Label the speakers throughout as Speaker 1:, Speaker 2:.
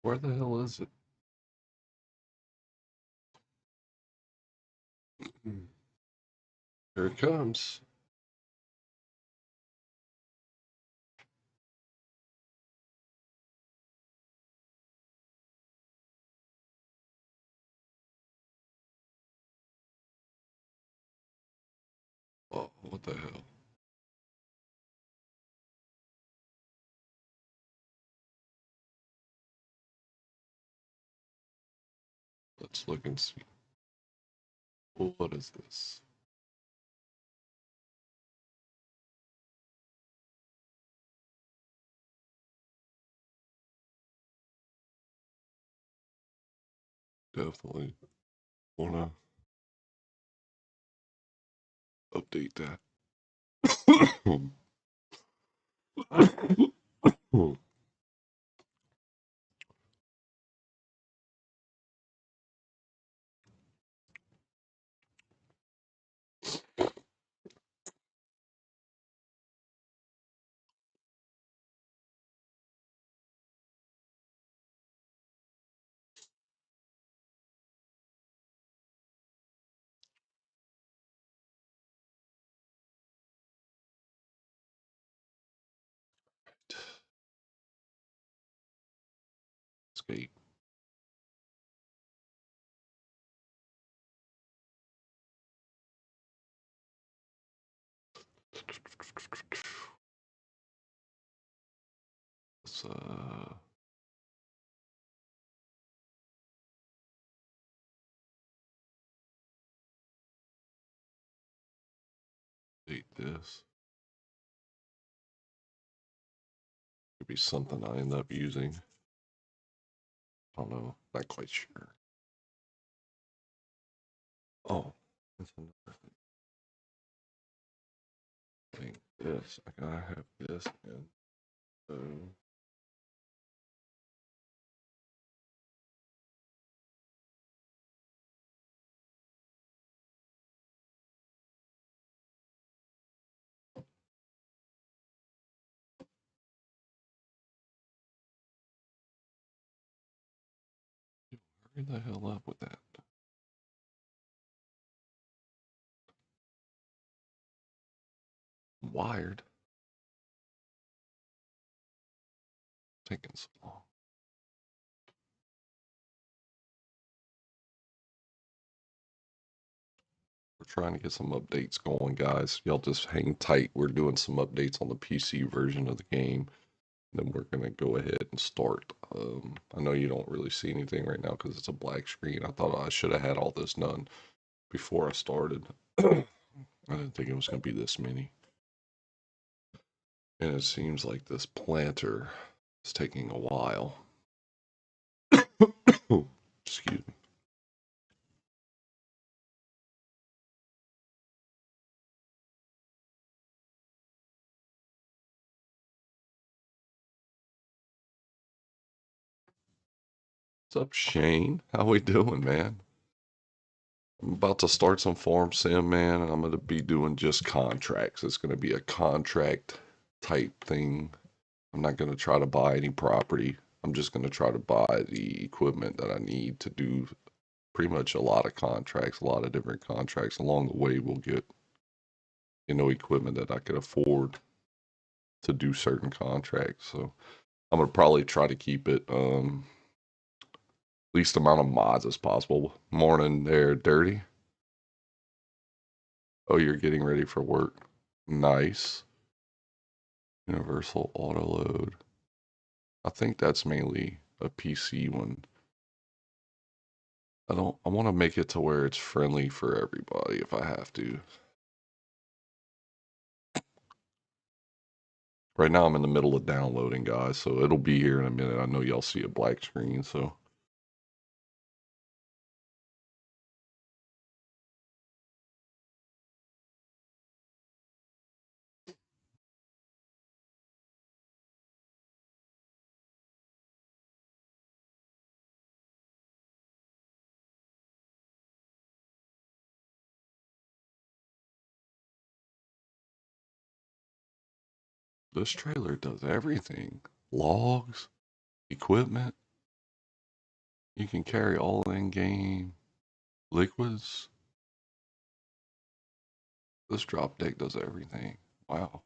Speaker 1: Where the hell is it? Here it comes. Oh, what the hell? Let's look and see. Well, what is this? Definitely wanna update that. Escape. Let's update this. Could be something I end up using. I don't know. Not quite sure. Oh, that's another thing. This. I gotta have this in. So hurry the hell up with that. Wired. Taking so long. We're trying to get some updates going, guys. Y'all just hang tight. We're doing some updates on the PC version of the game. Then we're going to go ahead and start. I know you don't really see anything right now because it's a black screen. I thought I should have had all this done before I started. I didn't think it was going to be this many. And it seems like this planter is taking a while. Excuse me. What's up, Shane? How we doing, man? I'm about to start some farm sim, man, and I'm going to be doing just contracts. It's going to be a contract type thing. I'm not going to try to buy any property. I'm just going to try to buy the equipment that I need to do pretty much a lot of contracts, a lot of different contracts. Along the way, we'll get, equipment that I could afford to do certain contracts. So I'm going to probably try to keep it least amount of mods as possible. Morning there, Dirty. Oh, you're getting ready for work. Nice. Universal auto load. I think that's mainly a PC one. I want to make it to where it's friendly for everybody if I have to. Right now I'm in the middle of downloading, guys, so it'll be here in a minute. I know y'all see a black screen, so this trailer does everything. Logs, equipment. You can carry all in-game liquids. This drop deck does everything. Wow.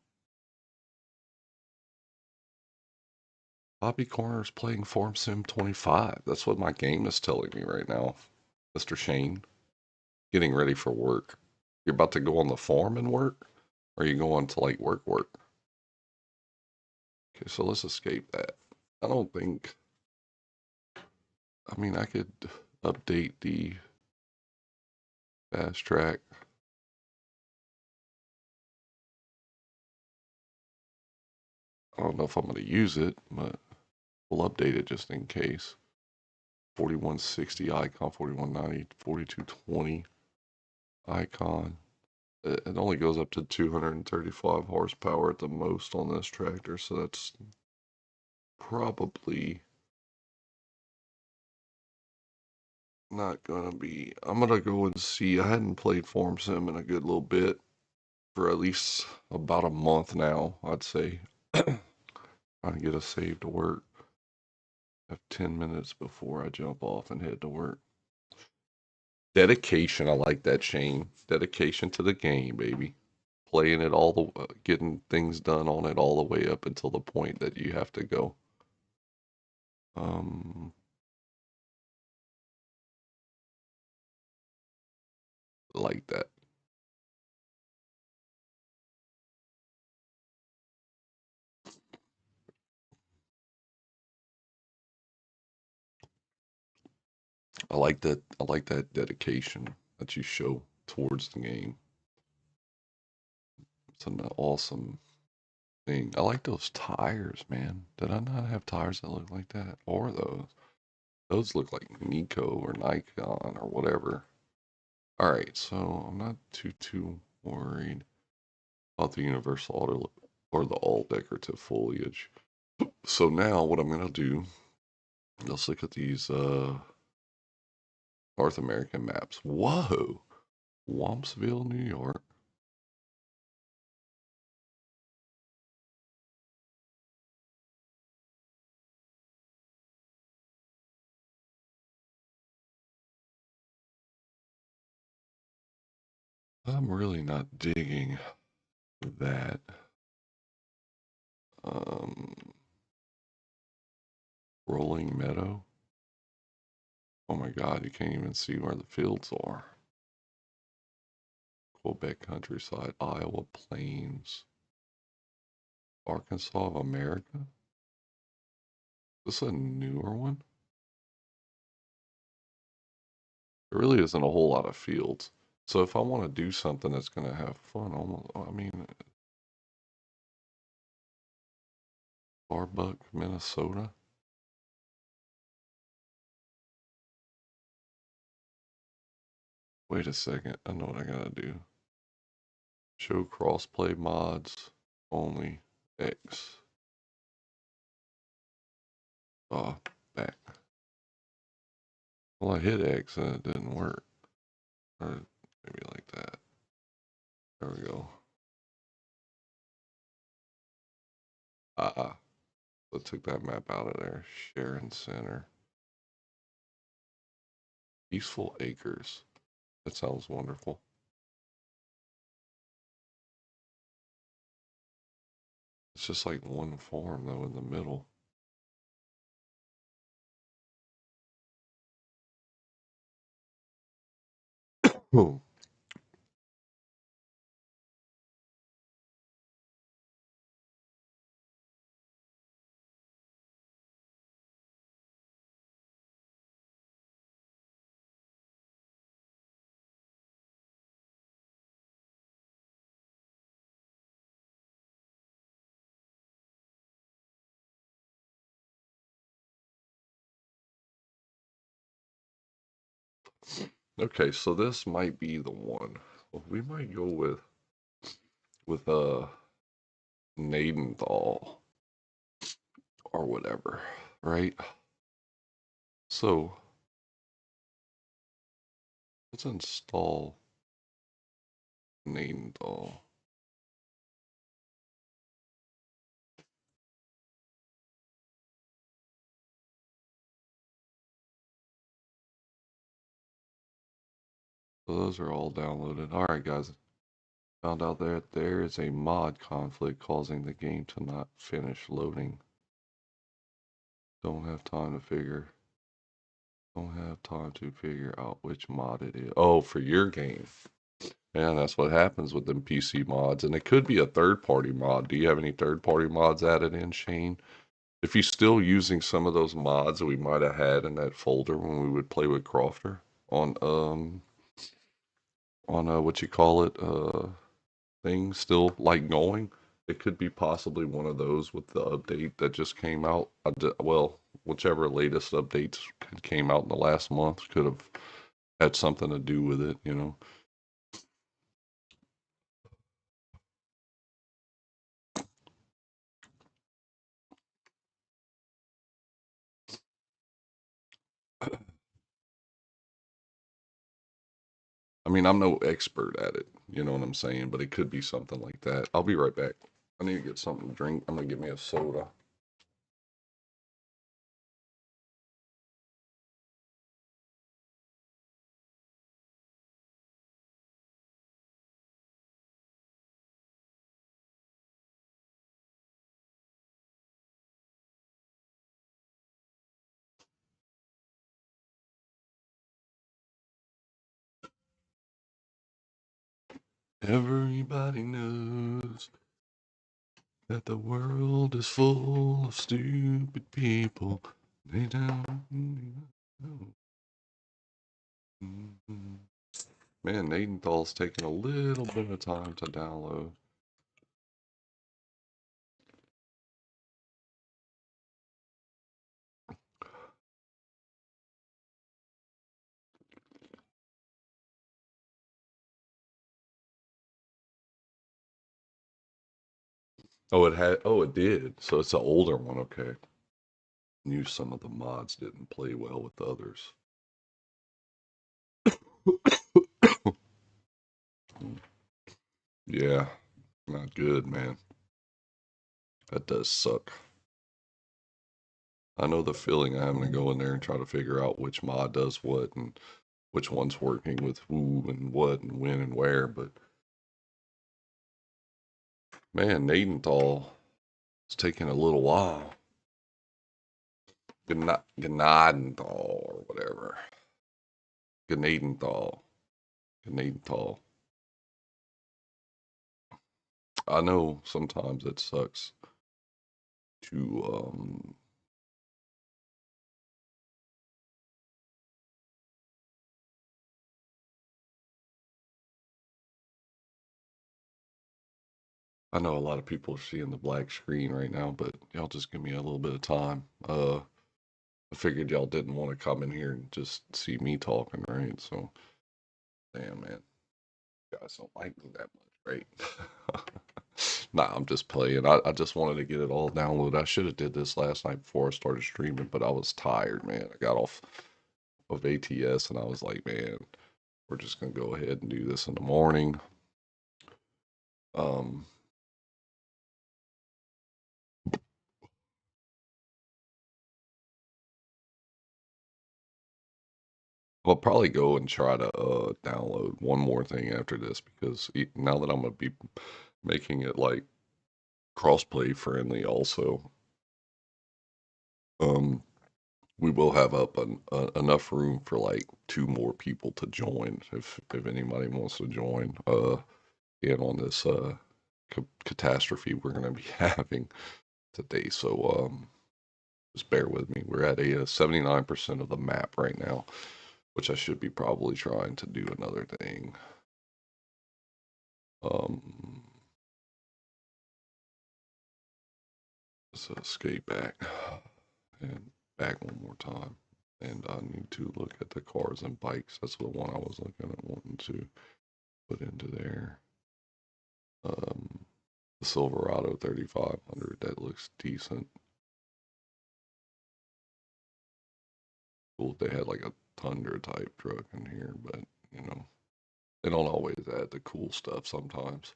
Speaker 1: Bobby Corner's playing Form Sim 25. That's what my game is telling me right now, Mr. Shane. Getting ready for work. You're about to go on the farm and work? Or are you going to like work? Okay, so let's escape that. I don't think, I mean, I could update the fast track. I don't know if I'm going to use it, but we'll update it just in case. 4160 icon, 4190, 4220 icon. It only goes up to 235 horsepower at the most on this tractor, so that's probably not gonna be. I'm gonna go and see. I hadn't played Farm Sim in a good little bit for at least about a month now, I'd say. Trying to get a save to work. I have 10 minutes before I jump off and head to work. Dedication, I like that, Shane. Dedication to the game, baby. Playing it all the, getting things done on it all the way up until the point that you have to go. Um, like that. I like that. I like that dedication that you show towards the game. It's an awesome thing. I like those tires, man. Did I not have tires that look like that? Or those? Those look like Nico or Nikon or whatever. All right, so I'm not too worried about the universal auto or the all decorative foliage. So now what I'm gonna do, let's look at these North American maps. Whoa, Wampsville, New York. I'm really not digging that. Um, Rolling Meadow. Oh my God, you can't even see where the fields are. Quebec countryside, Iowa plains, Arkansas of America. This is a newer one. There really isn't a whole lot of fields. So if I want to do something that's going to have fun, almost, I mean, Barbuck, Minnesota. Wait a second, I know what I gotta do. Show crossplay mods only X. Ah, back. Well, I hit X and it didn't work. Or maybe like that. There we go. Ah, so took that map out of there. Sharon Center. Peaceful Acres. That sounds wonderful. It's just like one farm though in the middle. Oh, okay, so this might be the one. We might go with Nadenthal or whatever, right? So let's install Nadenthal. So those are all downloaded. All right, guys. Found out that there is a mod conflict causing the game to not finish loading. Don't have time to figure. Don't have time to figure out which mod it is. Oh, for your game. And that's what happens with them PC mods. And it could be a third party mod. Do you have any third party mods added in, Shane? If you're still using some of those mods that we might have had in that folder when we would play with Crofter on what you call it, thing still like going, it could be possibly one of those with the update that just came out. Well, whichever latest updates came out in the last month could have had something to do with it, you know. I mean, I'm no expert at it, you know what I'm saying, but it could be something like that. I'll be right back. I need to get something to drink. I'm gonna get me a soda. Everybody knows that the world is full of stupid people. They don't know. Man, Nadenthal's taking a little bit of time to download. Oh, it had. Oh, it did. So it's an older one. Okay. Knew some of the mods didn't play well with the others. Yeah, not good, man. That does suck. I know the feeling of having to go in there and try to figure out which mod does what and which one's working with who and what and when and where. But man, Nadenthal is taking a little while. Gnadenthal or whatever. Gnadenthal. Gnadenthal. I know sometimes it sucks to I know a lot of people are seeing the black screen right now, but y'all just give me a little bit of time. I figured y'all didn't want to come in here and just see me talking, right? So damn, man, you guys don't like me that much, right? Nah, I'm just playing. I just wanted to get it all downloaded. I should have did this last night before I started streaming, but I was tired, man. I got off of ATS and I was like, man, we're just gonna go ahead and do this in the morning. Um, I'll probably go and try to download one more thing after this because now that I'm gonna be making it like crossplay friendly, also, um, we will have up enough room for like two more people to join if anybody wants to join. In on this catastrophe we're gonna be having today. So just bear with me. We're at a 79% of the map right now, which I should be probably trying to do another thing. Um, let's escape back and back one more time. And I need to look at the cars and bikes. That's the one I was looking at wanting to put into there. Um, the Silverado 3500, that looks decent. Cool. They had like a Tundra type truck in here, but you know, they don't always add the cool stuff sometimes.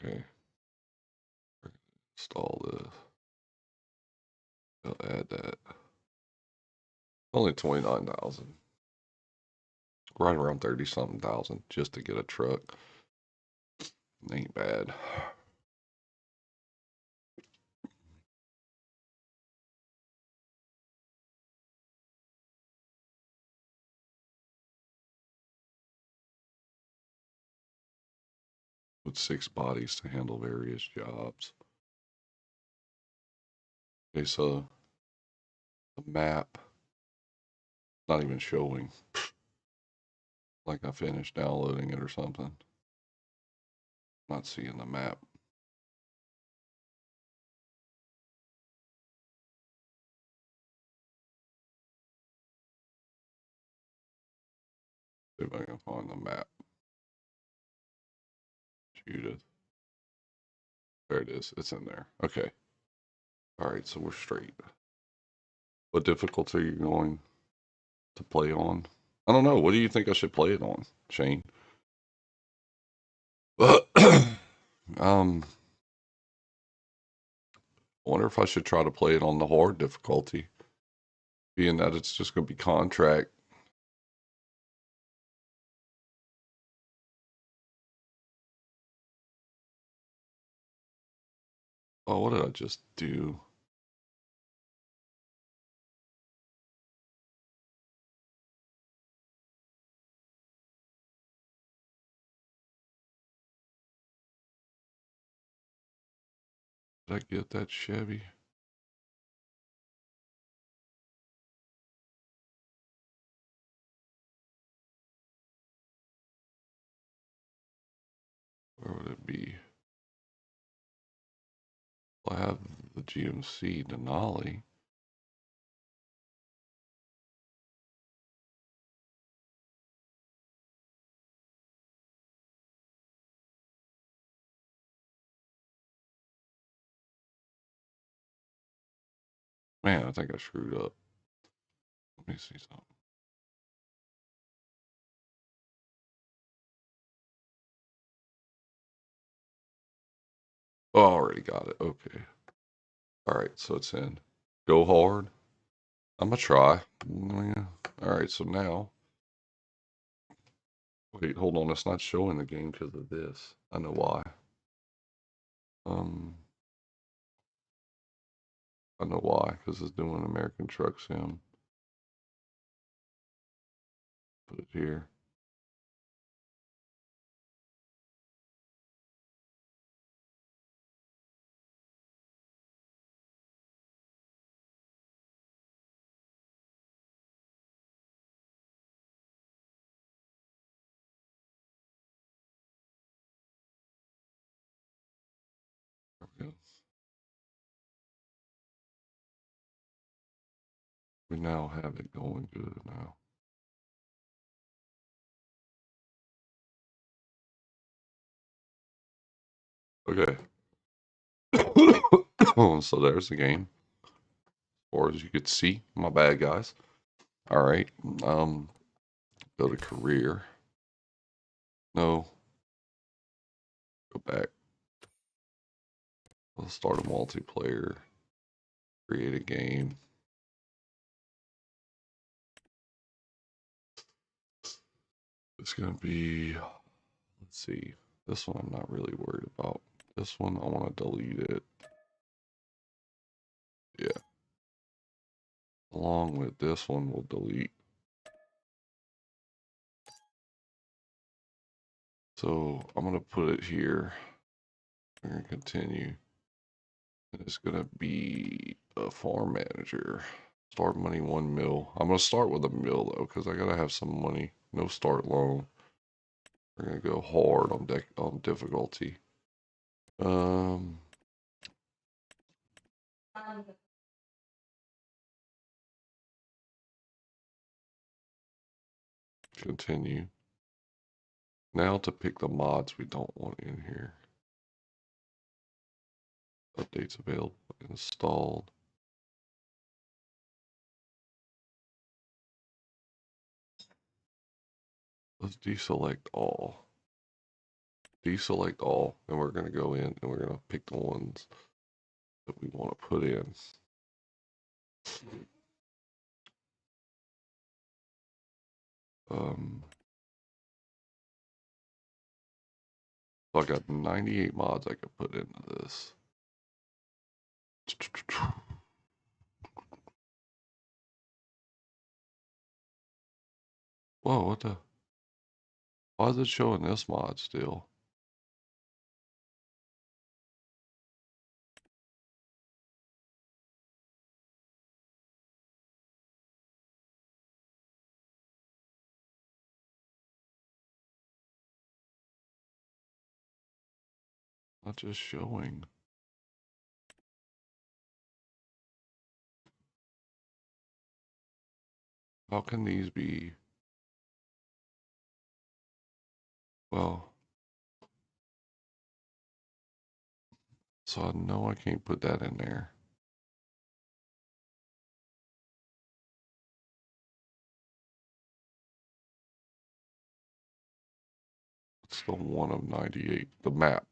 Speaker 1: Okay. Install this. I'll add that. Only 29,000. Right around 30 something thousand just to get a truck. Ain't bad. With 6 bodies to handle various jobs. Okay, so the map not even showing. Like I finished downloading it or something. Not seeing the map. See if I can find the map. Judith. There it is. It's in there. Okay. All right, so we're straight. What difficulty are you going to play on? I don't know. What do you think I should play it on, Shane? I wonder if I should try to play it on the hard difficulty, being that it's just going to be contract. Oh, what did I just do? Did I get that Chevy? Where would it be? Well, I have the GMC Denali. Man, I think I screwed up. Let me see something. Oh, I already got it. Okay. All right, so it's in. Go hard. I'm gonna try. Yeah. All right, so now, wait, hold on. It's not showing the game because of this. I know why. Um, I know why. Because it's doing American Truck Sim. Put it here. There we go. We now have it going good now. Okay. So there's the game. Or as you could see, my bad guys. All right. Um, Go to career. No. Go back. Let's start a multiplayer. Create a game. It's gonna be. Let's see. This one I'm not really worried about. This one I want to delete it. Yeah. Along with this one, we'll delete. So I'm gonna put it here. We're gonna continue. And it's gonna be a farm manager. Start money 1 mil. I'm gonna start with a mil though, because I gotta have some money. No start loan. We're gonna go hard on difficulty. Um, Continue. Now to pick the mods we don't want in here. Updates available. Installed. Let's deselect all. deselect all, and we're going to go in and we're going to pick the ones that we want to put in. So I got 98 mods I could put into this. Whoa, what the? Why is it showing this mod still? Not just showing. How can these be? Well, so I know I can't put that in there. It's the one of 98. The map.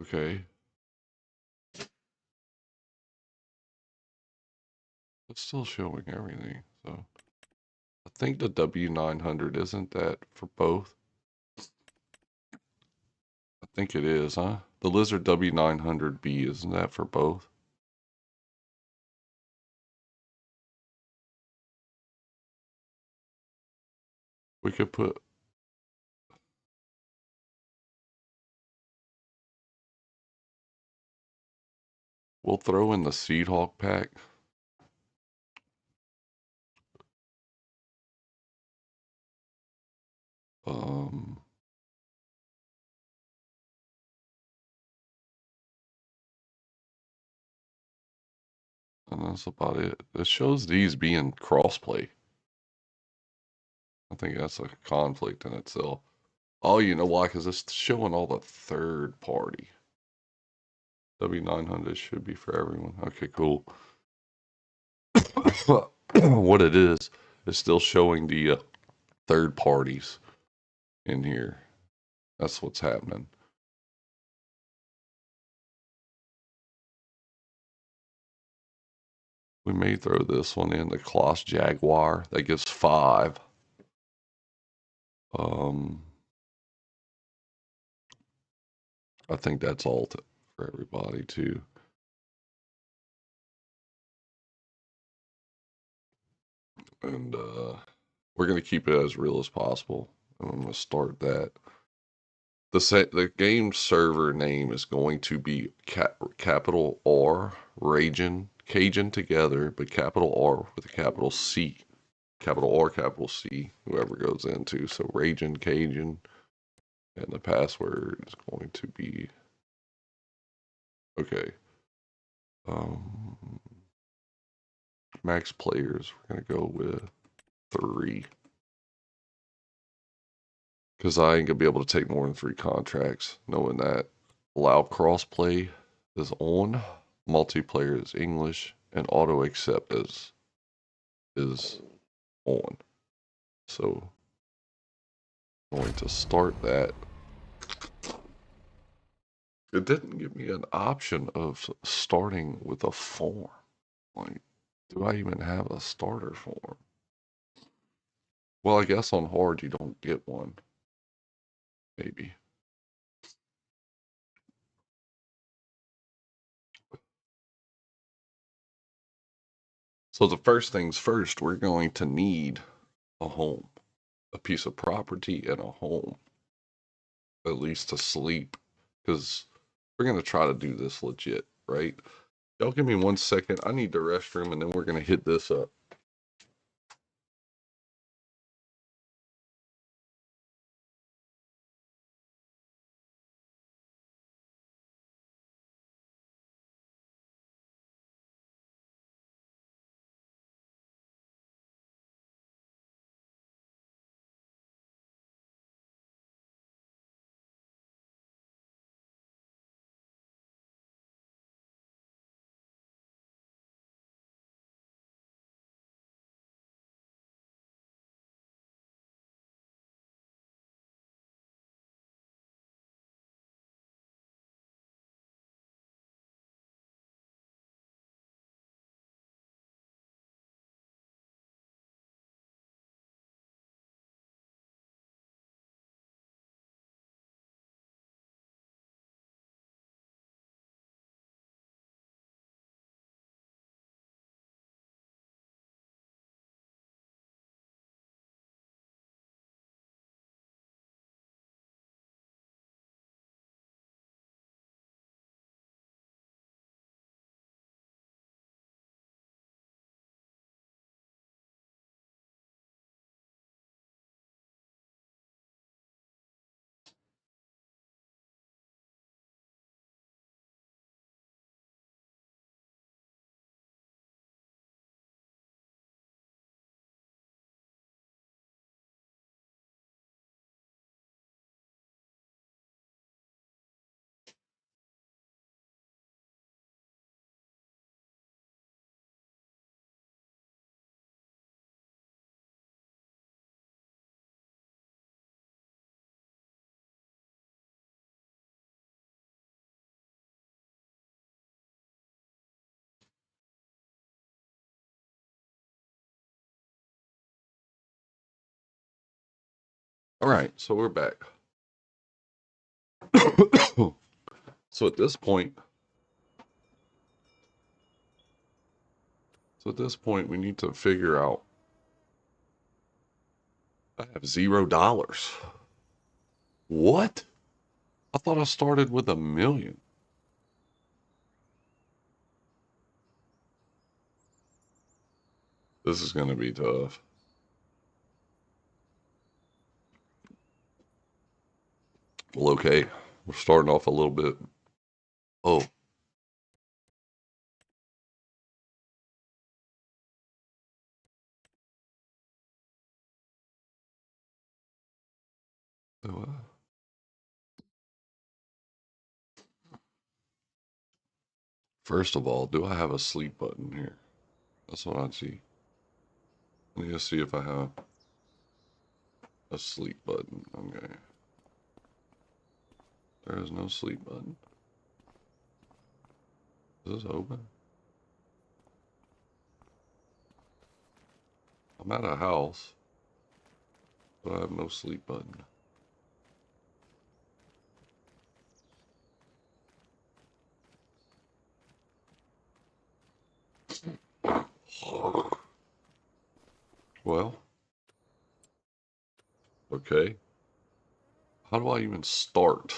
Speaker 1: Okay. It's still showing everything. So I think the W900 isn't that for both? I think it is, huh? The Lizard W900B, isn't that for both? We could put. We'll throw in the Seed Hawk pack. Um, and that's about it. It shows these being crossplay. I think that's a conflict in itself. Oh, you know why? Because it's showing all the third party. W900 should be for everyone. Okay, cool. What it is still showing the third parties in here. That's what's happening. We may throw this one in the Kloss Jaguar. That gives 5. Um, I think that's all for everybody too. And we're gonna keep it as real as possible. And I'm gonna start that. The game server name is going to be capital R Cajun together, but capital R with a capital C, capital R, capital C, whoever goes into. So Cajun, and the password is going to be okay. Um, Max players, we're gonna go with 3 because I ain't gonna be able to take more than 3 contracts. Knowing that, allow crossplay is on, multiplayer is English, and auto accept is on. So I'm going to start that. It didn't give me an option of starting with a form. Like, do I even have a starter form? Well, I guess on hard you don't get one. Maybe. So the first things first, we're going to need a home, a piece of property and a home, at least to sleep, because we're going to try to do this legit, right? Y'all give me 1 second. I need the restroom, and then we're going to hit this up. All right, so we're back. So at this point, we need to figure out. I have $0. What? I thought I started with 1,000,000. This is going to be tough. Well, okay, we're starting off a little bit. Oh, first of all, do I have a sleep button here? That's what I see. Let me just see if I have a sleep button. Okay. There is no sleep button. Is this open? I'm at a house, but I have no sleep button. Well, okay. How do I even start?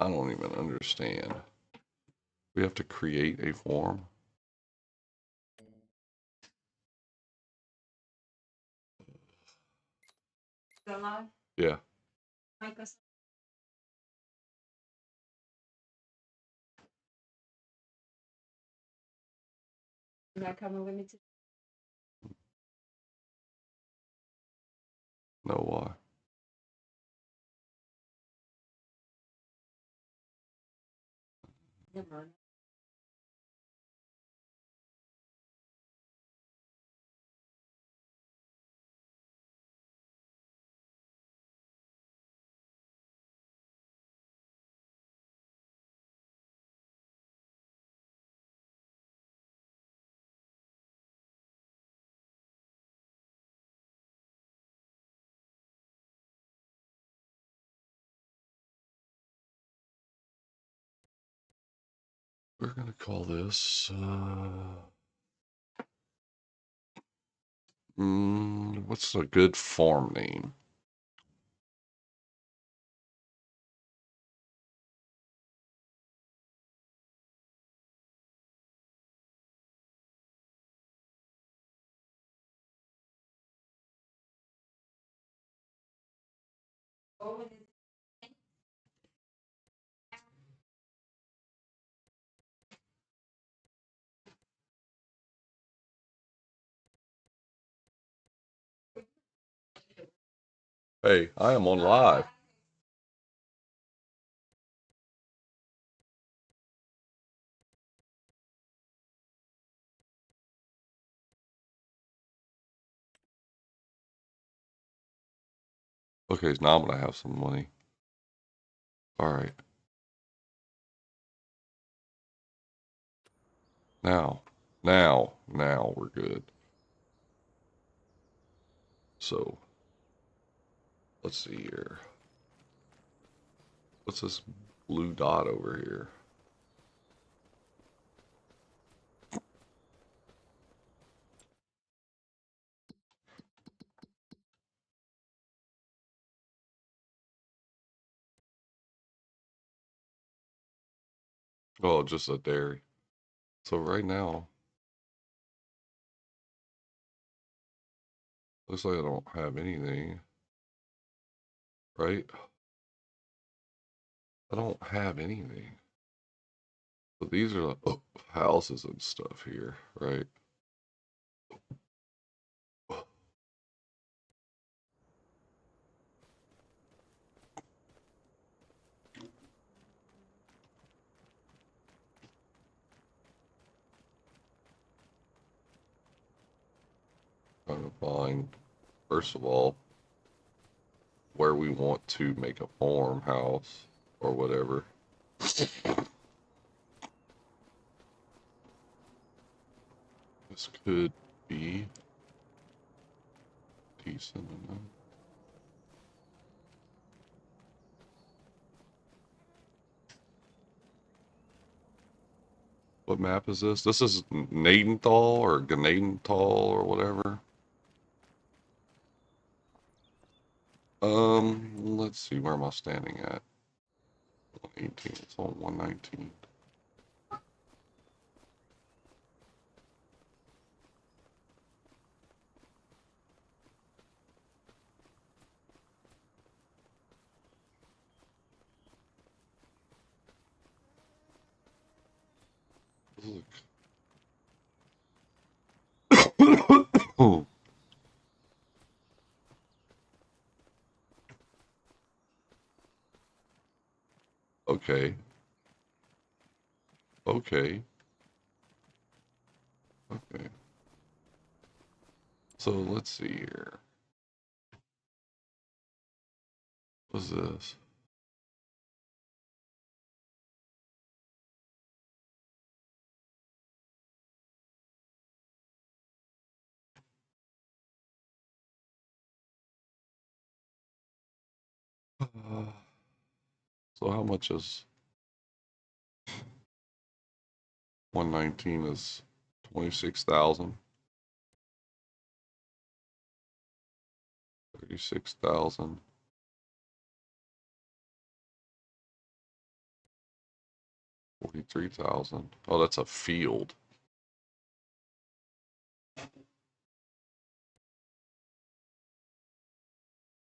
Speaker 1: I don't even understand. We have to create a form? Yeah. No, why? We're gonna call this, what's a good farm name? Hey, I am on live. Okay, now I'm gonna have some money. All right. Now, now we're good. So, let's see here. What's this blue dot over here? Oh, just a dairy. So right now, looks like I don't have anything, right? I don't have anything. But these are the houses and stuff here, right? Trying to find, first of all, where we want to make a farmhouse or whatever. This could be Peace in the night. What map is this? This is Nadenthal or Gnadenthal or whatever. Let's see, where am I standing at? 118. It's on 119. Oh, okay. Okay. Okay. So let's see here. What's this? So how much is 119 is 26,000, 36,000, 43,000. Oh, that's a field.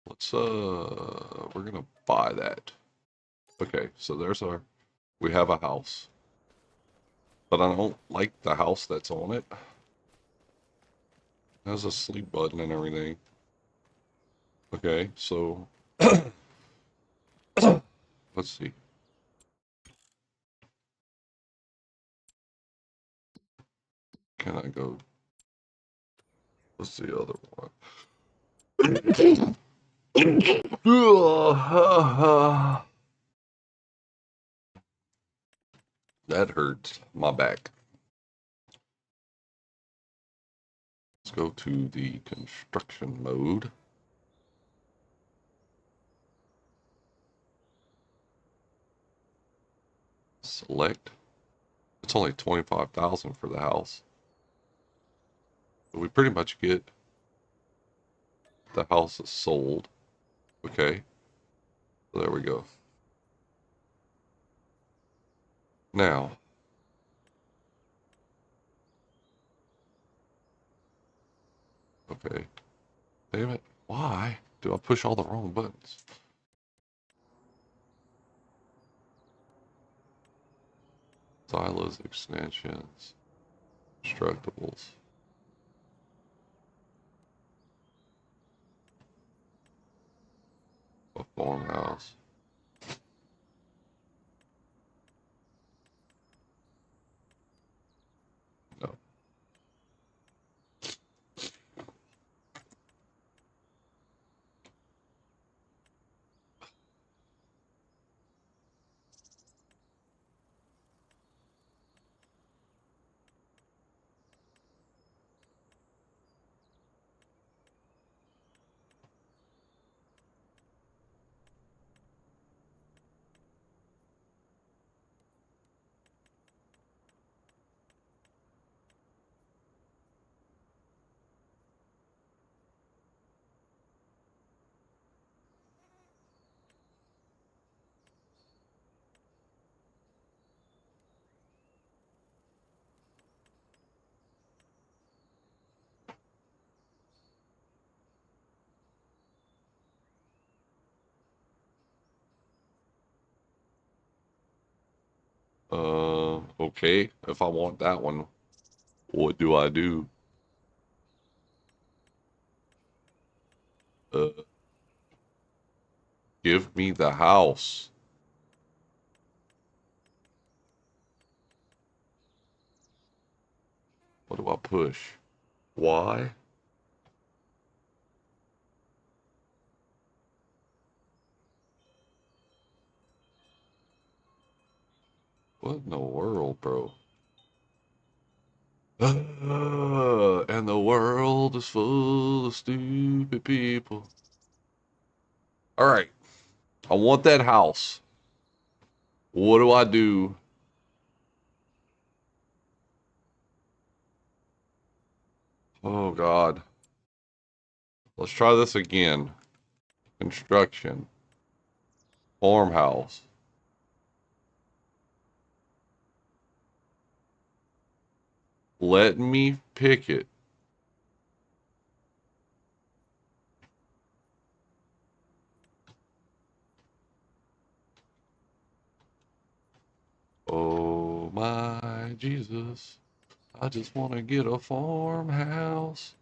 Speaker 1: Let's we're gonna buy that. Okay, so there's our, we have a house. But I don't like the house that's on it. It has a sleep button and everything. Okay, so let's see. Can I go? What's the other one? That hurts my back. Let's go to the construction mode. Select. It's only 25,000 for the house. But we pretty much get the house is sold. Okay, so there we go. Now, okay. Damn it. Why do I push all the wrong buttons? Silos, extensions, constructibles, a farmhouse. No. Okay. If I want that one, what do I do? Uh, give me the house. What do I push? Why? What in the world, bro? In the world world is full of stupid people. All right. I want that house. What do I do? Oh, God. Let's try this again. Construction. Farmhouse. Let me pick it. Oh, my Jesus. I just want to get a farmhouse.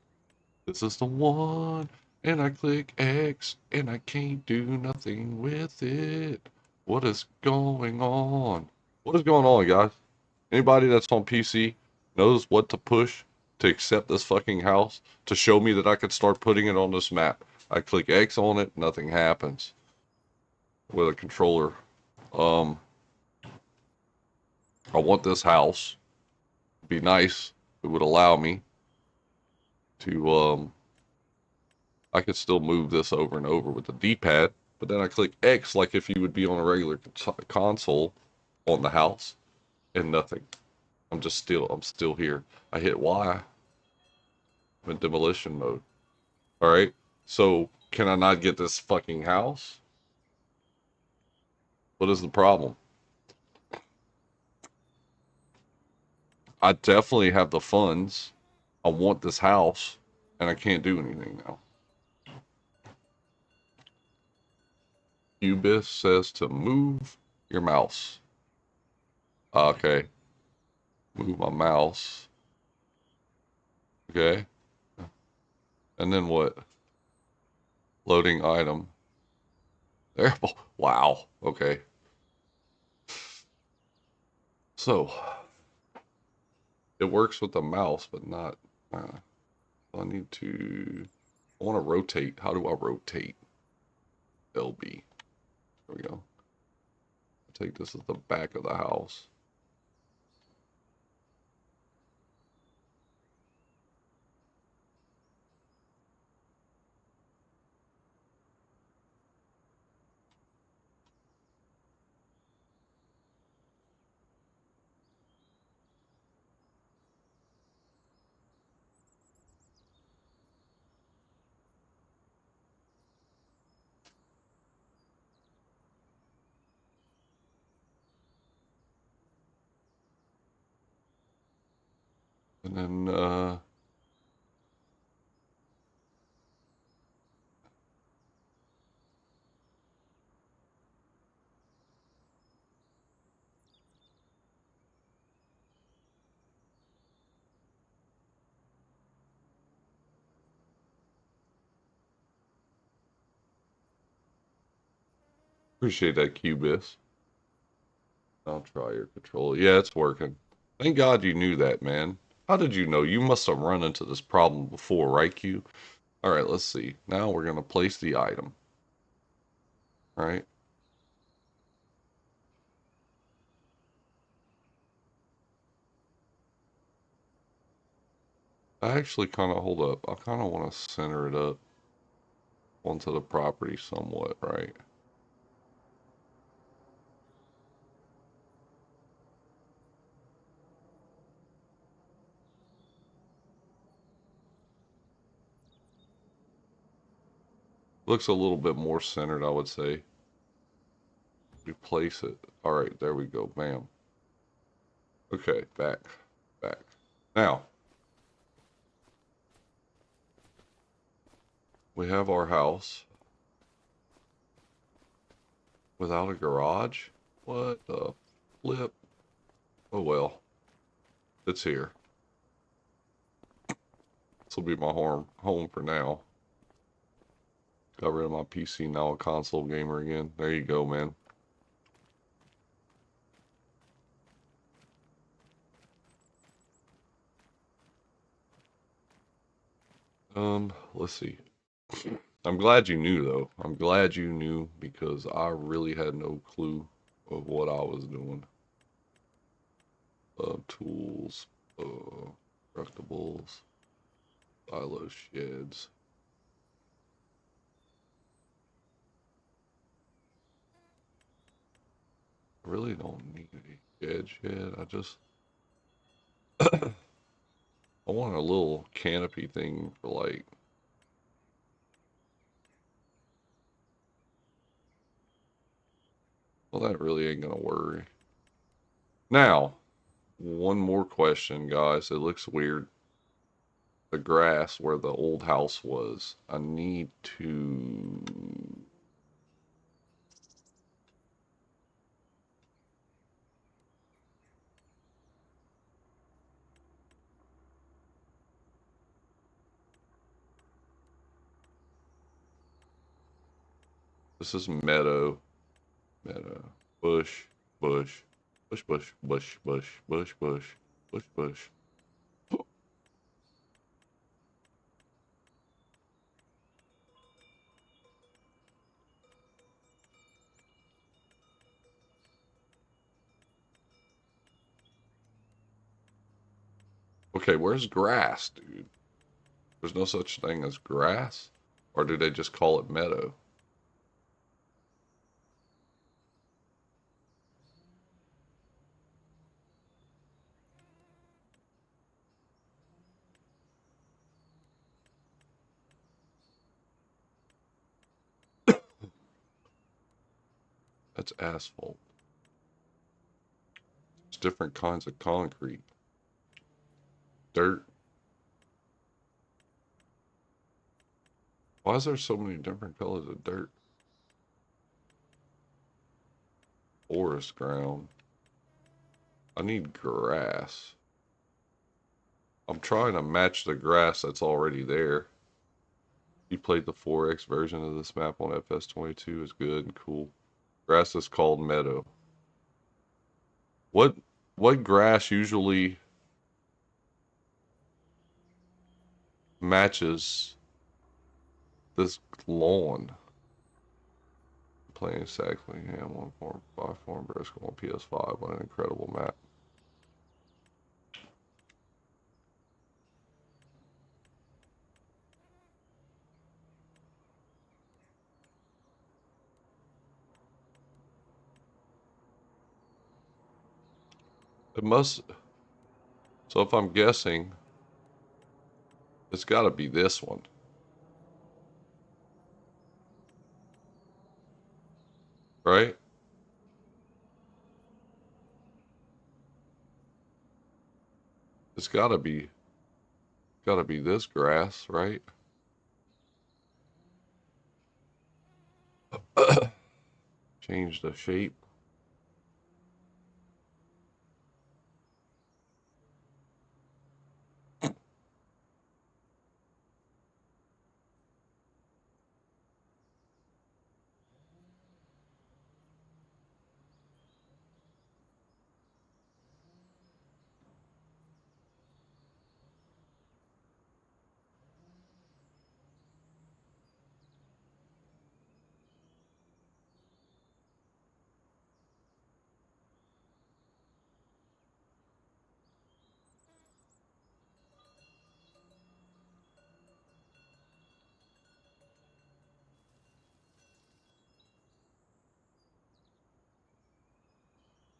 Speaker 1: This is the one. And I click X and I can't do nothing with it. What is going on? What is going on, guys? Anybody that's on PC knows what to push to accept this fucking house to show me that I could start putting it on this map. I click X on it, nothing happens with a controller. Um, I want this house. It'd be nice. It would allow me to I could still move this over and over with the D-pad, but then I click X like if you would be on a regular console on the house, and nothing. I'm still here. I hit Y. I'm in demolition mode. All right. So can I not get this fucking house? What is the problem? I definitely have the funds. I want this house, and I can't do anything now. Ubis says to move your mouse. Okay. Move my mouse. Okay. And then what? Loading item. There. Oh, wow. Okay. So it works with the mouse, but not. I need to. I want to rotate. How do I rotate? LB. There we go. Take this as the back of the house. And then appreciate that, Cubis. I'll try your controller. Yeah, it's working. Thank God you knew that, man. How did you know? You must have run into this problem before, right, Q? All right, let's see. Now we're going to place the item. All right. I actually kind of, hold up. I kind of want to center it up onto the property somewhat, right? Looks a little bit more centered, I would say. Replace it. All right, there we go. Bam. Okay, back, back. Now, we have our house without a garage. What the flip? Oh well, it's here. This will be my home for now. Got rid of my PC, now a console gamer again. There you go, man. Let's see. I'm glad you knew though. I'm glad you knew because I really had no clue of what I was doing. Tools, constructibles. Silo sheds. I really don't need a shed. I want a little canopy thing for like, well, that really ain't gonna worry. Now, one more question, guys. It looks weird. The grass where the old house was. I need to. This is meadow. Meadow. Bush. Bush. Bush. Bush. Bush. Bush. Bush. Bush. Bush. Bush. Okay, where's grass, dude? There's no such thing as grass? Or do they just call it meadow? That's asphalt. It's different kinds of concrete. Dirt. Why is there so many different colors of dirt? Forest ground. I need grass. I'm trying to match the grass that's already there. You played the 4X version of this map on FS22 is good and cool. Grass is called meadow. What what grass usually matches this lawn? Playing exactly Ham on form by form Briscoe on PS5. What an incredible map. It must so if I'm guessing, it's gotta be this one, right? It's gotta be this grass, right? Change the shape.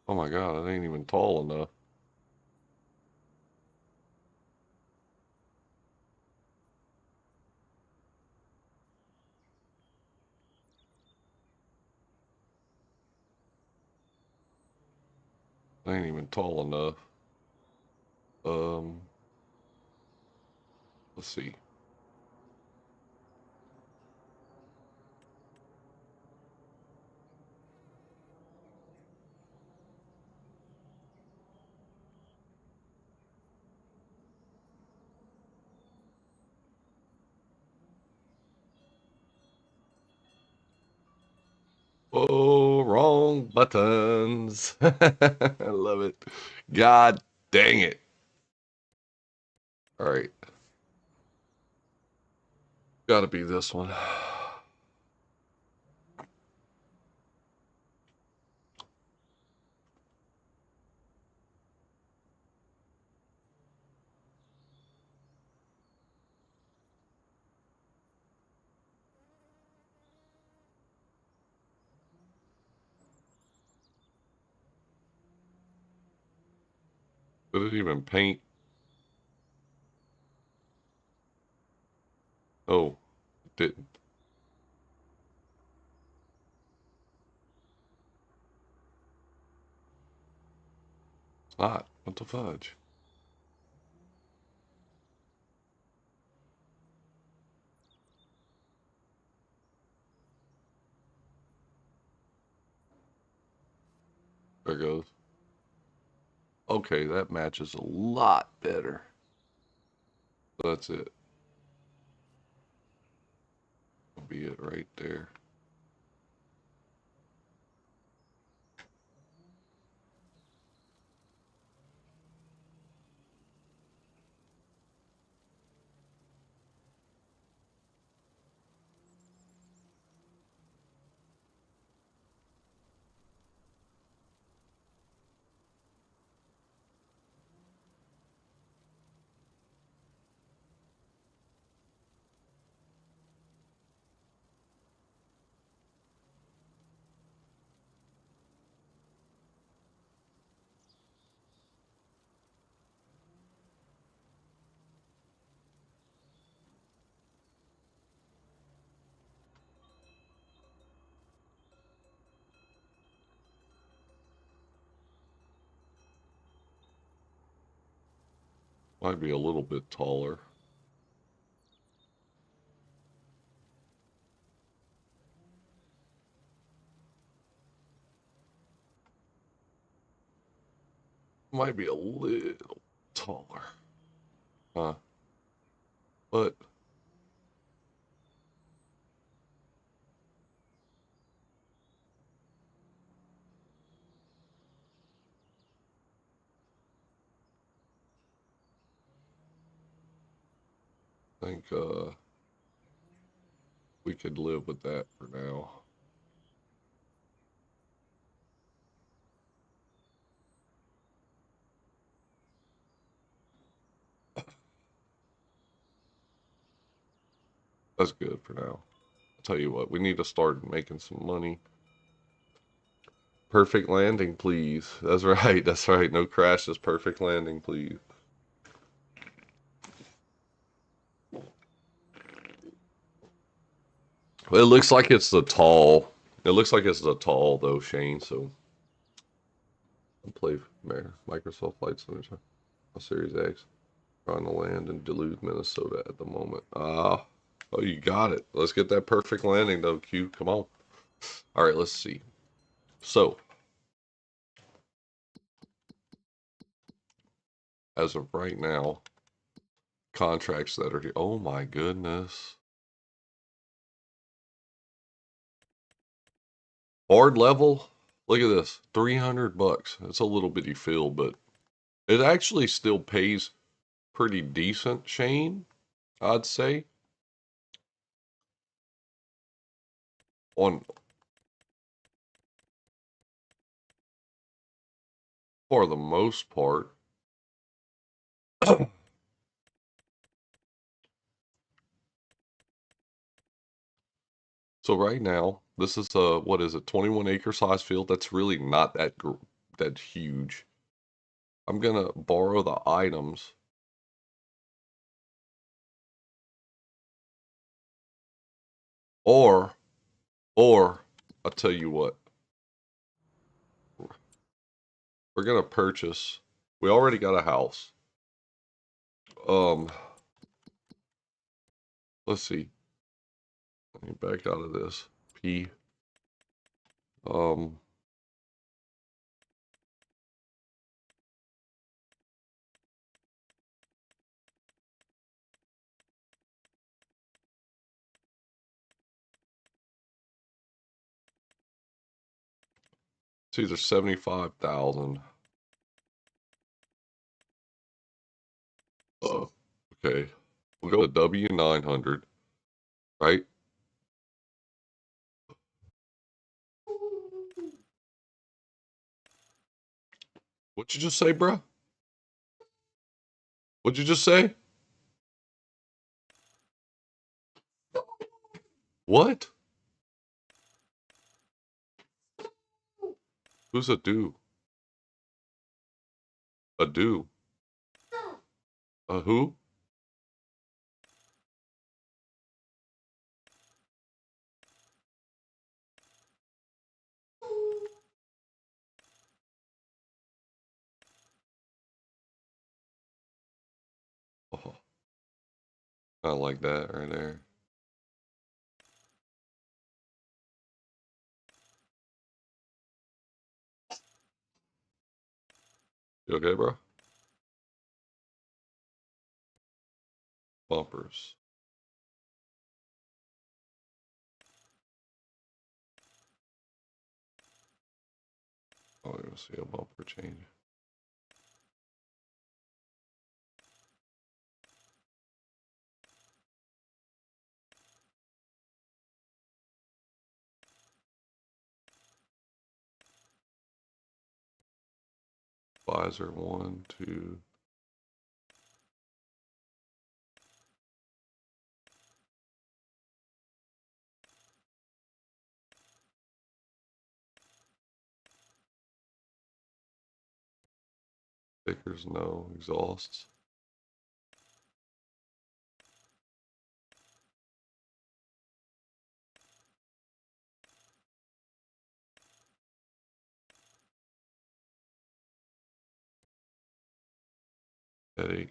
Speaker 1: Oh my god, it ain't even tall enough. It ain't even tall enough. Um, let's see. Oh, wrong buttons. I love it. God dang it. All right. Gotta be this one. Did it even paint? Oh, it didn't. It's not. What the fudge? There goes. Okay, that matches a lot better. That's it. That'll be it right there. Might be a little bit taller. Might be a little taller. Huh? But I think we could live with that for now. That's good for now. I'll tell you what, we need to start making some money. Perfect landing, please. That's right. That's right. No crashes. Perfect landing, please. It looks like it's the tall. It looks like it's the tall though, Shane. So I'll play Microsoft Flight Center, Series X, trying to land in Duluth, Minnesota at the moment. Oh, you got it. Let's get that perfect landing though, Q. Come on. All right, let's see. So as of right now, contracts that are here. Oh my goodness. Hard level. Look at this. $300. It's a little bitty fill, but it actually still pays pretty decent, Shane, I'd say. On for the most part. So right now, this is a what is it, 21 acre size field? That's really not that huge. I'm gonna borrow the items, or or I'll tell you what, we're gonna purchase. We already got a house. Um, let's see. Let me back out of this. P. Um, it's either 75,000. Okay. We'll go with W900, right? What'd you just say, bruh? What'd you just say? What? Who's a do? A do? Who? Oh, I like that right there. You okay, bro? Bumpers. Oh, you're gonna see a bumper change. Visor one, two. Stickers, no. Exhausts. Headache.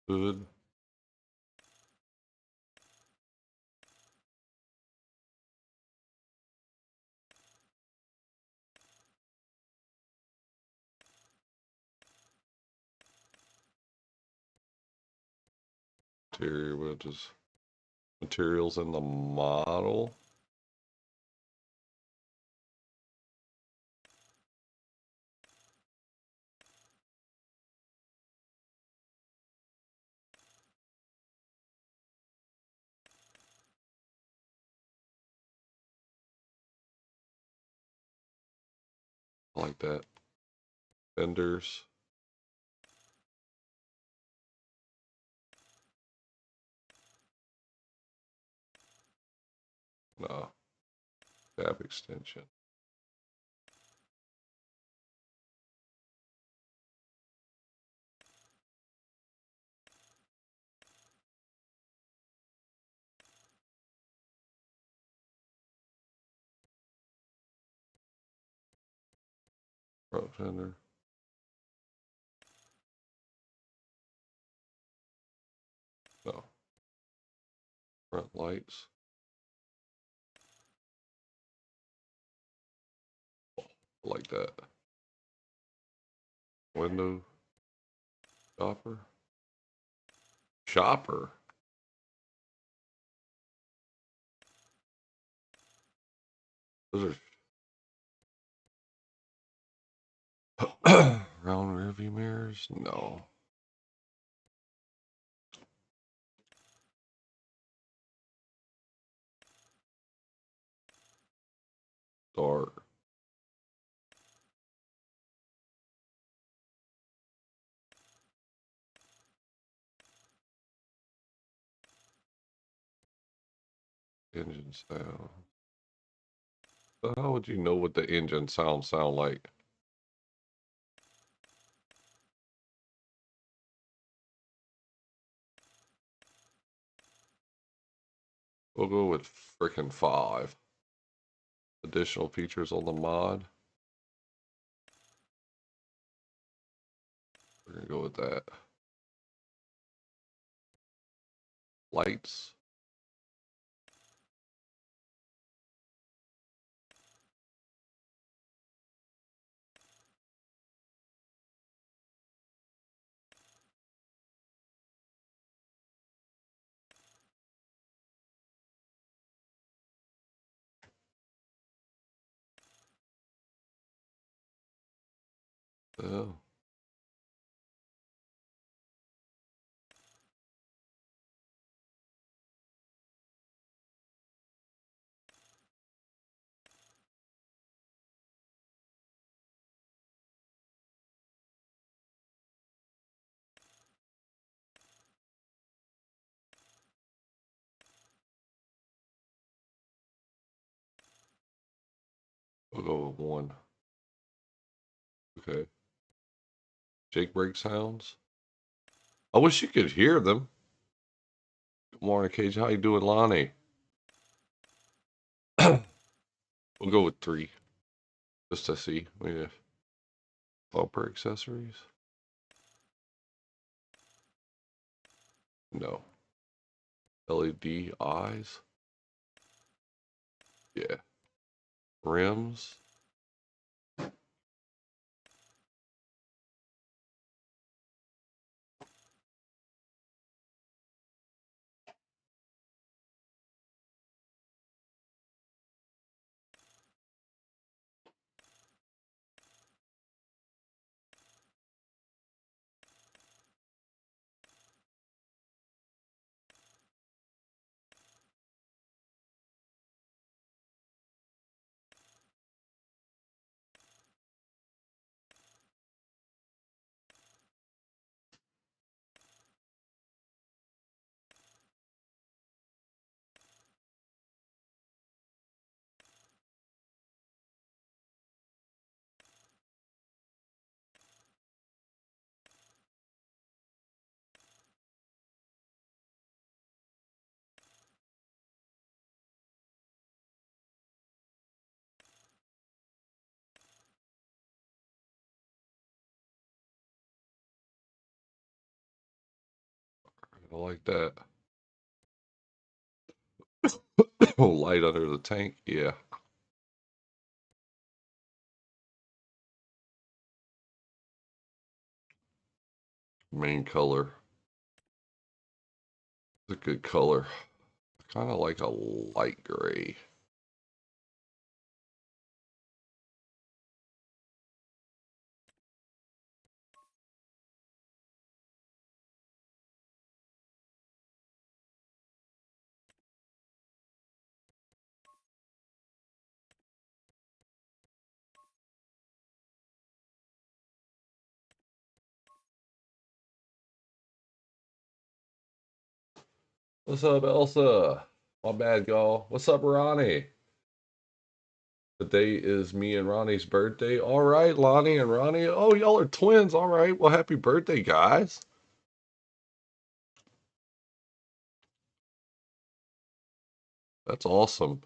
Speaker 1: Hood. Interior wedges. Materials in the model. I like that. Fenders. No. Tab extension. Front fender. No. Front lights. I like that. Window shopper. Shopper. Those are round rearview mirrors. No. Dark. Engine sound. So how would you know what the engine sound like? We'll go with frickin' 5. Additional features on the mod. We're gonna go with that. Lights. Oh. We'll go with 1. Okay. Jake break sounds. I wish you could hear them. Good morning, Cage. How you doing, Lonnie? We'll go with 3. Just to see. Yeah. Bumper accessories? No. LED eyes? Yeah. Rims? I like that. Oh, light under the tank? Yeah. Main color. It's a good color. Kind of like a light gray. What's up, Elsa? My bad, y'all. What's up, Ronnie? Today is me and Ronnie's birthday. All right, Lonnie and Ronnie. Oh, y'all are twins. All right. Well, happy birthday, guys. That's awesome.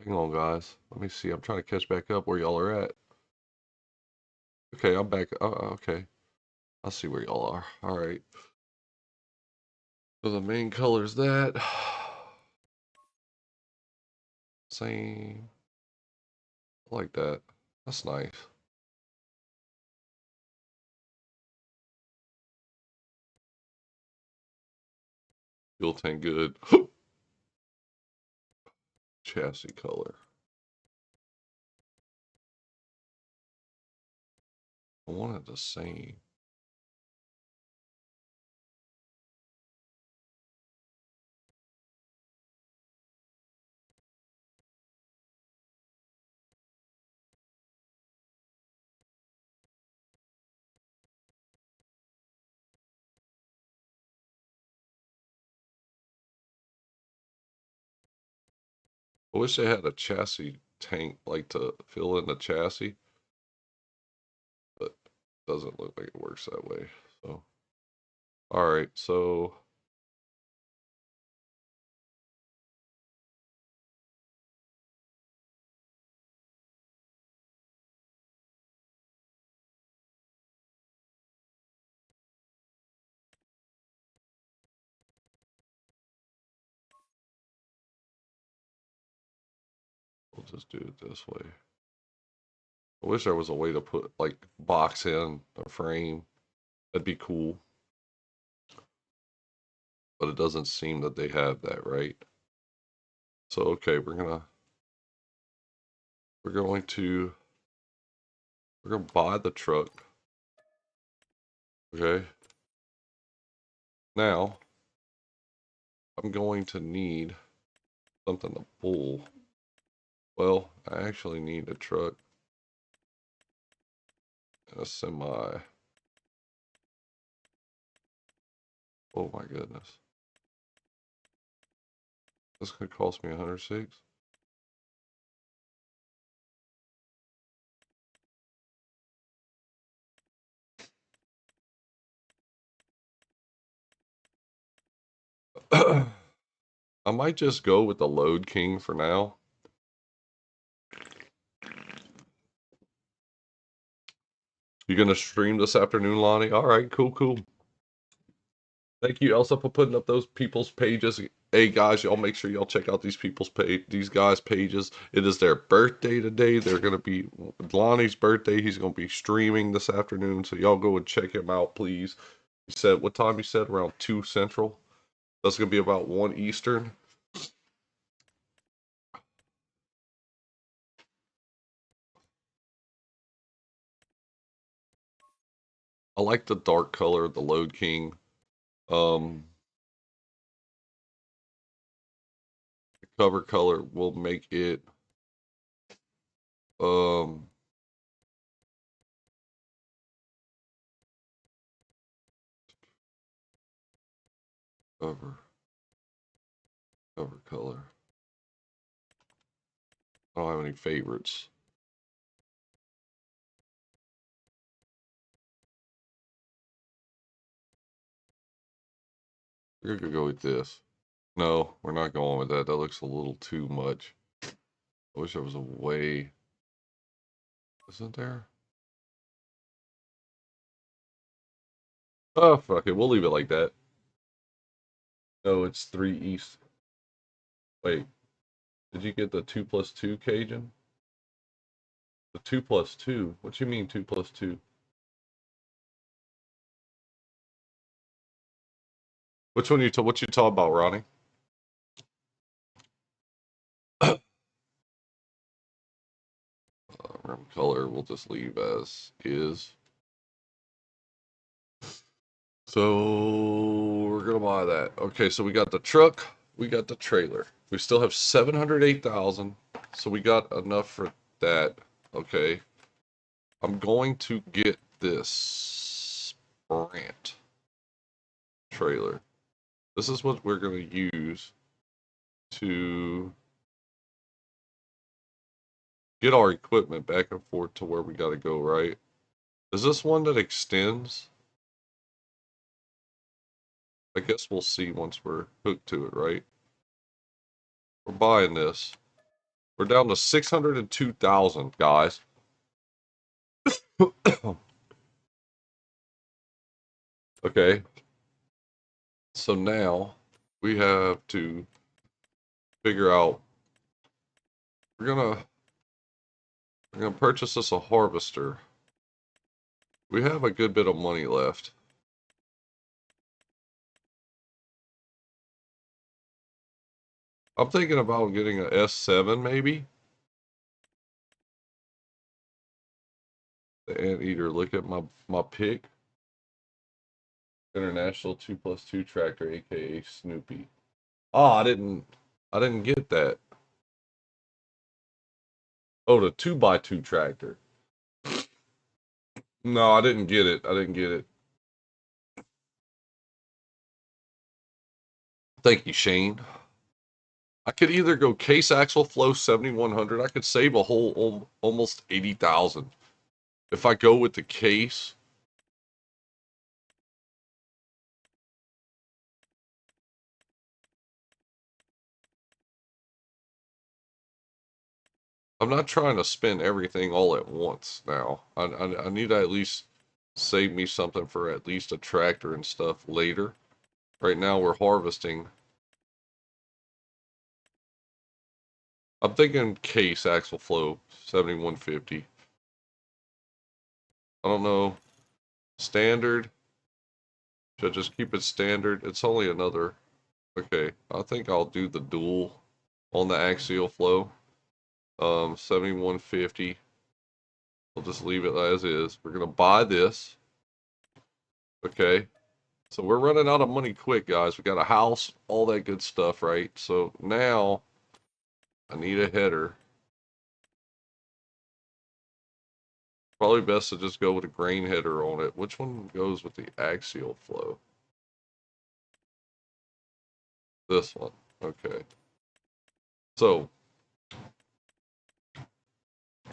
Speaker 1: Hang on, guys. Let me see. I'm trying to catch back up where y'all are at. Okay, I'm back. Okay. I see where y'all are. All right. So the main color is that. Same. I like that. That's nice. Fuel tank good. Chassis color. I want it the same. I wish they had a chassis tank like to fill in the chassis, but doesn't look like it works that way. So, all right. So we'll just do it this way. I wish there was a way to put like box in a frame. That'd be cool, but it doesn't seem that they have that, right? So okay, we're going to we're gonna buy the truck. Okay. Now I'm going to need something to pull. Well, I actually need a truck and a semi. Oh my goodness. That's gonna cost me 106. I might just go with the Load King for now. You gonna stream this afternoon, Lonnie? All right, cool, cool. Thank you, Elsa, for putting up those people's pages. Hey guys, y'all make sure y'all check out these people's page, these guys' pages. It is their birthday today. They're gonna be Lonnie's birthday. He's gonna be streaming this afternoon, so y'all go and check him out, please. He said what time? He said around 2 Central. That's gonna be about 1 Eastern. I like the dark color of the Load King. Um, the cover color will make it um cover color. I don't have any favorites. We're gonna go with this. No, we're not going with that. That looks a little too much. I wish there was a way. Isn't there? Oh, fuck it. We'll leave it like that. No, it's 3 East. Wait, did you get the 2+2 Cajun? The 2+2? What you mean 2+2? Which one what you talking about, Ronnie? Rim color we'll just leave as is. So we're gonna buy that. Okay, so we got the truck, we got the trailer. We still have 708,000, so we got enough for that. Okay, I'm going to get this Brant trailer. This is what we're gonna use to get our equipment back and forth to where we gotta go, right? Is this one that extends? I guess we'll see once we're hooked to it, right? We're buying this. We're down to 602,000, guys. Okay, so now we have to figure out we're gonna purchase us a harvester. We have a good bit of money left. I'm thinking about getting a S7 maybe. The Anteater. Look at my pick. International 2+2 tractor, aka Snoopy. Oh, I didn't get that. Oh, the 2x2 tractor. No, I didn't get it. I didn't get it. Thank you, Shane. I could either go case axle flow 7100. I could save a whole almost 80,000 if I go with the case. I'm not trying to spend everything all at once now. I need to at least save me something for at least a tractor and stuff later. Right now we're harvesting. I'm thinking case axle flow 7150. I don't know. Standard. Should I just keep it standard? It's only another. Okay, I think I'll do the dual on the axial flow. 7150. We'll just leave it as is. We're gonna buy this. Okay. So we're running out of money quick, guys. We got a house, all that good stuff, right? So now I need a header. Probably best to just go with a grain header on it. Which one goes with the axial flow? This one. Okay. So,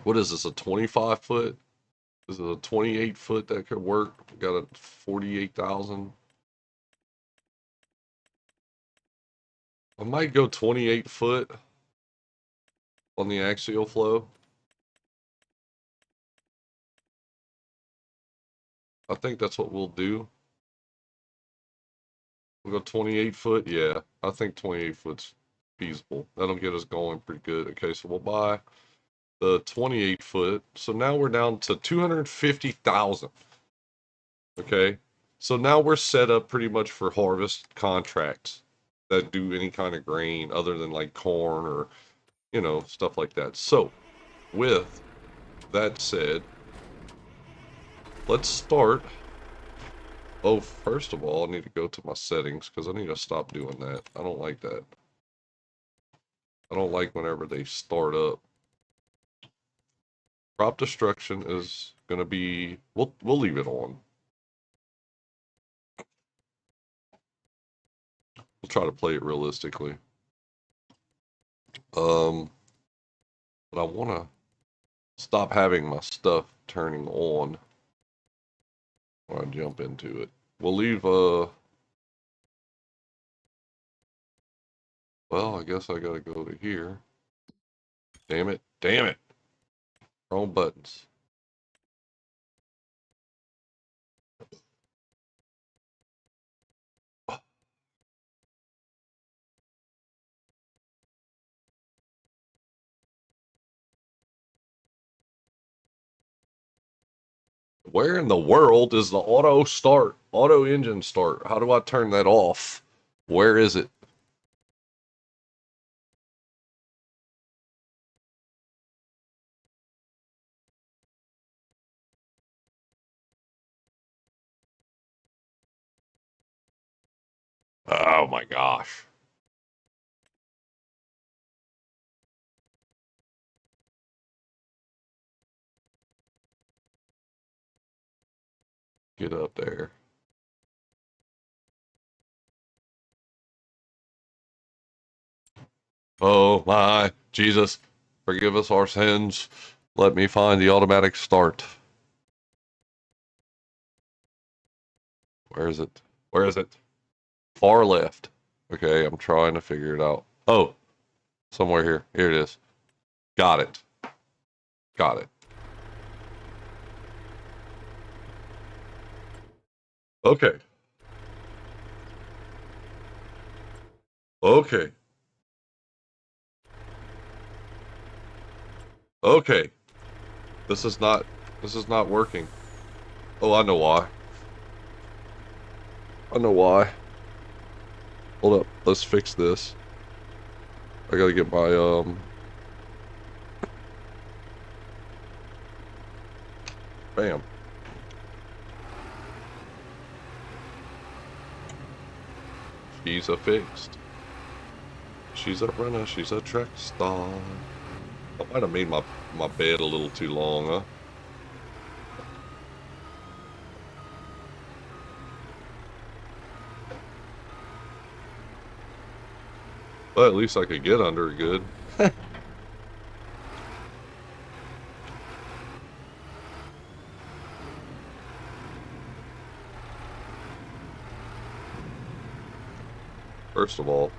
Speaker 1: what is this, a 25 foot? Is it a 28 foot that could work? Got a 48,000. I might go 28 foot on the axial flow. I think that's what we'll do. We'll go 28 foot. Yeah, I think 28 foot's feasible. That'll get us going pretty good. Okay, so we'll buy the 28 foot. So now we're down to 250,000. Okay, so now we're set up pretty much for harvest contracts that do any kind of grain other than like corn or, stuff like that. So, with that said, let's start. Oh, first of all, I need to go to my settings because I need to stop doing that. I don't like that. I don't like whenever they start up. Crop destruction is gonna be. We'll leave it on. We'll try to play it realistically. But I wanna stop having my stuff turning on when I jump into it. We'll leave. Well, I guess I gotta go to here. Damn it! Damn it! Wrong buttons. Where in the world is the auto engine start? How do I turn that off? Where is it? Oh my gosh. Get up there. Oh my Jesus. Forgive us our sins. Let me find the automatic start. Where is it? Where is it? Far left. Okay, I'm trying to figure it out. Oh, somewhere here. Here it is. Got it. Got it. Okay. Okay. Okay. This is not working. Oh, I know why. I know why. Hold up. Let's fix this. I gotta get my bam. She's a fixed. She's a runner, she's a track star. I might have made my bed a little too long, huh? But at least I could get under it good. First of all,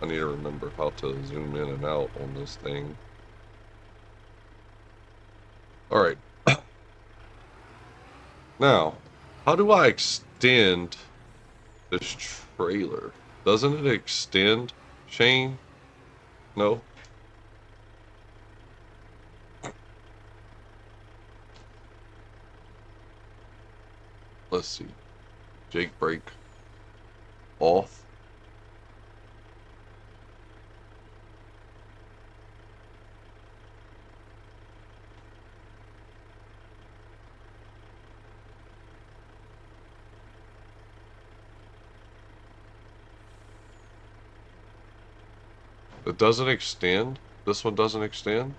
Speaker 1: I need to remember how to zoom in and out on this thing. Alright. Now, how do I extend this trailer? Doesn't it extend, Shane? No? Let's see. Jake brake off. It doesn't extend? This one doesn't extend?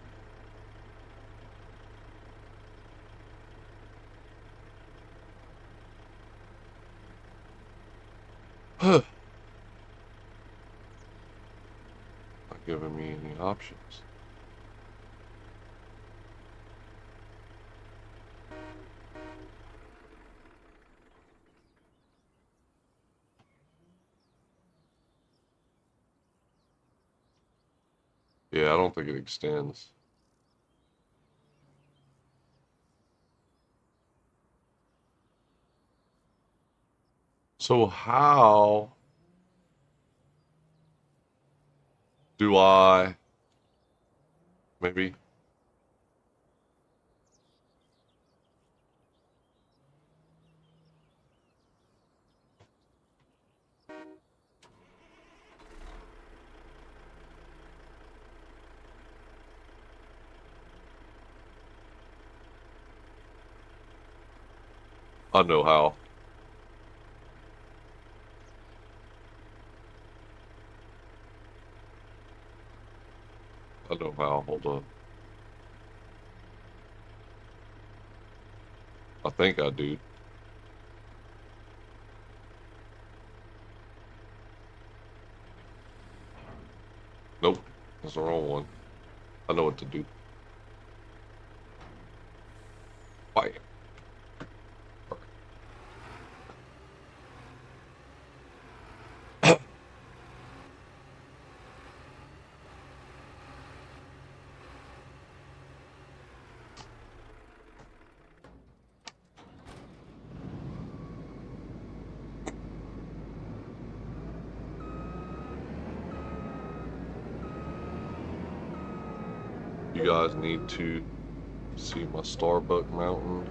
Speaker 1: I giving me any options. Yeah, I don't think it extends. So how do I maybe? I know how. I know how. Hold on. I think I do. Nope. That's the wrong one. I know what to do. Bam. You guys need to see my Starbuck Mountain.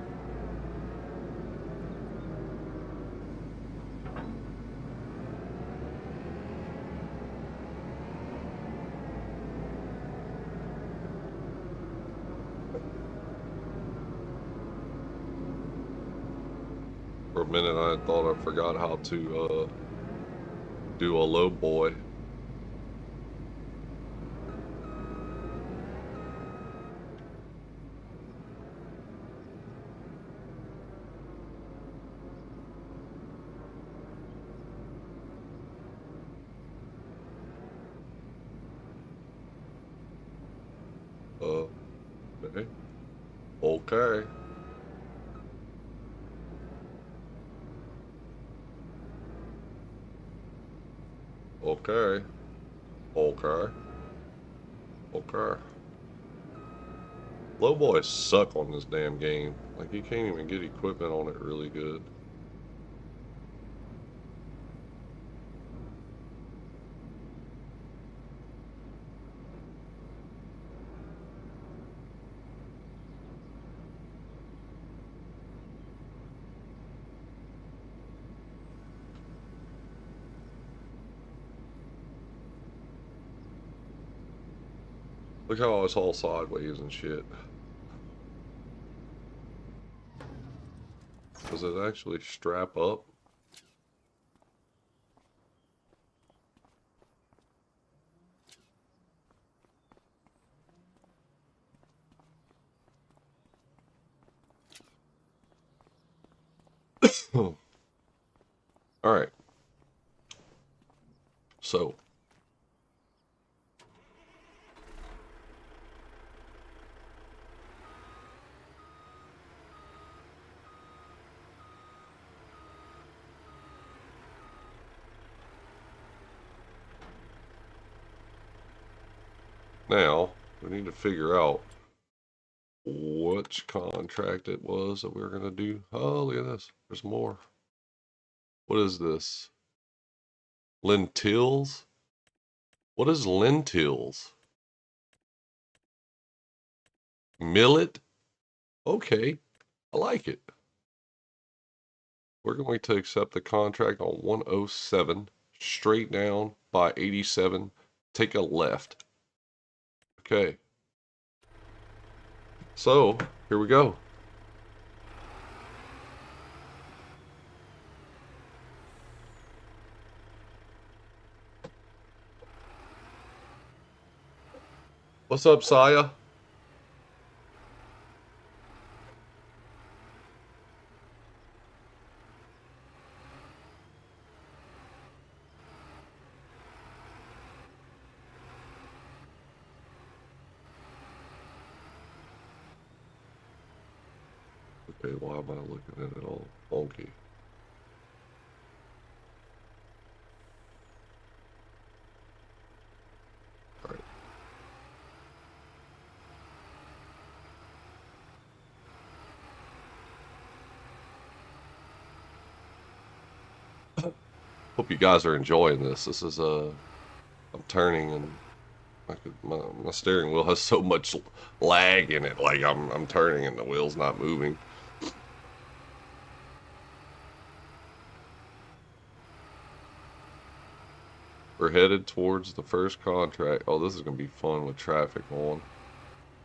Speaker 1: For a minute, I thought I forgot how to do a low boy. Uh, okay. Okay. Okay. Okay. Okay. Low boys suck on this damn game. Like, you can't even get equipment on it really good. Look how it's all sideways and shit. Does it actually strap up? All right. So, now we need to figure out which contract it was that we were going to do. Oh, look at this. There's more. What is this? Lentils? What is lentils? Millet? Okay, I like it. We're going to accept the contract on 107, straight down by 87, take a left. Okay. So, here we go. What's up, Saya? Okay, why am I looking at it all funky? Alright. Hope you guys are enjoying this. This is I'm turning and my steering wheel has so much lag in it. Like I'm turning and the wheel's not moving. We're headed towards the first contract. Oh, this is gonna be fun with traffic on.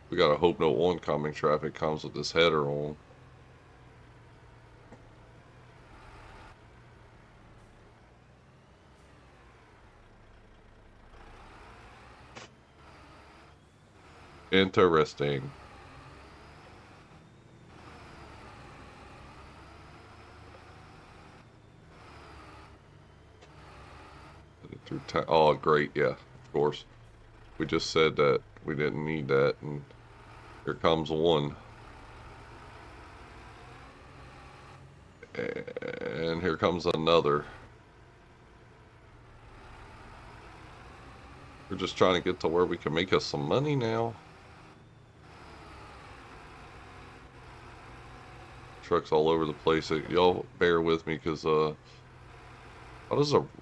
Speaker 1: We gotta hope no oncoming traffic comes with this header on. Interesting. Oh, great. Yeah, of course. We just said that we didn't need that, and here comes one. And here comes another. We're just trying to get to where we can make us some money now. Trucks all over the place. Y'all bear with me, because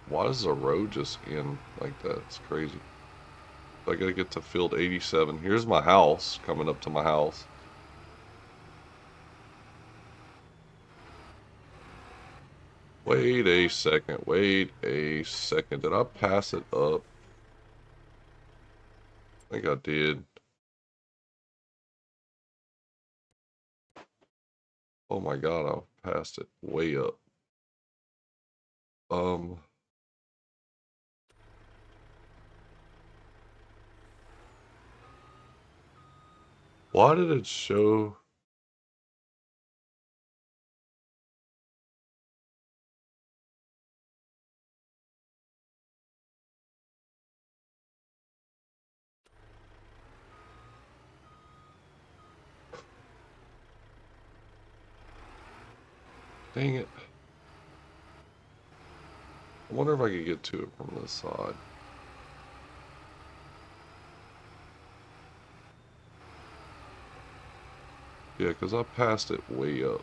Speaker 1: why does the road just end like that? It's crazy. I gotta get to field 87. Here's my house, coming up to my house. Wait a second. Wait a second. Did I pass it up? I think I did. Oh my God, I passed it way up. Um, why did it show? Dang it. I wonder if I could get to it from this side. Yeah, because I passed it way up.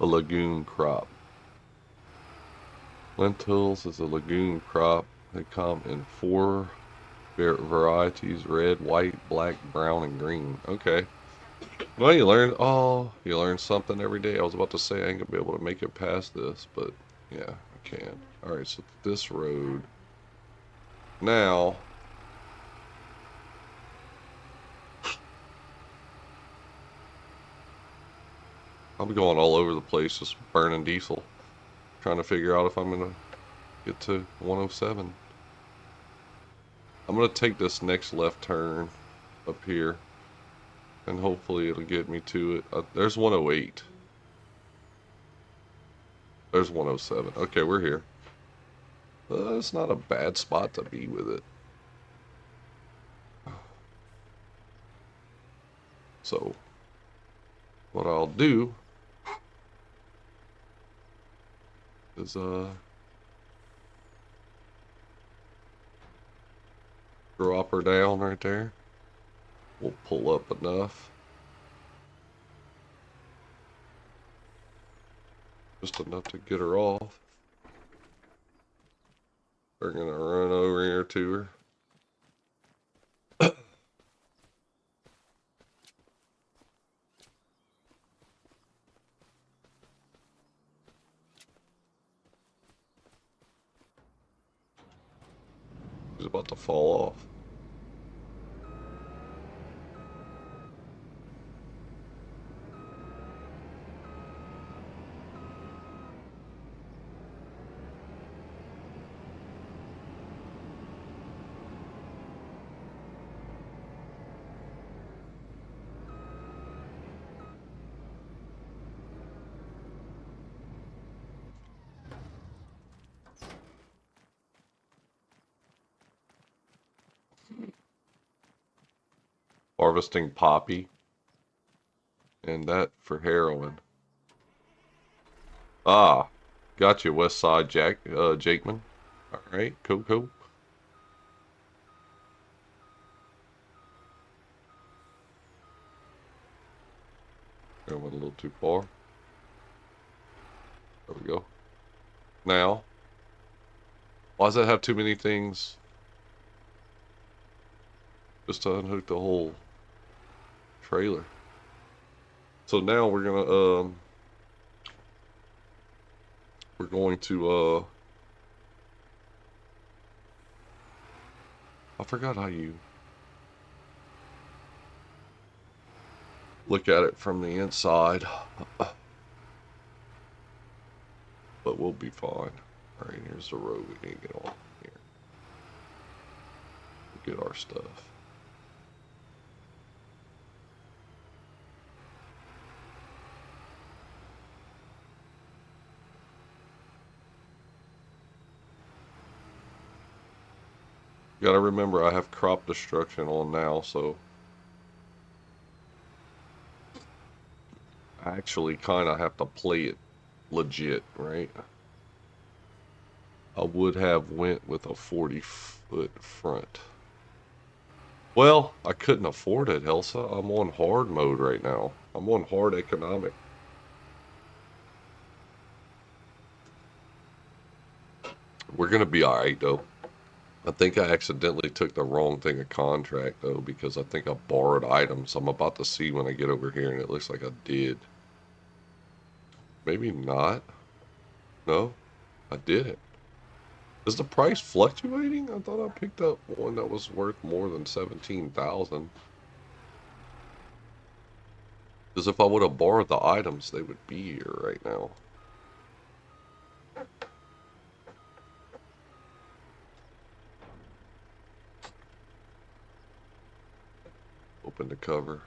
Speaker 1: A legume crop. Lentils is a legume crop. They come in four varieties: red, white, black, brown, and green. Okay. Well, you learn something every day. I was about to say I ain't gonna be able to make it past this, but yeah, I can. All right, so this road. Now, I'm going all over the place, just burning diesel, trying to figure out if I'm gonna get to 107. I'm gonna take this next left turn up here, and hopefully it'll get me to it. There's 108. There's 107. Okay, we're here. It's not a bad spot to be with it. So, what I'll do is drop her down right there. We'll pull up enough. Just enough to get her off. We're gonna run over here to her. She's about to fall off. harvesting poppy. And that for heroin. Ah, got you, West Side Jakeman. All right, cool, cool. I went a little too far. There we go. Now, why does that have too many things? Just to unhook the whole trailer. So now we're going to I forgot how you look at it from the inside, but we'll be fine. All right, here's the road we need to get on here. We'll get our stuff. You gotta remember I have crop destruction on now, so I actually kind of have to play it legit, right? I would have went with a 40-foot front. Well, I couldn't afford it, Elsa. I'm on hard mode right now. I'm on hard economic. We're gonna be alright though. I think I accidentally took the wrong thing of contract though, because I think I borrowed items. I'm about to see when I get over here, and it looks like I did. Maybe not. No, I didn't. Is the price fluctuating? I thought I picked up one that was worth more than 17,000. Because if I would have borrowed the items, they would be here right now. Open the cover.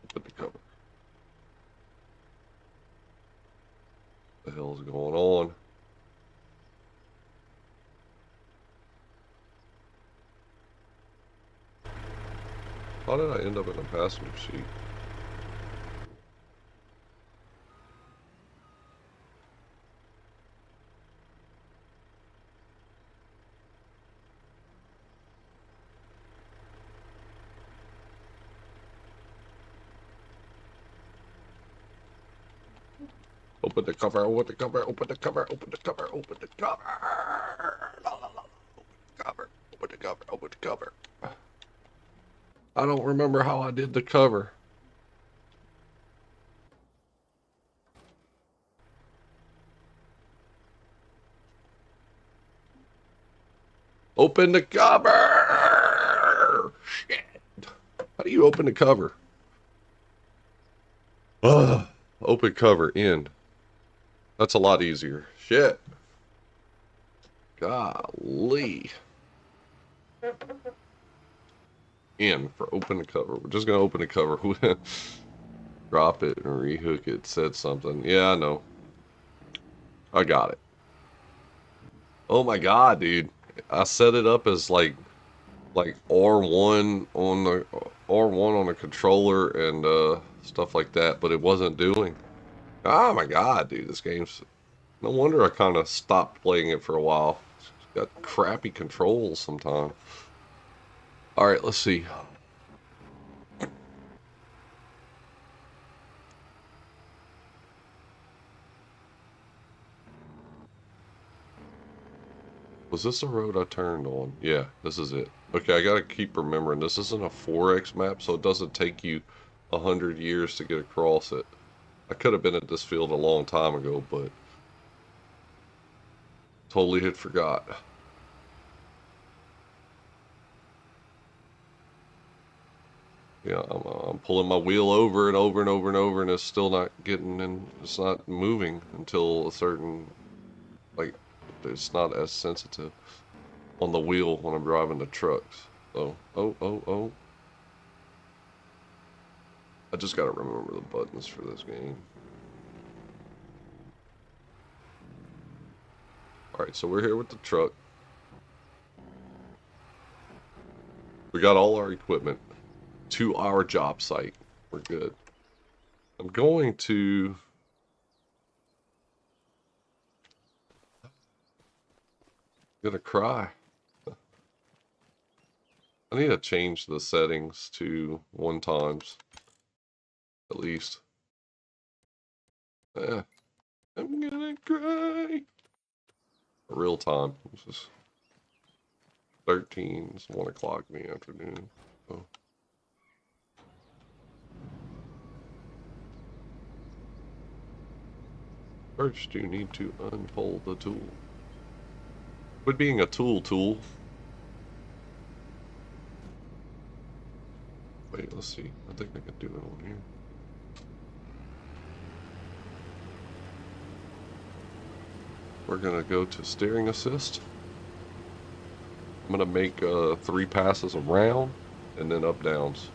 Speaker 1: Open the cover. What the hell's going on? How did I end up in a passenger seat? Open the cover, open the cover, open the cover, open the cover, open the cover. La, la, la. Open the cover, open the cover, open the cover. I don't remember how I did the cover. Open the cover! Shit. How do you open the cover? Ugh. Open cover, end. That's a lot easier. Shit. Golly. In for open the cover. We're just gonna open the cover. Drop it and rehook it. Said something. Yeah, I know. I got it. Oh my god, dude. I set it up as like R1 on the R1 on the controller and stuff like that, but it wasn't doing. Oh my god, dude, this game's no wonder I kind of stopped playing it for a while. It's got crappy controls sometimes. All right, let's see. Was this the road I turned on? Yeah, this is it. Okay, I gotta keep remembering this isn't a 4X map, so it doesn't take you 100 years to get across it. I could have been at this field a long time ago, but totally had forgot. Yeah, I'm pulling my wheel over and over and over and over, and it's still not getting, and it's not moving until a certain, like, it's not as sensitive on the wheel when I'm driving the trucks. So, oh. I just gotta remember the buttons for this game. Alright, so we're here with the truck. We got all our equipment to our job site. We're good. I'm going to... gonna cry. I need to change the settings to 1 times. At least. I'm gonna cry. Real time. This is 13. It's 1 o'clock in the afternoon. Oh. First, you need to unfold the tool. Quit being a tool. Wait, let's see. I think I can do it on here. We're gonna go to steering assist. I'm gonna make 3 passes around and then up downs.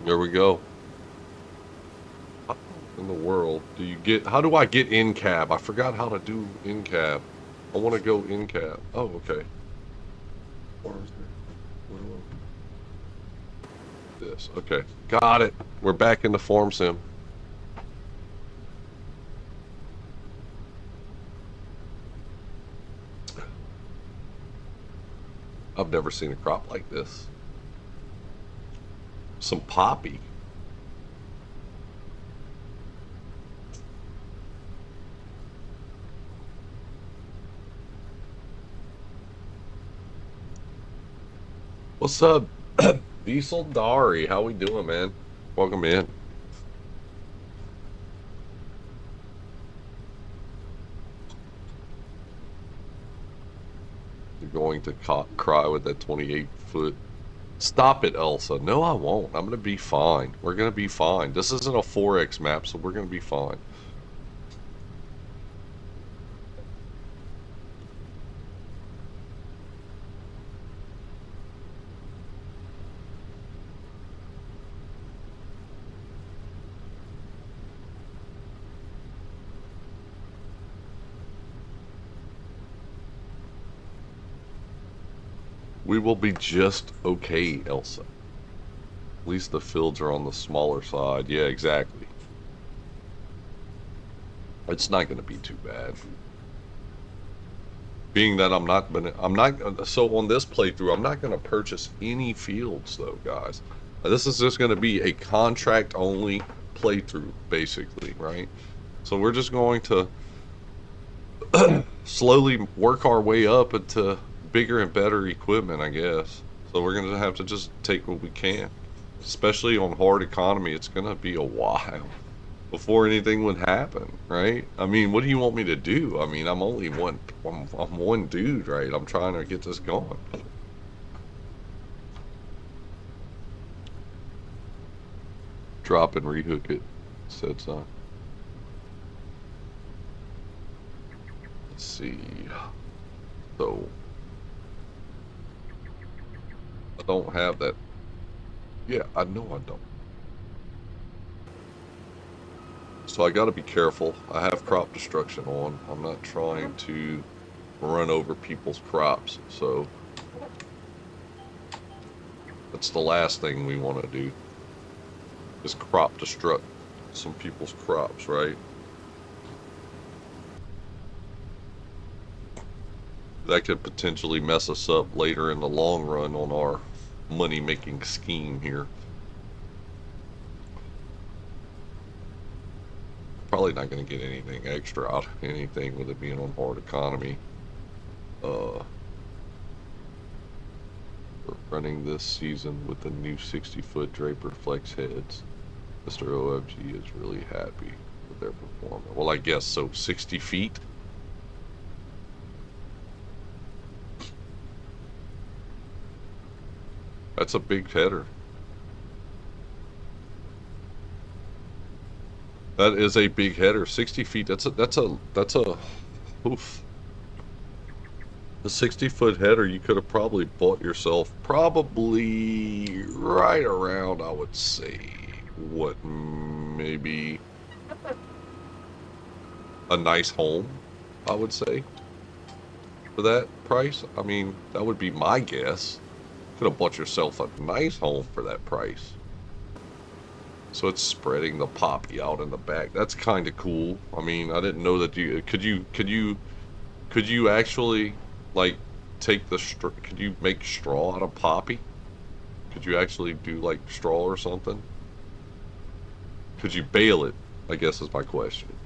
Speaker 1: There we go. How in the world do you get... How do I get in cab? I forgot how to do in cab. I want to go in cab. Oh, okay. This. Okay. Got it. We're back in the form sim. I've never seen a crop like this. Some poppy. What's up, Diesel Dari? How we doing, man? Welcome in. You're going to cry with that 28-foot. Stop it, Elsa. No, I won't. I'm going to be fine. We're going to be fine. This isn't a 4X map, so we're going to be fine. We will be just okay, Elsa. At least the fields are on the smaller side. Yeah, exactly. It's not going to be too bad. Being that so on this playthrough, I'm not going to purchase any fields though, guys. This is just going to be a contract only playthrough, basically, right? So we're just going to slowly work our way up into bigger and better equipment, I guess. So we're going to have to just take what we can. Especially on hard economy, it's going to be a while before anything would happen, right? I mean, what do you want me to do? I mean, I'm one dude, right? I'm trying to get this going. Drop and rehook it, said son. Let's see. So, I don't have that. Yeah, I know I don't. So I got to be careful. I have crop destruction on. I'm not trying to run over people's crops. So that's the last thing we want to do, is crop destruct some people's crops, right? That could potentially mess us up later in the long run on our money-making scheme here. Probably not going to get anything extra out of anything with it being on hard economy. We're running this season with the new 60-foot Draper Flex heads. Mr. OFG is really happy with their performance. Well, I guess so. 60 feet? That's a big header. That is a big header. 60 feet. That's a oof. A 60-foot header, you could have probably bought yourself probably right around, I would say, what, maybe a nice home, I would say, for that price. I mean, that would be my guess. Could have bought yourself a nice home for that price. So it's spreading the poppy out in the back. That's kind of cool. I mean, I didn't know that could you actually like take could you make straw out of poppy? Could you actually do like straw or something? Could you bale it? I guess is my question.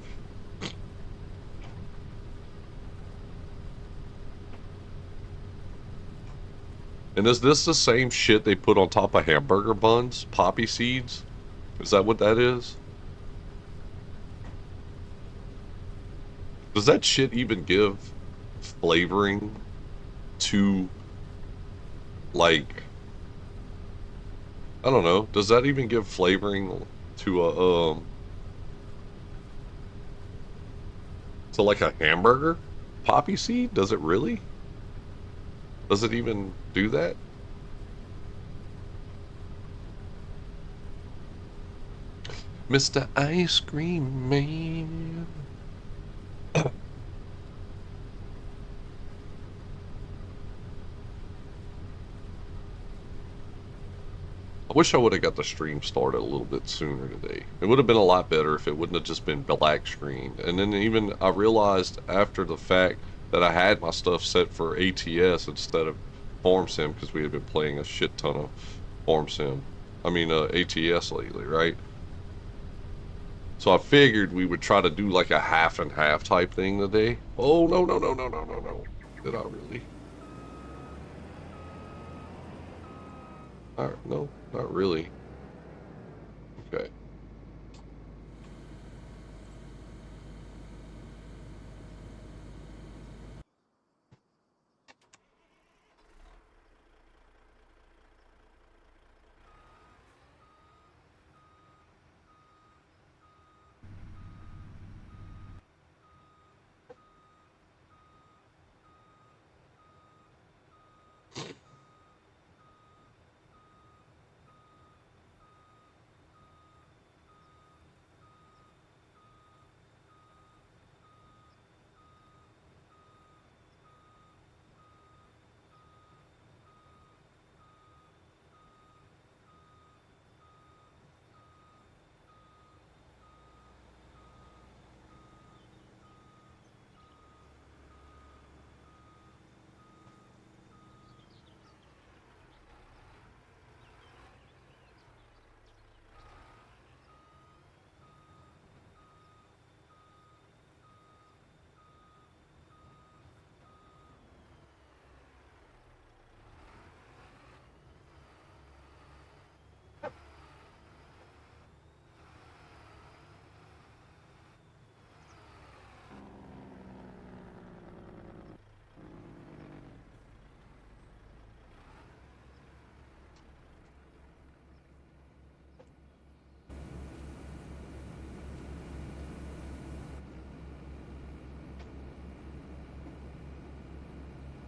Speaker 1: And is this the same shit they put on top of hamburger buns? Poppy seeds? Is that what that is? Does that shit even give flavoring to, like, I don't know. Does that even give flavoring to to like a hamburger? Poppy seed? Does it really? Does it even do that? Mr. Ice Cream Man. I wish I would have got the stream started a little bit sooner today. It would have been a lot better if it wouldn't have just been black screened. And then even I realized after the fact that I had my stuff set for ATS instead of Farm Sim because we had been playing a shit ton of Farm Sim. I mean ATS lately, right? So I figured we would try to do like a half and half type thing today. Oh no no no no no no no! Did I really? No, not really. Okay.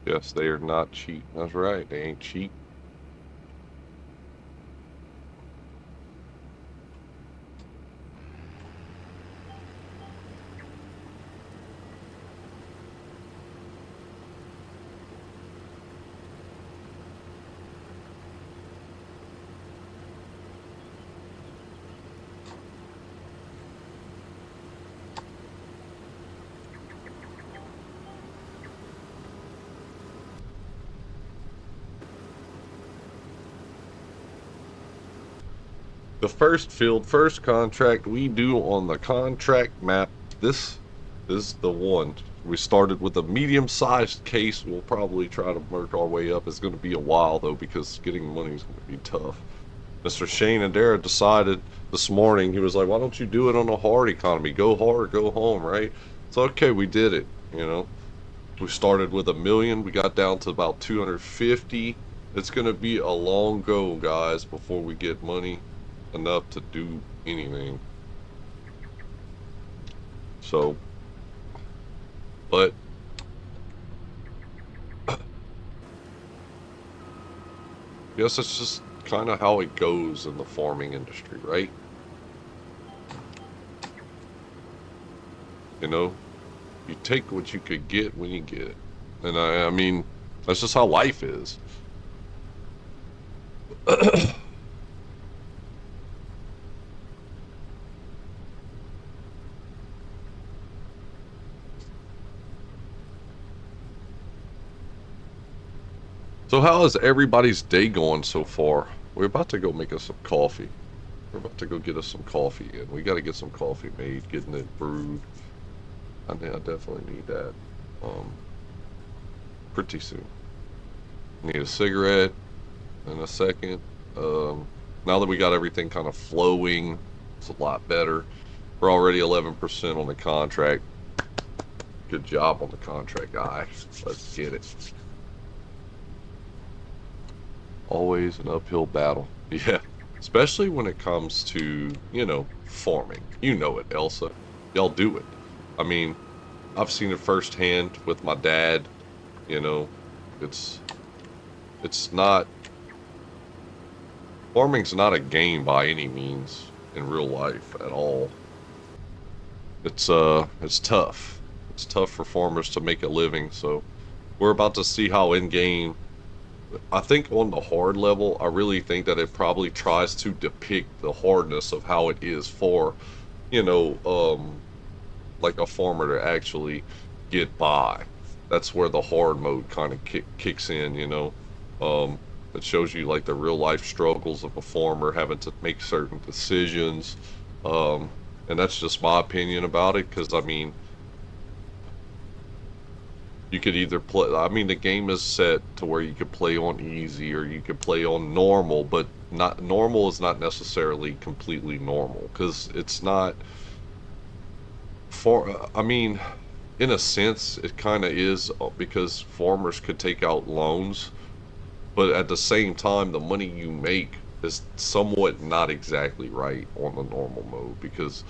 Speaker 1: Yes, they are not cheap. That's right. They ain't cheap. The first contract we do on the contract map. This is the one. We started with a medium-sized case. We'll probably try to work our way up. It's going to be a while though because getting money is going to be tough. Mr. Shane and Dara decided this morning. He was like, "Why don't you do it on a hard economy? Go hard, go home." Right? So okay, we did it. We started with 1 million. We got down to about 250. It's gonna be a long go, guys, before we get money enough to do anything. So, but I guess it's just kind of how it goes in the farming industry, right? You know, you take what you could get when you get it. And I mean, that's just how life is. So how is everybody's day going so far? We're about to go make us some coffee. We're about to go get us some coffee, and we got to get some coffee made, getting it brewed. I think I definitely need that um, pretty soon. Need a cigarette in a second. Now that we got everything kind of flowing, it's a lot better. We're already 11% on the contract. Good job on the contract, guy. Let's get it. Always an uphill battle. Yeah. Especially when it comes to, farming. You know it, Elsa. Y'all do it. I mean, I've seen it firsthand with my dad. You know, it's it's not farming's not a game by any means in real life at all. It's tough. It's tough for farmers to make a living, so we're about to see how in game. I think on the hard level, I really think that it probably tries to depict the hardness of how it is for, you know, um, like a farmer to actually get by. That's where the hard mode kind of kicks in, Um, it shows you like the real life struggles of a farmer having to make certain decisions. Um, and that's just my opinion about it, because I mean, you could either play, I mean, the game is set to where you could play on easy or you could play on normal, but not normal is not necessarily completely normal, because it's not for, I mean, in a sense, it kind of is, because farmers could take out loans, but at the same time, the money you make is somewhat not exactly right on the normal mode, because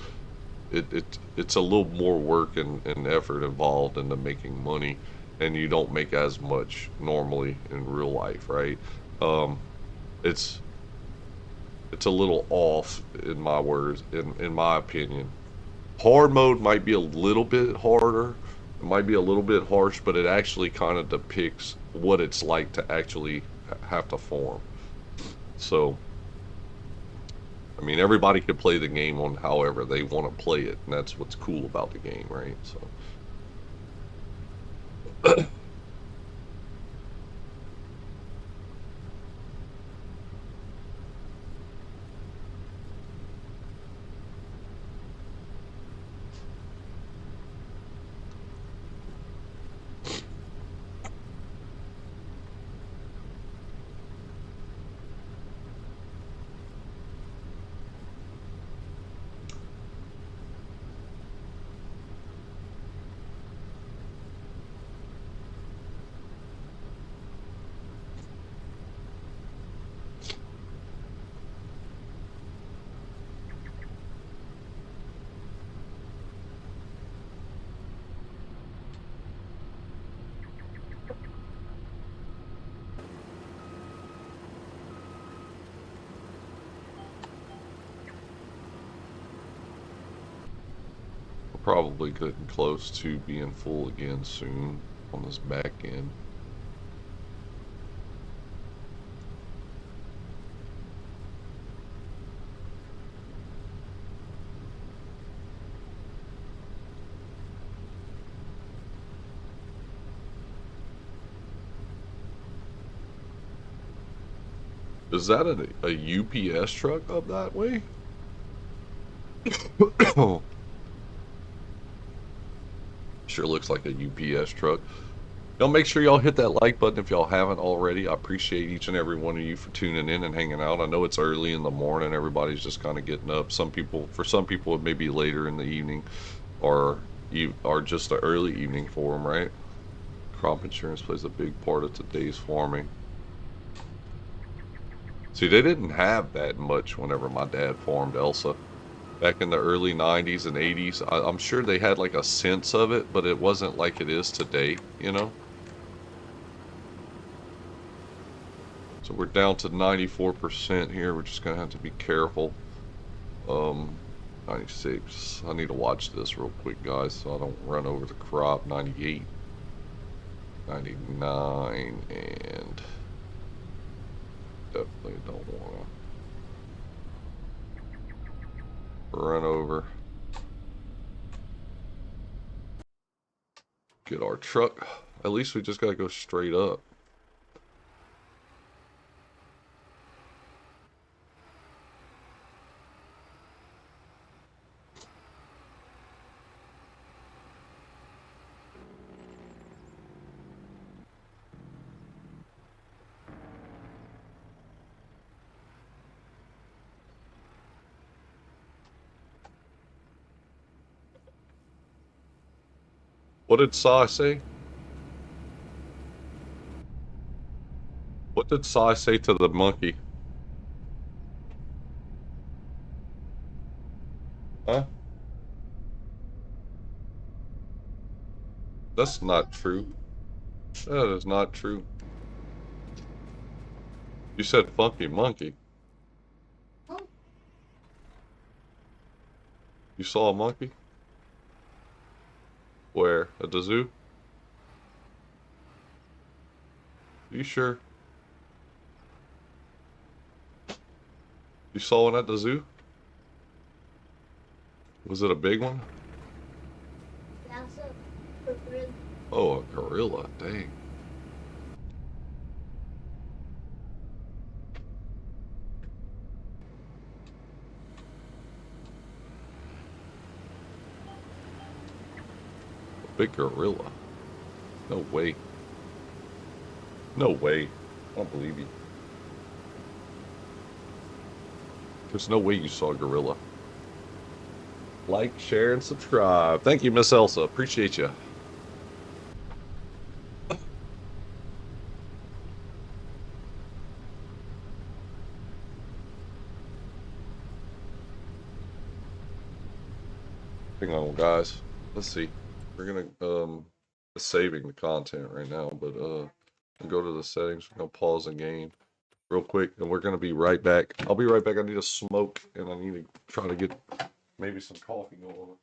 Speaker 1: it's a little more work and effort involved into making money, and you don't make as much normally in real life, right? Um, it's it's a little off in my words, in my opinion. Hard mode might be a little bit harder, it might be a little bit harsh, but it actually kind of depicts what it's like to actually have to farm. So, I mean, everybody can play the game on however they want to play it, and that's what's cool about the game, right? So, we're probably getting close to being full again soon on this back end. Is that a UPS truck up that way? Sure looks like a UPS truck. Y'all make sure y'all hit that like button if y'all haven't already. I appreciate each and every one of you for tuning in and hanging out. I know it's early in the morning. Everybody's just kind of getting up. For some people, it may be later in the evening, or just an early evening for them, right? Crop insurance plays a big part of today's farming. See, they didn't have that much whenever my dad farmed Elsa. Back in the early 90s and 80s, I'm sure they had like a sense of it, but it wasn't like it is today, you know? So we're down to 94% here. We're just going to have to be careful. 96. I need to watch this real quick, guys, so I don't run over the crop. 98, 99, and definitely don't want to run over. Get our truck. At least we just got to go straight up. What did Sai say? What did Sai say to the monkey? Huh? That's not true. That is not true. You said funky monkey. You saw a monkey? Where? At the zoo? You sure? You saw one at the zoo? Was it a big one? Oh, a gorilla. Dang. A big gorilla. No way. No way. I don't believe you. There's no way you saw a gorilla. Like, share, and subscribe. Thank you, Miss Elsa. Appreciate you. Hang on, guys. Let's see. We're gonna saving the content right now, but go to the settings. We're gonna pause the game real quick, and we're gonna be right back. I'll be right back. I need a smoke, and I need to try to get maybe some coffee going on.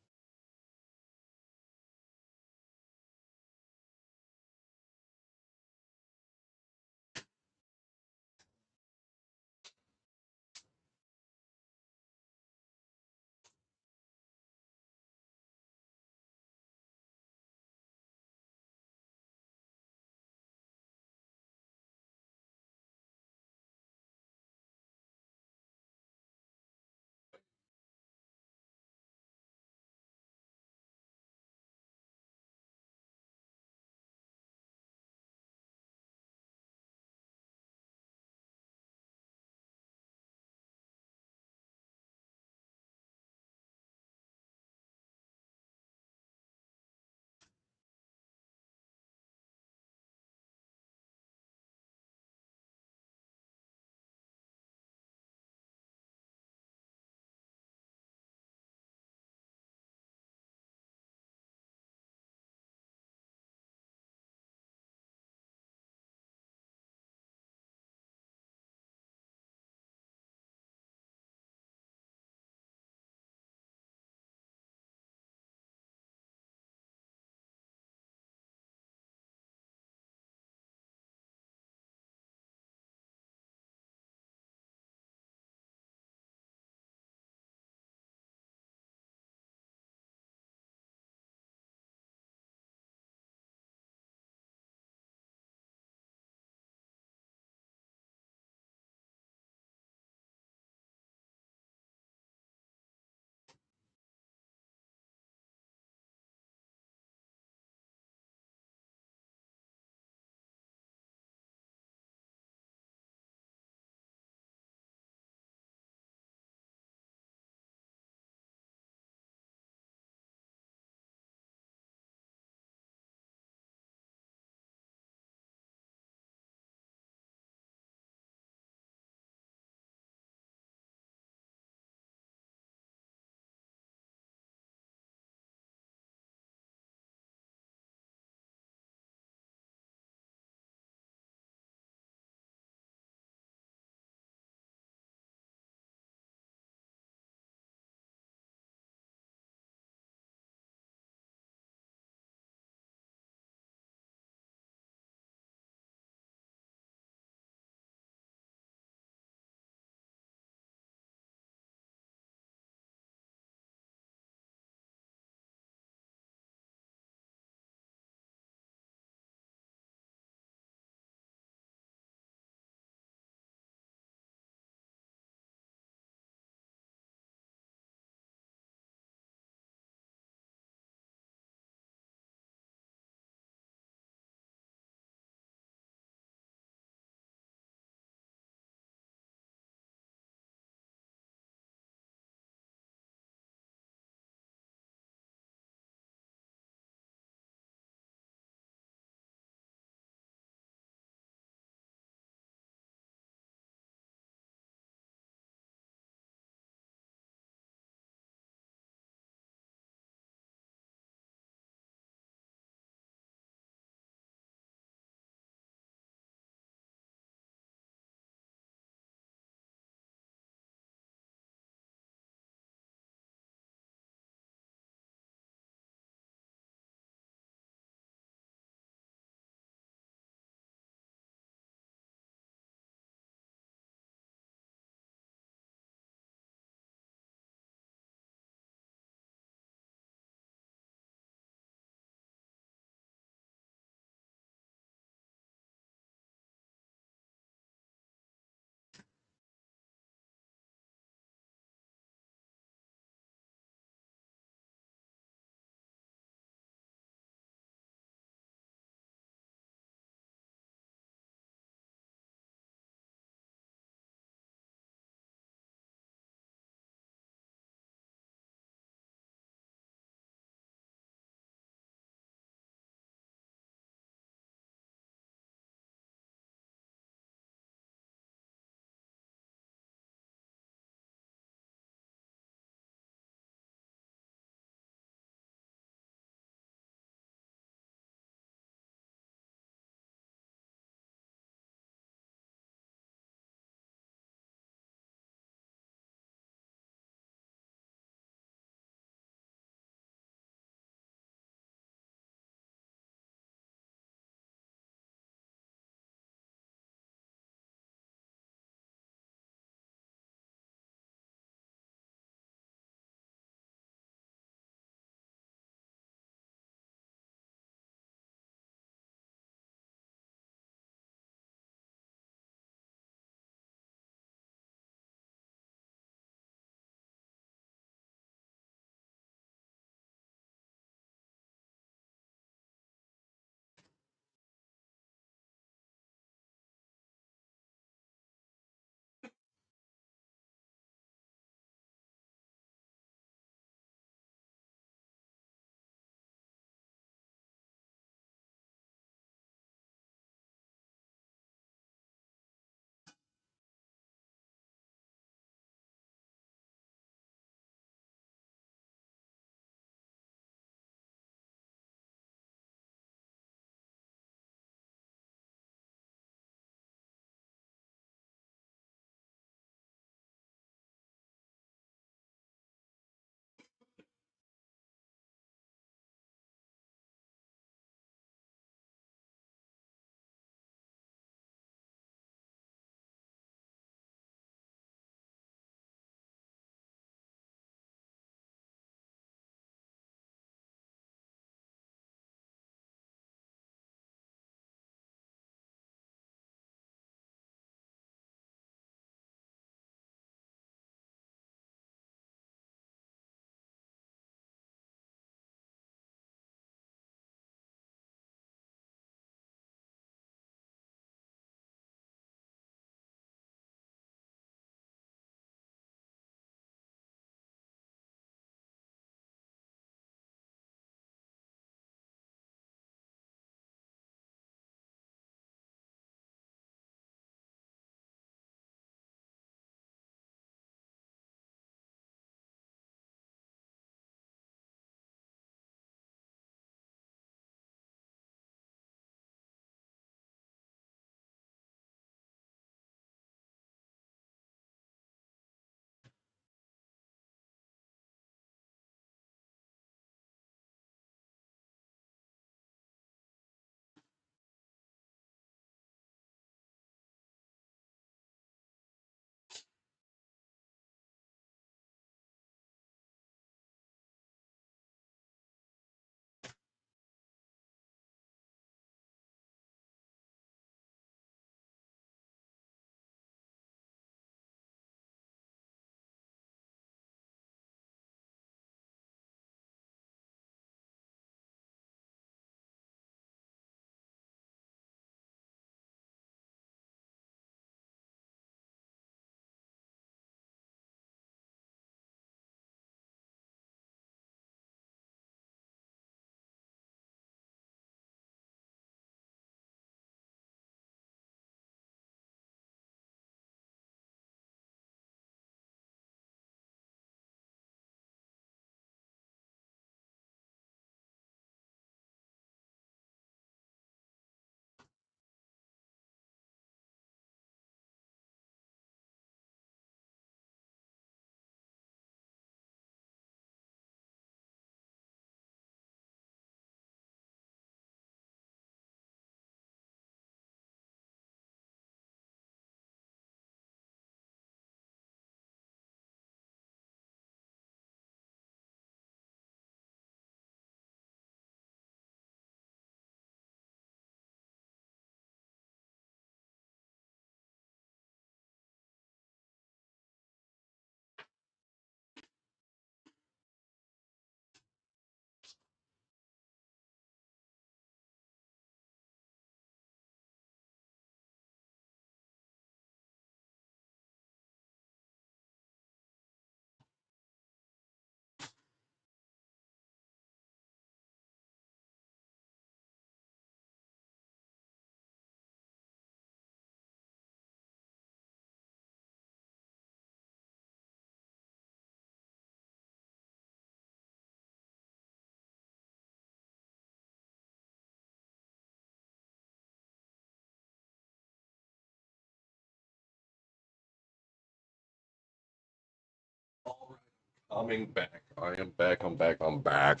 Speaker 1: I'm back. I am back. I'm back. I'm back.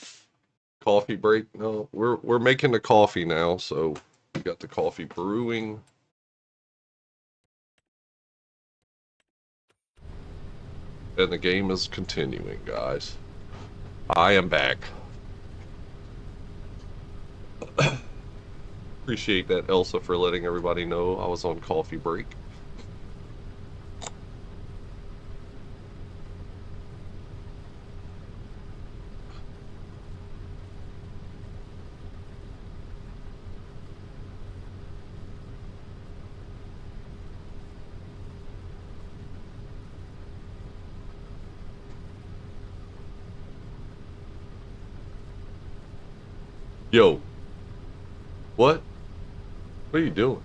Speaker 1: Coffee break? No, we're making the coffee now, so we got the coffee brewing, and the game is continuing, guys. I am back. Appreciate that, Elsa, for letting everybody know I was on coffee break. Yo, what? What are you doing?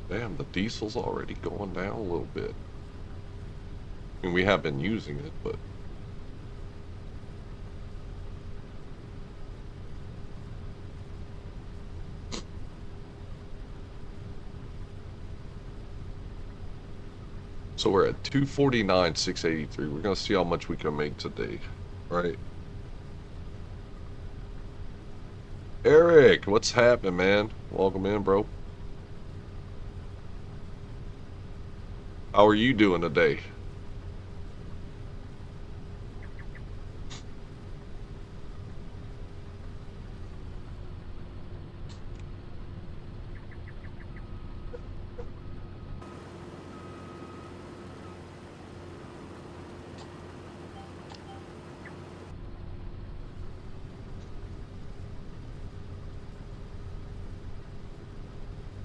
Speaker 1: Damn, the diesel's already going down a little bit. I mean, we have been using it, but so we're at 249, 683. We're gonna see how much we can make today, right? Eric, what's happening, man? Welcome in, bro. How are you doing today?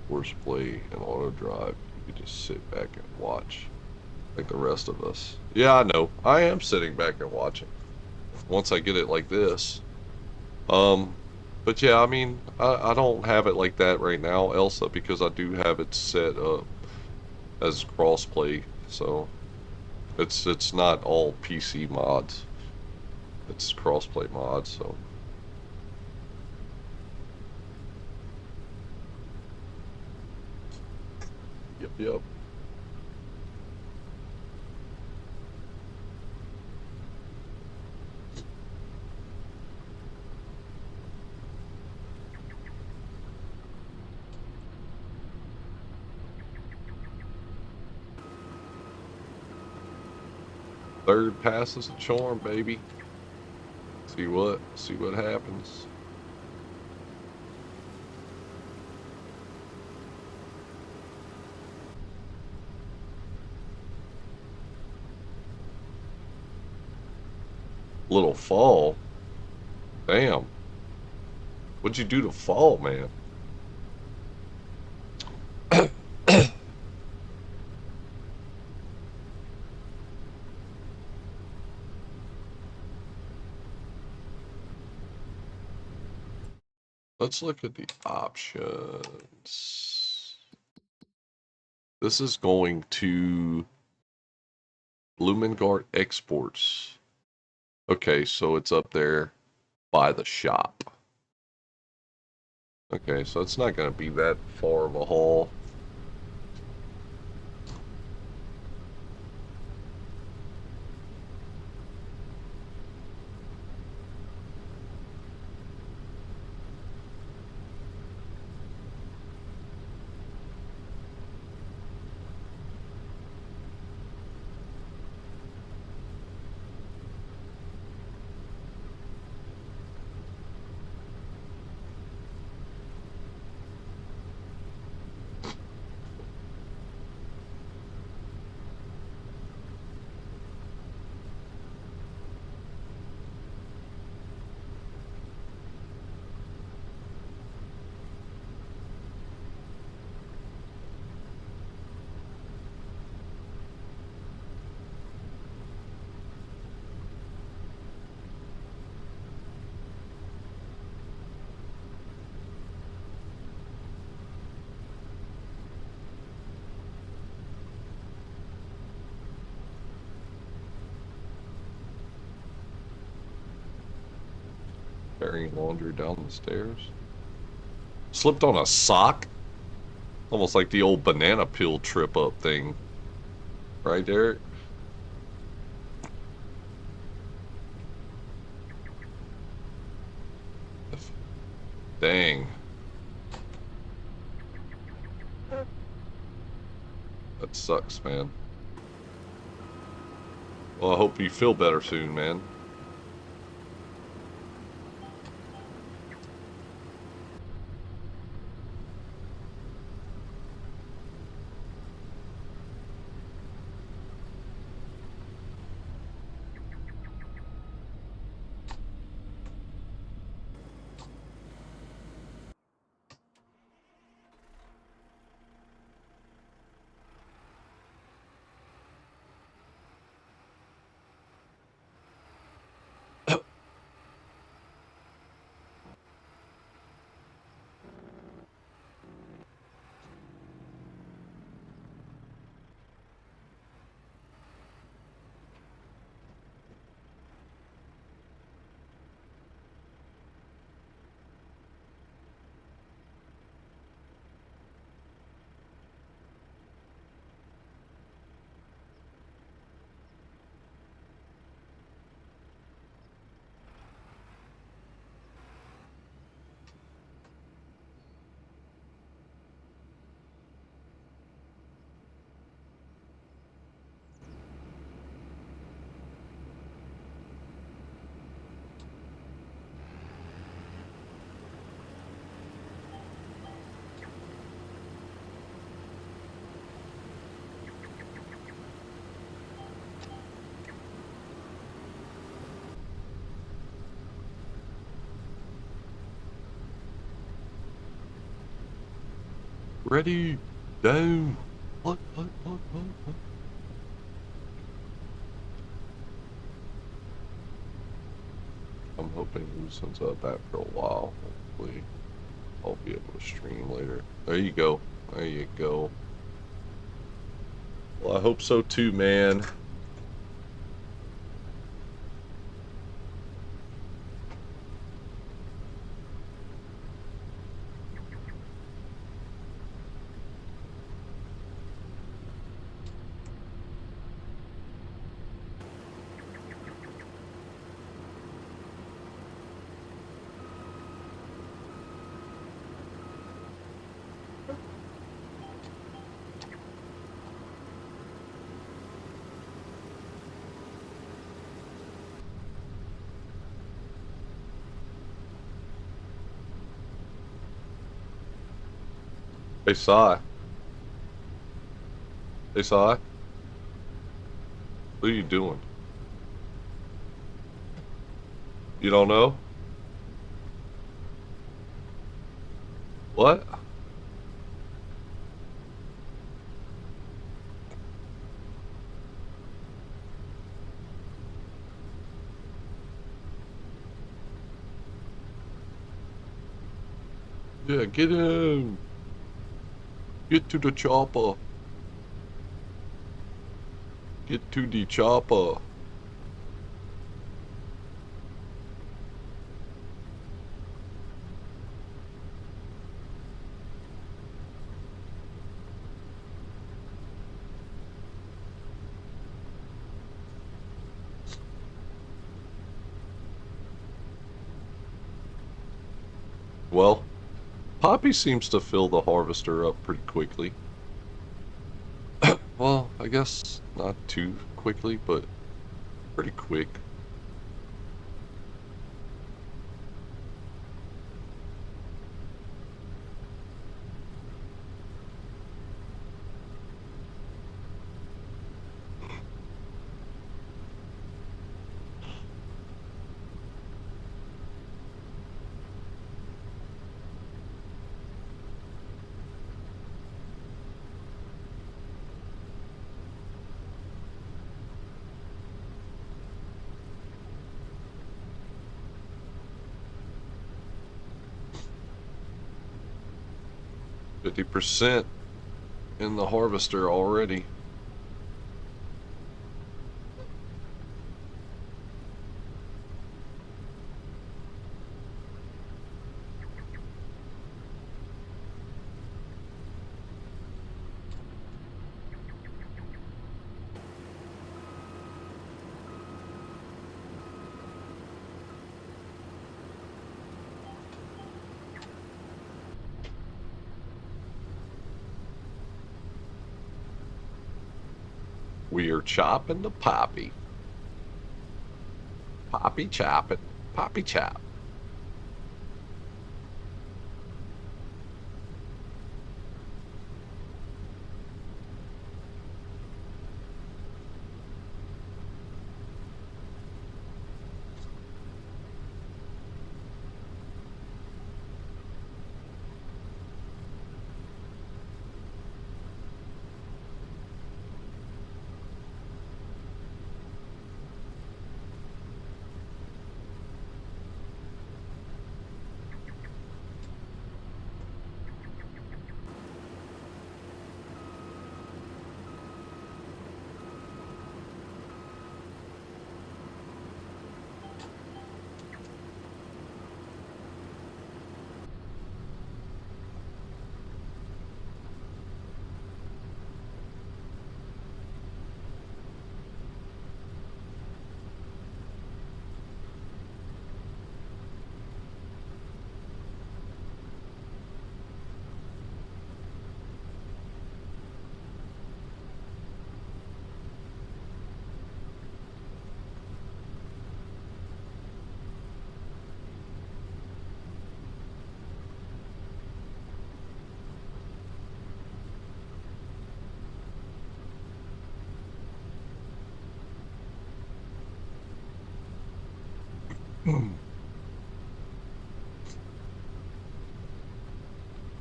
Speaker 1: Horseplay and auto drive. You can just sit back and watch like the rest of us. Yeah, I know. I am sitting back and watching once I get it like this. Um, but yeah, I mean, I don't have it like that right now, Elsa, because I do have it set up as crossplay. So it's not all PC mods. It's crossplay mods. So yep, yep. Third pass is a charm, baby. See what happens. Little fall. Damn. What'd you do to fall, man? Let's look at the options. This is going to Blumengart Exports. Okay, so it's up there by the shop. Okay, so it's not going to be that far of a haul. Carrying laundry down the stairs. Slipped on a sock? Almost like the old banana peel trip up thing. Right, Derek? Dang. That sucks, man. Well, I hope you feel better soon, man. Ready, down. What? I'm hoping it loosens up after a while. Hopefully, I'll be able to stream later. There you go. There you go. Well, I hope so too, man. Hey, Sai. Hey, Sai. What are you doing? You don't know? What? Yeah, get him. Get to the chopper. Get to the chopper. Well, Poppy seems to fill the harvester up pretty quickly. Well, I guess not too quickly, but pretty quick. %50 in the harvester already. We are chopping the poppy. Poppy chopping. Poppy chop.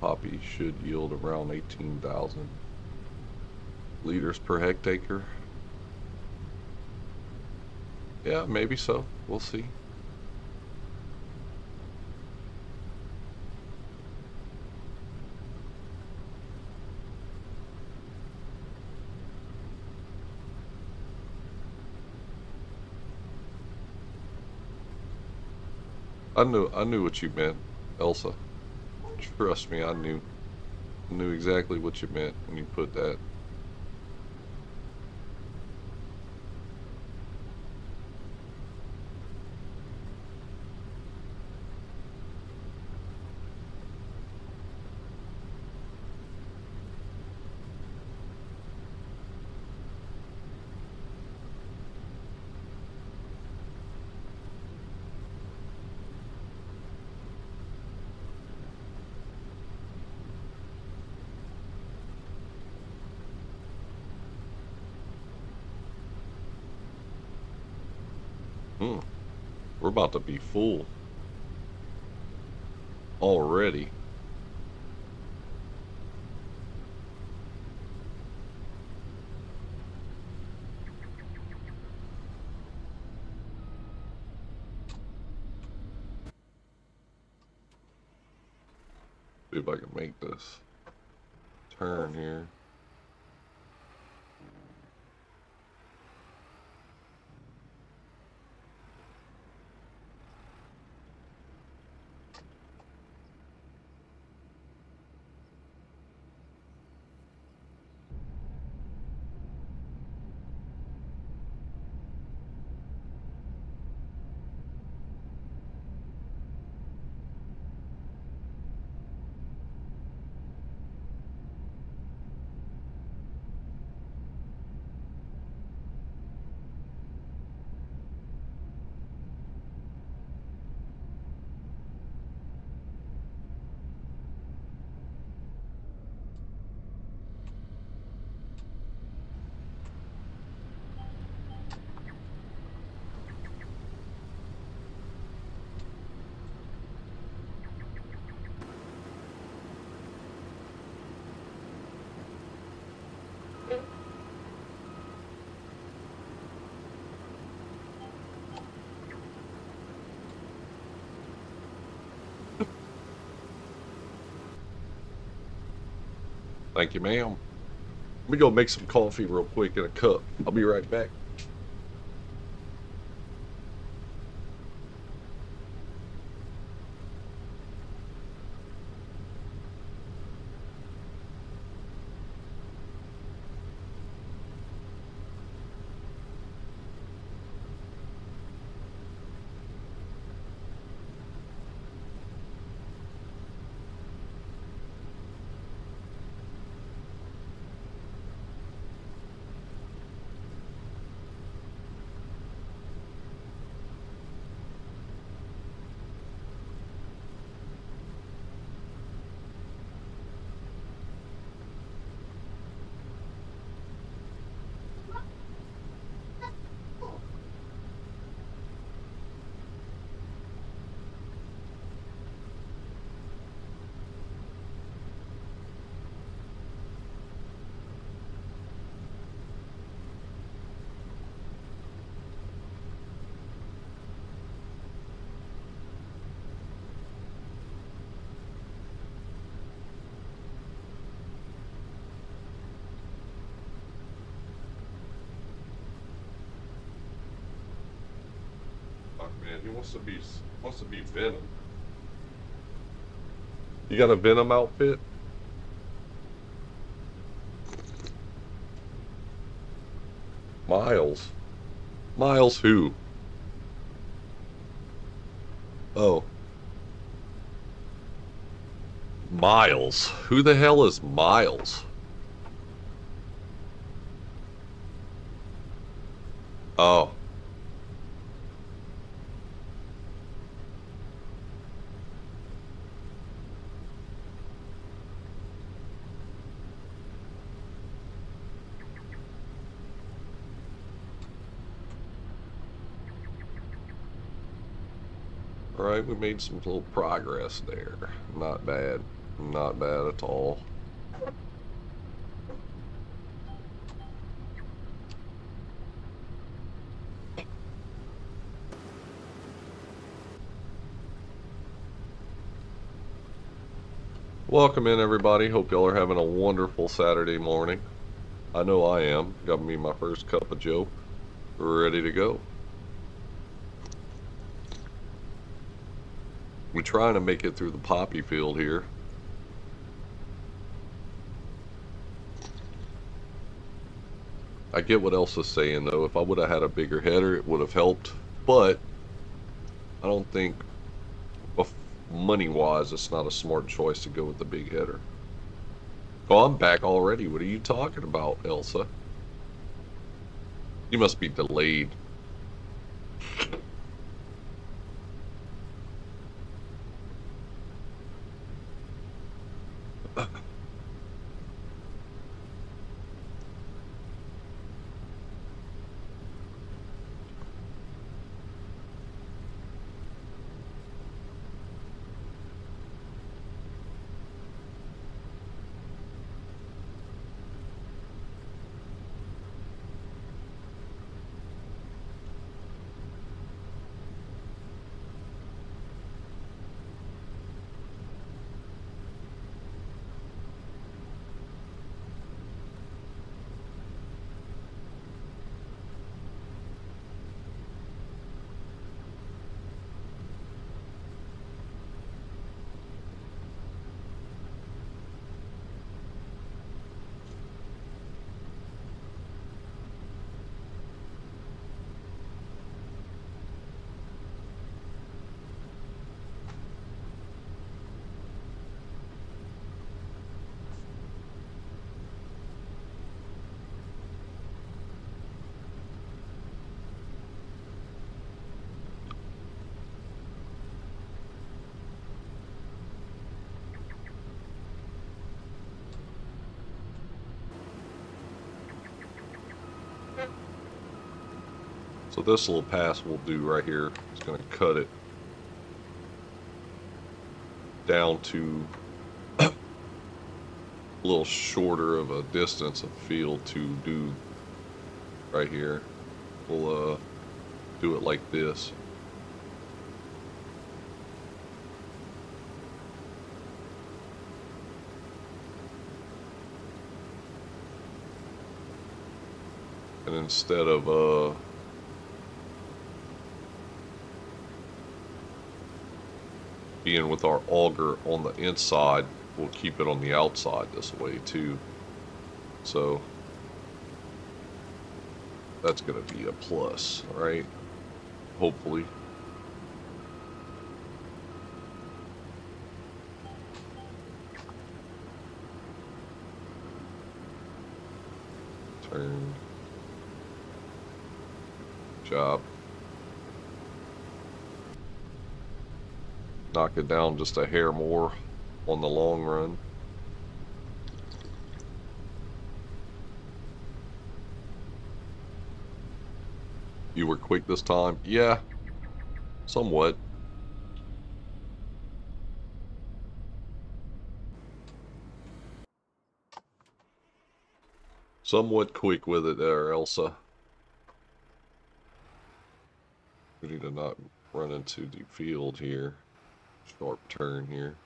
Speaker 1: Poppy should yield around 18,000 liters per hectare. Yeah, maybe so. We'll see. I knew what you meant, Elsa. Trust me, I knew exactly what you meant when you put that. Hmm. We're about to be full already. See if I can make this turn here. Thank you, ma'am. Let me go make some coffee real quick in a cup. I'll be right back. He wants to be Venom. You got a Venom outfit? Miles. Miles who? Oh, Miles. Who the hell is Miles? Oh, all right. We made some little progress there. Not bad. Not bad at all. Welcome in, everybody. Hope y'all are having a wonderful Saturday morning. I know I am. Got me my first cup of joe. Ready to go. We're trying to make it through the poppy field here. I get what Elsa's saying, though. If I would have had a bigger header, it would have helped. But I don't think, money-wise, it's not a smart choice to go with the big header. Oh, I'm back already. What are you talking about, Elsa? You must be delayed. So this little pass we'll do right here is going to cut it down to a little shorter of a distance of field to do right here. We'll do it like this. And instead of being with our auger on the inside, we'll keep it on the outside this way too. So that's going to be a plus, right? Hopefully. Turn. Job. Knock it down just a hair more on the long run. You were quick this time? Yeah, somewhat. Somewhat quick with it there, Elsa. We need to not run into the field here. Sharp turn here.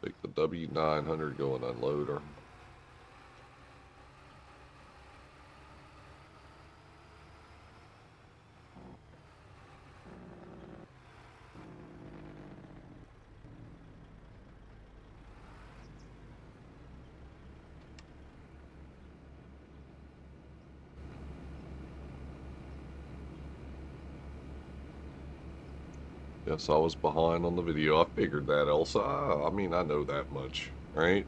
Speaker 1: Take the W900, go and unload her. Guess I was behind on the video. I figured that, Elsa. I mean, I know that much, right?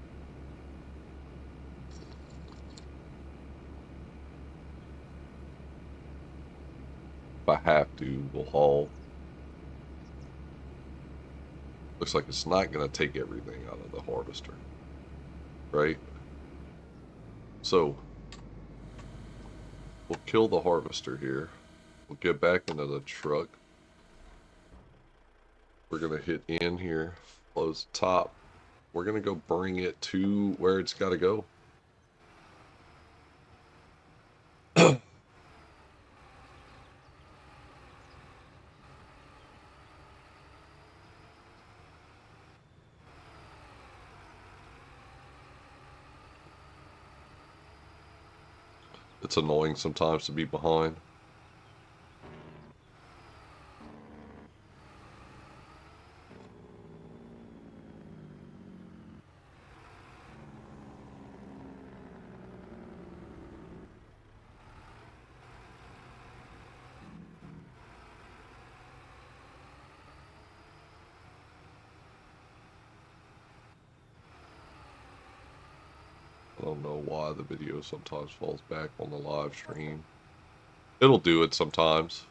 Speaker 1: If I have to, we'll haul. Looks like it's not going to take everything out of the harvester, right? So, we'll kill the harvester here. We'll get back into the truck. We're going to hit in here, close the top. We're going to go bring it to where it's got to go. It's annoying sometimes to be behind. I don't know why the video sometimes falls back on the live stream. It'll do it sometimes.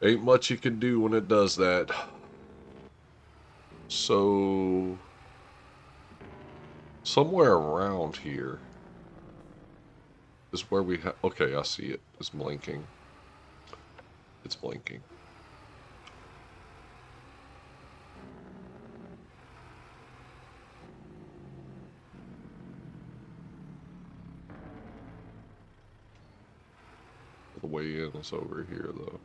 Speaker 1: Ain't much you can do when it does that. So, somewhere around here is where we have... Okay, I see it. It's blinking. It's blinking. The way in is over here, though.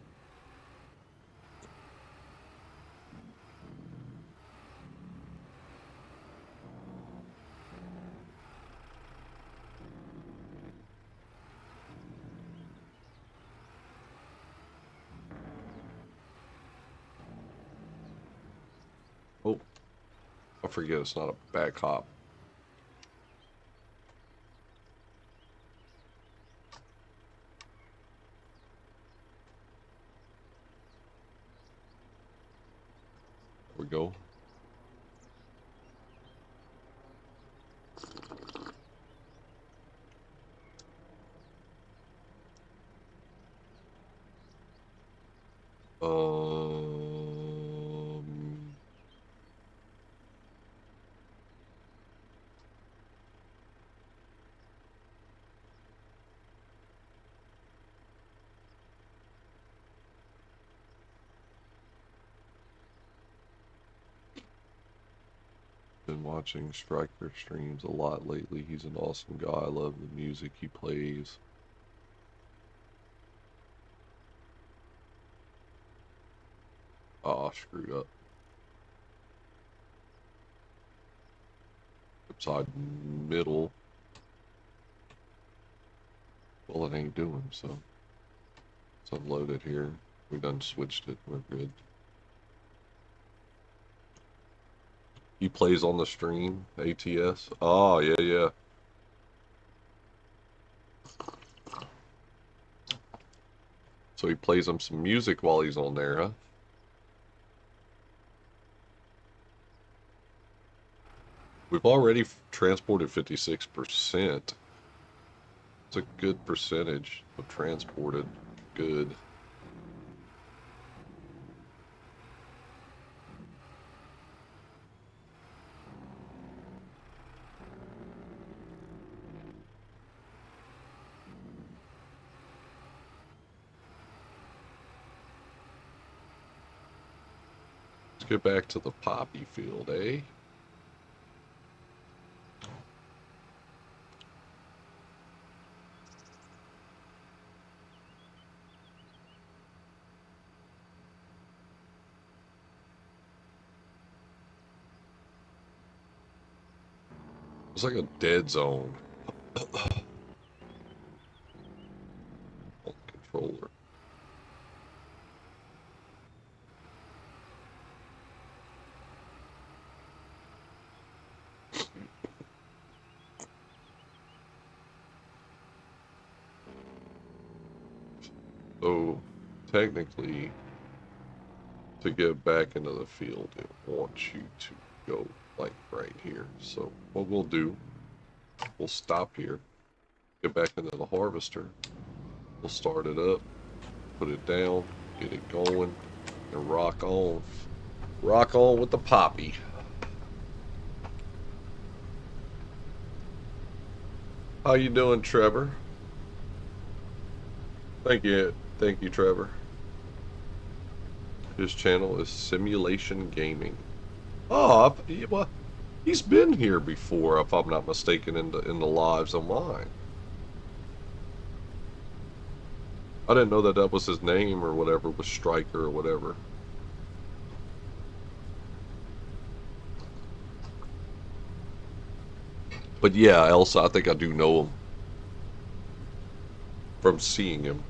Speaker 1: Oh, I forget it's not a back hop. There we go. Been watching Striker streams a lot lately. He's an awesome guy. I love the music he plays. Oh, I screwed up. Upside middle. Well, it ain't doing, so let's unload it here. We done switched it. We're good. He plays on the stream, ATS. Oh, yeah, yeah. So he plays him some music while he's on there, huh? We've already transported 56%. It's a good percentage of transported. Good. Let's get back to the poppy field, eh? It's like a dead zone. On the controller. So, technically, to get back into the field, it wants you to go like right here. So what we'll do, we'll stop here, get back into the harvester, we'll start it up, put it down, get it going, and rock on. Rock on with the poppy. How you doing, Trevor? Thank you, Trevor. His channel is Simulation Gaming. Oh, well, he's been here before, if I'm not mistaken, in the lives of mine. I didn't know that that was his name or whatever, was Striker or whatever. But yeah, Elsa, I think I do know him from seeing him.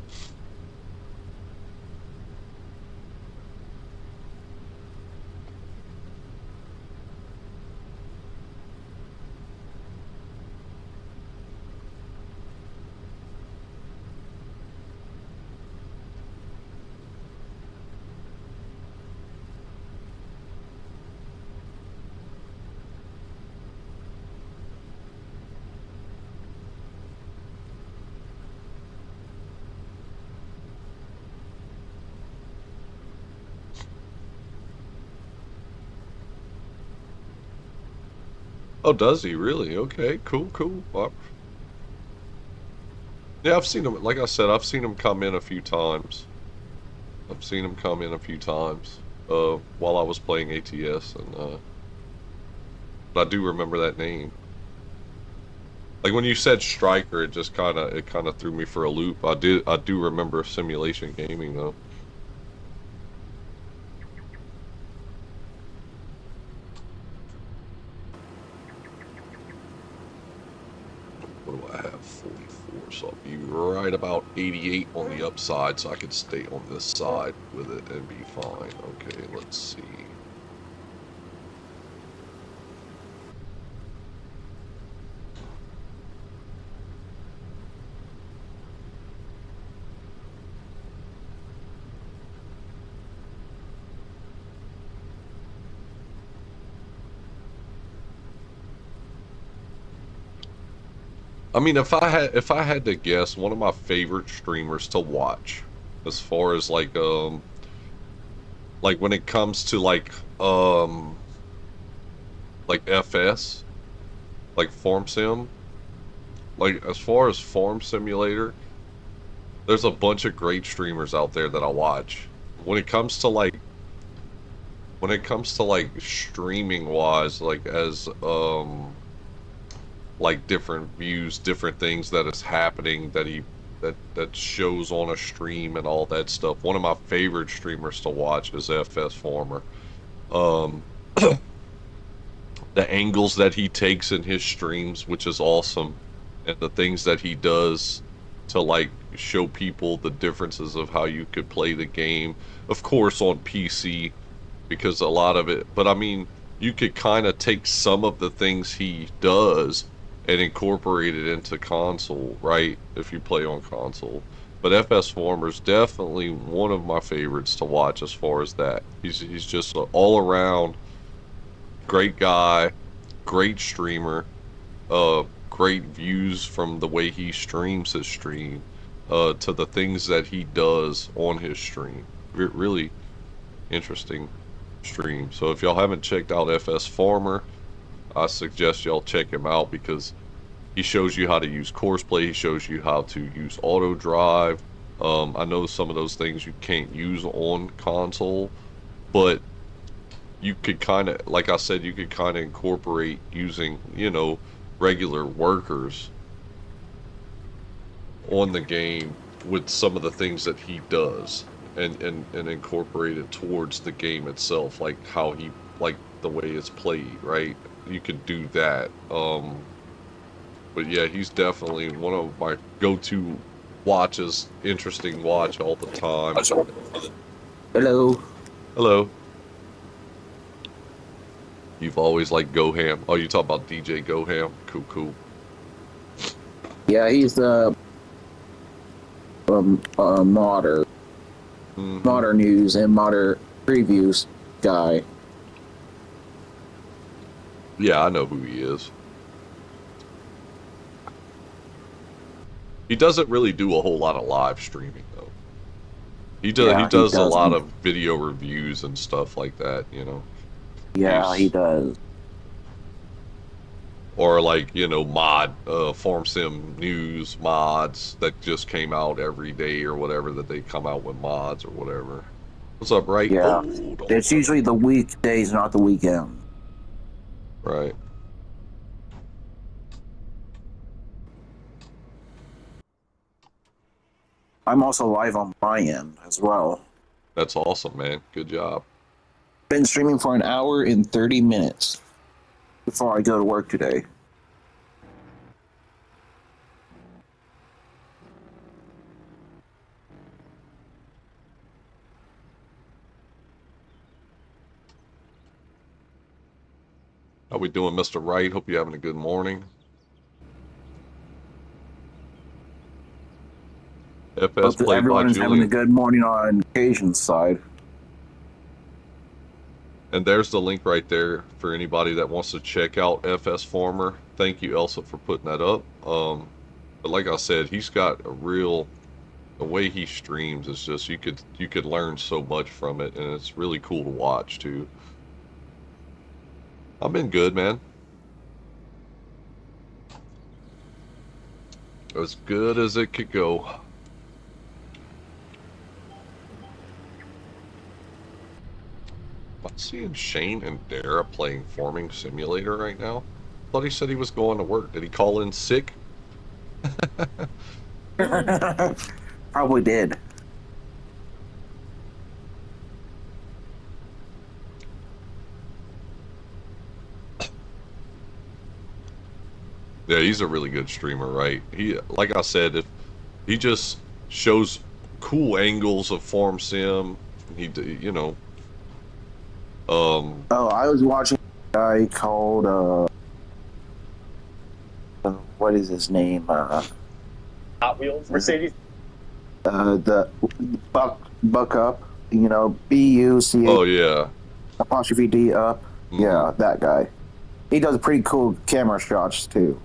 Speaker 1: Oh, does he really? Okay, cool, cool. Yeah, I've seen him. Like I said, I've seen him come in a few times. I've seen him come in a few times while I was playing ATS, and but I do remember that name. Like when you said Striker, it kind of threw me for a loop. I do remember Simulation Gaming though. What do I have? 44, so I'll be right about 88 on the upside, so I can stay on this side with it and be fine. Okay, let's see. I mean, if I had to guess, one of my favorite streamers to watch, as far as like when it comes to like FS, like Farm Sim, like as far as Farm Simulator, there's a bunch of great streamers out there that I watch. When it comes to like streaming wise, like different views, different things that is happening that shows on a stream and all that stuff. One of my favorite streamers to watch is FS Farmer. Um, the angles that he takes in his streams, which is awesome, and the things that he does to like show people the differences of how you could play the game. Of course, on PC, because a lot of it, but I mean, you could kind of take some of the things he does and incorporate it into console, right? If you play on console. But FS Farmer's definitely one of my favorites to watch as far as that. He's just an all around great guy, great streamer, great views from the way he streams his stream, to the things that he does on his stream. Really interesting stream. So if y'all haven't checked out FS Farmer, I suggest y'all check him out because he shows you how to use courseplay. He shows you how to use auto drive. I know some of those things you can't use on console, but you could kind of, like I said, you could kind of incorporate using, you know, regular workers on the game with some of the things that he does and incorporate it towards the game itself, like how he, like the way it's played, right? You could do that. But yeah, he's definitely one of my go-to watches, interesting watch all the time.
Speaker 2: Hello.
Speaker 1: Hello. You've always liked Goham. Oh, you talk about DJ Goham? Cool, cool.
Speaker 2: Yeah, he's modder,
Speaker 1: Mm-hmm.
Speaker 2: modder news and modder previews guy.
Speaker 1: Yeah, I know who he is. He doesn't really do a whole lot of live streaming though. He
Speaker 2: Yeah, he
Speaker 1: does a lot
Speaker 2: doesn't.
Speaker 1: of video reviews and stuff like that, you know.
Speaker 2: Yeah, he
Speaker 1: He's
Speaker 2: does.
Speaker 1: or like, you know, Form Sim news mods that just came out every day or whatever, that they come out with mods or whatever. What's up, right?
Speaker 2: Yeah,
Speaker 1: Hold on,
Speaker 2: it's usually the weekdays, not the weekend.
Speaker 1: right.
Speaker 2: I'm also live on my end as well.
Speaker 1: That's awesome, man. Good job.
Speaker 2: Been streaming for an hour and 30 minutes before I go to work today.
Speaker 1: How we doing, Mr. Wright? Hope you're having a good morning. FS
Speaker 2: Hope that
Speaker 1: played by
Speaker 2: everyone is having a
Speaker 1: Julian.
Speaker 2: good morning on Occasion's side.
Speaker 1: And there's the link right there for anybody that wants to check out FS Farmer. Thank you, Elsa, for putting that up. But like I said, he's got a real, the way he streams is just, you could learn so much from it, and it's really cool to watch too. I've been good, man. As good as it could go. I'm seeing Shane and Dara playing Farming Simulator right now. Thought he said he was going to work. Did he call in sick?
Speaker 2: Probably did.
Speaker 1: Yeah, he's a really good streamer, right? He, like I said, if he just shows cool angles of Farm Sim, he, you know,
Speaker 2: Oh, I was watching a guy called what is his name?
Speaker 3: Hot Wheels, Mercedes.
Speaker 2: The Buck Up. You know, BUCH
Speaker 1: oh yeah,
Speaker 2: apostrophe D up.
Speaker 1: mm-hmm.
Speaker 2: Yeah, that guy. He does pretty cool camera shots too.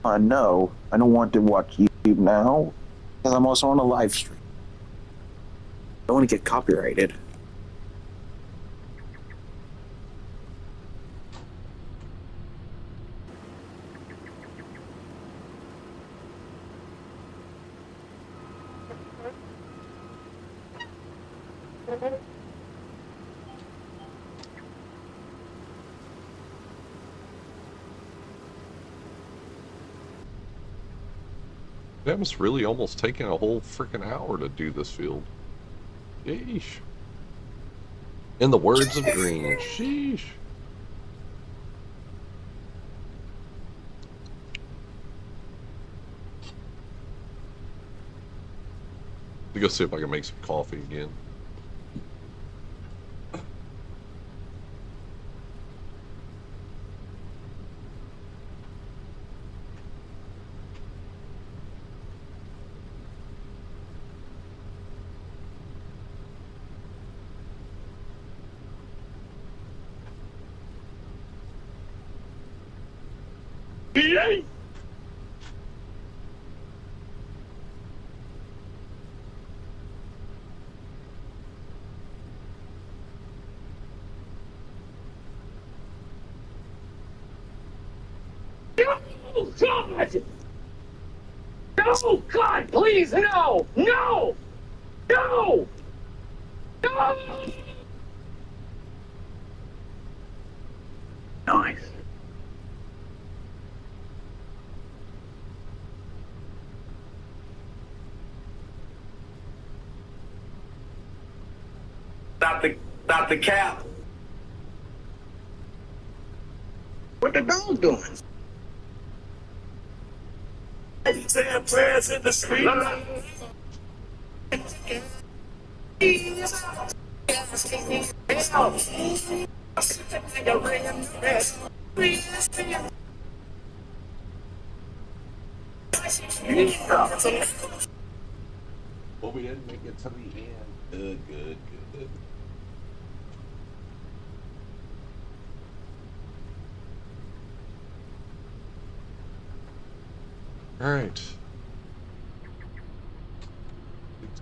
Speaker 2: No, I don't want to watch YouTube now because I'm also on a live stream. I don't want to get copyrighted.
Speaker 1: That was really almost taking a whole freaking hour to do this field. Sheesh. In the words of Green, sheesh. Let me go see if I can make some coffee again.
Speaker 3: Yay! No, God! No, God, please, no! No! No! No! Nice. Stop the cap. What the dog doing? Saying prayers in the street.
Speaker 1: Well, we didn't make it to the end. Good, good, good. All right.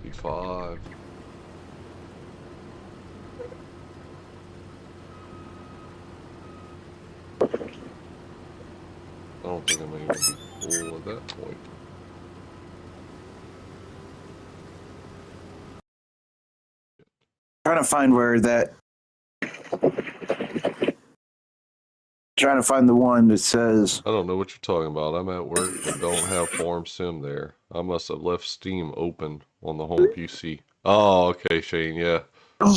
Speaker 1: 65. I don't think I'm even gonna be full at that point.
Speaker 2: Trying to find where that. Trying to find the one that says.
Speaker 1: I don't know what you're talking about. I'm at work, but don't have Farm Sim there. I must have left Steam open on the home PC. Oh, okay, Shane. Yeah,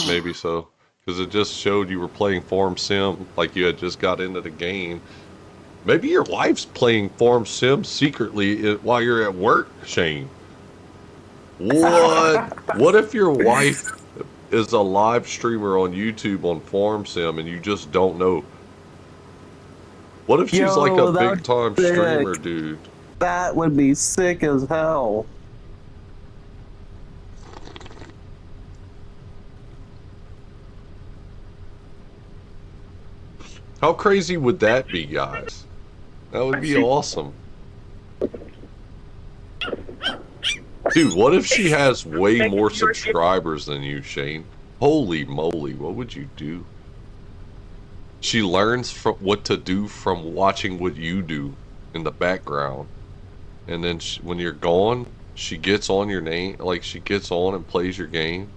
Speaker 1: maybe so. Because it just showed you were playing Farm Sim, like you had just got into the game. Maybe your wife's playing Farm Sim secretly while you're at work, Shane. What? What if your wife is a live streamer on YouTube on Farm Sim and you just don't know? What if she's like a big time streamer, dude?
Speaker 2: That would be sick as hell.
Speaker 1: How crazy would that be, guys? That would be awesome. Dude, what if she has way more subscribers than you, Shane? Holy moly, what would you do? She learns from what to do from watching what you do in the background. And then when you're gone, she gets on your name, like she gets on and plays your game.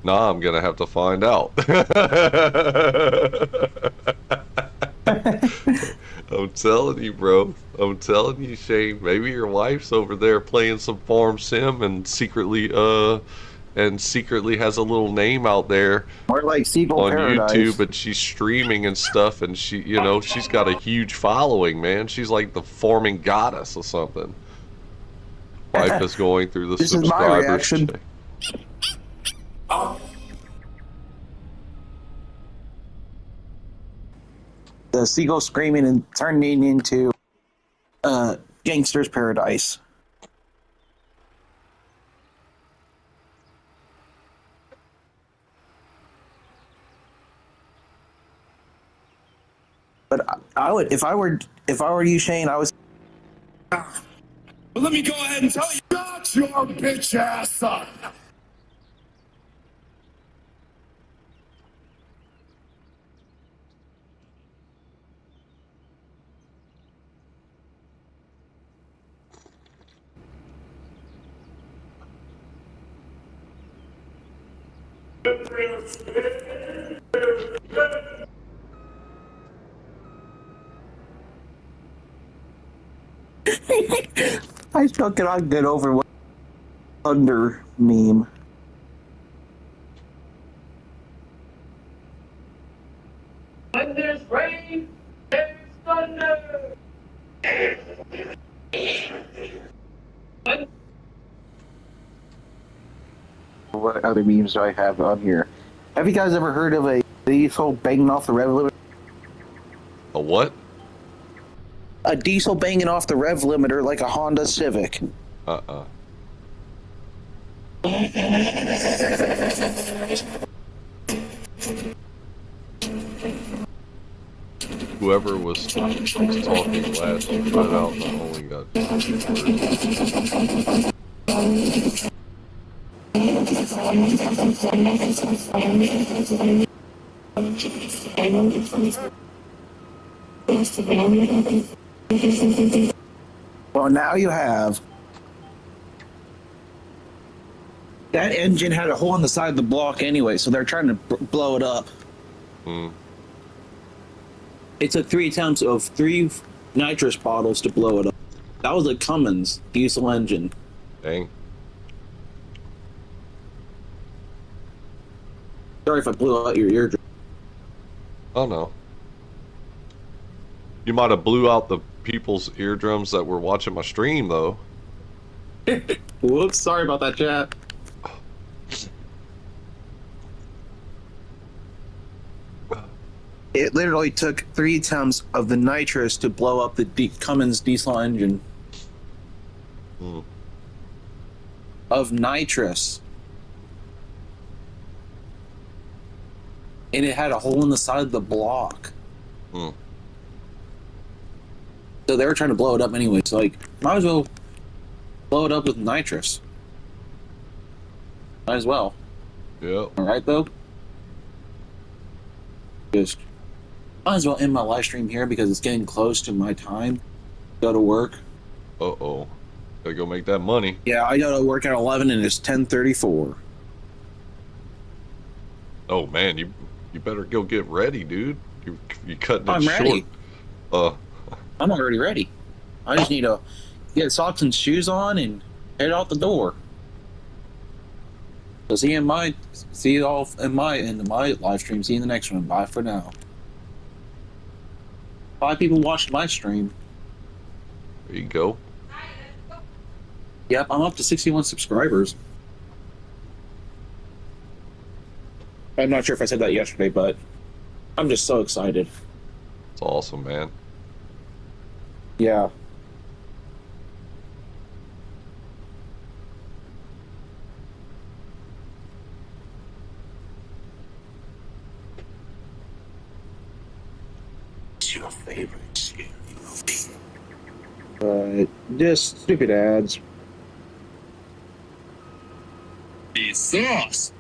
Speaker 1: Nah, I'm gonna have to find out. I'm telling you, bro. I'm telling you, Shane. Maybe your wife's over there playing some Farm Sim and secretly has a little name out there
Speaker 2: More like Seagull
Speaker 1: on
Speaker 2: Paradise.
Speaker 1: YouTube, but she's streaming and stuff, and she's got a huge following, man. She's like the farming goddess or something. Wife is going through the
Speaker 2: This is my
Speaker 1: subscribers
Speaker 2: reaction.
Speaker 1: check.
Speaker 2: The seagull screaming and turning into Gangster's Paradise. But I would, if I were you, Shane, I was.
Speaker 3: But let me go ahead and tell you, shut your bitch ass up.
Speaker 2: I still cannot get over what thunder meme.
Speaker 3: When there's rain, there's thunder.
Speaker 2: What other memes do I have on here? Have you guys ever heard of a diesel banging off the rev limiter?
Speaker 1: A what?
Speaker 2: A diesel banging off the rev limiter like a Honda Civic.
Speaker 1: Uh-uh. Whoever was talking last, you cut out and I only got 2 words.
Speaker 2: Well, now you have. That engine had a hole in the side of the block anyway, so they're trying to blow it up. It took 3 attempts of 3 nitrous bottles to blow it up. That was a Cummins diesel engine.
Speaker 1: Dang.
Speaker 2: Sorry if I blew out your eardrum.
Speaker 1: Oh no. You might have blew out the people's eardrums that were watching my stream, though.
Speaker 2: Whoops, sorry about that, chat. It literally took 3 attempts of the nitrous to blow up the Cummins diesel engine.
Speaker 1: Hmm.
Speaker 2: Of nitrous. And it had a hole in the side of the block.
Speaker 1: Hmm.
Speaker 2: So they were trying to blow it up anyway. So, like, might as well blow it up with nitrous. Might as well.
Speaker 1: Yep.
Speaker 2: All right, though? Just might as well end my live stream here because it's getting close to my time to go to work.
Speaker 1: Uh-oh. Gotta go make that money.
Speaker 2: Yeah, I go to work at 11 and it's 10:34.
Speaker 1: Oh, man, you better go get ready, dude. You cutting it
Speaker 2: I'm
Speaker 1: short.
Speaker 2: ready.
Speaker 1: Uh,
Speaker 2: I'm already ready. I just need to get socks and shoes on and head out the door. So see you all in my live stream. See you in the next one. Bye for now. 5 people watched my stream.
Speaker 1: there you go.
Speaker 2: Yep, I'm up to 61 subscribers. I'm not sure if I said that yesterday, but I'm just so excited.
Speaker 1: It's awesome, man.
Speaker 2: Yeah. What's your favorite scary movie? Just stupid ads.
Speaker 3: The sauce.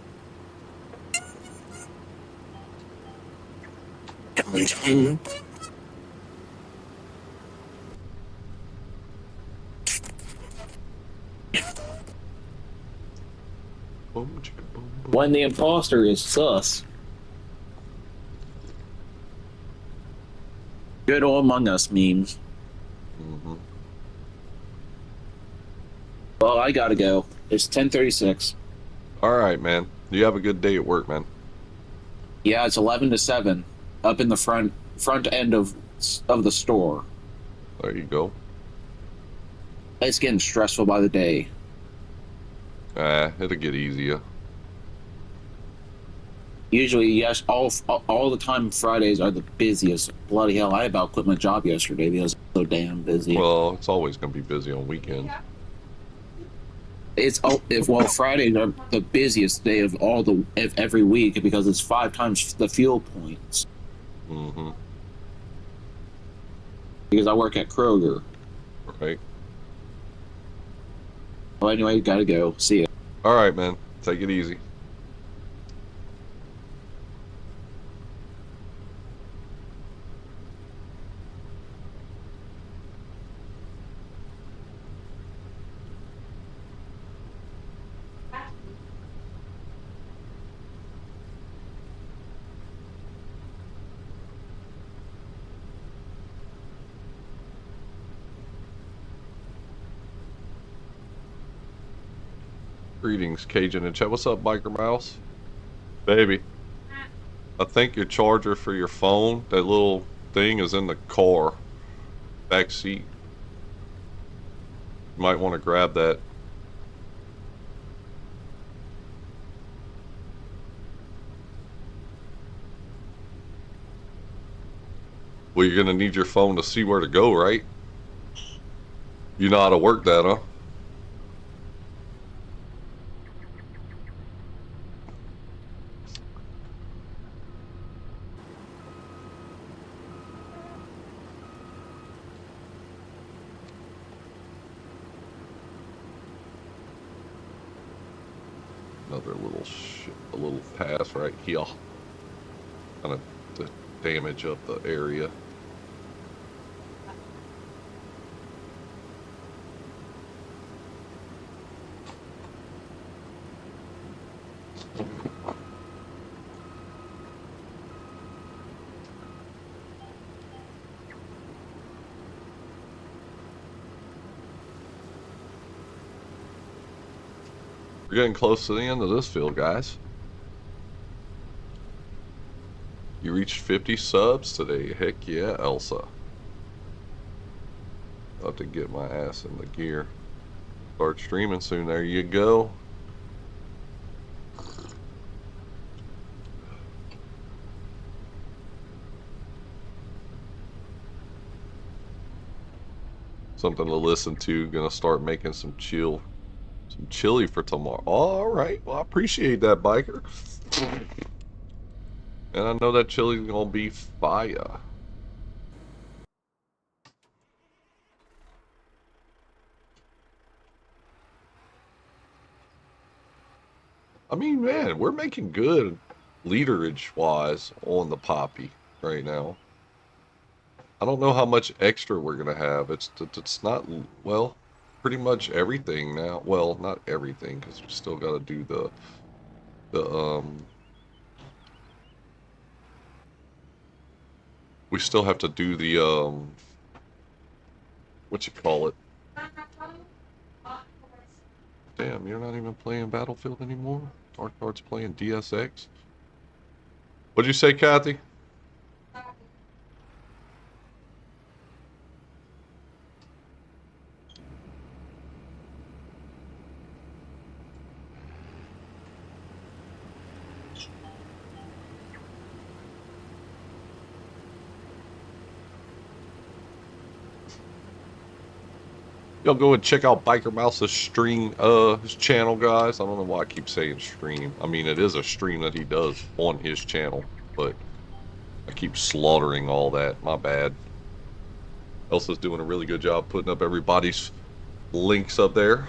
Speaker 1: Boom, chicka, boom, boom.
Speaker 2: When the imposter is sus. Good old Among Us memes.
Speaker 1: Mm-hmm.
Speaker 2: Well, I gotta go. It's 10:36.
Speaker 1: All right, man. You have a good day at work, man.
Speaker 2: Yeah, it's 11 to 7, up in the front end of the store.
Speaker 1: There you go.
Speaker 2: It's getting stressful by the day.
Speaker 1: It'll get easier.
Speaker 2: Usually, yes, all the time Fridays are the busiest. Bloody hell, I about quit my job yesterday because it's so damn busy.
Speaker 1: Well, it's always going to be busy on weekends.
Speaker 2: Fridays are the busiest day of every week because it's 5 times the fuel points.
Speaker 1: Mm-hmm.
Speaker 2: Because I work at Kroger.
Speaker 1: Right.
Speaker 2: Well, anyway, gotta go. See ya.
Speaker 1: All right, man. Take it easy. Greetings, Cajun and Chet. What's up, Biker Mouse? Baby, I think your charger for your phone, that little thing, is in the car. Back seat. You might want to grab that. Well, you're going to need your phone to see where to go, right? You know how to work that, huh? Another a little pass right here. Kind of to damage up the area. We're getting close to the end of this field, guys. You reached 50 subs today. Heck yeah, Elsa. About to get my ass in the gear. Start streaming soon. There you go. Something to listen to. Gonna start making some chili for tomorrow. All right. Well, I appreciate that, biker. And I know that chili's gonna be fire. I mean, man, we're making good leaderage-wise on the Poppy right now. I don't know how much extra we're gonna have. It's not, well, pretty much everything now. Well, not everything, because we still got to do the we still have to do the what you call it? Damn, you're not even playing Battlefield anymore. Dark Guard's playing DSX. What'd you say, Kathy? Y'all go and check out Biker Mouse's stream, his channel, guys. I don't know why I keep saying stream. I mean, it is a stream that he does on his channel, but I keep slaughtering all that. My bad. Elsa's doing a really good job putting up everybody's links up there.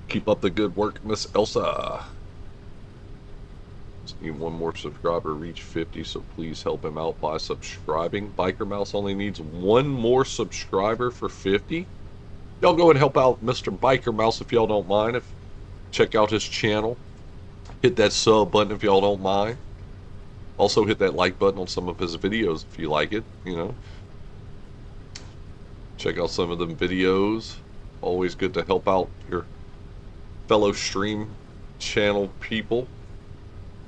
Speaker 1: Keep up the good work, Miss Elsa. Just need one more subscriber, reach 50, so please help him out by subscribing. Biker Mouse only needs one more subscriber for 50. Y'all go and help out Mr. Biker Mouse if y'all don't mind. Check out his channel. Hit that sub button if y'all don't mind. Also hit that like button on some of his videos if you like it, you know. Check out some of them videos. Always good to help out your fellow stream channel people.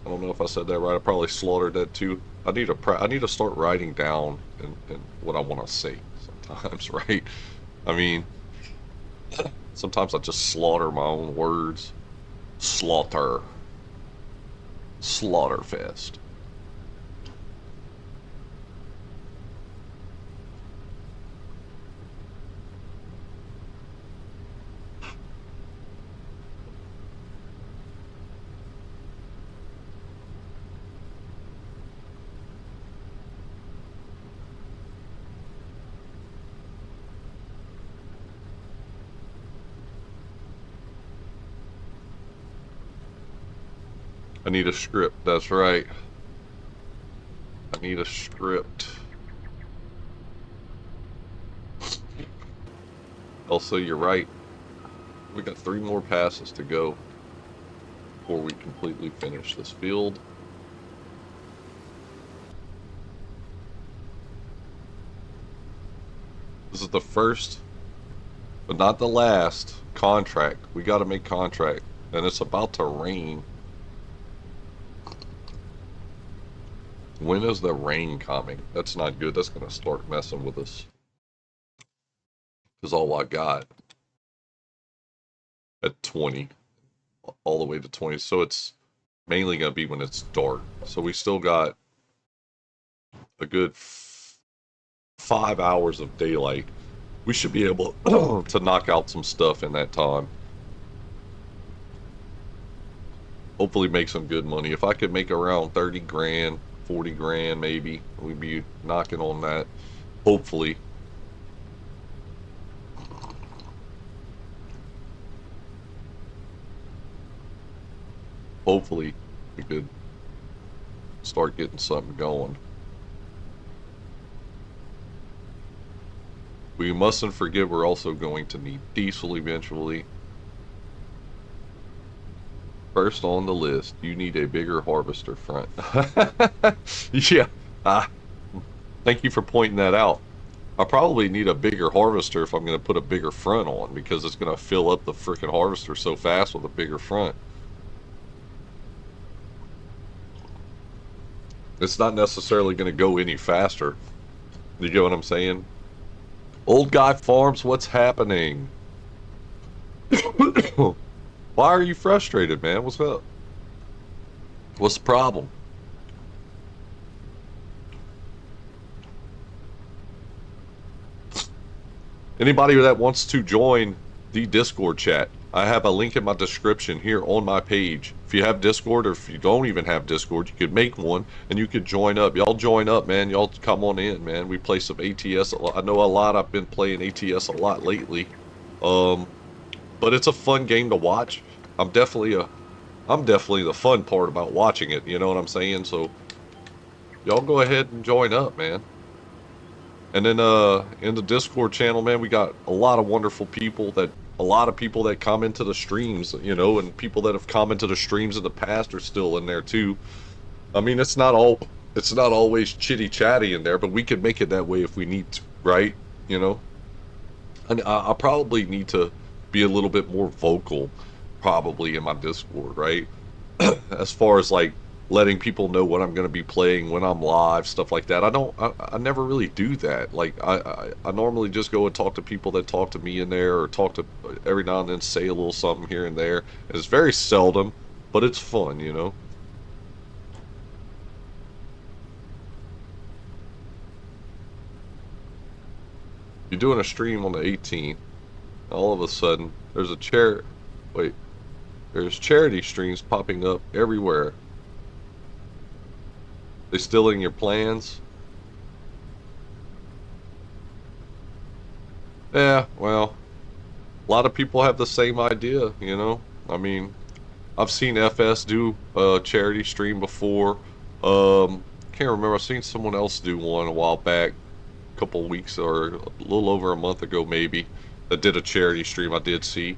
Speaker 1: I don't know if I said that right. I probably slaughtered that too. I need to start writing down and what I want to say sometimes, right? I mean, sometimes I just slaughter my own words. Slaughterfest. I need a script, that's right. I need a script. Also, you're right. We got 3 more passes to go before we completely finish this field. This is the first, but not the last, contract. We got to make contract, and it's about to rain. When is the rain coming? That's not good. That's going to start messing with us. Because all I got at 20, all the way to 20. So it's mainly going to be when it's dark. So we still got a good 5 hours of daylight. We should be able to knock out some stuff in that time. Hopefully make some good money. If I could make around 30 grand, 40 grand maybe, we'd be knocking on that, hopefully. Hopefully we could start getting something going. We mustn't forget we're also going to need diesel eventually. First on the list, you need a bigger harvester front. Yeah, thank you for pointing that out. I probably need a bigger harvester if I'm going to put a bigger front on, because it's going to fill up the freaking harvester so fast with a bigger front. It's not necessarily going to go any faster. You get what I'm saying? Old Guy Farms, what's happening? Why are you frustrated, man? What's up? What's the problem? Anybody that wants to join the Discord chat, I have a link in my description here on my page. If you have Discord, or if you don't even have Discord, you could make one and you could join up. Y'all join up, man. Y'all come on in, man. We play some ATS a lot. I know a lot. I've been playing ATS a lot lately. But it's a fun game to watch. I'm definitely the fun part about watching it. You know what I'm saying? So y'all go ahead and join up, man. And then in the Discord channel, man, we got a lot of wonderful people that comment to the streams, you know, and people that have commented to streams in the past are still in there too. I mean, it's not always chitty chatty in there, but we can make it that way if we need to, right? You know, and I probably need to be a little bit more vocal, probably in my Discord, right? As far as like letting people know what I'm going to be playing when I'm live, stuff like that. I never really do that. Like I normally just go and talk to people that talk to me in there, or talk to every now and then, say a little something here and there. And it's very seldom, but it's fun, you know. You're doing a stream on the 18th. All of a sudden, there's charity streams popping up everywhere. They still in your plans? Yeah, well, a lot of people have the same idea, you know? I mean, I've seen FS do a charity stream before. Can't remember. I've seen someone else do one a while back, a couple weeks or a little over a month ago maybe, that did a charity stream I did see.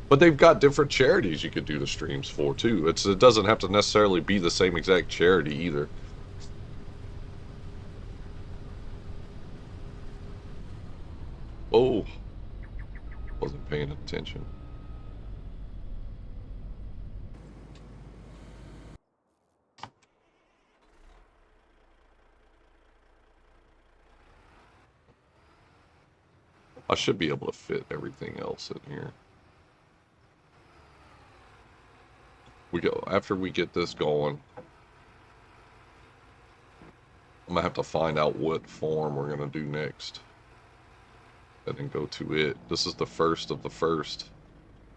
Speaker 1: But they've got different charities you could do the streams for too. It doesn't have to necessarily be the same exact charity either. Oh, wasn't paying attention. I should be able to fit everything else in here. After we get this going, I'm gonna have to find out what form we're gonna do next, and then go to it. This is the first of the first.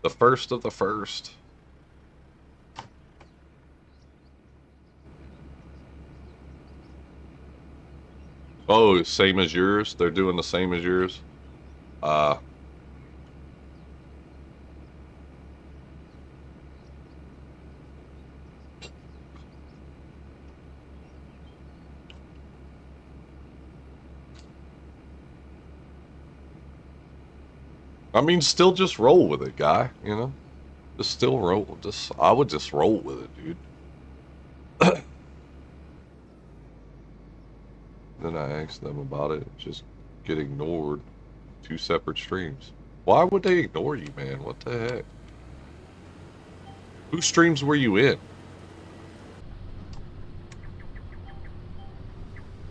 Speaker 1: The first of the first. Oh, same as yours? They're doing the same as yours? Uh, I mean, still just roll with it, guy, you know? Just still roll. I would just roll with it, dude. Then I asked them about it. Just get ignored. 2 separate streams. Why would they ignore you, man? What the heck? Whose streams were you in?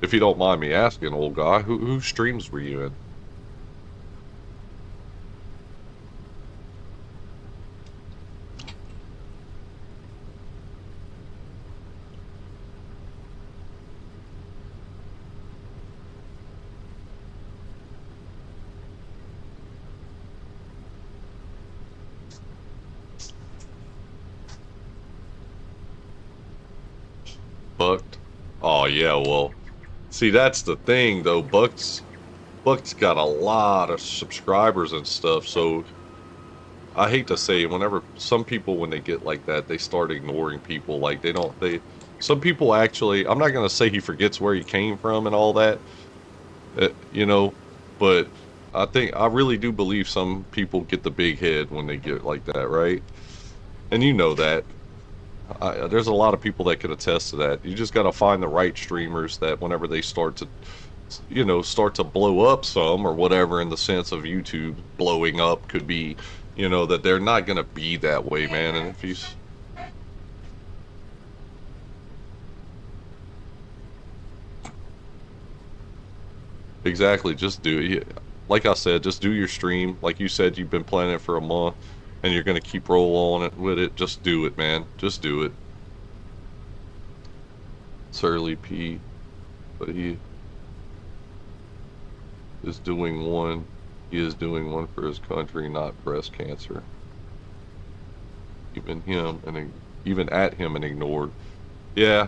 Speaker 1: If you don't mind me asking, old guy, whose streams were you in? Bucked? Oh yeah, well, see, that's the thing though. Buck's got a lot of subscribers and stuff, so I hate to say, whenever some people, when they get like that, they start ignoring people. Like some people actually, I'm not gonna say he forgets where he came from and all that, you know, but I really do believe some people get the big head when they get like that, right? And you know that. There's a lot of people that could attest to that. You just got to find the right streamers that whenever they start to, you know, start to blow up some or whatever, in the sense of YouTube blowing up, could be, you know, that they're not going to be that way, man. And if you... Exactly, just do it. Like I said, just do your stream. Like you said, you've been planning it for a month, and you're going to keep rolling it with it. Just do it, man. Just do it. Surly Pete, but he is doing one. He is doing one for his country, not breast cancer. Even at him and ignored. Yeah,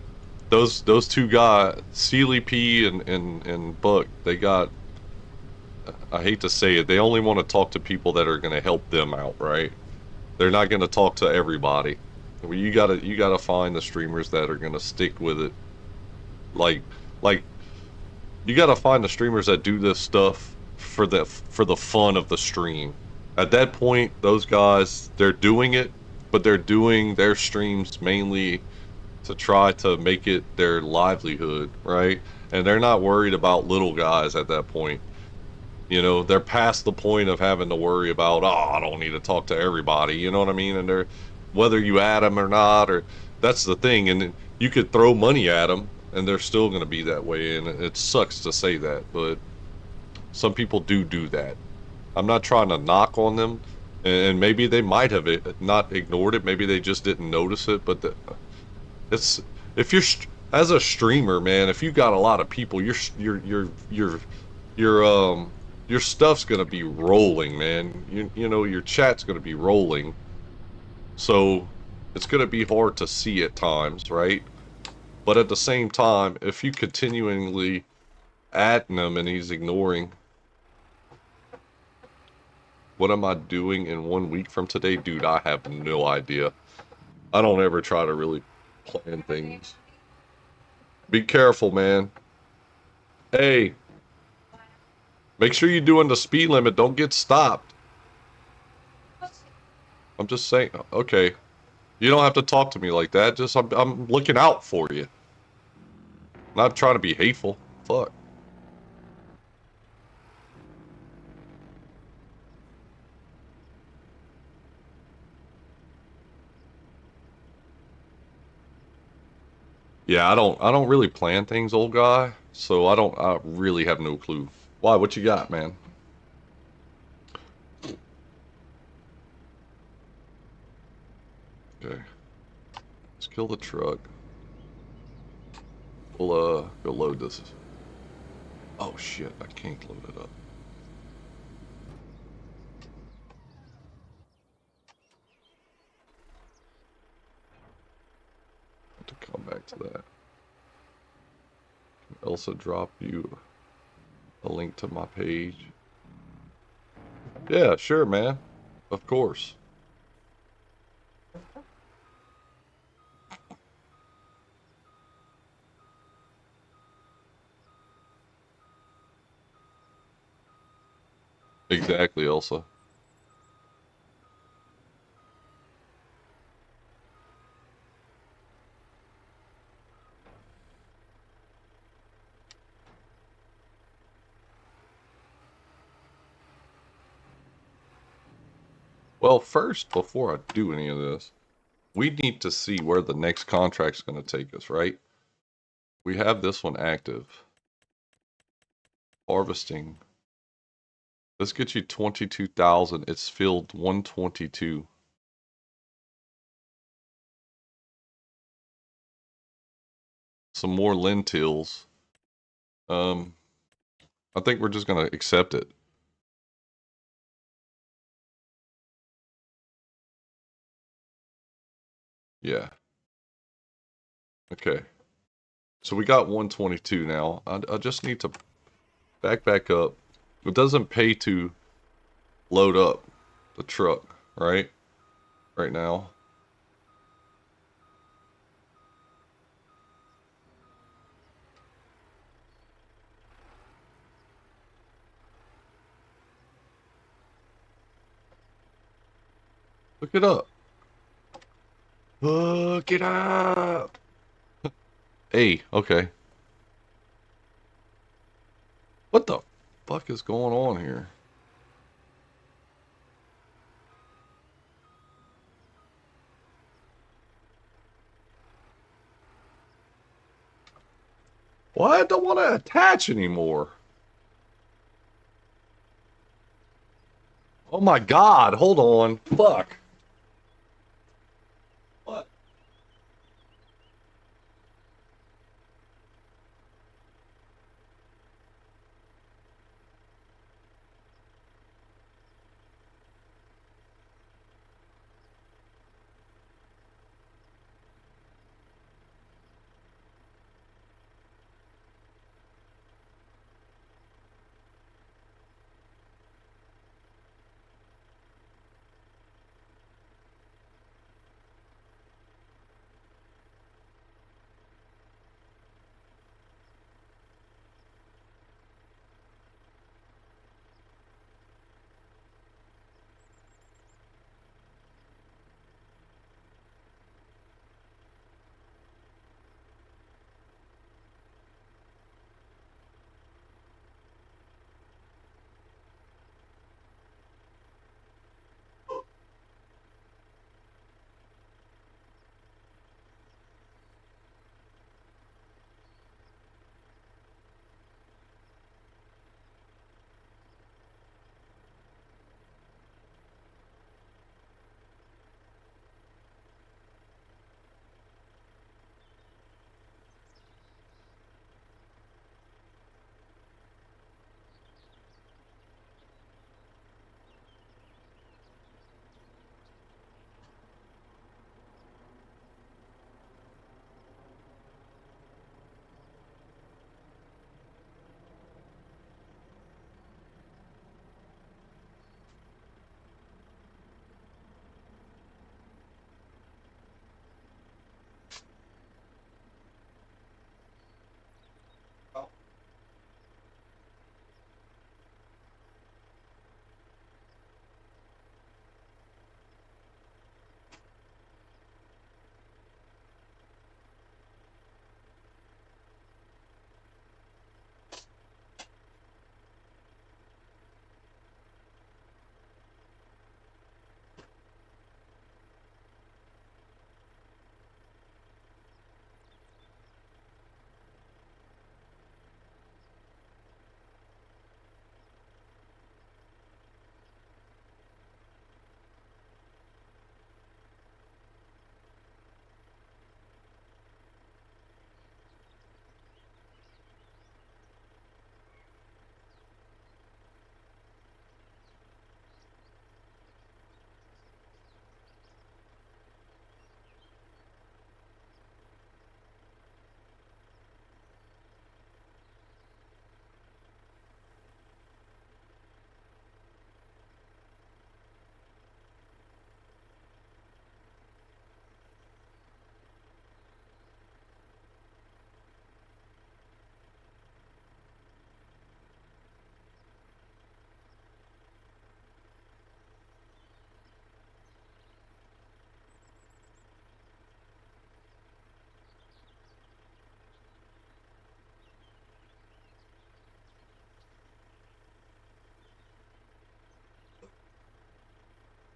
Speaker 1: those two guys, Sealy P and Buck, they got. I hate to say it, they only want to talk to people that are going to help them out, right? They're not going to talk to everybody. Well, you gotta find the streamers that are going to stick with it. Like like you gotta find the streamers that do this stuff for the fun of the stream. At that point, those guys, they're doing it, but they're doing their streams mainly to try to make it their livelihood, right? And they're not worried about little guys at that point. You know, they're past the point of having to worry about, oh, I don't need to talk to everybody. You know what I mean? And they're, whether you add them or not, or that's the thing. And you could throw money at them, and they're still going to be that way. And it sucks to say that, but some people do that. I'm not trying to knock on them, and maybe they might have not ignored it. Maybe they just didn't notice it. But it's if you're as a streamer, man, if you got a lot of people, your your stuff's gonna be rolling, man. You know your chat's gonna be rolling, so it's gonna be hard to see at times, right? But at the same time, if you continually at him and he's ignoring, what am I doing in 1 week from today, dude? I have no idea. I don't ever try to really plan things. Be careful, man. Hey, make sure you're doing the speed limit. Don't get stopped. I'm just saying. Okay. You don't have to talk to me like that. Just I'm looking out for you. I'm not trying to be hateful. Fuck. Yeah, I don't really plan things, old guy. So I really have no clue. Why? What you got, man? Okay. Let's kill the truck. We'll go load this. Oh shit, I can't load it up. I have to come back to that. Elsa drop you a link to my page. Yeah, sure, man. Of course. Exactly, Elsa. Well, first, before I do any of this, we need to see where the next contract's going to take us, right? We have this one active. Harvesting. Let's get you 22,000. It's filled 122. Some more lentils. I think we're just going to accept it. Yeah. Okay. So we got 122 now. I just need to back up. It doesn't pay to load up the truck, right? Right now. Look it up. Look it up. Hey, okay. What the fuck is going on here? Why I don't want to attach anymore? Oh my god, hold on. Fuck. What?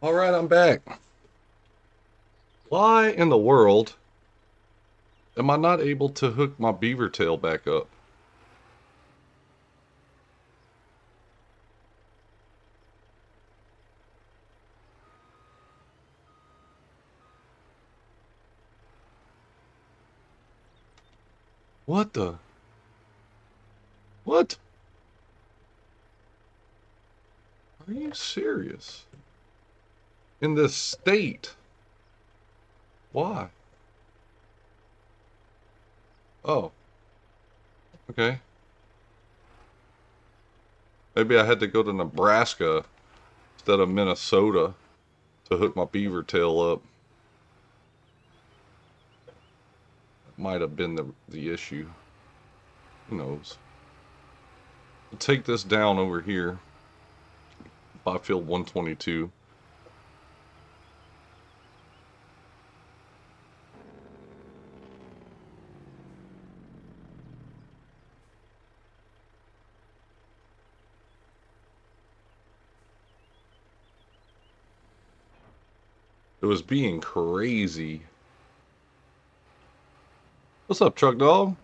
Speaker 1: All right, I'm back. Why in the world am I not able to hook my beaver tail back up? What the? What? Are you serious? In this state? Why? Oh, okay. Maybe I had to go to Nebraska instead of Minnesota to hook my beaver tail up. Might have been the issue. Who knows? We'll take this down over here by field 122. It was being crazy. What's up, truck dog?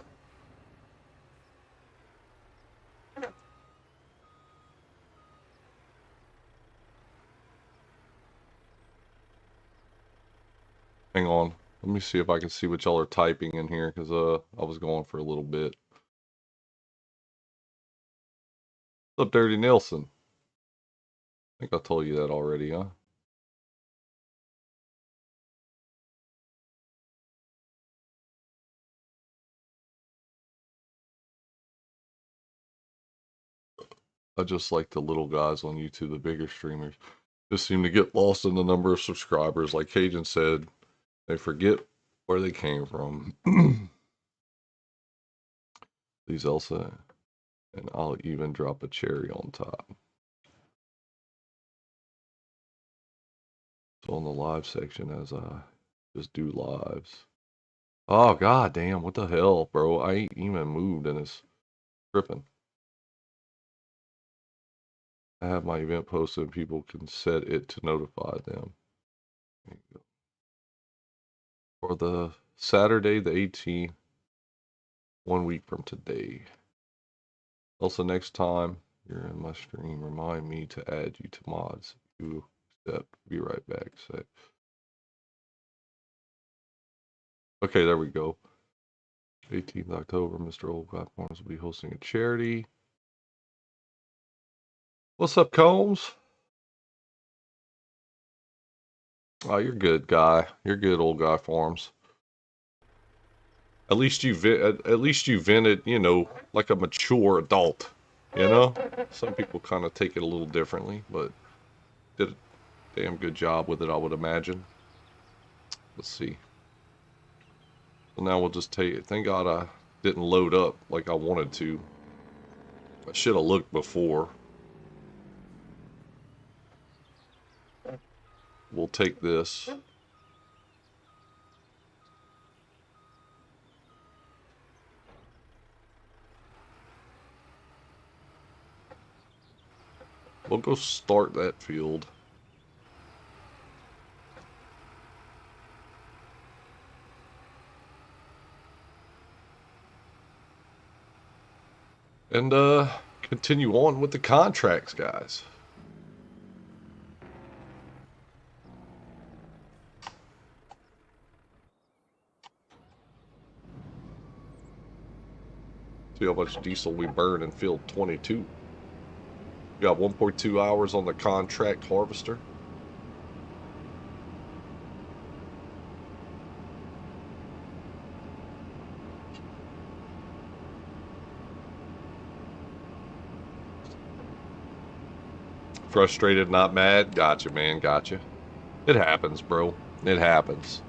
Speaker 1: Hang on. Let me see if I can see what y'all are typing in here, because I was going for a little bit. What's up, Dirty Nelson? I think I told you that already, huh? I just like the little guys on YouTube, the bigger streamers. Just seem to get lost in the number of subscribers. Like Cajun said, they forget where they came from. Please, Elsa, and I'll even drop a cherry on top. So on the live section, as I just do lives. Oh god damn! What the hell, bro? I ain't even moved and it's tripping. I have my event posted and people can set it to notify them. There you go. For the Saturday, the 18th, 1 week from today. Also, next time you're in my stream, remind me to add you to mods. You accept. Be right back. Say. Okay, there we go. 18th October, Mr. Old Platforms will be hosting a charity. What's up, Combs? Oh, you're good, guy. You're good, old guy forms. At least you vented, you know, like a mature adult. You know, some people kind of take it a little differently, but did a damn good job with it, I would imagine. Let's see. So now we'll just take it. Thank God I didn't load up like I wanted to. I should have looked before. We'll take this. We'll go start that field. And continue on with the contracts, guys. See how much diesel we burn in field 22. We got 1.2 hours on the contract harvester. Frustrated, not mad. Gotcha, man. Gotcha. It happens, bro. It happens.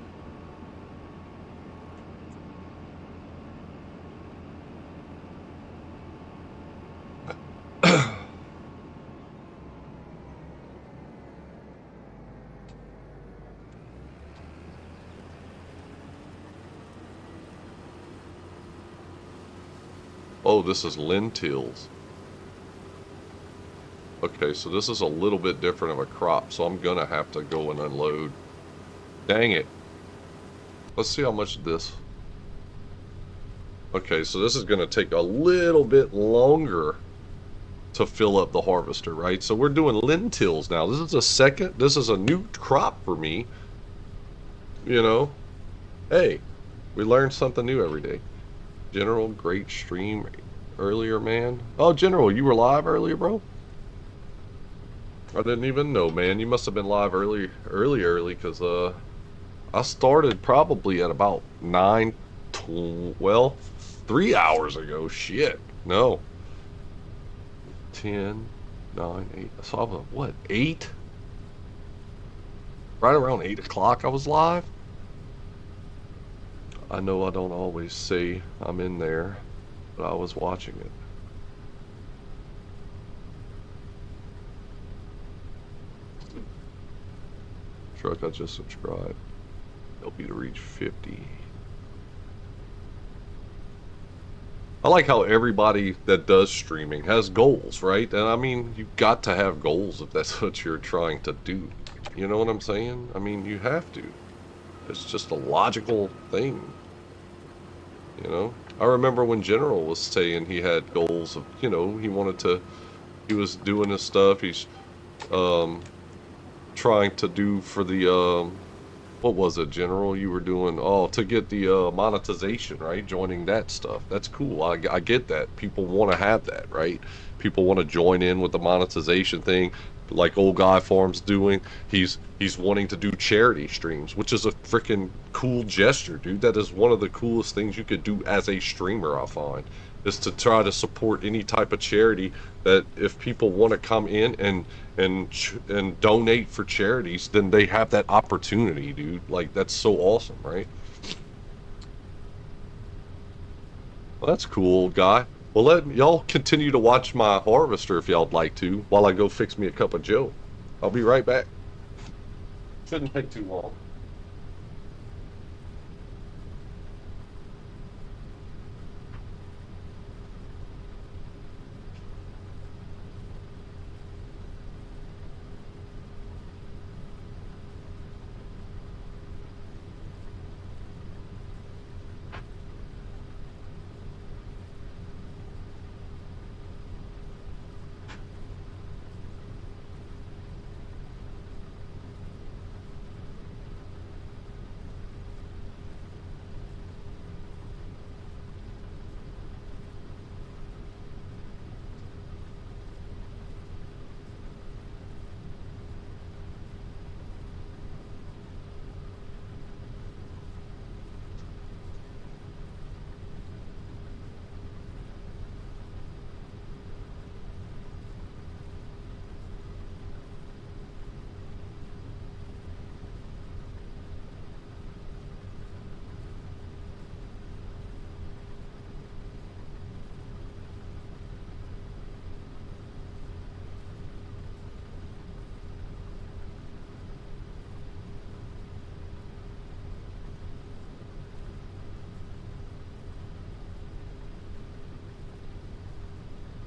Speaker 1: Oh, this is lentils. Okay, so this is a little bit different of a crop, so I'm gonna have to go and unload. Dang it. Let's see how much of this. Okay, so this is gonna take a little bit longer to fill up the harvester, right? So we're doing lentils now. This is a new crop for me, you know? Hey, we learn something new every day. General, great stream earlier, man. Oh, General, you were live earlier, bro? I didn't even know, man. You must have been live early, because, I started probably at about 3 hours ago. Shit. No. 10, 9, 8. So I'm what, 8? Right around 8 o'clock I was live. I know I don't always say I'm in there, but I was watching it. Truck, I just subscribed. Help you to reach 50. I like how everybody that does streaming has goals, right? And I mean, you've got to have goals if that's what you're trying to do. You know what I'm saying? I mean, you have to. It's just a logical thing. You know? I remember when General was saying he had goals of, he was doing his stuff. He's um, trying to do for the what was it, General? You were doing, oh, to get the monetization, right? Joining that stuff. That's cool. I get that. People want to have that, right? People want to join in with the monetization thing, like old guy Farm's doing. He's wanting to do charity streams, which is a freaking cool gesture, dude. That is one of the coolest things you could do as a streamer, I find, is to try to support any type of charity that if people want to come in and donate for charities, then they have that opportunity, dude. Like, that's so awesome, right? Well, that's cool, guy. Well, let y'all continue to watch my harvester if y'all'd like to, while I go fix me a cup of joe. I'll be right back. Shouldn't take too long.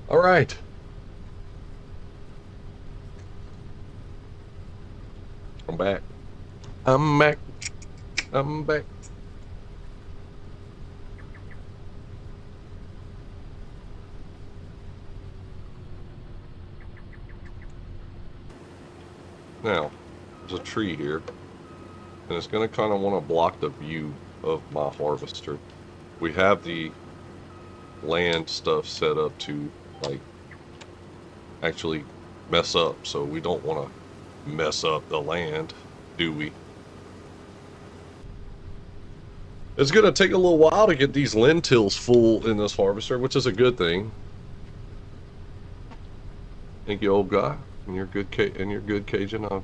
Speaker 1: All right. I'm back. I'm back. I'm back. Now, there's a tree here, and it's going to kind of want to block the view of my harvester. We have the land stuff set up to, like, actually mess up, so we don't want to mess up the land, do we? It's going to take a little while to get these lentils full in this harvester, which is a good thing. Thank you, old guy, and you're good, Cajun.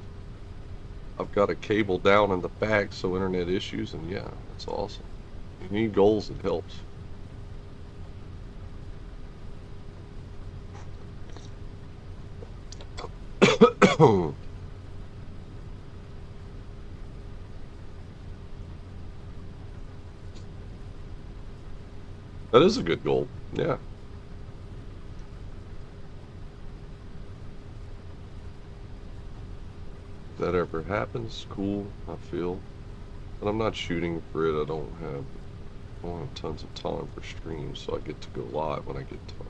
Speaker 1: I've got a cable down in the back, so internet issues, and yeah, that's awesome. You need goals, it helps. That is a good goal, yeah. that ever happens, cool, I feel. But I'm not shooting for it. I don't have tons of time for streams, so I get to go live when I get time.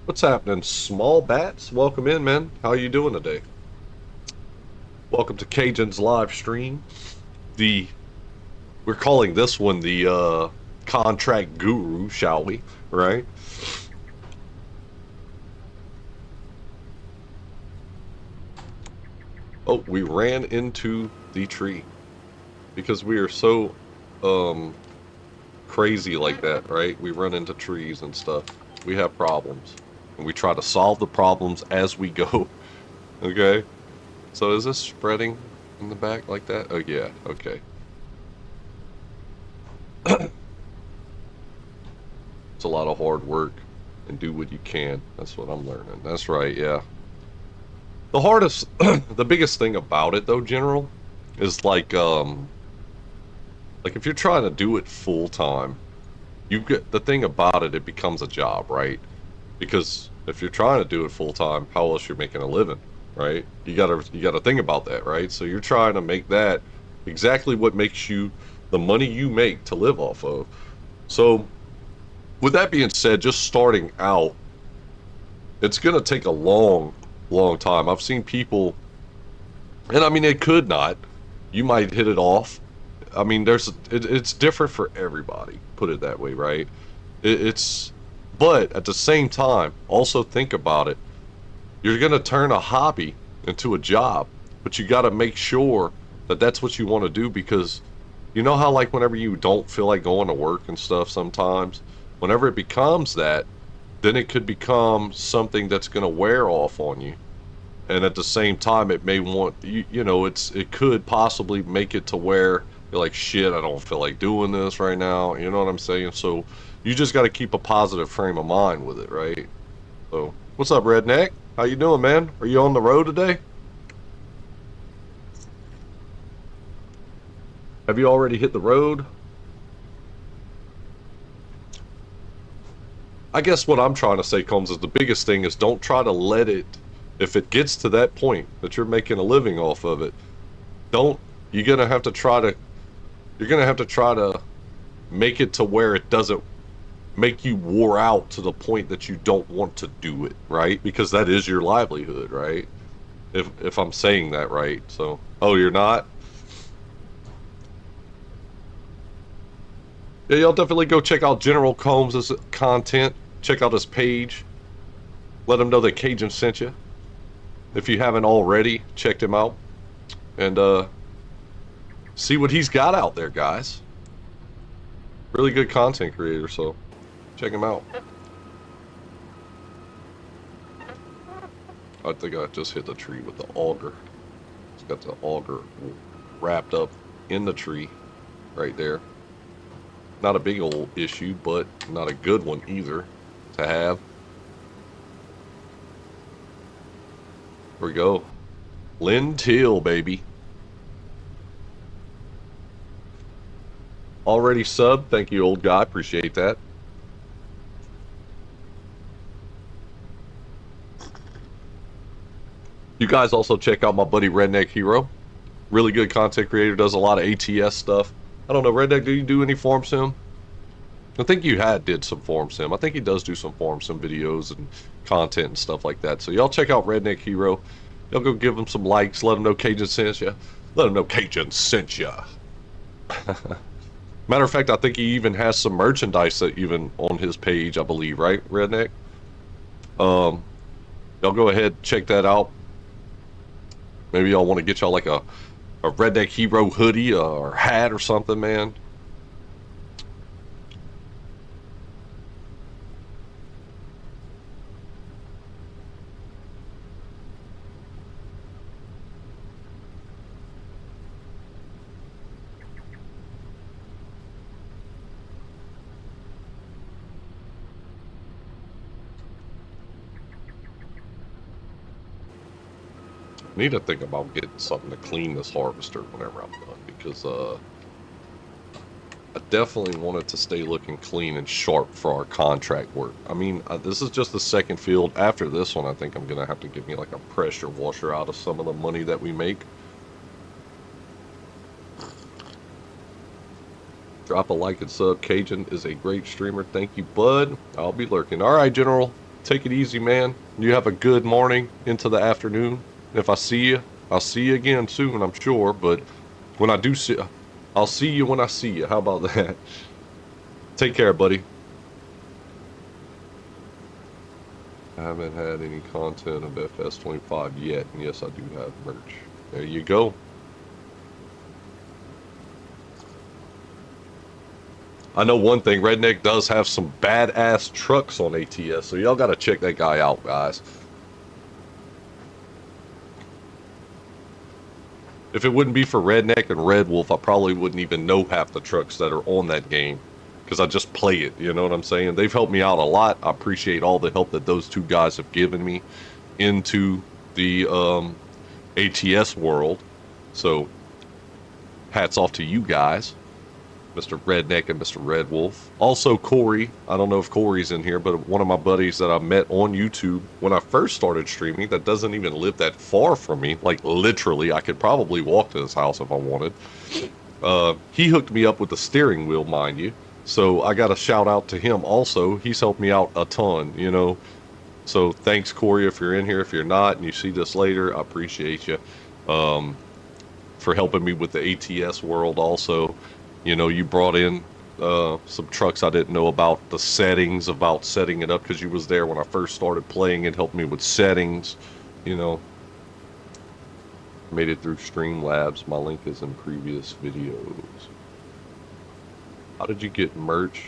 Speaker 1: What's happening, Small Bats? Welcome in, man. How you doing today? Welcome to Cajun's live stream. We're calling this one the contract guru, shall we? Right? Oh, we ran into the tree because we are so crazy like that, right? We run into trees and stuff. We have problems, and we try to solve the problems as we go. Okay? So is this spreading in the back like that? Oh yeah, okay. It's a lot of hard work and do what you can. That's what I'm learning. That's right, yeah. The hardest, the biggest thing about it though, General, is like if you're trying to do it full time, you get the thing about it, it becomes a job, right? Because if you're trying to do it full time, how else you're making a living, right? You gotta think about that, right? So you're trying to make that exactly what makes you the money you make to live off of. So with that being said, just starting out, it's gonna take a long time. I've seen people, and I mean, it could not. You might hit it off. I mean, it's different for everybody. Put it that way, right? But at the same time, also think about it. You're gonna turn a hobby into a job, but you got to make sure that that's what you want to do, because you know how like whenever you don't feel like going to work and stuff, sometimes whenever it becomes that, then it could become something that's going to wear off on you. And at the same time, it may it could possibly make it to where you're like, shit, I don't feel like doing this right now. You know what I'm saying? So you just got to keep a positive frame of mind with it, right? So what's up, Redneck? How you doing, man? Are you on the road today? Have you already hit the road? I guess what I'm trying to say, Combs, is the biggest thing is don't try to let it, if it gets to that point that you're making a living off of it, you're going to have to try to make it to where it doesn't make you wore out to the point that you don't want to do it, right? Because that is your livelihood, right? If I'm saying that right. So, oh, you're not? Yeah, y'all definitely go check out General Combs' content. Check out his page. Let him know that Cajun sent you. If you haven't already checked him out. And see what he's got out there, guys. Really good content creator, so check him out. I think I just hit the tree with the auger. It's got the auger wrapped up in the tree right there. Not a big old issue, but not a good one either to have. Here we go. Lynn Till, baby. Already subbed. Thank you, old guy. Appreciate that. You guys also check out my buddy Redneck Hero. Really good content creator. Does a lot of ATS stuff. I don't know, Redneck, do you do any farm sim? I think you did some farm sim. I think he does do some farm sim videos and content and stuff like that. So y'all check out Redneck Hero. Y'all go give him some likes. Let him know Cajun sent you. Let him know Cajun sent you. Matter of fact, I think he even has some merchandise that even on his page, I believe, right, Redneck? Y'all go ahead, check that out. Maybe y'all want to get y'all like a Redneck Hero hoodie or hat or something, man. Need to think about getting something to clean this harvester whenever I'm done, because I definitely wanted to stay looking clean and sharp for our contract work. I mean, this is just the second field. After this one, I think I'm going to have to give me like a pressure washer out of some of the money that we make. Drop a like and sub. Cajun is a great streamer. Thank you, bud. I'll be lurking. All right, General. Take it easy, man. You have a good morning into the afternoon. If I see you, I'll see you again soon, I'm sure. But when I do see, I'll see you when I see you. How about that? Take care, buddy. I haven't had any content of FS25 yet, and yes, I do have merch. There you go. I know one thing, Redneck does have some badass trucks on ATS, so y'all gotta check that guy out, guys. If it wouldn't be for Redneck and Red Wolf, I probably wouldn't even know half the trucks that are on that game, because I just play it, you know what I'm saying? They've helped me out a lot. I appreciate all the help that those two guys have given me into the ATS world. So, hats off to you guys, Mr. Redneck and Mr. Red Wolf. Also, Corey. I don't know if Corey's in here, but one of my buddies that I met on YouTube when I first started streaming that doesn't even live that far from me. Like, literally, I could probably walk to his house if I wanted. He hooked me up with the steering wheel, mind you. So I got a shout out to him also. He's helped me out a ton, you know. So thanks, Corey, if you're in here. If you're not and you see this later, I appreciate you for helping me with the ATS world also. You know, you brought in some trucks I didn't know about, the settings, about setting it up, because you was there when I first started playing and helped me with settings, you know. Made it through Streamlabs. My link is in previous videos. How did you get merch?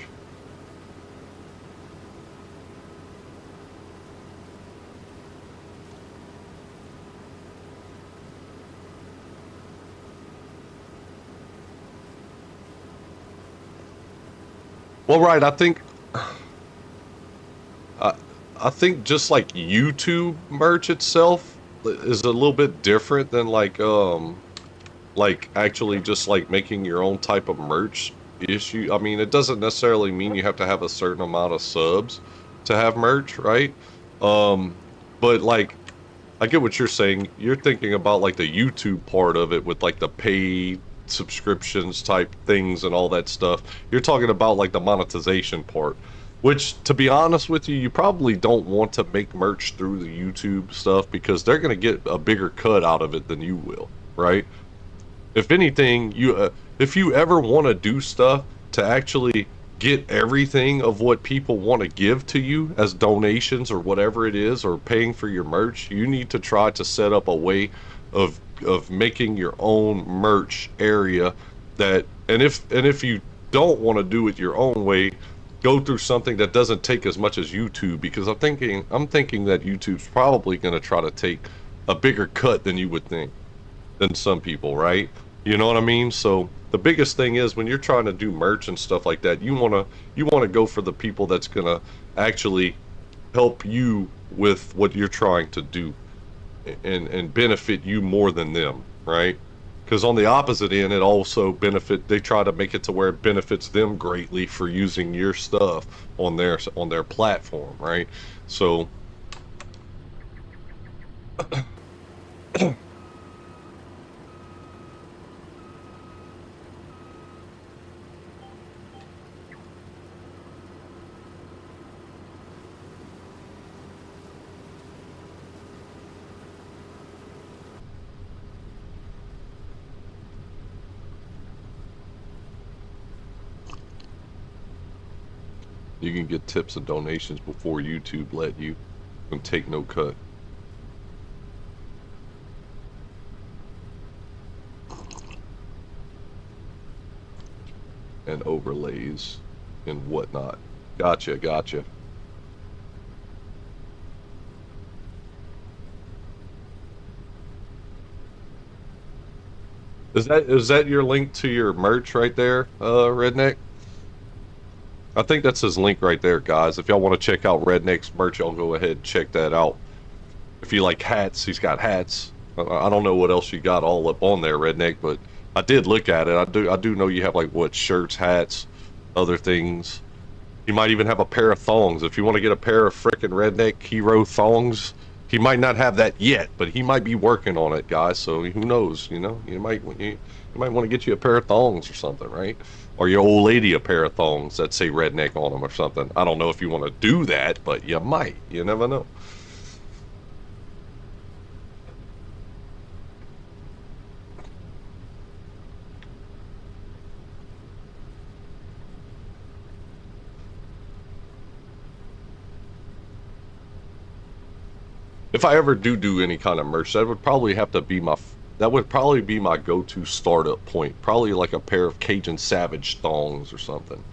Speaker 1: Well, right, I think just like YouTube merch itself is a little bit different than like actually just like making your own type of merch issue. I mean, it doesn't necessarily mean you have to have a certain amount of subs to have merch, right? But like I get what you're saying. You're thinking about like the YouTube part of it with like the paid subscriptions type things and all that stuff. You're talking about like the monetization part, which to be honest with you, you probably don't want to make merch through the YouTube stuff because they're going to get a bigger cut out of it than you will, right? If anything, if you ever want to do stuff to actually get everything of what people want to give to you as donations or whatever it is, or paying for your merch, you need to try to set up a way of making your own merch area that, and if you don't want to do it your own way, go through something that doesn't take as much as YouTube, because I'm thinking that YouTube's probably going to try to take a bigger cut than you would think, than some people, right? You know what I mean? So the biggest thing is when you're trying to do merch and stuff like that, you want to go for the people that's going to actually help you with what you're trying to do and benefit you more than them, right? Because on the opposite end, it also they try to make it to where it benefits them greatly for using your stuff on their platform, right? So you can get tips and donations before YouTube let you, and take no cut. And overlays and whatnot. Gotcha. Is that your link to your merch right there, Redneck? I think that's his link right there, guys. If y'all want to check out Redneck's merch, y'all go ahead and check that out. If you like hats, he's got hats. I don't know what else you got all up on there, Redneck, but I did look at it. I do know you have like what shirts, hats, other things. He might even have a pair of thongs. If you want to get a pair of frickin' redneck hero thongs, he might not have that yet, but he might be working on it, guys. So who knows? You know, you might want to get you a pair of thongs or something, right? Or your old lady a pair of thongs that say redneck on them or something. I don't know if you want to do that, but you might. You never know. If I ever do any kind of merch, that would probably have to be my go-to startup point. Probably like a pair of Cajun Savage thongs or something.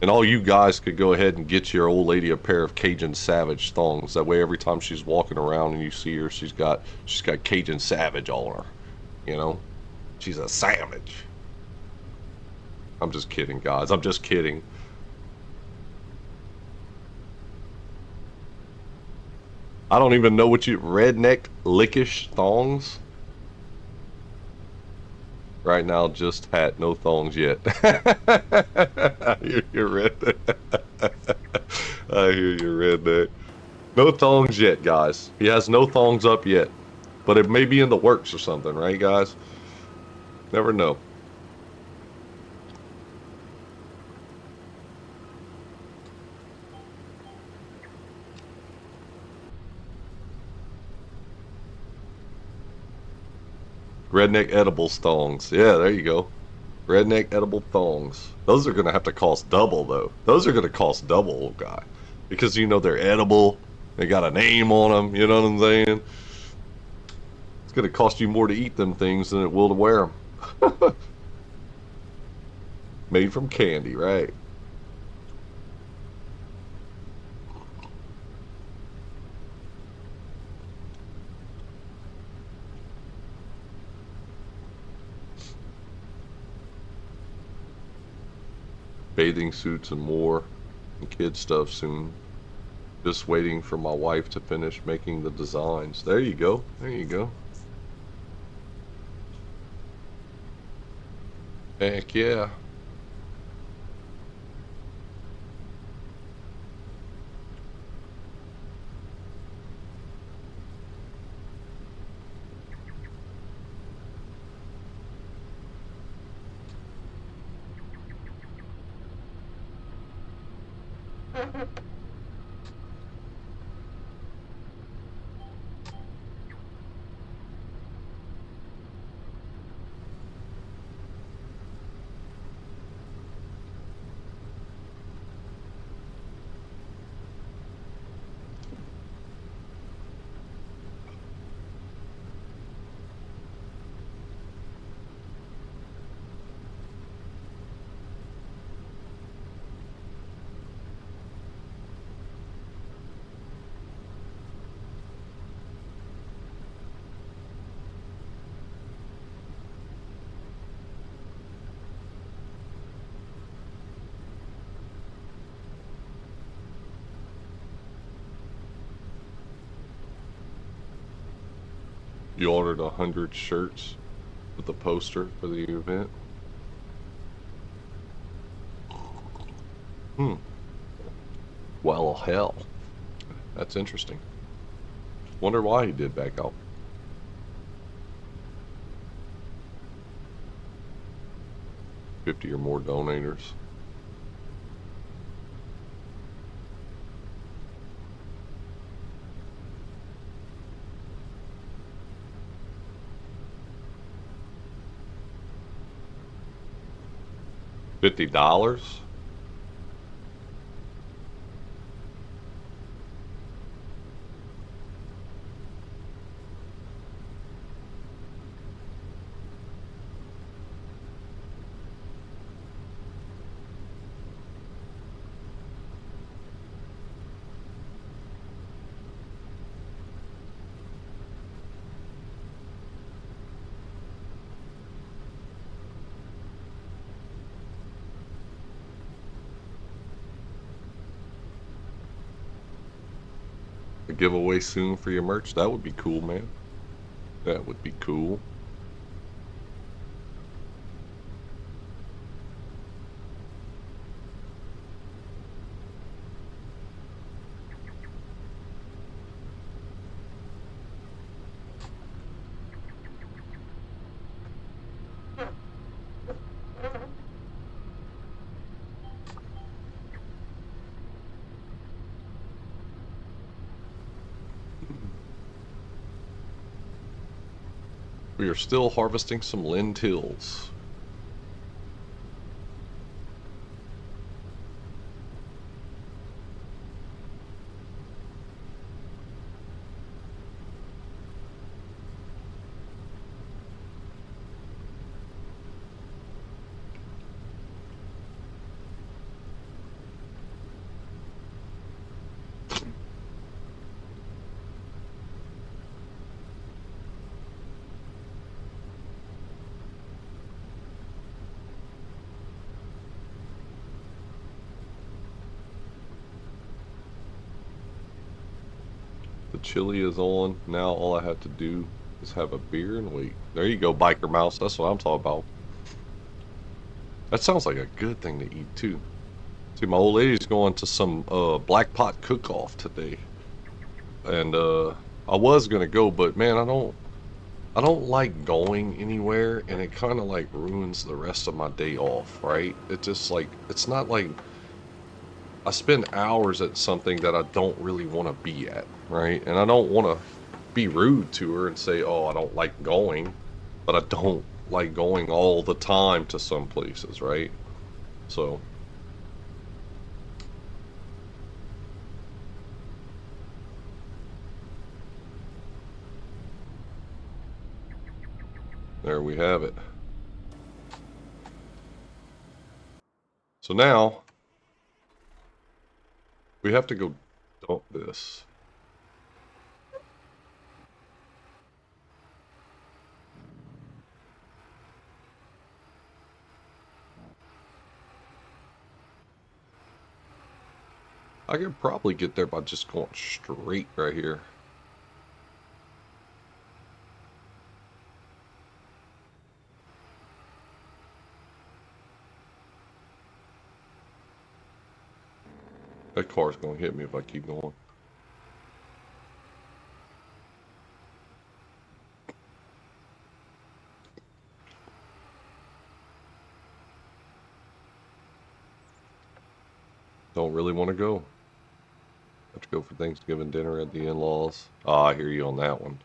Speaker 1: And all you guys could go ahead and get your old lady a pair of Cajun Savage thongs. That way, every time she's walking around and you see her, she's got Cajun Savage on her. You know, she's a savage. I'm just kidding, guys. I'm just kidding. I don't even know what you redneck lickish thongs. Right now, just hat, no thongs yet. You're redneck. I hear you, redneck. No thongs yet, guys. He has no thongs up yet. But it may be in the works or something, right, guys? Never know. Redneck edible thongs. Yeah, there you go. Redneck edible thongs. Those are going to have to cost double, though. Those are going to cost double, old guy. Because, you know, they're edible. They got a name on them. You know what I'm saying? It's going to cost you more to eat them things than it will to wear them. Made from candy, right? Bathing suits and more. And kid stuff soon. Just waiting for my wife to finish making the designs. There you go. There you go. Heck yeah. You ordered 100 shirts with a poster for the event. Hmm. Well, hell. That's interesting. Wonder why he did back out. 50 or more donators. $50? A giveaway soon for your merch? That would be cool, man. That would be cool. We are still harvesting some lentils. The chili is on. Now all I have to do is have a beer and wait. There you go, biker mouse. That's what I'm talking about. That sounds like a good thing to eat too. See, my old lady's going to some black pot cook-off today, and I was gonna go, but man, I don't like going anywhere, and it kind of like ruins the rest of my day off, right? It just like it's not like I spend hours at something that I don't really want to be at, right? And I don't want to be rude to her and say, "Oh, I don't like going," but I don't like going all the time to some places, right? So. There we have it. So now, we have to go dump this. I could probably get there by just going straight right here. That car's gonna hit me if I keep going. Don't really want to go. Have to go for Thanksgiving dinner at the in-laws. Ah, I hear you on that one.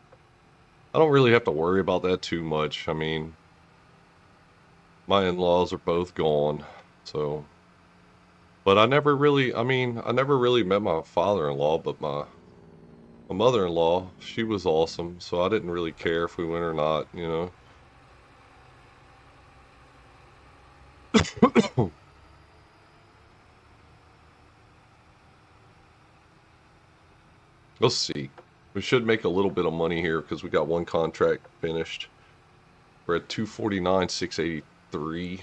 Speaker 1: I don't really have to worry about that too much. I mean, my in-laws are both gone, so. But I never really, I never really met my father-in-law, but my mother-in-law, she was awesome, so I didn't really care if we went or not, you know. Let's see. We should make a little bit of money here because we got one contract finished. We're at 249,683.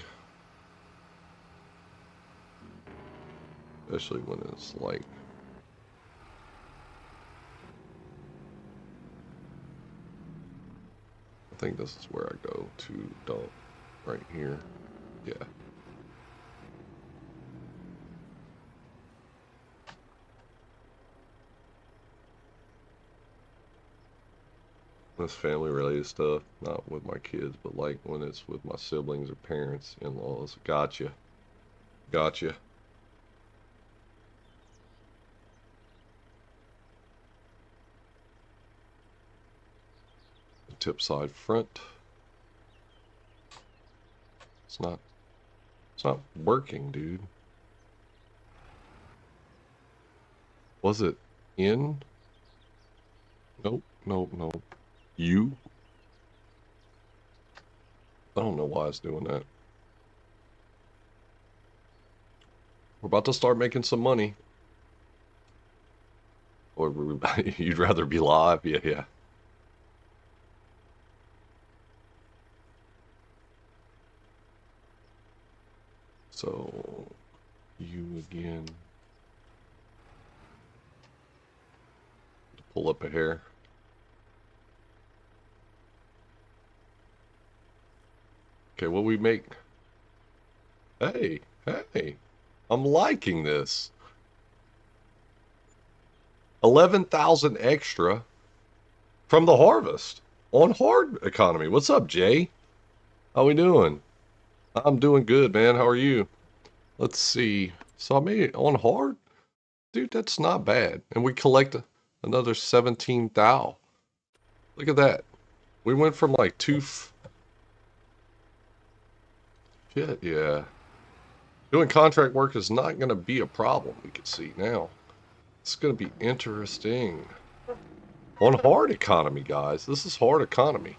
Speaker 1: Especially when it's like. I think this is where I go to dump. Right here. Yeah. This family related stuff, not with my kids, but like when it's with my siblings or parents, in-laws. Gotcha. Gotcha. Tip side front. It's not working, dude. Was it in? Nope, nope, nope. You? I don't know why it's doing that. We're about to start making some money. Or you'd rather be live? Yeah, yeah. So, you again. Pull up a hair. Okay, what we make? Hey, hey. I'm liking this. 11,000 extra from the harvest on hard economy. What's up, Jay? How we doing? I'm doing good, man. How are you? Let's see. So I made it on hard? Dude, that's not bad. And we collect another 17 thou. Look at that. We went from like shit, yeah. Doing contract work is not going to be a problem, we can see now. It's going to be interesting. On hard economy, guys. This is hard economy.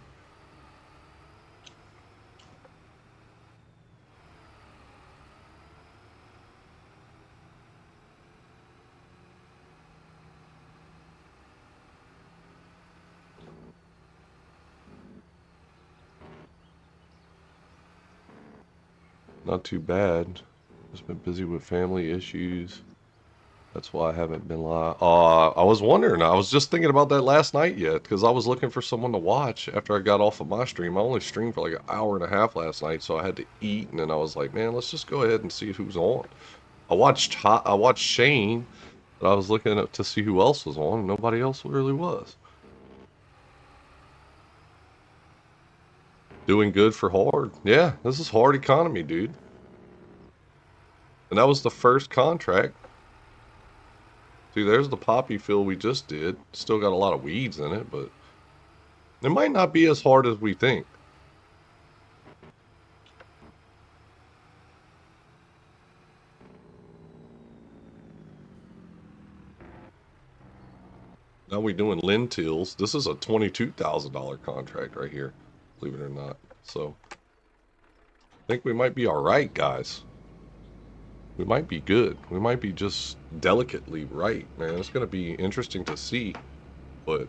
Speaker 1: Not too bad. Just been busy with family issues. That's why I haven't been live. I was wondering. I was just thinking about that last night yet, because I was looking for someone to watch after I got off of my stream. I only streamed for like an hour and a half last night, so I had to eat, and then I was like, man, let's just go ahead and see who's on. I watched Shane, but I was looking up to see who else was on, and nobody else really was. Doing good for hard. Yeah, this is hard economy, dude. And that was the first contract. See, there's the poppy field we just did. Still got a lot of weeds in it, but it might not be as hard as we think. Now we're doing lentils. This is a $22,000 contract right here, believe it or not. So I think we might be all right, guys. We might be good. We might be just delicately right, man. It's going to be interesting to see, but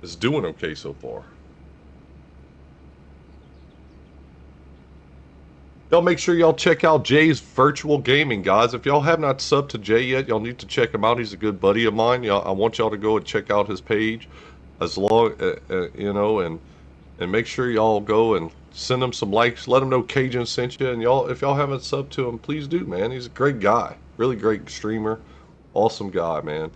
Speaker 1: it's doing okay so far. Y'all make sure y'all check out Jay's virtual gaming, guys. If y'all have not subbed to Jay yet, y'all need to check him out. He's a good buddy of mine. I want y'all to go and check out his page, as long, you know, and make sure y'all go and send him some likes. Let him know Cajun sent you. And y'all, if y'all haven't subbed to him, please do, man. He's a great guy, really great streamer, awesome guy, man.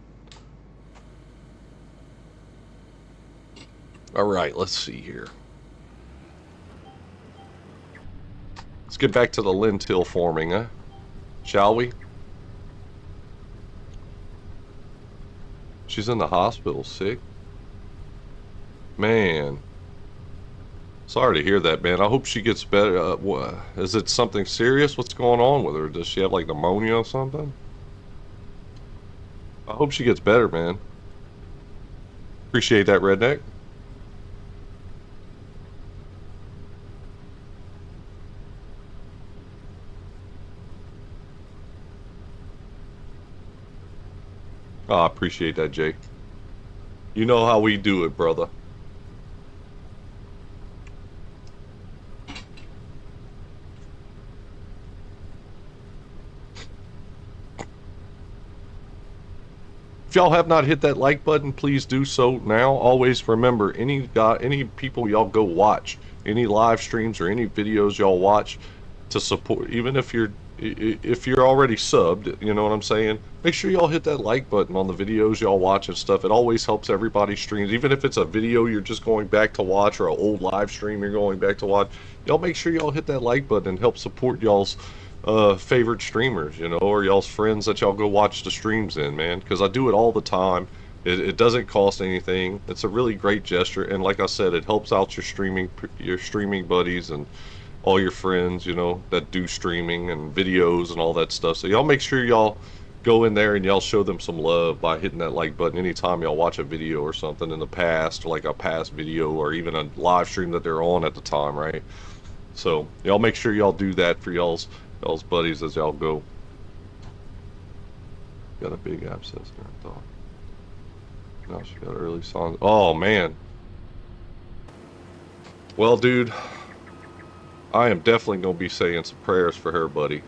Speaker 1: All right, let's see here. Let's get back to the lentil forming, huh? Shall we? She's in the hospital, sick. Man. Sorry to hear that, man. I hope she gets better. Is it something serious? What's going on with her? Does she have like pneumonia or something? I hope she gets better, man. Appreciate that, Redneck. Oh, I appreciate that, Jake. You know how we do it, brother. If y'all have not hit that like button, please do so now. Always remember, any people y'all go watch, any live streams or any videos y'all watch, to support, even if you're already subbed, you know what I'm saying? Make sure y'all hit that like button on the videos y'all watch and stuff. It always helps everybody's streams. Even if it's a video you're just going back to watch, or an old live stream you're going back to watch, y'all make sure y'all hit that like button and help support y'all's favorite streamers, you know, or y'all's friends that y'all go watch the streams in, man, because I do it all the time. It doesn't cost anything. It's a really great gesture, and like I said, it helps out your streaming buddies and all your friends, you know, that do streaming and videos and all that stuff. So y'all make sure y'all go in there and y'all show them some love by hitting that like button anytime y'all watch a video or something in the past, like a past video or even a live stream that they're on at the time, right? So y'all make sure y'all do that for y'all's buddies as y'all go. Got a big abscess there, I thought. Now she got early signs. Oh, man. Well, dude, I am definitely going to be saying some prayers for her, buddy.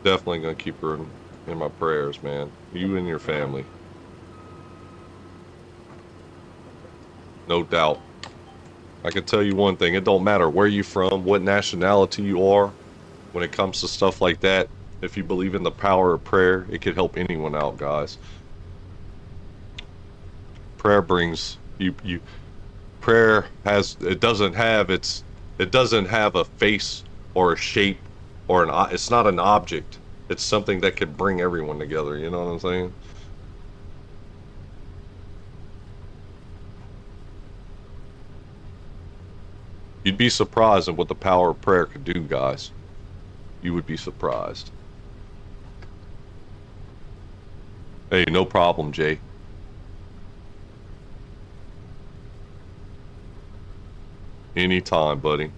Speaker 1: Definitely going to keep her in my prayers, man. You and your family. No doubt. I can tell you one thing. It don't matter where you're from, what nationality you are. When it comes to stuff like that, if you believe in the power of prayer, it could help anyone out, guys. Prayer brings you prayer has, it doesn't have a face or a shape or it's not an object. It's something that could bring everyone together, you know what I'm saying? You'd be surprised at what the power of prayer could do, guys. You would be surprised. Hey, no problem, Jay. Anytime, buddy.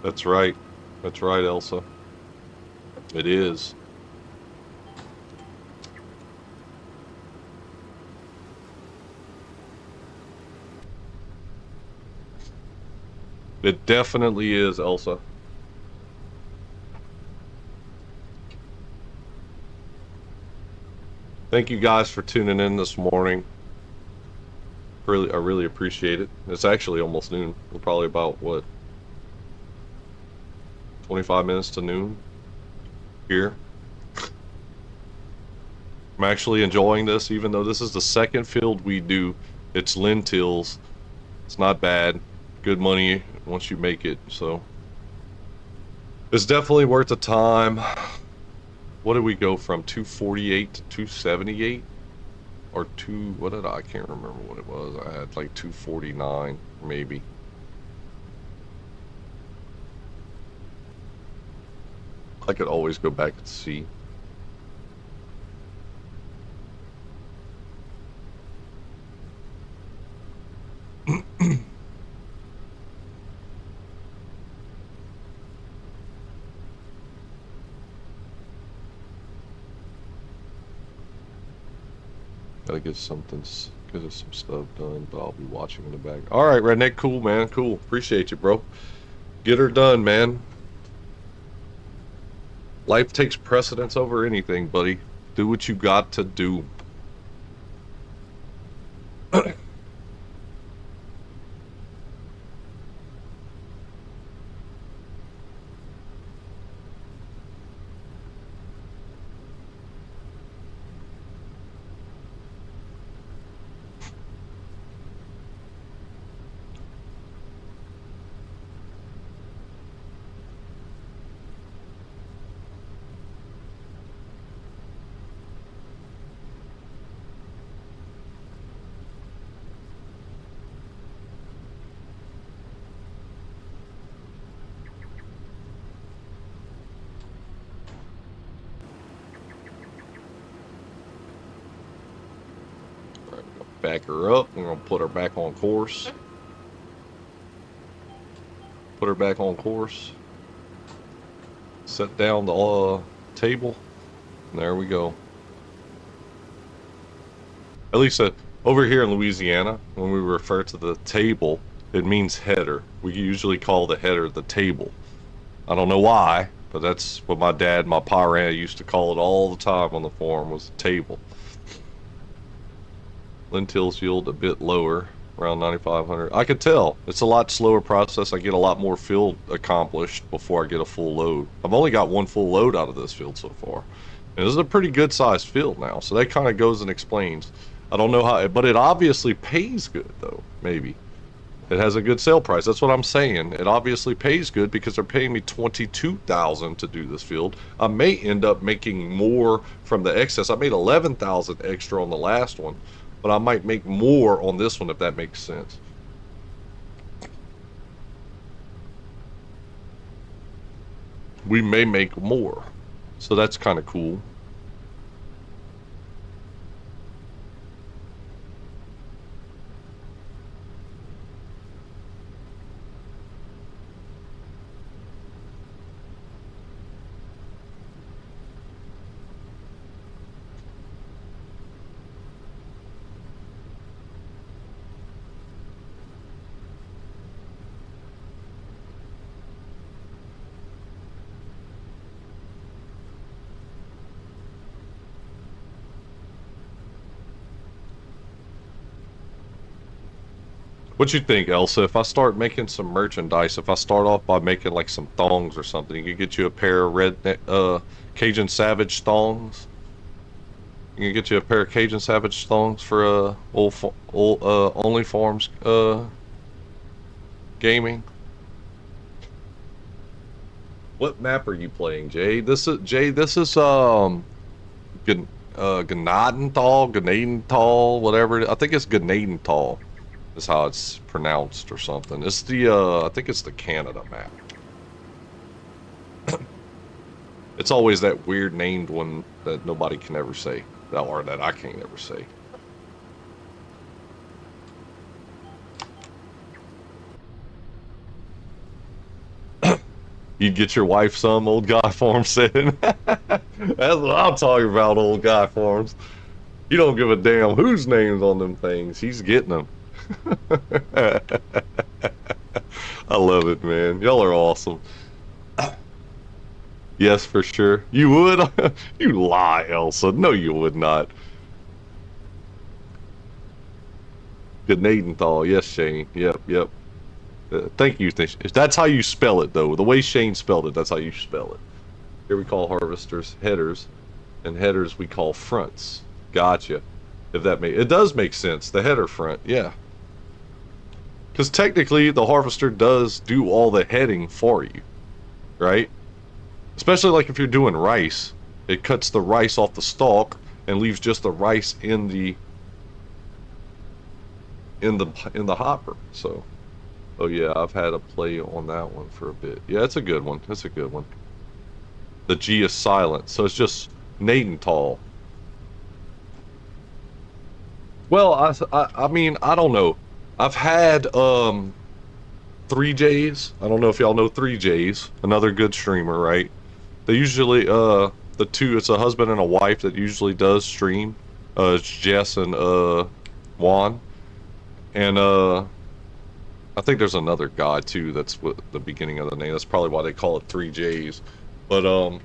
Speaker 1: That's right. That's right, Elsa. It is. It definitely is, Elsa. Thank you guys for tuning in this morning. I really appreciate it. It's actually almost noon. We're probably about, what, 25 minutes to noon here. I'm actually enjoying this, even though this is the second field we do. It's lentils. It's not bad. Good money once you make it, so it's definitely worth the time. What did we go from 248 to 278? Or I can't remember what it was. I had like 249, maybe. I could always go back and see. Gotta get some stuff done, but I'll be watching in the back. All right, Redneck, cool, man, cool. Appreciate you, bro. Get her done, man. Life takes precedence over anything, buddy. Do what you got to do. Back her up. We're gonna put her back on course. Put her back on course. Set down the table. And there we go. At least over here in Louisiana, when we refer to the table, it means header. We usually call the header the table. I don't know why, but that's what my dad, my parent used to call it all the time on the farm, was the table. Lentils yield a bit lower, around 9,500. I could tell. It's a lot slower process. I get a lot more field accomplished before I get a full load. I've only got one full load out of this field so far. And this is a pretty good sized field now, so that kind of goes and explains. I don't know how, but it obviously pays good though, maybe. It has a good sale price. That's what I'm saying. It obviously pays good because they're paying me $22,000 to do this field. I may end up making more from the excess. I made $11,000 extra on the last one, but I might make more on this one if that makes sense. We may make more, so that's kind of cool. What you think, Elsa? If I start making some merchandise, if I start off by making like some thongs or something, you could get you a pair of Cajun Savage thongs. You can get you a pair of Cajun Savage thongs for old OnlyFarms gaming. What map are you playing, Jay? This is Gnadenthal, whatever. I think it's Gnadenthal is how it's pronounced or something. It's the I think it's the Canada map. It's always that weird named one that nobody can ever say, or that I can't ever say. You'd get your wife some old guy farm setting. That's what I'm talking about, old guy farms. You don't give a damn whose name's on them things. He's getting them. I love it, man. Y'all are awesome. Yes, for sure. You would? You lie, Elsa. No, you would not. Gnadenthal. Yes, Shane. Yep, yep. Thank you. That's how you spell it, though. The way Shane spelled it, that's how you spell it. Here we call harvesters headers, and headers we call fronts. Gotcha. If that it does make sense. The header front, yeah. Because technically, the harvester does do all the heading for you, right? Especially like if you're doing rice, it cuts the rice off the stalk and leaves just the rice in the hopper. So, oh yeah, I've had a play on that one for a bit. Yeah, it's a good one. It's a good one. The G is silent, so it's just Nadental. Well, I mean, I don't know. I've had 3Js. I don't know if y'all know 3Js. Another good streamer, right? They usually the two. It's a husband and a wife that usually does stream. It's Jess and Juan, and I think there's another guy too. That's what the beginning of the name. That's probably why they call it 3Js. But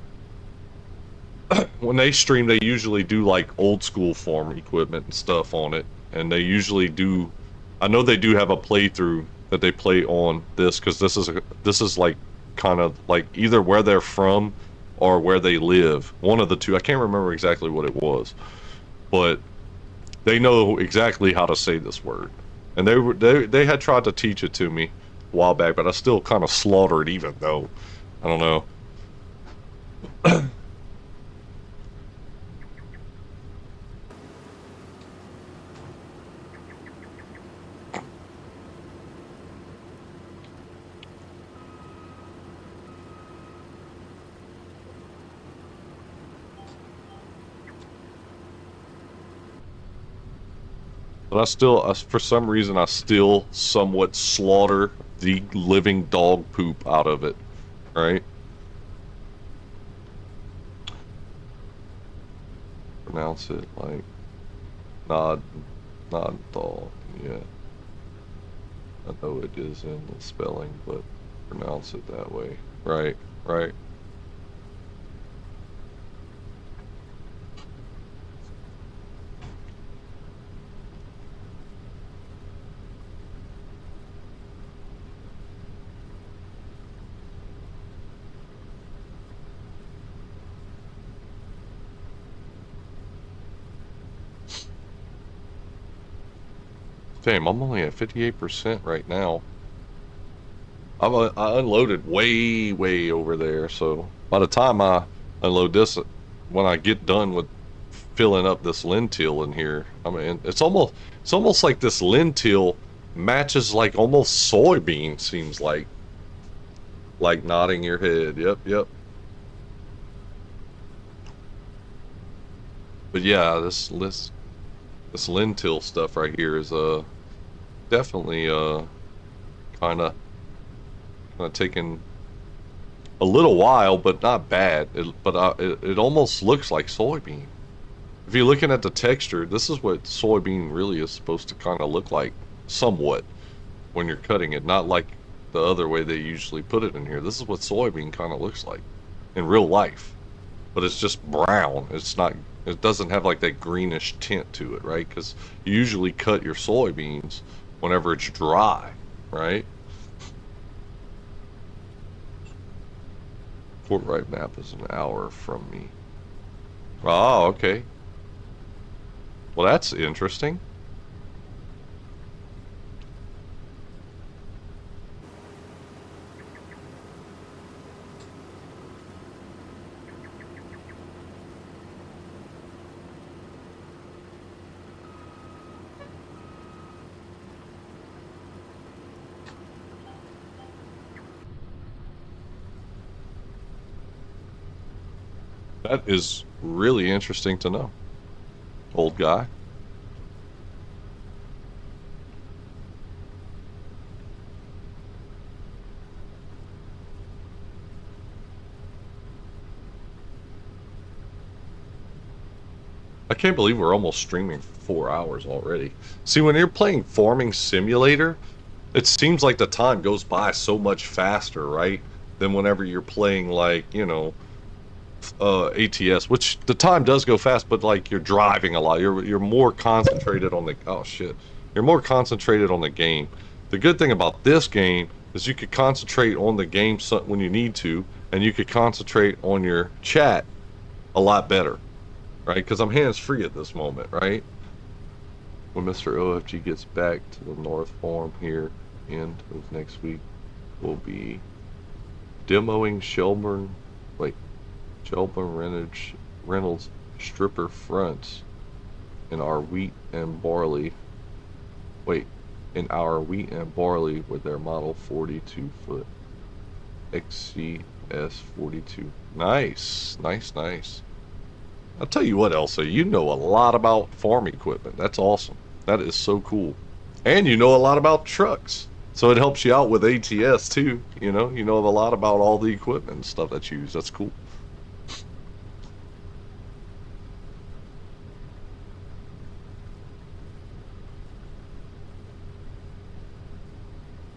Speaker 1: when they stream, they usually do like old school farm equipment and stuff on it, and they usually do. I know they do have a playthrough that they play on this because this is like kind of like either where they're from or where they live. One of the two. I can't remember exactly what it was, but they know exactly how to say this word, and they had tried to teach it to me a while back, but I still kind of slaughter it even though I don't know. But I still, for some reason, I still somewhat slaughter the living dog poop out of it, right? Pronounce it like nod, nod dog. Yeah, I know it is in the spelling, but pronounce it that way. Right, right. Damn, I'm only at 58% right now. I unloaded way over there, so by the time I unload this, when I get done with filling up this lentil in here, I mean, it's almost like this lentil matches like almost soybean, seems like nodding your head. Yep. But yeah, this lentil stuff right here is definitely kind of taking a little while, but not bad. It almost looks like soybean. If you're looking at the texture, this is what soybean really is supposed to kind of look like, somewhat, when you're cutting it. Not like the other way they usually put it in here. This is what soybean kind of looks like in real life, but it's just brown. It's not. It doesn't have like that greenish tint to it, right? Because you usually cut your soybeans whenever it's dry, right? Courtright map is an hour from me. Oh, okay. Well, that's interesting. That is really interesting to know, old guy. I can't believe we're almost streaming for 4 hours already. See, when you're playing Farming Simulator, it seems like the time goes by so much faster, right? Than whenever you're playing like, ATS, which the time does go fast, but like you're driving a lot. You're more concentrated on the oh shit. You're more concentrated on the game. The good thing about this game is you could concentrate on the game when you need to, and you could concentrate on your chat a lot better, right? Because I'm hands free at this moment, right? When Mr. OFG gets back to the North Farm here end of next week, we'll be demoing Shelburne Reynolds stripper fronts in our wheat and barley. Wait, in our wheat and barley with their model 42 foot XCS 42. Nice. I'll tell you what, Elsa, you know a lot about farm equipment. That's awesome. That is so cool. And you know a lot about trucks. So it helps you out with ATS too. You know a lot about all the equipment and stuff that you use. That's cool.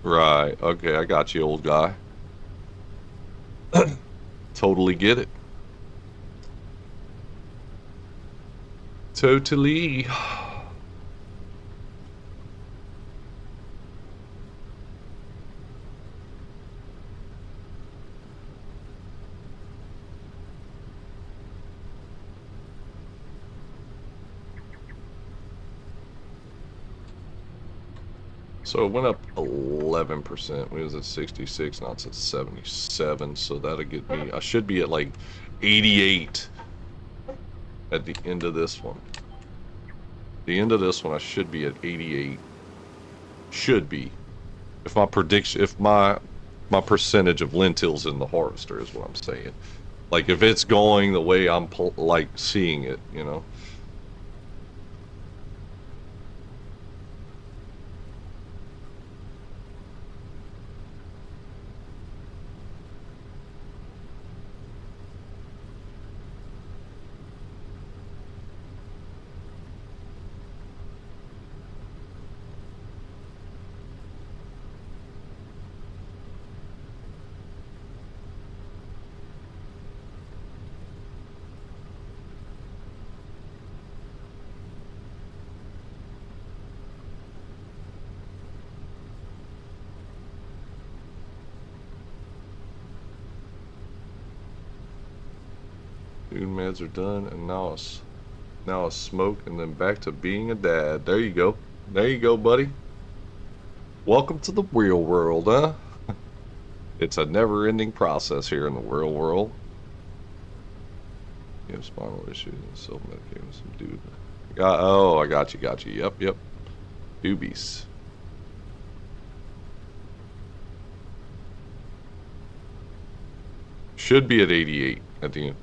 Speaker 1: Right. Okay, I got you, old guy. Totally get it. Totally. So it went up 11%. We was at 66, now it's at 77. So that'll get me, I should be at like 88 at the end of this one. The end of this one, I should be at 88. Should be. If my prediction, if my percentage of lentils in the harvester is what I'm saying. Like if it's going the way I'm like seeing it, Food meds are done, and now a smoke, and then back to being a dad. There you go. There you go, buddy. Welcome to the real world, huh? It's a never-ending process here in the real world. You have spinal issues and self-medicating with some dude. Oh, I got you. Yep. Doobies. Should be at 88 at the end.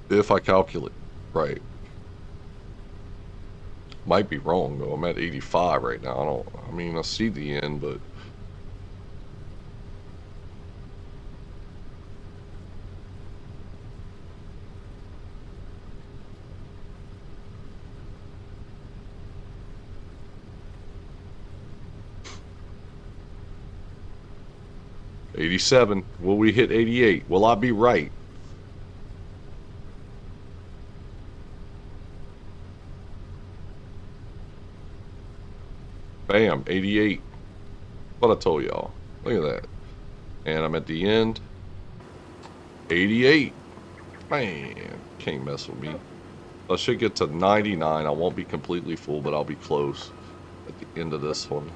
Speaker 1: If I calculate right. Might be wrong though. I'm at 85 right now. I mean, I see the end, but '87. Will we hit 88? Will I be right? Bam, 88. What I told y'all. Look at that. And I'm at the end. 88. Man, can't mess with me. I should get to 99. I won't be completely full, but I'll be close at the end of this one.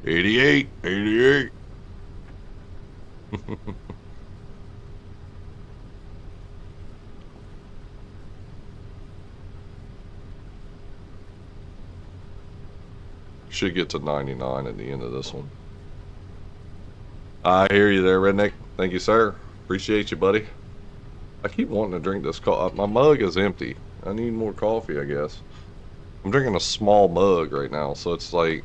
Speaker 1: '88. Should get to 99 at the end of this one. I hear you there, Redneck. Thank you, sir. Appreciate you, buddy. I keep wanting to drink this coffee. My mug is empty. I need more coffee, I guess. I'm drinking a small mug right now, so it's like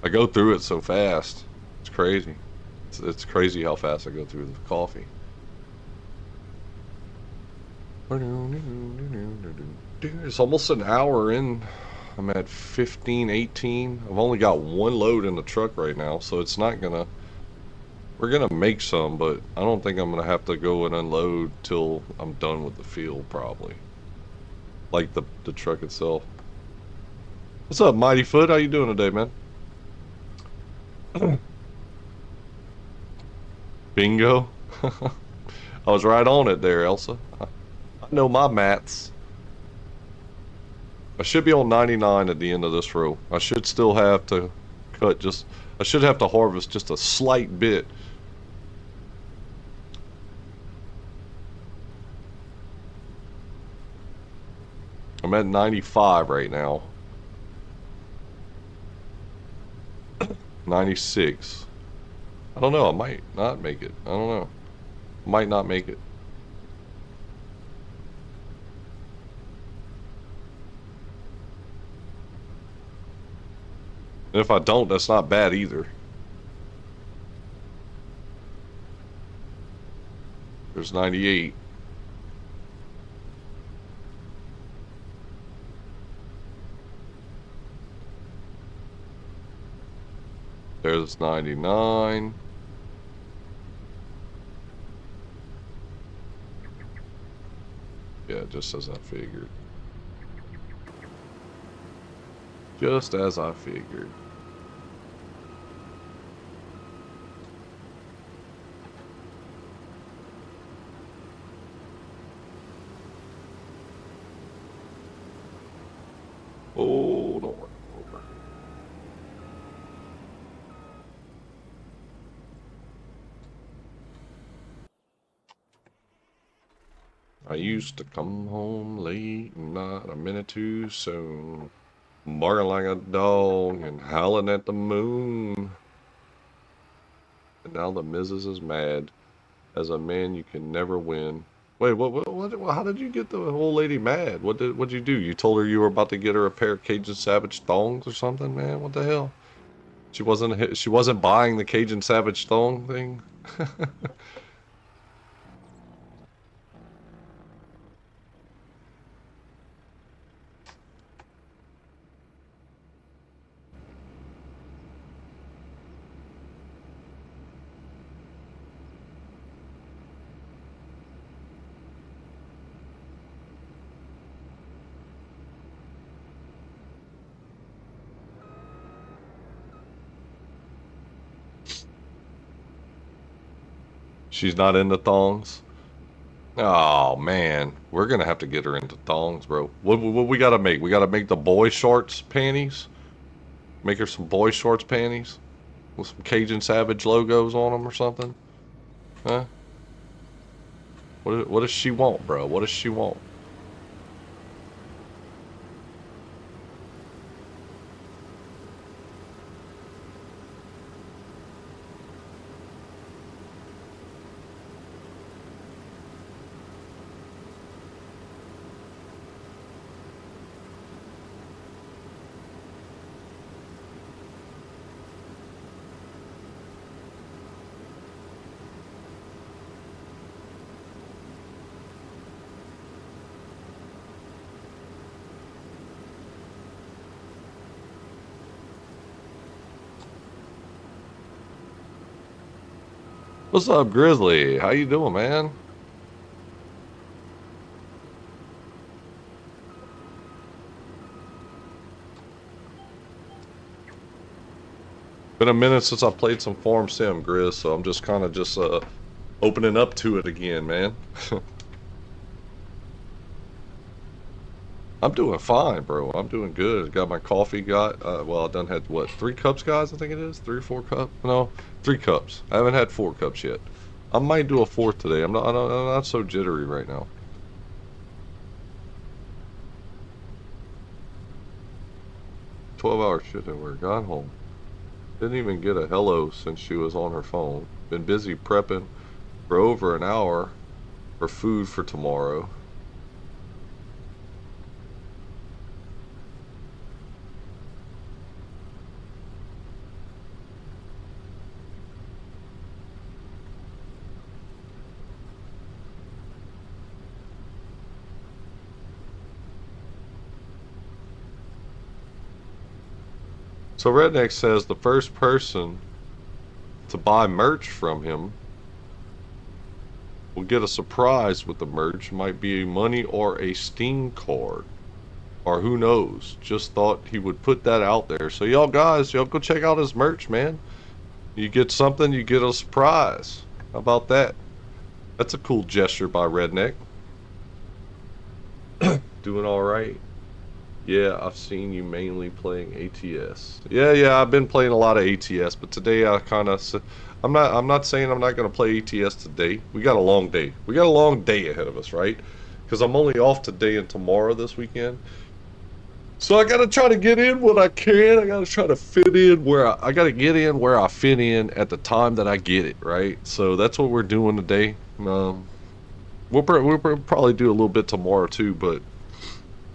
Speaker 1: I go through it so fast. It's crazy. It's crazy how fast I go through the coffee. It's almost an hour in. I'm at 15, 18. I've only got one load in the truck right now, so it's not gonna... We're gonna make some, but I don't think I'm gonna have to go and unload till I'm done with the field, probably. Like the truck itself. What's up, Mighty Foot? How you doing today, man? Bingo. I was right on it there, Elsa. I know my maths. I should be on 99 at the end of this row. I should still have to cut just... I should have to harvest just a slight bit. I'm at 95 right now. 96. I don't know. I might not make it. I don't know. Might not make it. And if I don't, that's not bad either. There's 98. There's 99. Yeah, just as I figured. Just as I figured. Oh, don't worry. I used to come home late and not a minute too soon, barking like a dog and howling at the moon. And now the missus is mad. As a man, you can never win. Wait, what, how did you get the old lady mad? What'd you do? You told her you were about to get her a pair of Cajun Savage thongs or something, man? What the hell? She wasn't buying the Cajun Savage thong thing? She's not into thongs? Oh, man. We're going to have to get her into thongs, bro. What we got to make? We got to make the boy shorts panties? Make her some boy shorts panties? With some Cajun Savage logos on them or something? Huh? What does she want, bro? What does she want? What's up, Grizzly? How you doing, man? Been a minute since I played some Farm Sim, Grizz, so I'm just kind of just opening up to it again, man. I'm doing fine, bro. I'm doing good. Got my coffee. Well, I done had what, 3 cups, guys? I think it is 3 or 4 cups. No, 3 cups. I haven't had 4 cups yet. I might do a fourth today. I'm not so jittery right now. "12 hour shift at work. Got home. Didn't even get a hello since she was on her phone. Been busy prepping for over an hour for food for tomorrow. So Redneck says the first person to buy merch from him will get a surprise with the merch. Might be money or a Steam card. Or who knows. Just thought he would put that out there. So y'all guys, y'all go check out his merch, man. You get something, you get a surprise. How about that? That's a cool gesture by Redneck. Doing alright. Yeah, I've seen you mainly playing ATS. Yeah, I've been playing a lot of ATS, but today I kind of, I'm not saying I'm not going to play ATS today. We got a long day. We got a long day ahead of us, right? Because I'm only off today and tomorrow this weekend. So I got to try to get in what I can. I got to try to fit in I got to get in where I fit in at the time that I get it, right? So that's what we're doing today. We'll probably do a little bit tomorrow too, but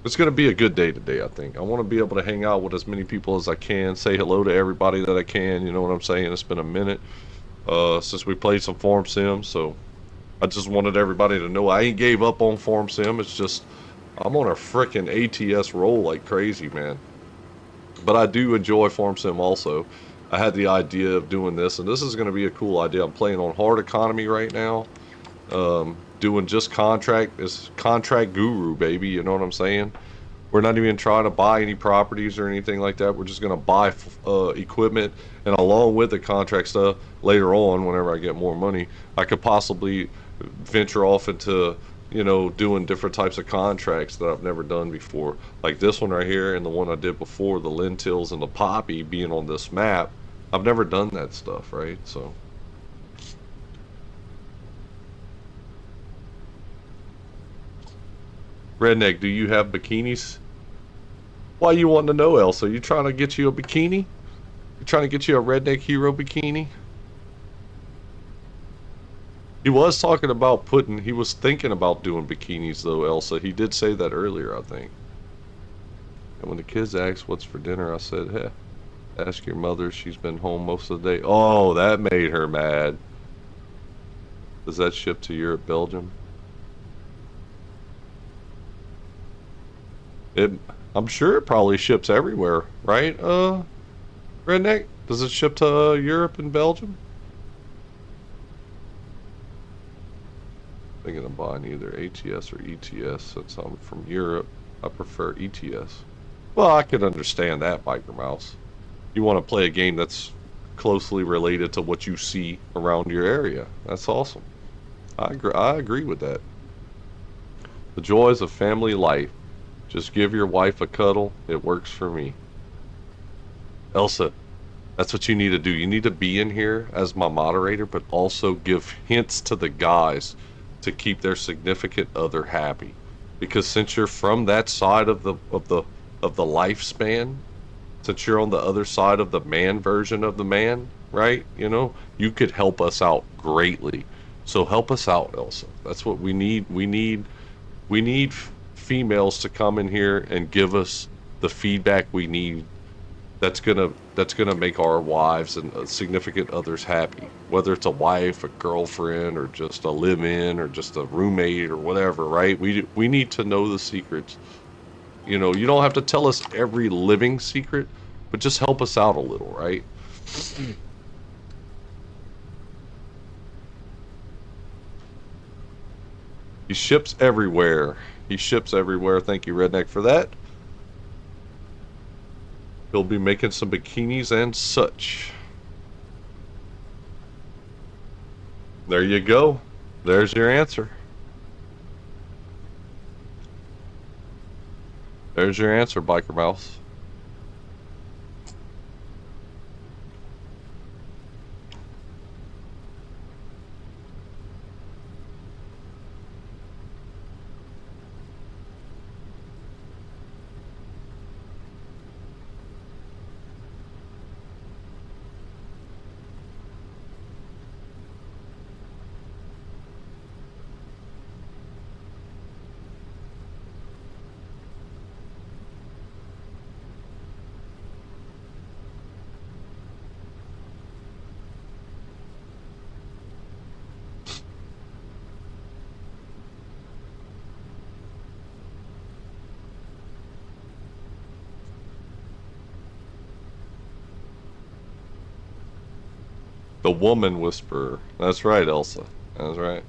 Speaker 1: it's going to be a good day today, I think. I want to be able to hang out with as many people as I can, say hello to everybody that I can, you know what I'm saying? It's been a minute since we played some Farm Sim, so I just wanted everybody to know I ain't gave up on Farm Sim. It's just I'm on a frickin' ATS roll like crazy, man. But I do enjoy Farm Sim also. I had the idea of doing this, and this is going to be a cool idea. I'm playing on hard economy right now. Doing just contract. It's contract guru, baby. You know what I'm saying? We're not even trying to buy any properties or anything like that. We're just going to buy equipment, and along with the contract stuff, later on, whenever I get more money, I could possibly venture off into, you know, doing different types of contracts that I've never done before. Like this one right here and the one I did before, the lentils and the poppy being on this map. I've never done that stuff, right? So Redneck, do you have bikinis? Why you wanting to know, Elsa? You trying to get you a bikini? You trying to get you a Redneck Hero bikini? He was talking about he was thinking about doing bikinis though, Elsa. He did say that earlier, I think. And when the kids asked what's for dinner, I said, hey, ask your mother. She's been home most of the day. Oh, that made her mad. Does that ship to Europe, Belgium? I'm sure it probably ships everywhere, right? Redneck? Does it ship to Europe and Belgium? Thinking of buying either ATS or ETS since I'm from Europe. I prefer ETS. Well, I could understand that, Biker Mouse. You want to play a game that's closely related to what you see around your area. That's awesome. I agree with that. The joys of family life. Just give your wife a cuddle. It works for me. Elsa, that's what you need to do. You need to be in here as my moderator, but also give hints to the guys to keep their significant other happy. Because since you're from that side of the lifespan, since you're on the other side of the man version of the man, right? You know, you could help us out greatly. So help us out, Elsa. That's what we need. We need females to come in here and give us the feedback we need. That's gonna make our wives and significant others happy. Whether it's a wife, a girlfriend, or just a live-in, or just a roommate, or whatever, right? We need to know the secrets. You know, you don't have to tell us every living secret, but just help us out a little, right? He ships everywhere. He ships everywhere. Thank you, Redneck, for that. He'll be making some bikinis and such. There you go. There's your answer. There's your answer, Biker Mouse. The woman whisperer. That's right, Elsa. That's right.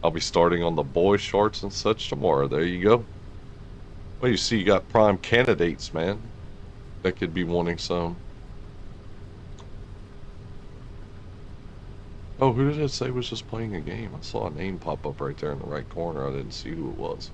Speaker 1: I'll be starting on the boy shorts and such tomorrow. There you go. Well, you see, you got prime candidates, man. That could be wanting some. Oh, who did it say was just playing a game? I saw a name pop up right there in the right corner. I didn't see who it was.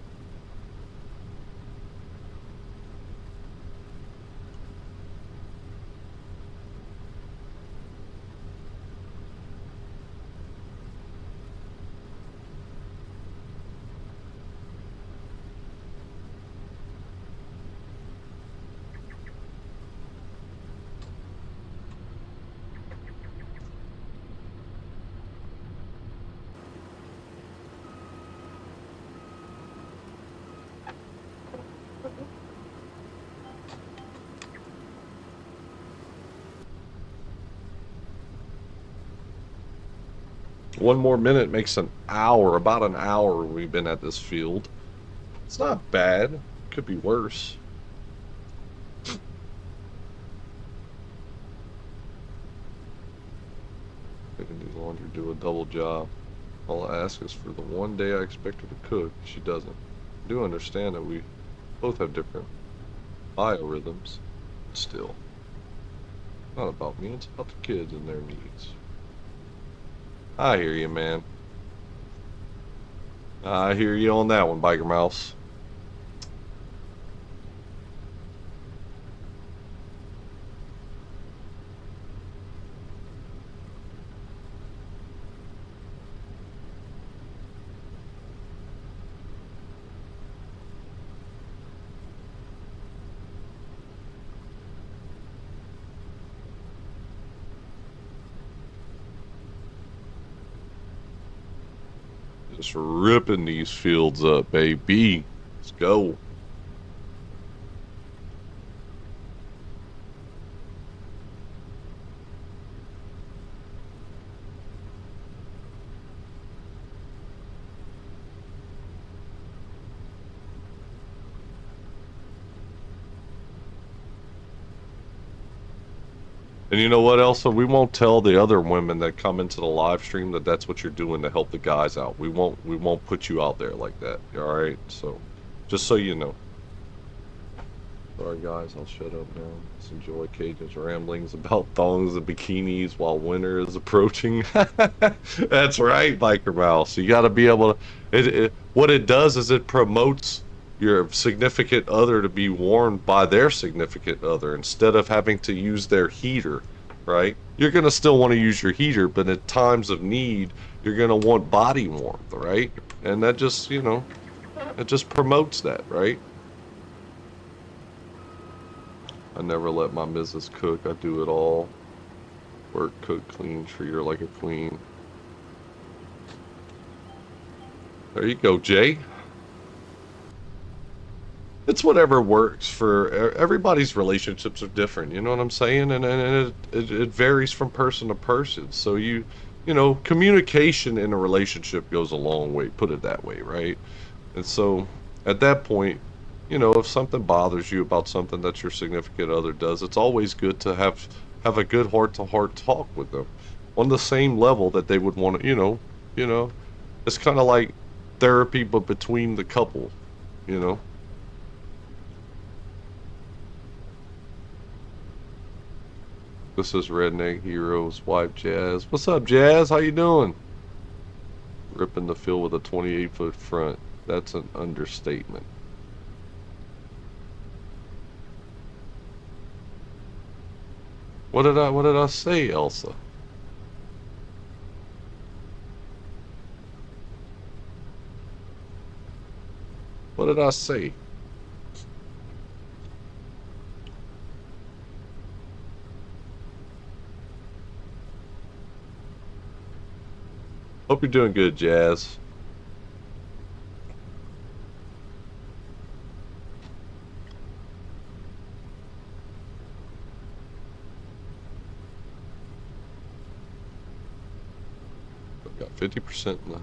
Speaker 1: One more minute makes an hour, about an hour we've been at this field. It's not bad. Could be worse. I can do laundry, do a double job. All I ask is for the one day I expect her to cook. She doesn't. I do understand that we both have different biorhythms. Still, not about me, it's about the kids and their needs. I hear you, man. I hear you on that one, Biker Mouse. Just ripping these fields up, baby. Let's go. And you know what, Elsa? We won't tell the other women that come into the live stream that that's what you're doing to help the guys out. We won't put you out there like that. All right? So, just so you know. Sorry guys, I'll shut up now. Just enjoy Cajun's ramblings about thongs and bikinis while winter is approaching. That's right, Biker Mouse. You got to be able to. What it does is it promotes your significant other to be warmed by their significant other instead of having to use their heater, right? You're going to still want to use your heater, but at times of need, you're going to want body warmth, right? And that just, it just promotes that, right? I never let my missus cook. I do it all. Work, cook, clean, treat her like a queen. There you go, Jay. It's whatever works for everybody's relationships are different. You know what I'm saying? And it varies from person to person. So communication in a relationship goes a long way. Put it that way, right? And so at that point, if something bothers you about something that your significant other does, it's always good to have a good heart-to-heart talk with them on the same level that they would want to, it's kind of like therapy, but between the couple, you know. This is Redneck Heroes wife Jazz. What's up, Jazz? How you doing? Ripping the field with a 28-foot front. That's an understatement. What did I say, Elsa? What did I say? Hope you're doing good, Jazz. I've got 50% in the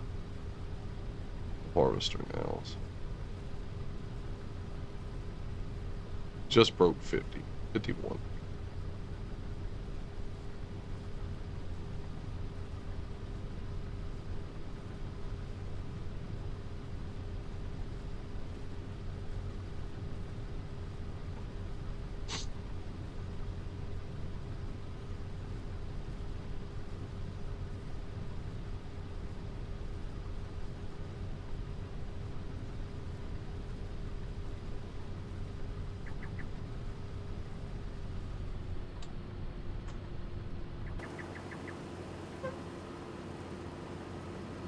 Speaker 1: harvester now. Just broke 50. 51.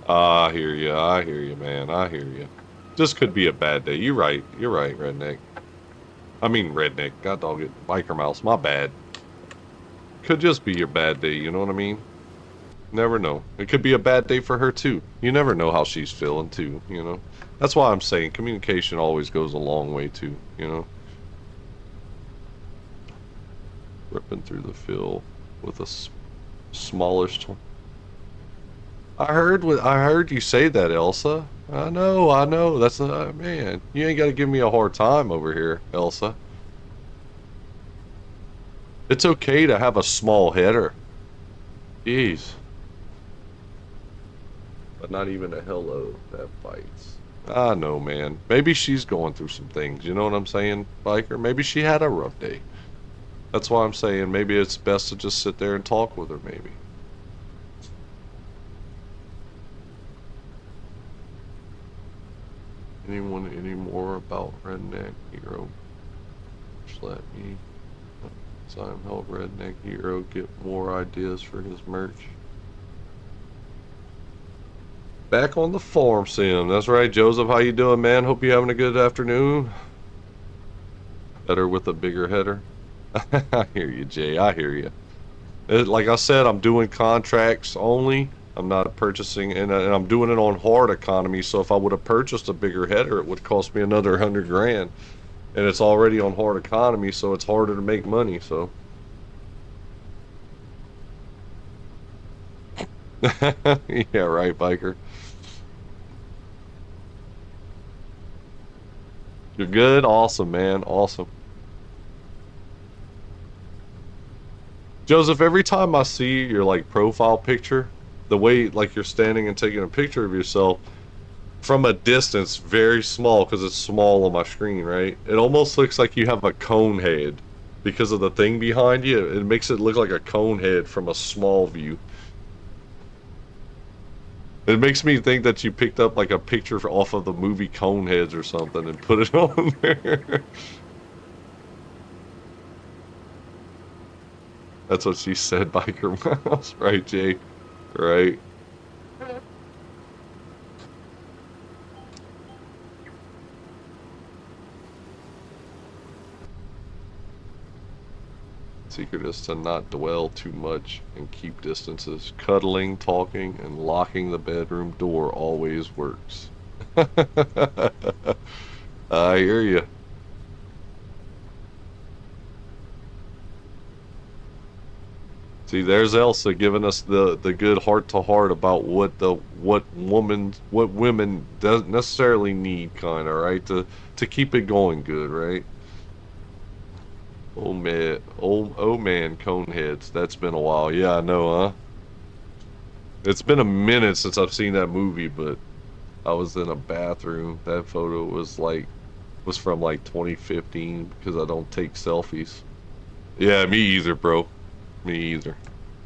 Speaker 1: I hear you. I hear you, man. I hear you. This could be a bad day. You're right. You're right, Redneck. I mean, Redneck. God dog it. Biker Mouse. My bad. Could just be your bad day. You know what I mean? Never know. It could be a bad day for her, too. You never know how she's feeling, too. You know? That's why I'm saying communication always goes a long way, too. You know? Ripping through the field with a smallish... I heard you say that, Elsa. I know. That's man. You ain't got to give me a hard time over here, Elsa. It's okay to have a small header. Jeez. But not even a hello that bites. I know, man. Maybe she's going through some things. You know what I'm saying, Biker? Maybe she had a rough day. That's why I'm saying maybe it's best to just sit there and talk with her, maybe. Anyone any more about Redneck Hero? Just let me time help Redneck Hero get more ideas for his merch. Back on the farm sim. That's right, Joseph. How you doing, man? Hope you're having a good afternoon. Better with a bigger header. I hear you, Jay. I hear you. Like I said, I'm doing contracts only. I'm not purchasing, and I'm doing it on hard economy. So if I would have purchased a bigger header, it would cost me another 100 grand, and it's already on hard economy, so it's harder to make money. So, yeah, right, Biker. You're good, awesome, man, awesome. Joseph, every time I see your like profile picture, the way like you're standing and taking a picture of yourself. from a distance, very small because it's small on my screen, right? It almost looks like you have a cone head because of the thing behind you. It makes it look like a cone head from a small view. It makes me think that you picked up like a picture off of the movie Coneheads or something and put it on there. That's what she said, Biker Mouse. Right, Jay? Right. Secret is to not dwell too much and keep distances. Cuddling, talking, and locking the bedroom door always works. I hear you. See, there's Elsa giving us the good heart to heart about what women doesn't necessarily need, kind of right to keep it going good, right? Oh man, Coneheads. That's been a while. Yeah, I know, huh? It's been a minute since I've seen that movie, but I was in a bathroom. That photo was from like 2015 because I don't take selfies. Yeah, me either, bro. Me either.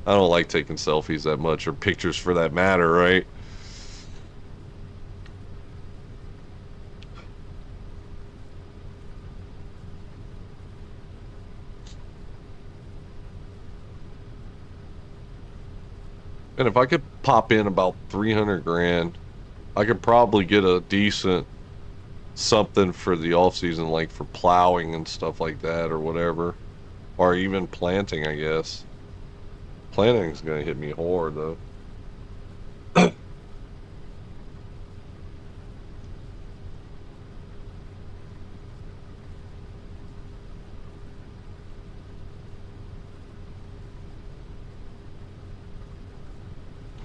Speaker 1: I don't like taking selfies that much or pictures for that matter, right? And if I could pop in about 300 grand, I could probably get a decent something for the off season, like for plowing and stuff like that or whatever. Or even planting, I guess. Planting's gonna hit me hard though.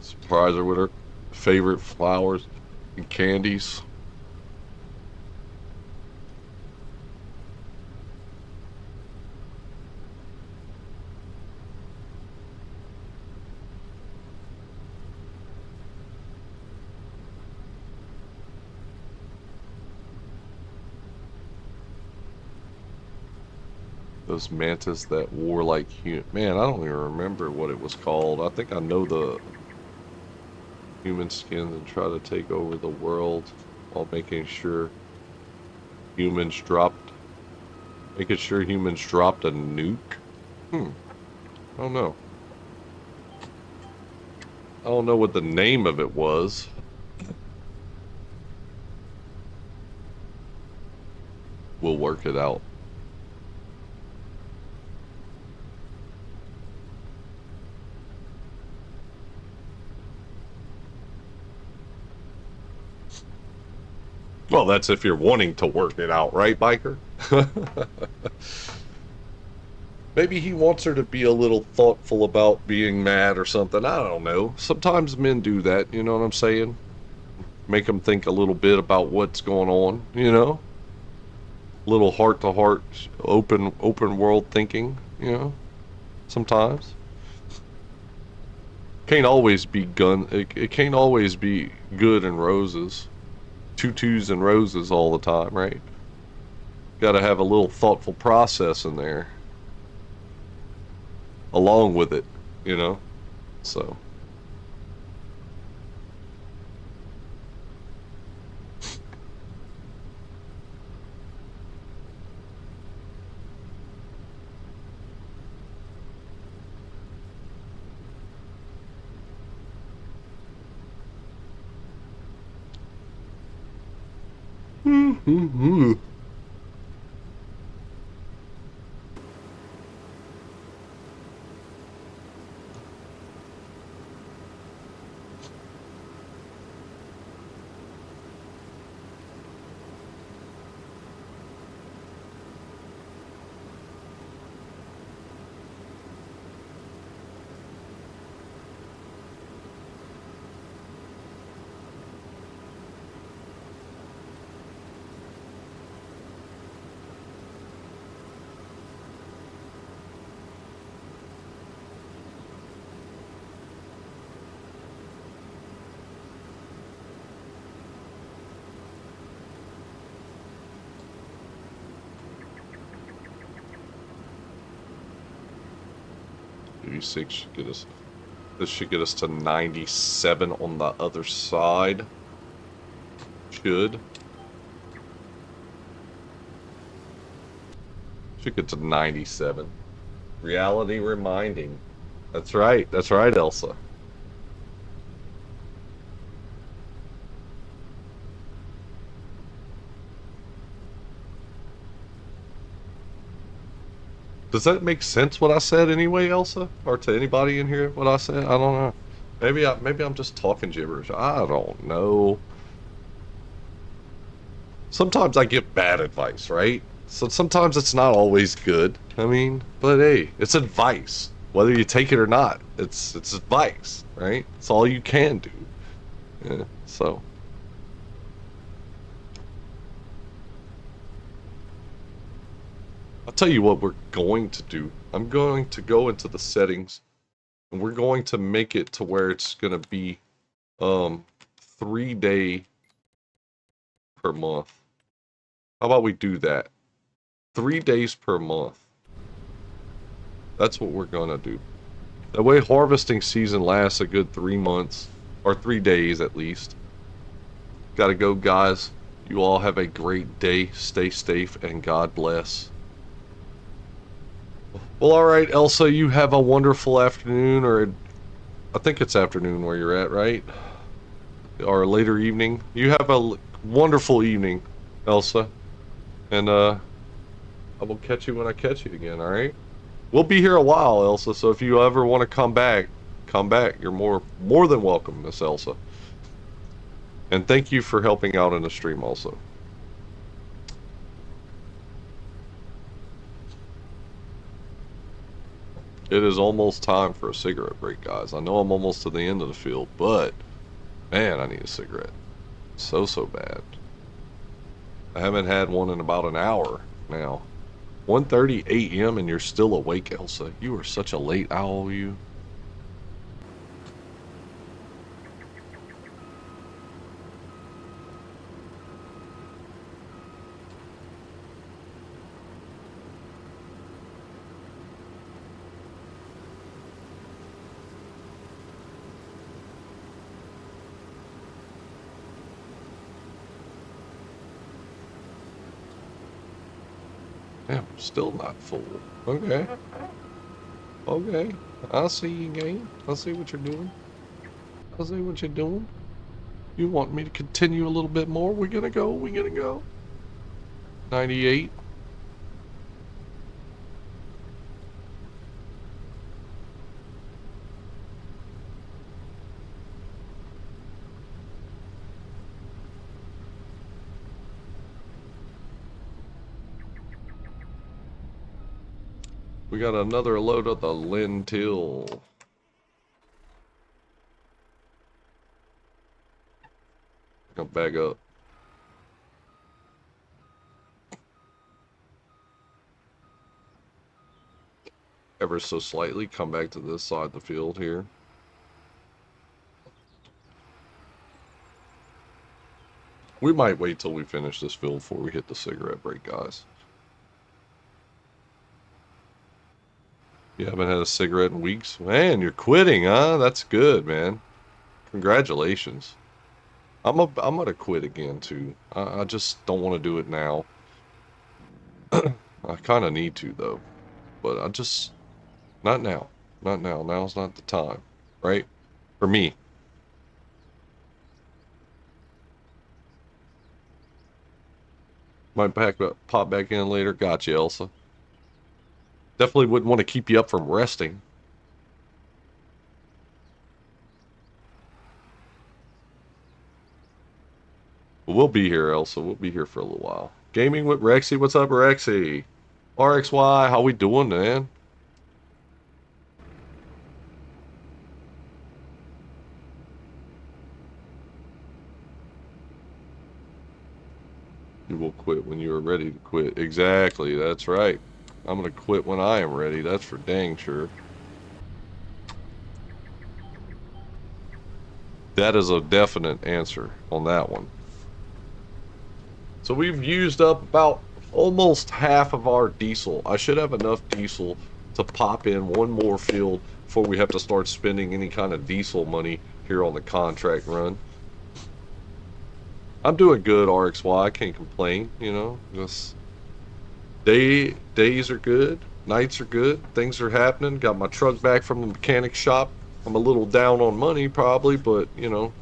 Speaker 1: Surprise her with her favorite flowers and candies. Those mantas that wore like man, I don't even remember what it was called. I think I know the human skins and try to take over the world while humans dropped making sure humans dropped a nuke. Hmm. I don't know. I don't know what the name of it was. We'll work it out. Well, that's if you're wanting to work it out, right, Biker? Maybe he wants her to be a little thoughtful about being mad or something. I don't know. Sometimes men do that, you know what I'm saying? Make them think a little bit about what's going on, you know? Little heart to heart, open world thinking, you know? Sometimes. Can't always be it can't always be good and roses. Tutus and roses all the time, right? Got to have a little thoughtful process in there along with it, you know? So, 86 should get us. This should get us to 97 on the other side. Should get to 97. Reality reminding. That's right. That's right, Elsa. Does that make sense what I said anyway, Elsa? Or to anybody in here what I said? I don't know. Maybe I'm just talking gibberish. I don't know. Sometimes I give bad advice, right? So sometimes it's not always good. I mean, but hey, it's advice. Whether you take it or not, it's advice, right? It's all you can do. Yeah, so. I'll tell you what we're going to do. I'm going to go into the settings and we're going to make it to where it's going to be 3-day per month. How about we do that? 3 days per month. That's what we're going to do. That way harvesting season lasts a good 3 months, or 3 days at least. Gotta go, guys. You all have a great day. Stay safe and God bless. Well, alright, Elsa, you have a wonderful afternoon, or I think it's afternoon where you're at, right? Or later evening. You have a wonderful evening, Elsa. And, I will catch you when I catch you again, alright? We'll be here a while, Elsa, so if you ever want to come back, come back. You're more than welcome, Miss Elsa. And thank you for helping out in the stream also. It is almost time for a cigarette break, guys. I know I'm almost to the end of the field, but man, I need a cigarette. So bad. I haven't had one in about an hour now. 1:30 a.m. and you're still awake, Elsa. You are such a late owl, you. Damn, still not full. Okay. Okay. I see you, game. I see what you're doing. I see what you're doing. You want me to continue a little bit more? We're gonna go. We're gonna go. 98. We got another load of the lentil. Gonna bag up. Ever so slightly, come back to this side of the field here. We might wait till we finish this field before we hit the cigarette break, guys. You haven't had a cigarette in weeks? Man, you're quitting, huh? That's good, man. Congratulations. I'm gonna quit again, too. I just don't want to do it now. I kind of need to, though. But I just... Not now. Not now. Now's not the time. Right? For me. Might pop back in later. Gotcha, Elsa. Definitely wouldn't want to keep you up from resting. But we'll be here, Elsa. We'll be here for a little while. Gaming with Rexy. What's up, Rexy? RXY, how we doing, man? You will quit when you are ready to quit. Exactly, that's right. I'm going to quit when I am ready. That's for dang sure. That is a definite answer on that one. So we've used up about almost half of our diesel. I should have enough diesel to pop in one more field before we have to start spending any kind of diesel money here on the contract run. I'm doing good, RXY. I can't complain, you know. Just days are good, nights are good, things are happening. Got my truck back from the mechanic shop. I'm a little down on money probably, but you know,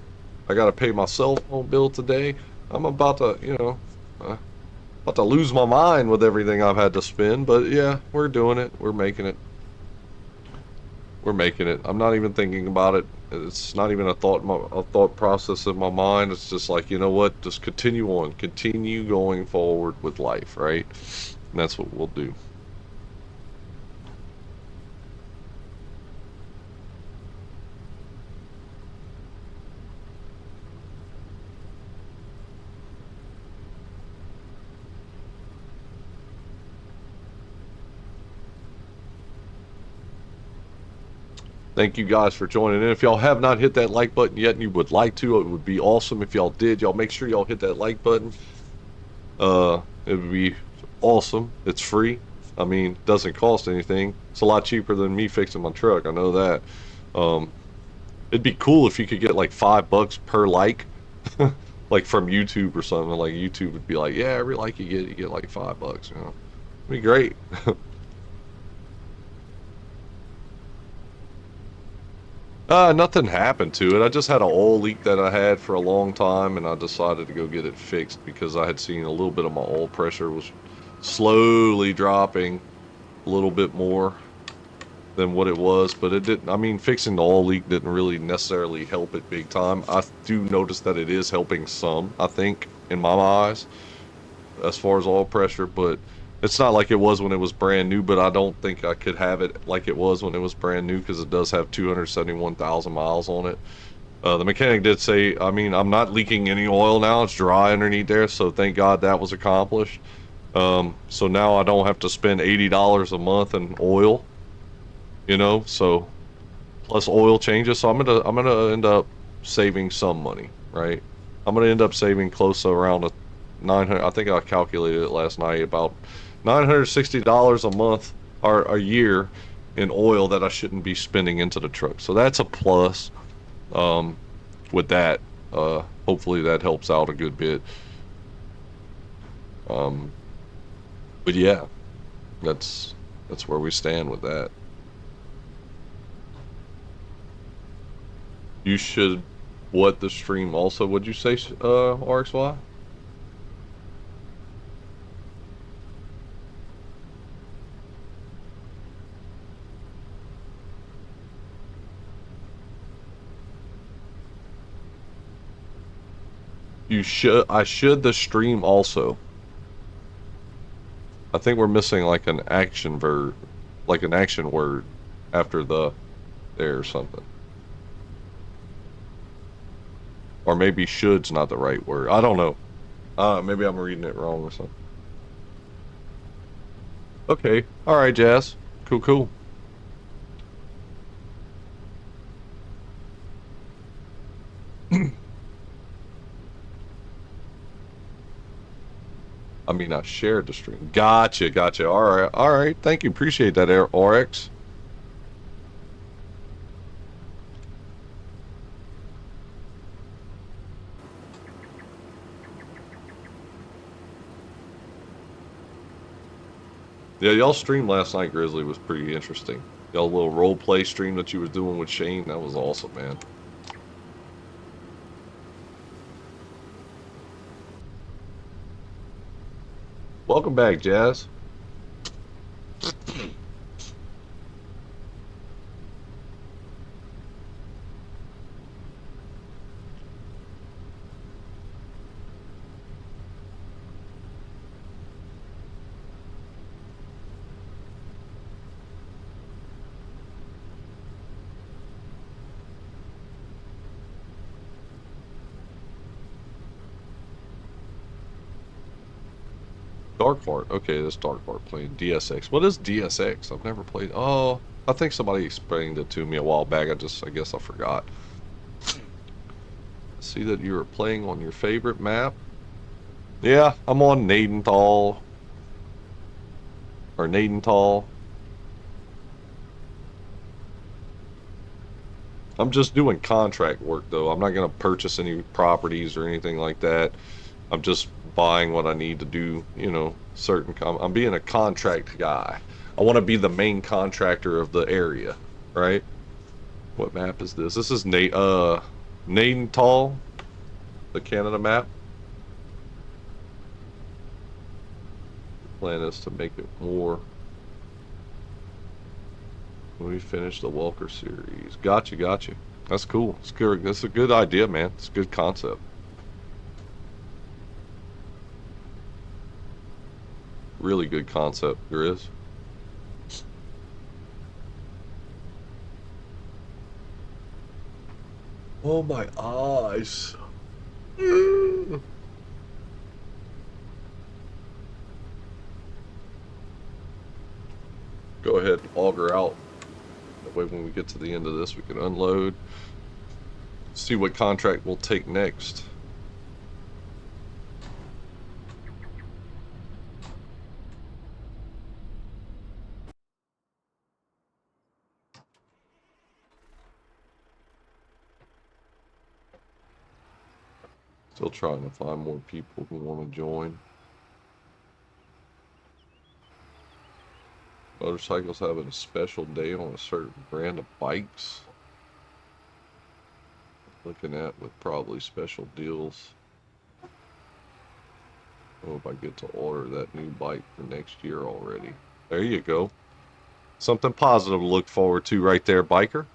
Speaker 1: I got to pay my cell phone bill today. I'm about to, you know, about to lose my mind with everything I've had to spend, but yeah, we're doing it. We're making it. We're making it. I'm not even thinking about it. It's not even a thought process in my mind. It's just like, you know what? Just continue on. Continue going forward with life, right? And that's what we'll do. Thank you guys for joining in. If y'all have not hit that like button yet and you would like to, it would be awesome if y'all did. Y'all make sure y'all hit that like button. It would be awesome. It's free. I mean, doesn't cost anything. It's a lot cheaper than me fixing my truck. I know that. It'd be cool if you could get like $5 per like, like from YouTube or something. Like YouTube would be like, yeah, every like you get like $5. You know, it'd be great. Nothing happened to it. I just had an oil leak that I had for a long time, and I decided to go get it fixed because I had seen a little bit of my oil pressure was slowly dropping a little bit more than what it was, but it didn't. I mean, fixing the oil leak didn't really necessarily help it big time. I do notice that it is helping some, I think, in my eyes, as far as oil pressure, but it's not like it was when it was brand new, but I don't think I could have it like it was when it was brand new because it does have 271,000 miles on it. The mechanic did say, I mean, I'm not leaking any oil now. It's dry underneath there, so thank God that was accomplished. So now I don't have to spend $80 a month in oil, you know, so plus oil changes. So I'm gonna end up saving some money, right? I'm gonna end up saving close to around a 900. I think I calculated it last night, about $960 a month or a year in oil that I shouldn't be spending into the truck. So that's a plus. With that, hopefully that helps out a good bit. But yeah, that's where we stand with that. You should what the stream also? Would you say, RXY? You should. I should the stream also. I think we're missing like an action verb, like an action word after the there or something. Or maybe should's not the right word. I don't know. Maybe I'm reading it wrong or something. Okay. All right, Jazz. Cool, cool. I mean, I shared the stream. Gotcha, gotcha. All right. Thank you. Appreciate that, RX. Yeah, y'all stream last night, Grizzly, was pretty interesting. Y'all little role play stream that you was doing with Shane, that was awesome, man. Welcome back, Jazz. Dark Heart. Okay, this Dark Heart playing DSX. What is DSX? I've never played. Oh, I think somebody explained it to me a while back. I guess I forgot. See that you were playing on your favorite map. Yeah, I'm on Nadenthal. Or Nadenthal. I'm just doing contract work though. I'm not going to purchase any properties or anything like that. I'm just buying what I need to do, you know, I'm being a contract guy. I want to be the main contractor of the area, right? What map is this? This is Natal, the Canada map. The plan is to make it more when we finish the Welker series. Gotcha, gotcha. That's cool. It's good. That's a good idea, man. It's a good concept. Really good concept, Grizz. Oh my eyes. Go ahead and auger out. That way when we get to the end of this, we can unload. See what contract we'll take next. Still trying to find more people who want to join. Motorcycles having a special day on a certain brand of bikes. Looking at with probably special deals. I hope I get to order that new bike for next year already. There you go. Something positive to look forward to right there, biker.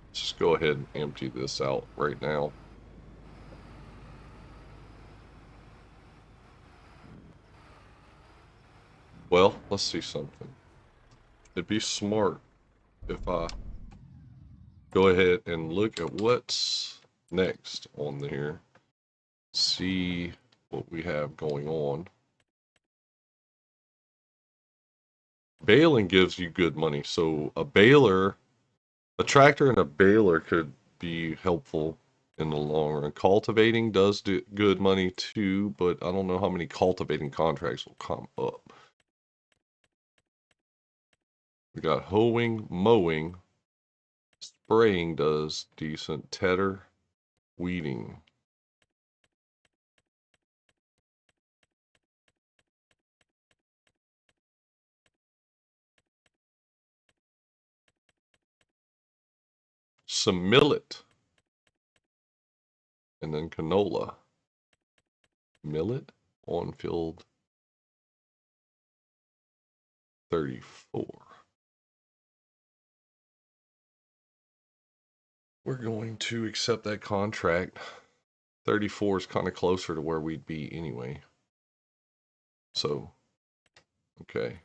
Speaker 1: Let's just go ahead and empty this out right now. Well, let's see something. It'd be smart if I go ahead and look at what's next on there. See what we have going on. Baling gives you good money. So a tractor and a baler could be helpful in the long run. Cultivating does do good money too, but I don't know how many cultivating contracts will come up. We got hoeing, mowing, spraying does decent, tedder, weeding. Some millet, and then canola. Millet on field 34. We're going to accept that contract. 34 is kind of closer to where we'd be anyway. So, okay.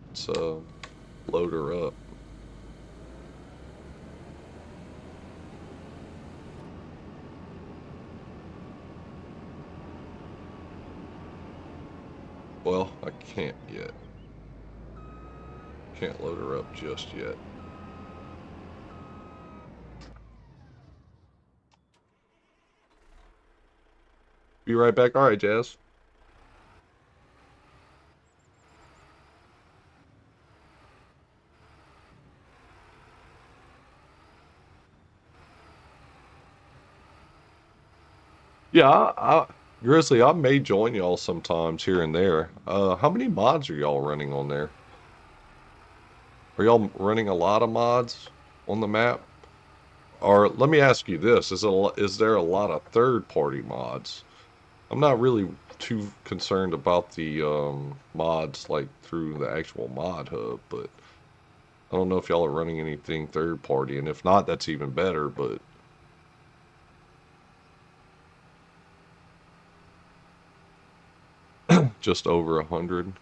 Speaker 1: Let's load her up. Well, I can't yet. Can't load her up just yet. Be right back. All right, Jazz. Yeah, Grizzly, I may join y'all sometimes here and there. How many mods are y'all running on there? Are y'all running a lot of mods on the map? Or let me ask you this: is there a lot of third-party mods? I'm not really too concerned about the mods like through the actual mod hub, but I don't know if y'all are running anything third-party, and if not, that's even better. But just over 100.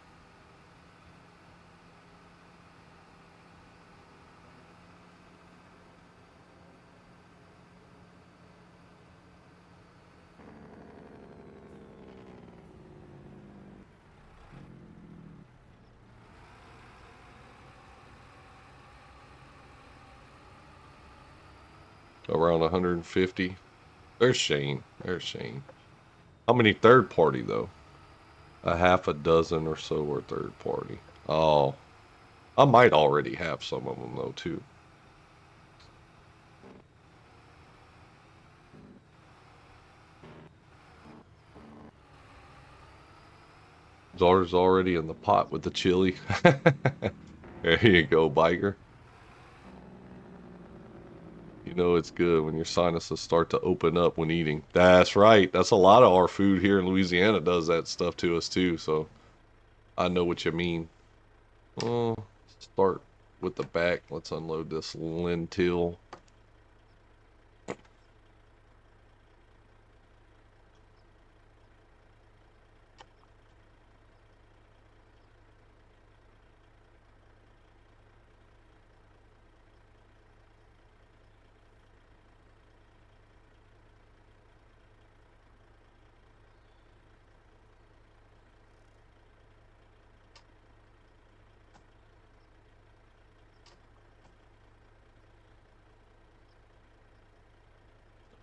Speaker 1: Around 150. There's Shane. There's Shane. How many third party though? A half a dozen or so are third party. Oh, I might already have some of them though too. Zar's already in the pot with the chili. There you go, biker. You know it's good when your sinuses start to open up when eating. That's right. That's a lot of our food here in Louisiana does that stuff to us too. So I know what you mean. Well, start with the back. Let's unload this lentil.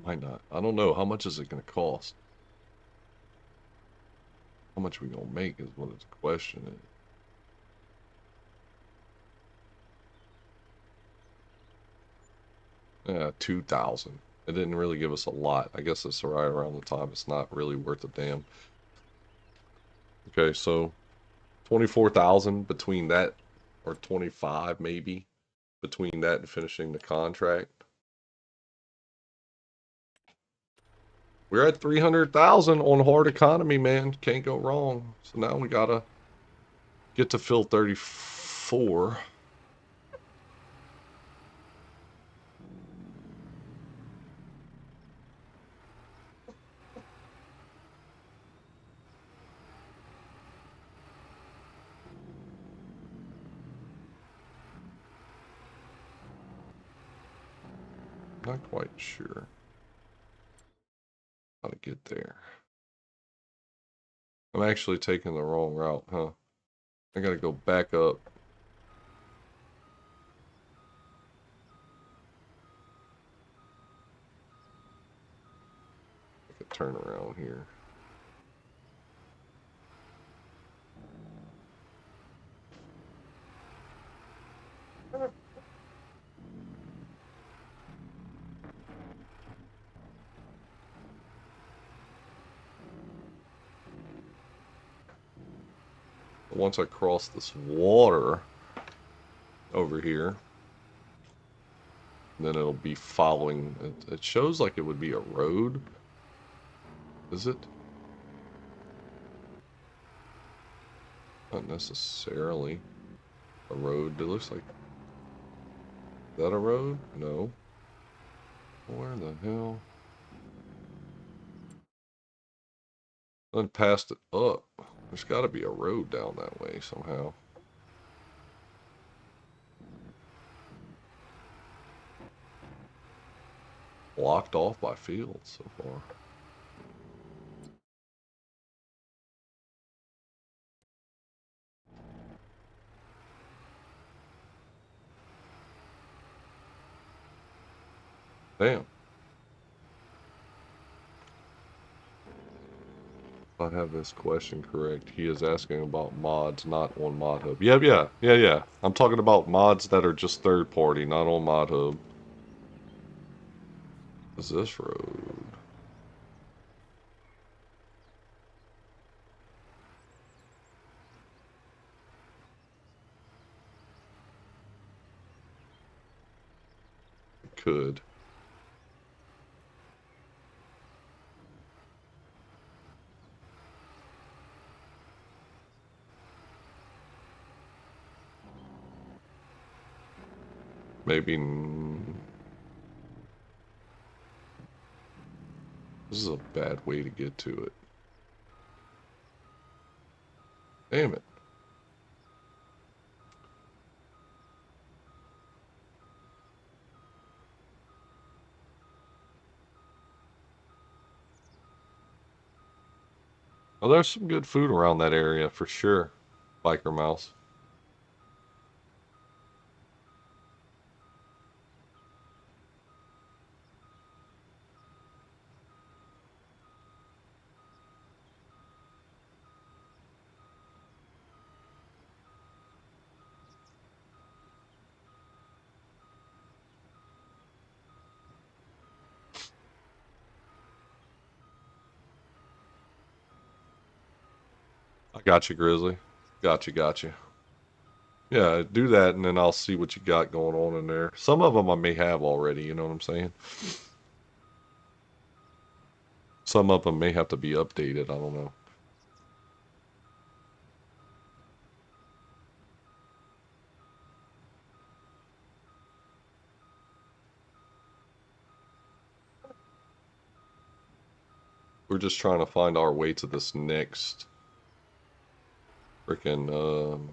Speaker 1: Might not. I don't know. How much is it going to cost? How much we going to make is what the question is. Yeah, 2,000. It didn't really give us a lot. I guess it's right around the time. It's not really worth a damn. Okay, so 24,000 between that, or 25 maybe, between that and finishing the contract. We're at 300,000 on hard economy, man. Can't go wrong. So now we gotta get to fill 34. Not quite sure how to get there. I'm actually taking the wrong route, huh? I gotta go back up. I could turn around here. Once I cross this water over here, then it'll be following. It shows like it would be a road. Is it? Not necessarily a road. It looks like. Is that a road? No. Where the hell? Then passed it up. There's got to be a road down that way somehow. Blocked off by fields so far. Damn. If I have this question correct, he is asking about mods not on Mod Hub. Yeah. I'm talking about mods that are just third party, not on Mod Hub. Is this road? It could. Maybe. This is a bad way to get to it. Damn it. Well, there's some good food around that area for sure, Biker Mouse. I got you, Grizzly. Got you. Yeah, do that, and then I'll see what you got going on in there. Some of them I may have already, you know what I'm saying? Some of them may have to be updated. I don't know. We're just trying to find our way to this next freaking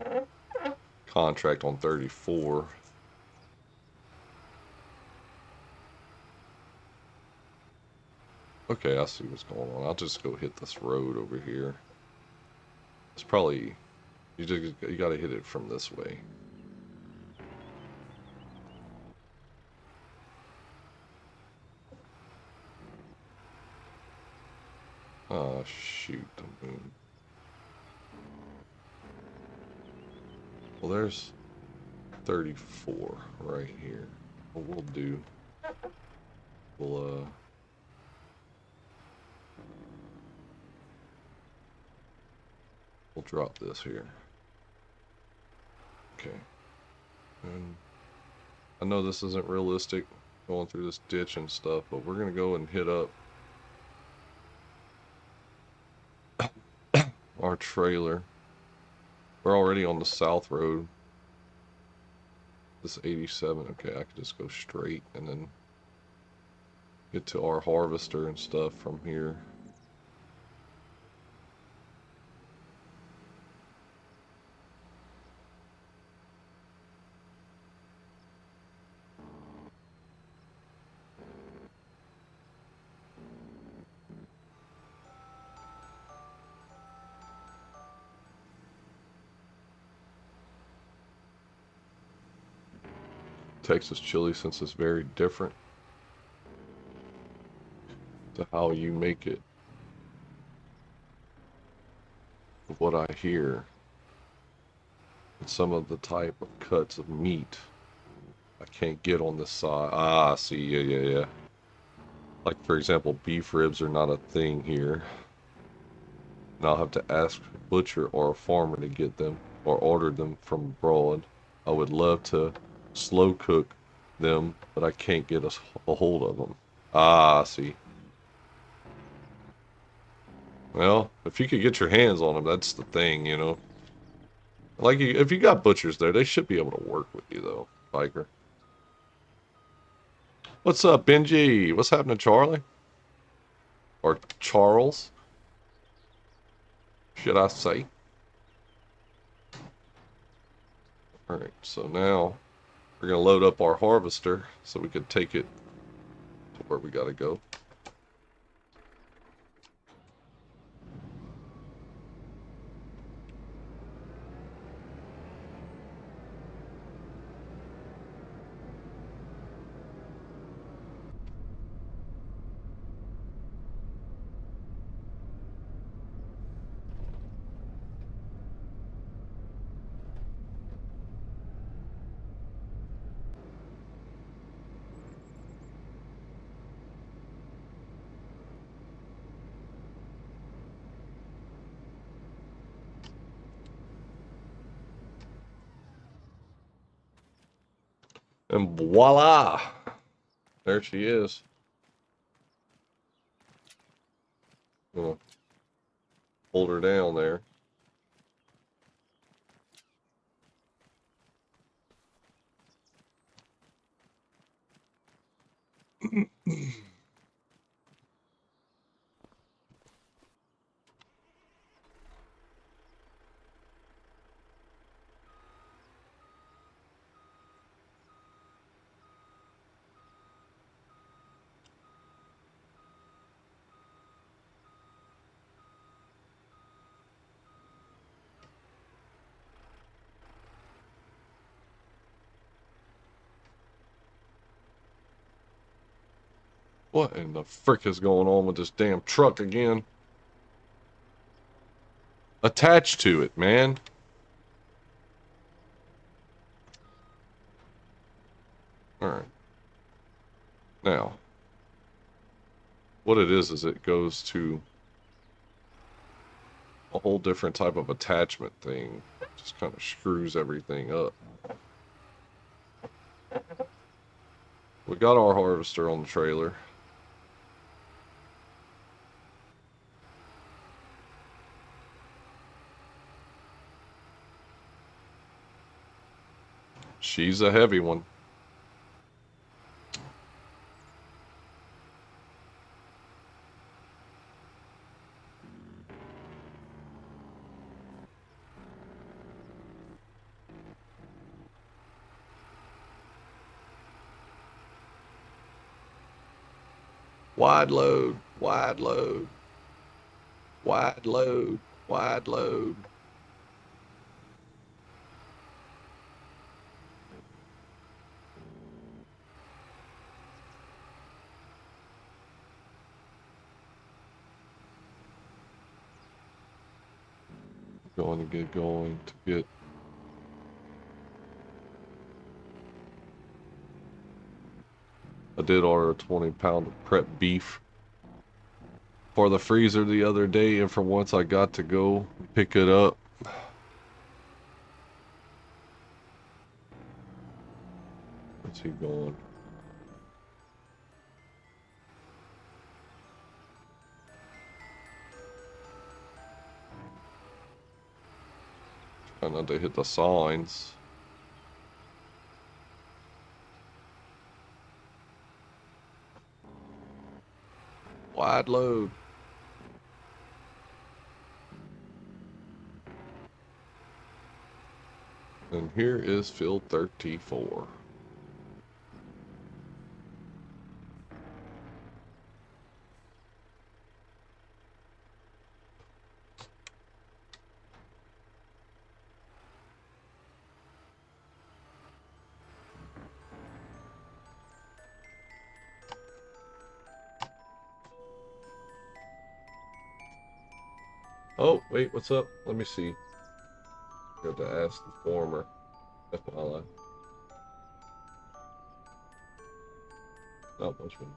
Speaker 1: contract on 34. Okay, I see what's going on. I'll just go hit this road over here. It's probably you got to hit it from this way. Oh shoot, the moon. Well, there's 34 right here. What we'll do, we'll we'll drop this here. Okay. And I know this isn't realistic going through this ditch and stuff, but we're gonna go and hit up our trailer. We're already on the south road. This 87. Okay, I could just go straight and then get to our harvester and stuff from here. Texas chili, since it's very different to how you make it. What I hear, and some of the type of cuts of meat I can't get on this side. Ah, I see, yeah. Like, for example, beef ribs are not a thing here. And I'll have to ask a butcher or a farmer to get them or order them from abroad. I would love to slow cook them, but I can't get a hold of them. Ah, I see. Well, if you could get your hands on them, that's the thing, you know. Like, if you got butchers there, they should be able to work with you, though, biker. What's up, Benji? What's happening, Charlie? Or Charles, should I say? Alright, so now we're going to load up our harvester so we can take it to where we got to go. And voila! There she is. Gonna hold her down there. What in the frick is going on with this damn truck again? Attached to it, man. Alright. Now, what it is it goes to a whole different type of attachment thing. Just kind of screws everything up. We got our harvester on the trailer. She's a heavy one. Wide load, wide load, wide load, wide load. Going to get going to get. I did order a 20-pound of prep beef for the freezer the other day, and for once I got to go pick it up. What's he going? Trying not to hit the signs. Wide load. And here is field 34. Oh, wait, what's up? Let me see. Got to ask the former. That's my line. Not much one.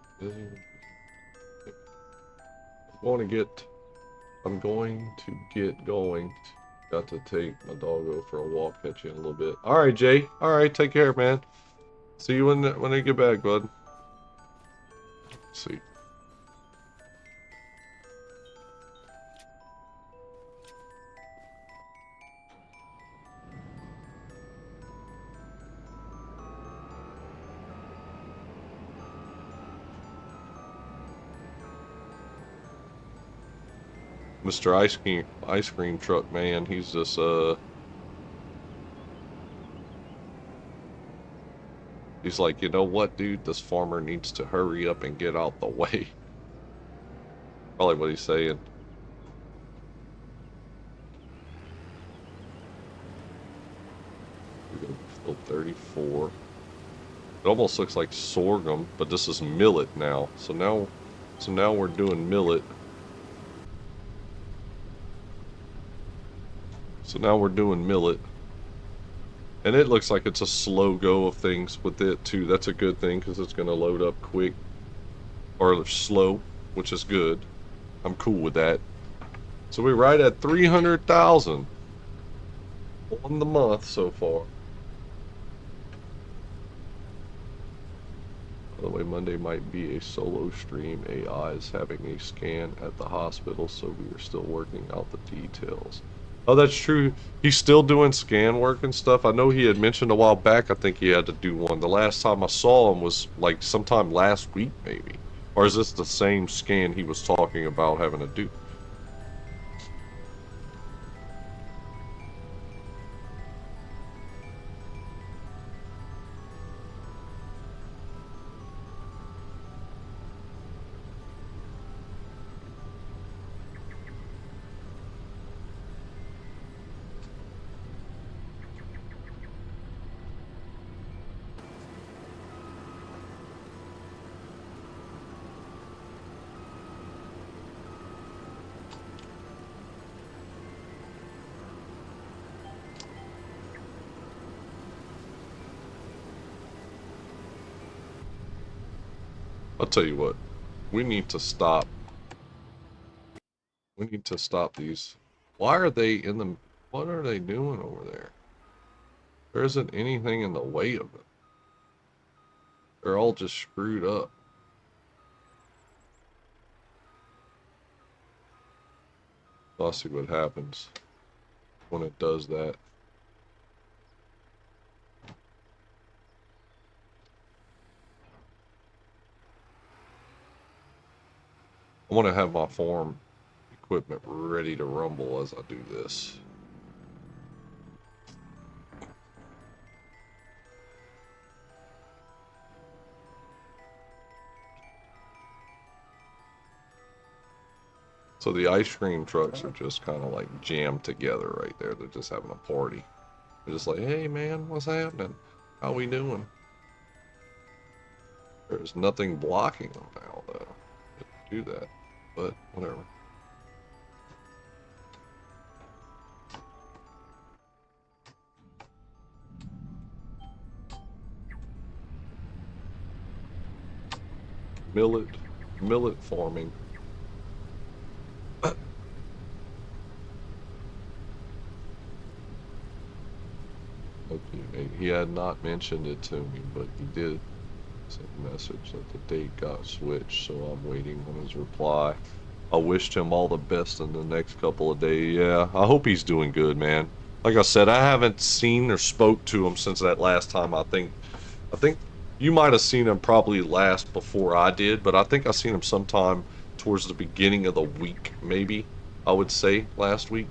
Speaker 1: I'm going to get going. Got to take my doggo for a walk, catch you in a little bit. All right, Jay. All right, take care, man. See you when I get back, bud. Let's see. Mr. Ice cream truck man, he's just he's like, you know what, dude, this farmer needs to hurry up and get out the way. Probably what he's saying. Field 34. It almost looks like sorghum, but this is millet now. So now we're doing millet. So now we're doing millet. And it looks like it's a slow go of things with it too. That's a good thing because it's going to load up quick. Or slow, which is good. I'm cool with that. So we're right at 300,000 on the month so far. By the way, Monday might be a solo stream. AI is having a scan at the hospital, so we are still working out the details. Oh, that's true. He's still doing scan work and stuff. I know he had mentioned a while back, I think he had to do one. The last time I saw him was like sometime last week, maybe. Or is this the same scan he was talking about having to do? I'll tell you what, we need to stop. We need to stop these Why are they in the... What are they doing over there? There isn't anything in the way of them. They're all just screwed up. I'll see what happens when it does that. I want to have my farm equipment ready to rumble as I do this. So the ice cream trucks are just kind of like jammed together right there. They're just having a party. They're just like, hey man, what's happening? How we doing? There's nothing blocking them now though to do that, but whatever. Millet farming. Okay, he had not mentioned it to me, but he did send a message that the date got switched, so I'm waiting on his reply. I wished him all the best in the next couple of days. Yeah, I hope he's doing good, man. Like I said, I haven't seen or spoke to him since that last time. I think you might have seen him probably last before I did, but I think I seen him sometime towards the beginning of the week, maybe, I would say last week,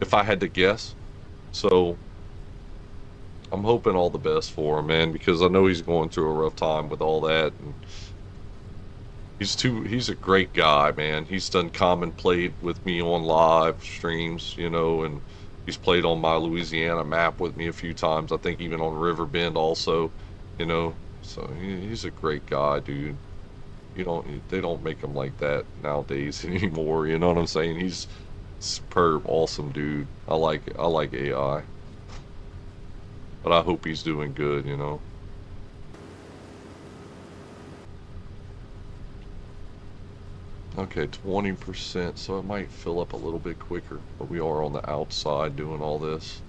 Speaker 1: if I had to guess. So I'm hoping all the best for him, man, because I know he's going through a rough time with all that. And he's a great guy, man. He's done common played with me on live streams, you know, and he's played on my Louisiana map with me a few times. I think even on Riverbend also, you know. So he's a great guy, dude. They don't make him like that nowadays anymore. You know what I'm saying? He's superb, awesome dude. I like AI, but I hope he's doing good, you know. Okay, 20%, so it might fill up a little bit quicker, but we are on the outside doing all this.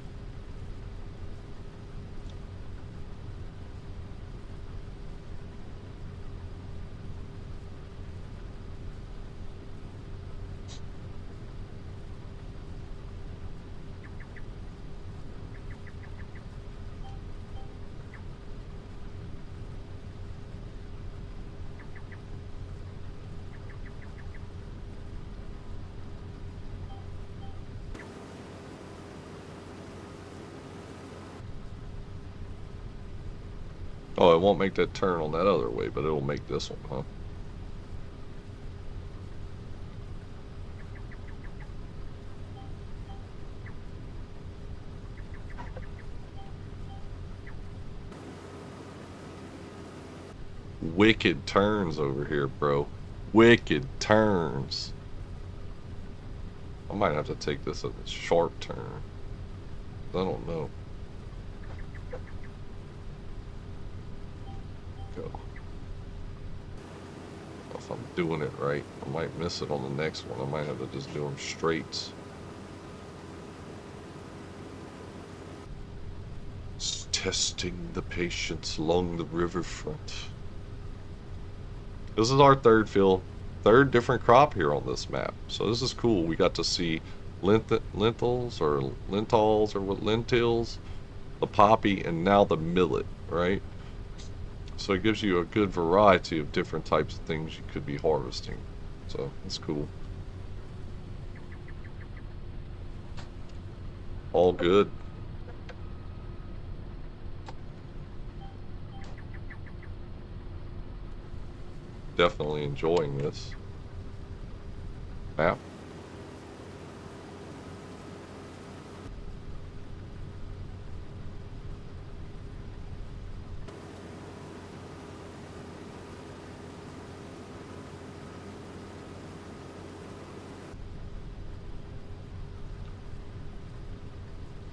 Speaker 1: Oh, it won't make that turn on that other way, but it'll make this one, huh? Wicked turns over here, bro. Wicked turns. I might have to take this as a sharp turn. I don't know. Go. If I'm doing it right, I might miss it on the next one. I might have to just do them straights. It's testing the patience along the riverfront. This is our third different crop here on this map. So this is cool. We got to see lentils or what lentils, the poppy, and now the millet, right? So it gives you a good variety of different types of things you could be harvesting. So it's cool. All good. Definitely enjoying this map.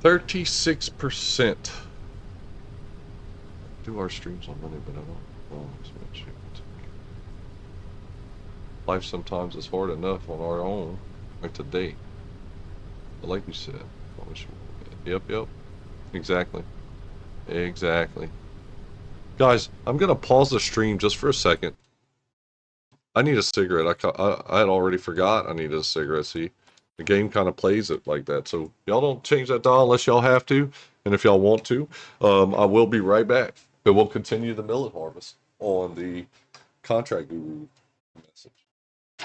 Speaker 1: %36%. Do our streams on Monday, but I don't. Well, life sometimes is hard enough on our own, like today. But like you said, yep, yep, exactly, exactly. Guys, I'm gonna pause the stream just for a second. I need a cigarette. I had already forgot I needed a cigarette. See, the game kind of plays it like that. So y'all don't change that dial unless y'all have to, and if y'all want to, I will be right back. But we'll continue the millet harvest on the contract guru message.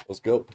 Speaker 1: Let's go.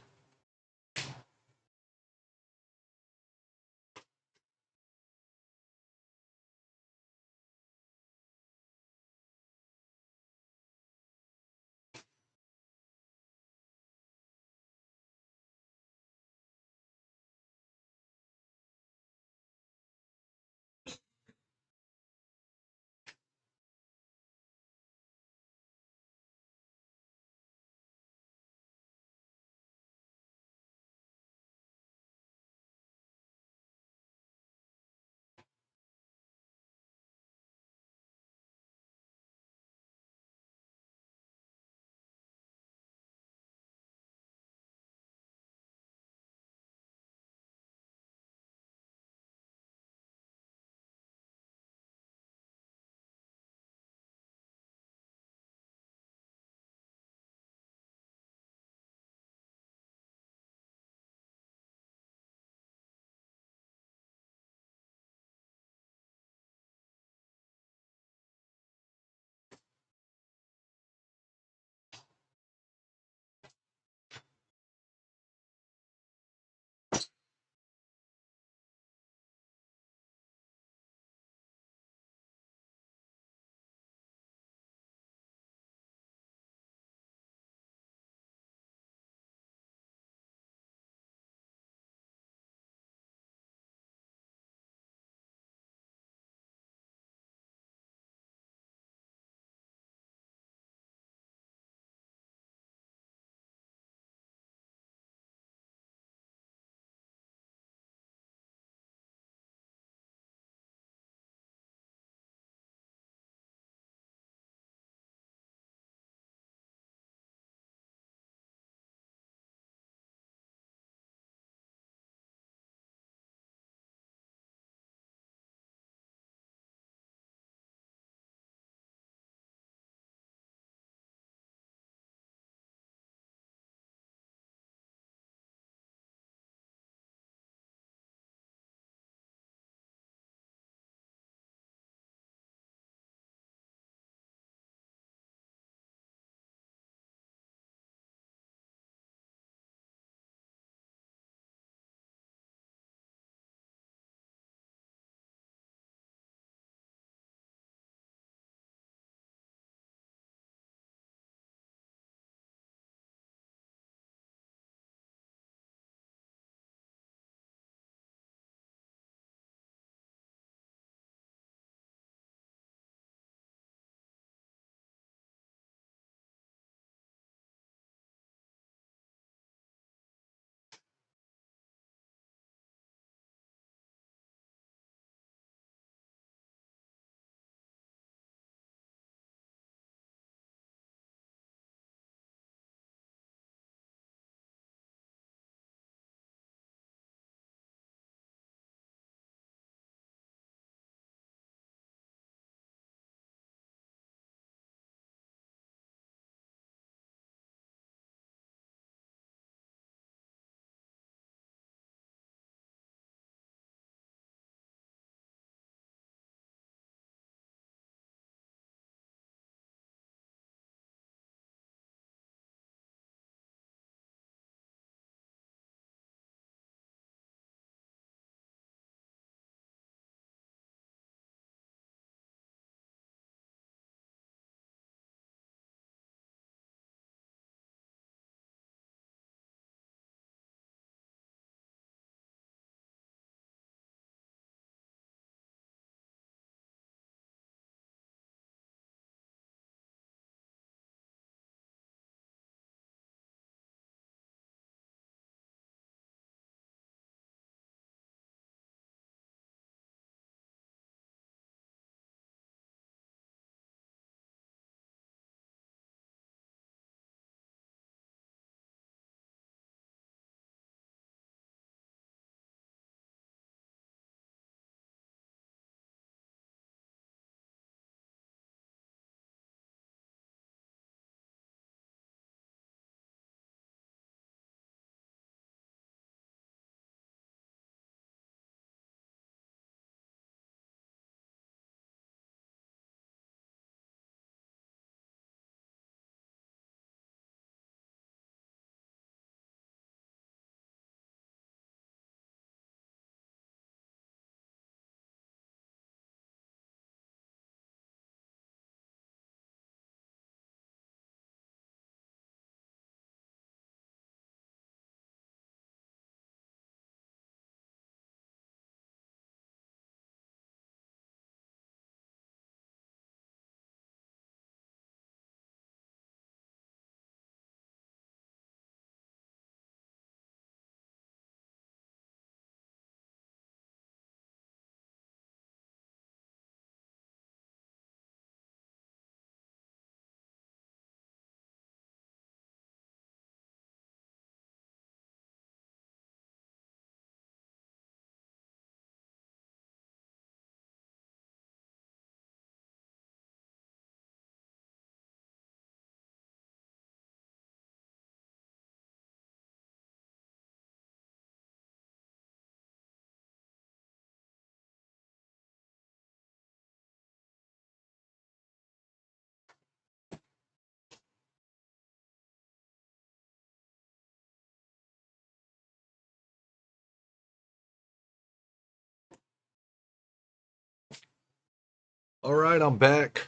Speaker 1: All right, I'm back.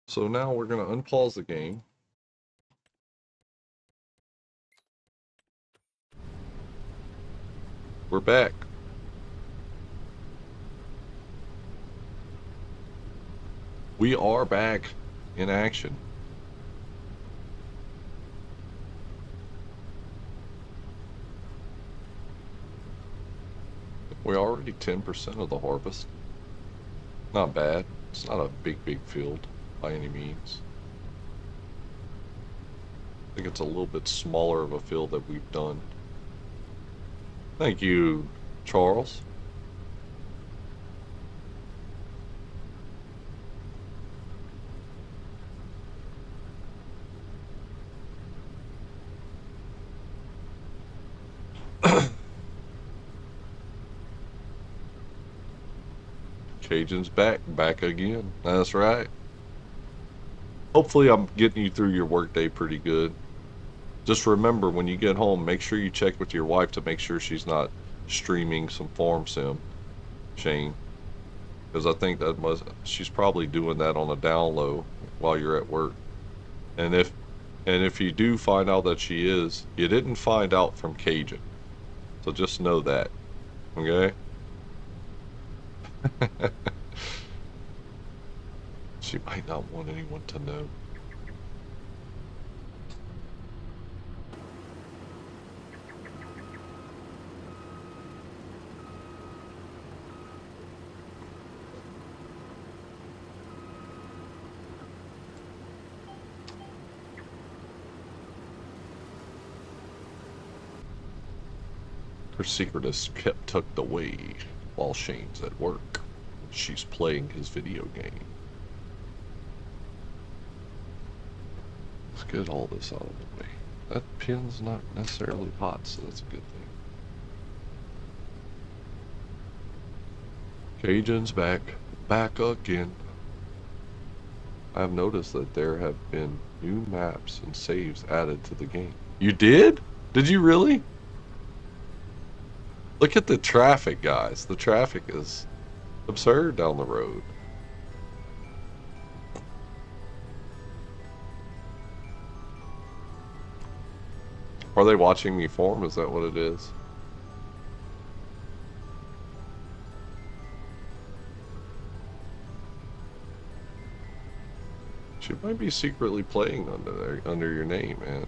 Speaker 1: So now we're going to unpause the game. We're back. We are back in action. We're already 10% of the harvest. Not bad. It's not a big field by any means. I think it's a little bit smaller of a field that we've done. Thank you, Charles. Cajun's back again. That's right. Hopefully I'm getting you through your workday pretty good. Just remember, when you get home, make sure you check with your wife to make sure she's not streaming some farm sim, Shane. Because I think she's probably doing that on a down low while you're at work. And if you do find out that she is, you didn't find out from Cajun. So just know that. Okay? She might not want anyone to know. Her secret is kept tucked away while Shane's at work. She's playing his video game. Let's get all this out of the way. That pin's not necessarily hot, so that's a good thing. Cajun's back again. I've noticed that there have been new maps and saves added to the game. You did? Did you really? Look at the traffic, guys. The traffic is absurd down the road. Are they watching me farm? Is that what it is? She might be secretly playing under your name, man.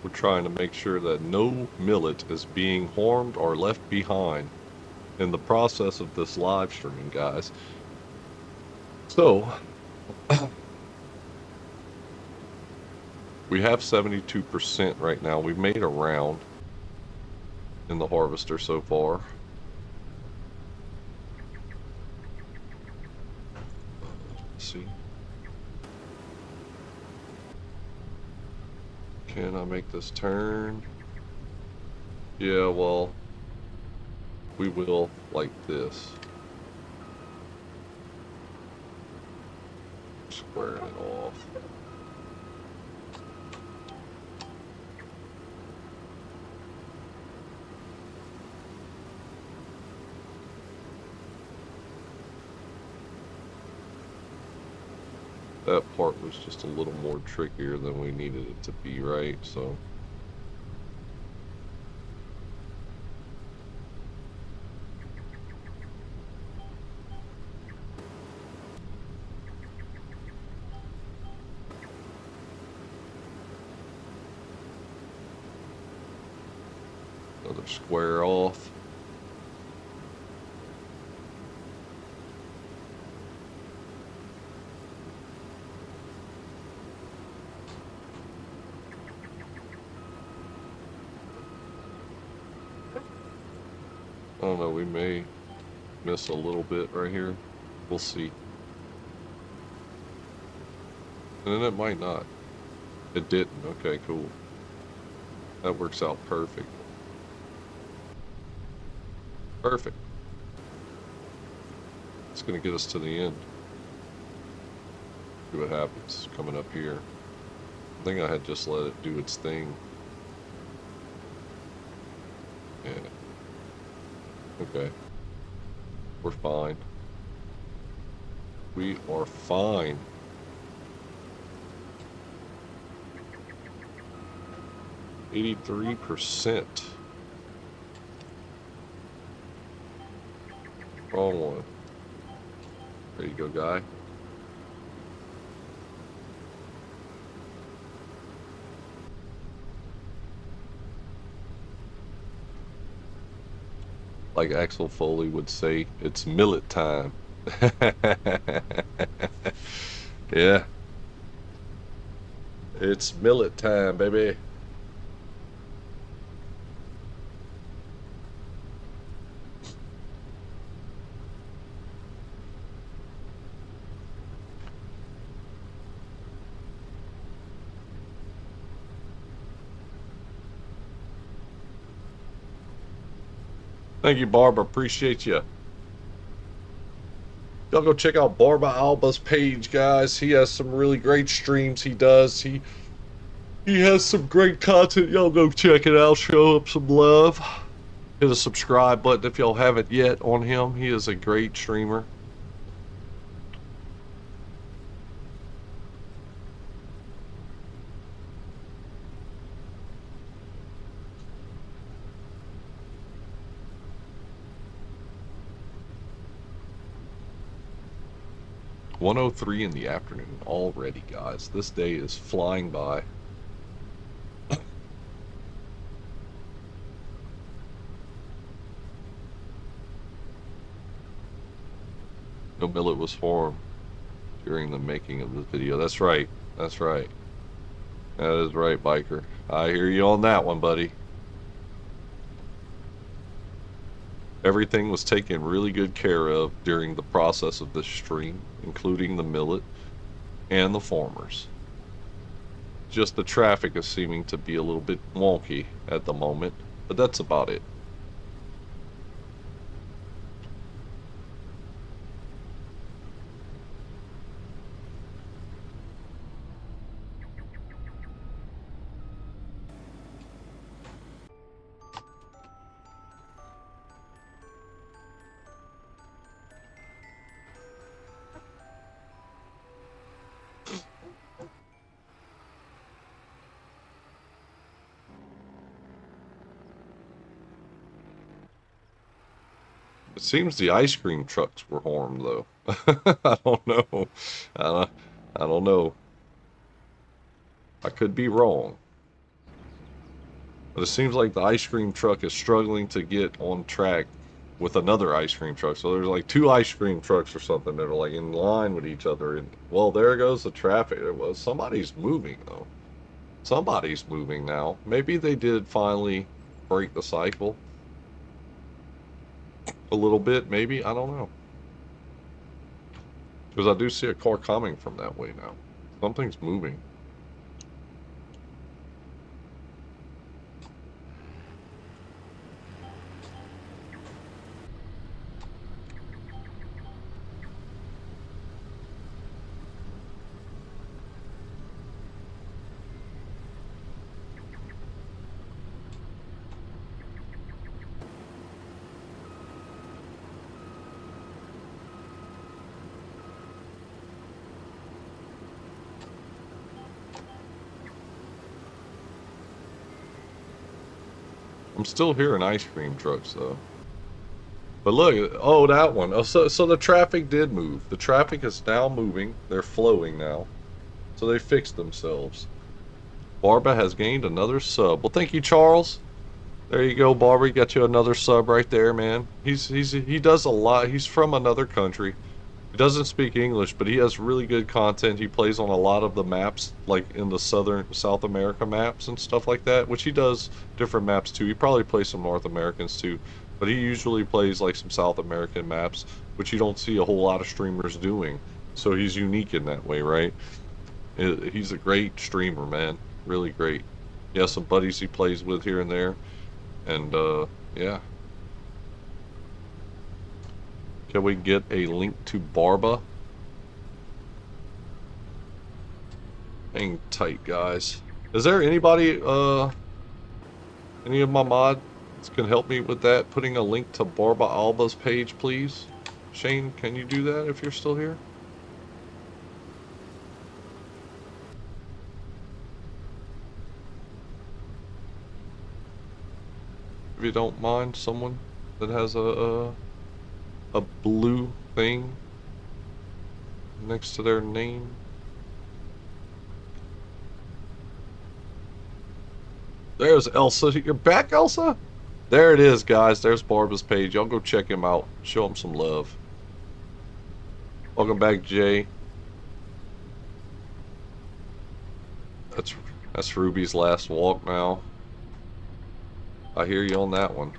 Speaker 1: We're trying to make sure that no millet is being harmed or left behind in the process of this live stream, guys. So, we have 72% right now. We've made a round in the harvester so far. Let's see. Can I make this turn? Yeah, well, we will like this. squaring it off. That part was just a little more trickier than we needed it to be, right? So another square off. I don't know, we may miss a little bit right here. We'll see. And then it might not. It didn't. Okay, cool. That works out perfect. Perfect. It's going to get us to the end. See what happens coming up here. I think I had just let it do its thing. Yeah. Okay. We're fine. We are fine. %83%. Wrong one. There you go, guy. Like Axel Foley would say, it's millet time. Yeah. It's millet time, baby. Thank you, Barb. Appreciate you. Y'all go check out Barba Alba's page, guys. He has some really great streams he does. He has some great content. Y'all go check it out. Show up some love. Hit a subscribe button if y'all haven't yet on him. He is a great streamer. .103 in the afternoon already, guys. This day is flying by. No millet was formed during the making of this video. That's right. That's right. That is right, Biker. I hear you on that one, buddy. Everything was taken really good care of during the process of this stream, including the millet and the farmers. Just the traffic is seeming to be a little bit wonky at the moment, but that's about it. It seems the ice cream trucks were harmed, though. I don't know. I don't know. I could be wrong. But it seems like the ice cream truck is struggling to get on track with another ice cream truck. So there's like two ice cream trucks or something that are like in line with each other. And well, there goes the traffic. It was somebody's moving though. Somebody's moving now. Maybe they did finally break the cycle. A little bit, maybe. I don't know. Because I do see a car coming from that way now. Something's moving. I'm still hearing ice cream trucks though. But look, oh, that one. Oh, so the traffic did move. The traffic is now moving. They're flowing now. So they fixed themselves. Barba has gained another sub. Well, thank you, Charles. There you go, Barba. You got you another sub right there, man. He does a lot. He's from another country. He doesn't speak English, but he has really good content. He plays on a lot of the maps, like in the South America maps and stuff like that, which he does different maps too. He probably plays some North Americans too, but he usually plays like some South American maps, which you don't see a whole lot of streamers doing. So he's unique in that way, right? He's a great streamer, man. Really great. He has some buddies he plays with here and there, and yeah. Can we get a link to Barba? Hang tight, guys. Is there anybody, any of my mods can help me with that? Putting a link to Barba Alba's page, please? Shane, can you do that if you're still here? If you don't mind, someone that has a blue thing next to their name. There's Elsa. You're back, Elsa? There it is, guys. There's Barba's page. Y'all go check him out. Show him some love. Welcome back, Jay. That's Ruby's last walk now. I hear you on that one.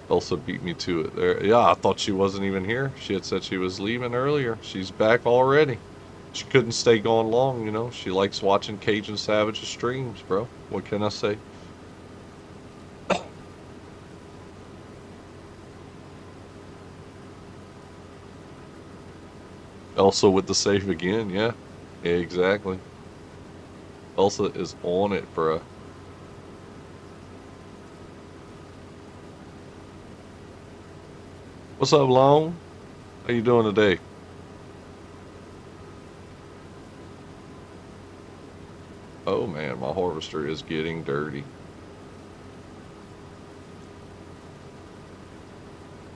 Speaker 1: Elsa beat me to it there. Yeah, I thought she wasn't even here. She had said she was leaving earlier. She's back already. She couldn't stay gone long, you know. She likes watching Cajun Savage's streams, bro. What can I say? Elsa with the save again, yeah. Yeah, exactly. Elsa is on it, bruh. What's up, Long? How you doing today? Oh man, my harvester is getting dirty.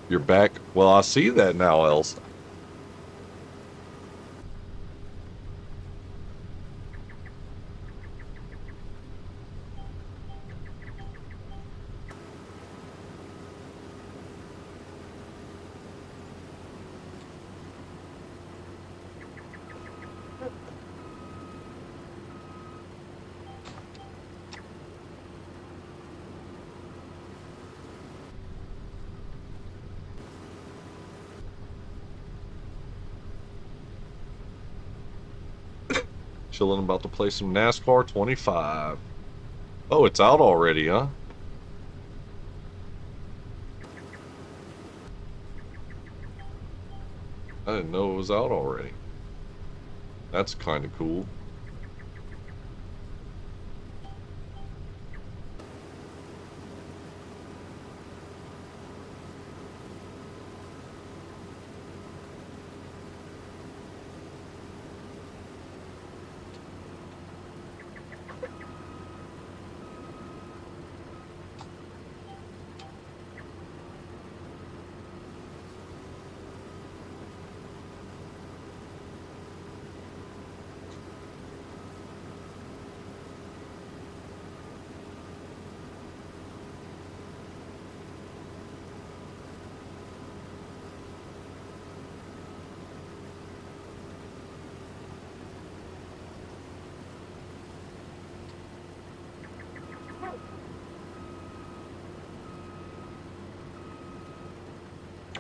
Speaker 1: You're back? Well, I see that now, Elsa. Chilling, about to play some NASCAR 25. Oh, it's out already, huh? I didn't know it was out already. That's kind of cool.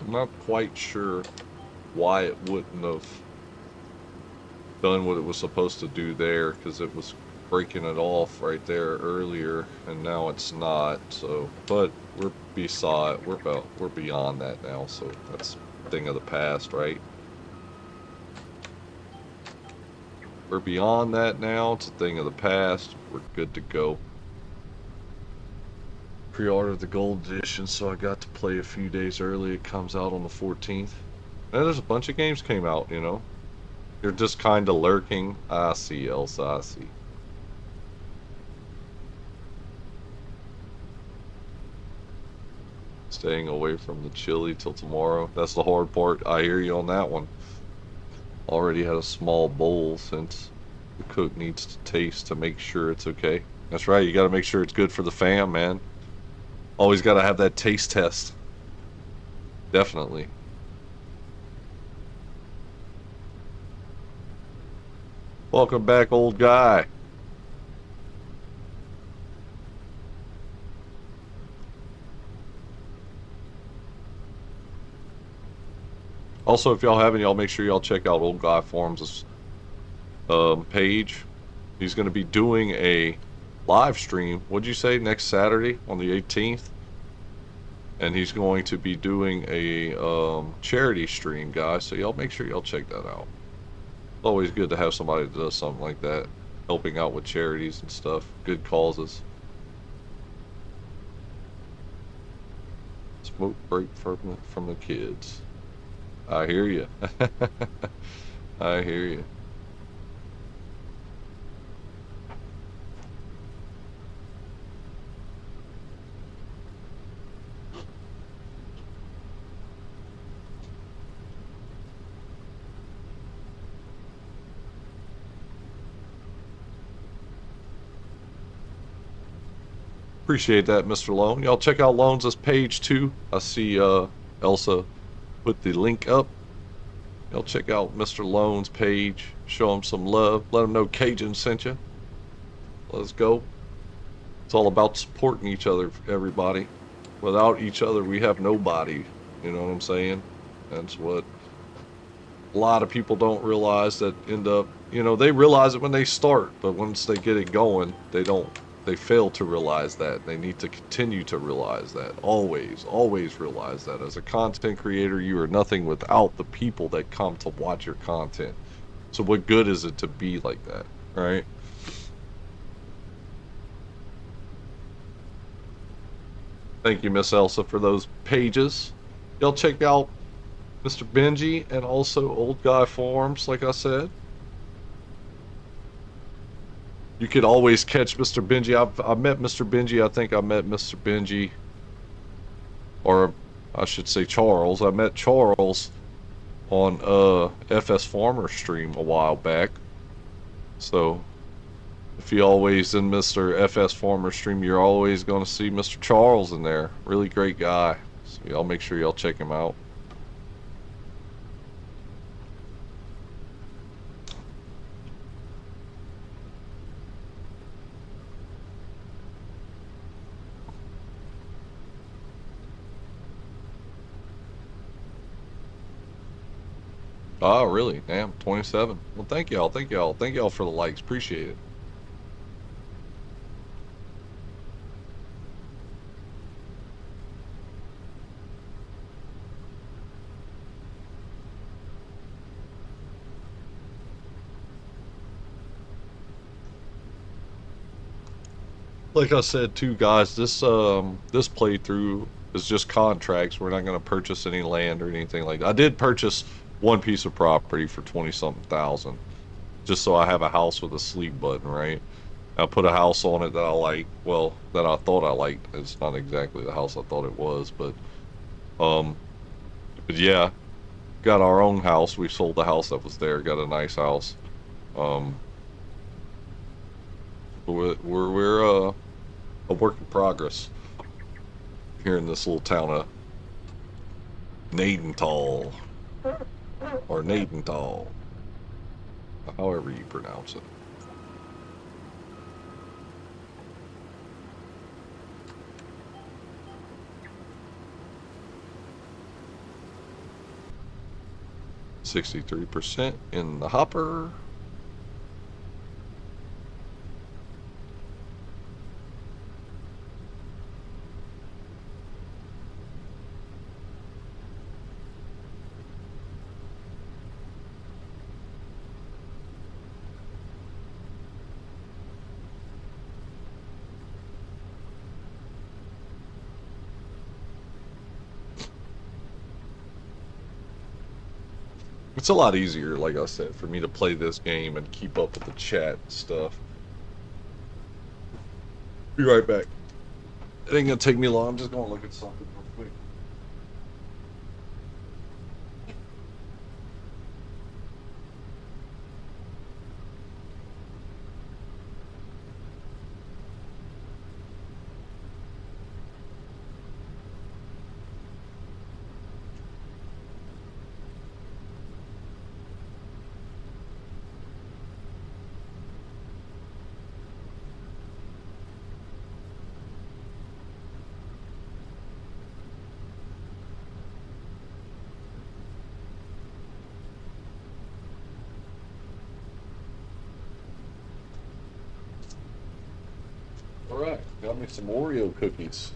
Speaker 1: I'm not quite sure why it wouldn't have done what it was supposed to do there, because it was breaking it off right there earlier, and now it's not. So, but we're beside, we're beyond that now. So that's a thing of the past, right? We're beyond that now. It's a thing of the past. We're good to go. Pre-ordered the gold edition, so I got to play a few days early. It comes out on the 14th. And there's a bunch of games came out, you know. You're just kind of lurking. I see, Elsa, I see. Staying away from the chili till tomorrow. That's the hard part. I hear you on that one. Already had a small bowl since the cook needs to taste to make sure it's okay. That's right. You got to make sure it's good for the fam, man. Always got to have that taste test. Definitely. Welcome back, old guy. Also, if y'all haven't, y'all make sure y'all check out Old Guy Forums' page. He's going to be doing a live stream. What'd you say? Next Saturday on the 18th? And he's going to be doing a charity stream, guys. So y'all make sure y'all check that out. It's always good to have somebody that does something like that, helping out with charities and stuff, good causes. Smoke break from the kids. I hear you. I hear you. Appreciate that, Mr. Lone. Y'all check out Lone's page too. I see Elsa put the link up. Y'all check out Mr. Lone's page. Show him some love. Let him know Cajun sent you. Let's go. It's all about supporting each other, everybody. Without each other, we have nobody. You know what I'm saying? That's what a lot of people don't realize, that end up, you know, they realize it when they start, but once they get it going, they don't. They fail to realize that. They need to continue to realize that. Always, always realize that. As a content creator, you are nothing without the people that come to watch your content. So what good is it to be like that, right? Thank you, Miss Elsa, for those pages. Y'all check out Mr. Benji and also Old Guy Forums, like I said. You could always catch Mr. Benji. I've met Mr. Benji. I think I met Mr. Benji, or I should say Charles. I met Charles on FS Farmer stream a while back. So if you always in Mr. FS Farmer stream, you're always going to see Mr. Charles in there. Really great guy. So y'all make sure y'all check him out. Oh, really? Damn, 27. Well, thank y'all. Thank y'all. Thank y'all for the likes. Appreciate it. Like I said too, guys, this playthrough is just contracts. We're not going to purchase any land or anything like that. I did purchase one piece of property for 20-something thousand, just so I have a house with a sleep button, right? I put a house on it that I like, well, that I thought I liked. It's not exactly the house I thought it was, um, but yeah, got our own house. We sold the house that was there, got a nice house. Um, we're a work in progress here in this little town of Nadental, or Nadental, however you pronounce it. $63% in the hopper. It's a lot easier, like I said, for me to play this game and keep up with the chat and stuff. Be right back. It ain't gonna take me long. I'm just gonna look at something real quick. All right, got me some Oreo cookies.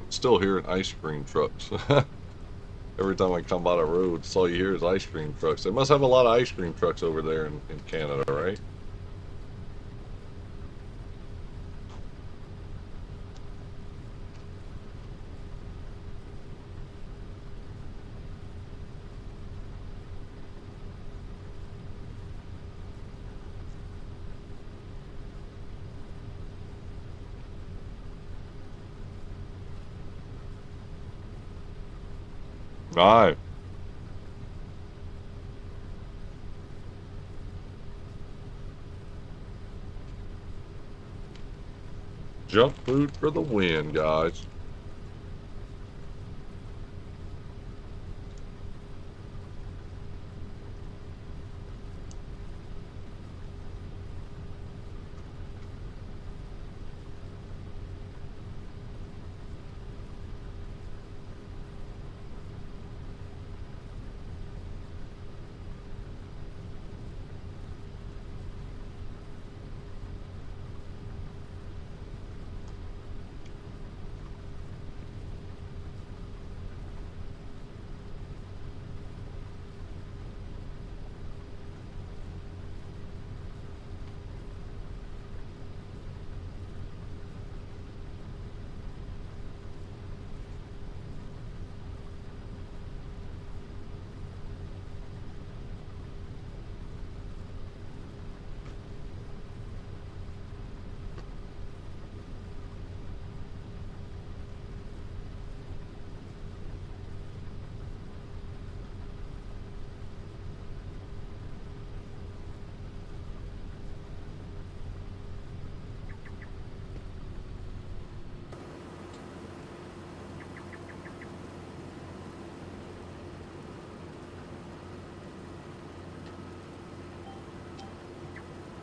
Speaker 1: Still hearing ice cream trucks. Every time I come by the road, that's all you hear is ice cream trucks. They must have a lot of ice cream trucks over there in Canada, right? All right. Junk food for the win, guys.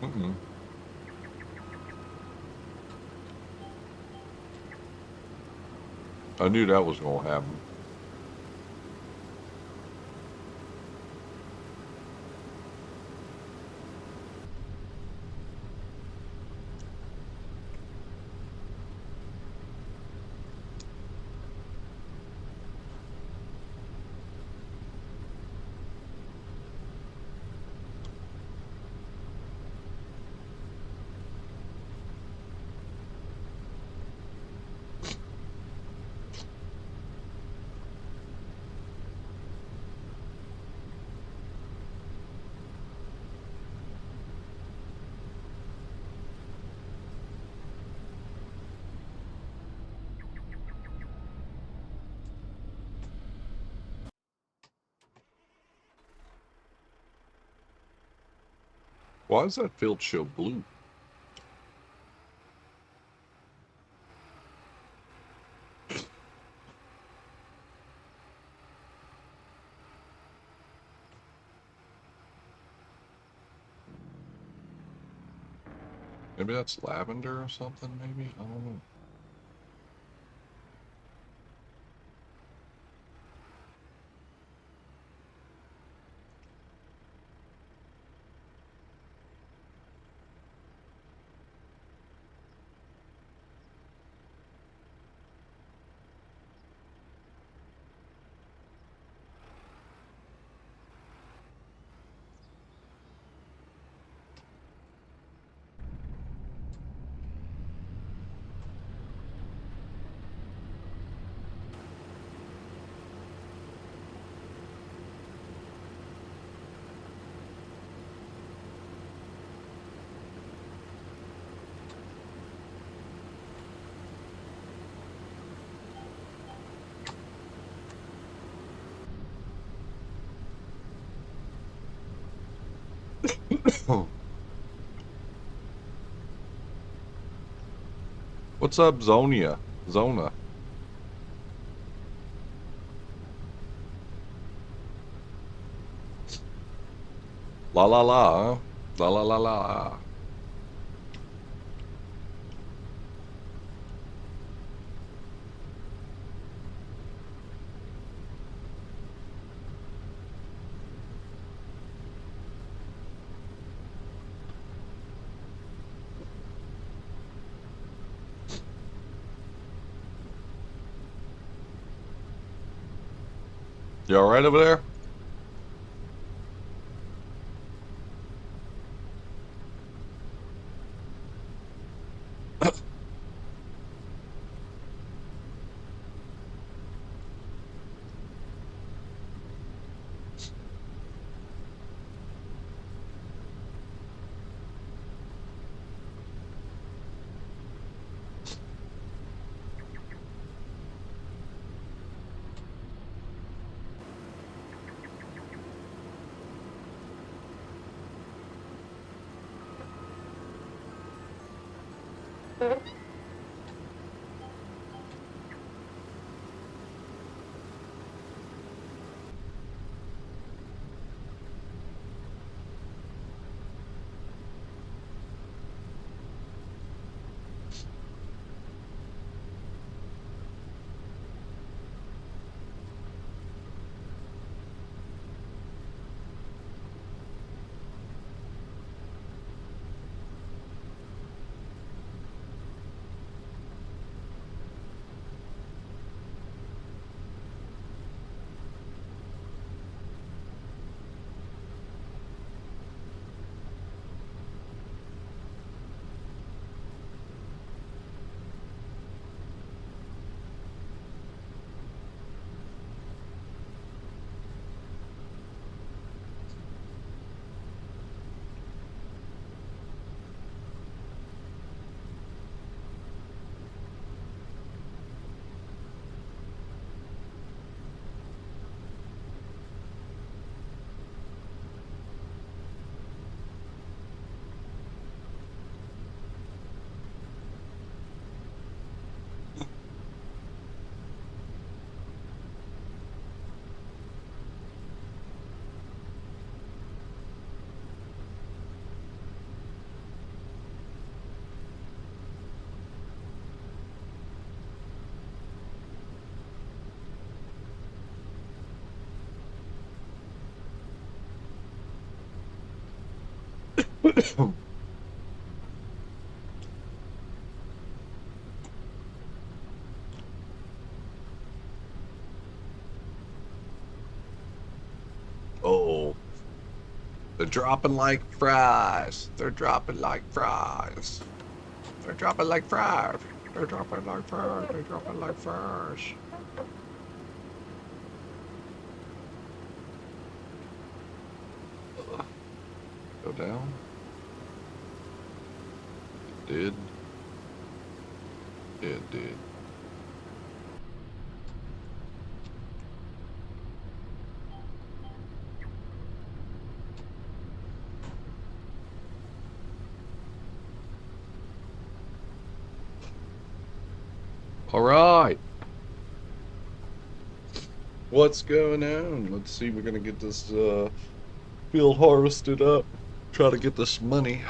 Speaker 1: Mm-mm. I knew that was going to happen. Why does that field show blue? Maybe that's lavender or something, maybe? I don't know. What's up, Zonia? Zona. La la la, huh? La la la la. You alright over there? Oh, they're dropping like fries. They're dropping like fries. They're dropping like fries. They're dropping like fries. They're dropping like fries. Go down. It did. It did. All right. What's going on? Let's see. We're gonna get this field harvested up. Try to get this money.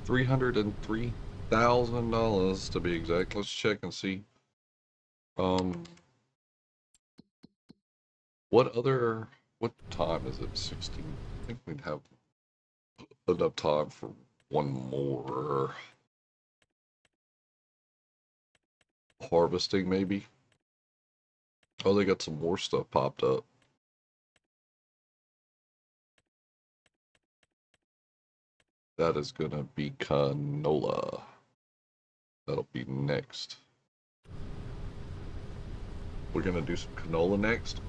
Speaker 1: $303,000 to be exact. Let's check and see. Um, what time is it? 16. I think we'd have enough time for one more harvesting, maybe. Oh, they got some more stuff popped up. That is gonna be canola. That'll be next. We're gonna do some canola next.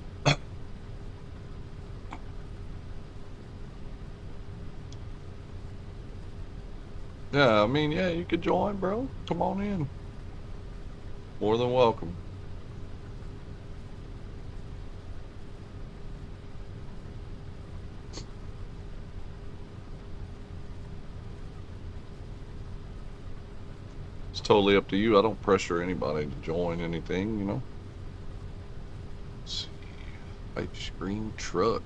Speaker 1: Yeah, I mean, yeah, you could join, bro. Come on in. More than welcome. It's totally up to you. I don't pressure anybody to join anything, you know. Let's see. Ice cream truck.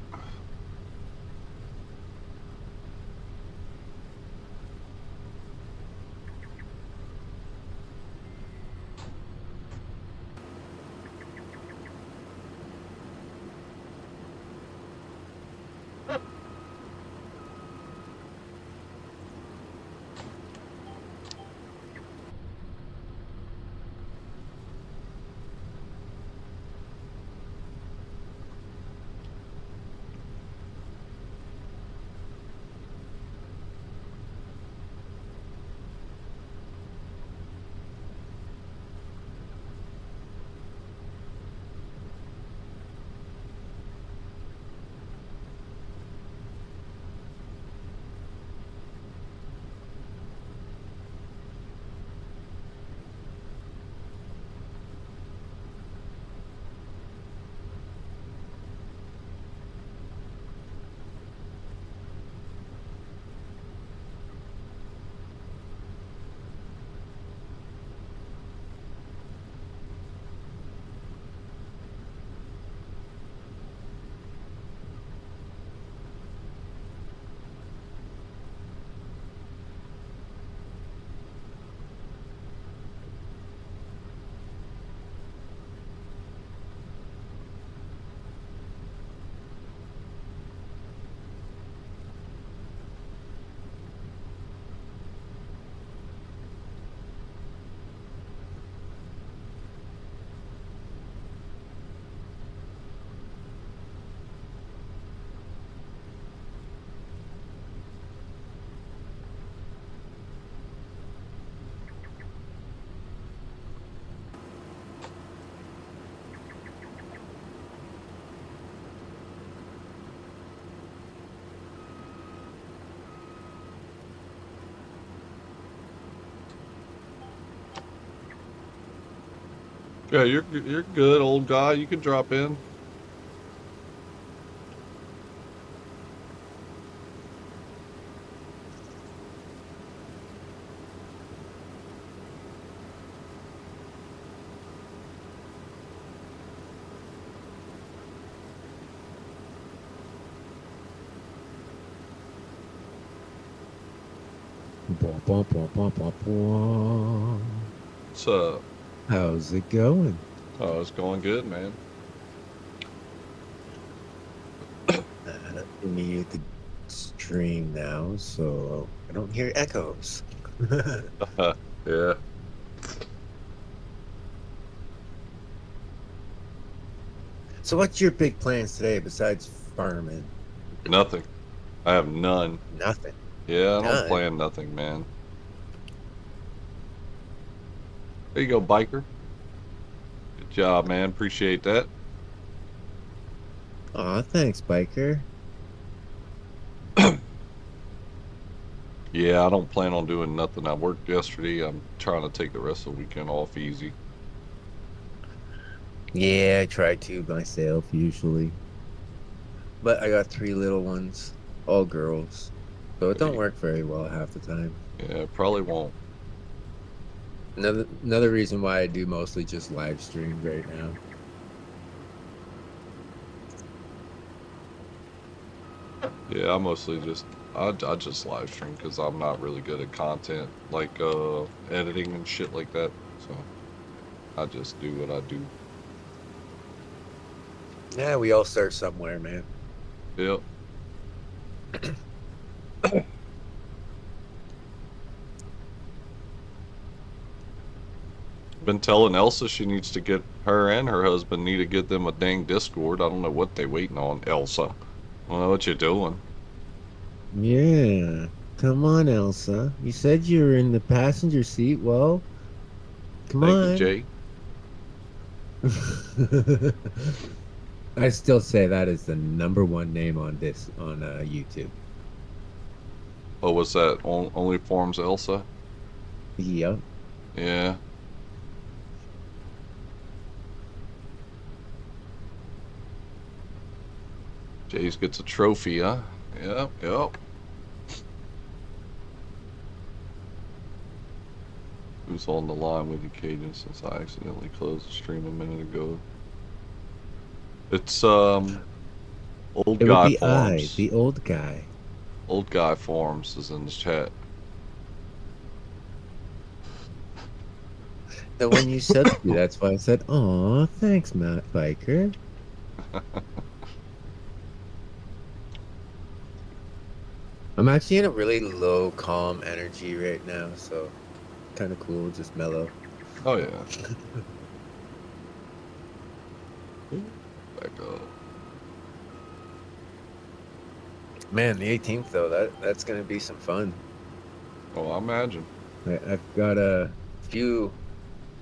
Speaker 1: Yeah, you're good, old guy. You can drop in. What's up?
Speaker 4: How's it going?
Speaker 1: Oh, it's going good, man.
Speaker 4: Mute the stream now, so I don't hear echoes.
Speaker 1: Yeah.
Speaker 4: So, what's your big plans today besides farming?
Speaker 1: Nothing. I have none.
Speaker 4: Nothing.
Speaker 1: Yeah, I don't
Speaker 4: None.
Speaker 1: plan nothing, man. There you go, biker. Good job, man. Appreciate that.
Speaker 4: Aw, thanks, biker.
Speaker 1: Yeah, I don't plan on doing nothing. I worked yesterday. I'm trying to take the rest of the weekend off easy.
Speaker 4: Yeah, I try to myself usually, but I got 3 little ones, all girls, so it don't work very well half the time.
Speaker 1: Yeah, probably won't.
Speaker 4: Another reason why I do mostly just live stream right now.
Speaker 1: Yeah, I mostly just I just live stream because I'm not really good at content like editing and shit like that. So I just do what I do.
Speaker 4: Yeah, we all start somewhere, man.
Speaker 1: Yep. Been telling Elsa she needs to get her and her husband need to get them a dang Discord. I don't know what they waiting on, Elsa. I don't know what you're doing.
Speaker 4: Yeah. Come on, Elsa. You said you were in the passenger seat. Well, come
Speaker 1: Thank you,
Speaker 4: on.
Speaker 1: Jay.
Speaker 4: I still say that is the #1 name on YouTube.
Speaker 1: Oh, was that only forms Elsa?
Speaker 4: Yep.
Speaker 1: Yeah. Jay's gets a trophy, huh? Yep, yep. Who's on the line with you, Cajun, since I accidentally closed the stream a minute ago? It's old
Speaker 4: It would
Speaker 1: guy
Speaker 4: be
Speaker 1: forms.
Speaker 4: the old guy.
Speaker 1: Old guy forms is in the chat.
Speaker 4: The one you said to, that's why I said, "Oh, thanks, Matt Biker." I'm actually in a really low, calm energy right now, so kind of cool, just mellow.
Speaker 1: Oh yeah. Back up.
Speaker 4: Man, the 18th though, that's gonna be some fun.
Speaker 1: Oh, I imagine.
Speaker 4: I've got a few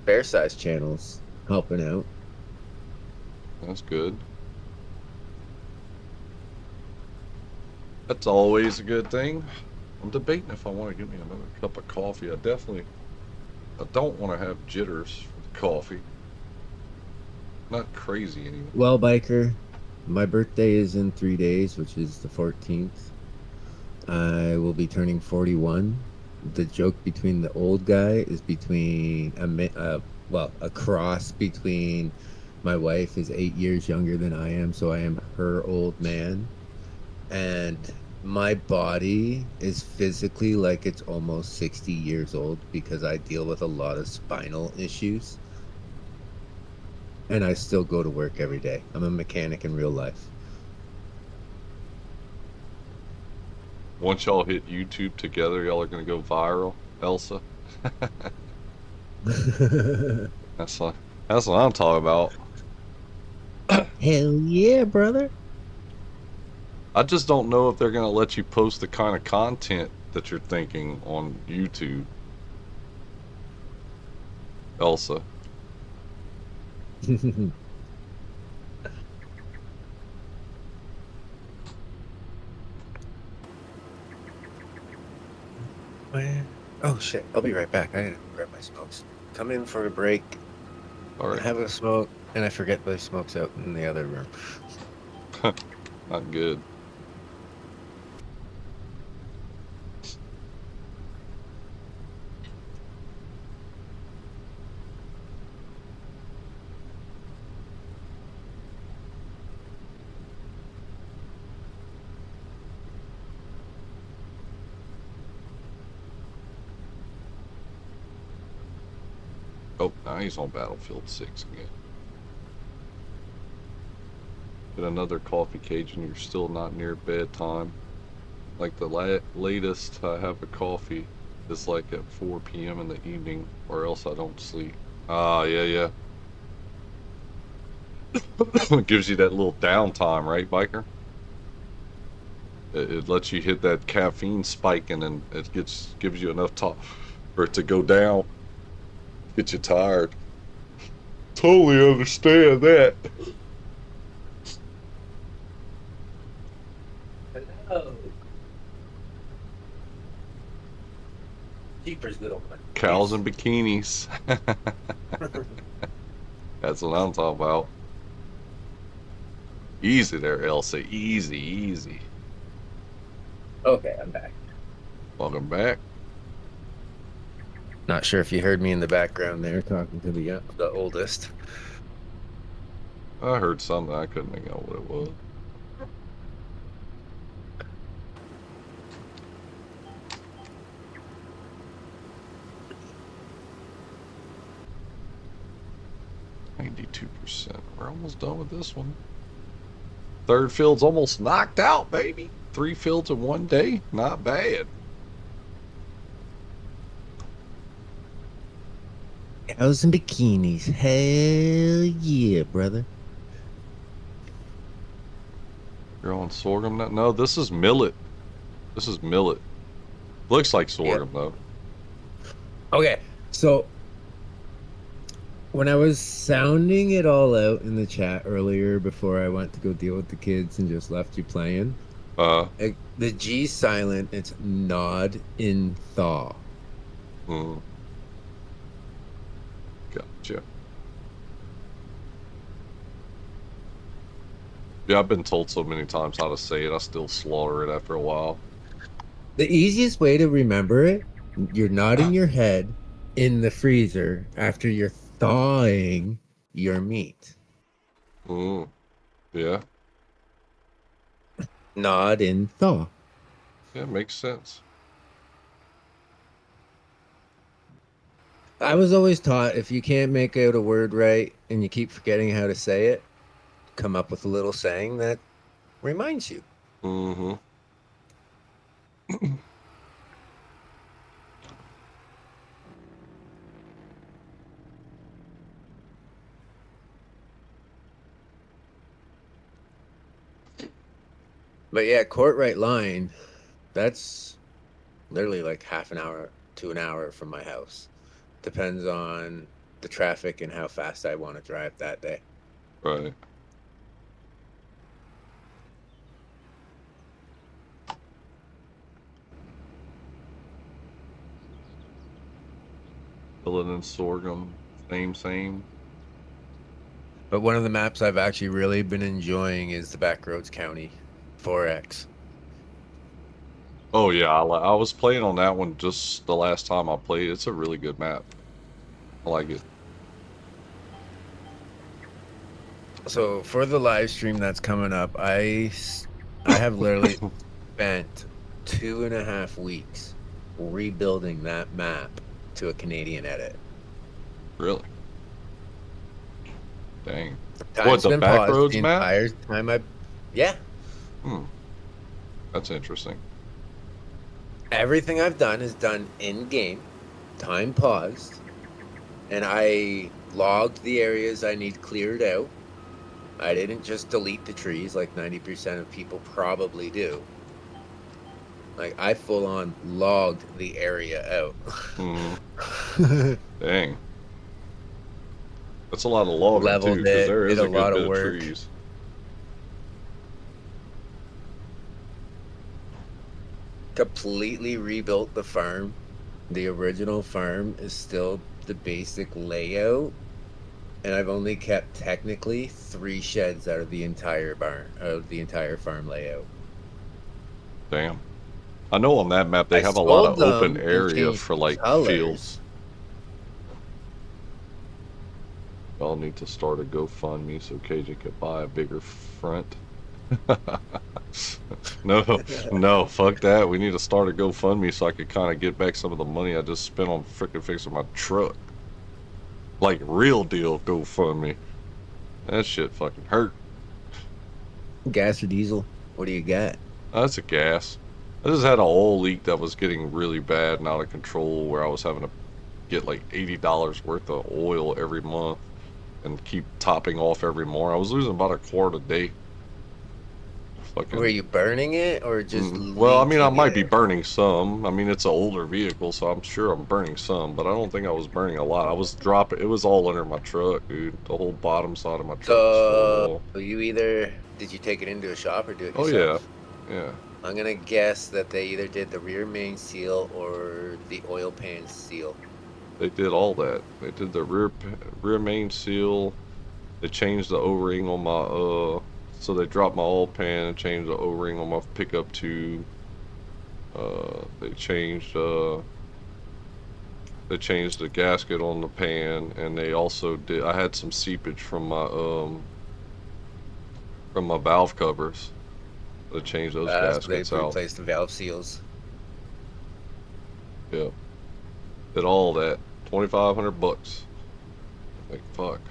Speaker 4: fair size channels helping out.
Speaker 1: That's good. That's always a good thing. I'm debating if I want to get me another cup of coffee. I don't want to have jitters for the coffee. Not crazy anymore.
Speaker 4: Well, Biker, my birthday is in 3 days, which is the 14th. I will be turning 41. The joke between the old guy is between a cross between my wife is 8 years younger than I am, so I am her old man, and my body is physically like it's almost 60 years old because I deal with a lot of spinal issues, and I still go to work every day. I'm a mechanic in real life.
Speaker 1: Once y'all hit YouTube together, y'all are gonna go viral, Elsa. That's what I'm talking about.
Speaker 4: Hell yeah, brother.
Speaker 1: I just don't know if they're gonna let you post the kind of content that you're thinking on YouTube, Elsa.
Speaker 4: Oh shit! I'll be right back. I gotta grab my smokes. Come in for a break.
Speaker 1: All right.
Speaker 4: Have a smoke, and I forget the smokes out in the other room.
Speaker 1: Not good. Oh, now he's on Battlefield 6 again. Get another coffee cage and you're still not near bedtime. Like the latest I have a coffee is like at 4 p.m. in the evening, or else I don't sleep. Ah, yeah, yeah. It gives you that little downtime, right, Biker? It lets you hit that caffeine spike, and then it gives you enough time for it to go down. Get you tired. Totally understand that.
Speaker 4: Hello. Jeepers, little one.
Speaker 1: Cows and bikinis. That's what I'm talking about. Easy there, Elsa. Easy, easy.
Speaker 4: Okay, I'm back.
Speaker 1: Welcome back.
Speaker 4: Not sure if you heard me in the background there talking to the oldest.
Speaker 1: I heard something. I couldn't make out what it was. %. We're almost done with this one. Third field's almost knocked out, baby. 3 fields in one day. Not bad.
Speaker 4: Cows and bikinis. Hell yeah, brother.
Speaker 1: You're on sorghum now? No, this is millet. This is millet. Looks like sorghum, though.
Speaker 4: Okay, so when I was sounding it all out in the chat earlier before I went to go deal with the kids and just left you playing, the G's silent. It's nod in thaw.
Speaker 1: Gotcha. Yeah, I've been told so many times how to say it. I still slaughter it after a while.
Speaker 4: The easiest way to remember it, you're nodding your head in the freezer after you're thawing your meat.
Speaker 1: Yeah.
Speaker 4: Nod in thaw.
Speaker 1: Yeah, makes sense.
Speaker 4: I was always taught if you can't make out a word right and you keep forgetting how to say it, come up with a little saying that reminds you. But yeah, Courtright line, that's literally like half an hour to an hour from my house. Depends on the traffic and how fast I want to drive that day.
Speaker 1: Right. Millet and sorghum, same.
Speaker 4: But one of the maps I've actually really been enjoying is the Backroads County 4X.
Speaker 1: Oh yeah, I was playing on that one just the last time I played. It's a really good map. I like it.
Speaker 4: So for the live stream that's coming up, I have literally spent 2.5 weeks rebuilding that map to a Canadian edit.
Speaker 1: Really? Dang.
Speaker 4: Time's
Speaker 1: What, the
Speaker 4: been
Speaker 1: back
Speaker 4: paused
Speaker 1: roads
Speaker 4: the
Speaker 1: map?
Speaker 4: entire time yeah.
Speaker 1: That's interesting.
Speaker 4: Everything I've done is done in game, time paused, and I logged the areas I need cleared out. I didn't just delete the trees like 90% of people probably do. Like, I full on logged the area out.
Speaker 1: Dang. That's a lot of logging
Speaker 4: Leveled
Speaker 1: too, because
Speaker 4: it,
Speaker 1: there is
Speaker 4: did
Speaker 1: a
Speaker 4: a
Speaker 1: good
Speaker 4: lot
Speaker 1: bit
Speaker 4: of
Speaker 1: of
Speaker 4: work.
Speaker 1: trees.
Speaker 4: Completely rebuilt the farm. The original farm is still the basic layout, and I've only kept technically 3 sheds out of the entire farm layout.
Speaker 1: Damn. I know on that map they
Speaker 4: I
Speaker 1: have a lot of
Speaker 4: sold
Speaker 1: open
Speaker 4: them and
Speaker 1: area
Speaker 4: changed
Speaker 1: for like
Speaker 4: colors.
Speaker 1: fields. I'll need to start a GoFundMe so KJ could buy a bigger front. No, fuck that. We need to start a GoFundMe so I could kind of get back some of the money I just spent on freaking fixing my truck. Like, real deal GoFundMe. That shit fucking hurt.
Speaker 4: Gas or diesel? What do you got?
Speaker 1: That's a gas. I just had an oil leak that was getting really bad and out of control, where I was having to get like $80 worth of oil every month and keep topping off every more. I was losing about a quart a day. Fucking,
Speaker 4: Were you burning it or just
Speaker 1: well, I mean, I
Speaker 4: leaking
Speaker 1: might be
Speaker 4: it?
Speaker 1: burning some. I mean, it's an older vehicle, so I'm sure I'm burning some, but I don't think I was burning a lot. I was dropping, it was all under my truck, dude. The whole bottom side of my truck was full of oil.
Speaker 4: So did you take it into a shop or do it
Speaker 1: Oh
Speaker 4: yourself?
Speaker 1: yeah.
Speaker 4: I'm gonna guess that they either did the rear main seal or the oil pan seal.
Speaker 1: They did all that. They did the rear main seal. They changed the O-ring on my so they dropped my oil pan and changed the O-ring on my pickup tube. They changed They changed the gasket on the pan, and they also did. I had some seepage from my valve covers. They changed those
Speaker 4: So they
Speaker 1: gaskets out.
Speaker 4: replaced the valve seals.
Speaker 1: Yeah, did all that. $2,500. Like fuck.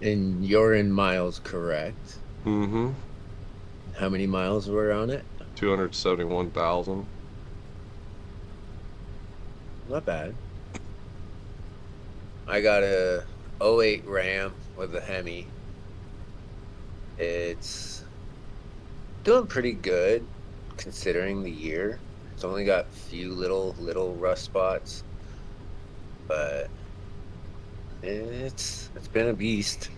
Speaker 4: And you're in miles, correct?
Speaker 1: Mm-hmm.
Speaker 4: How many miles were on it?
Speaker 1: 271,000.
Speaker 4: Not bad. I got a '08 Ram with a Hemi. It's doing pretty good considering the year. It's only got a few little rust spots, but it's been a beast.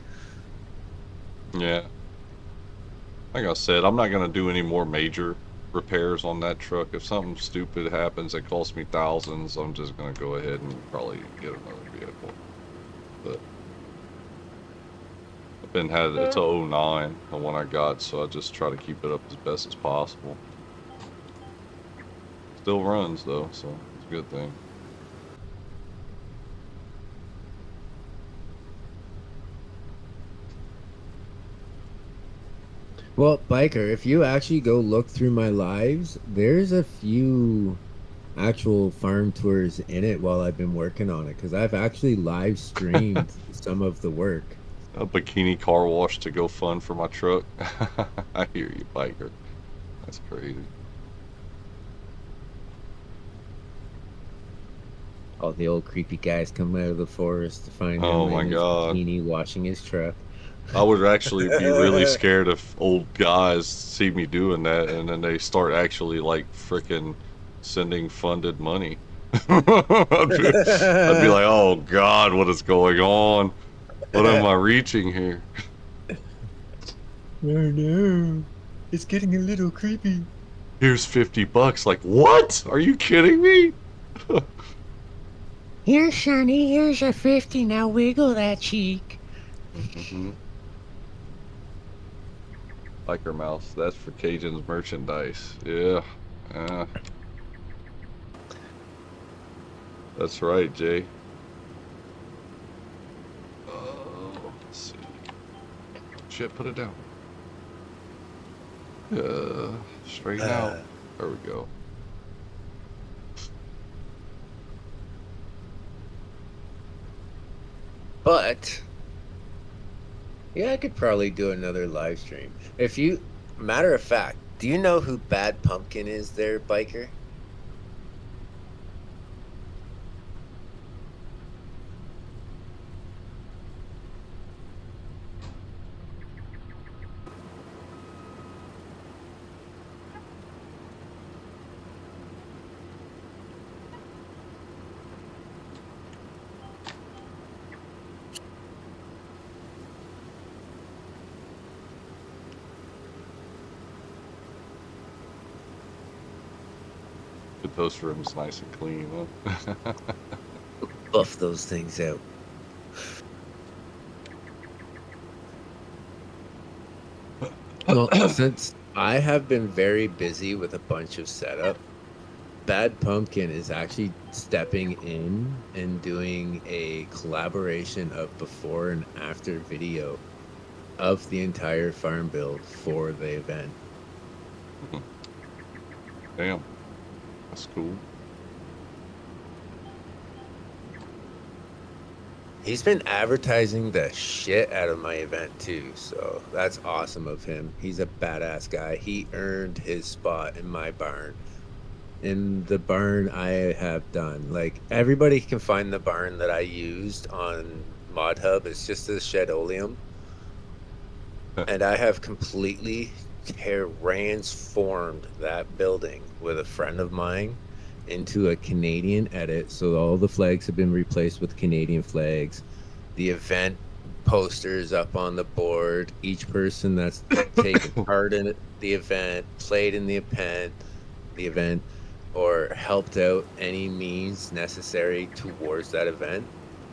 Speaker 1: Yeah. Like I said, I'm not gonna do any more major repairs on that truck. If something stupid happens that costs me thousands, I'm just gonna go ahead and probably get another vehicle. But it's a '09, the one I got, so I just try to keep it up as best as possible. Still runs though, so it's a good thing.
Speaker 4: Well, Biker, if you actually go look through my lives, there's a few actual farm tours in it while I've been working on it because I've actually live streamed some of the work.
Speaker 1: A bikini car wash to go fun for my truck. I hear you, biker. That's crazy.
Speaker 4: All the old creepy guys come out of the forest to find
Speaker 1: Oh
Speaker 4: him
Speaker 1: my
Speaker 4: in his
Speaker 1: God.
Speaker 4: bikini washing his truck.
Speaker 1: I would actually be really scared if old guys see me doing that and then they start actually like freaking sending funded money. I'd be like, oh God, what is going on? What am I reaching here?
Speaker 4: Oh no, it's getting a little creepy.
Speaker 1: Here's $50. Like, what? Are you kidding me?
Speaker 5: Here, Sonny, here's a 50. Now wiggle that cheek.
Speaker 1: Mm-hmm. Biker mouse. That's for Cajun's merchandise. Yeah. That's right, Jay. Let's see. Shit, put it down. Straighten out. There we go.
Speaker 4: But yeah, I could probably do another live stream. If you, matter of fact, do you know who Bad Pumpkin is there, Biker?
Speaker 1: The toast room's nice and clean, huh?
Speaker 4: Buff those things out. Well, since I have been very busy with a bunch of setup, Bad Pumpkin is actually stepping in and doing a collaboration of before and after video of the entire farm build for the event.
Speaker 1: Damn. That's cool.
Speaker 4: He's been advertising the shit out of my event too, so that's awesome of him. He's a badass guy. He earned his spot in my barn. In the barn I have done. Like, everybody can find the barn that I used on Mod Hub. It's just a Shedoleum. And I have completely transformed that building with a friend of mine into a Canadian edit. So all the flags have been replaced with Canadian flags. The event posters up on the board. Each person that's taken part in the event, played in the event, or helped out any means necessary towards that event,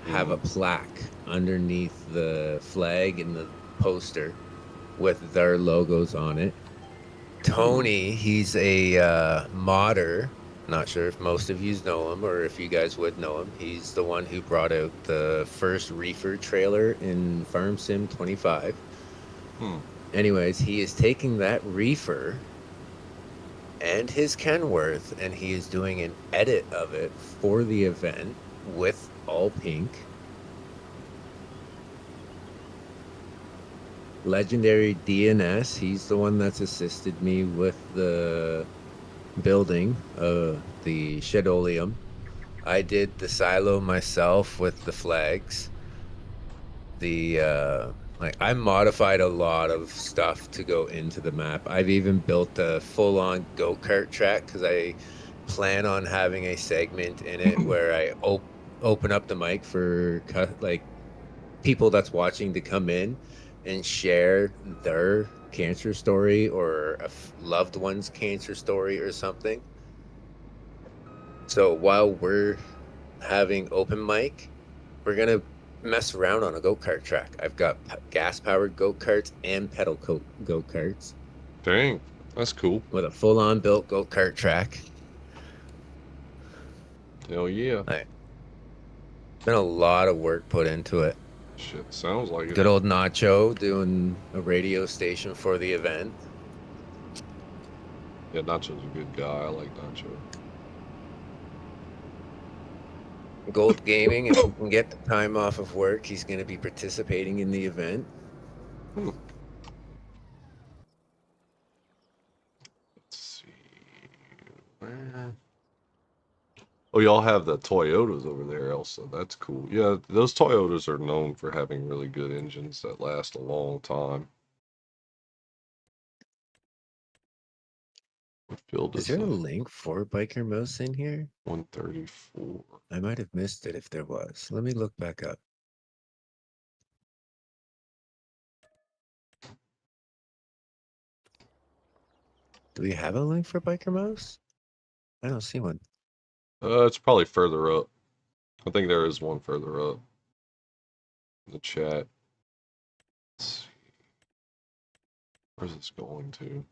Speaker 4: have a plaque underneath the flag and the poster with their logos on it. Tony, he's a modder Not sure if most of you know him or if you guys would know him. He's the one who brought out the first reefer trailer in Farm Sim 25.
Speaker 1: Hmm.
Speaker 4: Anyways, he is taking that reefer and his Kenworth and he is doing an edit of it for the event with all pink. Legendary DNS, he's the one that's assisted me with the building the Shadoleum. I did the silo myself with the flags. Like I modified a lot of stuff to go into the map. I've even built a full-on go-kart track because I plan on having a segment in it where I open up the mic for like people that's watching to come in and share their cancer story or a loved one's cancer story or something. So while we're having open mic, we're gonna mess around on a go-kart track. I've got gas-powered go-karts and pedal go-karts
Speaker 1: Dang, that's cool.
Speaker 4: with a full-on built go-kart track.
Speaker 1: Hell yeah.
Speaker 4: Like, been a lot of work put into it.
Speaker 1: Shit, sounds like it.
Speaker 4: Good old Nacho doing a radio station for the event.
Speaker 1: Yeah, Nacho's a good guy. I like Nacho.
Speaker 4: Gold Gaming, if he can get the time off of work, he's going to be participating in the event.
Speaker 1: Hmm. Let's see. Where? Oh, y'all have the Toyotas over there, Elsa. That's cool. Yeah, those Toyotas are known for having really good engines that last a long time. What field
Speaker 4: Is
Speaker 1: is
Speaker 4: there a
Speaker 1: that?
Speaker 4: link for Biker Mouse in here?
Speaker 1: 134.
Speaker 4: I might have missed it if there was. Let me look back up. Do we have a link for Biker Mouse? I don't see one.
Speaker 1: It's probably further up. I think there is one further up in the chat. Let's see. Where's this going to?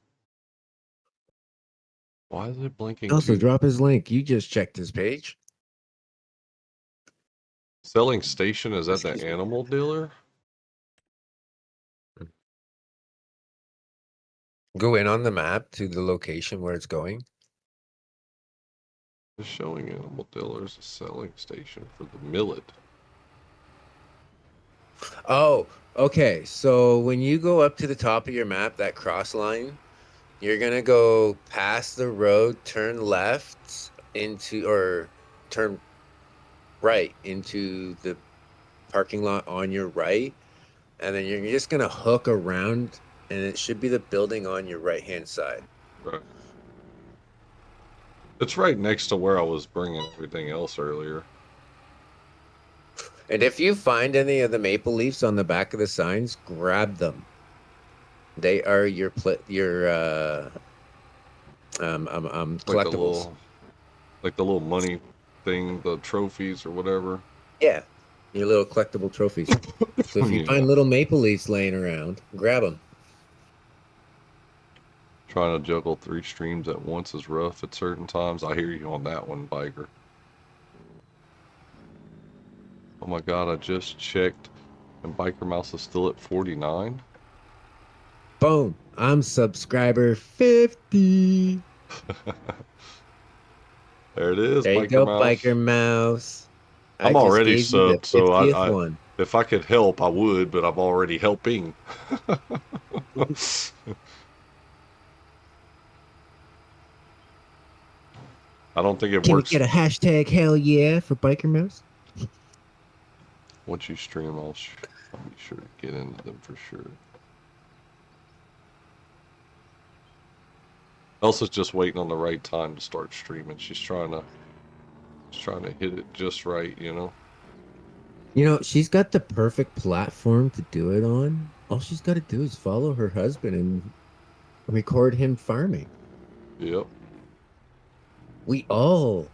Speaker 1: Why is it blinking
Speaker 4: Also,
Speaker 1: to
Speaker 4: drop his link. You just checked his page.
Speaker 1: selling station? Is that the
Speaker 4: Excuse me.
Speaker 1: animal dealer?
Speaker 4: Go in on the map to the location where it's going.
Speaker 1: It's showing animal dealers a selling station for the millet.
Speaker 4: Oh, okay. So when you go up to the top of your map, that cross line, you're gonna go past the road, turn left into, or turn right into the parking lot on your right, and then you're just gonna hook around, and it should be the building on your right hand side.
Speaker 1: Right. It's right next to where I was bringing everything else earlier.
Speaker 4: And if you find any of the maple leaves on the back of the signs, grab them. They are your
Speaker 1: Like the
Speaker 4: collectibles.
Speaker 1: little money thing, the trophies or whatever.
Speaker 4: Yeah, your little collectible trophies. So if you
Speaker 1: Yeah.
Speaker 4: find little maple leaves laying around, grab them.
Speaker 1: Trying to juggle 3 streams at once is rough at certain times. I hear you on that one, Biker. Oh my god, I just checked and Biker Mouse is still at 49.
Speaker 4: Boom! I'm subscriber 50.
Speaker 1: There it is,
Speaker 4: There you
Speaker 1: Biker
Speaker 4: go,
Speaker 1: Mouse.
Speaker 4: Biker Mouse. I
Speaker 1: I'm
Speaker 4: just
Speaker 1: already
Speaker 4: gave you the
Speaker 1: subbed, so
Speaker 4: 50th one.
Speaker 1: if I could help, I would, but I'm already helping. I don't think it
Speaker 4: Can we
Speaker 1: works.
Speaker 4: get a hashtag hell yeah for Biker Mouse?
Speaker 1: Once you stream, I'll be sure to get into them for sure. Elsa's just waiting on the right time to start streaming. She's trying to hit it just right, you know?
Speaker 4: You know, she's got the perfect platform to do it on. All she's got to do is follow her husband and record him farming.
Speaker 1: Yep.
Speaker 4: We all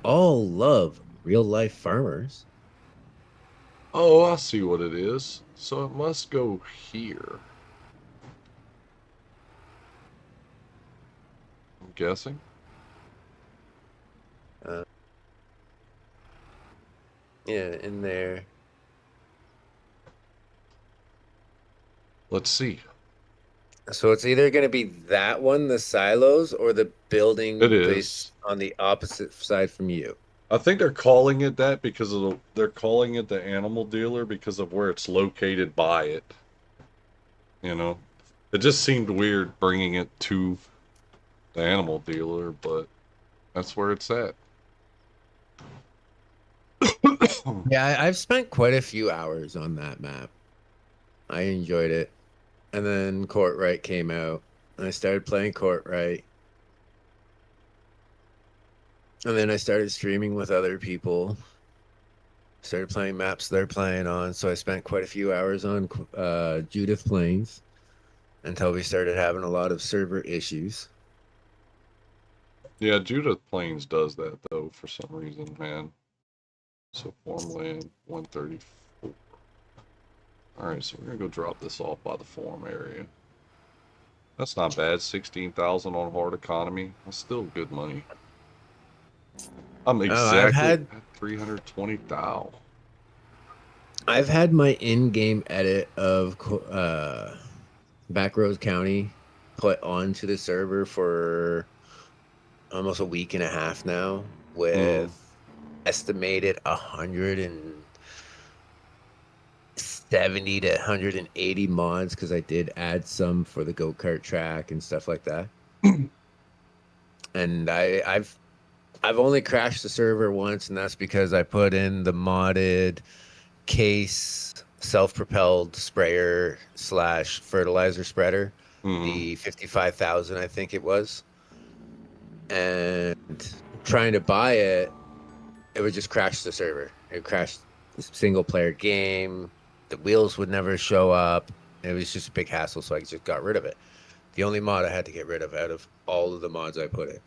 Speaker 4: love real life farmers.
Speaker 1: Oh, I see what it is. So it must go here. I'm guessing.
Speaker 4: Yeah, in there.
Speaker 1: Let's see.
Speaker 4: So it's either going to be that one, the silos, or the
Speaker 1: It
Speaker 4: building this
Speaker 1: is.
Speaker 4: on the opposite side from you.
Speaker 1: I think they're calling it that because of they're calling it the animal dealer because of where it's located by it. You know, it just seemed weird bringing it to the animal dealer, but that's where it's at.
Speaker 4: Yeah, I've spent quite a few hours on that map. I enjoyed it. And then Courtright came out, and I started playing Courtright. And then I started streaming with other people. Started playing maps they're playing on. So I spent quite a few hours on Judith Plains until we started having a lot of server issues.
Speaker 1: Yeah, Judith Plains does that though for some reason, man. So farmland 134. All right, so we're gonna go drop this off by the farm area. That's not bad. 16,000 on hard economy. That's still good money. I'm
Speaker 4: Oh,
Speaker 1: exactly at 320,000.
Speaker 4: I've had my in-game edit of Backroads County put onto the server for almost a week and a half now
Speaker 1: Mm.
Speaker 4: with estimated 170 to 180 mods because I did add some for the go-kart track and stuff like that. And I've only crashed the server once, and that's because I put in the modded case self-propelled sprayer slash fertilizer spreader,
Speaker 1: Mm.
Speaker 4: the 55,000 I think it was, and trying to buy it, it would just crash the server. It crashed the single player game. The wheels would never show up. It was just a big hassle, so I just got rid of it. The only mod I had to get rid of out of all of the mods I put in.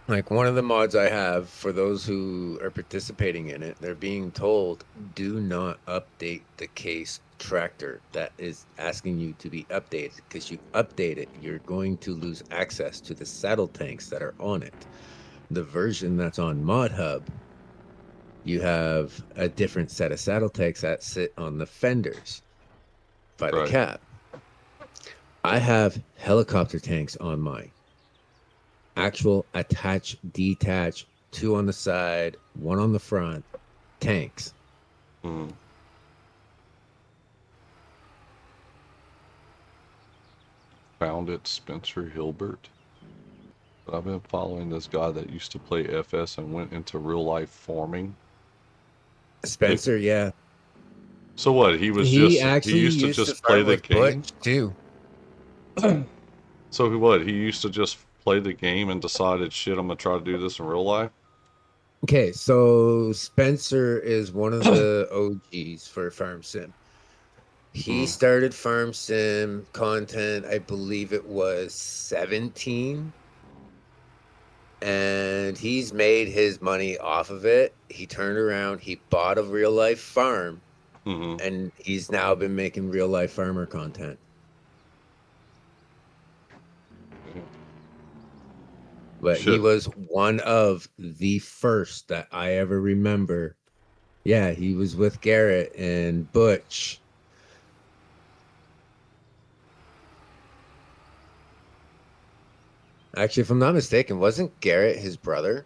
Speaker 4: Like one of the mods I have for those who are participating in it, they're being told do not update the case tractor that is asking you to be updated because you update it, you're going to lose access to the saddle tanks that are on it. The version that's on Mod Hub, you have a different set of saddle tanks that sit on the fenders by the
Speaker 1: Right.
Speaker 4: cab. I have helicopter tanks on mine. Actual attach, detach, two on the side, one on the front, tanks.
Speaker 1: Mm. Found it, Spencer Hilbert. But I've been following this guy that used to play FS and went into real life farming. It,
Speaker 4: Spencer, yeah.
Speaker 1: so what?
Speaker 4: He
Speaker 1: He
Speaker 4: actually
Speaker 1: used to
Speaker 4: used to
Speaker 1: just play
Speaker 4: farm
Speaker 1: the
Speaker 4: with
Speaker 1: game.
Speaker 4: Butch too.
Speaker 1: So what? He used to just play the game and decided, shit, I'm gonna try to do this in real life.
Speaker 4: Okay, so Spencer is one of the OGs for Farm Sim. He
Speaker 1: Mm.
Speaker 4: started Farm Sim content, I believe it was 17, and he's made his money off of it. He turned around, he bought a real life farm,
Speaker 1: Mm-hmm.
Speaker 4: and he's now been making real life farmer content.
Speaker 1: Yeah.
Speaker 4: But he
Speaker 1: Shit.
Speaker 4: was one of the first that I ever remember. Yeah, he was with Garrett and Butch. Actually, if I'm not mistaken, wasn't Garrett his brother?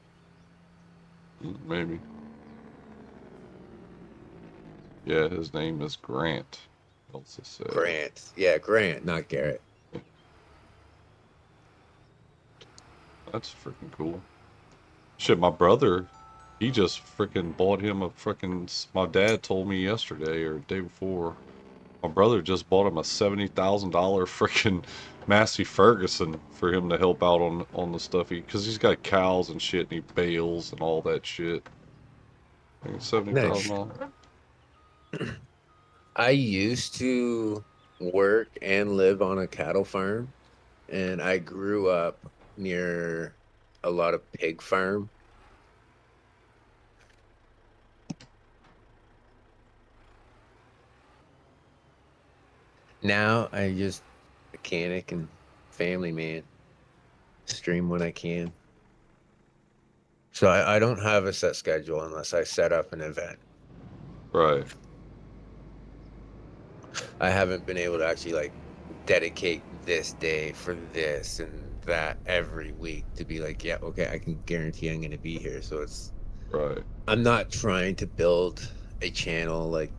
Speaker 1: Maybe. Yeah, his name is Grant. Also said.
Speaker 4: Grant. Yeah, Grant, not Garrett.
Speaker 1: That's freaking cool. Shit, my brother, he just freaking bought him a freaking. My dad told me yesterday or the day before. My brother just bought him a $70,000 freaking Massey Ferguson for him to help out on the stuff because he's got cows and shit and he bales and all that shit. I think it's
Speaker 4: Nice.
Speaker 1: $70,000.
Speaker 4: I used to work and live on a cattle farm, and I grew up near a lot of pig farm. Now I just mechanic and family man. Stream when I can. So I don't have a set schedule unless I set up an event.
Speaker 1: Right.
Speaker 4: I haven't been able to actually like dedicate this day for this and that every week to be like, yeah, okay, I can guarantee I'm going to be here. So
Speaker 1: Right.
Speaker 4: I'm not trying to build a channel like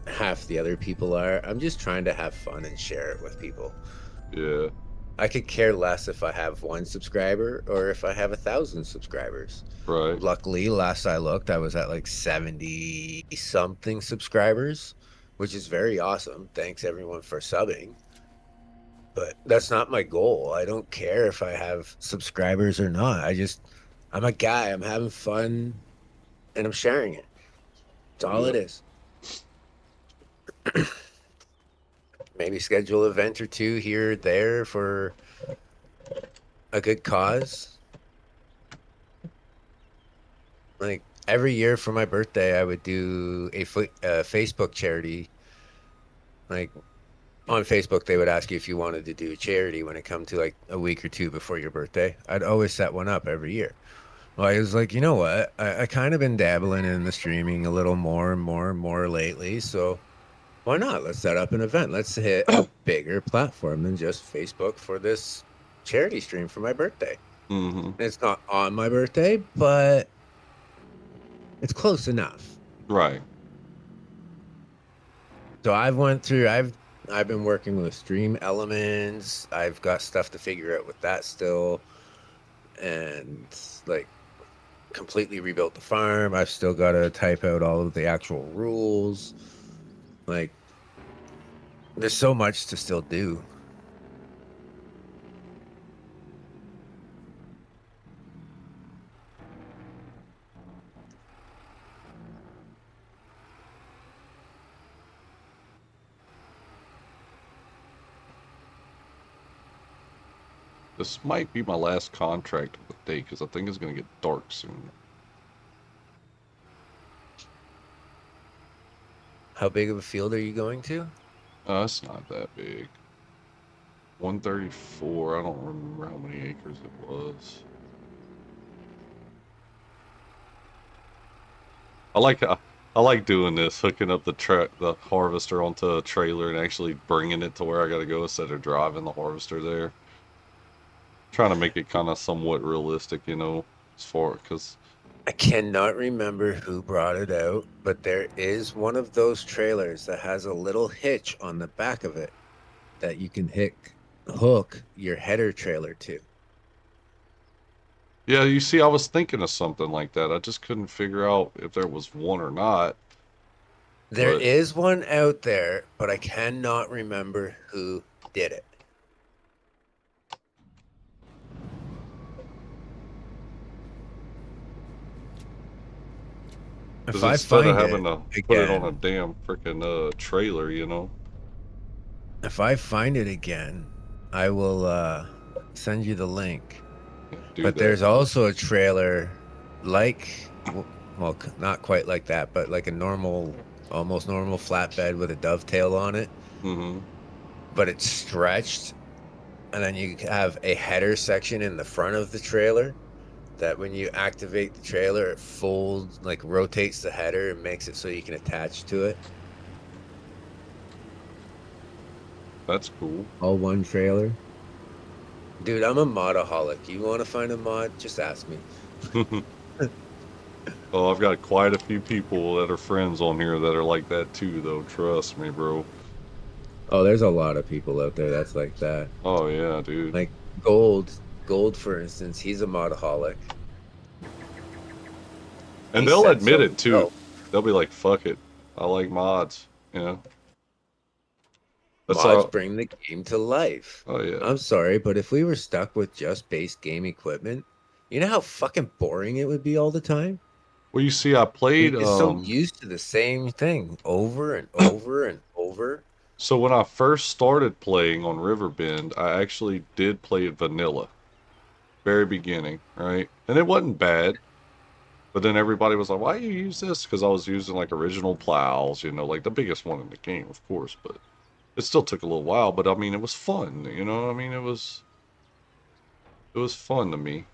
Speaker 4: half the other people are. I'm just trying to have fun and share it with people.
Speaker 1: Yeah.
Speaker 4: I could care less if I have 1 subscriber or if I have 1,000 subscribers.
Speaker 1: Right.
Speaker 4: Luckily, last I looked, I was at like 70 something subscribers, which is very awesome. Thanks everyone for subbing. But that's not my goal. I don't care if I have subscribers or not. I'm a guy. I'm having fun and I'm sharing it. That's all it
Speaker 1: Yep.
Speaker 4: is. Maybe schedule an event or two here or there for a good cause. Like every year for my birthday, I would do a Facebook charity. Like on Facebook, they would ask you if you wanted to do a charity when it come to like a week or two before your birthday. I'd always set one up every year. Well, I was like, you know what? I kind of been dabbling in the streaming a little more and more and more lately. So why not? Let's set up an event. Let's hit a bigger platform than just Facebook for this charity stream for my birthday.
Speaker 1: Mm-hmm.
Speaker 4: It's not on my birthday, but it's close enough.
Speaker 1: Right.
Speaker 4: So I've been working with stream elements. I've got stuff to figure out with that still, and like completely rebuilt the farm. I've still got to type out all of the actual rules. Like there's so much to still do.
Speaker 1: This might be my last contract of the day because I think it's going to get dark soon.
Speaker 4: How big of a field are you going to?
Speaker 1: It's not that big. 134. I don't remember how many acres it was. I like doing this, hooking up the harvester onto a trailer and actually bringing it to where I got to go instead of driving the harvester there. Trying to make it kind of somewhat realistic, you know, as far because
Speaker 4: I cannot remember who brought it out, but there is one of those trailers that has a little hitch on the back of it that you can hook your header trailer to.
Speaker 1: yeah, you see, I was thinking of something like that. I just couldn't figure out if there was one or not.
Speaker 4: There
Speaker 1: But
Speaker 4: is one out there, but I cannot remember who did it.
Speaker 1: because
Speaker 4: If I
Speaker 1: instead of
Speaker 4: find
Speaker 1: having
Speaker 4: it
Speaker 1: to put it on a
Speaker 4: again,
Speaker 1: damn freaking trailer, you know,
Speaker 4: if I find it again, I will send you the link.
Speaker 1: do
Speaker 4: But
Speaker 1: that.
Speaker 4: there's also a trailer like, well, not quite like that, but like a normal, almost normal flatbed with a dovetail on it,
Speaker 1: Mm-hmm.
Speaker 4: but it's stretched. And then you have a header section in the front of the trailer that when you activate the trailer, it folds, like rotates the header and makes it so you can attach to it.
Speaker 1: That's cool.
Speaker 4: All one trailer. Dude, I'm a modaholic. You want to find a mod? Just ask me.
Speaker 1: Oh, I've got quite a few people that are friends on here that are like that too, though. Trust me, bro.
Speaker 4: Oh, there's a lot of people out there that's like that.
Speaker 1: Oh yeah, dude.
Speaker 4: Like Gold, for instance, he's a modaholic.
Speaker 1: And
Speaker 4: He
Speaker 1: they'll
Speaker 4: said
Speaker 1: admit
Speaker 4: so
Speaker 1: it too.
Speaker 4: himself.
Speaker 1: They'll be like, "Fuck it, I like mods." You know. That's
Speaker 4: Mods
Speaker 1: all.
Speaker 4: bring the game to life.
Speaker 1: Oh yeah.
Speaker 4: I'm sorry, but if we were stuck with just base game equipment, you know how fucking boring it would be all the time?
Speaker 1: Well, you see, I
Speaker 4: You
Speaker 1: played.
Speaker 4: get so used to the same thing over and over and over.
Speaker 1: So when I first started playing on Riverbend, I actually did play it vanilla, very beginning, right? And it wasn't bad. But then everybody was like, "Why you use this?" Because I was using like original plows, you know, like the biggest one in the game, of course. But It still took a little while, but I mean, it was fun. You know, I mean, it was fun to me.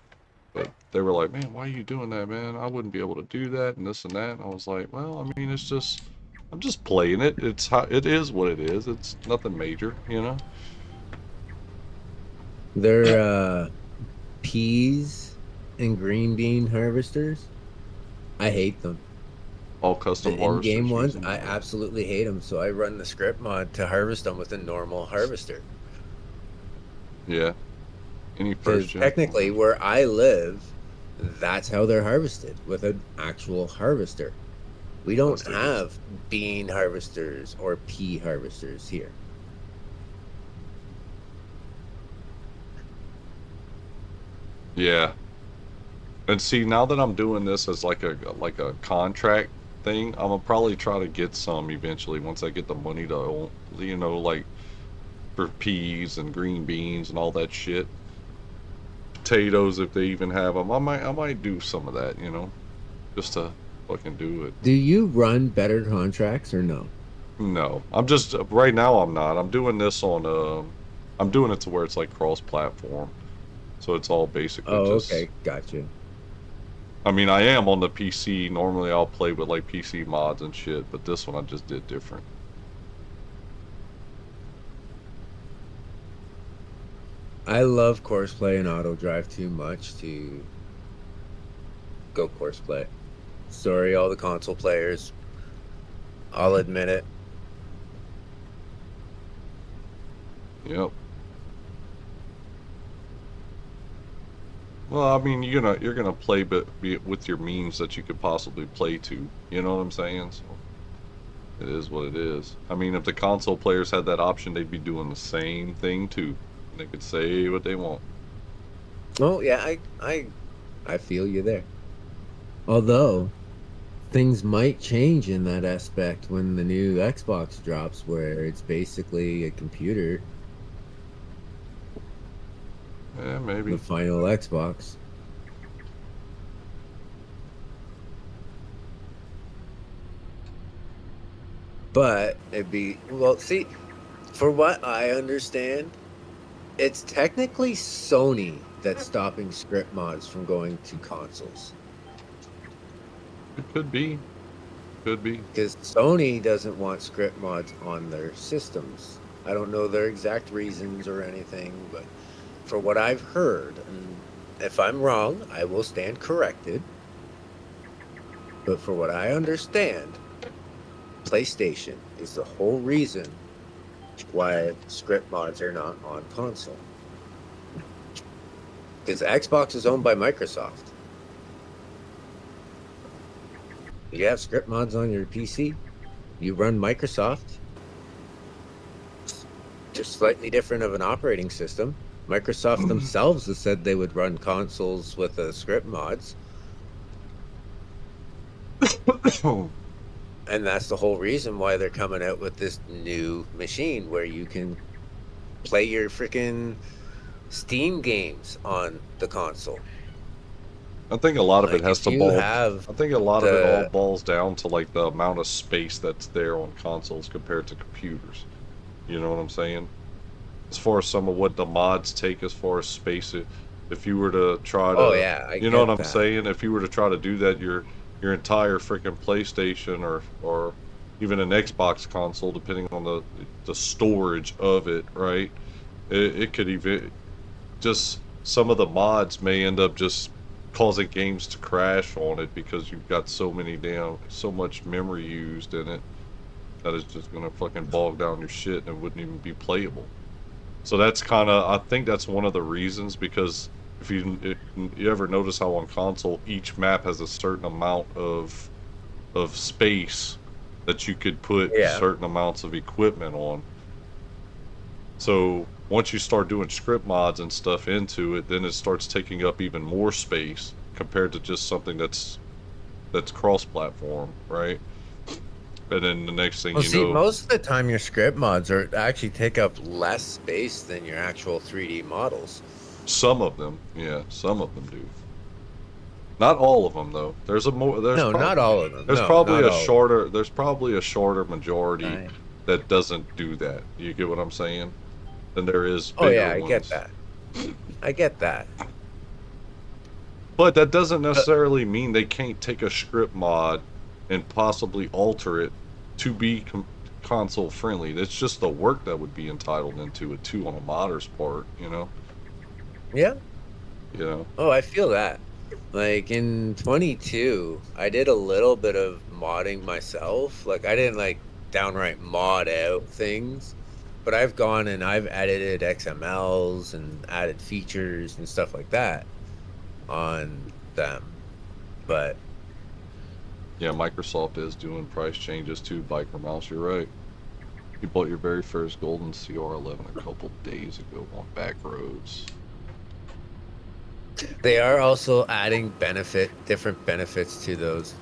Speaker 1: But they were like, man, why are you doing that, man? I wouldn't be able to do that and this and that. And I was like, well, I mean, it's just, I'm just playing it. It's how it is what it is. It's nothing major, you know?
Speaker 4: They're peas and green bean harvesters. I hate them.
Speaker 1: All
Speaker 4: The
Speaker 1: custom
Speaker 4: in-game
Speaker 1: harvesters
Speaker 4: ones,
Speaker 1: using
Speaker 4: I
Speaker 1: them.
Speaker 4: absolutely hate them. So I run the script mod to harvest them with a normal harvester.
Speaker 1: Yeah. Any
Speaker 4: Because
Speaker 1: first gen
Speaker 4: technically,
Speaker 1: farmers.
Speaker 4: where I live, that's how they're harvested, with an actual harvester. We don't
Speaker 1: That's the good.
Speaker 4: have bean harvesters or pea harvesters here.
Speaker 1: Yeah. And see, now that I'm doing this as like a contract thing, I'm gonna probably try to get some eventually once I get the money to, you know, like for peas and green beans and all that shit. Potatoes, if they even have them, I might do some of that, you know, just to fucking do it.
Speaker 4: Do you run better contracts or no?
Speaker 1: No, I'm just right now. I'm not. I'm doing this on. I'm doing it to where it's like cross-platform, so it's all basically
Speaker 4: Oh,
Speaker 1: just.
Speaker 4: okay, gotcha.
Speaker 1: I mean, I am on the PC. Normally, I'll play with like PC mods and shit, but this one I just did different.
Speaker 4: I love course play and auto drive too much to go course play. Sorry, all the console players. I'll admit it.
Speaker 1: Yep. Well, I mean, you're gonna play, but be with your means that you could possibly play to. You know what I'm saying? So it is what it is. I mean, if the console players had that option, they'd be doing the same thing too. They could say what they want.
Speaker 4: Oh yeah, I feel you there. Although things might change in that aspect when the new Xbox drops, where it's basically a computer,
Speaker 1: Yeah,
Speaker 4: the
Speaker 1: maybe.
Speaker 4: final Xbox. But it'd be, well, see, for what I understand, it's technically Sony that's stopping script mods from going to consoles.
Speaker 1: It could be. Could be.
Speaker 4: Because Sony doesn't want script mods on their systems. I don't know their exact reasons or anything, but for what I've heard, and if I'm wrong, I will stand corrected. But for what I understand, PlayStation is the whole reason why script mods are not on console. Because Xbox is owned by Microsoft. You have script mods on your PC, you run Microsoft, just slightly different of an operating system. Microsoft themselves has said they would run consoles with script mods, and that's the whole reason why they're coming out with this new machine where you can play your freaking Steam games on the console.
Speaker 1: I think a lot of it
Speaker 4: Like
Speaker 1: has
Speaker 4: if
Speaker 1: to
Speaker 4: you
Speaker 1: ball.
Speaker 4: have
Speaker 1: I think a lot of it all
Speaker 4: the
Speaker 1: boils down to like the amount of space that's there on consoles compared to computers. You know what I'm saying? As far as some of what the mods take as far as space, if you were to try
Speaker 4: oh
Speaker 1: to,
Speaker 4: yeah, I
Speaker 1: you know what
Speaker 4: get
Speaker 1: I'm
Speaker 4: that.
Speaker 1: saying? If you were to try to do that, your entire freaking PlayStation or even an Xbox console, depending on the storage of it, right? It could even just some of the mods may end up just causing games to crash on it because you've got so much memory used in it that it's just gonna fucking bog down your shit and wouldn't even be playable. So that's kind of, I think that's one of the reasons, because if you ever notice how on console each map has a certain amount of space that you could put
Speaker 4: Yeah.
Speaker 1: certain amounts of equipment on. So once you start doing script mods and stuff into it, then it starts taking up even more space compared to just something that's cross-platform, right? And then the next thing
Speaker 4: Well,
Speaker 1: you
Speaker 4: see,
Speaker 1: know,
Speaker 4: most of the time your script mods are actually take up less space than your actual 3D models.
Speaker 1: some of them, yeah, some of them do. Not all of them though.
Speaker 4: No, not all of them.
Speaker 1: There's
Speaker 4: No,
Speaker 1: probably
Speaker 4: not
Speaker 1: a
Speaker 4: all of them.
Speaker 1: shorter. There's probably a shorter majority
Speaker 4: Right.
Speaker 1: that doesn't do that. You get what I'm saying? Then there is
Speaker 4: Oh
Speaker 1: bigger
Speaker 4: yeah, I get
Speaker 1: ones.
Speaker 4: that. I get that.
Speaker 1: But that doesn't
Speaker 4: But
Speaker 1: necessarily mean they can't take a script mod and possibly alter it to be console friendly. That's just the work that would be entitled into it too on a modder's part, you know?
Speaker 4: yeah.
Speaker 1: You know?
Speaker 4: Oh, I feel that. Like in 22, I did a little bit of modding myself. Like I didn't like downright mod out things, but I've gone and I've edited XMLs and added features and stuff like that on them. But
Speaker 1: Yeah, Microsoft is doing price changes too, Biker Mouse, you're right. You bought your very first golden CR11 a couple days ago on back roads.
Speaker 4: they are also adding different benefits to those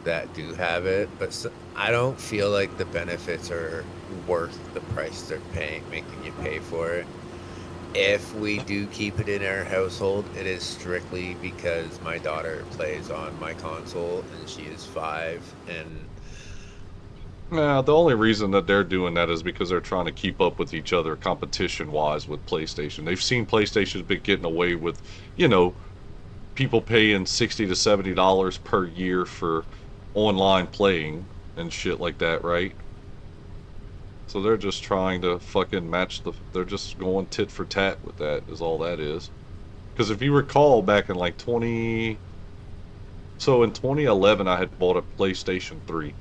Speaker 4: that do have it. But I don't feel like the benefits are worth the price they're making you pay for it. If we do keep it in our household, it is strictly because my daughter plays on my console and she is 5 and
Speaker 1: Nah, the only reason that they're doing that is because they're trying to keep up with each other competition-wise with PlayStation. They've seen PlayStation's been getting away with, you know, people paying $60 to $70 per year for online playing and shit like that, right? So they're just trying to fucking match they're just going tit for tat with that, is all that is. Because if you recall back in like so in 2011 I had bought a PlayStation 3.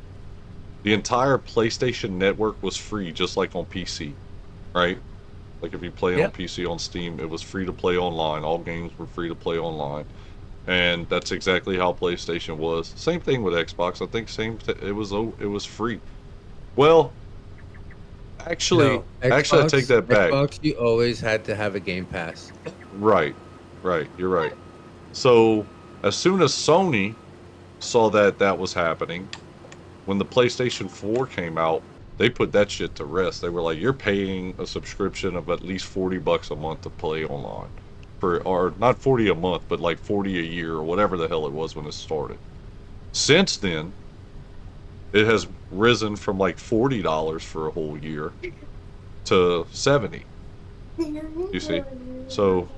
Speaker 1: The entire PlayStation network was free, just like on PC, right? Like if you play it on
Speaker 4: yeah.
Speaker 1: PC on Steam, it was free to play online. All games were free to play online. And that's exactly how PlayStation was. Same thing with Xbox. I think it was free. Well,
Speaker 4: No,
Speaker 1: actually I take that back.
Speaker 4: Xbox, you always had to have a Game Pass.
Speaker 1: Right. Right. You're right. So, as soon as Sony saw that that was happening, when the PlayStation 4 came out, they put that shit to rest. They were like, you're paying a subscription of at least $40 a month to play online. Or not 40 a month, but like 40 a year or whatever the hell it was when it started. Since then, it has risen from like $40 for a whole year to 70. You see? So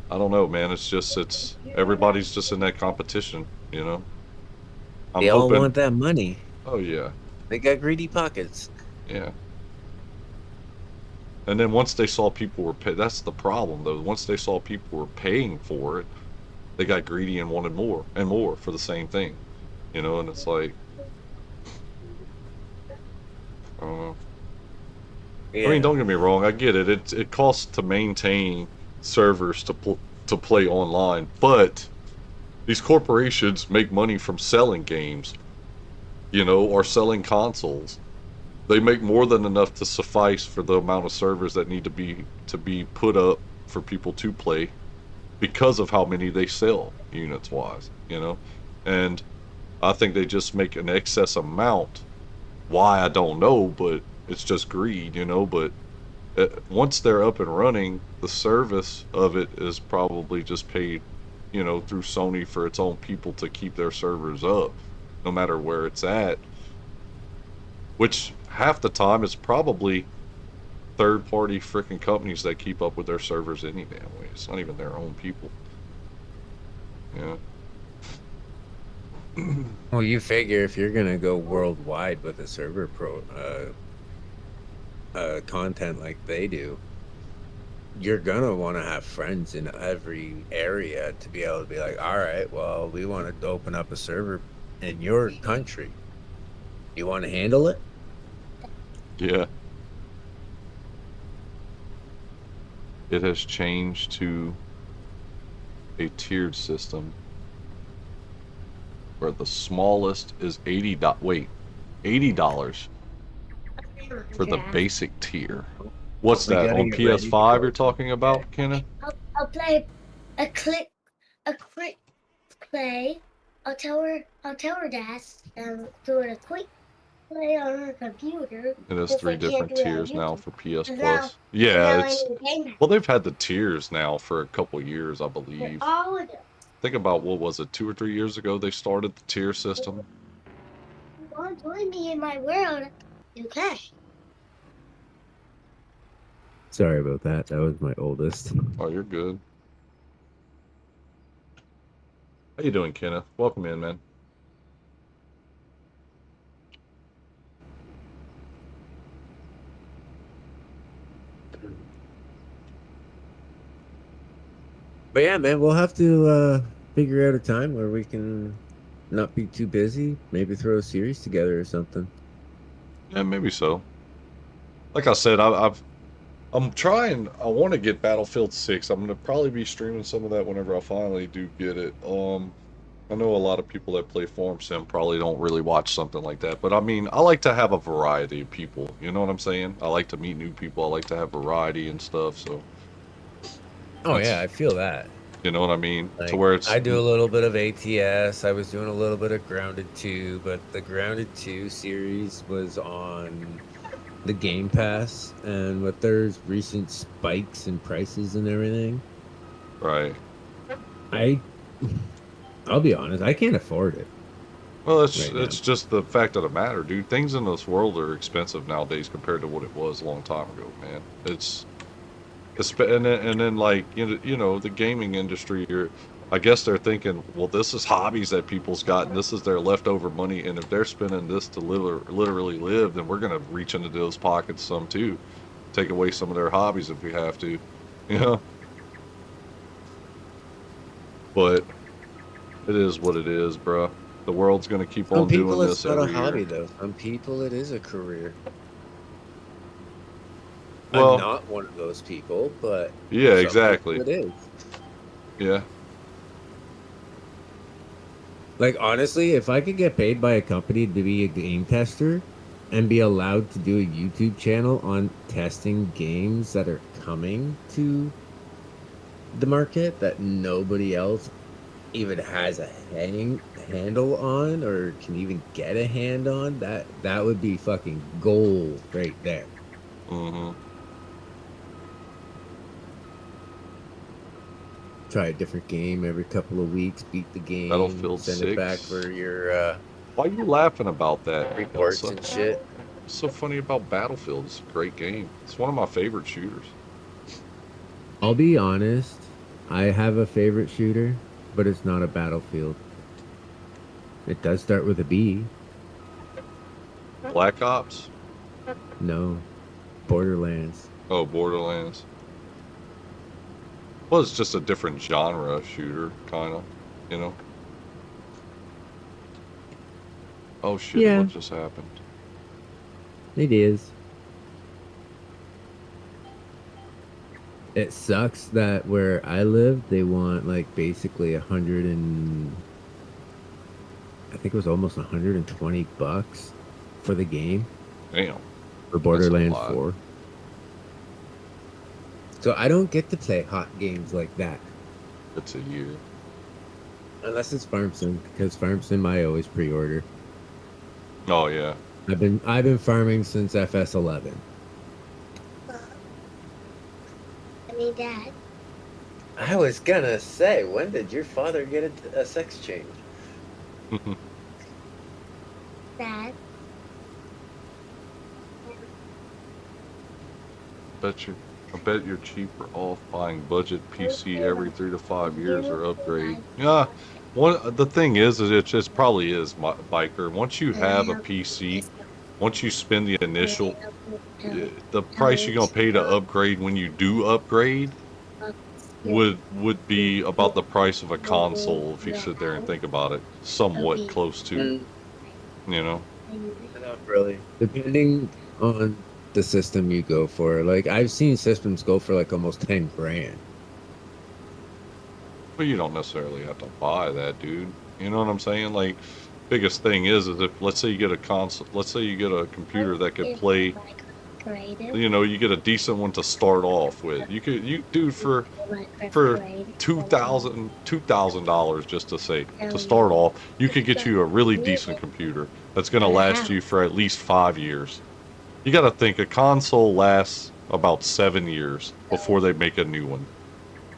Speaker 1: I don't know, man. It's everybody's just in that competition, you know. I'm
Speaker 4: They all
Speaker 1: hoping.
Speaker 4: want that money.
Speaker 1: Oh yeah,
Speaker 4: They got greedy pockets.
Speaker 1: yeah. And then once they saw people were that's the problem though. Once they saw people were paying for it, they got greedy and wanted more and more for the same thing, you know. And it's like, I don't know. I mean,
Speaker 4: Yeah.
Speaker 1: don't get me wrong. I get it. It costs to maintain servers to play online, but these corporations make money from selling games, you know, or selling consoles. They make more than enough to suffice for the amount of servers that need to be put up for people to play because of how many they sell units wise, you know. And I think they just make an excess amount. Why, I don't know, but it's just greed, you know. But once they're up and running, the service of it is probably just paid, you know, through Sony for its own people to keep their servers up, no matter where it's at. Which half the time it's probably third-party freaking companies that keep up with their servers any damn way. It's not even their own people. Yeah.
Speaker 4: Well, you figure if you're gonna go worldwide with a server content like they do, you're gonna want to have friends in every area to be able to be like, all right, well, we want to open up a server in your country. You want to handle it?
Speaker 1: Yeah. It has changed to a tiered system where the smallest is $80 for the basic tier. What's
Speaker 4: We
Speaker 1: that,
Speaker 4: gotta
Speaker 1: on
Speaker 4: get ready to
Speaker 1: PS5
Speaker 4: go
Speaker 1: you're
Speaker 4: to
Speaker 1: talking about, Kenna?
Speaker 6: I'll play a quick play. I'll tell her dash and do it a quick play on her computer.
Speaker 1: It has
Speaker 6: If
Speaker 1: 3
Speaker 6: I can't
Speaker 1: different
Speaker 6: do it on
Speaker 1: tiers now
Speaker 6: YouTube.
Speaker 1: for PS
Speaker 6: And
Speaker 1: Plus.
Speaker 6: and
Speaker 1: Yeah,
Speaker 6: now I
Speaker 1: it's
Speaker 6: need a game.
Speaker 1: well, they've had the tiers now for a couple years, I believe.
Speaker 6: All of them.
Speaker 1: Think about, what was it, 2 or 3 years ago they started the tier system?
Speaker 6: want to join me in my world, you can.
Speaker 4: Sorry about that. That was my oldest.
Speaker 1: Oh, you're good. How you doing, Kenneth? Welcome in, man.
Speaker 4: But yeah, man, we'll have to figure out a time where we can not be too busy. Maybe throw a series together or something.
Speaker 1: Yeah, maybe so. Like I said, I'm trying. I want to get Battlefield 6. I'm gonna probably be streaming some of that whenever I finally do get it. I know a lot of people that play Farm Sim probably don't really watch something like that, but I mean, I like to have a variety of people. You know what I'm saying? I like to meet new people. I like to have variety and stuff. So
Speaker 4: Oh yeah,
Speaker 1: that's,
Speaker 4: I feel that.
Speaker 1: you know what I mean? To
Speaker 4: Like
Speaker 1: where it's
Speaker 4: I do a little bit of ATS. I was doing a little bit of Grounded 2, but the Grounded 2 series was on the Game Pass, and with there's recent spikes in prices and everything,
Speaker 1: right.
Speaker 4: I I'll be honest, I can't afford it
Speaker 1: Well, it's
Speaker 4: right now.
Speaker 1: it's just the fact of the matter, dude. Things in this world are expensive nowadays compared to what it was a long time ago, man. And then like the gaming industry. I guess they're thinking, well, this is hobbies that people's got, and this is their leftover money. And if they're spending this to literally live, then we're gonna reach into those pockets some too, take away some of their hobbies if we have to, you know. But it is what it is, bro. The world's gonna keep
Speaker 4: Some
Speaker 1: on doing
Speaker 4: people it's
Speaker 1: this
Speaker 4: not a
Speaker 1: every
Speaker 4: hobby
Speaker 1: year.
Speaker 4: though. Some people it is a career. I'm
Speaker 1: Well,
Speaker 4: not one of those people, but
Speaker 1: yeah,
Speaker 4: some people
Speaker 1: exactly.
Speaker 4: it is.
Speaker 1: Yeah.
Speaker 4: Like honestly, if I could get paid by a company to be a game tester and be allowed to do a YouTube channel on testing games that are coming to the market that nobody else even has a handle on or can even get a hand on, that would be fucking gold right there.
Speaker 1: Mm-hmm.
Speaker 4: Try a different game every couple of weeks, beat the game,
Speaker 1: Battlefield
Speaker 4: send it back
Speaker 1: 6.
Speaker 4: for your
Speaker 1: Why are you laughing about that,
Speaker 4: reports
Speaker 1: Elsa?
Speaker 4: and shit.
Speaker 1: What's so funny about Battlefield? It's a great game. It's one of my favorite shooters.
Speaker 4: I'll be honest, I have a favorite shooter, but it's not a Battlefield. It does start with a B.
Speaker 1: Black Ops?
Speaker 4: No, Borderlands.
Speaker 1: Oh, Borderlands. Well, it's just a different genre of shooter, kind of, you know? Oh shit,
Speaker 4: Yeah,
Speaker 1: what just happened?
Speaker 4: it is. It sucks that where I live, they want like basically 100 and I think it was almost $120 for the game
Speaker 1: Damn,
Speaker 4: for
Speaker 1: that's a
Speaker 4: Borderlands
Speaker 1: lot.
Speaker 4: 4. So I don't get to play hot games like that
Speaker 1: It's a year.
Speaker 4: unless it's Farm Sim because Farm Sim I always pre-order.
Speaker 1: Oh yeah.
Speaker 4: I've been farming since FS11.
Speaker 6: I mean, Dad.
Speaker 4: I was gonna say, when did your father get a sex change?
Speaker 6: Dad.
Speaker 1: I bet you're cheaper off buying budget PC every 3 to 5 years or upgrade. Yeah, the thing is it just probably is, biker. Once you have a PC, once you spend the initial, the price you're gonna pay to upgrade when you do upgrade would be about the price of a console if you sit there and think about it, somewhat close to, you know.
Speaker 4: Not really. Depending on the system you go for. Like I've seen systems go for like almost 10 grand.
Speaker 1: But you don't necessarily have to buy that, dude. You know what I'm saying? Like, biggest thing is if let's say you get a console, let's say you get a computer that could play, you get a decent one to start off with. You dude, for $2,000 just to start off, you could get you a really decent computer that's gonna last you for at least 5 years. You got to think a console lasts about 7 years before they make a new one,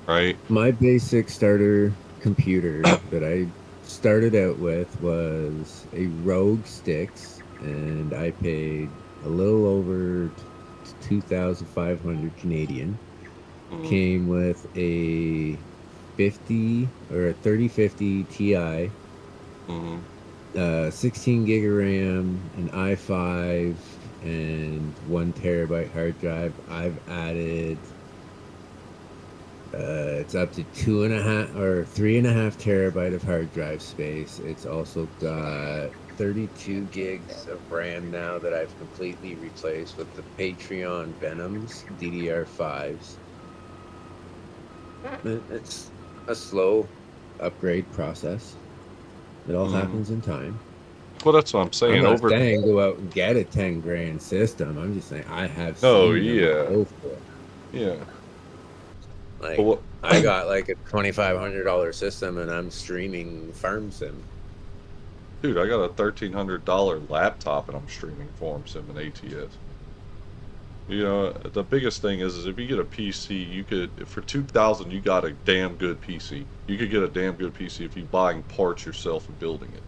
Speaker 1: right?
Speaker 4: My basic starter computer that I started out with was a Rogue Sticks and I paid a little over 2,500 Canadian. Came with a 50 or a 3050 Ti, 16 gig of RAM, an i5, and 1 terabyte hard drive. I've added it's up to 2.5 or 3.5 terabyte of hard drive space. It's also got 32 gigs of RAM now that I've completely replaced with the Patreon Venoms DDR5s. It's a slow upgrade process. It all happens in time.
Speaker 1: Well, that's what I'm
Speaker 4: I'm
Speaker 1: saying.
Speaker 4: not saying go out and get a 10 grand system. I'm just saying I have
Speaker 1: Oh,
Speaker 4: seen them
Speaker 1: yeah.
Speaker 4: go for it.
Speaker 1: Yeah.
Speaker 4: Like
Speaker 1: Well,
Speaker 4: I got like a $2,500 system and I'm streaming Farm Sim.
Speaker 1: dude, I got a $1,300 laptop and I'm streaming Farm Sim and ATS. You know, the biggest thing is if you get a PC, you could, for 2,000, you got a damn good PC. You could get a damn good PC if you buying parts yourself and building it.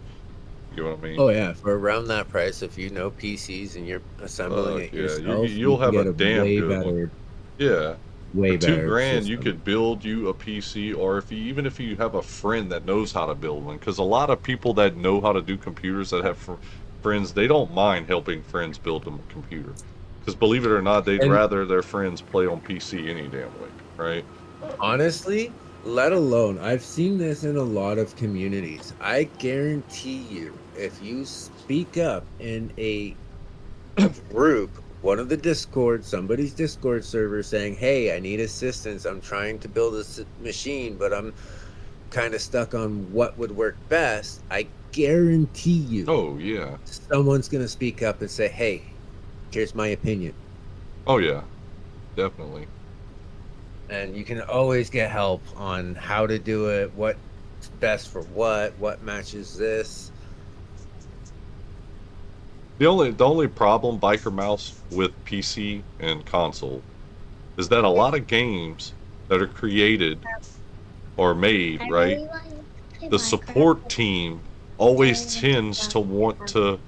Speaker 1: You know what I mean?
Speaker 4: Oh yeah, for around that price, if you know PCs and you're assembling it
Speaker 1: Yeah,
Speaker 4: yourself, you
Speaker 1: you'll
Speaker 4: can
Speaker 1: have a
Speaker 4: get a
Speaker 1: damn good one. Yeah. For
Speaker 4: way
Speaker 1: two
Speaker 4: better
Speaker 1: grand, you
Speaker 4: system.
Speaker 1: could build you a PC, or if you, even if you have a friend that knows how to build one, because a lot of people that know how to do computers that have friends, they don't mind helping friends build them a computer. Because believe it or not, they'd
Speaker 4: And
Speaker 1: rather their friends play on PC any damn way, right?
Speaker 4: honestly, let alone, I've seen this in a lot of communities. I guarantee you, if you speak up in a group, one of the Discord, somebody's Discord server saying, "Hey, I need assistance. I'm trying to build a machine, but I'm kind of stuck on what would work best." I guarantee you,
Speaker 1: Oh yeah,
Speaker 4: someone's going to speak up and say, "Hey, here's my opinion."
Speaker 1: oh yeah, definitely.
Speaker 4: And you can always get help on how to do it, what's best for what matches this.
Speaker 1: The only problem, Biker Mouse, with PC and console is that a lot of games that are created or made,
Speaker 6: I
Speaker 1: right?
Speaker 6: really want to play
Speaker 1: The
Speaker 6: Minecraft.
Speaker 1: support team always tends to want to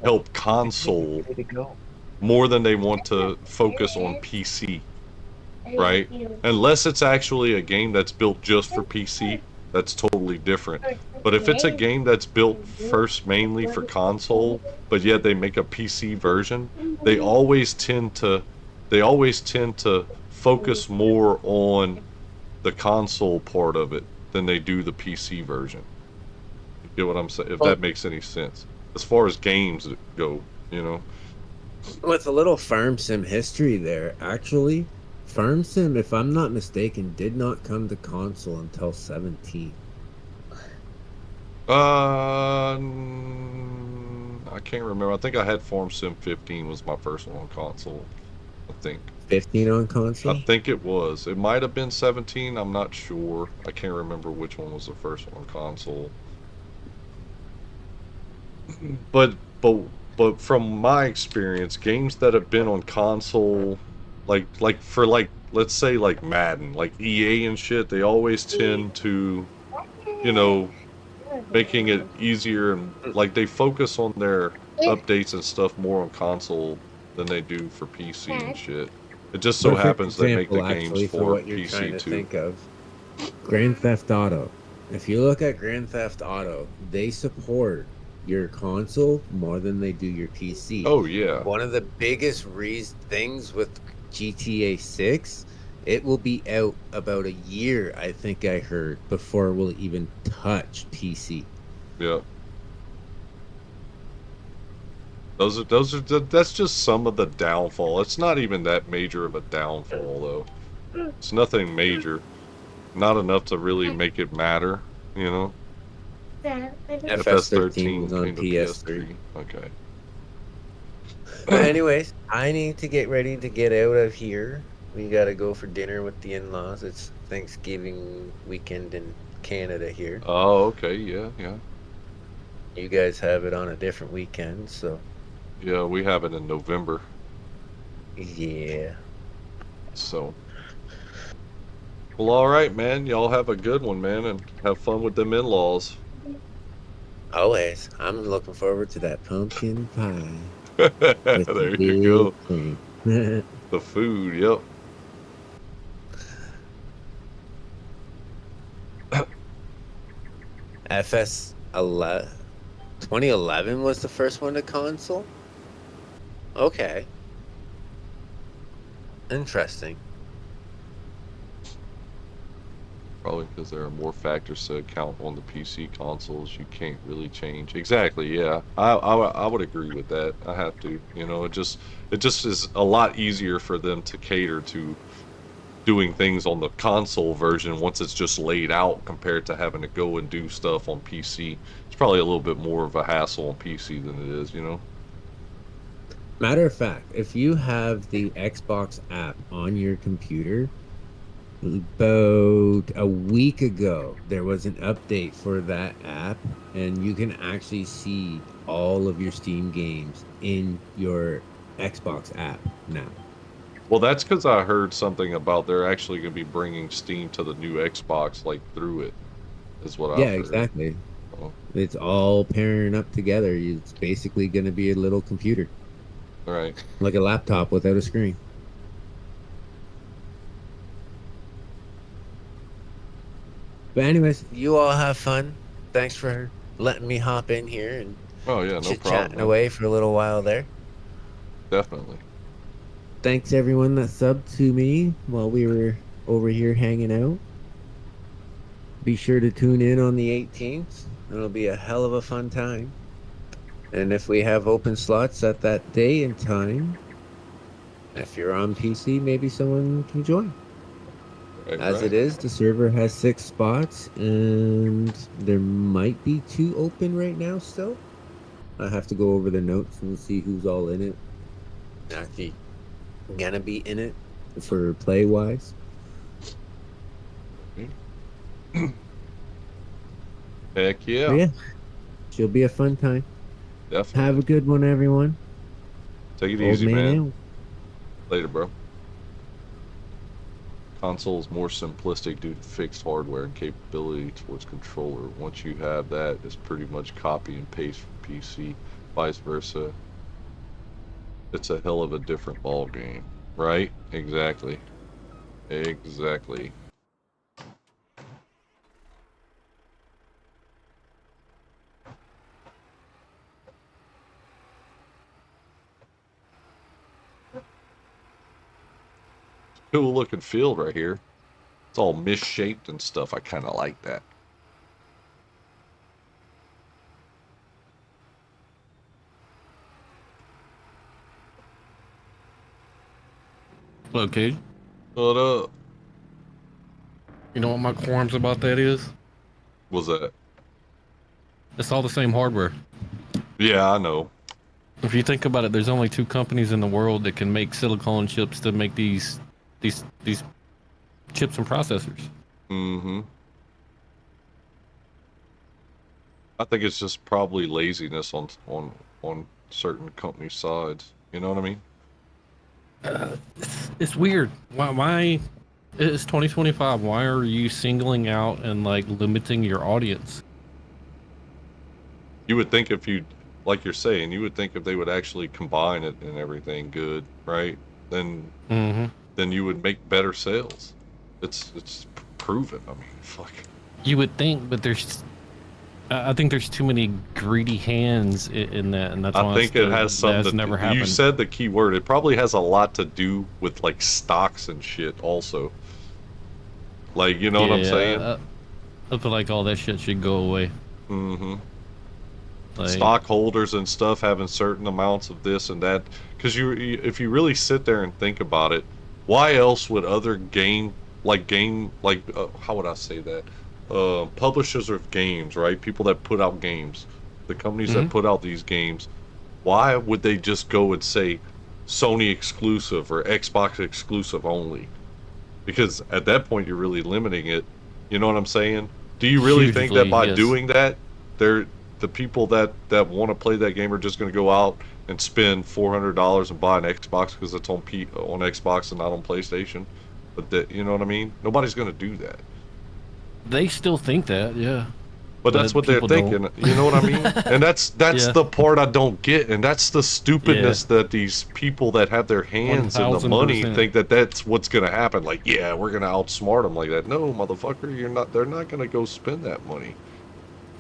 Speaker 1: help console
Speaker 4: Way to go.
Speaker 1: more than they want to focus on PC, right? Unless it's actually a game that's built just for PC, that's totally different. But if it's a game that's built first mainly for console, but yet they make a PC version, they always tend to focus more on the console part of it than they do the PC version. You get what I'm saying? If
Speaker 4: Well,
Speaker 1: that makes any sense. As far as games go, you know.
Speaker 4: with a little Farm Sim history there, actually, Farm Sim, if I'm not mistaken, did not come to console until 17.
Speaker 1: I can't remember. I think I had Farm Sim 15 was my first one on console. I think.
Speaker 4: 15 on
Speaker 1: I
Speaker 4: console?
Speaker 1: think it was. It might have been 17. I'm not sure. I can't remember which one was the first one on console. But but but from my experience, games that have been on console, like for like let's say like Madden, like EA and shit, they always tend to, you know, making it easier and like they focus on their updates and stuff more on console than they do for PC and shit. It just so
Speaker 4: Perfect
Speaker 1: happens they make the
Speaker 4: example,
Speaker 1: games
Speaker 4: actually, for
Speaker 1: for
Speaker 4: what you're trying
Speaker 1: PC
Speaker 4: to
Speaker 1: too.
Speaker 4: think of. Grand Theft Auto. If you look at Grand Theft Auto, they support your console more than they do your PC.
Speaker 1: Oh yeah.
Speaker 4: One of the biggest things with GTA 6, it will be out about a year, I think I heard, before it will even touch PC.
Speaker 1: Yeah. That's just some of the downfall. It's not even that major of a downfall though. It's nothing major. Not enough to really make it matter, you know.
Speaker 4: FS13
Speaker 1: FS13
Speaker 4: was on
Speaker 1: came to
Speaker 4: PS3.
Speaker 1: PS3. Okay.
Speaker 4: But anyways, I need to get ready to get out of here. We gotta go for dinner with the in-laws. It's Thanksgiving weekend in Canada here.
Speaker 1: Oh, okay. Yeah, yeah.
Speaker 4: You guys have it on a different weekend, so
Speaker 1: Yeah, we have it in November.
Speaker 4: yeah.
Speaker 1: So. Well, all right, man. Y'all have a good one, man, and have fun with them in-laws.
Speaker 4: Always. I'm looking forward to that pumpkin pie with the
Speaker 1: There you go.
Speaker 4: big thing.
Speaker 1: The food, yep.
Speaker 4: FS 11, 2011 was the first one to console? Okay. Interesting.
Speaker 1: Probably because there are more factors to account on the PC consoles you can't really change. Exactly, yeah. I would agree with that. I have to. You know, it just is a lot easier for them to cater to doing things on the console version once it's just laid out compared to having to go and do stuff on PC. It's probably a little bit more of a hassle on PC than it is, you know?
Speaker 4: Matter of fact, if you have the Xbox app on your computer, about a week ago, there was an update for that app, and you can actually see all of your Steam games in your Xbox app now.
Speaker 1: Well, that's because I heard something about they're actually going to be bringing Steam to the new Xbox, like, through it, is what
Speaker 4: Yeah,
Speaker 1: I've heard.
Speaker 4: exactly.
Speaker 1: Oh,
Speaker 4: It's all pairing up together. It's basically going to be a little computer,
Speaker 1: all right.
Speaker 4: like a laptop without a screen. But anyways, you all have fun. Thanks for letting me hop in here and
Speaker 1: Oh, yeah, no
Speaker 4: chit
Speaker 1: problem,
Speaker 4: chatting
Speaker 1: man.
Speaker 4: away for a little while there.
Speaker 1: Definitely.
Speaker 4: Thanks everyone that subbed to me while we were over here hanging out. Be sure to tune in on the 18th. It'll be a hell of a fun time. And if we have open slots at that day and time, if you're on PC, maybe someone can join.
Speaker 1: Right,
Speaker 4: As it
Speaker 1: right.
Speaker 4: is, the server has 6 spots, and there might be 2 open right now still. I have to go over the notes and see who's all in it. Actually, gonna be in it for play wise.
Speaker 1: Heck
Speaker 4: But
Speaker 1: yeah.
Speaker 4: yeah, she'll be a fun time.
Speaker 1: Definitely.
Speaker 4: Have a good one, everyone.
Speaker 1: Take it
Speaker 4: Old
Speaker 1: easy,
Speaker 4: man
Speaker 1: man.
Speaker 4: out.
Speaker 1: Later, bro. Console is more simplistic due to fixed hardware and capability towards controller. Once you have that, it's pretty much copy and paste from PC. Vice versa. It's a hell of a different ball game. Right? Exactly. Exactly. Cool looking field right here. It's all misshaped and stuff. I kind of like that.
Speaker 7: Look, Cage,
Speaker 1: What up?
Speaker 7: you know what my qualms about that is?
Speaker 1: Was that?
Speaker 7: It's all the same hardware.
Speaker 1: Yeah, I know.
Speaker 7: If you think about it, there's only 2 companies in the world that can make silicone chips to make these chips and processors.
Speaker 1: Mm-hmm. I think it's just probably laziness on certain company sides. You know what I mean?
Speaker 7: It's weird. Why it's 2025. Why are you singling out and like limiting your audience?
Speaker 1: You would think if you, like you're saying, you would think if they would actually combine it and everything good, right? Then
Speaker 7: Mm-hmm.
Speaker 1: then you would make better sales. It's proven. I mean, fuck.
Speaker 7: You would think, but I think there's too many greedy hands in that, and that's
Speaker 1: I
Speaker 7: why
Speaker 1: think it has something
Speaker 7: that's
Speaker 1: to
Speaker 7: never
Speaker 1: do. You
Speaker 7: happened.
Speaker 1: said the key word. It probably has a lot to do with like stocks and shit also. Like, you know what I'm saying?
Speaker 7: I feel like all that shit should go away.
Speaker 1: Mm-hmm.
Speaker 7: Like,
Speaker 1: Stockholders and stuff having certain amounts of this and that. Because if you really sit there and think about it, why else would other how would I say that? Publishers of games, right? People that put out games, the companies that
Speaker 7: Mhm.
Speaker 1: put out these games, why would they just go and say Sony exclusive or Xbox exclusive only? Because at that point you're really limiting it. You know what I'm saying? Do you really think that
Speaker 7: Hugely,
Speaker 1: by
Speaker 7: yes.
Speaker 1: doing that, the people that want to play that game are just going to go out and spend $400 and buy an Xbox because it's on Xbox and not on PlayStation? But that, you know what I mean? Nobody's going to do that.
Speaker 7: They still think that, yeah.
Speaker 1: But that's what they're
Speaker 7: people
Speaker 1: thinking.
Speaker 7: don't.
Speaker 1: You know what I mean? And that's
Speaker 7: Yeah.
Speaker 1: the part I don't get, and that's the stupidness that these people that have their hands in the money
Speaker 7: 1000%.
Speaker 1: think that that's what's gonna happen. Like, yeah, we're gonna outsmart them like that. No, motherfucker, you're not. They're not gonna go spend that money.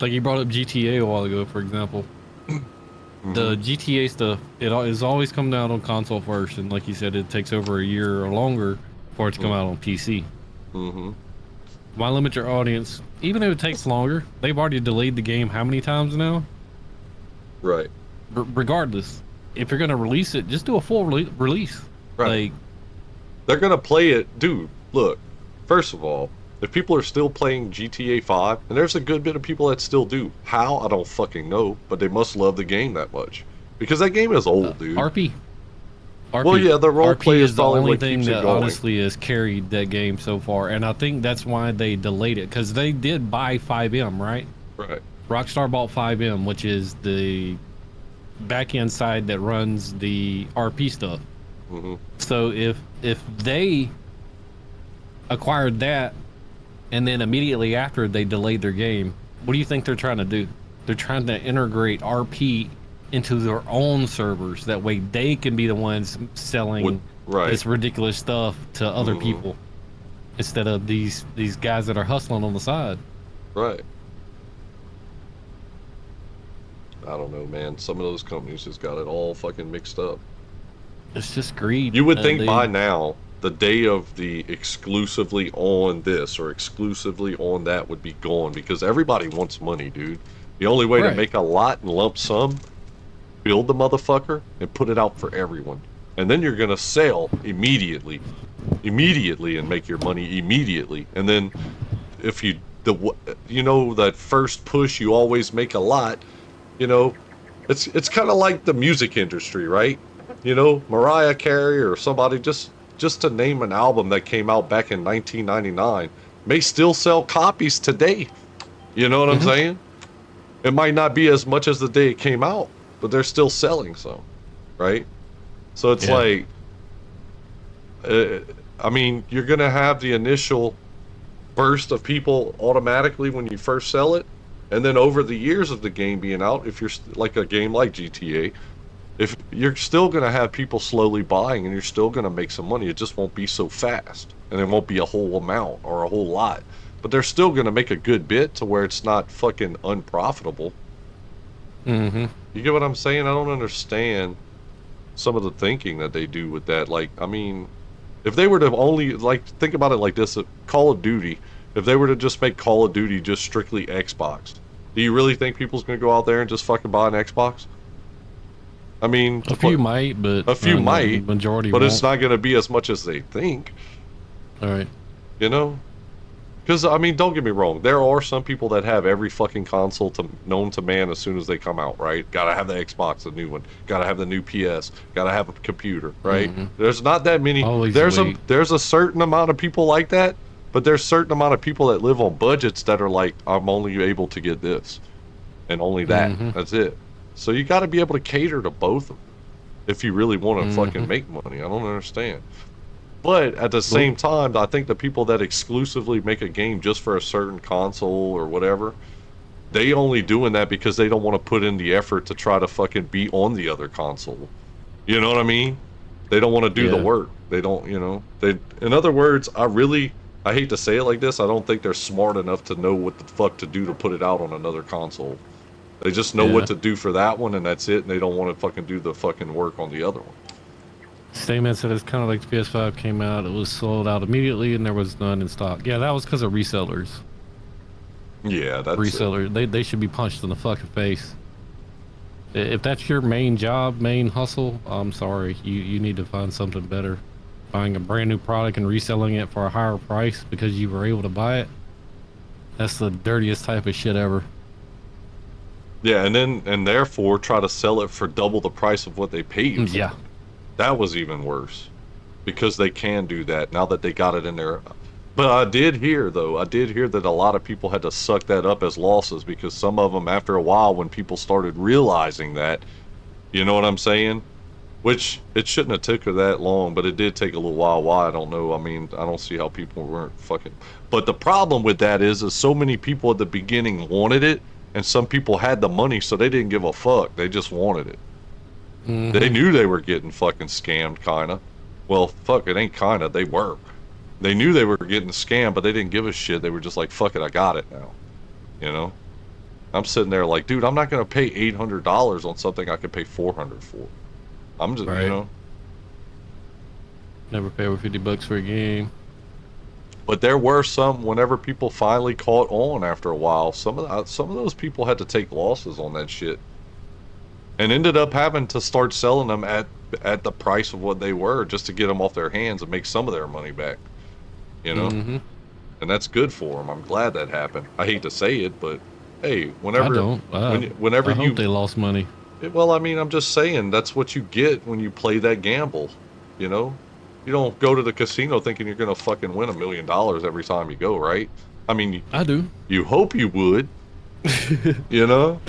Speaker 7: Like you brought up GTA a while ago, for example. The GTA stuff, is always come down on console first, and like you said, it takes over a year or longer for it to come out on PC.
Speaker 1: Mm-hmm.
Speaker 7: Why limit your audience? Even if it takes longer, they've already delayed the game how many times now?
Speaker 1: Right.
Speaker 7: Regardless, if you're gonna release it, just do a full release.
Speaker 1: Right.
Speaker 7: Like,
Speaker 1: They're gonna play it, dude. Look, first of all, if people are still playing GTA 5, and there's a good bit of people that still do. How? I don't fucking know, but they must love the game that much. Because that game is old, dude.
Speaker 7: RP.
Speaker 1: Well, yeah, the role
Speaker 7: RP
Speaker 1: play is
Speaker 7: is the
Speaker 1: probably
Speaker 7: only
Speaker 1: what
Speaker 7: thing
Speaker 1: keeps it
Speaker 7: that
Speaker 1: going.
Speaker 7: honestly has carried that game so far, and I think that's why they delayed it, because they did buy 5M, right?
Speaker 1: Right.
Speaker 7: Rockstar bought 5M, which is the back-end side that runs the RP stuff.
Speaker 1: Mm-hmm.
Speaker 7: So if they acquired that, and then immediately after they delayed their game, what do you think they're trying to do? They're trying to integrate RP into their own servers. That way they can be the ones selling
Speaker 1: Right.
Speaker 7: this ridiculous stuff to other
Speaker 1: Mhm.
Speaker 7: people instead of these guys that are hustling on the side.
Speaker 1: Right. I don't know, man. Some of those companies just got it all fucking mixed up.
Speaker 7: It's just greed.
Speaker 1: You would think
Speaker 7: They-
Speaker 1: by now, the day of the exclusively on this or exclusively on that would be gone because everybody wants money, dude. The only way to
Speaker 7: Right.
Speaker 1: make a lot in lump sum, build the motherfucker and put it out for everyone. And then you're gonna sell immediately, and make your money immediately. And then if you that first push, you always make a lot. You know, it's kind of like the music industry, right? You know, Mariah Carey or somebody, just to name an album that came out back in 1999, may still sell copies today. You know what I'm saying? It might not be as much as the day it came out, but they're still selling some, right? So it's
Speaker 7: Yeah.
Speaker 1: like, I mean, you're gonna have the initial burst of people automatically when you first sell it, and then over the years of the game being out, if you're like a game like GTA, if you're still gonna have people slowly buying, and you're still gonna make some money, it just won't be so fast, and it won't be a whole amount or a whole lot, but they're still gonna make a good bit to where it's not fucking unprofitable.
Speaker 7: Mm-hmm.
Speaker 1: You get what I'm saying? I don't understand some of the thinking that they do with that. Like, I mean, if they were to only, like, think about it like this, Call of Duty, if they were to just make Call of Duty just strictly Xbox, do you really think people's gonna go out there and just fucking buy an Xbox? I mean,
Speaker 7: A few might, but
Speaker 1: a few
Speaker 7: no,
Speaker 1: might,
Speaker 7: the majority
Speaker 1: but
Speaker 7: won't.
Speaker 1: it's not gonna be as much as they think,
Speaker 7: All right.
Speaker 1: you know? Because, I mean, don't get me wrong, there are some people that have every fucking console known to man as soon as they come out, right? Gotta have the Xbox, the new one. Gotta have the new PS. Gotta have a computer, right?
Speaker 7: Mhm.
Speaker 1: There's not that many.
Speaker 7: Always
Speaker 1: There's
Speaker 7: wait.
Speaker 1: there's a certain amount of people like that, but there's a certain amount of people that live on budgets that are like, I'm only able to get this, and only that.
Speaker 7: Mhm.
Speaker 1: That's it. So you got to be able to cater to both of them if you really want to
Speaker 7: Mhm.
Speaker 1: fucking make money. I don't understand. But at the same time, I think the people that exclusively make a game just for a certain console or whatever, they only doing that because they don't want to put in the effort to try to fucking be on the other console. You know what I mean? They don't want to do the
Speaker 7: Yeah.
Speaker 1: work. They don't, in other words, I hate to say it like this, I don't think they're smart enough to know what the fuck to do to put it out on another console. They just know
Speaker 7: Yeah.
Speaker 1: what to do for that one, and that's it, and they don't want to fucking do the fucking work on the other one.
Speaker 7: Statement said it's kind of like the PS5 came out, it was sold out immediately and there was none in stock. Yeah, that was because of resellers.
Speaker 1: Yeah, that's it.
Speaker 7: Reseller, they should be punched in the fucking face. If that's your main job, main hustle, I'm sorry, you need to find something better. Buying a brand new product and reselling it for a higher price because you were able to buy it, that's the dirtiest type of shit ever.
Speaker 1: Yeah, and therefore try to sell it for double the price of what they paid for.
Speaker 7: Yeah.
Speaker 1: That was even worse, because they can do that now that they got it in there. But I did hear that a lot of people had to suck that up as losses, because some of them, after a while, when people started realizing that, you know what I'm saying? Which it shouldn't have took her that long, but it did take a little while. Why? I don't know. I mean, I don't see how people weren't fucking. But the problem with that is so many people at the beginning wanted it, and some people had the money, so they didn't give a fuck. They just wanted it. They knew they were getting fucking scammed, kinda. Well, fuck, it ain't kinda. They were. They knew they were getting scammed, but they didn't give a shit. They were just like, fuck it, I got it now. You know? I'm sitting there like, dude, I'm not gonna pay $800 on something I could pay $400 for. I'm just,
Speaker 7: Right.
Speaker 1: you know.
Speaker 7: Never pay over $50 for a game.
Speaker 1: But there were some. Whenever people finally caught on after a while, some of those people had to take losses on that shit, and ended up having to start selling them at the price of what they were just to get them off their hands and make some of their money back. You know, and that's good for them. I'm glad that happened. I hate to say it, but hey, whenever
Speaker 7: I don't.
Speaker 1: whenever
Speaker 7: I hope they lost money.
Speaker 1: well, I mean, I'm just saying that's what you get when you play that gamble. You know, you don't go to the casino thinking you're gonna fucking win $1 million every time you go, right? I mean,
Speaker 7: I do.
Speaker 1: you hope you would, you know,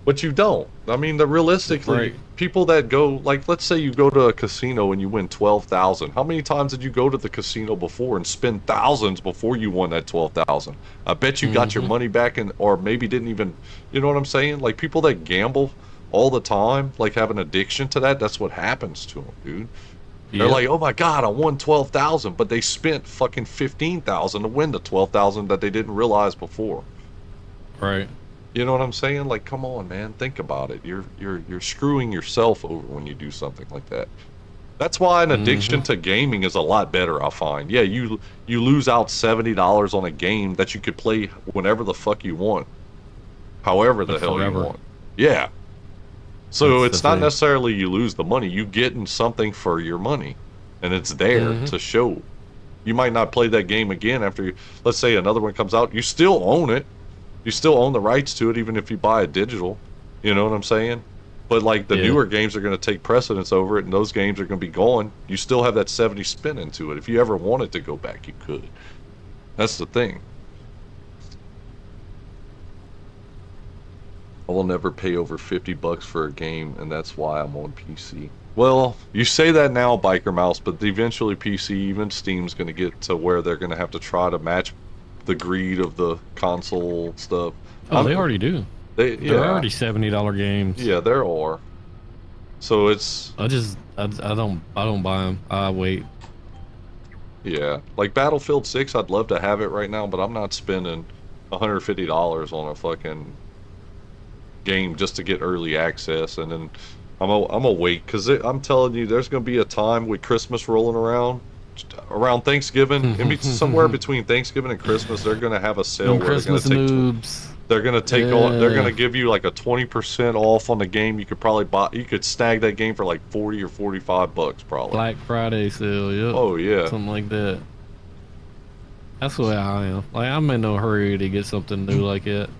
Speaker 1: but you don't. I mean, realistically,
Speaker 7: Right.
Speaker 1: people that go, like, let's say you go to a casino and you win 12,000. How many times did you go to the casino before and spend thousands before you won that 12,000? I bet you got your money back, and or maybe didn't even. You know what I'm saying? Like, people that gamble all the time, like, have an addiction to that. That's what happens to them, dude. They're like, oh my god, I won 12,000, but they spent fucking 15,000 to win the 12,000 that they didn't realize before.
Speaker 7: Right.
Speaker 1: You know what I'm saying? Like, come on, man, think about it. You're screwing yourself over when you do something like that. That's why an addiction to gaming is a lot better, I find. Yeah, you lose out $70 on a game that you could play whenever the fuck you want, however the hell
Speaker 7: forever.
Speaker 1: you want. Yeah. So
Speaker 7: That's
Speaker 1: it's
Speaker 7: the
Speaker 1: not
Speaker 7: thing.
Speaker 1: necessarily you lose the money. You getting something for your money, and it's there to show. You might not play that game again after, let's say another one comes out. You still own it. You still own the rights to it, even if you buy it digital. You know what I'm saying? But like the newer games are going to take precedence over it, and those games are going to be gone. You still have that 70 spin into it. If you ever wanted to go back, you could. That's the thing. I will never pay over $50 for a game, and that's why I'm on PC. Well, you say that now, Biker Mouse, but eventually PC, even Steam's going to get to where they're going to have to try to match the greed of the console stuff.
Speaker 7: Oh, they already do. They're already $70 games.
Speaker 1: Yeah, there are. So it's.
Speaker 7: I don't buy them. I wait.
Speaker 1: Yeah, like Battlefield 6, I'd love to have it right now, but I'm not spending $150 on a fucking game just to get early access, and then I'm a wait, because I'm telling you, there's going to be a time with Christmas rolling around Thanksgiving, somewhere between Thanksgiving and Christmas, they're going to have a sale where
Speaker 7: Christmas noobs.
Speaker 1: they're going to take on, they're going to give you like a 20% off on the game. You could probably buy, you could snag that game for like 40 or $45 probably.
Speaker 7: Black Friday sale, yep.
Speaker 1: Oh yeah,
Speaker 7: something like that. That's the way I am. Like, I'm in no hurry to get something new like it.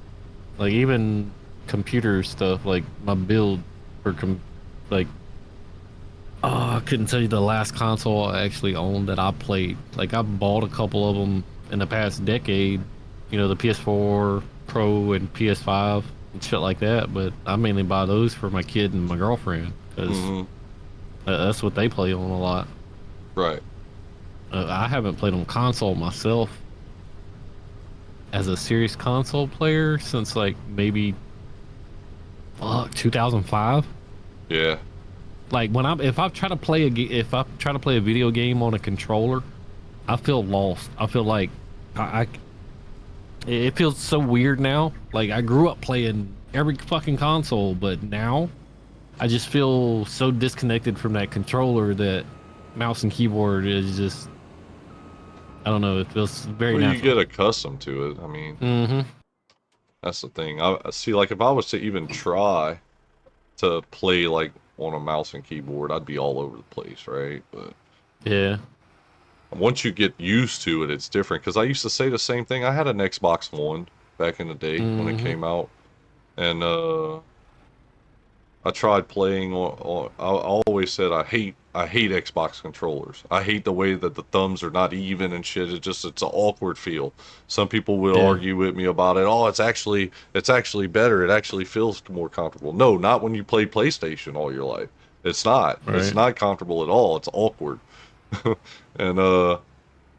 Speaker 7: Like, even computer stuff, like my build for I couldn't tell you the last console I actually owned that I played. Like, I bought a couple of them in the past decade, you know, the PS4 Pro and PS5 and shit like that, but I mainly buy those for my kid and my girlfriend, because that's what they play on a lot.
Speaker 1: Right.
Speaker 7: I haven't played on console myself as a serious console player since like maybe 2005.
Speaker 1: Yeah.
Speaker 7: Like, if I try to play a video game on a controller, I feel lost. I feel like it feels so weird now. Like, I grew up playing every fucking console, but now I just feel so disconnected from that controller that mouse and keyboard is just, I don't know, it feels very
Speaker 1: Well, you
Speaker 7: natural.
Speaker 1: get accustomed to it. I mean, that's the thing. I see, like, if I was to even try to play like on a mouse and keyboard, I'd be all over the place, right? But
Speaker 7: yeah,
Speaker 1: once you get used to it, it's different. Because I used to say the same thing. I had an Xbox One back in the day when it came out, and I tried playing on. I always said I hate Xbox controllers. I hate the way that the thumbs are not even and shit. It's an awkward feel. Some people will argue with me about it. Oh, it's actually better. It actually feels more comfortable. No, not when you play PlayStation all your life. It's not. It's
Speaker 7: Right.
Speaker 1: not comfortable at all. It's awkward. And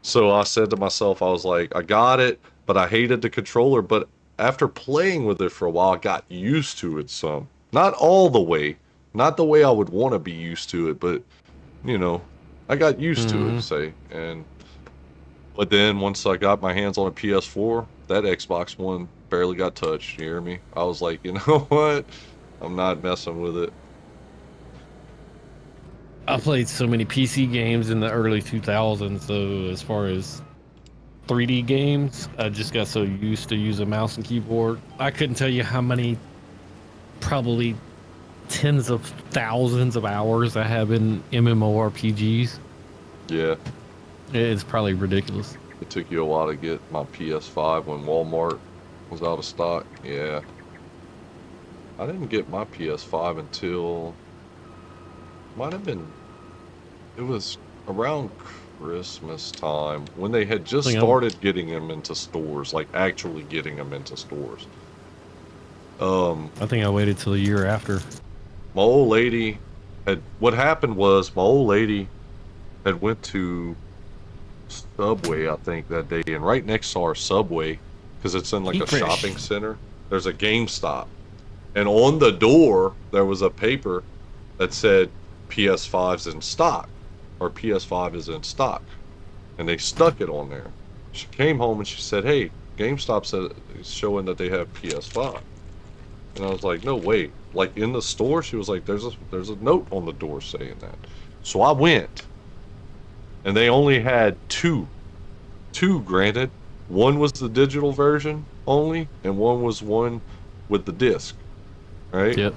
Speaker 1: so I said to myself, I was like, I got it, but I hated the controller. But after playing with it for a while, I got used to it some. Not all the way, not the way I would want to be used to it, but you know, I got used to it,
Speaker 7: Mhm.
Speaker 1: say. And but then once I got my hands on a PS4, that Xbox One barely got touched. You hear me? I was like, you know what? I'm not messing with it.
Speaker 7: I played so many PC games in the early 2000s, so as far as 3D games, I just got so used to using mouse and keyboard. I couldn't tell you how many, probably tens of thousands of hours I have in MMORPGs.
Speaker 1: Yeah,
Speaker 7: It's probably ridiculous.
Speaker 1: it took you a while to get my PS5 when Walmart was out of stock. Yeah. I didn't get my PS5 until might have been it was around Christmas time when they had just started getting them into stores, like actually getting them into stores.
Speaker 7: I think I waited till a year after.
Speaker 1: My old lady had what happened was my old lady had went to Subway, I think, that day, and right next to our Subway, because it's in like
Speaker 7: Eat
Speaker 1: a
Speaker 7: fresh.
Speaker 1: shopping center, there's a GameStop. And on the door, there was a paper that said PS5's in stock, or PS5 is in stock. And they stuck it on there. She came home and she said, hey, GameStop said it's showing that they have PS5. And I was like, no, wait. Like in the store, she was like, there's a note on the door saying that. So I went, and they only had two. Two, granted. One was the digital version only, and one was one with the disc. Right?
Speaker 7: Yep.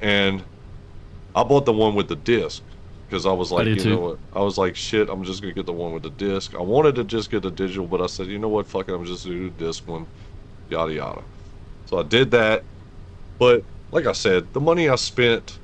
Speaker 1: And I bought the one with the disc because I was like,
Speaker 7: did
Speaker 1: you
Speaker 7: too.
Speaker 1: know what? I was like, shit, I'm just gonna get the one with the disc. I wanted to just get the digital, but I said, you know what? Fuck it, I'm just gonna do the disc one. Yada yada. So I did that. But like I said, the money I spent,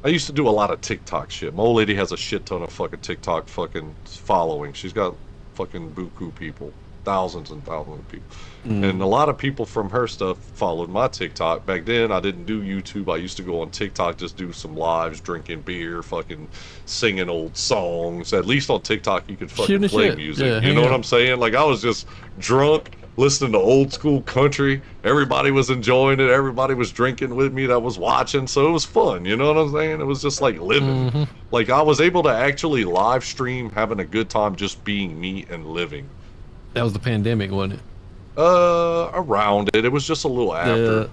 Speaker 1: I used to do a lot of TikTok shit. My old lady has a shit ton of fucking TikTok fucking following. She's got fucking buku people, thousands and thousands of people. And a lot of people from her stuff followed my TikTok. Back then, I didn't do YouTube. I used to go on TikTok, just do some lives, drinking beer, fucking singing old songs. At least on TikTok, you could fucking
Speaker 7: Shooting the
Speaker 1: play
Speaker 7: shit.
Speaker 1: music.
Speaker 7: Yeah,
Speaker 1: You
Speaker 7: hang
Speaker 1: know what
Speaker 7: out.
Speaker 1: I'm saying? Like, I was just drunk, listening to old school country. Everybody was enjoying it. Everybody was drinking with me that was watching. So it was fun. You know what I'm saying? It was just like living.
Speaker 7: Mhm.
Speaker 1: Like, I was able to actually live stream, having a good time, just being me and living.
Speaker 7: That was the pandemic, wasn't it?
Speaker 1: Around it. It was just a little after.
Speaker 7: Yeah.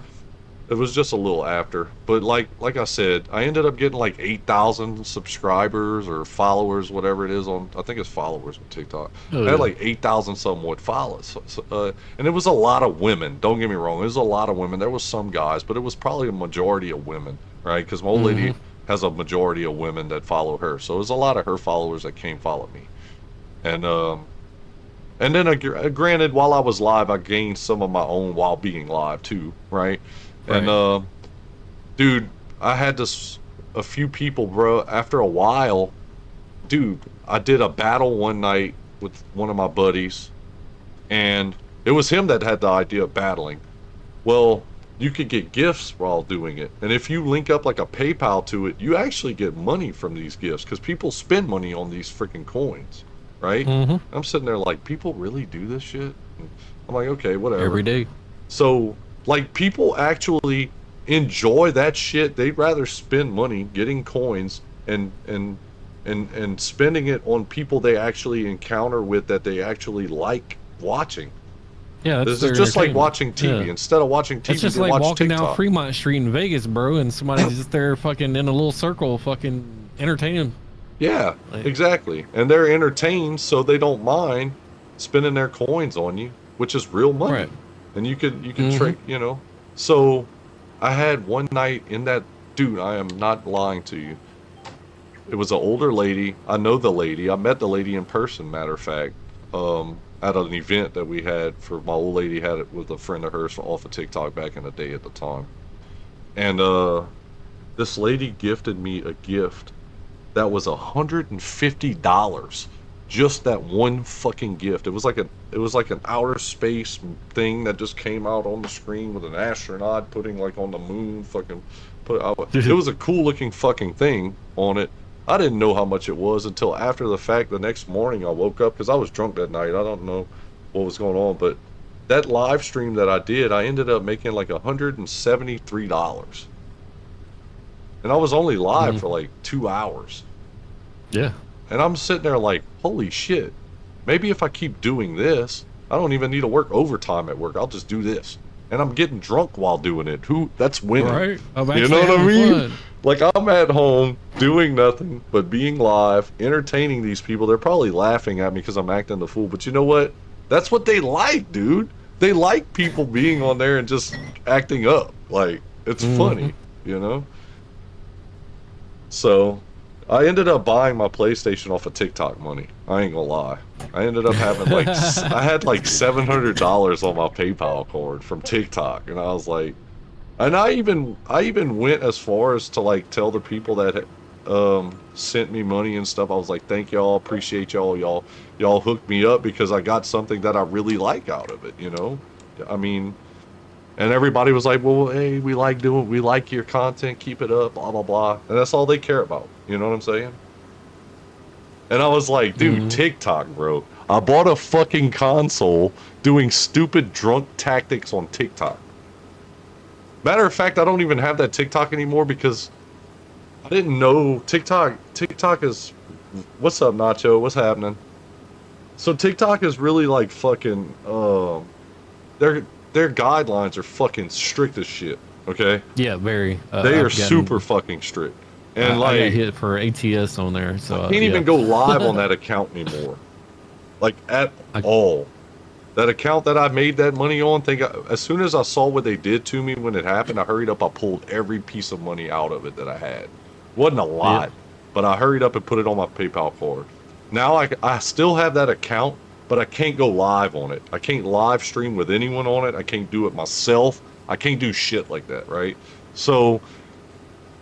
Speaker 1: It was just a little after. But like I said, I ended up getting like 8,000 subscribers or followers, whatever it is on, I think it's followers on TikTok.
Speaker 7: Oh,
Speaker 1: I had
Speaker 7: yeah.
Speaker 1: like 8,000 somewhat followers. And it was a lot of women. Don't get me wrong. It was a lot of women. There was some guys, but it was probably a majority of women, right? Because my old lady has a majority of women that follow her. So it was a lot of her followers that came follow me. And then, granted, while I was live, I gained some of my own while being live too, right?
Speaker 7: Right.
Speaker 1: And dude, I had this a few people, bro. After a while, dude, I did a battle one night with one of my buddies, and it was him that had the idea of battling. Well, you could get gifts while doing it, and if you link up like a PayPal to it, you actually get money from these gifts because people spend money on these freaking coins. Right? I'm sitting there like, people really do this shit? And I'm like, okay, whatever.
Speaker 7: Every day.
Speaker 1: So, like, people actually enjoy that shit. They'd rather spend money getting coins and spending it on people they actually encounter with that they actually like watching.
Speaker 7: Yeah, that's
Speaker 1: This
Speaker 7: their
Speaker 1: is just like
Speaker 7: entertainment.
Speaker 1: watching TV.
Speaker 7: Yeah.
Speaker 1: Instead of watching TV,
Speaker 7: It's just
Speaker 1: they
Speaker 7: like
Speaker 1: watch
Speaker 7: walking
Speaker 1: TikTok.
Speaker 7: down Fremont Street in Vegas, bro, and somebody's just there fucking in a little circle, fucking entertaining.
Speaker 1: Yeah,
Speaker 7: Like-
Speaker 1: exactly. And they're entertained, so they don't mind spending their coins on you, which is real money.
Speaker 7: Right.
Speaker 1: And you can trade, you know. So I had one night in that, dude, I am not lying to you. It was an older lady. I know the lady. I met the lady in person, matter of fact, at an event that we had for my old lady had it with a friend of hers off of TikTok back in the day at the time. And this lady gifted me a gift that was $150 just that one fucking gift. It was like an outer space thing that just came out on the screen with an astronaut putting like on the moon fucking put out. It was a cool looking fucking thing on it. I didn't know how much it was until after the fact. The next morning I woke up because I was drunk that night. I don't know what was going on, but that live stream that I did, I ended up making like $173. And I was only live for like 2 hours.
Speaker 7: Yeah.
Speaker 1: And I'm sitting there like, holy shit. Maybe if I keep doing this, I don't even need to work overtime at work. I'll just do this. And I'm getting drunk while doing it. That's winning.
Speaker 7: Right.
Speaker 1: You know what I mean? Like, I'm at home doing nothing but being live, entertaining these people. They're probably laughing at me because I'm acting the fool. But you know what? That's what they like, dude. They like people being on there and just acting up. Like, it's funny, you know? So I ended up buying my PlayStation off of TikTok money. I ain't gonna lie. I ended up having like I had like $700 on my PayPal card from TikTok, and I was like, and I even went as far as to like tell the people that sent me money and stuff. I was like, thank y'all, appreciate y'all hooked me up because I got something that I really like out of it, you know? I mean, and everybody was like, well, hey, we like your content, keep it up, blah, blah, blah. And that's all they care about. You know what I'm saying? And I was like, dude, TikTok, bro. I bought a fucking console doing stupid drunk tactics on TikTok. Matter of fact, I don't even have that TikTok anymore because I didn't know TikTok is, what's up, Nacho? What's happening? So TikTok is really like fucking, their guidelines are fucking strict as shit. Okay.
Speaker 7: Yeah, very.
Speaker 1: They are super fucking strict. And
Speaker 7: I got
Speaker 1: like,
Speaker 7: hit for ATS on there, so
Speaker 1: I can't even go live on that account anymore. Like at all. That account that I made that money on, as soon as I saw what they did to me when it happened, I hurried up. I pulled every piece of money out of it that I had. Wasn't a lot, but I hurried up and put it on my PayPal card. Now I still have that account, but I can't go live on it. I can't live stream with anyone on it. I can't do it myself. I can't do shit like that, right? So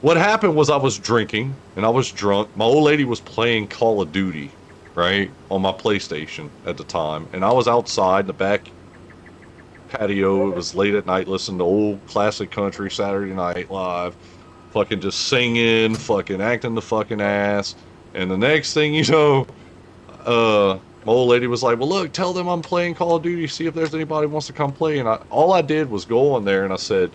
Speaker 1: what happened was I was drinking and I was drunk. My old lady was playing Call of Duty, right, on my PlayStation at the time. And I was outside in the back patio. It was late at night listening to old classic country Saturday Night Live. Fucking just singing, fucking acting the fucking ass. And the next thing you know, my old lady was like, well, look, tell them I'm playing Call of Duty. See if there's anybody who wants to come play. And all I did was go on there and I said,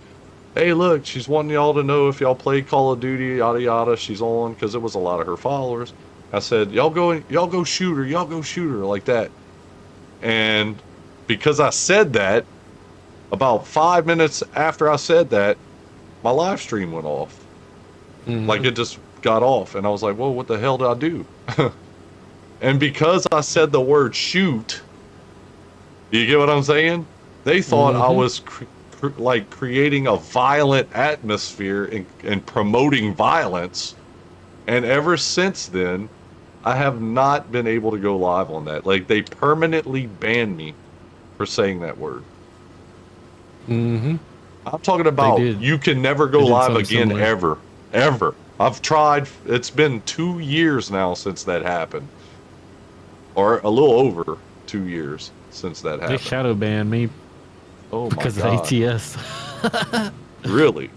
Speaker 1: hey, look, she's wanting y'all to know if y'all play Call of Duty, yada, yada. She's on, because it was a lot of her followers. I said, y'all go shoot her like that. And because I said that, about 5 minutes after I said that, my live stream went off. Like it just got off. And I was like, whoa, what the hell did I do? And because I said the word shoot, you get what I'm saying? They thought I was like creating a violent atmosphere and promoting violence. And ever since then, I have not been able to go live on that. Like, they permanently banned me for saying that word. I'm talking about you can never go live again ever. I've tried. It's been 2 years now since that happened. Or a little over 2 years since that happened.
Speaker 7: They shadow banned me because of ATS.
Speaker 1: Really?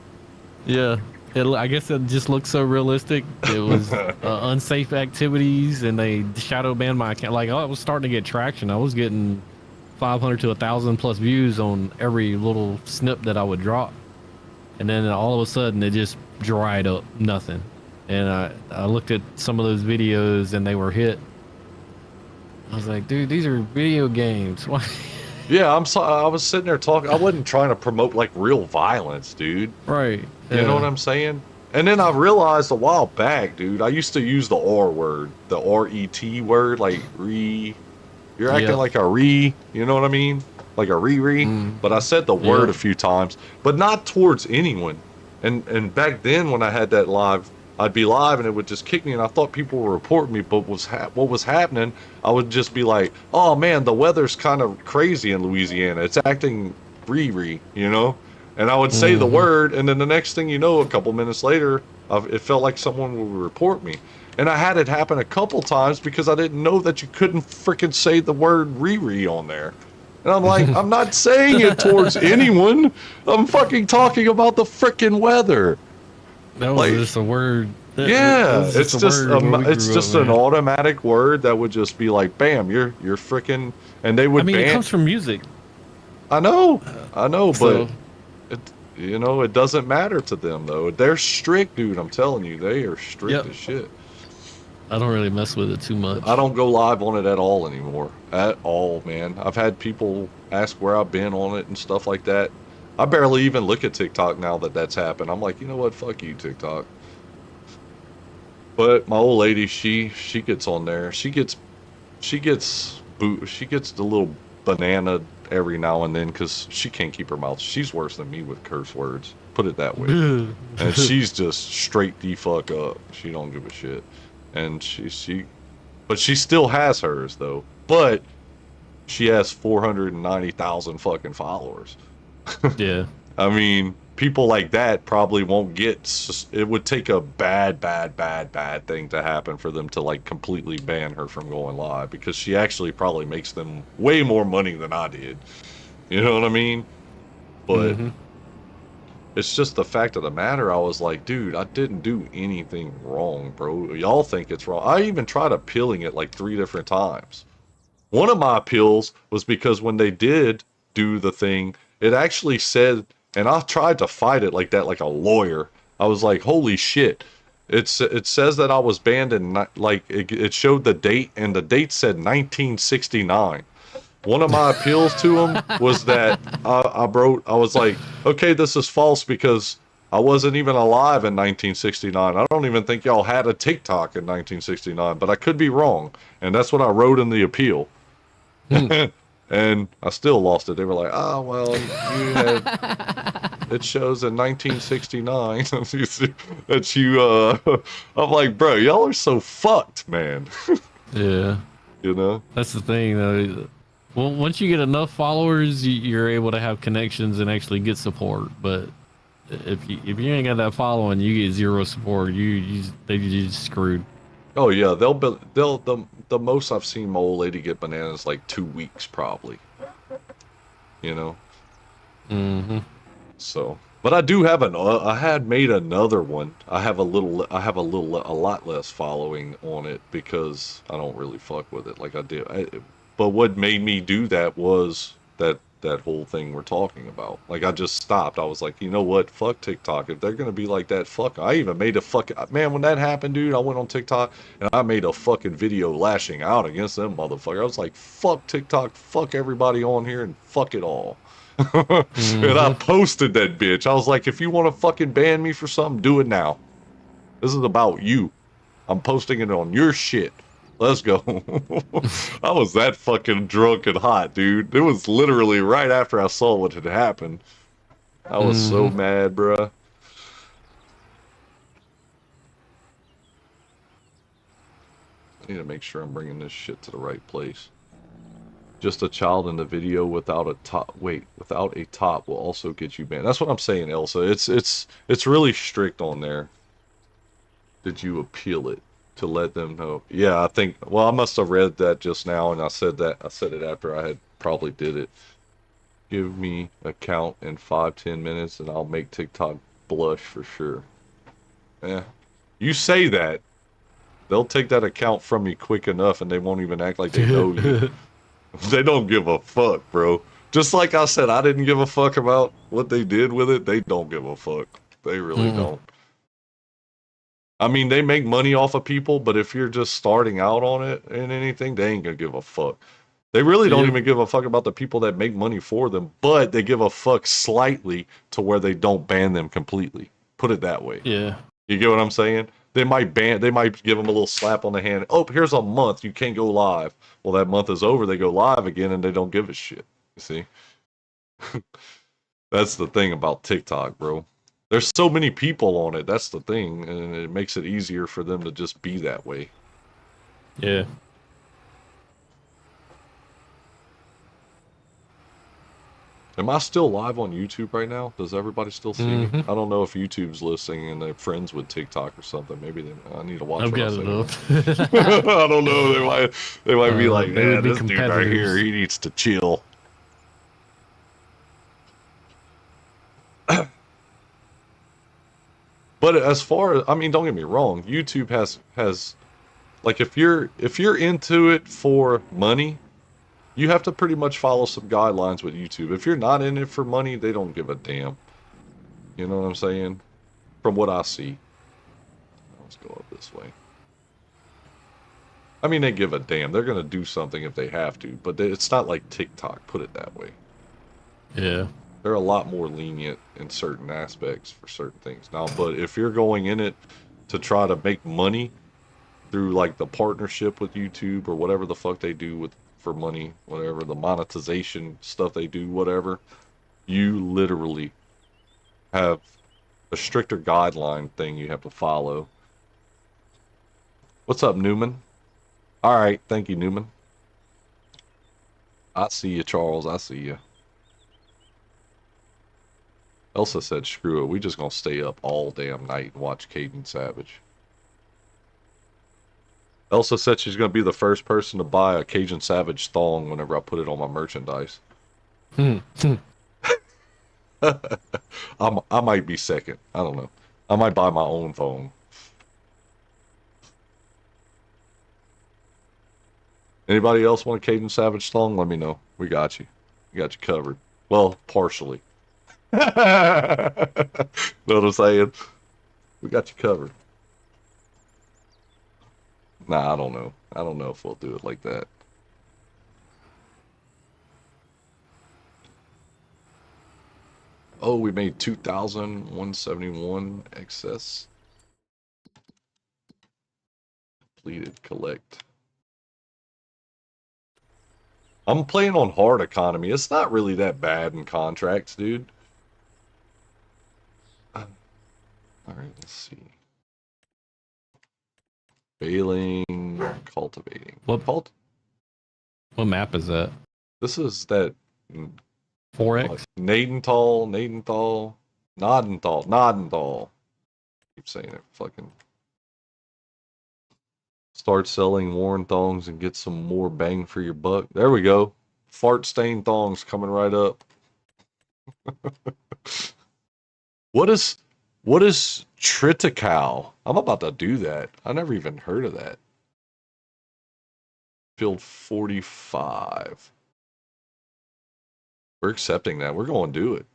Speaker 7: Yeah. I guess it just looked so realistic. It was unsafe activities, and they shadow banned my account. Like, I was starting to get traction. I was getting 500 to 1,000 plus views on every little snip that I would drop, and then all of a sudden it just dried up, nothing. And I looked at some of those videos, and they were hit. I was like, dude, these are video games. Why?
Speaker 1: Yeah, I was sitting there talking. I wasn't trying to promote like real violence, dude.
Speaker 7: Right.
Speaker 1: You know what I'm saying? And then I realized a while back, dude, I used to use the R word, the R-E-T word, like you're acting like a you know what I mean? Like a But I said the word a few times, but not towards anyone. And back then when I had that live, I'd be live and it would just kick me, and I thought people were reporting me, but what was happening, I would just be like, oh man, the weather's kind of crazy in Louisiana. It's acting you know? And I would say the word, and then the next thing you know, a couple minutes later, it felt like someone would report me. And I had it happen a couple times because I didn't know that you couldn't freaking say the word Riri on there. And I'm like, I'm not saying it towards anyone. I'm fucking talking about the freaking weather.
Speaker 7: That was
Speaker 1: Like,
Speaker 7: just a word. That
Speaker 1: yeah,
Speaker 7: was just a word where we
Speaker 1: it's
Speaker 7: grew up,
Speaker 1: just an
Speaker 7: man.
Speaker 1: automatic word that would just be like, bam, you're freaking, and they
Speaker 7: I
Speaker 1: would
Speaker 7: mean, it
Speaker 1: ban.
Speaker 7: comes from music.
Speaker 1: I know, but
Speaker 7: So
Speaker 1: it, you know, it doesn't matter to them though. They're strict, dude. I'm telling you, they are strict
Speaker 7: yep,
Speaker 1: as shit.
Speaker 7: I don't really mess with it too
Speaker 1: I
Speaker 7: much.
Speaker 1: don't go live on it at all anymore. At all, man. I've had people ask where I've been on it and stuff like that. I barely even look at TikTok now that that's happened. I'm like, you know what? Fuck you, TikTok. But my old lady, she gets on there. She gets the little banana every now and then because she can't keep her mouth. She's worse than me with curse words. Put it that way. And she's just straight the fuck up. She don't give a shit. And but she still has hers though. But she has 490,000 fucking followers.
Speaker 7: Yeah.
Speaker 1: I mean, people like that probably won't get. It would take a bad thing to happen for them to like completely ban her from going live because she actually probably makes them way more money than I did. You know what I mean? But it's just the fact of the matter. I was like, dude, I didn't do anything wrong, bro. Y'all think it's wrong. I even tried appealing it like 3 different times. One of my appeals was because when they did do the thing, it actually said, and I tried to fight it like that, like a lawyer. I was like, holy shit. It says that I was banned in, like, it showed the date, and the date said 1969. One of my appeals to him was that I was like, okay, this is false because I wasn't even alive in 1969. I don't even think y'all had a TikTok in 1969, but I could be wrong. And that's what I wrote in the appeal. And I still lost it. They were like, "Ah, well, you had it shows in 1969 that you." I'm like, bro, y'all are so fucked, man.
Speaker 7: Yeah.
Speaker 1: You know?
Speaker 7: That's the thing, though. Well, once you get enough followers, you're able to have connections and actually get support. But if you ain't got that following, you get zero support. You're just screwed.
Speaker 1: Oh yeah, the most I've seen my old lady get bananas like 2 weeks probably. You know? So, but I do have I had made another one. I have a lot less following on it because I don't really fuck with it like I did. But what made me do that was that whole thing we're talking about. Like I just stopped. I was like, you know what? Fuck TikTok. If they're gonna be like that, fuck. I even made a fucking man when that happened, dude. I went on TikTok and I made a fucking video lashing out against them motherfuckers. I was like, fuck TikTok, fuck everybody on here, and fuck it all. And I posted that bitch. I was like, if you want to fucking ban me for something, do it now. This is about you. I'm posting it on your shit. Let's go. I was that fucking drunk and hot, dude. It was literally right after I saw what had happened. I was so mad, bruh. I need to make sure I'm bringing this shit to the right place. Just a child in the video without a top. Wait, without a top will also get you banned. That's what I'm saying, Elsa. It's really strict on there. Did you appeal it to let them know? Yeah, I think. Well, I must have read that just now, and I said it after I had probably did it. Give me a count in 5-10 minutes, and I'll make TikTok blush for sure. Eh, you say that, they'll take that account from you quick enough, and they won't even act like they know you. They don't give a fuck, bro. Just like I said, I didn't give a fuck about what they did with it. They don't give a fuck. They really don't. I mean, they make money off of people, but if you're just starting out on it and anything, they ain't gonna give a fuck. They really don't even give a fuck about the people that make money for them, but they give a fuck slightly to where they don't ban them completely. Put it that way.
Speaker 7: Yeah.
Speaker 1: You get what I'm saying? They might give them a little slap on the hand. Oh, here's a month. You can't go live. Well, that month is over. They go live again and they don't give a shit. You see? That's the thing about TikTok, bro. There's so many people on it. That's the thing. And it makes it easier for them to just be that way.
Speaker 7: Yeah.
Speaker 1: Am I still live on YouTube right now? Does everybody still see me?
Speaker 7: Mm-hmm.
Speaker 1: I don't know if YouTube's listening and they're friends with TikTok or something. Maybe I need to watch
Speaker 7: I've
Speaker 1: what I
Speaker 7: got
Speaker 1: say
Speaker 7: it
Speaker 1: now.
Speaker 7: up.
Speaker 1: I don't know. They might be like,
Speaker 7: They
Speaker 1: yeah,
Speaker 7: would be
Speaker 1: this dude right here,
Speaker 7: competitors.
Speaker 1: he needs to chill. But as far as, I mean, don't get me wrong, YouTube has like if you're into it for money, you have to pretty much follow some guidelines with YouTube. If you're not in it for money, they don't give a damn. You know what I'm saying? From what I see. Let's go up this way. I mean, they give a damn. They're gonna do something if they have to, but it's not like TikTok. Put it that way.
Speaker 7: Yeah.
Speaker 1: They're a lot more lenient in certain aspects for certain things now. But if you're going in it to try to make money through like the partnership with YouTube or whatever the fuck they do with for money, whatever the monetization stuff they do, whatever, you literally have a stricter guideline thing you have to follow. What's up, Newman? All right, thank you, Newman. I see you, Charles. I see you. Elsa said, screw it. We just gonna stay up all damn night and watch Cajun Savage. Elsa said she's gonna be the first person to buy a Cajun Savage thong whenever I put it on my merchandise. I might be second. I don't know. I might buy my own thong. Anybody else want a Cajun Savage thong? Let me know. We got you. We got you covered. Well, partially. Know what I'm saying? We got you covered. Nah, I don't know. I don't know if we'll do it like that. Oh, we made 2,171 excess. Completed collect. I'm playing on hard economy. It's not really that bad in contracts, dude. All right, let's see. Baling, cultivating.
Speaker 7: What map is that?
Speaker 1: This is that
Speaker 7: 4X?
Speaker 1: Nadenthal. Keep saying it. Fucking start selling worn thongs and get some more bang for your buck. There we go. Fart stain thongs coming right up. What is Triticale? I'm about to do that. I never even heard of that. Field 45. We're accepting that. We're going to do it.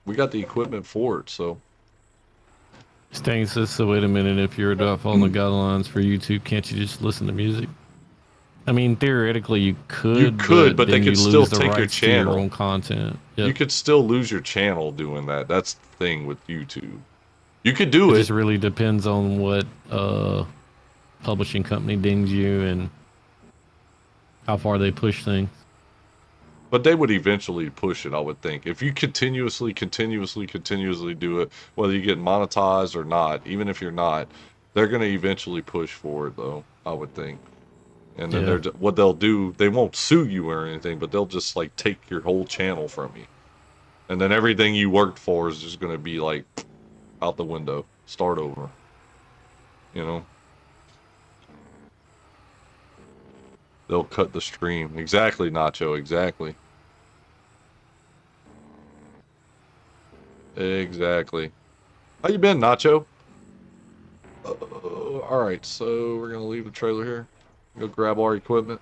Speaker 1: We got the equipment for it, so.
Speaker 7: Stain says, so wait a minute, if you're not following the guidelines for YouTube, can't you just listen to music? I mean, theoretically, you could,
Speaker 1: but they
Speaker 7: then
Speaker 1: could
Speaker 7: you
Speaker 1: still
Speaker 7: lose the
Speaker 1: take your
Speaker 7: rights to your
Speaker 1: channel.
Speaker 7: own content. Yep.
Speaker 1: You could still lose your channel doing that. That's the thing with YouTube. You could do
Speaker 7: It
Speaker 1: it.
Speaker 7: just really depends on what publishing company dings you and how far they push things.
Speaker 1: But they would eventually push it, I would think. If you continuously do it, whether you get monetized or not, even if you're not, they're going to eventually push for it, though, I would think. And then what they'll do, they won't sue you or anything, but they'll just like take your whole channel from you. And then everything you worked for is just going to be like out the window. Start over. You know? They'll cut the stream. Exactly, Nacho. Exactly. Exactly. How you been, Nacho? All right, so we're gonna leave the trailer here. Go grab our equipment.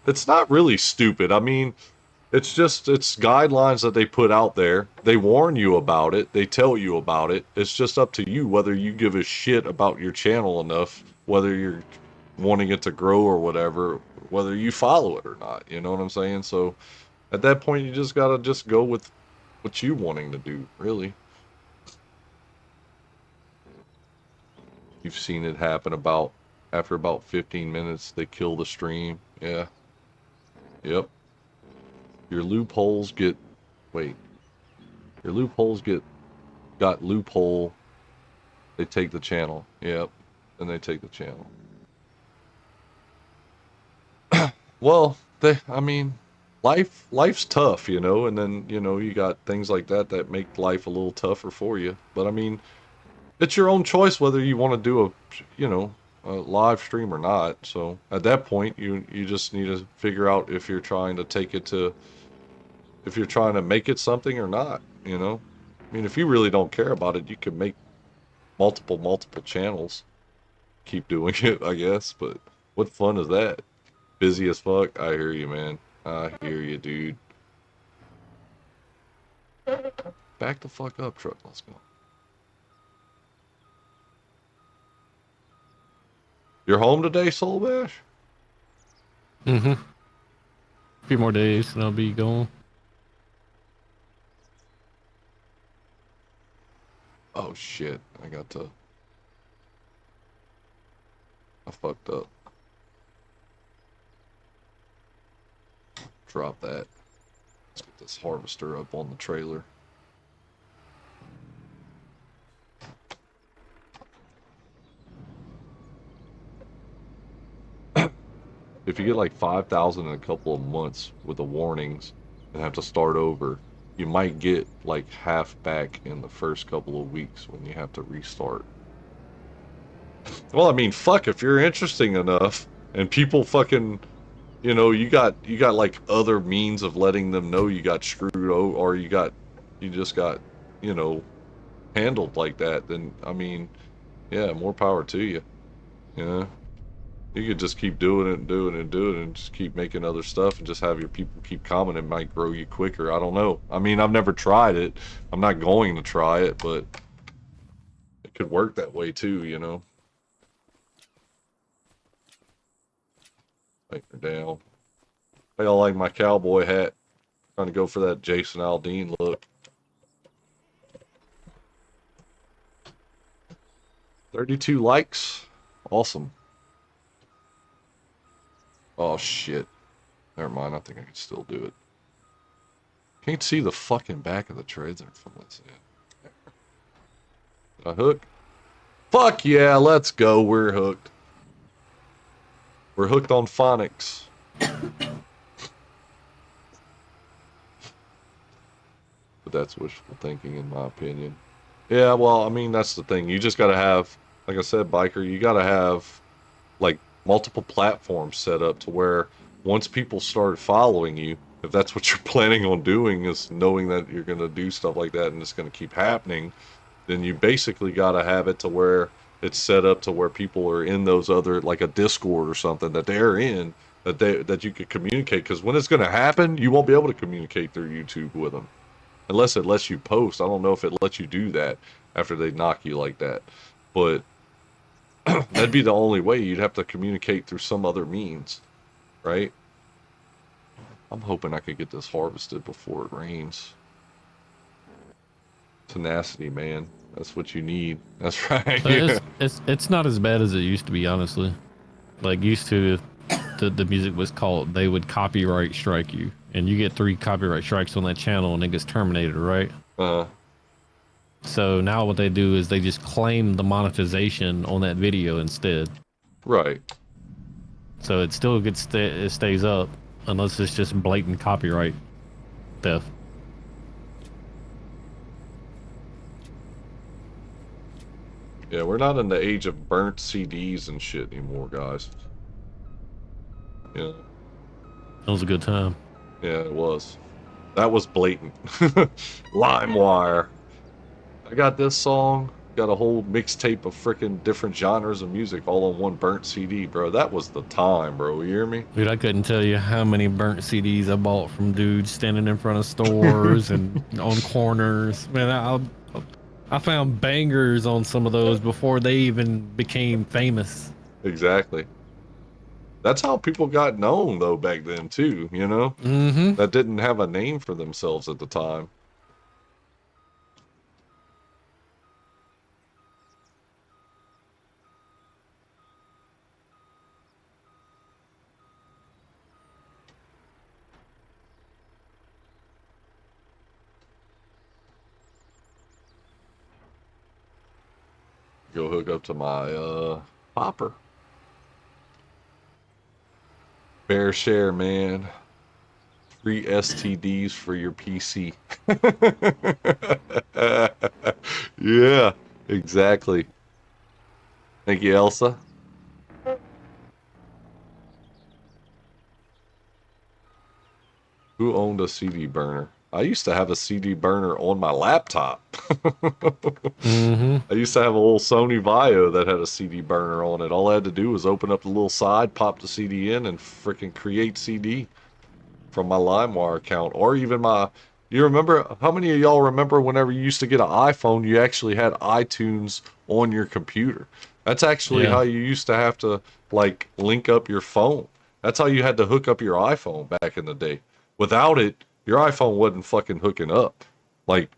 Speaker 1: It's not really stupid. I mean, it's guidelines that they put out there. They warn you about it. They tell you about it. It's just up to you whether you give a shit about your channel enough, whether you're wanting it to grow or whatever, whether you follow it or not. You know what I'm saying? So at that point, you just gotta just go with what you wanting to do, really. You've seen it happen after about 15 minutes, they kill the stream. Yeah. Yep. Your loopholes get, wait. Your loopholes got loophole. They take the channel. Yep. And they take the channel. Well, I mean, life's tough, you know, and then, you know, you got things like that that make life a little tougher for you. But I mean, it's your own choice whether you want to do a, you know, a live stream or not. So at that point, you just need to figure out if you're trying to take it to, if you're trying to make it something or not, you know. I mean, if you really don't care about it, you can make multiple channels, keep doing it, I guess. But what fun is that? Busy as fuck. I hear you, man. I hear you, dude. Back the fuck up, truck. Let's go. You're home today, Soul Bash?
Speaker 7: Mm-hmm. A few more days and I'll be gone.
Speaker 1: Oh shit. I fucked up. Drop that. Let's get this harvester up on the trailer. If you get like 5,000 in a couple of months with the warnings and have to start over, you might get like half back in the first couple of weeks when you have to restart. Well, I mean, fuck, if you're interesting enough and people fucking, you know, you got like other means of letting them know you got screwed over, or you just got, you know, handled like that, then I mean, yeah, more power to you. You know, you could just keep doing it and doing it and doing it and just keep making other stuff and just have your people keep commenting. It might grow you quicker. I don't know. I mean, I've never tried it. I'm not going to try it, but it could work that way too, you know. Take her down. Hey, I like my cowboy hat. Trying to go for that Jason Aldean look. 32 likes. Awesome. Oh shit. Never mind. I think I can still do it. Can't see the fucking back of the trades. Let's see it. Did I hook? Fuck yeah, let's go. We're hooked. We're hooked on phonics. But that's wishful thinking, in my opinion. Yeah, well, I mean, that's the thing. You just gotta have, like I said, Biker, you gotta have, like, multiple platforms set up to where once people start following you, if that's what you're planning on doing, is knowing that you're gonna do stuff like that and it's gonna keep happening, then you basically gotta have it to where it's set up to where people are in those other, like a Discord or something that they're in, that you could communicate. Because when it's gonna happen, you won't be able to communicate through YouTube with them. Unless it lets you post. I don't know if it lets you do that after they knock you like that. But that'd be the only way. You'd have to communicate through some other means, right? I'm hoping I could get this harvested before it rains. Tenacity, man. That's what you need. That's right. Yeah.
Speaker 7: It's not as bad as it used to be, honestly. Like used to, the music was called, they would copyright strike you, and you get 3 copyright strikes on that channel and it gets terminated, right? So now what they do is they just claim the monetization on that video instead.
Speaker 1: Right.
Speaker 7: So it still gets it stays up unless it's just blatant copyright theft.
Speaker 1: Yeah, we're not in the age of burnt CDs and shit anymore, guys. Yeah.
Speaker 7: That was a good time.
Speaker 1: Yeah, it was. That was blatant. LimeWire. I got this song, got a whole mixtape of freaking different genres of music all on one burnt CD, bro. That was the time, bro. You hear me?
Speaker 7: Dude, I couldn't tell you how many burnt CDs I bought from dudes standing in front of stores and on corners. Man, I found bangers on some of those before they even became famous.
Speaker 1: Exactly. That's how people got known, though, back then, too, you know?
Speaker 7: Mm-hmm.
Speaker 1: That didn't have a name for themselves at the time. Go hook up to my popper. Fair share, man. Free STDs for your PC. Yeah, exactly. Thank you, Elsa. Who owned a CD burner? I used to have a CD burner on my laptop.
Speaker 7: Mm-hmm.
Speaker 1: I used to have a little Sony Vaio that had a CD burner on it. All I had to do was open up the little side, pop the CD in, and freaking create CD from my LimeWire account. Or even my... You remember... How many of y'all remember whenever you used to get an iPhone, you actually had iTunes on your computer? That's actually how
Speaker 7: Yeah.
Speaker 1: you used to have to, like, link up your phone. That's how you had to hook up your iPhone back in the day. Without it, your iPhone wasn't fucking hooking up. Like,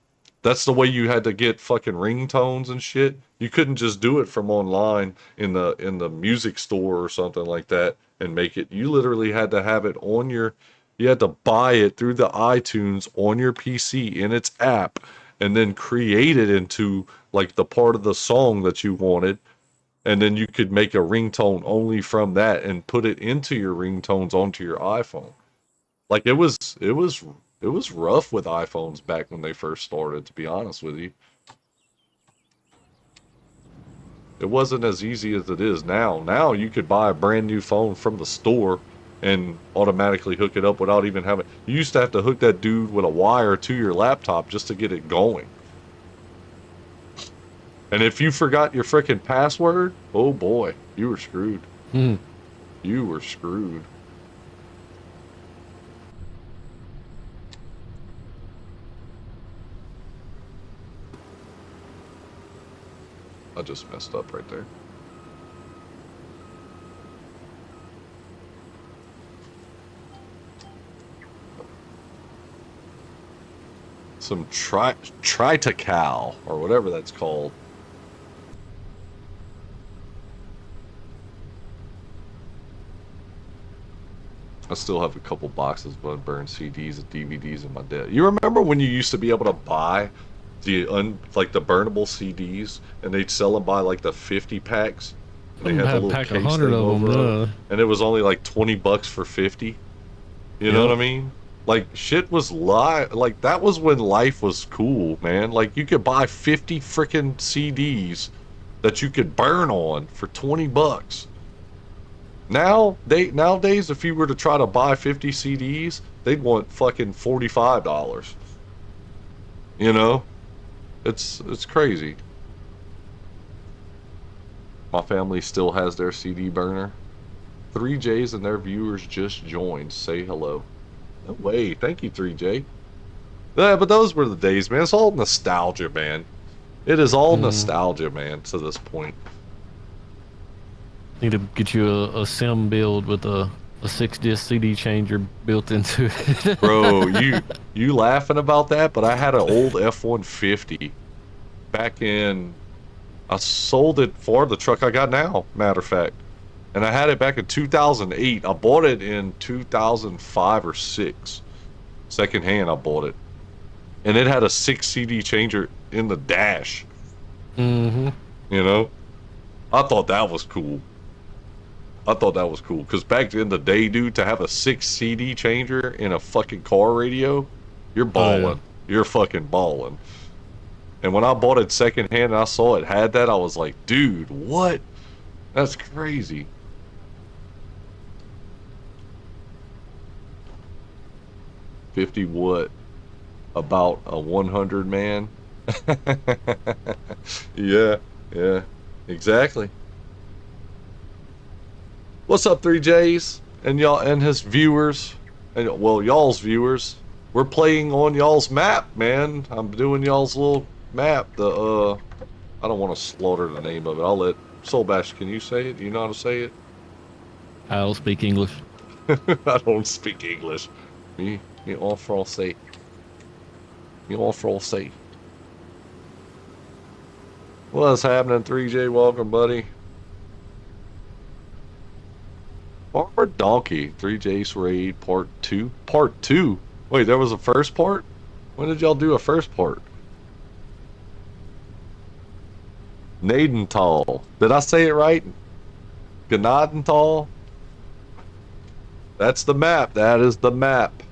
Speaker 1: that's the way you had to get fucking ringtones and shit. You couldn't just do it from online in the music store or something like that and make it. You literally had to have it on your... You had to buy it through the iTunes on your PC in its app and then create it into like the part of the song that you wanted, and then you could make a ringtone only from that and put it into your ringtones onto your iPhone. Like it was rough with iPhones back when they first started, to be honest with you. It wasn't as easy as it is now. Now you could buy a brand new phone from the store and automatically hook it up without even having... You used to have to hook that dude with a wire to your laptop just to get it going. And if you forgot your freaking password, oh boy, you were screwed.
Speaker 7: Mm.
Speaker 1: You were screwed. I just messed up right there. Some Tritacal or whatever that's called. I still have a couple boxes of unburned CDs and DVDs in my desk. You remember when you used to be able to buy like the burnable CDs, and they'd sell them by like the 50 packs, and they had the
Speaker 7: Have
Speaker 1: little
Speaker 7: pack
Speaker 1: case
Speaker 7: 100
Speaker 1: thing
Speaker 7: of
Speaker 1: over
Speaker 7: them.
Speaker 1: it, and it was only like $20 for 50. You know what I mean? Like shit was like that was when life was cool, man. Like you could buy 50 freaking CDs that you could burn on for $20. Nowadays, if you were to try to buy 50 CDs, they'd want fucking $45. You know, it's crazy. My family still has their CD burner. 3Js and their viewers just joined. Say hello. No way. Thank you, 3J. Yeah, but those were the days, man. It's all nostalgia, man. It is all nostalgia, man, to this point.
Speaker 7: Need to get you a sim build with a 6-disc CD changer built into it.
Speaker 1: Bro, you laughing about that, but I had an old F-150 back in... I sold it for the truck I got now, matter of fact. And I had it back in 2008. I bought it in 2005 or 6. Secondhand, I bought it. And it had a 6 CD changer in the dash.
Speaker 7: Mm-hmm.
Speaker 1: You know? I thought that was cool. Because back in the day, dude, to have a 6 CD changer in a fucking car radio, you're balling.
Speaker 7: Oh, yeah.
Speaker 1: You're fucking balling. And when I bought it secondhand and I saw it had that, I was like, dude, what? That's crazy. $50 what? About a 100, man? Yeah, exactly. What's up, 3Js and y'all and his viewers, and well, y'all's viewers? We're playing on y'all's map, man. I'm doing y'all's little map. I don't want to slaughter the name of it. I'll let Soulbash. Can you say it? Do you know how to say it?
Speaker 7: I don't speak English.
Speaker 1: I don't speak English. Me en français. Me en français. What's happening, 3J? Welcome, buddy. Farmer Donkey, 3J's Raid Part 2. Part 2? Wait, there was a first part? When did y'all do a first part? Nadental. Did I say it right? Gnadental? That's the map. That is the map.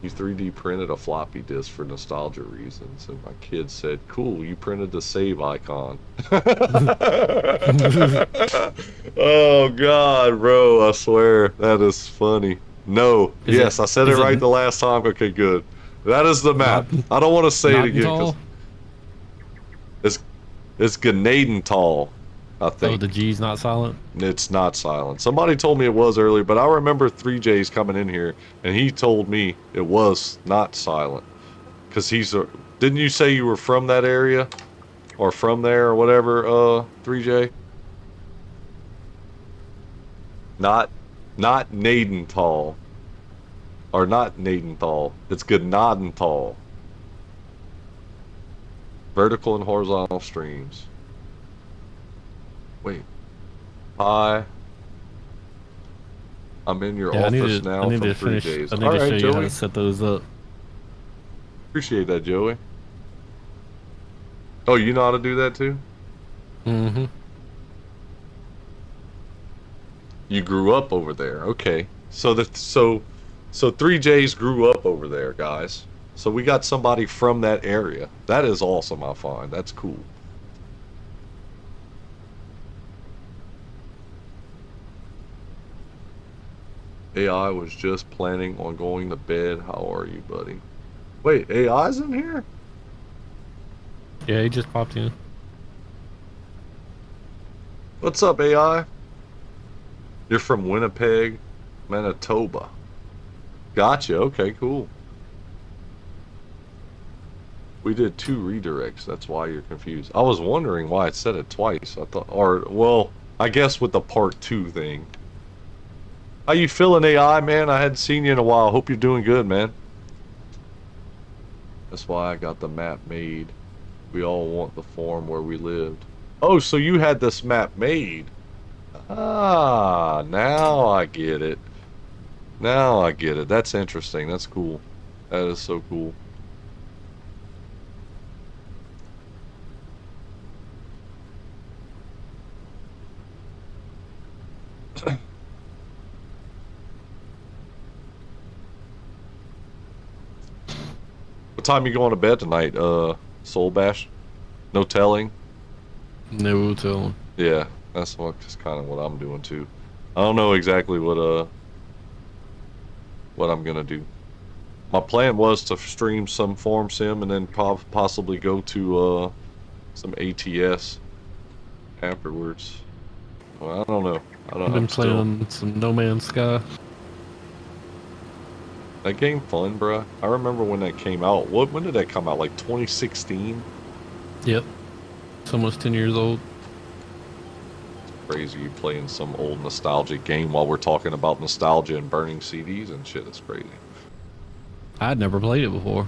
Speaker 1: You 3D printed a floppy disk for nostalgia reasons, and my kid said, "Cool, you printed the save icon." Oh God, bro! I swear that is funny. No, yes, I said it right the last time. Okay, good. That is the map. I don't want to say it again because it's Gnadental, I think.
Speaker 7: Oh, the G's not silent?
Speaker 1: It's not silent. Somebody told me it was earlier, but I remember 3J's coming in here, and he told me it was not silent. Because he's a... Didn't you say you were from that area? Or from there, or whatever, 3J? Not Nadental. Or not Nadental. It's Gnadental. Vertical and horizontal streams. Wait. Hi. I'm in your office now from 3Js.
Speaker 7: I need to show you how to set those up.
Speaker 1: Appreciate that, Joey. Oh, you know how to do that too?
Speaker 7: Mm-hmm.
Speaker 1: You grew up over there. Okay. So 3Js grew up over there, guys. So we got somebody from that area. That is awesome, I find. That's cool. AI was just planning on going to bed. How are you, buddy? Wait, AI's in here?
Speaker 7: Yeah, he just popped in.
Speaker 1: What's up, AI? You're from Winnipeg, Manitoba. Gotcha. Okay, cool. We did 2 redirects. That's why you're confused. I was wondering why it said it twice. I thought, or, well, I guess with the part 2 thing. How you feeling, AI, man? I hadn't seen you in a while. Hope you're doing good, man. That's why I got the map made. We all want the farm where we lived. Oh, so you had this map made. Ah, now I get it. Now I get it. That's interesting. That's cool. That is so cool. What time you going to bed tonight, Soul Bash? No telling?
Speaker 7: No telling.
Speaker 1: Yeah, that's just kind of what I'm doing too. I don't know exactly what I'm gonna do. My plan was to stream some Farm Sim and then possibly go to some ATS afterwards. Well, I don't know.
Speaker 7: I've been playing some No Man's Sky.
Speaker 1: That game fun, bruh. I remember when that came out. When did that come out? Like 2016?
Speaker 7: Yep. It's almost 10 years old.
Speaker 1: Crazy, you playing some old nostalgic game while we're talking about nostalgia and burning CDs and shit. It's crazy.
Speaker 7: I'd never played it before.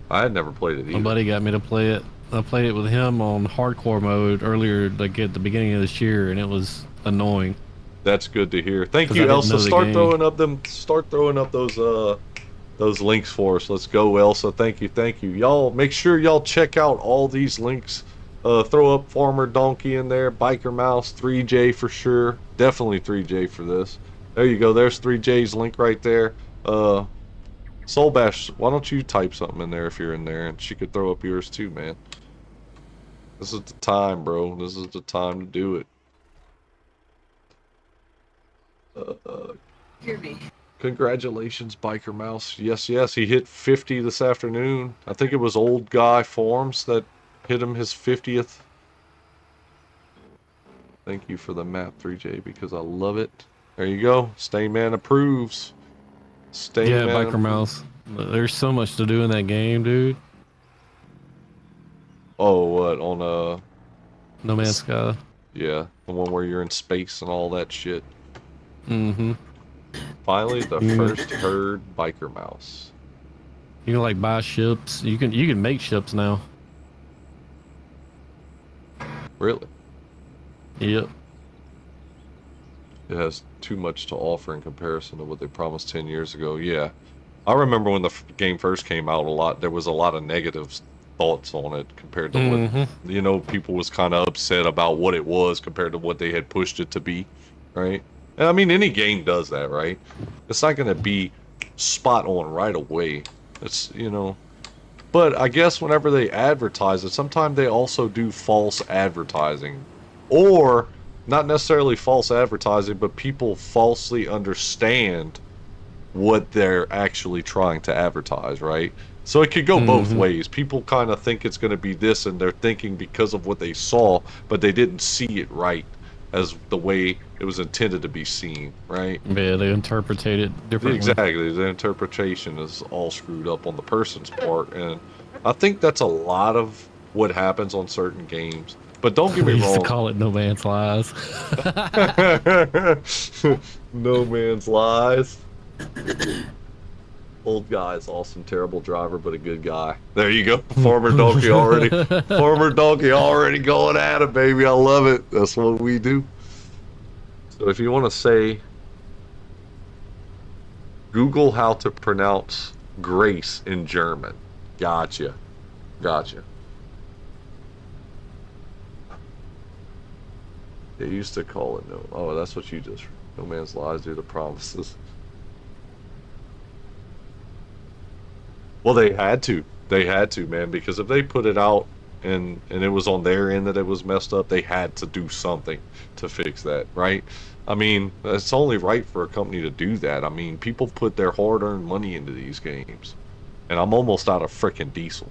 Speaker 1: I had never played it either.
Speaker 7: My buddy got me to play it. I played it with him on hardcore mode earlier, like at the beginning of this year, and it was annoying.
Speaker 1: That's good to hear. Thank you, Elsa. Start throwing up those links for us. Let's go, Elsa. Thank you. Y'all make sure y'all check out all these links. Throw up Farmer Donkey in there, Biker Mouse, 3J for sure. Definitely 3J for this. There you go. There's 3J's link right there. Soul Bash, why don't you type something in there if you're in there, and she could throw up yours too, man. This is the time, bro. This is the time to do it.
Speaker 8: Hear me.
Speaker 1: Congratulations, Biker Mouse. Yes, he hit 50 this afternoon. I think it was Old Guy Forms that hit him his 50th. Thank you for the map, 3J, because I love it. There you go. Stayman approves.
Speaker 7: Yeah, Biker Mouse. There's so much to do in that game, dude.
Speaker 1: Oh, what? On
Speaker 7: No Man's Sky.
Speaker 1: Yeah, the one where you're in space and all that shit.
Speaker 7: Mm-hmm.
Speaker 1: Finally, the first herd Biker Mouse.
Speaker 7: You can like buy ships. You can make ships now.
Speaker 1: Really?
Speaker 7: Yep.
Speaker 1: It has too much to offer in comparison to what they promised 10 years ago. Yeah. I remember when the game first came out, there was a lot of negative thoughts on it compared to what, you know, people was kind of upset about what it was compared to what they had pushed it to be, right? And I mean, any game does that, right? It's not going to be spot on right away. It's, you know, but I guess whenever they advertise it, sometimes they also do false advertising. Or not necessarily false advertising, but people falsely understand what they're actually trying to advertise, right? So it could go both
Speaker 7: Mm-hmm.
Speaker 1: ways. People kind of think it's going to be this, and they're thinking because of what they saw, but they didn't see it right as the way it was intended to be seen, right?
Speaker 7: Yeah, they interpretate it differently.
Speaker 1: Exactly. The interpretation is all screwed up on the person's part, and I think that's a lot of what happens on certain games. But don't get me
Speaker 7: They used to
Speaker 1: wrong.
Speaker 7: call it no man's lies.
Speaker 1: No man's lies. Old guy is awesome, terrible driver, but a good guy. There you go. Farmer Donkey already. Farmer Donkey already going at it, baby. I love it. That's what we do. So if you want to say, Google how to pronounce grace in German. Gotcha. Gotcha. They used to call it no. Oh, that's what you just. No man's lies due to promises. Well, they had to. They had to, man, because if they put it out and it was on their end that it was messed up, they had to do something to fix that, right? I mean, it's only right for a company to do that. I mean, people put their hard-earned money into these games, and I'm almost out of frickin' diesel.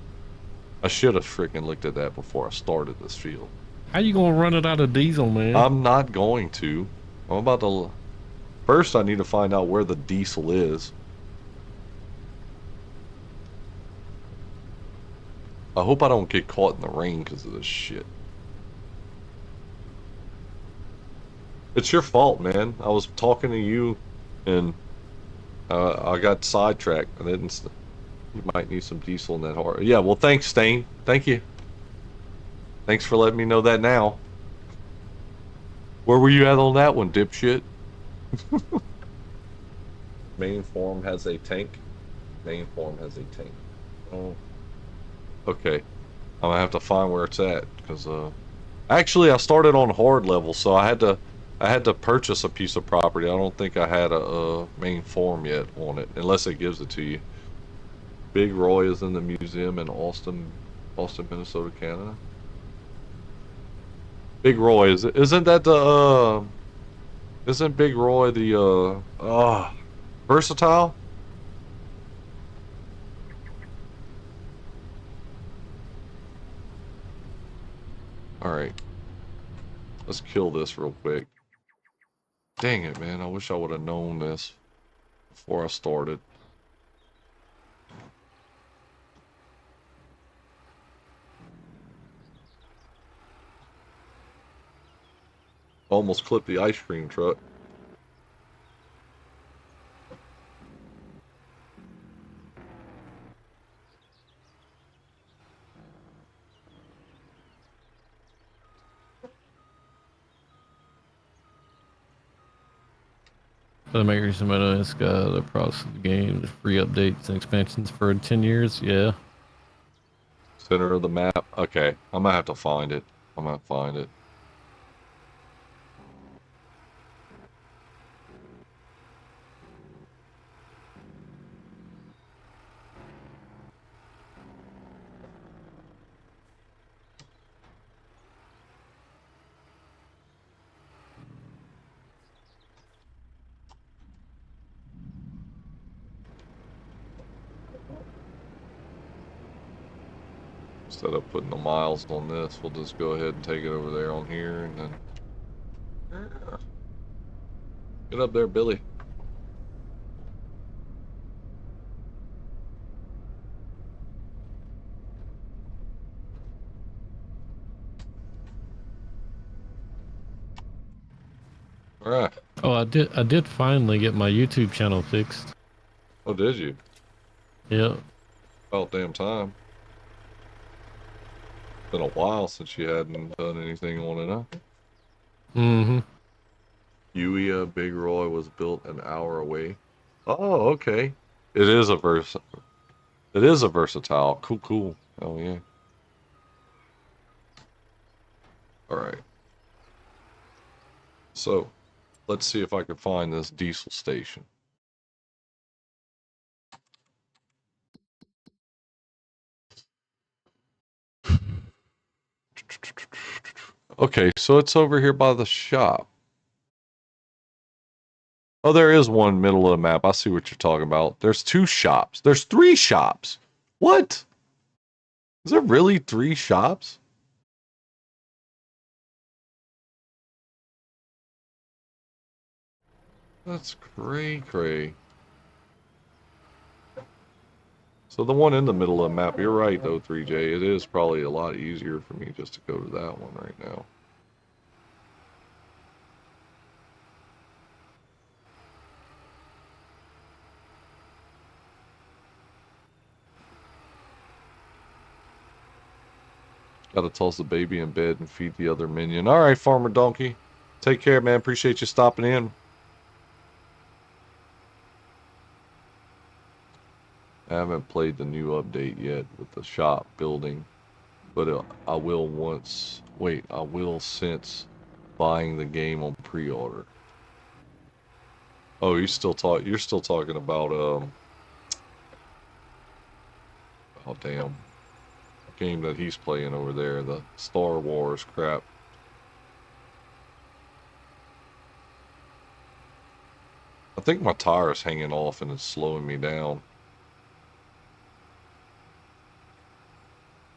Speaker 1: I should have frickin' looked at that before I started this field.
Speaker 7: How you gonna run it out of diesel, man?
Speaker 1: I'm not going to. I'm about to. First, I need to find out where the diesel is. I hope I don't get caught in the rain because of this shit. It's your fault, man. I was talking to you, and I got sidetracked. I didn't. You might need some diesel in that hard. Yeah. Well, thanks, Stain. Thank you. Thanks for letting me know that now. Where were you at on that one, dipshit? Main form has a tank. Main form has a tank. Oh. Okay. I'm gonna have to find where it's at because actually I started on hard level, so I had to purchase a piece of property. I don't think I had a main form yet on it, unless it gives it to you. Big Roy is in the museum in Austin, Minnesota, Canada. Big Roy isn't that the isn't Big Roy the versatile? All right, let's kill this real quick. Dang it, man! I wish I would have known this before I started. Almost clipped the ice cream truck.
Speaker 7: For the makers of Meta, the process of the game, the free updates and expansions for 10 years. Yeah.
Speaker 1: Center of the map. Okay, I'm gonna have to find it. I'm gonna find it. Instead of putting the miles on this, we'll just go ahead and take it over there on here and then get up there, Billy. All right.
Speaker 7: Oh, I did finally get my YouTube channel fixed.
Speaker 1: Oh, did you?
Speaker 7: Yeah.
Speaker 1: About damn time. Been a while since you hadn't done anything on it, huh?
Speaker 7: Mm-hmm.
Speaker 1: Uia Big Roy was built an hour away. Oh, okay. It is a It is a versatile. Cool, cool. Oh yeah. All right. So, let's see if I can find this diesel station. Okay, so it's over here by the shop. Oh, there is one middle of the map. I see what you're talking about. There's 2 shops. There's 3 shops. What? Is there really 3 shops? That's cray. So the one in the middle of the map, you're right though, 3J. It is probably a lot easier for me just to go to that one right now. Gotta toss the baby in bed and feed the other minion. Alright, Farmer Donkey. Take care, man. Appreciate you stopping in. I haven't played the new update yet with the shop building. But I will once... Wait, I will since buying the game on pre-order. Oh, you're still talking about, oh, damn. Game that he's playing over there, the Star Wars crap. I think my tire is hanging off and it's slowing me down.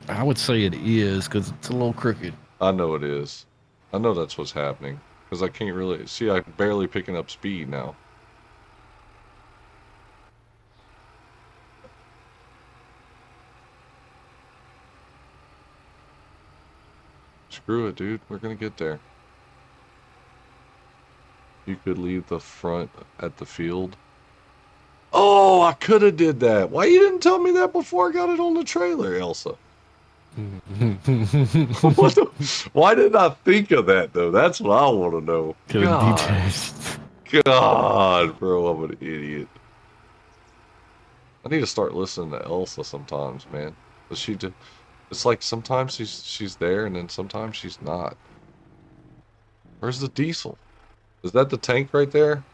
Speaker 7: I would say it is because it's a little crooked.
Speaker 1: I know it is. I know that's what's happening. Because I can't really... See, I'm barely picking up speed now. Screw it, dude. We're gonna get there. You could leave the front at the field. Oh, I could have did that. Why you didn't tell me that before I got it on the trailer, Elsa? Why did I think of that, though? That's what I want to know. God, bro, I'm an idiot. I need to start listening to Elsa sometimes, man. But it's like sometimes she's there and then sometimes she's not. Where's the diesel? Is that the tank right there?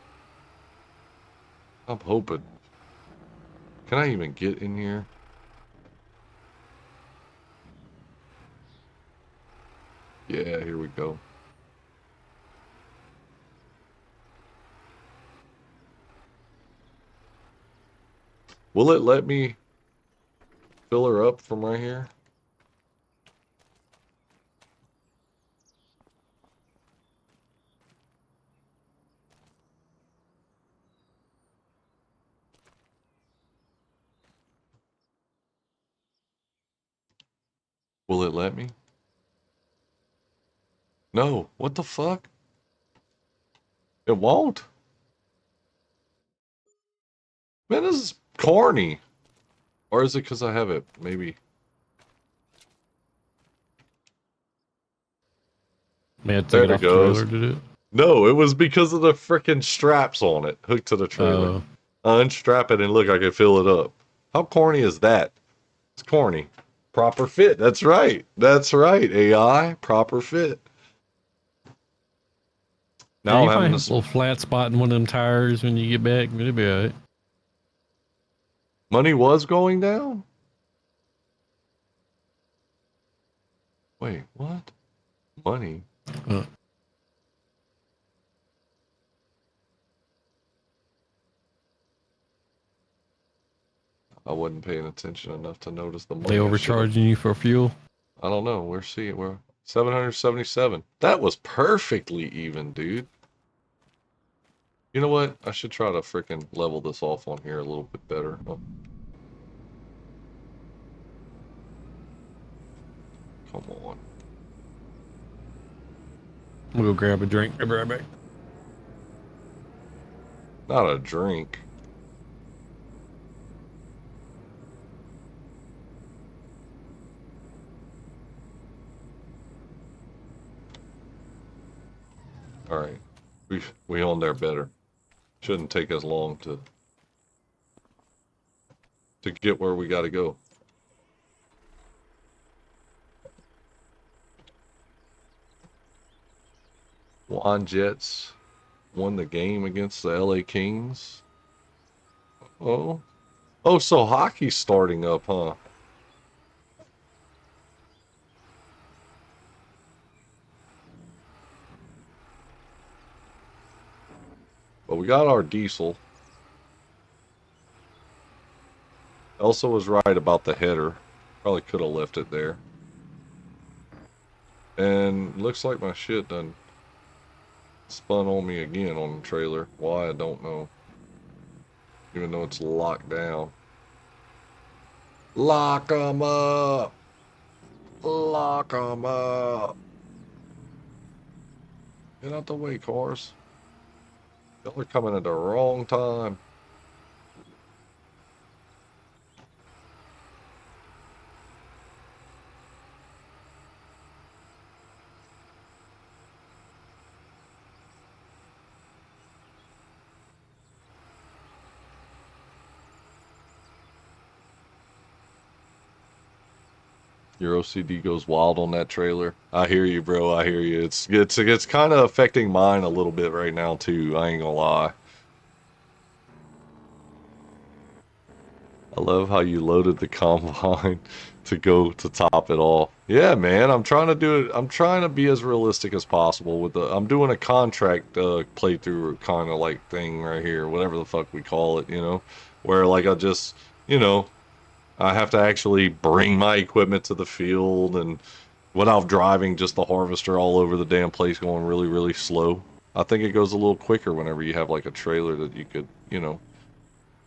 Speaker 1: I'm hoping. Can I even get in here? Yeah, here we go. Will it let me fill her up from right here? Will it let me? No. What the fuck? It won't? Man, this is corny. Or is it because I have it? Maybe.
Speaker 7: Man,
Speaker 1: There
Speaker 7: take it
Speaker 1: it
Speaker 7: off the
Speaker 1: goes.
Speaker 7: trailer, did it?
Speaker 1: No, it was because of the frickin' straps on it hooked to the trailer. Unstrap it and look, I can fill it up. How corny is that? It's corny. Proper fit. That's right. That's right. AI. Proper fit.
Speaker 7: Yeah,
Speaker 1: Now
Speaker 7: you
Speaker 1: I'm
Speaker 7: might
Speaker 1: having
Speaker 7: have a little flat spot in one of them tires when you get back, but it'll be alright.
Speaker 1: Money was going down? Wait, what? Money? I wasn't paying attention enough to notice the money.
Speaker 7: They overcharging you for fuel?
Speaker 1: I don't know. We're seeing. We're 777. That was perfectly even, dude. You know what? I should try to freaking level this off on here a little bit better. Oh. Come on.
Speaker 7: We'll go grab a drink. I'll be right back.
Speaker 1: Not a drink. All right. We on there better. Shouldn't take us long to get where we got to go. Juan Jets won the game against the LA Kings. Oh. Oh, so hockey's starting up, huh? we got our diesel. Elsa was right about the header. Probably could have left it there. And looks like my shit done spun on me again on the trailer. Why, I don't know. Even though it's locked down. Lock 'em up! Lock 'em up! Get out the way, cars. Y'all are coming at the wrong time. Your OCD goes wild on that trailer. I hear you, bro. I hear you. It's kind of affecting mine a little bit right now too. I ain't gonna lie. I love how you loaded the combine to go to top it all. Yeah, man. I'm trying to do it. I'm trying to be as realistic as possible with the. I'm doing a contract playthrough kind of like thing right here, whatever the fuck we call it. You know, where like I just, you know, I have to actually bring my equipment to the field and without driving just the harvester all over the damn place going really, really slow. I think it goes a little quicker whenever you have like a trailer that you could, you know,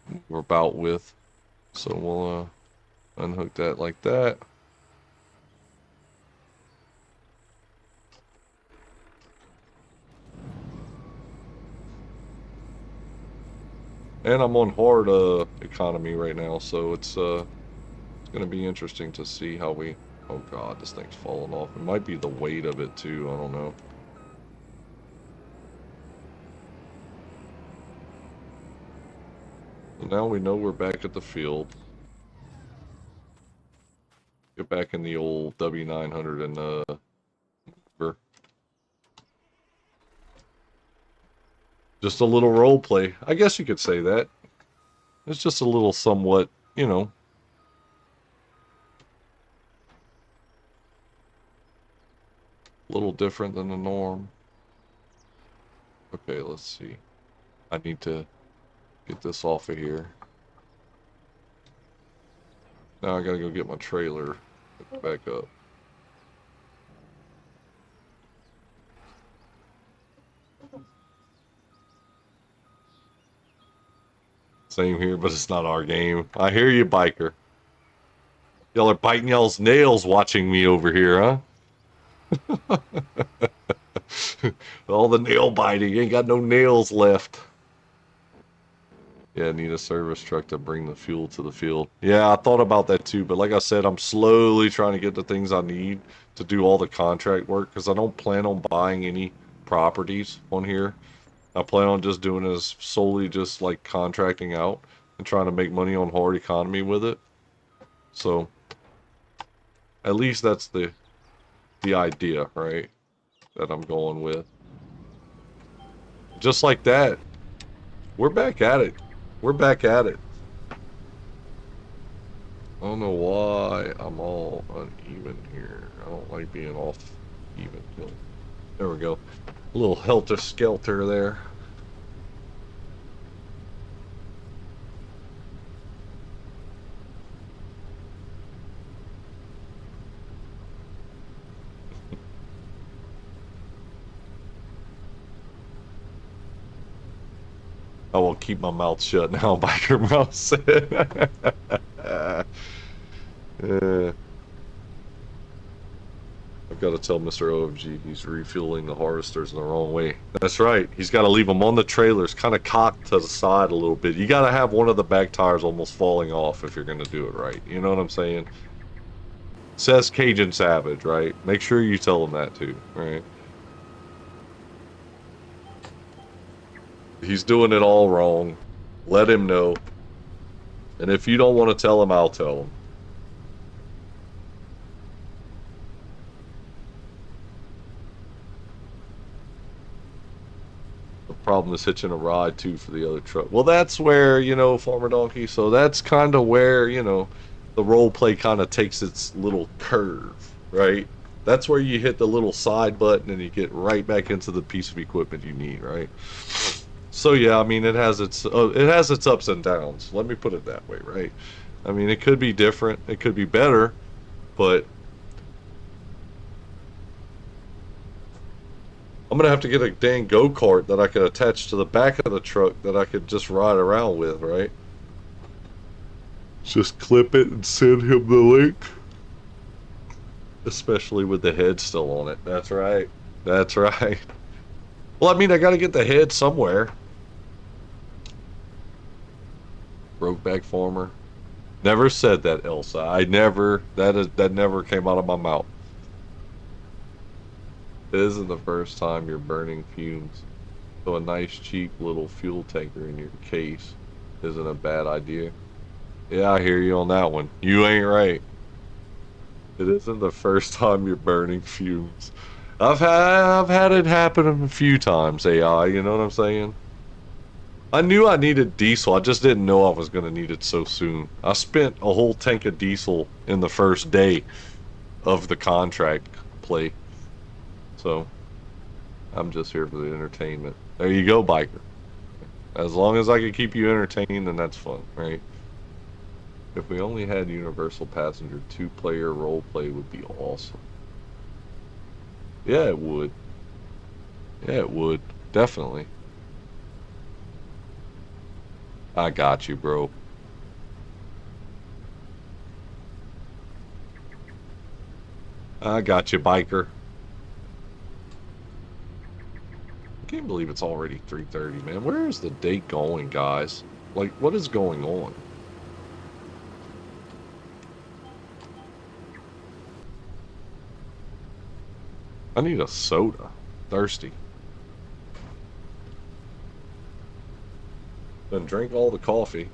Speaker 1: move about with. So we'll unhook that like that. And I'm on hard economy right now, so it's gonna be interesting to see how we. Oh god, this thing's falling off. It might be the weight of it too. I don't know. So now we know we're back at the field. Get back in the old W900 and just a little role play. I guess you could say that. It's just a little somewhat, you know. A little different than the norm. Okay, let's see. I need to get this off of here. Now I gotta go get my trailer back up. Same here, but it's not our game. I hear you, biker. Y'all are biting y'all's nails watching me over here, huh? All the nail biting. You ain't got no nails left. Yeah, need a service truck to bring the fuel to the field. Yeah, I thought about that too, but like I said, I'm slowly trying to get the things I need to do all the contract work because I don't plan on buying any properties on here. I plan on just doing this solely just like contracting out and trying to make money on hard economy with it. So at least that's the idea, right? That I'm going with. Just like that, we're back at it. We're back at it. I don't know why I'm all uneven here. I don't like being off even. There we go. A little helter-skelter there. I will keep my mouth shut now, Biker Mouse said. I've got to tell Mr. OFG he's refueling the harvesters in the wrong way. That's right. He's got to leave them on the trailers, kind of cocked to the side a little bit. You got to have one of the back tires almost falling off if you're going to do it right. You know what I'm saying? Says Cajun Savage, right? Make sure you tell him that too, right? He's doing it all wrong. Let him know. And if you don't want to tell him, I'll tell him. The problem is hitching a ride too for the other truck. Well, that's where, you know, Farmer Donkey, so that's kind of where, you know, the role play kind of takes its little curve, right? That's where you hit the little side button and you get right back into the piece of equipment you need, right? So yeah, I mean it has its ups and downs. Let me put it that way, right? I mean it could be different, it could be better, but I'm gonna have to get a dang go-kart that I could attach to the back of the truck that I could just ride around with, right? Just clip it and send him the link. Especially with the head still on it. That's right. That's right. Well, I mean, I gotta get the head somewhere. Brokeback farmer. Never said that, Elsa. I never. That never came out of my mouth. It isn't the first time you're burning fumes, so a nice cheap little fuel tanker in your case isn't a bad idea. Yeah, I hear you on that one. You ain't right. It isn't the first time you're burning fumes. I've had it happen a few times, AI, you know what I'm saying? I knew I needed diesel, I just didn't know I was gonna need it so soon. I spent a whole tank of diesel in the first day of the contract play. So I'm just here for the entertainment. There you go, biker. As long as I can keep you entertained, then that's fun, right? If we only had Universal Passenger 2-player roleplay would be awesome. Yeah, it would. Yeah, it would. Definitely. I got you, bro. I got you, biker. I can't believe it's already 3:30, man. Where is the date going, guys? Like, what is going on? I need a soda. Thirsty. Then drink all the coffee.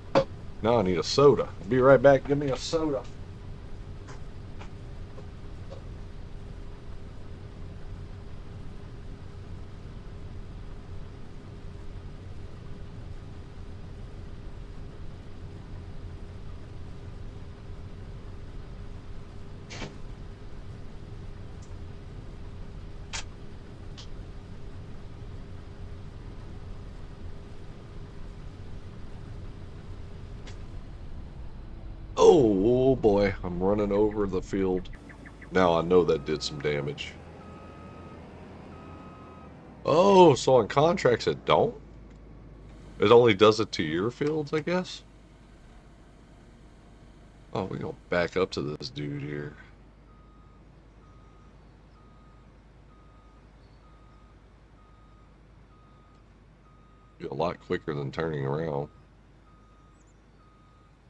Speaker 1: Now I need a soda. I'll be right back. Give me a soda. Oh boy, I'm running over the field. Now I know that did some damage. Oh, so on contracts it don't? It only does it to your fields, I guess? Oh, we're gonna back up to this dude here. Be a lot quicker than turning around.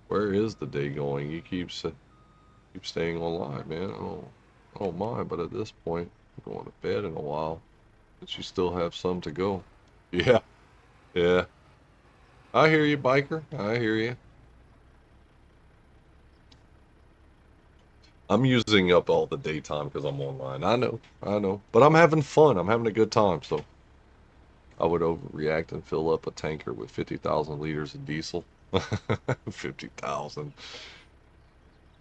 Speaker 1: Where is the day going? You keep staying online, man. I don't mind, but at this point, I'm going to bed in a while. But you still have some to go. Yeah, yeah. I hear you, biker. I hear you. I'm using up all the daytime because I'm online. I know. But I'm having fun. I'm having a good time, so I would overreact and fill up a tanker with 50,000 liters of diesel. 50,000.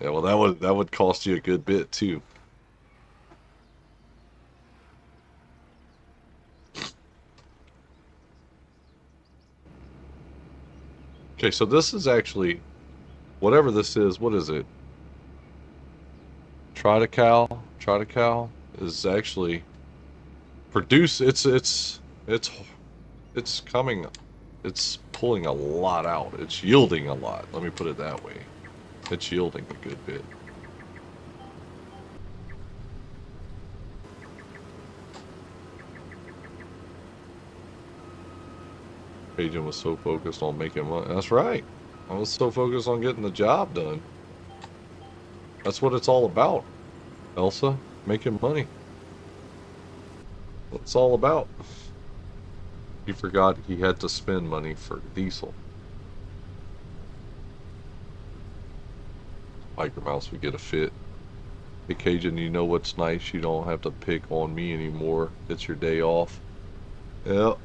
Speaker 1: Yeah, well, that would cost you a good bit too. Okay, so this is actually whatever this is. What is it? Triticale is actually produce. It's coming. It's pulling a lot out. It's yielding a lot. Let me put it that way. It's yielding a good bit. Agent was so focused on making money. That's right. I was so focused on getting the job done. That's what it's all about, Elsa. Making money. What it's all about. He forgot he had to spend money for diesel. Biker Mouse would get a fit. Hey Cajun, you know what's nice? You don't have to pick on me anymore. It's your day off. Yep.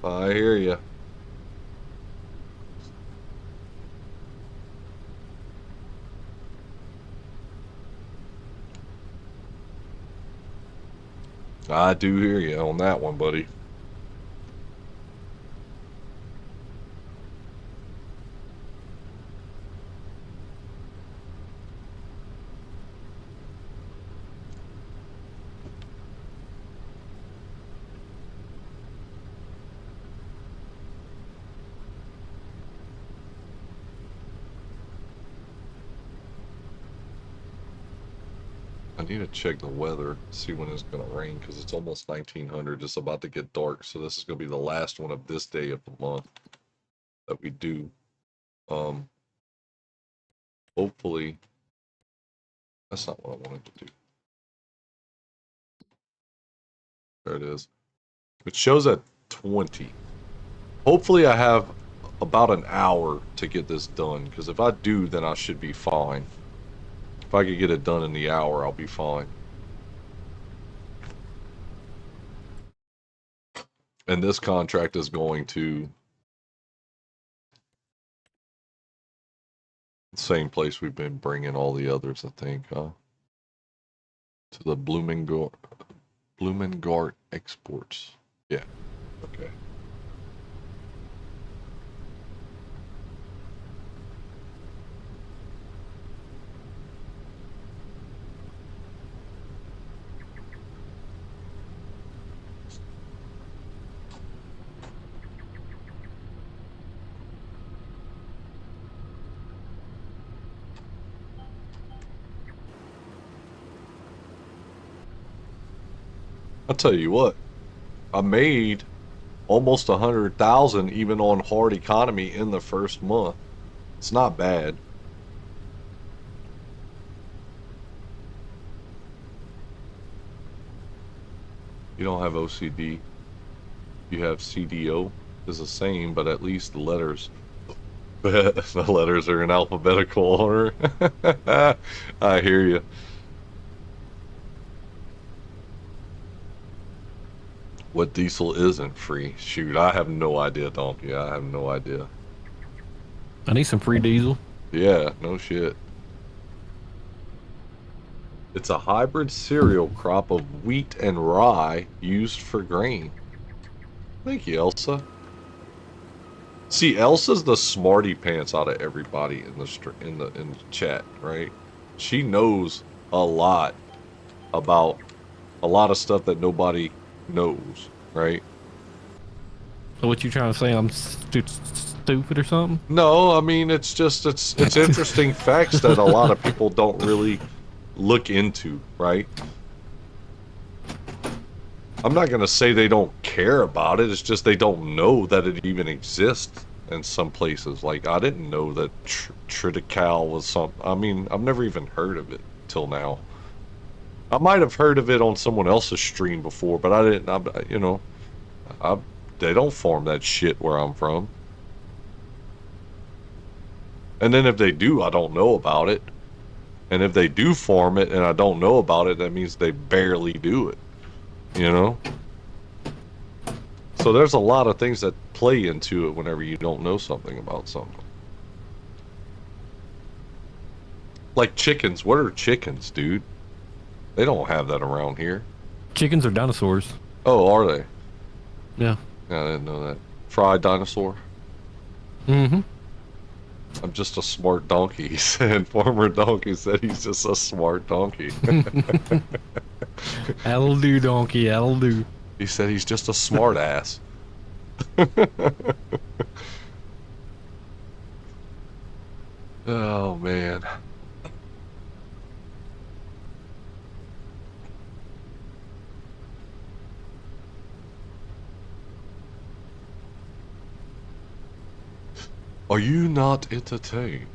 Speaker 1: I hear you. I do hear you on that one, buddy. I need to check the weather, see when it's gonna rain, because it's almost 1900. It's about to get dark, so this is gonna be the last one of this day of the month that we do. Hopefully, that's not what I wanted to do. There it is. It shows at 20. Hopefully, I have about an hour to get this done, because if I do, then I should be fine. If I could get it done in the hour, I'll be fine. And this contract is going to the same place we've been bringing all the others, I think, huh? To the Bloomingart Exports. Yeah, okay. I'll tell you what, I made almost 100,000 even on hard economy in the first month. It's not bad. You don't have OCD. You have CDO. It's the same, but at least the letters the letters are in alphabetical order. I hear you. What diesel isn't free? Shoot, I have no idea, Donkey. I have no idea.
Speaker 7: I need some free diesel.
Speaker 1: Yeah, no shit. It's a hybrid cereal crop of wheat and rye used for grain. Thank you, Elsa. See, Elsa's the smarty pants out of everybody in the chat, right? She knows a lot about a lot of stuff that nobody knows, right?
Speaker 7: So what you trying to say? I'm stupid or something?
Speaker 1: No, I mean it's just it's interesting facts that a lot of people don't really look into, right? I'm not gonna say they don't care about it. It's just they don't know that it even exists in some places. Like I didn't know that triticale was some. I mean, I've never even heard of it till now. I might have heard of it on someone else's stream before, but I didn't. You know, they don't farm that shit where I'm from. And then if they do, I don't know about it. And if they do farm it and I don't know about it, that means they barely do it. You know? So there's a lot of things that play into it whenever you don't know something about something. Like chickens. What are chickens, dude? They don't have that around here.
Speaker 7: Chickens are dinosaurs.
Speaker 1: Oh, are they?
Speaker 7: Yeah.
Speaker 1: Yeah, I didn't know that. Fried dinosaur?
Speaker 7: Mm-hmm.
Speaker 1: I'm just a smart donkey, he said. Former donkey said he's just a smart donkey.
Speaker 7: That'll do, donkey. That'll do.
Speaker 1: He said he's just a smart ass. Oh, man. Are you not entertained?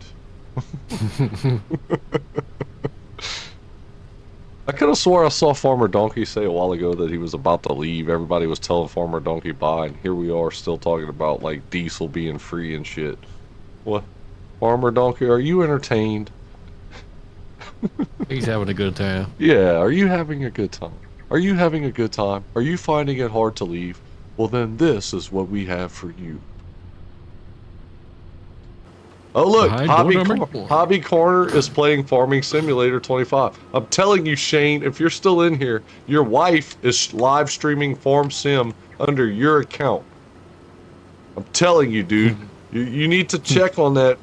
Speaker 1: I could have swore I saw Farmer Donkey say a while ago that he was about to leave. Everybody was telling Farmer Donkey bye, and here we are still talking about, like, diesel being free and shit. What? Farmer Donkey, are you entertained?
Speaker 7: He's having a good time.
Speaker 1: Yeah, are you having a good time? Are you having a good time? Are you finding it hard to leave? Well, then this is what we have for you. Oh look, Hobby Corner is playing Farming Simulator 25. I'm telling you, Shane, if you're still in here, your wife is live streaming Farm Sim under your account. I'm telling you, dude. You need to check on that.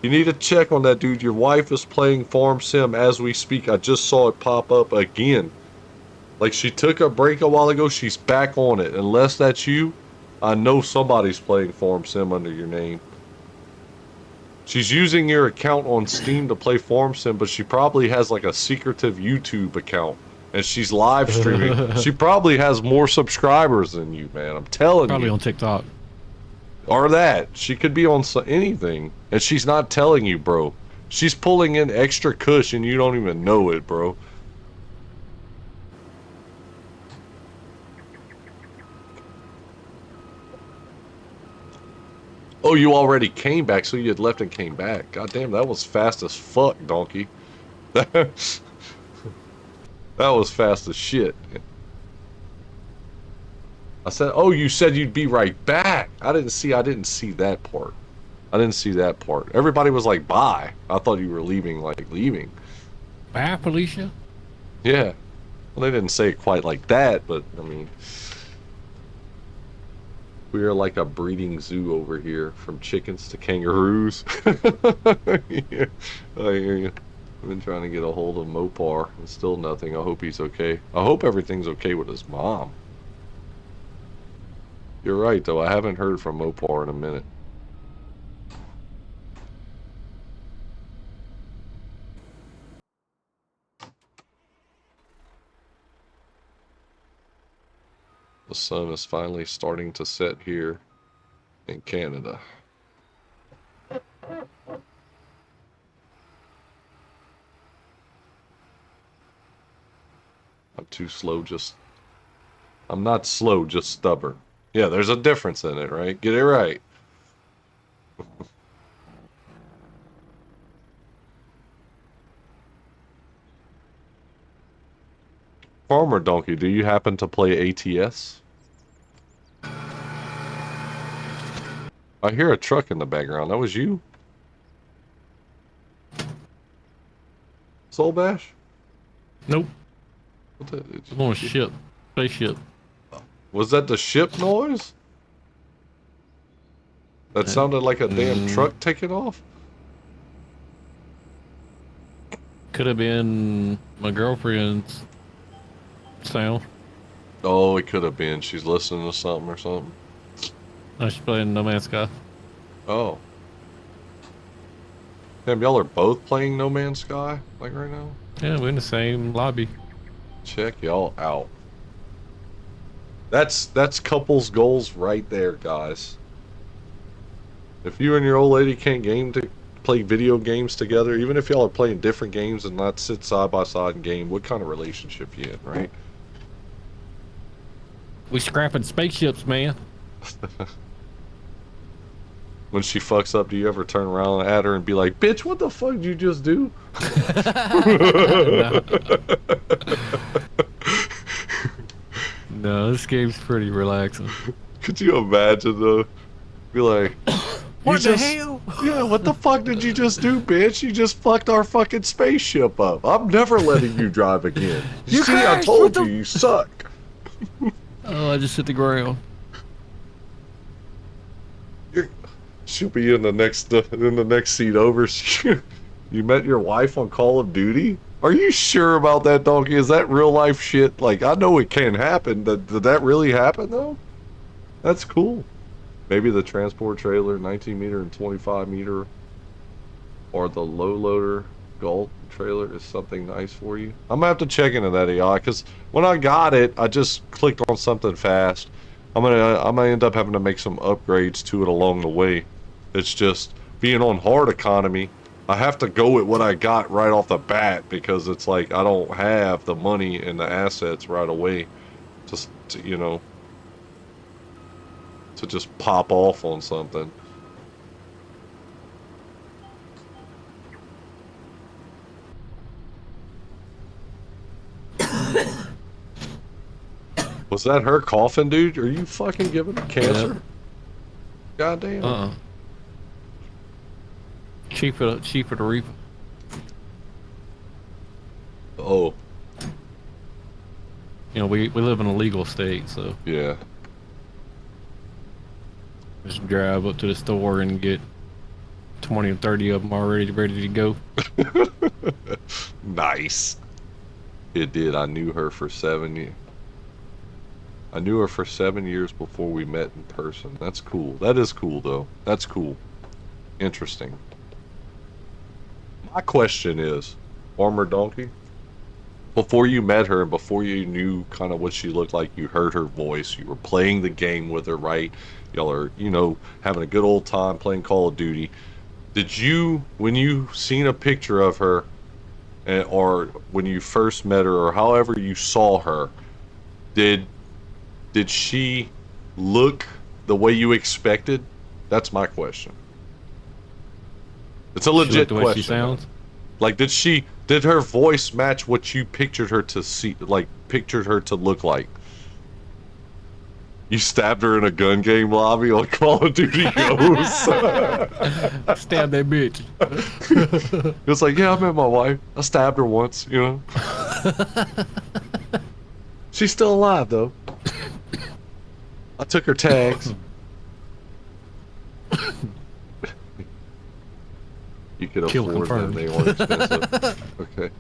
Speaker 1: You need to check on that, dude. Your wife is playing Farm Sim as we speak. I just saw it pop up again. Like she took a break a while ago, she's back on it. Unless that's you, I know somebody's playing Farm Sim under your name. She's using your account on Steam to play Farm Sim, but she probably has like a secretive YouTube account. And she's live streaming. She probably has more subscribers than you, man. I'm telling
Speaker 7: Probably
Speaker 1: you.
Speaker 7: on TikTok.
Speaker 1: Or that. She could be on anything. And she's not telling you, bro. She's pulling in extra cush and you don't even know it, bro. Oh, you already came back, so you had left and came back. God damn, that was fast as fuck, donkey. That was fast as shit. I said, oh, you said you'd be right back. I didn't see that part. I didn't see that part. Everybody was like, bye. I thought you were leaving, like, leaving.
Speaker 7: Bye, Felicia.
Speaker 1: Yeah. Well, they didn't say it quite like that, but, I mean... We are like a breeding zoo over here, from chickens to kangaroos. Yeah, I hear you. I've been trying to get a hold of Mopar, and still nothing. I hope he's okay. I hope everything's okay with his mom. You're right, though. I haven't heard from Mopar in a minute. The sun is finally starting to set here in Canada. I'm too slow, I'm not slow, just stubborn. Yeah, there's a difference in it, right? Get it right. Farmer Donkey, do you happen to play ATS? I hear a truck in the background. That was you? Soul Bash?
Speaker 7: Nope.
Speaker 1: What the,
Speaker 7: I'm on a ship. Spaceship.
Speaker 1: was that the ship noise? That sounded like a damn truck taking off?
Speaker 7: Could have been my girlfriend's sound.
Speaker 1: Oh, it could have been. She's listening to something or something.
Speaker 7: No, she's playing No Man's Sky.
Speaker 1: Oh. Damn, y'all are both playing No Man's Sky, like right now?
Speaker 7: Yeah, we're in the same lobby.
Speaker 1: Check y'all out. That's couples goals right there, guys. If you and your old lady can't play video games together, even if y'all are playing different games and not sit side by side and game, what kind of relationship you in, right?
Speaker 7: We scrapping spaceships, man.
Speaker 1: When she fucks up, do you ever turn around at her and be like, bitch, what the fuck did you just do?
Speaker 7: No, this game's pretty relaxing.
Speaker 1: Could you imagine, though? Be like,
Speaker 7: What the hell?
Speaker 1: Yeah, what the fuck did you just do, bitch? You just fucked our fucking spaceship up. I'm never letting you drive again. You see, I told you, you suck.
Speaker 7: Oh, I just hit the ground.
Speaker 1: She'll be in the next seat over. You met your wife on Call of Duty? Are you sure about that, donkey? Is that real life shit? Like, I know it can happen. Did that really happen, though? That's cool. Maybe the transport trailer, 19 meter and 25 meter, or the low loader Galt trailer is something nice for you. I'm gonna have to check into that AI, because when I got it, I just clicked on something fast. I'm gonna end up having to make some upgrades to it along the way. It's just being on hard economy. I have to go with what I got right off the bat, because it's like I don't have the money and the assets right away to you know, to just pop off on something. Was that her coughing, dude? Are you fucking giving her cancer?
Speaker 7: Yeah.
Speaker 1: Goddamn.
Speaker 7: Cheaper to reap.
Speaker 1: Oh.
Speaker 7: You know, we live in a legal state, so
Speaker 1: Yeah.
Speaker 7: just drive up to the store and get 20 or 30 of them already ready to go.
Speaker 1: Nice. It did. I knew her for 7 years. I knew her for 7 years before we met in person. That's cool. That is cool, though. That's cool. Interesting. My question is, Farmer Donkey, before you met her, before you knew kind of what she looked like, you heard her voice, you were playing the game with her, right? Y'all are, having a good old time playing Call of Duty. Did you, when you seen a picture of her, or when you first met her, or however you saw her, did she look the way you expected? That's my question. It's a
Speaker 7: She looked
Speaker 1: legit
Speaker 7: the way
Speaker 1: question.
Speaker 7: she sounds.
Speaker 1: Like, did her voice match what you pictured her to see, like, pictured her to look like? You stabbed her in a gun game lobby on Call of Duty Ghosts.
Speaker 7: Stab that bitch.
Speaker 1: It's like, yeah, I met my wife. I stabbed her once, She's still alive, though. I took her tags. You could
Speaker 7: Kill
Speaker 1: afford them.
Speaker 7: confirmed.
Speaker 1: They weren't expensive. Okay.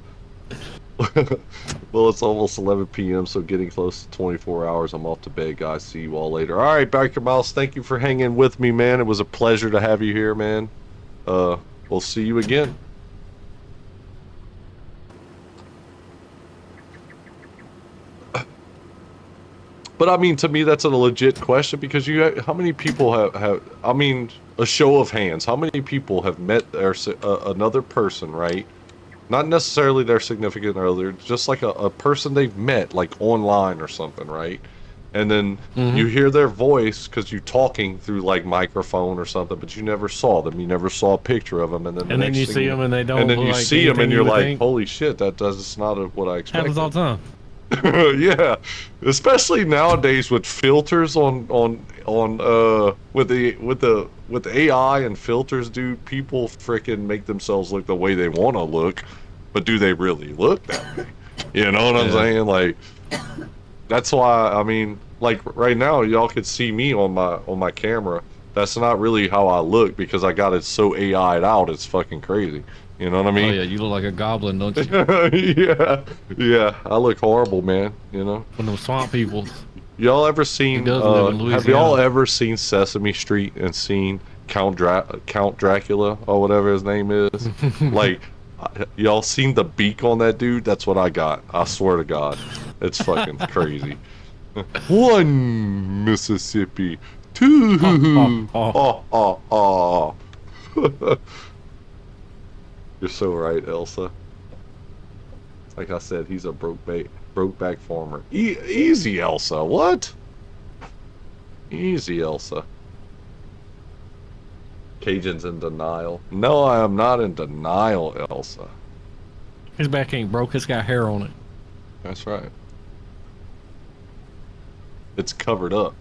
Speaker 1: Well, it's almost 11 p.m., so getting close to 24 hours. I'm off to bed, guys. See you all later. All right, Biker Mouse, thank you for hanging with me, man. It was a pleasure to have you here, man. We'll see you again. But I mean, to me, that's a legit question because how many people have I mean, a show of hands, how many people have met another person, right? Not necessarily their significant other, just like a person they've met, like online or something, right? And then you hear their voice because you're talking through like microphone or something, but you never saw them. You never saw a picture of them, and then
Speaker 7: And then you see them and they don't.
Speaker 1: and then
Speaker 7: look
Speaker 1: you
Speaker 7: like
Speaker 1: see them and
Speaker 7: anything
Speaker 1: you're
Speaker 7: you would
Speaker 1: like,
Speaker 7: think.
Speaker 1: holy shit, that's not what I expected.
Speaker 7: Happens all the time.
Speaker 1: Yeah, especially nowadays with filters with the AI and filters, dude. People freaking make themselves look the way they want to look, but do they really look that way? You know what I'm saying? Like, that's why, I mean, like right now, y'all could see me on my camera. That's not really how I look because I got it so AI'd out. It's fucking crazy. You know what I mean?
Speaker 7: Oh yeah, you look like a goblin, don't you?
Speaker 1: Yeah, I look horrible, man.
Speaker 7: One of them swamp people.
Speaker 1: Y'all ever seen?
Speaker 7: does live in
Speaker 1: Have y'all
Speaker 7: Louisiana.
Speaker 1: ever seen Sesame Street and seen Count Dracula or whatever his name is? Like, y'all seen the beak on that dude? That's what I got. I swear to God, it's fucking crazy. One Mississippi, two. Oh. You're so right, Elsa. Like I said, he's a broke back farmer. Easy, Elsa. What? Easy, Elsa. Cajun's in denial. No, I am not in denial, Elsa.
Speaker 7: His back ain't broke. It's got hair on it.
Speaker 1: That's right. It's covered up.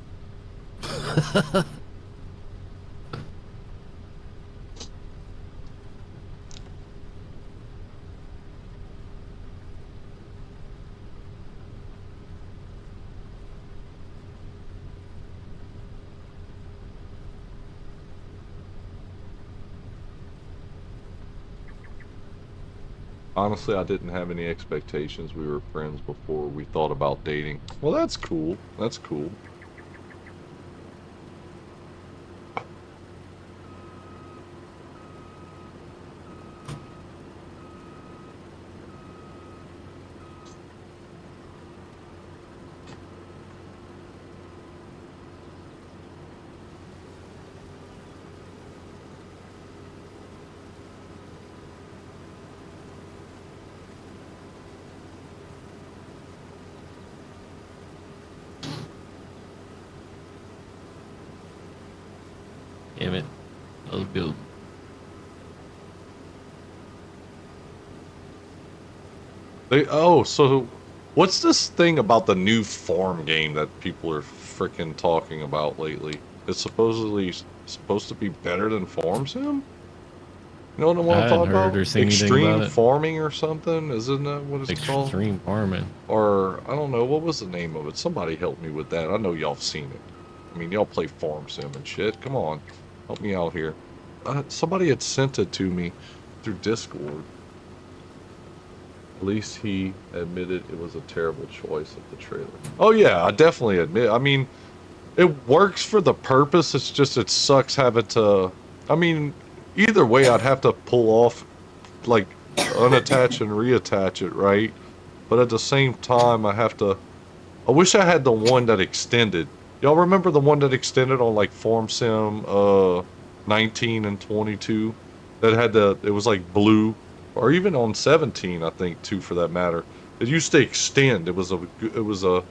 Speaker 1: Honestly, I didn't have any expectations. We were friends before we thought about dating. Well, that's cool. That's cool.
Speaker 7: Damn it. That was good.
Speaker 1: So what's this thing about the new farm game that people are freaking talking about lately? It's supposedly supposed to be better than Farm Sim? You know what I want to
Speaker 7: hadn't
Speaker 1: talk
Speaker 7: heard
Speaker 1: about?
Speaker 7: or seen anything
Speaker 1: Extreme
Speaker 7: about it.
Speaker 1: farming or something? Isn't that what it's called?
Speaker 7: Extreme farming.
Speaker 1: Or, I don't know, what was the name of it? Somebody help me with that. I know y'all have seen it. I mean, y'all play Farm Sim and shit. Come on. Help me out here. Somebody had sent it to me through Discord. At least he admitted it was a terrible choice of the trailer. Oh yeah, I definitely admit. I mean, it works for the purpose. It's just it sucks having to. I mean, either way, I'd have to pull off like unattach and reattach it, right? But at the same time, I wish I had the one that extended. Y'all remember the one that extended on like Form Sim 19 and 22? That had it was like blue, or even on 17, I think too, for that matter. It used to extend. It was a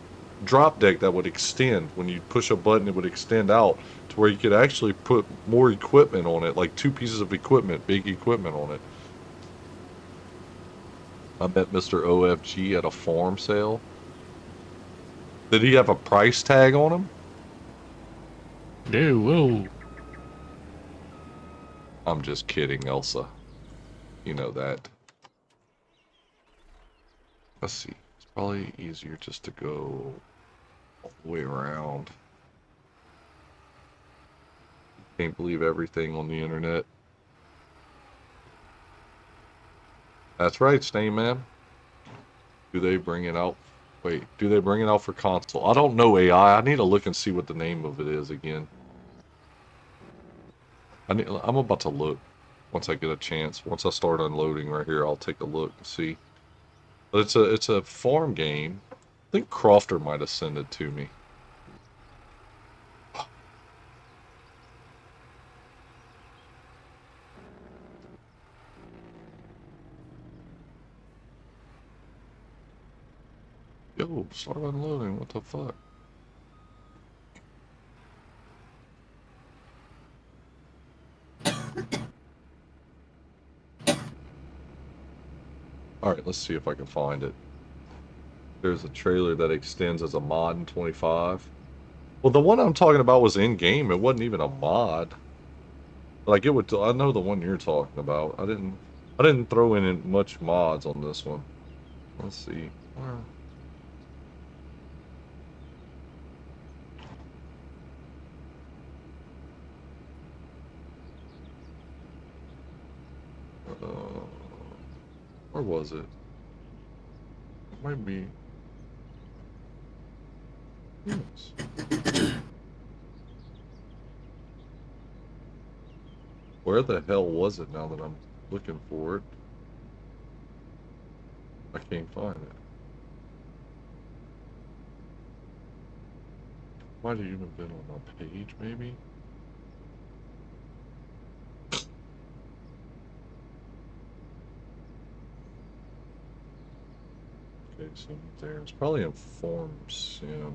Speaker 1: drop deck that would extend. When you push a button, it would extend out to where you could actually put more equipment on it, like 2 pieces of equipment, big equipment on it. I met Mr. OFG at a farm sale. Did he have a price tag on him?
Speaker 7: Dude, whoa.
Speaker 1: I'm just kidding, Elsa. You know that. Let's see. It's probably easier just to go all the way around. Can't believe everything on the internet. That's right, Stain Man. Do they bring it out? Wait, do they bring it out for console? I don't know AI. I need to look and see what the name of it is again. I'm about to look once I get a chance. Once I start unloading right here, I'll take a look and see. But it's a farm game. I think Crofter might have sent it to me. Yo, start unloading. What the fuck? Alright, let's see if I can find it. There's a trailer that extends as a mod in 25. Well, the one I'm talking about was in-game. It wasn't even a mod. Like, it would... I know the one you're talking about. I didn't throw in much mods on this one. Let's see. Where... where was it? It might be... Yes. Where the hell was it now that I'm looking for it? I can't find it. Might have even been on my page, maybe? Okay, so there's probably in Form Sim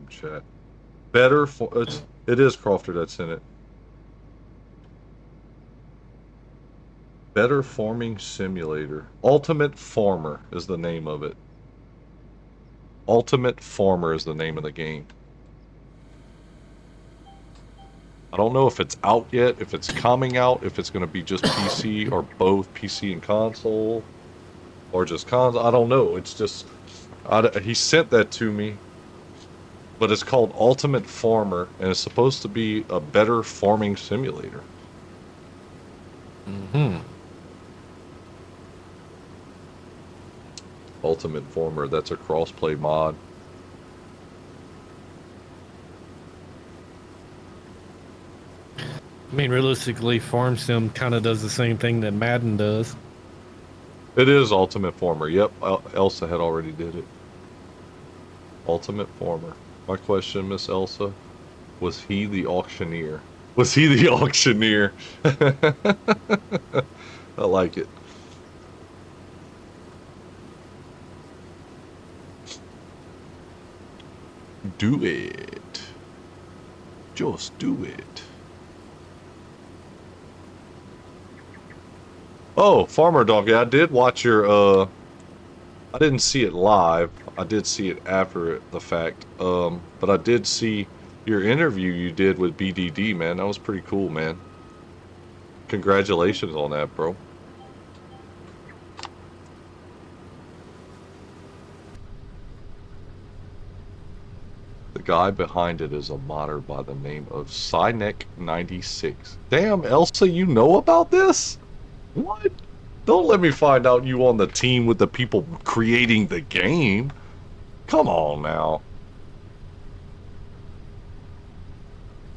Speaker 1: chat. It is Crofter that's in it. Better Farming Simulator. Ultimate Farmer is the name of it. Ultimate Farmer is the name of the game. I don't know if it's out yet, if it's coming out, if it's going to be just PC or both PC and console, or just console. I don't know. It's just... he sent that to me, but it's called Ultimate Farmer, and it's supposed to be a better farming simulator.
Speaker 7: Mm-hmm.
Speaker 1: Ultimate Farmer, that's a crossplay mod.
Speaker 7: I mean, realistically, Farm Sim kind of does the same thing that Madden does.
Speaker 1: It is Ultimate Farmer. Yep, Elsa had already did it. Ultimate Farmer. My question, Miss Elsa, was he the auctioneer? Was he the auctioneer? I like it. Do it. Just do it. Oh, Farmer Dog, yeah, I did watch your, I didn't see it live. I did see it after the fact. But I did see your interview you did with BDD, man. That was pretty cool, man. Congratulations on that, bro. The guy behind it is a modder by the name of Cynek96. Damn, Elsa, you know about this? What? Don't let me find out you on the team with the people creating the game. Come on now.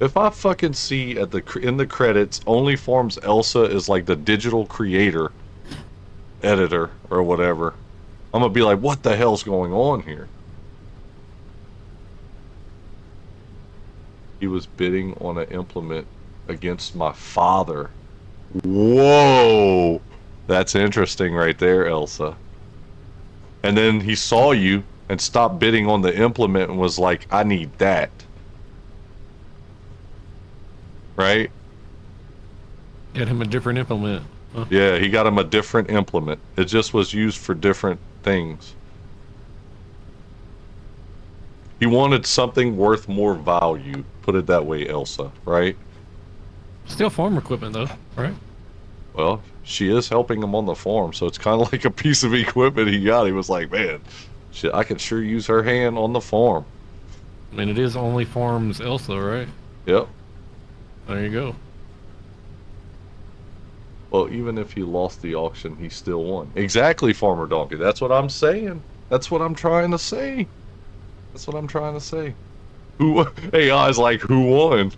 Speaker 1: If I fucking see at the in the credits, Only Forms Elsa is like the digital creator, editor, or whatever, I'm gonna be like, what the hell's going on here? He was bidding on an implement against my father. Whoa! That's interesting right there, Elsa. And then he saw you and stopped bidding on the implement and was like, I need that. Right?
Speaker 7: Get him a different implement. Huh?
Speaker 1: Yeah, he got him a different implement. It just was used for different things. He wanted something worth more value. Put it that way, Elsa, right?
Speaker 7: Still farm equipment though, right?
Speaker 1: Well, she is helping him on the farm, so it's kind of like a piece of equipment he got. He was like, man, shit, I could sure use her hand on the farm.
Speaker 7: I mean, it is Only Farms Elsa, right?
Speaker 1: Yep.
Speaker 7: There you go.
Speaker 1: Well, even if he lost the auction, he still won. Exactly, Farmer Donkey. That's what I'm saying. That's what I'm trying to say. That's what I'm trying to say. Who AI's like, who won?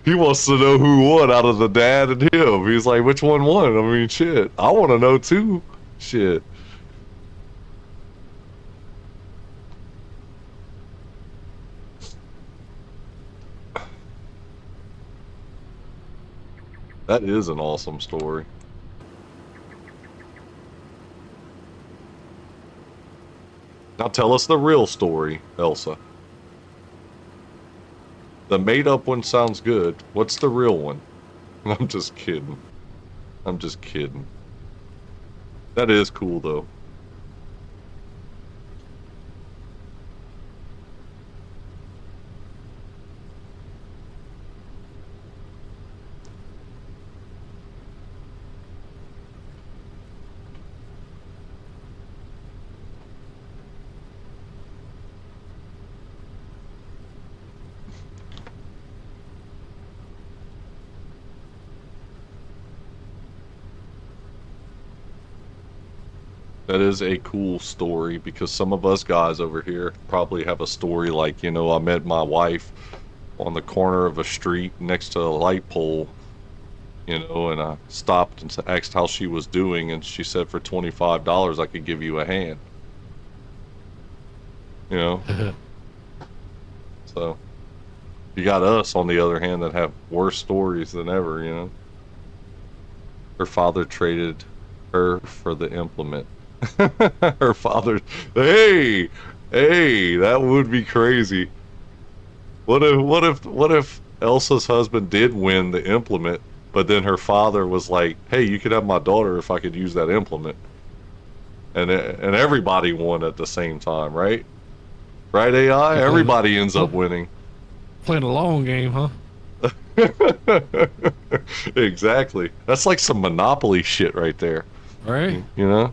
Speaker 1: He wants to know who won out of the dad and him. He's like, which one won? I mean, shit. I want to know too. Shit. That is an awesome story. Now tell us the real story, Elsa. The made-up one sounds good. What's the real one? I'm just kidding. I'm just kidding. That is cool, though. That is a cool story because some of us guys over here probably have a story like, you know, I met my wife on the corner of a street next to a light pole, you know, and I stopped and asked how she was doing, and she said for $25 I could give you a hand. You know? So, you got us, on the other hand, that have worse stories than ever, you know? Her father traded her for the implement. Her father, hey, that would be crazy. What if Elsa's husband did win the implement, but then her father was like, hey, you could have my daughter if I could use that implement. And everybody won at the same time, right? Right, AI? Everybody ends up winning.
Speaker 7: Playing a long game, huh?
Speaker 1: Exactly. That's like some Monopoly shit right there.
Speaker 7: Right.
Speaker 1: You know?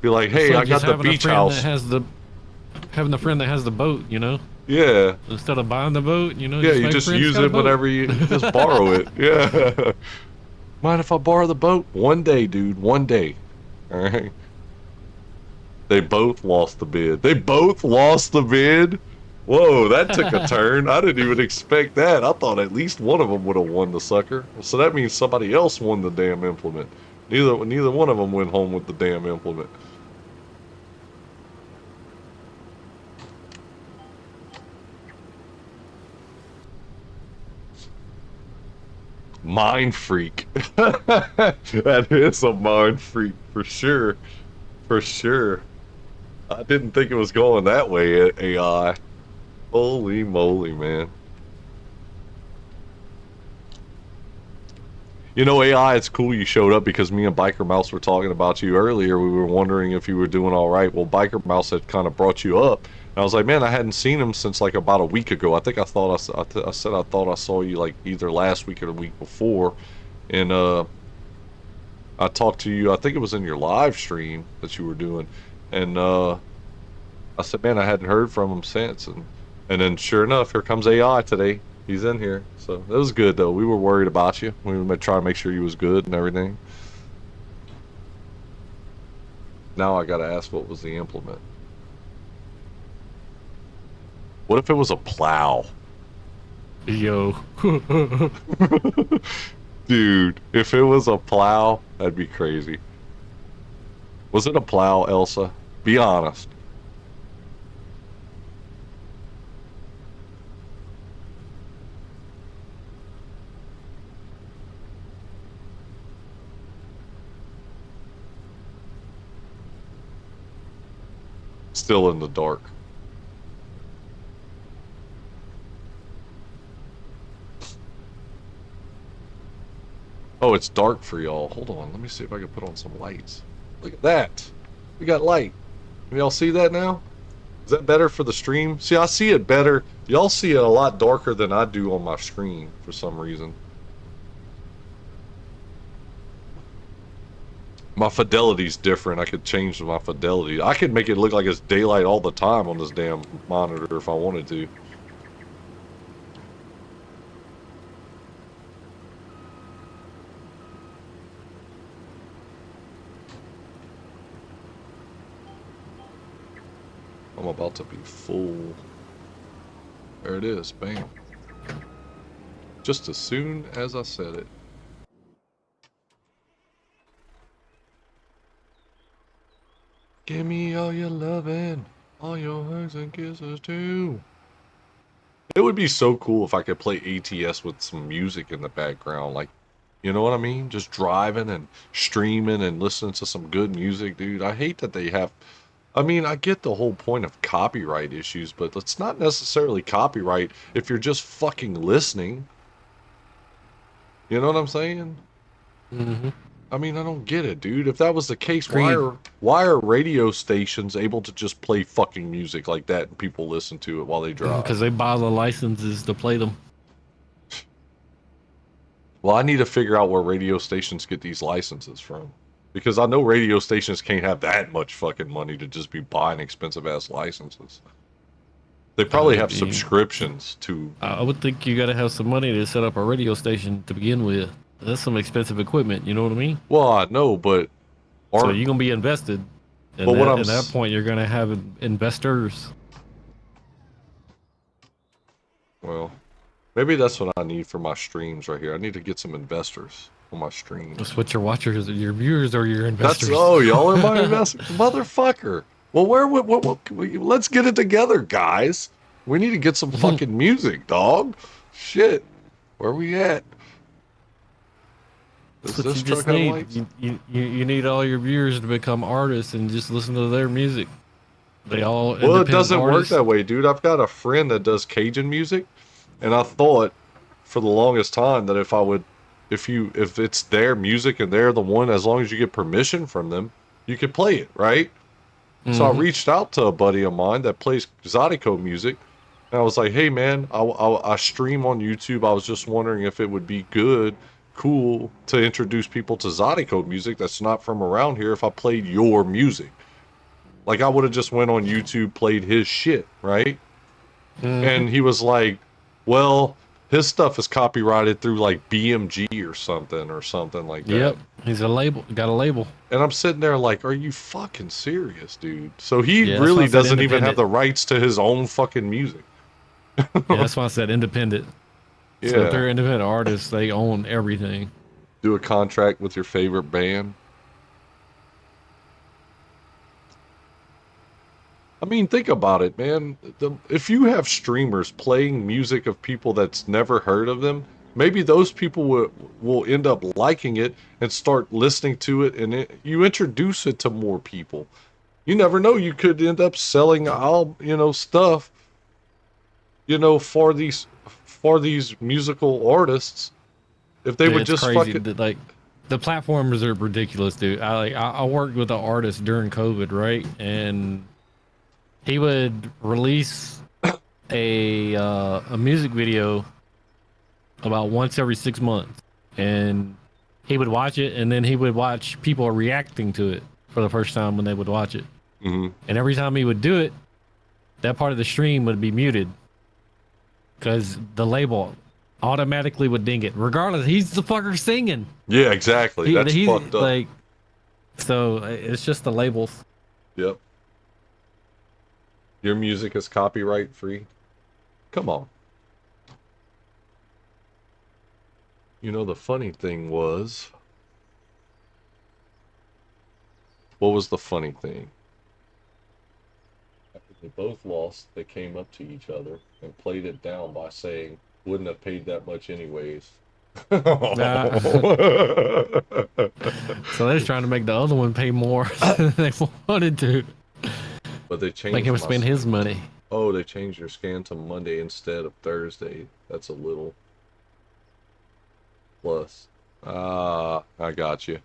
Speaker 1: Be like, hey, I got the beach house.
Speaker 7: Having the friend that has the boat, you know?
Speaker 1: Yeah.
Speaker 7: Instead of buying the boat, you know?
Speaker 1: Yeah, you just use it whenever you just borrow it. Yeah. Mind if I borrow the boat? One day, dude. One day. All right. They both lost the bid. They both lost the bid? Whoa, that took a turn. I didn't even expect that. I thought at least one of them would have won the sucker. So that means somebody else won the damn implement. Neither one of them went home with the damn implement. Mind freak. That is a mind freak for sure. For sure. I didn't think it was going that way, AI. Holy moly, man. You know, AI, it's cool you showed up because me and Biker Mouse were talking about you earlier. We were wondering if you were doing all right. Well, Biker Mouse had kind of brought you up. And I was like, man, I hadn't seen him since like about a week ago. I think I thought I said I thought I saw you like either last week or the week before. And I talked to you, I think it was in your live stream that you were doing. And I said, man, I hadn't heard from him since. And then sure enough, here comes AI today. He's in here. So it was good, though. We were worried about you. We were trying to make sure you was good and everything. Now I got to ask, what was the implement? What if it was a plow?
Speaker 7: Yo.
Speaker 1: Dude, if it was a plow, that'd be crazy. Was it a plow, Elsa? Be honest. Still in the dark. Oh, it's dark for y'all. Hold on, let me see if I can put on some lights. Look at that. We got light. Can y'all see that now? Is that better for the stream? See, I see it better. Y'all see it a lot darker than I do on my screen for some reason. My fidelity's different. I could change my fidelity. I could make it look like it's daylight all the time on this damn monitor if I wanted to. I'm about to be full. There it is. Bam. Just as soon as I said it. Give me all your loving, all your hugs and kisses too. It would be so cool if I could play ATS with some music in the background, like, you know what I mean? Just driving and streaming and listening to some good music, dude. I hate that they have, I mean, I get the whole point of copyright issues, but it's not necessarily copyright if you're just fucking listening. You know what I'm saying?
Speaker 7: Mm-hmm.
Speaker 1: I mean, I don't get it, dude. If that was the case, why are radio stations able to just play fucking music like that and people listen to it while they drive?
Speaker 7: Because they buy the licenses to play them.
Speaker 1: Well, I need to figure out where radio stations get these licenses from. Because I know radio stations can't have that much fucking money to just be buying expensive ass licenses. They probably have subscriptions to.
Speaker 7: I would think you got to have some money to set up a radio station to begin with. That's some expensive equipment, you know what I mean?
Speaker 1: Well, I know, but
Speaker 7: so you're gonna be invested. And
Speaker 1: but
Speaker 7: at that point, you're gonna have investors.
Speaker 1: Well, maybe that's what I need for my streams right here. I need to get some investors on my streams.
Speaker 7: That's what your watchers, your viewers, or your investors.
Speaker 1: Y'all are my investors, motherfucker. Well, let's get it together, guys. We need to get some fucking music, dog. Shit, where we at?
Speaker 7: That's what you just need. You need all your viewers to become artists and just listen to their music. Well,
Speaker 1: it doesn't work that way, dude. I've got a friend that does Cajun music, and I thought for the longest time that if it's their music and they're the one, as long as you get permission from them, you could play it, right? Mm-hmm. So I reached out to a buddy of mine that plays Zydeco music, and I was like, hey man, I stream on YouTube. I was just wondering if it would be cool to introduce people to Zydeco music that's not from around here if I played your music. Like, I would have just went on YouTube, played his shit, right? Mm-hmm. And he was like, well, his stuff is copyrighted through like BMG or something like that.
Speaker 7: Yep, he's got a label.
Speaker 1: And I'm sitting there like, are you fucking serious, dude? So he really doesn't even have the rights to his own fucking music.
Speaker 7: Yeah, that's why I said independent. Yeah. So if they're independent artists, they own everything.
Speaker 1: Do a contract with your favorite band. I mean, think about it, man. If you have streamers playing music of people that's never heard of them, maybe those people will end up liking it and start listening to it, and you introduce it to more people. You never know. You could end up selling stuff, for these musical artists, if they would just
Speaker 7: crazy.
Speaker 1: fucking
Speaker 7: like the platforms are ridiculous, dude. I worked with an artist during COVID, right? And he would release a music video about once every 6 months, and he would watch it, and then he would watch people reacting to it for the first time when they would watch it.
Speaker 1: Mm-hmm.
Speaker 7: And every time he would do it, that part of the stream would be muted because the label automatically would ding it, regardless. He's the fucker singing.
Speaker 1: Yeah, exactly. That's fucked up.
Speaker 7: Like, so it's just the labels.
Speaker 1: Yep. Your music is copyright free. Come on. You know, the funny thing was... What was the funny thing? After they both lost, they came up to each other and played it down by saying, wouldn't have paid that much anyways.
Speaker 7: Nah. So they're trying to make the other one pay more than they wanted to.
Speaker 1: But they
Speaker 7: Make
Speaker 1: changed
Speaker 7: him
Speaker 1: my...
Speaker 7: spend his money.
Speaker 1: Oh, they changed your scan to Monday instead of Thursday. That's a little plus. Ah, I got you.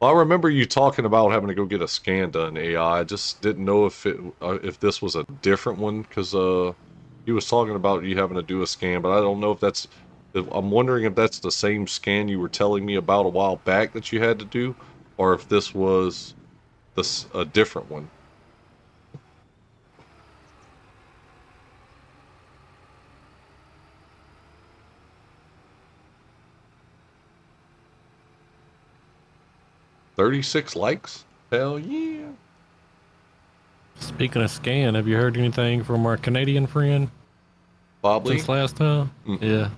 Speaker 1: Well, I remember you talking about having to go get a scan done, AI. I just didn't know if this was a different one, because he was talking about you having to do a scan, but I don't know if that's... I'm wondering if that's the same scan you were telling me about a while back that you had to do, or if this was a different one. $36 likes? Hell yeah.
Speaker 7: Speaking of scan, have you heard anything from our Canadian friend
Speaker 1: Bob Lee?
Speaker 7: since last time? Yeah.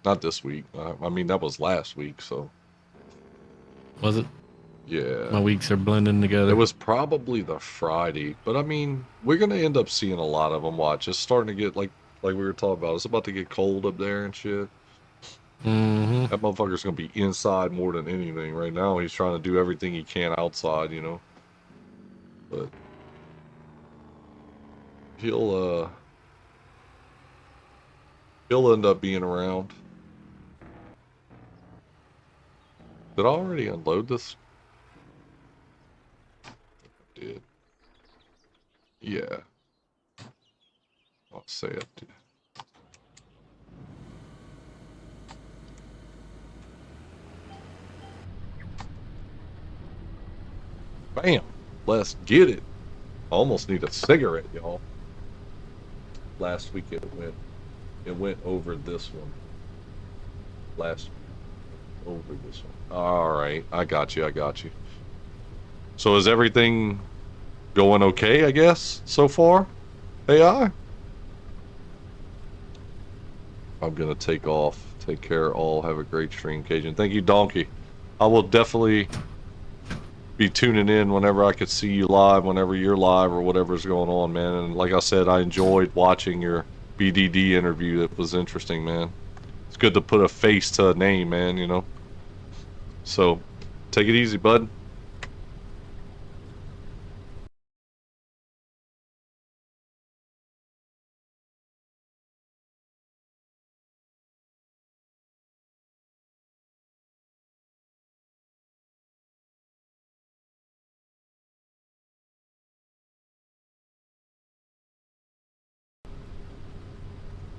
Speaker 1: Not this week. I mean, that was last week, so...
Speaker 7: Was it?
Speaker 1: Yeah.
Speaker 7: My weeks are blending together.
Speaker 1: It was probably the Friday, but I mean, we're gonna end up seeing a lot of them. Watch, it's starting to get like we were talking about. It's about to get cold up there and shit.
Speaker 7: Mm-hmm.
Speaker 1: That motherfucker's gonna be inside more than anything right now. He's trying to do everything he can outside, you know. But he'll end up being around. Did I already unload this? I did. Yeah. I'll say it did. Bam! Let's get it. I almost need a cigarette, y'all. Last week it went over this one. Last over this one. Alright, I got you. So is everything going okay, I guess, so far? AI? I'm gonna take off. Take care all. Have a great stream, Cajun. Thank you, Donkey. I will definitely be tuning in whenever I could see you live, whenever you're live, or whatever's going on, man. And like I said, I enjoyed watching your BDD interview. That was interesting, man. It's good to put a face to a name, man, you know. So, take it easy, bud.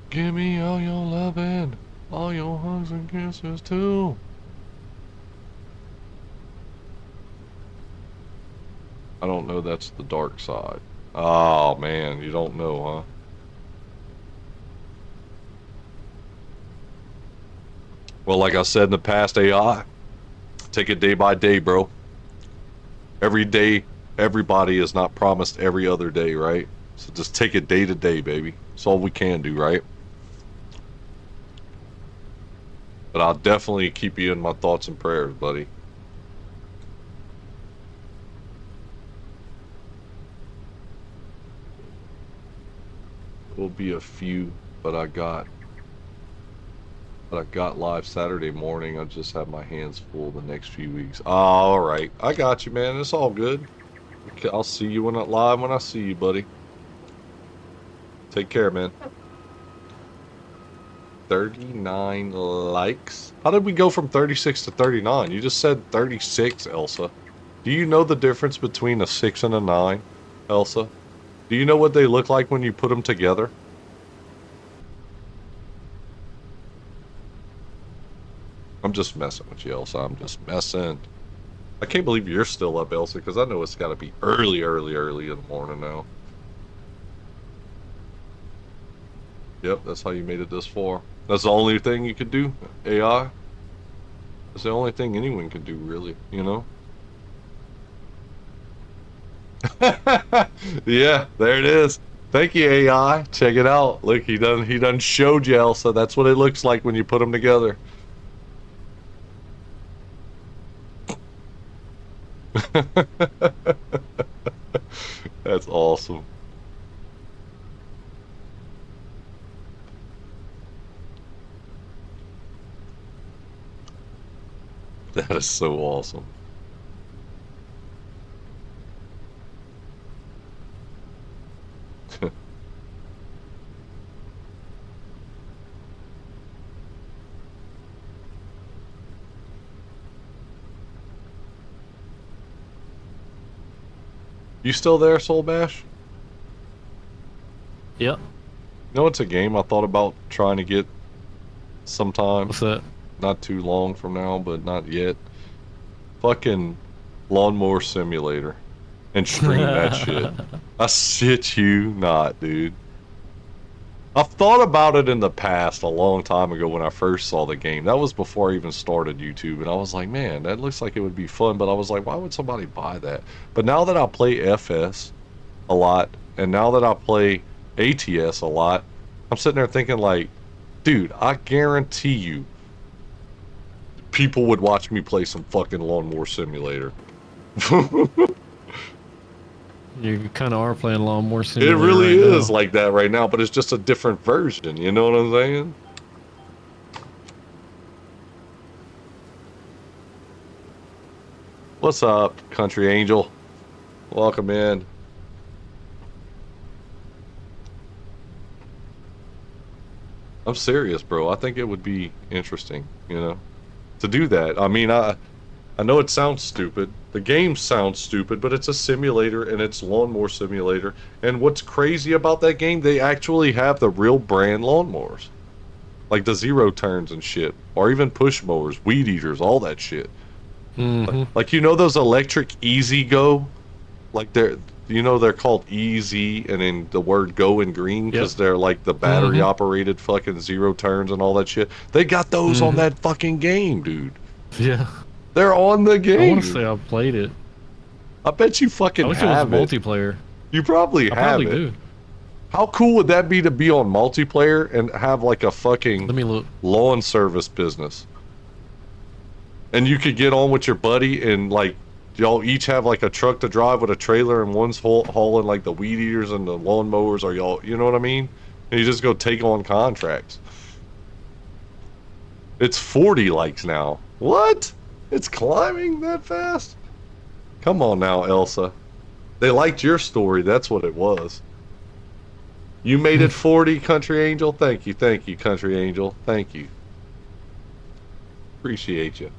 Speaker 1: Give me all your loving, all your hugs and kisses too. I don't know, that's the dark side. Oh man, you don't know, huh? Well, like I said in the past, AI, take it day by day, bro. Every day, everybody is not promised every other day, right? So just take it day to day, baby. That's all we can do, right? But I'll definitely keep you in my thoughts and prayers, buddy. Will be a few, but I got live Saturday morning. I just have my hands full the next few weeks. All right, I got you, man. It's all good. Okay, I'll see you live when I see you, buddy. Take care, man. 39 likes. How did we go from 36 to 39? You just said 36, Elsa. Do you know the difference between a 6 and a 9, Elsa? Do you know what they look like when you put them together? I'm just messing with you, Elsa. I'm just messing. I can't believe you're still up, Elsa, because I know it's got to be early in the morning now. Yep, that's how you made it this far. That's the only thing you could do, AI. That's the only thing anyone can do, really, you know? Yeah, there it is. Thank you, AI. Check it out. Look, he done showed you, Elsa. That's what it looks like when you put them together. That's awesome. That is so awesome. You still there, Soul Bash?
Speaker 7: Yep.
Speaker 1: You know, it's a game I thought about trying to get sometime.
Speaker 7: What's that?
Speaker 1: Not too long from now, but not yet. Fucking Lawnmower Simulator. And stream that shit. I shit you not, dude. I've thought about it in the past a long time ago when I first saw the game. That was before I even started YouTube, and I was like, man, that looks like it would be fun, but I was like, why would somebody buy that? But now that I play FS a lot, and now that I play ATS a lot, I'm sitting there thinking like, dude, I guarantee you people would watch me play some fucking Lawnmower Simulator.
Speaker 7: You kind of are playing Lawnmower
Speaker 1: It
Speaker 7: Simulator.
Speaker 1: really
Speaker 7: right
Speaker 1: is
Speaker 7: now.
Speaker 1: like that right now, but it's just a different version, you know what I'm saying? What's up, Country Angel? Welcome in. I'm serious, bro. I think it would be interesting, you know, to do that. I mean, I know it sounds stupid. The game sounds stupid, but it's a simulator and it's Lawnmower Simulator. And what's crazy about that game, they actually have the real brand lawnmowers. Like the zero turns and shit. Or even push mowers, weed eaters, all that shit.
Speaker 7: Mm-hmm.
Speaker 1: Like, you know those electric Easy Go? Like they're called Easy and then the word go in green because they're like the battery operated fucking zero turns and all that shit. They got those on that fucking game, dude.
Speaker 7: Yeah.
Speaker 1: They're on the game.
Speaker 7: I want to say I played it.
Speaker 1: I bet you fucking
Speaker 7: I wish it was
Speaker 1: have it.
Speaker 7: multiplayer.
Speaker 1: You probably
Speaker 7: I
Speaker 1: have
Speaker 7: probably
Speaker 1: it.
Speaker 7: do.
Speaker 1: How cool would that be to be on multiplayer and have like a fucking
Speaker 7: Let me look.
Speaker 1: lawn service business? And you could get on with your buddy and like y'all each have like a truck to drive with a trailer and one's hauling like the weed eaters and the lawn mowers, or y'all, you know what I mean? And you just go take on contracts. It's 40 likes now. What? It's climbing that fast? Come on now, Elsa. They liked your story, that's what it was. You made it 40, Country Angel? Thank you, Country Angel. Thank you. Appreciate you.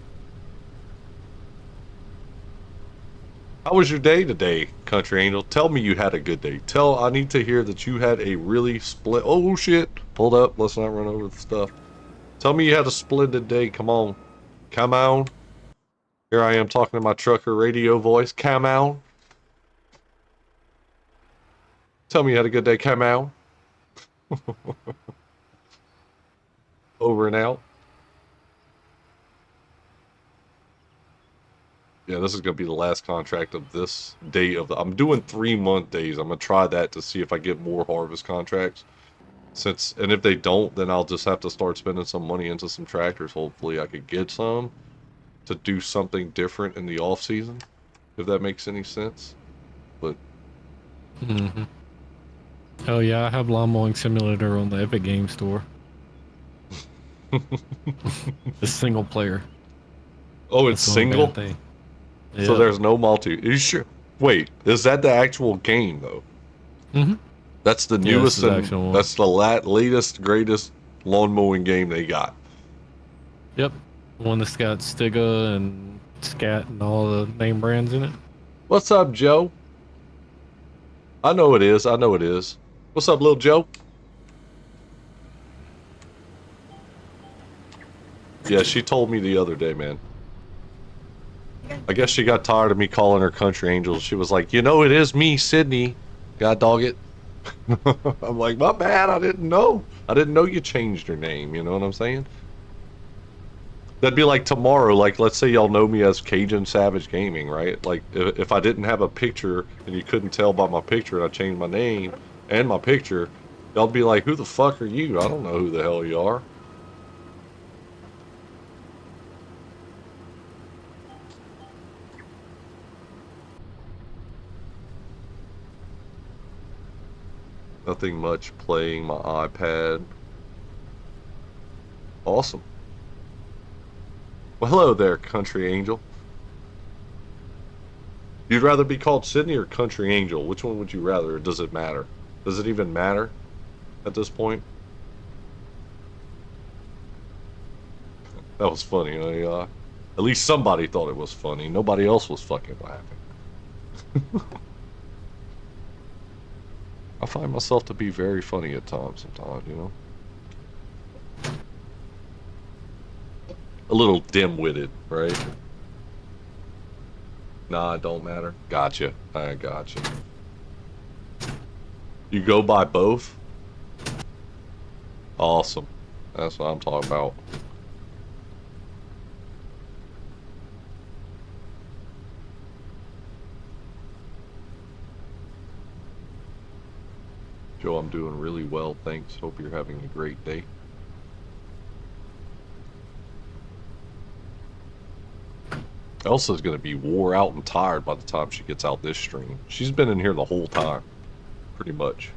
Speaker 1: How was your day today, Country Angel? Tell me you had a good day. I need to hear that you had a really oh shit. Hold up, let's not run over the stuff. Tell me you had a splendid day, come on. Come on. Here I am talking to my trucker radio voice. Come on. Tell me you had a good day, come on. Over and out. Yeah, this is going to be the last contract of this day of I'm doing 3-month days. I'm going to try that to see if I get more harvest contracts. And if they don't, then I'll just have to start spending some money into some tractors. Hopefully I could get some to do something different in the off season, if that makes any sense. But
Speaker 7: Oh yeah, I have Lawn Mowing Simulator on the Epic Game Store. It's single player.
Speaker 1: Oh, it's
Speaker 7: That's the only
Speaker 1: single?
Speaker 7: bad thing.
Speaker 1: So
Speaker 7: Yeah.
Speaker 1: there's no multi. Are you sure? Wait, is that the actual game though? That's the
Speaker 7: Yeah,
Speaker 1: newest
Speaker 7: this is the
Speaker 1: and
Speaker 7: actual one.
Speaker 1: that's the latest, greatest lawn mowing game they got.
Speaker 7: Yep. One that's got Stiga and Scat and all the name brands in it.
Speaker 1: What's up, Joe? I know it is. What's up, little Joe? Yeah, she told me the other day, man. I guess she got tired of me calling her Country Angel. She was like, you know, it is me, Sydney. God dog it. I'm like, my bad. I didn't know. I didn't know you changed your name. You know what I'm saying? That'd be like tomorrow, like let's say y'all know me as Cajun Savage Gaming, right? Like if I didn't have a picture and you couldn't tell by my picture and I changed my name and my picture, y'all be like, who the fuck are you? I don't know who the hell you are. Nothing much, playing my iPad. Awesome. Well, hello there, Country Angel. You'd rather be called Sydney or Country Angel? Which one would you rather, or does it matter? Does it even matter at this point? That was funny. At least somebody thought it was funny. Nobody else was fucking laughing. I find myself to be very funny at times sometimes, you know? A little dim-witted, right? Nah, it don't matter. Gotcha. I gotcha. You go by both? Awesome. That's what I'm talking about. Joe, I'm doing really well, thanks. Hope you're having a great day. Elsa's gonna be wore out and tired by the time she gets out this stream. She's been in here the whole time, pretty much.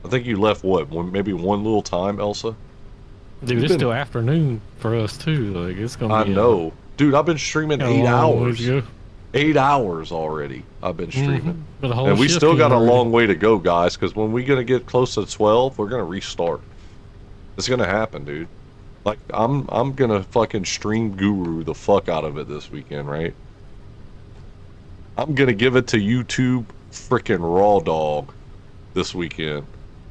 Speaker 1: I think you left, what, maybe one little time, Elsa?
Speaker 7: Dude, it's still afternoon for us, too. Like, it's gonna be...
Speaker 1: I know. Dude, I've been streaming 8 hours. 8 hours already I've been streaming. And we still got a long way to go, guys, because when we're gonna get close to 12, we're gonna restart. It's gonna happen, dude. Like, I'm gonna fucking stream guru the fuck out of it this weekend, right? I'm gonna give it to YouTube freaking raw dog this weekend,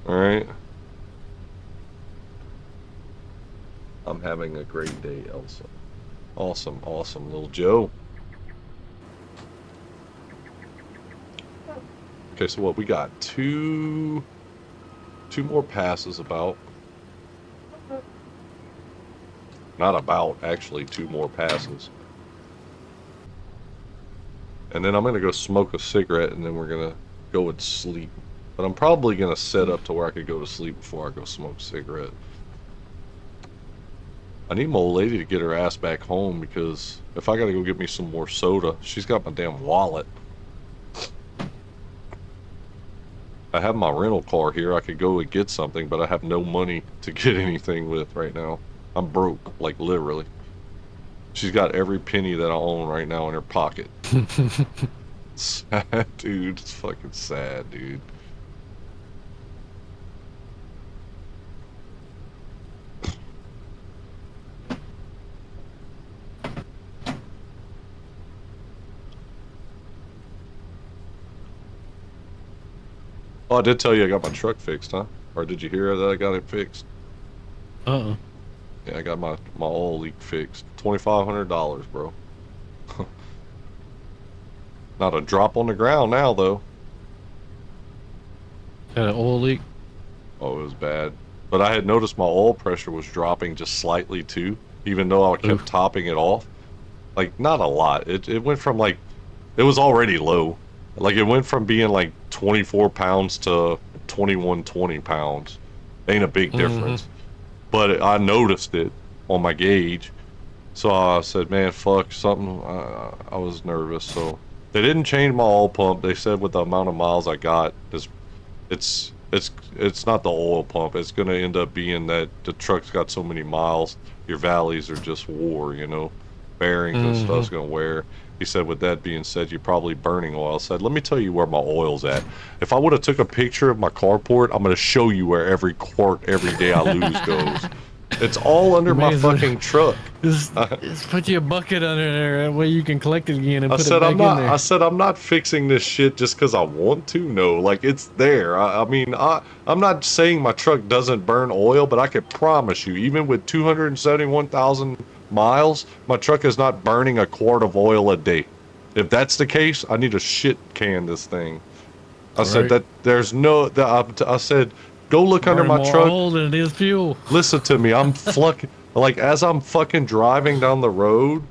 Speaker 1: alright? I'm having a great day, Elsa. Awesome, awesome, little Joe. Okay, so what, we got two more passes about. Not about, actually, 2 more passes. And then I'm gonna go smoke a cigarette and then we're gonna go and sleep. But I'm probably gonna set up to where I could go to sleep before I go smoke a cigarette. I need my old lady to get her ass back home because if I gotta go get me some more soda, she's got my damn wallet. I have my rental car here. I could go and get something, but I have no money to get anything with right now. I'm broke, like literally. She's got every penny that I own right now in her pocket. Sad, dude. It's fucking sad, dude. Oh, I did tell you I got my truck fixed, huh? Or did you hear that I got it fixed?
Speaker 7: Uh-uh.
Speaker 1: Yeah, I got my oil leak fixed. $2,500, bro. Not a drop on the ground now, though.
Speaker 7: Had an oil leak?
Speaker 1: Oh, it was bad. But I had noticed my oil pressure was dropping just slightly, too. Even though I kept topping it off. Like, not a lot. It went from, like... It was already low. Like, it went from being, like, 24 pounds to 21, 20 pounds. Ain't a big difference. But I noticed it on my gauge. So I said, man, fuck, something. I was nervous, so... They didn't change my oil pump. They said with the amount of miles I got, it's not the oil pump. It's going to end up being that the truck's got so many miles, your valleys are just wore, you know? Bearings and stuff's going to wear. He said, with that being said, you're probably burning oil. I said, let me tell you where my oil's at. If I would have took a picture of my carport, I'm going to show you where every quart every day I lose goes. It's all under my fucking truck.
Speaker 7: Just put you a bucket under there, that way you can collect it again and put it back in there.
Speaker 1: I said, I'm not fixing this shit just because I want to. No, like, it's there. I mean, I'm not saying my truck doesn't burn oil, but I can promise you, even with 271,000 miles, my truck is not burning a quart of oil a day. If that's the case, I need to shit can this thing. I said that there's I said, go look under my truck.
Speaker 7: Oil than it is fuel.
Speaker 1: Listen to me. I'm Like, as I'm fucking driving down the road,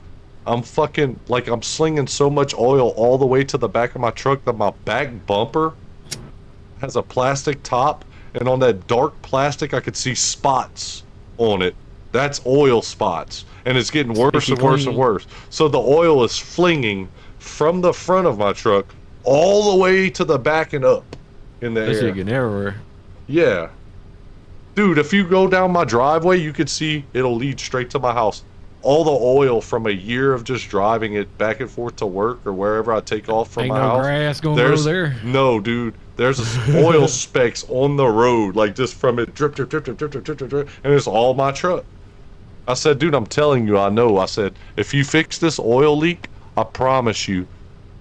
Speaker 1: I'm fucking, like, I'm slinging so much oil all the way to the back of my truck that my back bumper has a plastic top, and on that dark plastic, I could see spots on it. That's oil spots, and it's getting worse
Speaker 7: Squeaky
Speaker 1: and worse and
Speaker 7: clean.
Speaker 1: worse. So the oil is flinging from the front of my truck all the way to the back and up in the
Speaker 7: That shit
Speaker 1: air.
Speaker 7: getting everywhere.
Speaker 1: Yeah. Dude, if you go down my driveway, you could see it'll lead straight to my house. All the oil from a year of just driving it back and forth to work or wherever I take off from
Speaker 7: Ain't
Speaker 1: my
Speaker 7: no
Speaker 1: house.
Speaker 7: grass gonna grow
Speaker 1: There's
Speaker 7: there.
Speaker 1: no, dude. There's oil specks on the road, like just from it drip, drip, drip, drip, drip, drip, drip, drip, drip, and it's all my truck. I said, dude, I'm telling you, I know. I said, if you fix this oil leak, I promise you,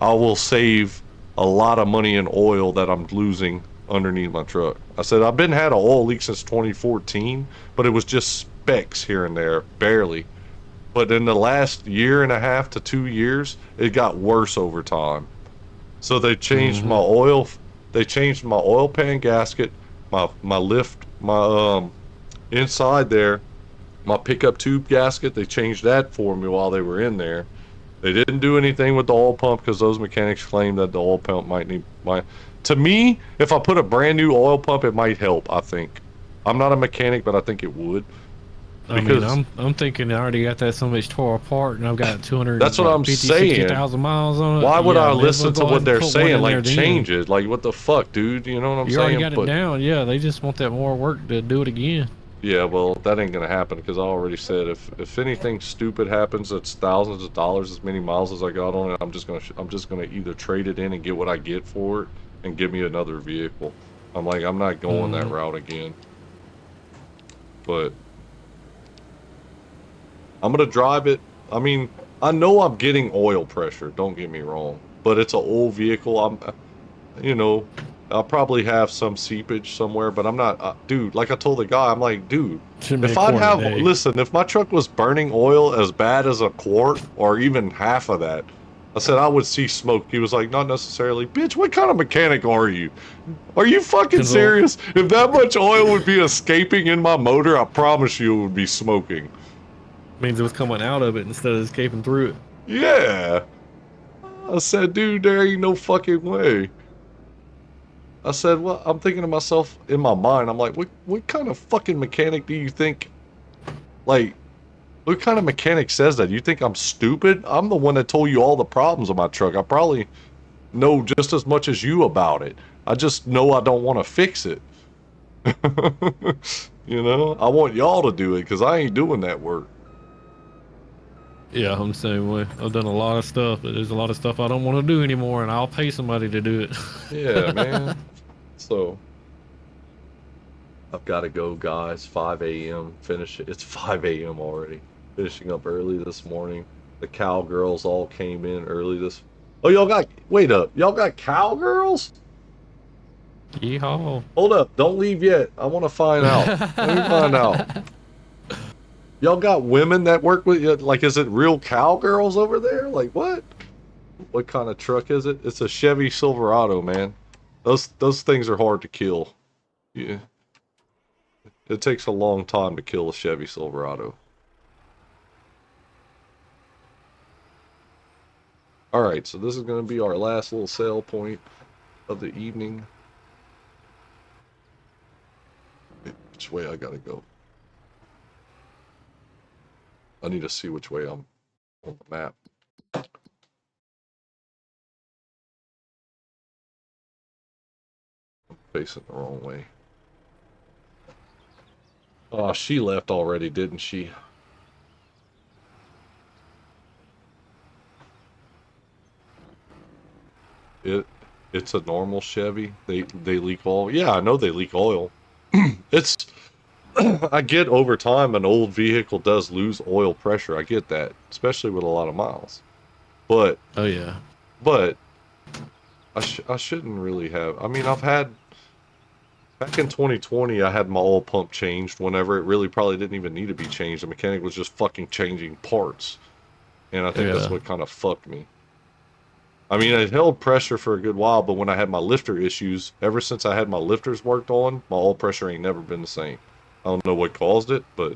Speaker 1: I will save a lot of money in oil that I'm losing underneath my truck. I said, I've been had an oil leak since 2014, but it was just specks here and there, barely. But in the last year and a half to 2 years, it got worse over time. So they changed my oil. They changed my oil pan gasket, my lift, my inside there, my pickup tube gasket. They changed that for me while they were in there. They didn't do anything with the oil pump because those mechanics claimed that the oil pump might need. To me, if I put a brand new oil pump, it might help. I think. I'm not a mechanic, but I think it would.
Speaker 7: I mean, I'm thinking I already got that so much tore apart, and I've got 200,
Speaker 1: That's what I'm
Speaker 7: 50,
Speaker 1: saying.
Speaker 7: 60,000 miles on it.
Speaker 1: Why would I
Speaker 7: man,
Speaker 1: listen
Speaker 7: let's
Speaker 1: to
Speaker 7: go
Speaker 1: what
Speaker 7: ahead and
Speaker 1: they're
Speaker 7: put one
Speaker 1: saying?
Speaker 7: in there
Speaker 1: Like,
Speaker 7: then.
Speaker 1: change it. Like, what the fuck, dude? You know what I'm
Speaker 7: You
Speaker 1: saying?
Speaker 7: already got it down. Yeah, they just want that more work to do it again.
Speaker 1: Yeah, well, that ain't gonna happen because I already said if anything stupid happens, that's thousands of dollars, as many miles as I got on it. I'm just gonna either trade it in and get what I get for it, and give me another vehicle. I'm not going that route again. But I'm gonna drive it. I mean, I know I'm getting oil pressure. Don't get me wrong, but it's an old vehicle. You know, I'll probably have some seepage somewhere, but I'm not, dude. Like I told the guy, I'm like, dude,
Speaker 7: Shouldn't be
Speaker 1: if
Speaker 7: a
Speaker 1: I'd
Speaker 7: quart a
Speaker 1: have,
Speaker 7: day.
Speaker 1: listen, if my truck was burning oil as bad as a quart or even half of that, I said I would see smoke. He was like, not necessarily. Bitch, what kind of mechanic are you? Are you fucking serious? If that much oil would be escaping in my motor, I promise you it would be smoking.
Speaker 7: Means it was coming out of it instead of escaping through it.
Speaker 1: Yeah. I said, dude, there ain't no fucking way. I said, well, I'm thinking to myself in my mind, I'm like, what kind of fucking mechanic do you think, like, what kind of mechanic says that? You think I'm stupid? I'm the one that told you all the problems of my truck. I probably know just as much as you about it. I just know I don't want to fix it. You know, I want y'all to do it because I ain't doing that work.
Speaker 7: Yeah, I'm the same way. I've done a lot of stuff, but there's a lot of stuff I don't want to do anymore, and I'll pay somebody to do it.
Speaker 1: Yeah, man. So I've got to go, guys. 5 a.m. Finish it. It's 5 a.m. already. Finishing up early this morning. The cowgirls all came in early this. Oh, y'all got. Wait up. Y'all got cowgirls?
Speaker 7: Yeehaw.
Speaker 1: Hold up. Don't leave yet. I want to find out. Let me find out. Y'all got women that work with you? Like, is it real cowgirls over there? Like, what? What kind of truck is it? It's a Chevy Silverado, man. Those things are hard to kill. Yeah. It takes a long time to kill a Chevy Silverado. Alright, so this is going to be our last little sale point of the evening. Which way I gotta go? I need to see which way I'm on the map. I'm facing the wrong way. Oh, she left already, didn't she? It's a normal Chevy. They leak oil. Yeah, I know they leak oil. It's I get over time an old vehicle does lose oil pressure. I get that, especially with a lot of miles. But
Speaker 7: Oh yeah.
Speaker 1: but I shouldn't really have. I mean, I've had back in 2020, I had my oil pump changed whenever it really probably didn't even need to be changed. The mechanic was just fucking changing parts, and I think that's
Speaker 7: Yeah.
Speaker 1: what kind of fucked me. I mean, it held pressure for a good while, but when I had my lifter issues, ever since I had my lifters worked on, my oil pressure ain't never been the same. I don't know what caused it, but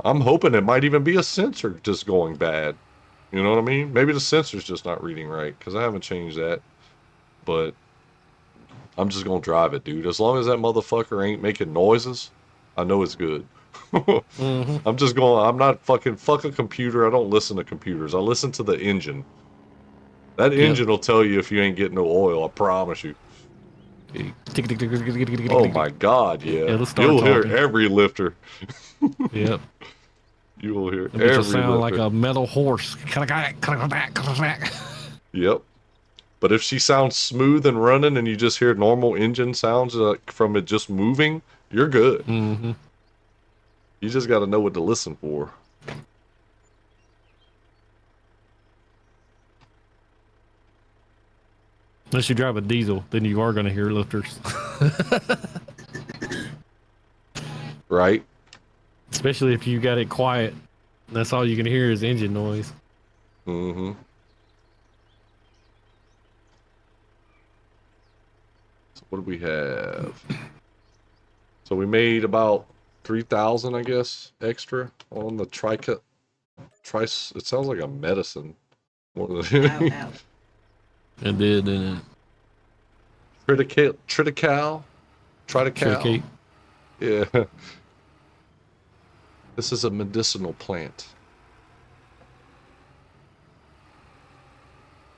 Speaker 1: I'm hoping it might even be a sensor just going bad. You know what I mean? Maybe the sensor's just not reading right because I haven't changed that. But I'm just gonna drive it, dude. As long as that motherfucker ain't making noises, I know it's good.
Speaker 7: Mm-hmm.
Speaker 1: I'm just going. I'm not fuck a computer. I don't listen to computers. I listen to the engine. That
Speaker 7: Yep.
Speaker 1: engine will tell you if you ain't getting no oil. I promise you. Oh my God, yeah.
Speaker 7: It'll start
Speaker 1: You'll hear
Speaker 7: talking.
Speaker 1: every lifter.
Speaker 7: Yep.
Speaker 1: You will hear
Speaker 7: That bitch will
Speaker 1: every
Speaker 7: sound like
Speaker 1: lifter.
Speaker 7: a metal horse.
Speaker 1: Yep. But if she sounds smooth and running and you just hear normal engine sounds from it just moving, you're good.
Speaker 7: Mm-hmm.
Speaker 1: You just got to know what to listen for.
Speaker 7: Unless you drive a diesel, then you are going to hear lifters.
Speaker 1: Right?
Speaker 7: Especially if you got it quiet. That's all you can hear is engine noise.
Speaker 1: Mm-hmm. So what do we have? So we made about 3,000, I guess, extra on the trice. It sounds like a medicine. More than anything.
Speaker 8: Ow, ow.
Speaker 7: It did, didn't it?
Speaker 1: Triticale.
Speaker 7: Triticate.
Speaker 1: Yeah. This is a medicinal plant.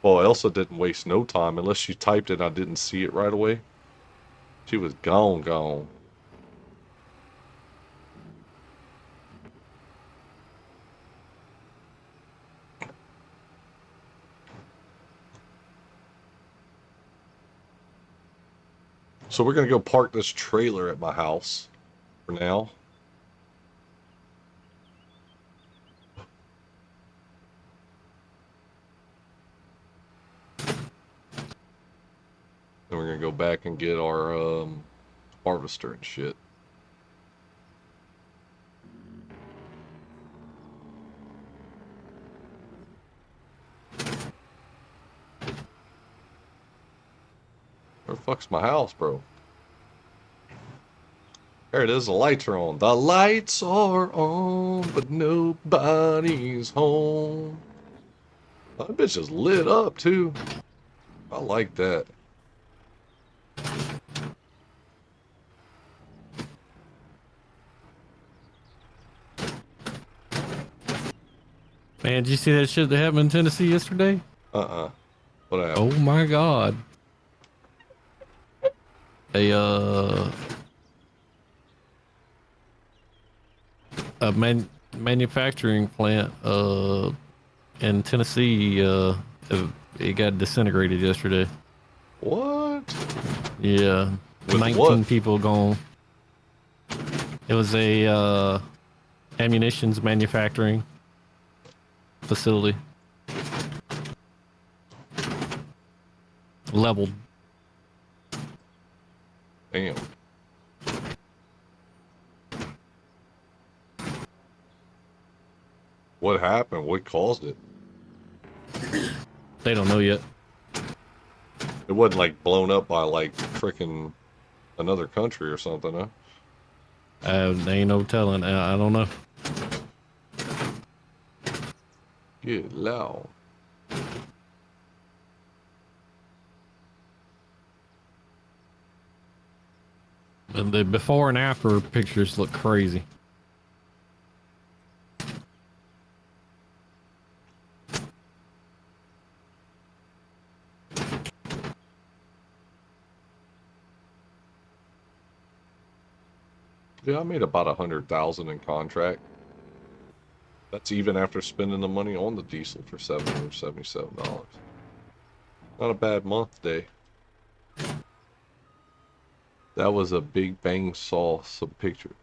Speaker 1: Well, Elsa didn't waste no time unless she typed it and I didn't see it right away. She was gone. So we're going to go park this trailer at my house for now. Then we're going to go back and get our harvester and shit. Where the fuck's my house, bro? There it is, the lights are on. The lights are on, but nobody's home. That bitch is lit up, too. I like that.
Speaker 7: Man, did you see that shit that happened in Tennessee yesterday?
Speaker 1: What happened?
Speaker 7: Oh my God. A manufacturing plant in Tennessee it got disintegrated yesterday.
Speaker 1: What?
Speaker 7: Yeah.
Speaker 1: With
Speaker 7: 19
Speaker 1: what?
Speaker 7: people gone. It was a ammunitions manufacturing facility. Leveled.
Speaker 1: Damn. What happened? What caused it?
Speaker 7: They don't know yet.
Speaker 1: It wasn't like blown up by like freaking another country or something, huh?
Speaker 7: There ain't no telling. I don't know.
Speaker 1: Good lord.
Speaker 7: And the before and after pictures look crazy.
Speaker 1: Yeah, I made about 100,000 in contract. That's even after spending the money on the diesel for $777. Not a bad month day. That was a big bang. Saw some pictures.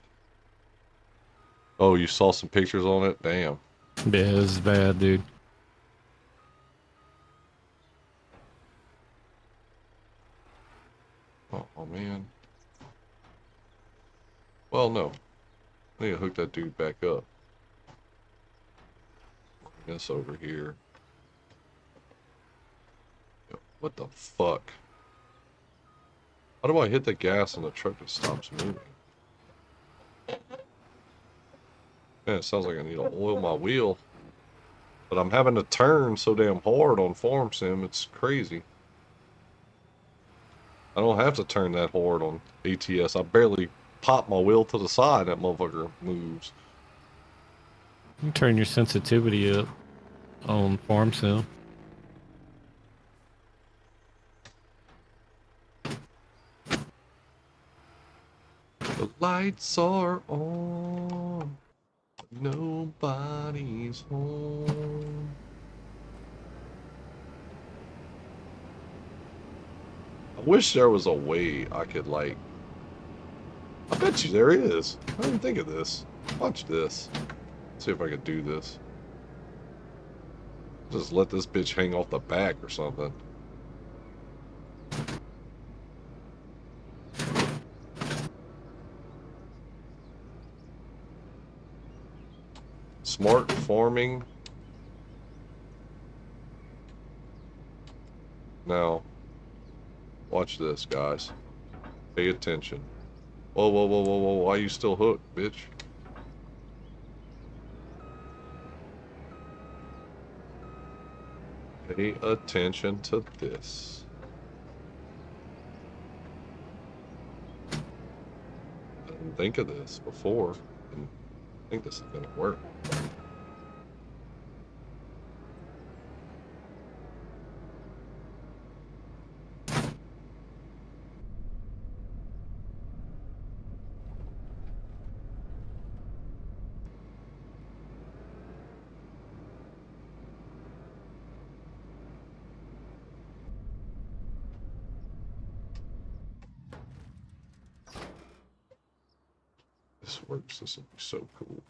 Speaker 1: Oh, you saw some pictures on it? Damn.
Speaker 7: Yeah, this is bad, dude.
Speaker 1: Oh man. Well, no. I need to hook that dude back up. This over here. What the fuck? How do I hit the gas and the truck just stops moving? Man, it sounds like I need to oil my wheel. But I'm having to turn so damn hard on Farm Sim, it's crazy. I don't have to turn that hard on ATS. I barely pop my wheel to the side, that motherfucker moves.
Speaker 7: You can turn your sensitivity up on Farm Sim.
Speaker 1: The lights are on. Nobody's home. I wish there was a way I could, like... I bet you there is. I didn't think of this. Watch this. See if I could do this. Just let this bitch hang off the back or something. Smart farming. Now, watch this, guys. Pay attention. Whoa, whoa, whoa, whoa, whoa. Why you still hooked, bitch? Pay attention to this. I didn't think of this before. And I think this is gonna work. This works. This will be so cool.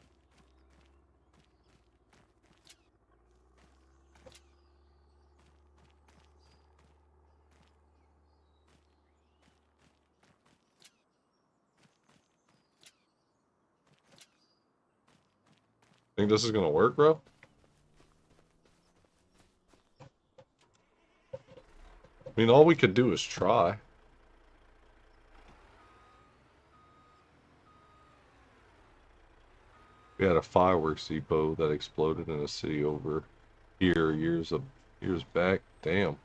Speaker 1: Think this is gonna work, bro? I mean, all we could do is try. We had a fireworks depot that exploded in a city over here years back. Damn.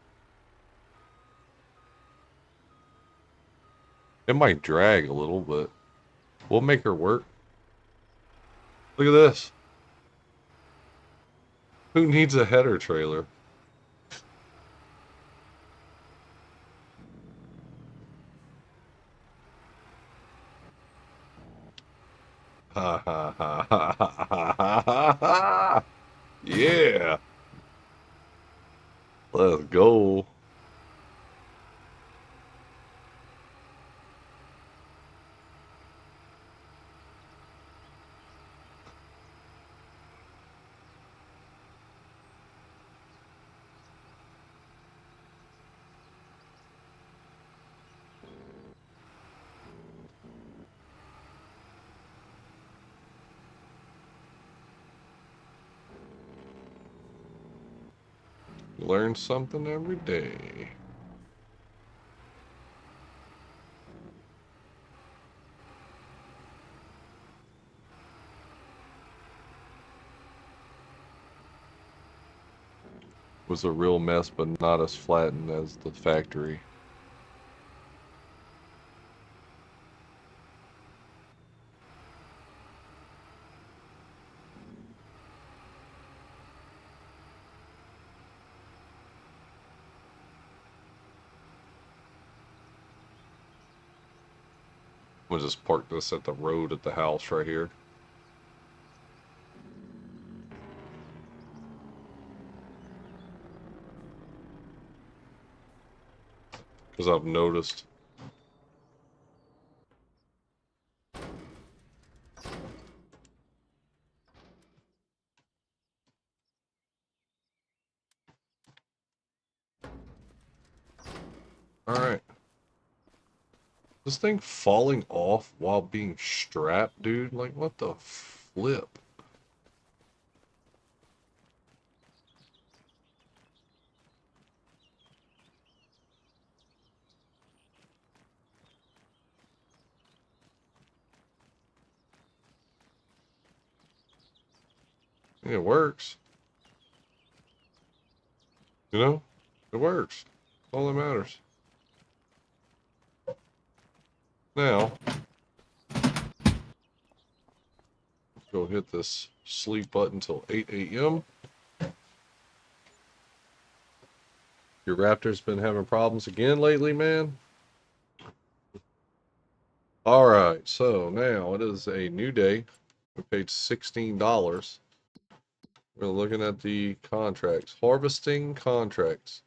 Speaker 1: It might drag a little, but we'll make her work. Look at this. Who needs a header trailer? Ha ha ha ha ha ha ha ha! Yeah! Let's go. Learn something every day. Was a real mess, but not as flattened as the factory. We'll just park this at the road at the house right here. Because I've noticed. Alright. This thing falling off while being strapped, dude? Like, what the flip? It works. You know? It works. All that matters. Now, go hit this sleep button till 8 a.m. Your Raptor's been having problems again lately, man? Alright, so now it is a new day. We paid $16. We're looking at the contracts. Harvesting contracts.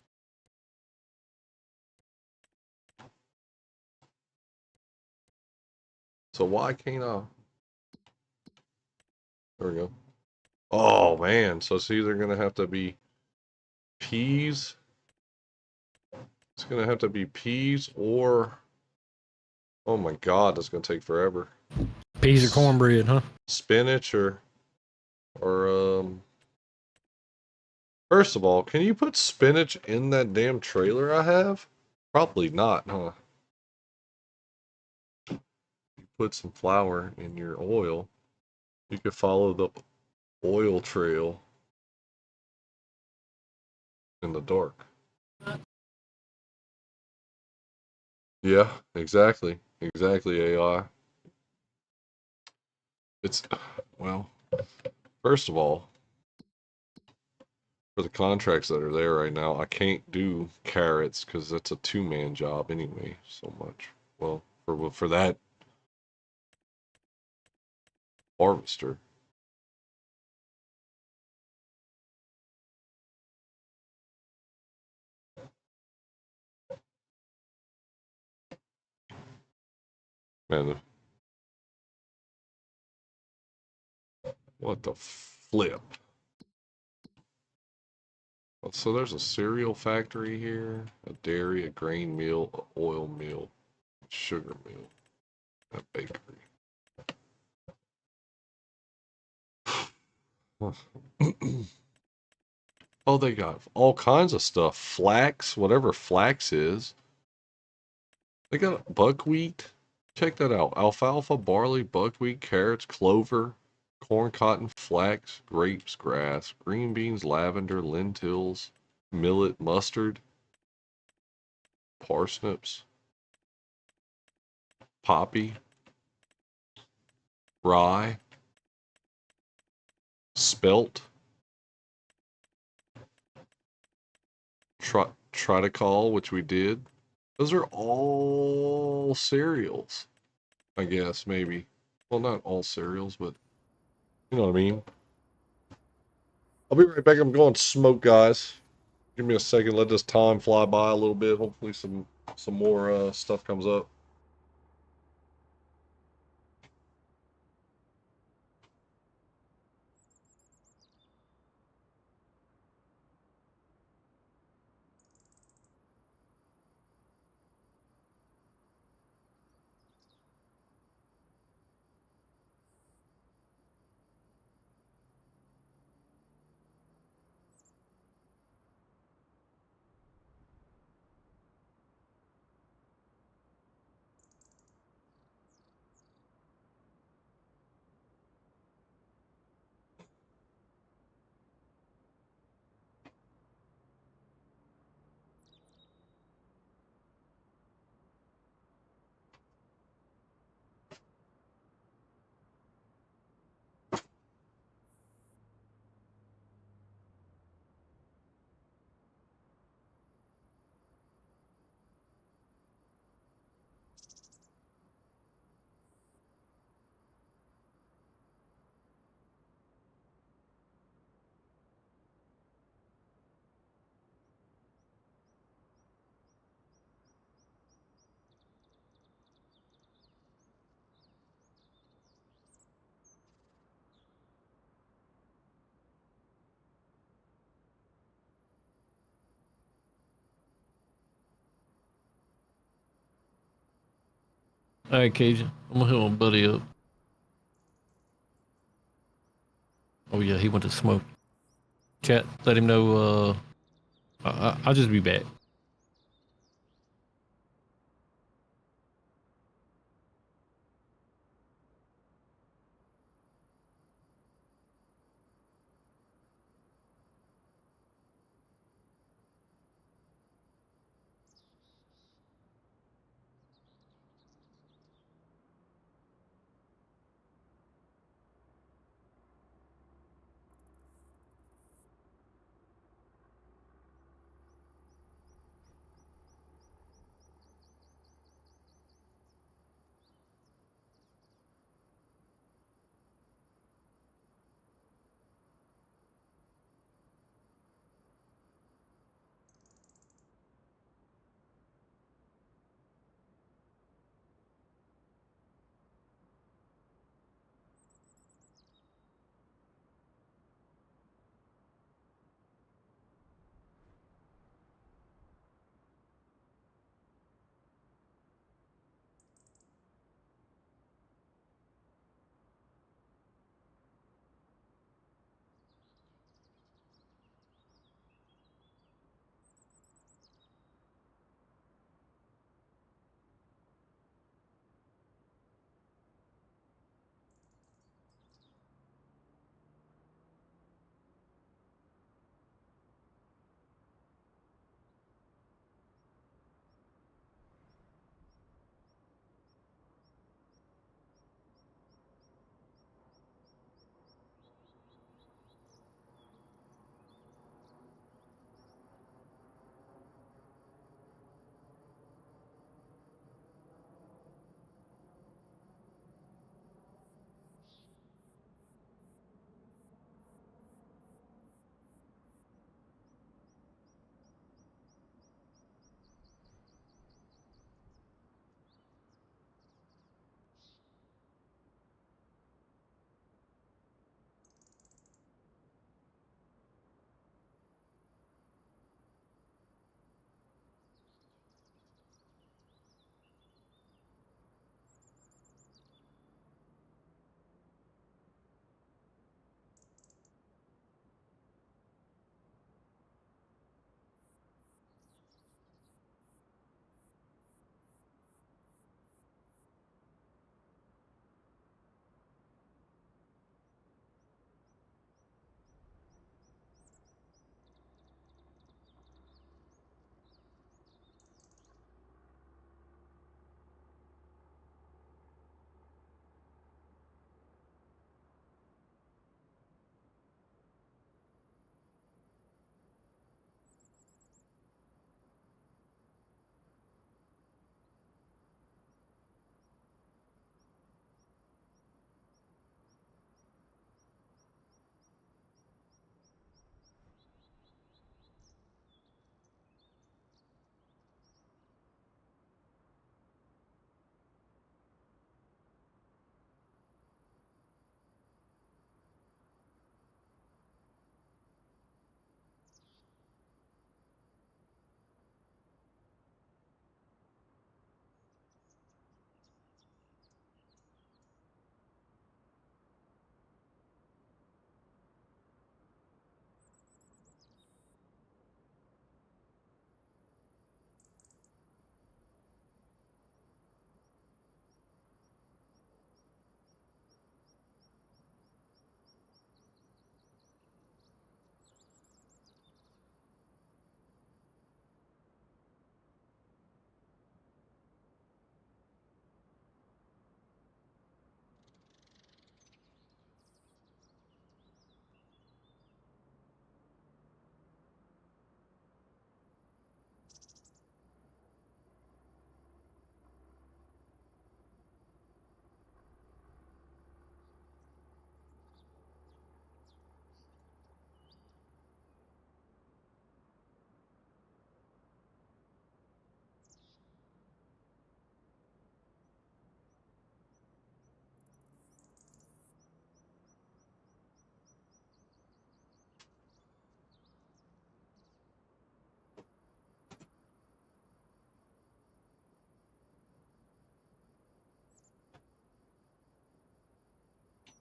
Speaker 1: So why can't I? There we go. Oh, man. So it's either going to have to be peas. It's going to have to be peas or... Oh my God, that's going to take forever.
Speaker 7: Peas or cornbread, huh?
Speaker 1: Spinach or... First of all, can you put spinach in that damn trailer I have? Probably not, huh? You put some flour in your oil. You could follow the oil trail in the dark. Yeah, exactly. Exactly, AI. It's, well, first of all, for the contracts that are there right now, I can't do carrots because that's a two-man job anyway, so much. Well, for that harvester. Man, what the flip? So there's a cereal factory here, a dairy, a grain mill, a oil mill, sugar mill, a bakery. Oh, they got all kinds of stuff. Flax, whatever flax is. They got buckwheat. Check that out. Alfalfa, barley, buckwheat, carrots, clover, corn, cotton, flax, grapes, grass, green beans, lavender, lentils, millet, mustard, parsnips, poppy, rye, spelt, triticol, which we did. Those are all cereals, I guess, maybe. Well, not all cereals, but you know what I mean. I'll be right back. I'm going to smoke, guys. Give me a second. Let this time fly by a little bit. Hopefully some more stuff comes up.
Speaker 7: All right, Cajun. I'm gonna hit my buddy up. Oh yeah, he went to smoke. Chat. Let him know. I'll just be back.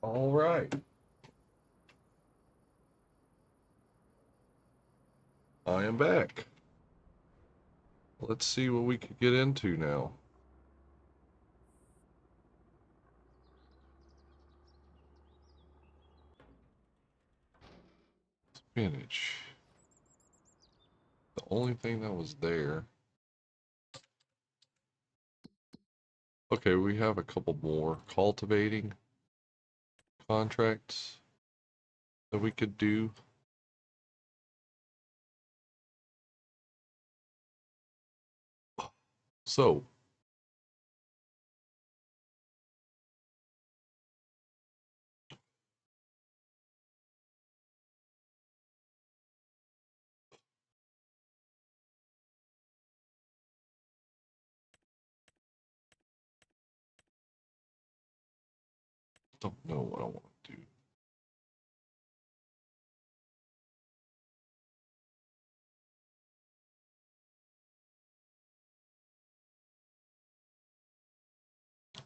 Speaker 1: All right. I am back. Let's see what we can get into now. Spinach. The only thing that was there. Okay, we have a couple more cultivating contracts that we could do. So, don't know what I want to do.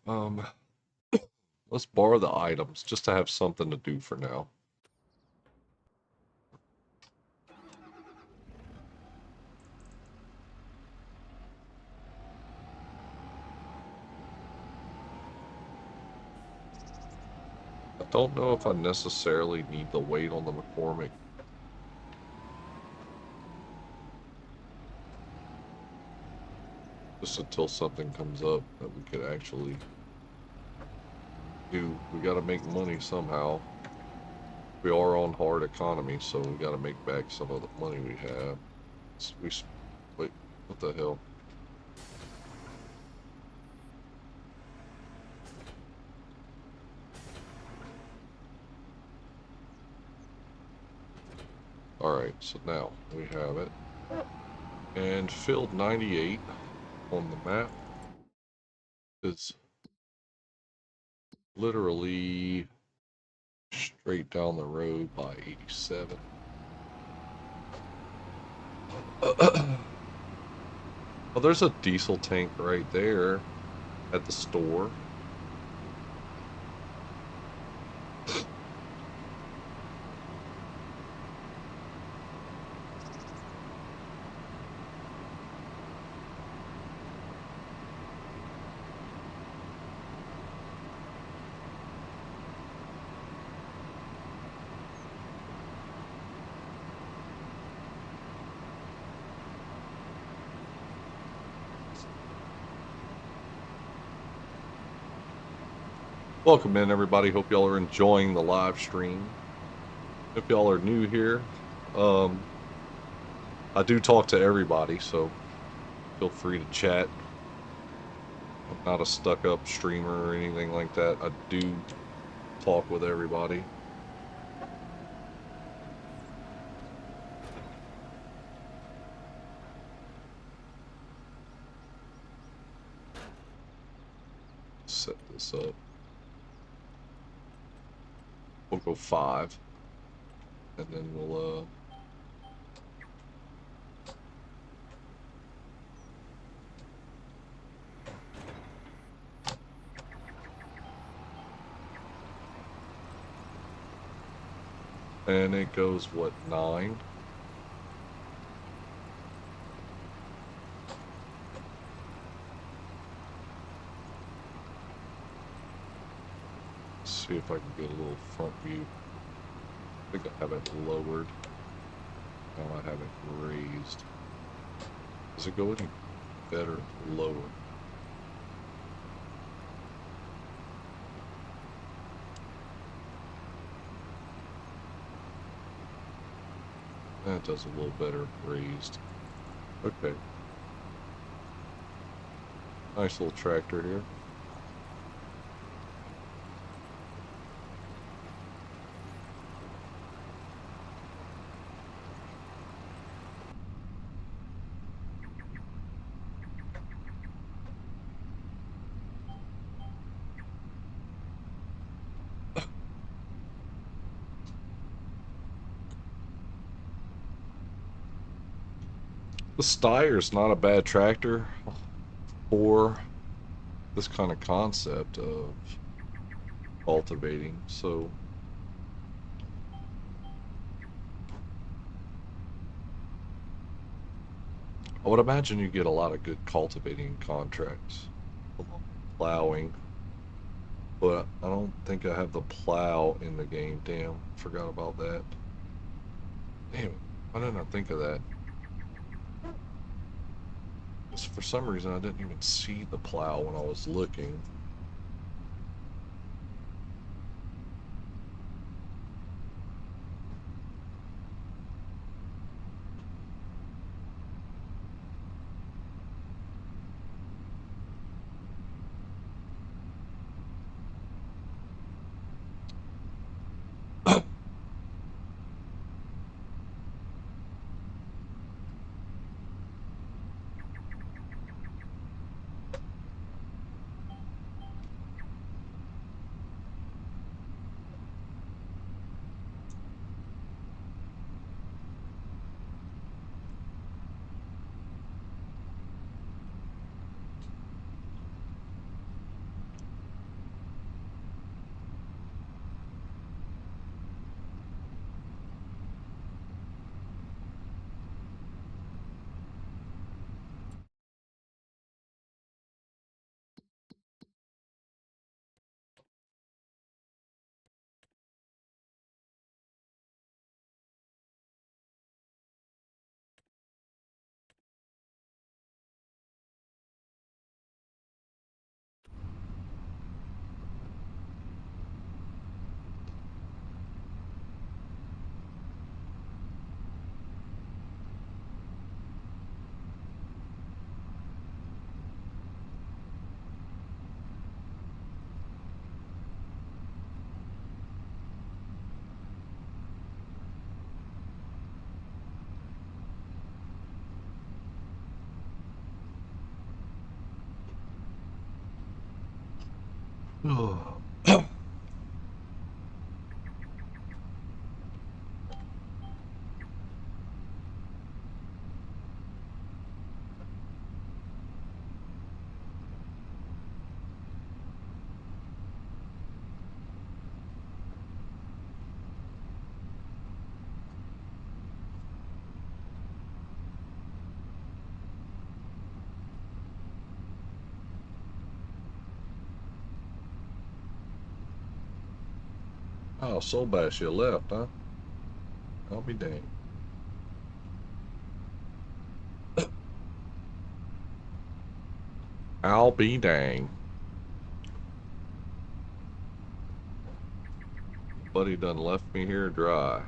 Speaker 1: Um, let's borrow the items just to have something to do for now. I don't know if I necessarily need the weight on the McCormick. Just until something comes up that we could actually do. We gotta make money somehow. We are on hard economy, so we gotta make back some of the money we have. Wait, what the hell? Alright, so now we have it. And field 98 on the map is literally straight down the road by 87. Well, there's a diesel tank right there at the store. Welcome in, everybody. Hope y'all are enjoying the live stream. If y'all are new here, I do talk to everybody, so feel free to chat. I'm not a stuck-up streamer or anything like that. I do talk with everybody. Set this up. We'll go 5, and then we'll and it goes what, 9? Let's see if I can get a little front view. I think I have it lowered. Now I have it raised. Does it go any better lower? That does a little better raised. Okay. Nice little tractor here. The Steyer's not a bad tractor for this kind of concept of cultivating, so I would imagine you get a lot of good cultivating contracts. Plowing, but I don't think I have the plow in the game. Damn, forgot about that. Damn it, why didn't I think of that? Because for some reason I didn't even see the plow when I was looking. Oh, Soul Bash, you left, huh? I'll be dang. I'll be dang. Buddy done left me here dry.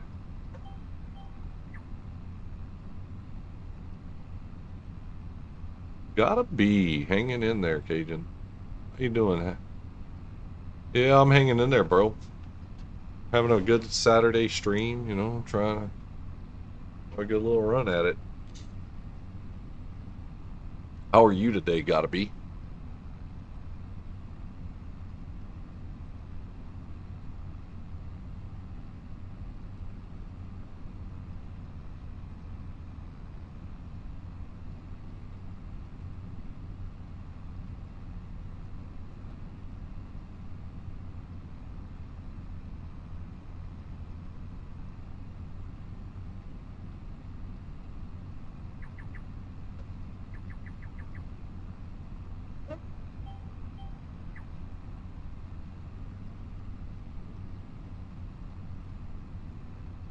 Speaker 1: Gotta be hanging in there, Cajun. How you doing? Yeah, I'm hanging in there, bro. Having a good Saturday stream, you know, trying to have a good little run at it. How are you today, gotta be?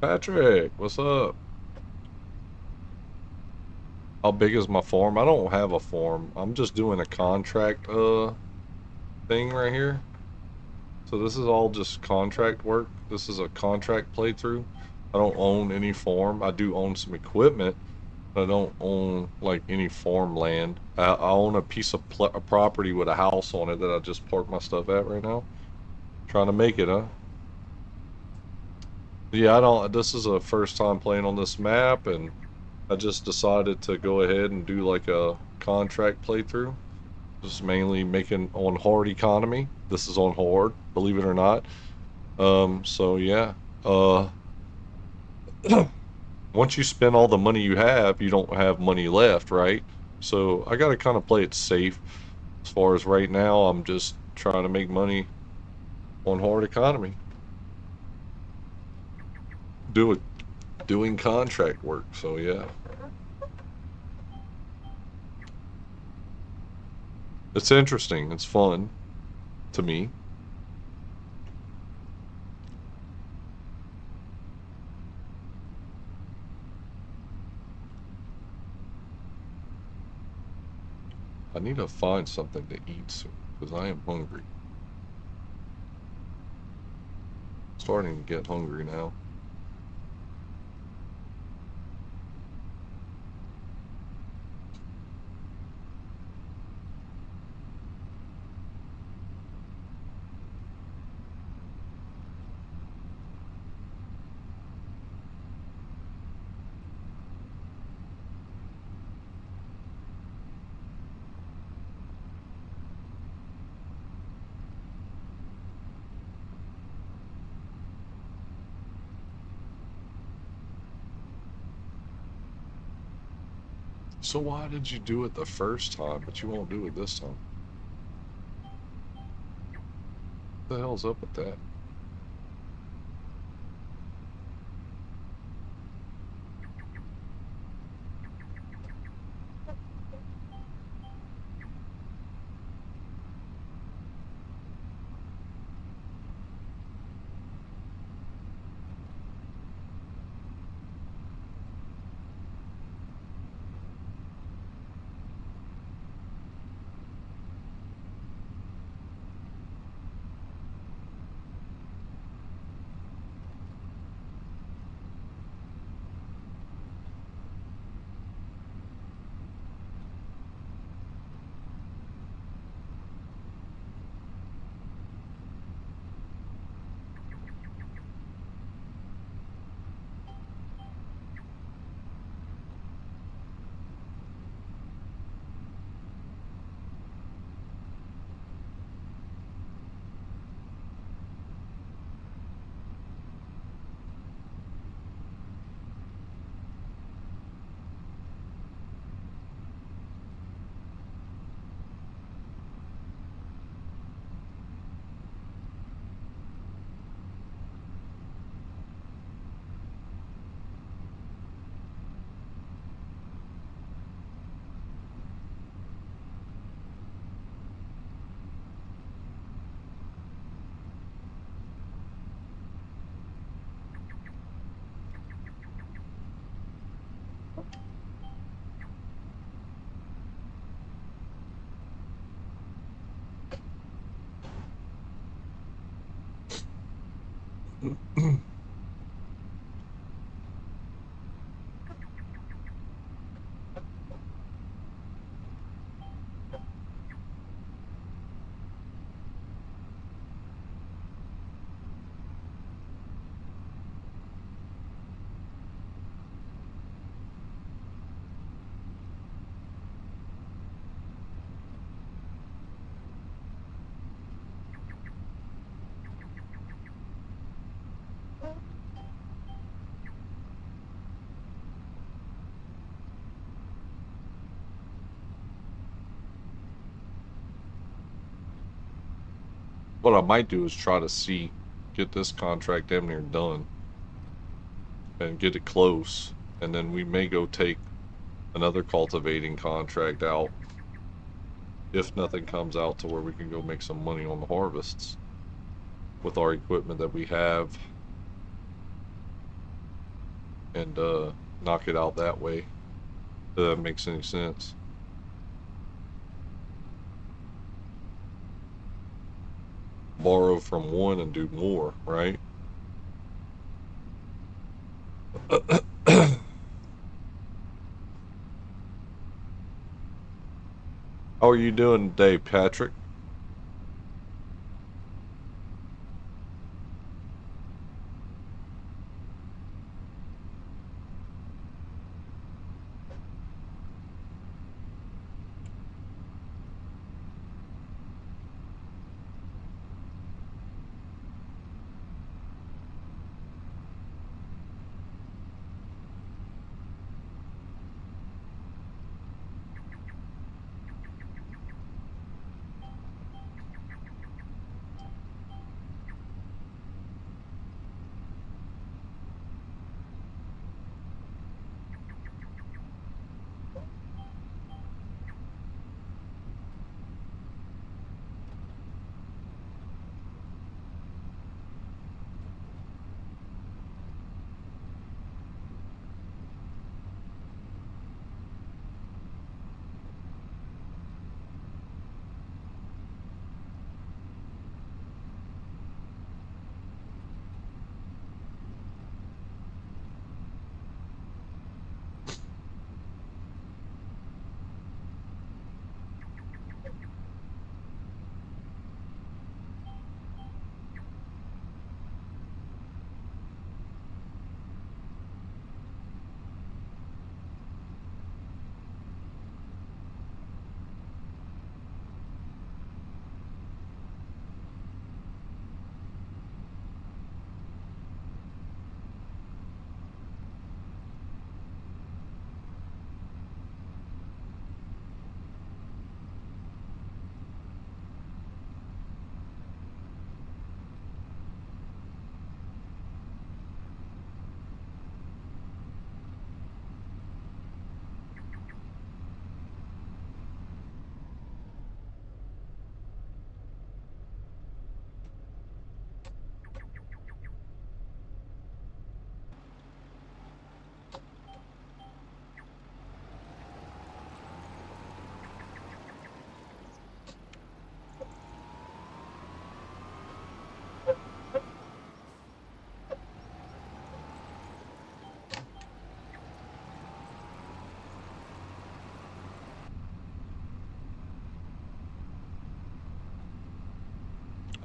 Speaker 1: Patrick, what's up? How big is my farm? I don't have a farm. I'm just doing a contract thing right here. So this is all just contract work. This is a contract playthrough. I don't own any farm. I do own some equipment, but I don't own like any farmland. I own a piece of property with a house on it that I just park my stuff at right now. Trying to make it, huh? Yeah, I don't. This is a first time playing on this map, and I just decided to go ahead and do like a contract playthrough. Just mainly making on hard economy. This is on hard, believe it or not. So yeah. Uh, Once you spend all the money you have, you don't have money left, right? So I got to kind of play it safe. As far as right now, I'm just trying to make money on hard economy. Doing contract work, so yeah. It's interesting. It's fun to me. I need to find something to eat soon because I am hungry. Starting to get hungry now. So why did you do it the first time, but you won't do it this time? What the hell's up with that? What I might do is try to get this contract damn near done and get it close, and then we may go take another cultivating contract out if nothing comes out to where we can go make some money on the harvests with our equipment that we have and knock it out that way. If that makes any sense. Borrow from one and do more, right? How are you doing today, Patrick?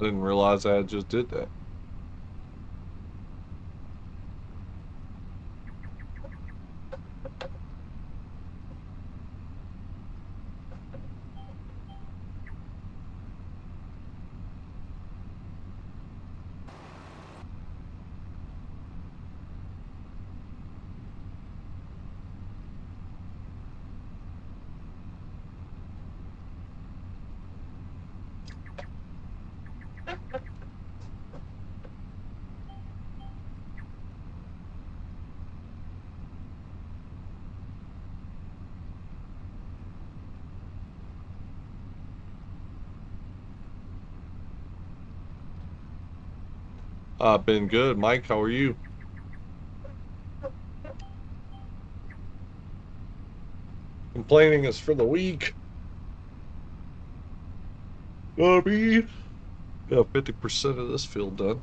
Speaker 1: I didn't realize I just did that. I've been good. Mike, how are you? Complaining is for the weak. Bobby. Got 50% of this field done.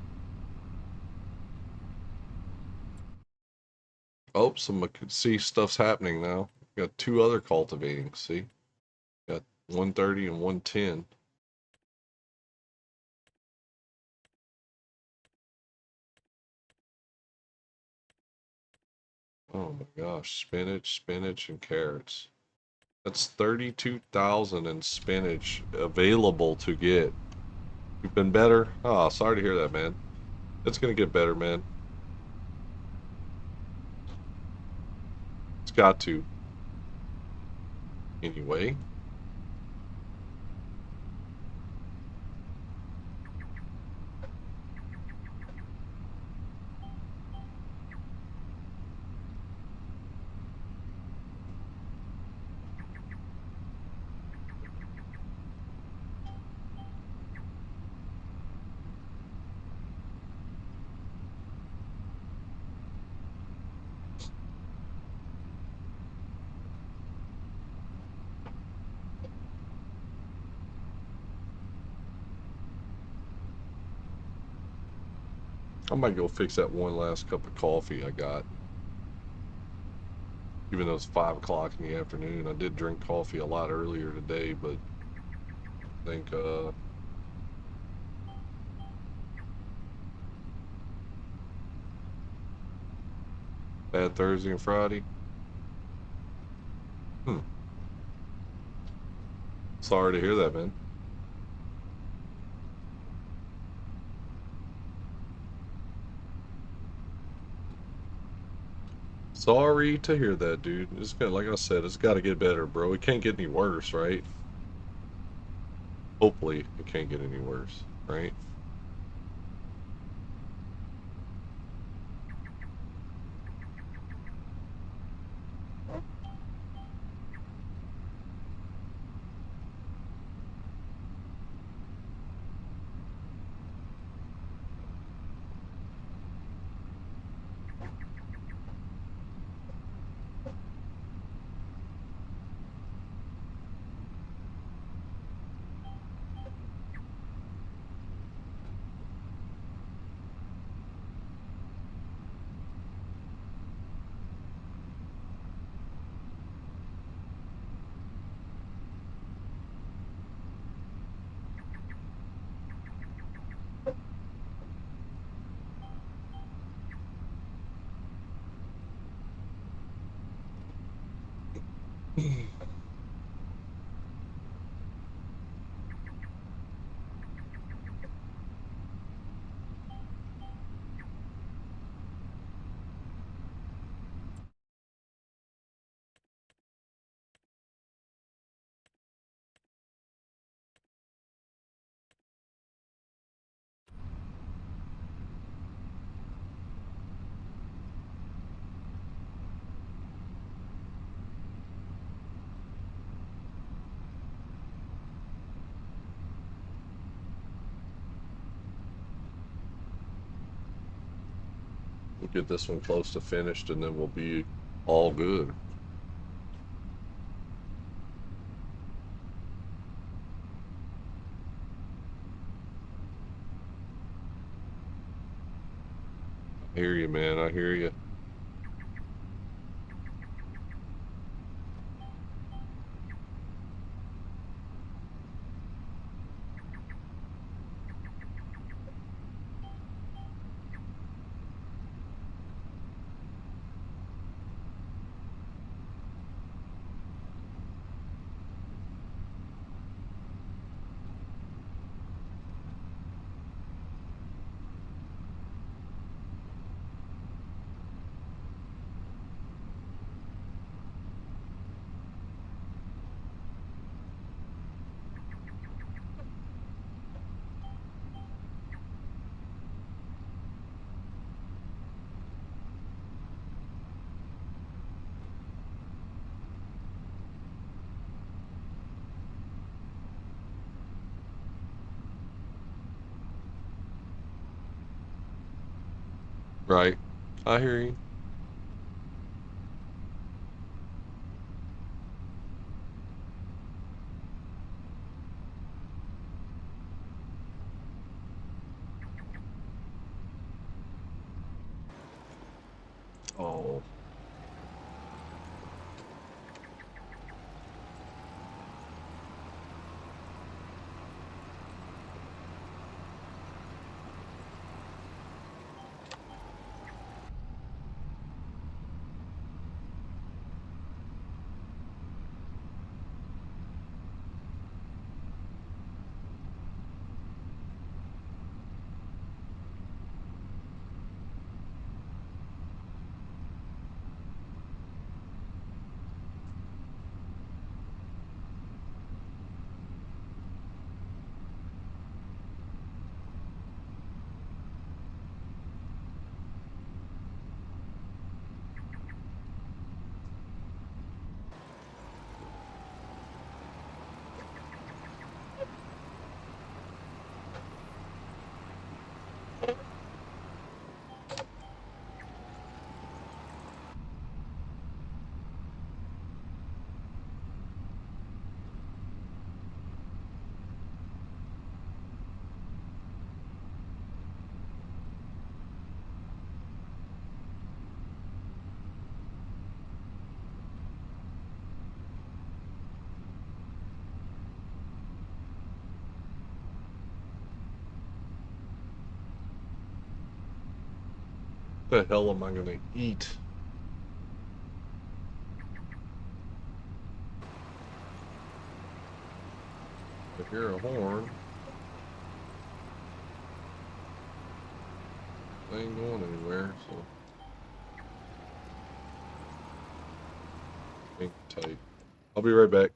Speaker 1: Oh, some I can see stuff's happening now. Got two other cultivating, see? Got 130 and 110. Oh my gosh, spinach, and carrots. That's 32,000 in spinach available to get. You've been better? Oh, sorry to hear that, man. It's gonna get better, man. It's got to. Anyway. I might go fix that one last cup of coffee I got. Even though it's 5 o'clock in the afternoon. I did drink coffee a lot earlier today, but I think bad Thursday and Friday. Hmm. Sorry to hear that, man. Sorry to hear that, dude. It's got, like I said, it's got to get better, bro. It can't get any worse, right? Hopefully, it can't get any worse, right? We'll get this one close to finished, and then we'll be all good. I hear you, man. I hear you. Right. I hear you. Oh. The hell am I gonna eat? I hear a horn. I ain't going anywhere, so hang tight. I'll be right back.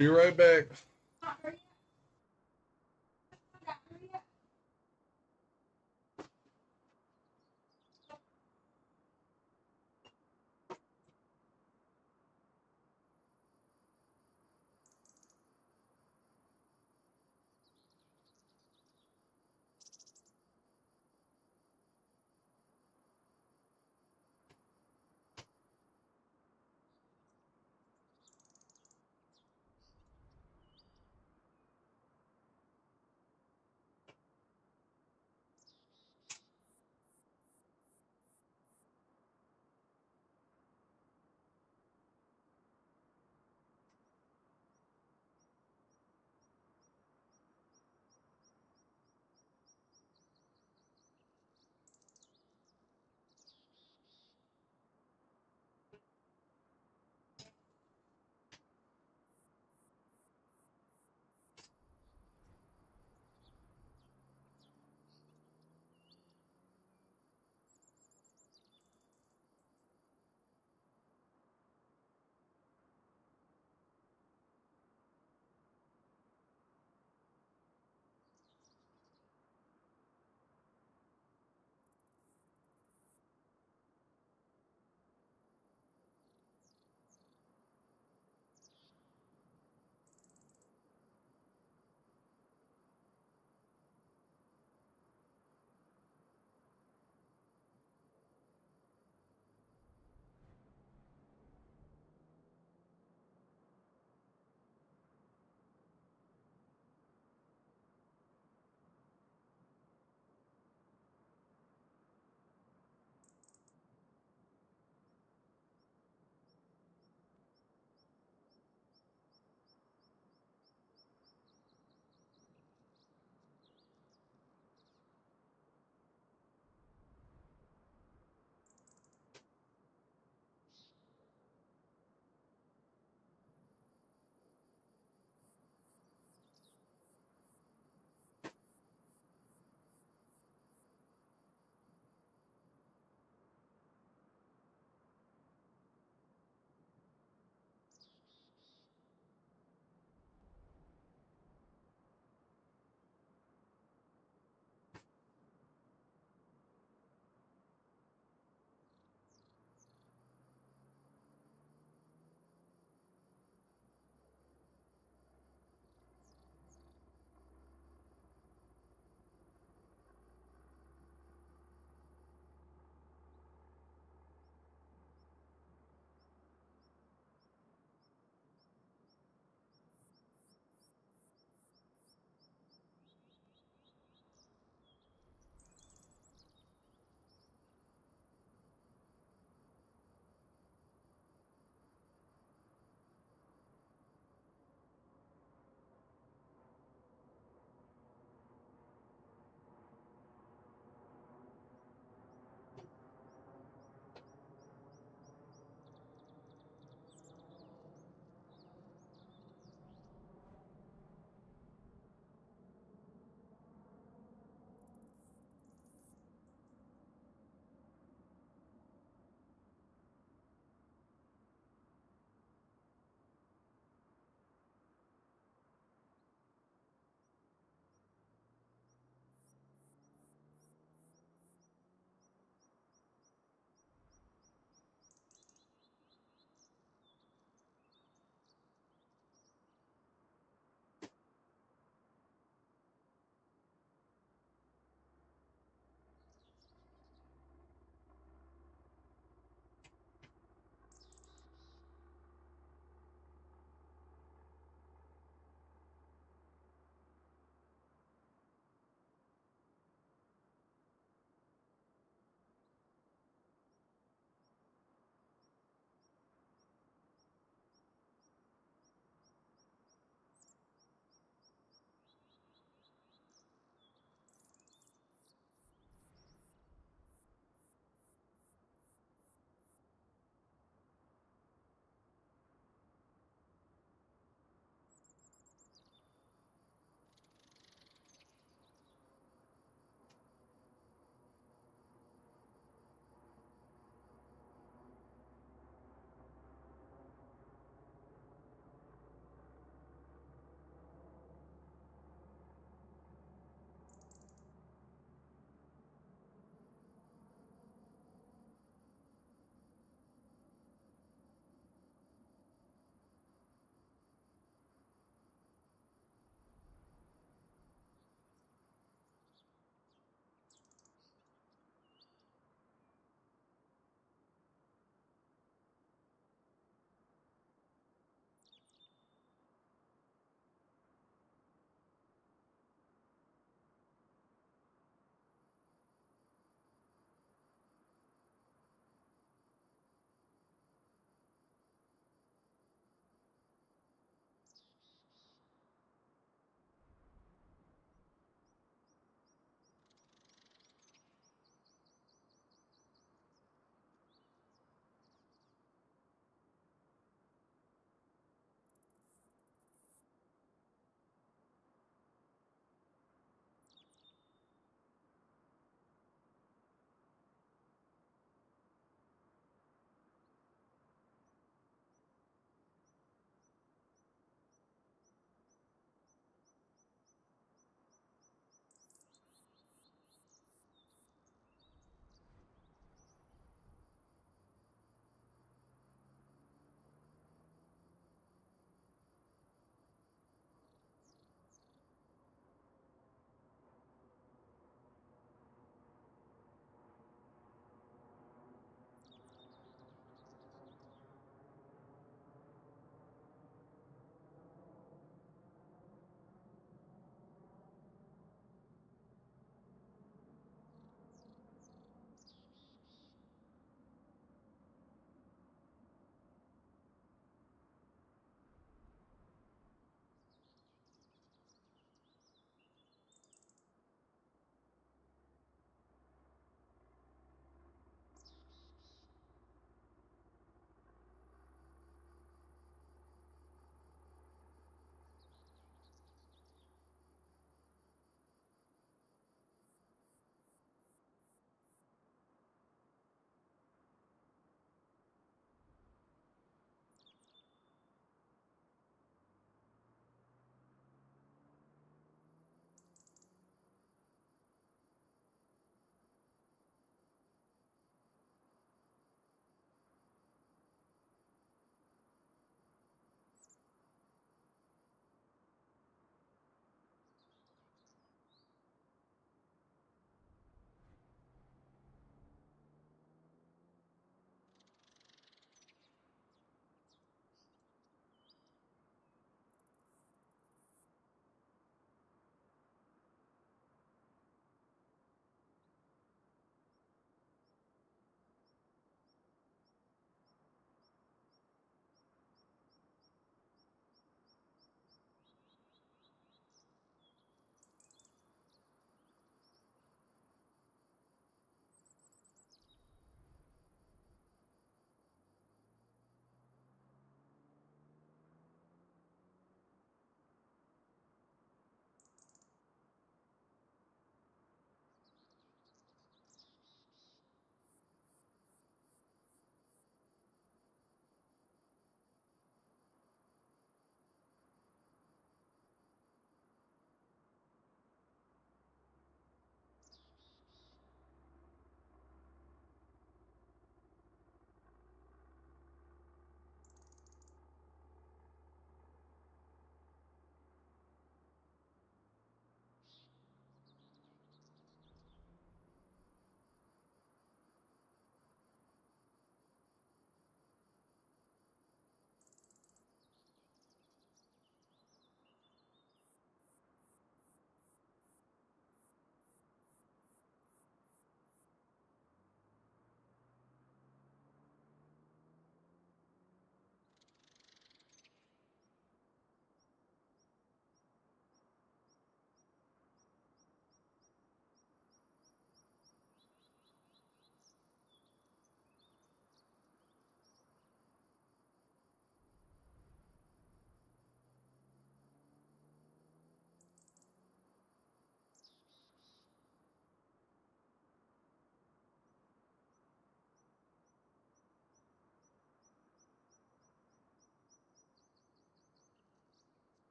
Speaker 1: Be right back.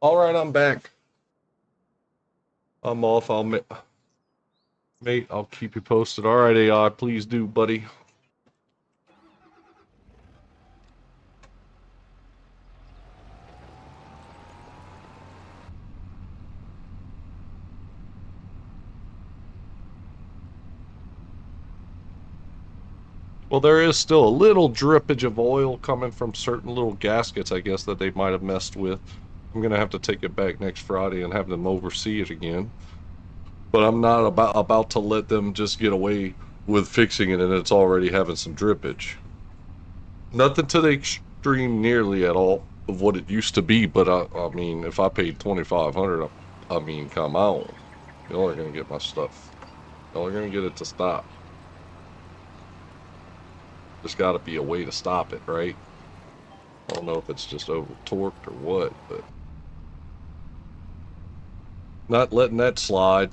Speaker 1: All right, I'm back. I'm off. Mate, I'll keep you posted. All right, AI, please do, buddy. Well, there is still a little drippage of oil coming from certain little gaskets, I guess, that they might have messed with. I'm going to have to take it back next Friday and have them oversee it again. But I'm not about to let them just get away with fixing it and it's already having some drippage. Nothing to the extreme nearly at all of what it used to be, but I mean, if I paid 2,500, I mean, come on. Y'all are going to get my stuff. Y'all are going to get it to stop. There's got to be a way to stop it, right? I don't know if it's just over torqued or what, but not letting that slide.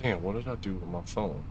Speaker 1: Damn, what did I do with my phone?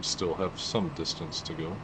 Speaker 1: Still have some distance to go.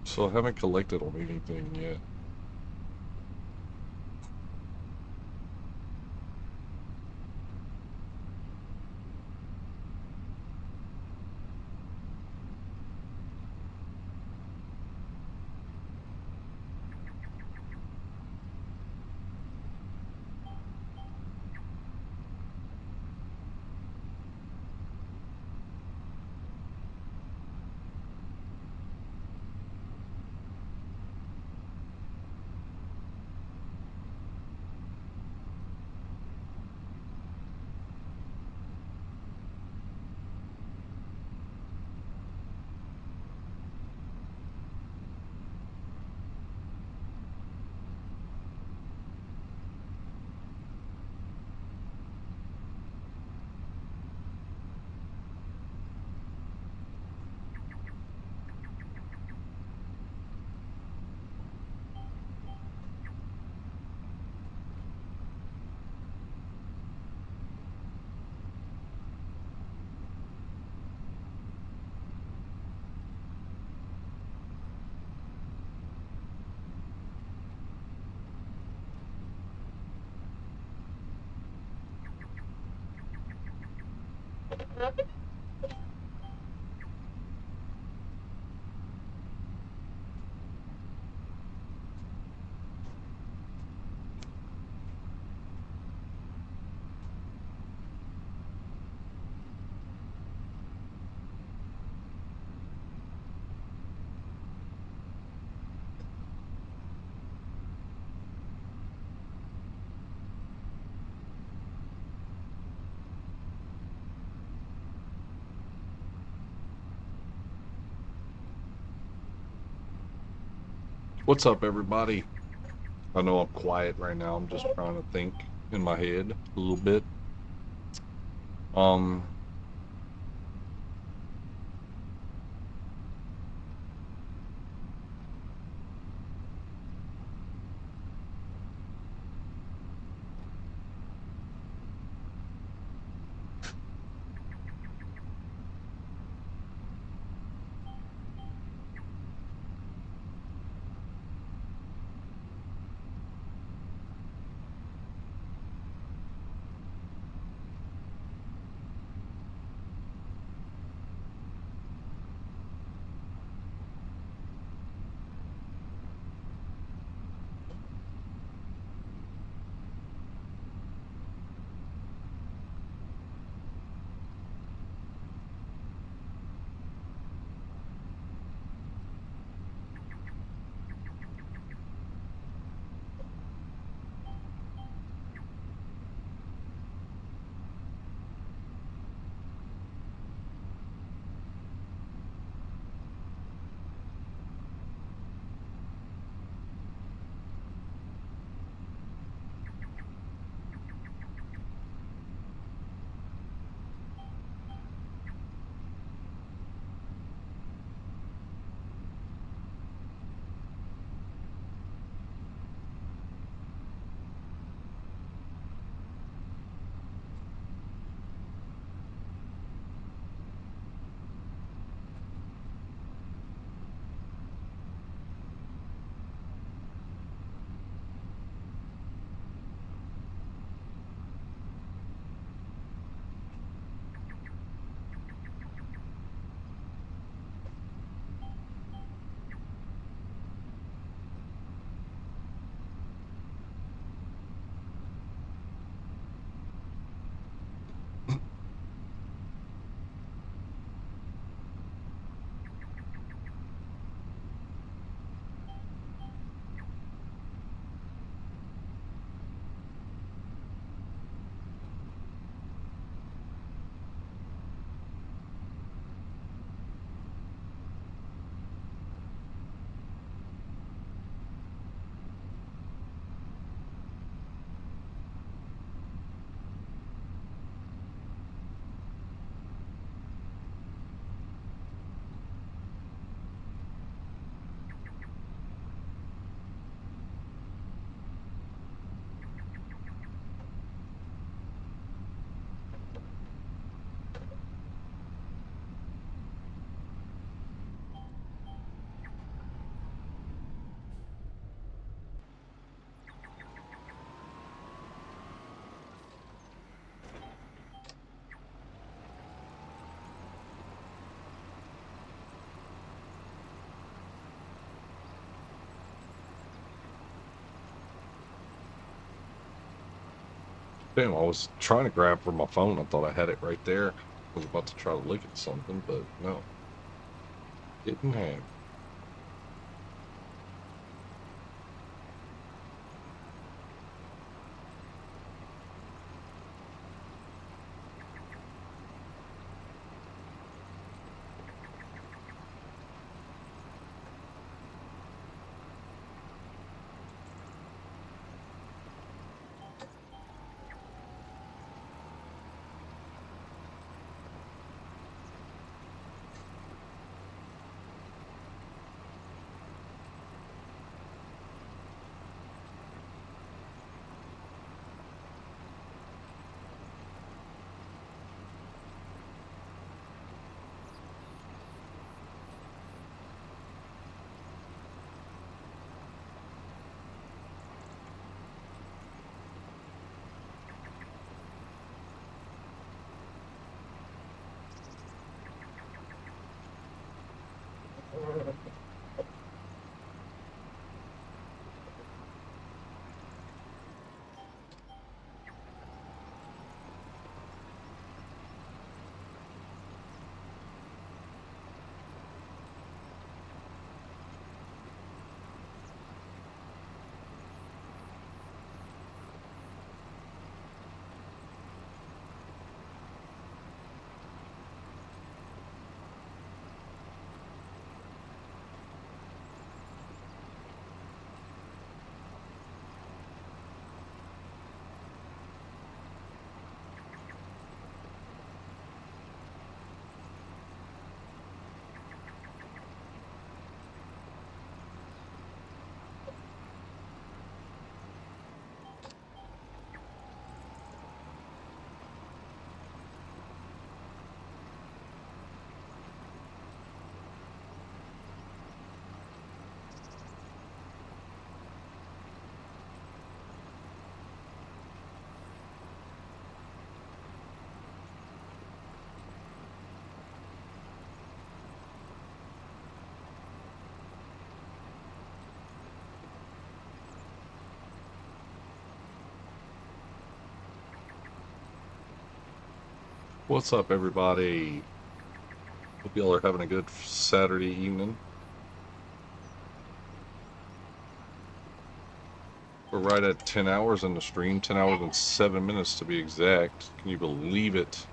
Speaker 1: So I haven't collected on anything yet. What's up, everybody? I know I'm quiet right now. I'm just trying to think in my head a little bit. Um, Damn, I was trying to grab for my phone. I thought I had it right there. I was about to try to look at something, but no. Didn't have. What's up, everybody? Hope y'all are having a good Saturday evening. We're right at 10 hours in the stream, 10 hours and 7 minutes to be exact. Can you believe it?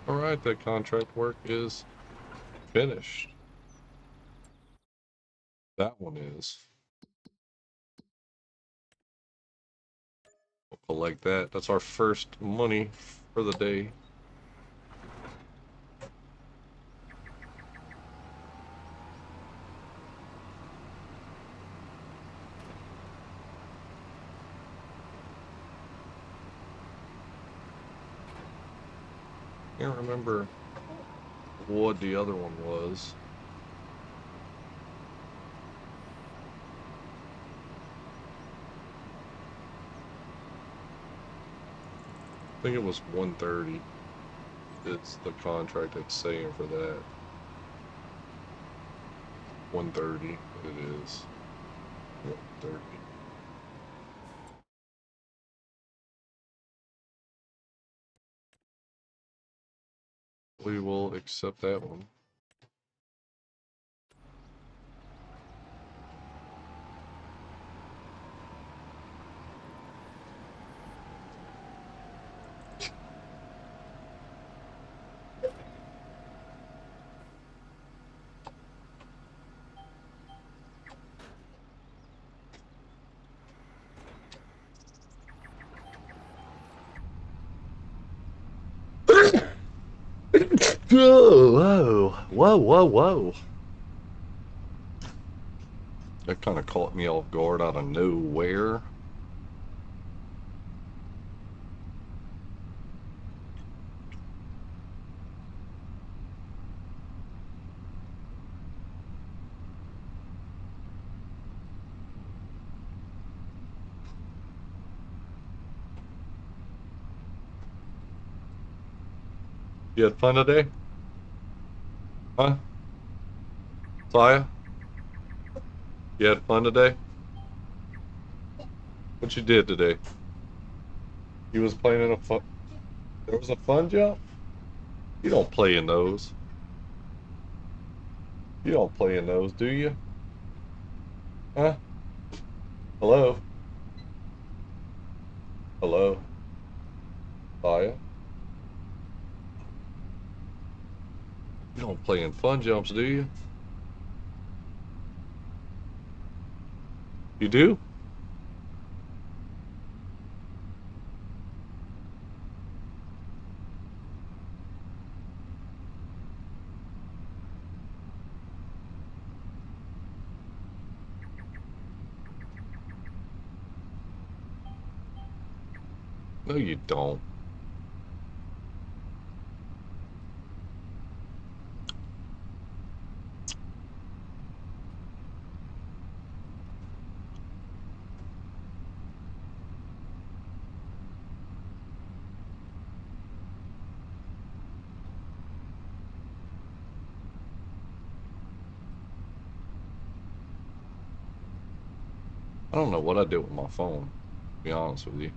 Speaker 1: Alright, that contract work is finished. That one is. We'll collect that. That's our first money for the day. Can't remember what the other one was. I think it was 130. It's the contract it's saying for that. 130 it is. 130. We will accept that one. Whoa. That kind of caught me off guard out of nowhere. You had fun today? Huh? Saya? You had fun today? What you did today? You was playing in a fun... There was a fun jump? You don't play in those. You don't play in those, do you? Huh? Hello? Hello? Saya? You don't play in fun jumps, do you? You do? No, you don't. I don't know what I did with my phone, to be honest with you.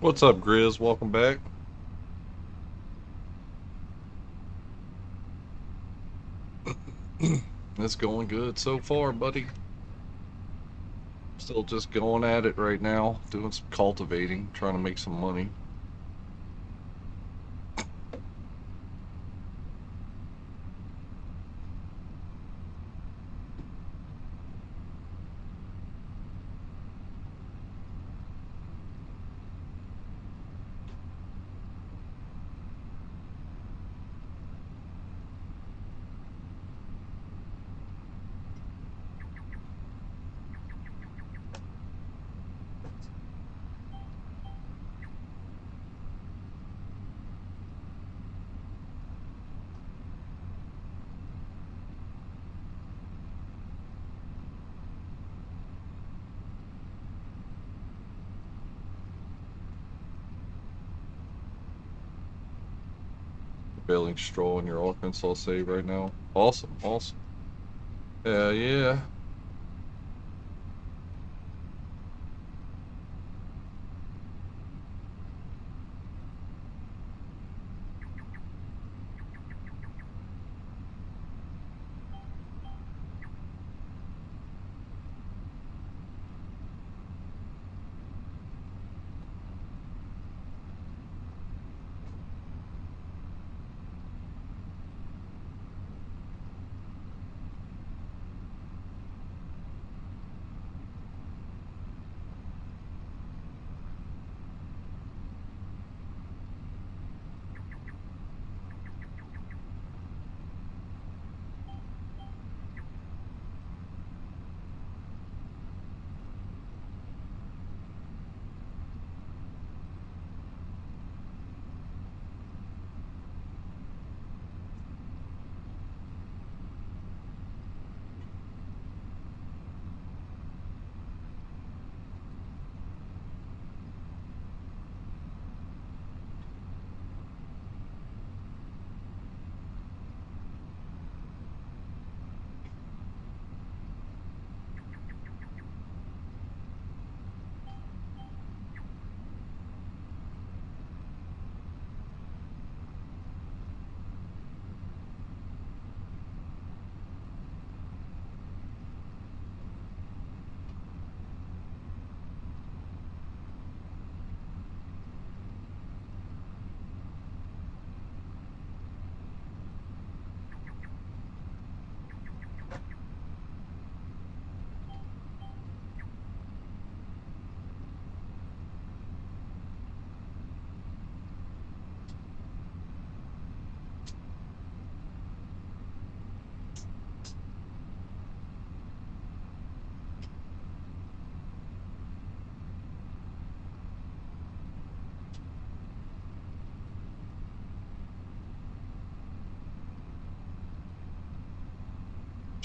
Speaker 1: What's up, Grizz? Welcome back. It's going good so far, buddy. Still just going at it right now, doing some cultivating, trying to make some money. Bailing straw in your Arkansas save right now. Awesome, awesome. Yeah. What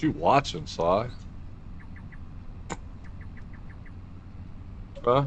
Speaker 1: you watching, Si? Huh?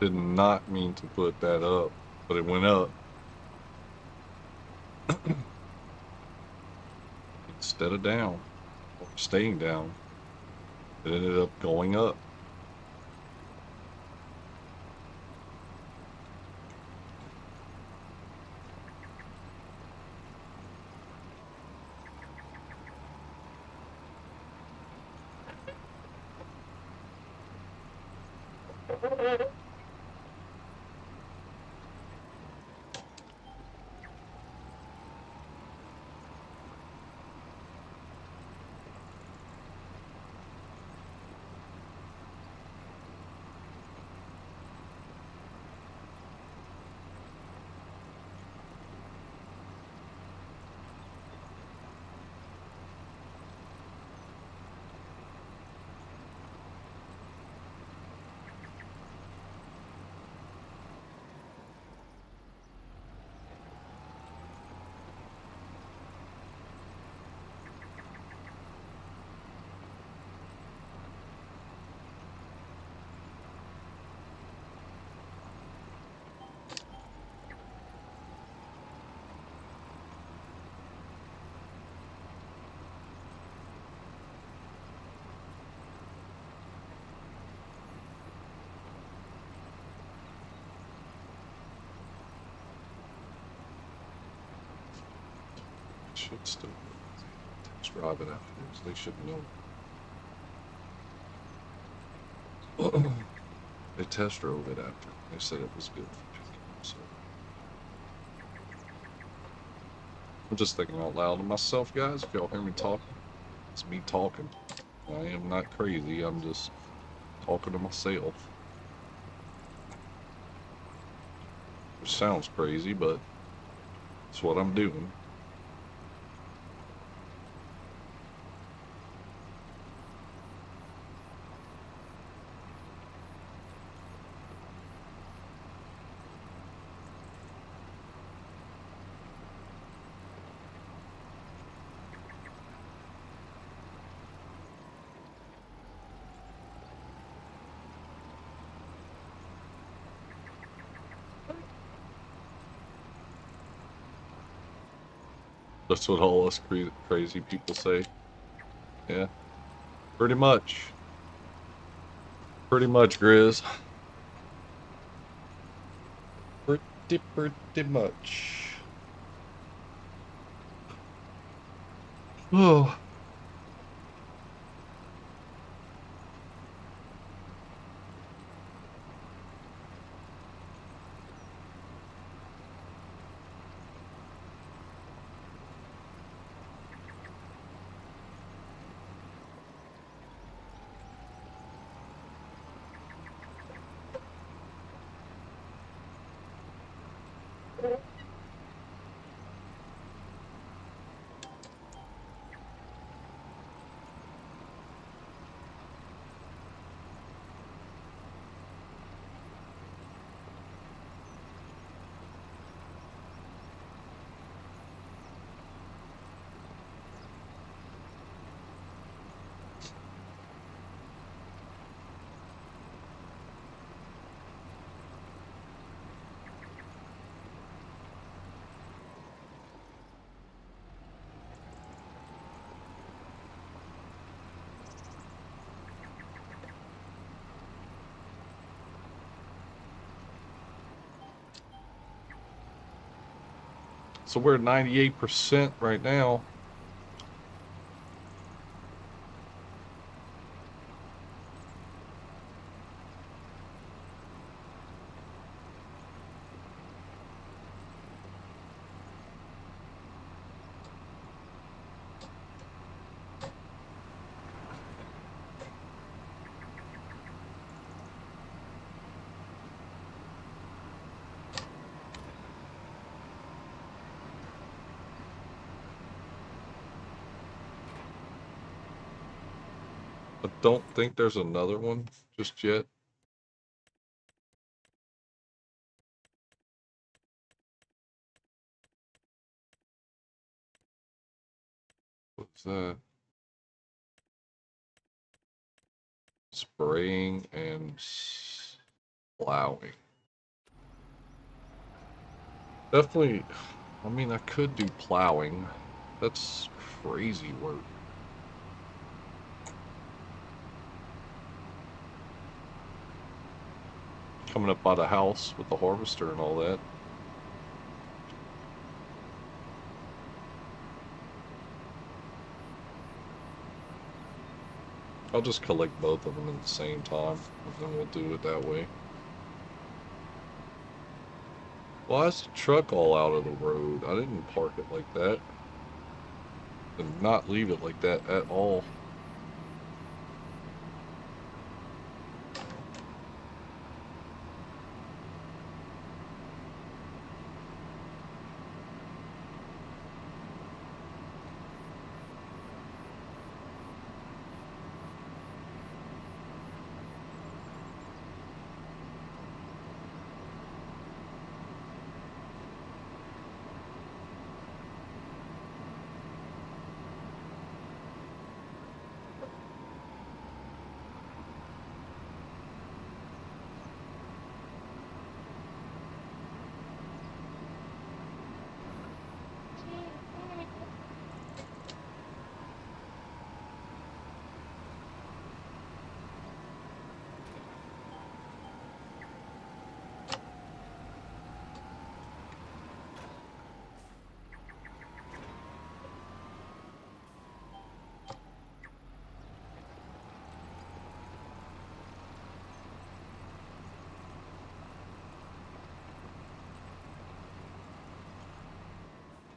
Speaker 1: did not mean to put that up, but it went up. Instead of down, or staying down, it ended up going up. Should still test drive it afterwards. They should know. They test drove it after. They said it was good for picking. So I'm just thinking out loud to myself, guys. If y'all hear me talking, it's me talking. I am not crazy. I'm just talking to myself. Which sounds crazy, but it's what I'm doing. That's what all us crazy people say. Yeah, pretty much. Pretty much, Grizz. Pretty much. Oh. So we're at 98% right now. I don't think there's another one just yet. What's that? Spraying and Plowing. Definitely, I mean, I could do plowing. That's crazy work. Coming up by the house with the harvester and all that. I'll just collect both of them at the same time, and then we'll do it that way. Why is the truck all out of the road? I didn't park it like that. Did not leave it like that at all.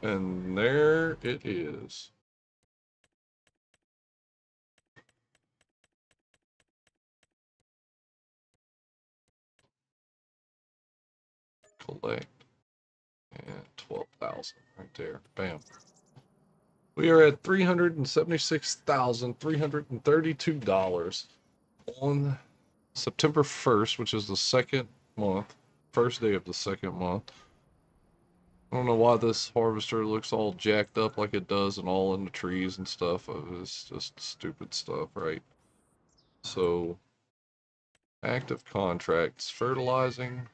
Speaker 1: And there it is. Collect. And 12,000 right there. Bam. We are at $376,332 on September 1st, which is the second month, first day of the second month. I don't know why this harvester looks all jacked up like it does and all in the trees and stuff. It's just stupid stuff, right? So, active contracts, fertilizing.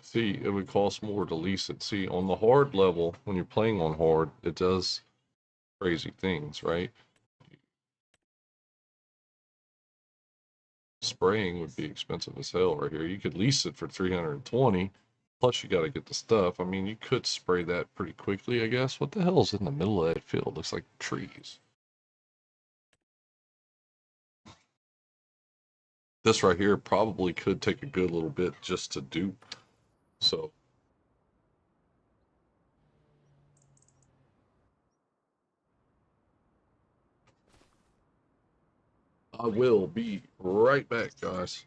Speaker 1: See, it would cost more to lease it. See, on the hard level, when you're playing on hard, it does crazy things, right? Spraying would be expensive as hell right here. You could lease it for 320, plus you got to get the stuff. I mean, you could spray that pretty quickly, I guess. What the hell's in the middle of that field? Looks like trees. This right here probably could take a good little bit just to do. So I will be right back, guys.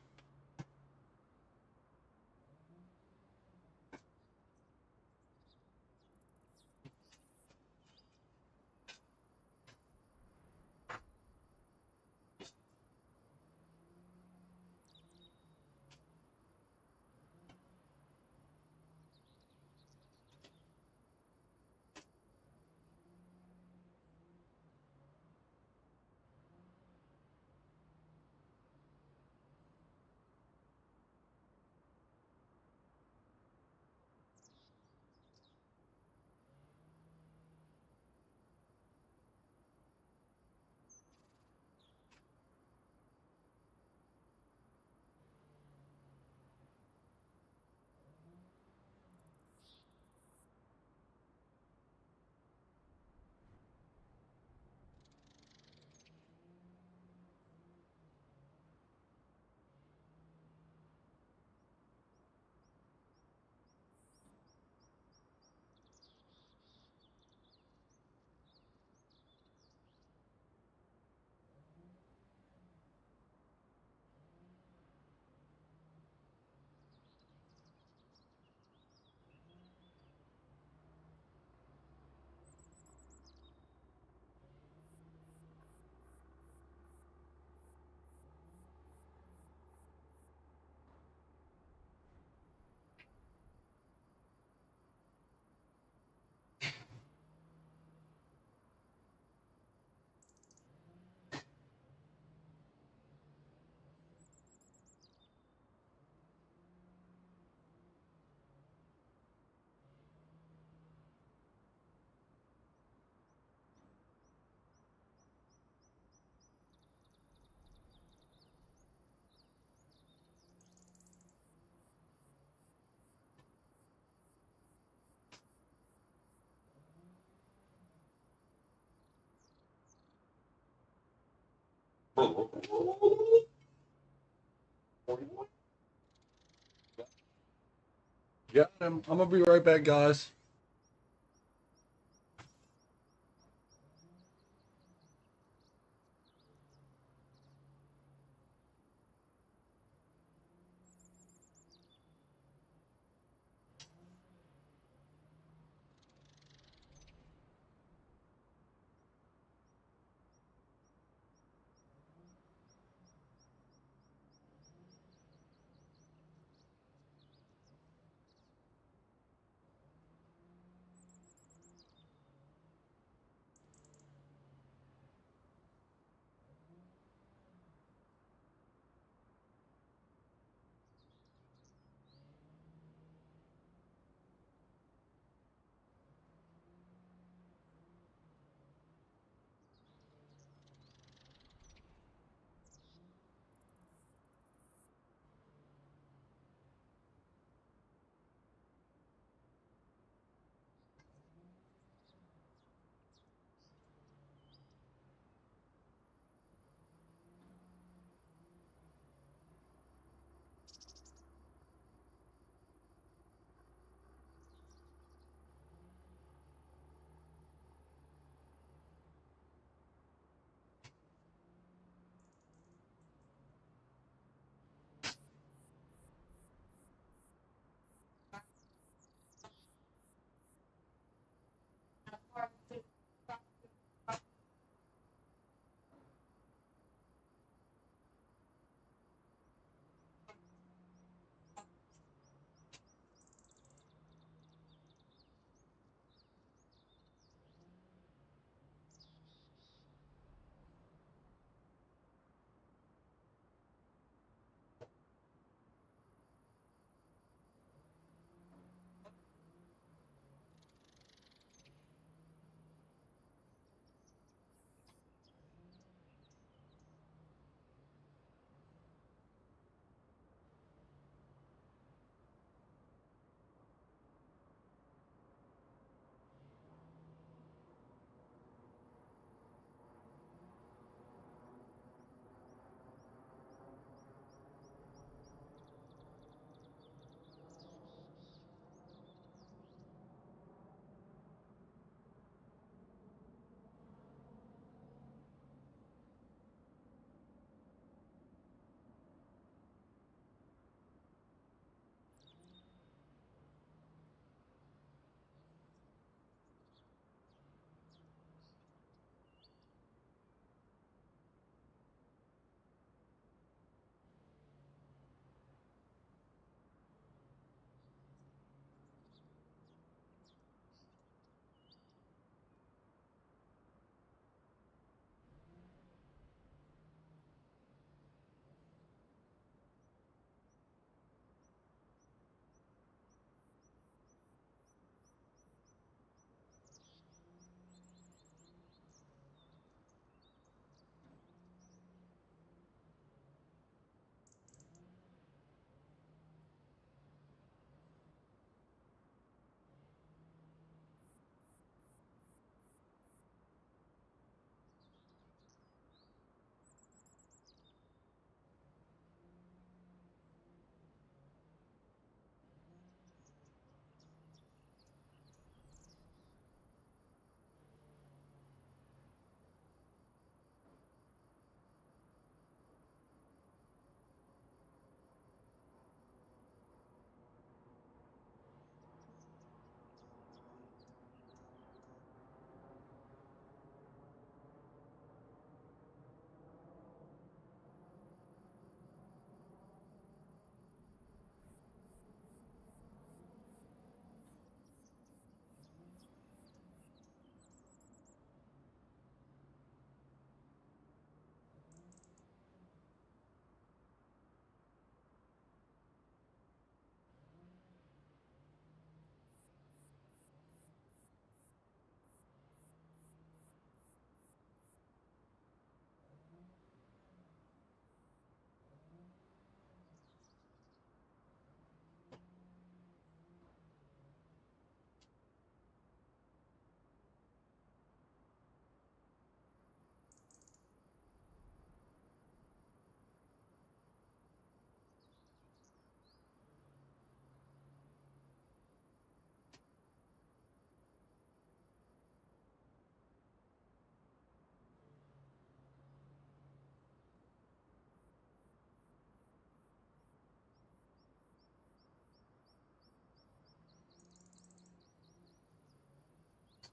Speaker 1: Got him. I'm gonna be right back, guys.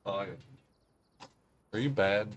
Speaker 1: Oh, yeah. Are you bad?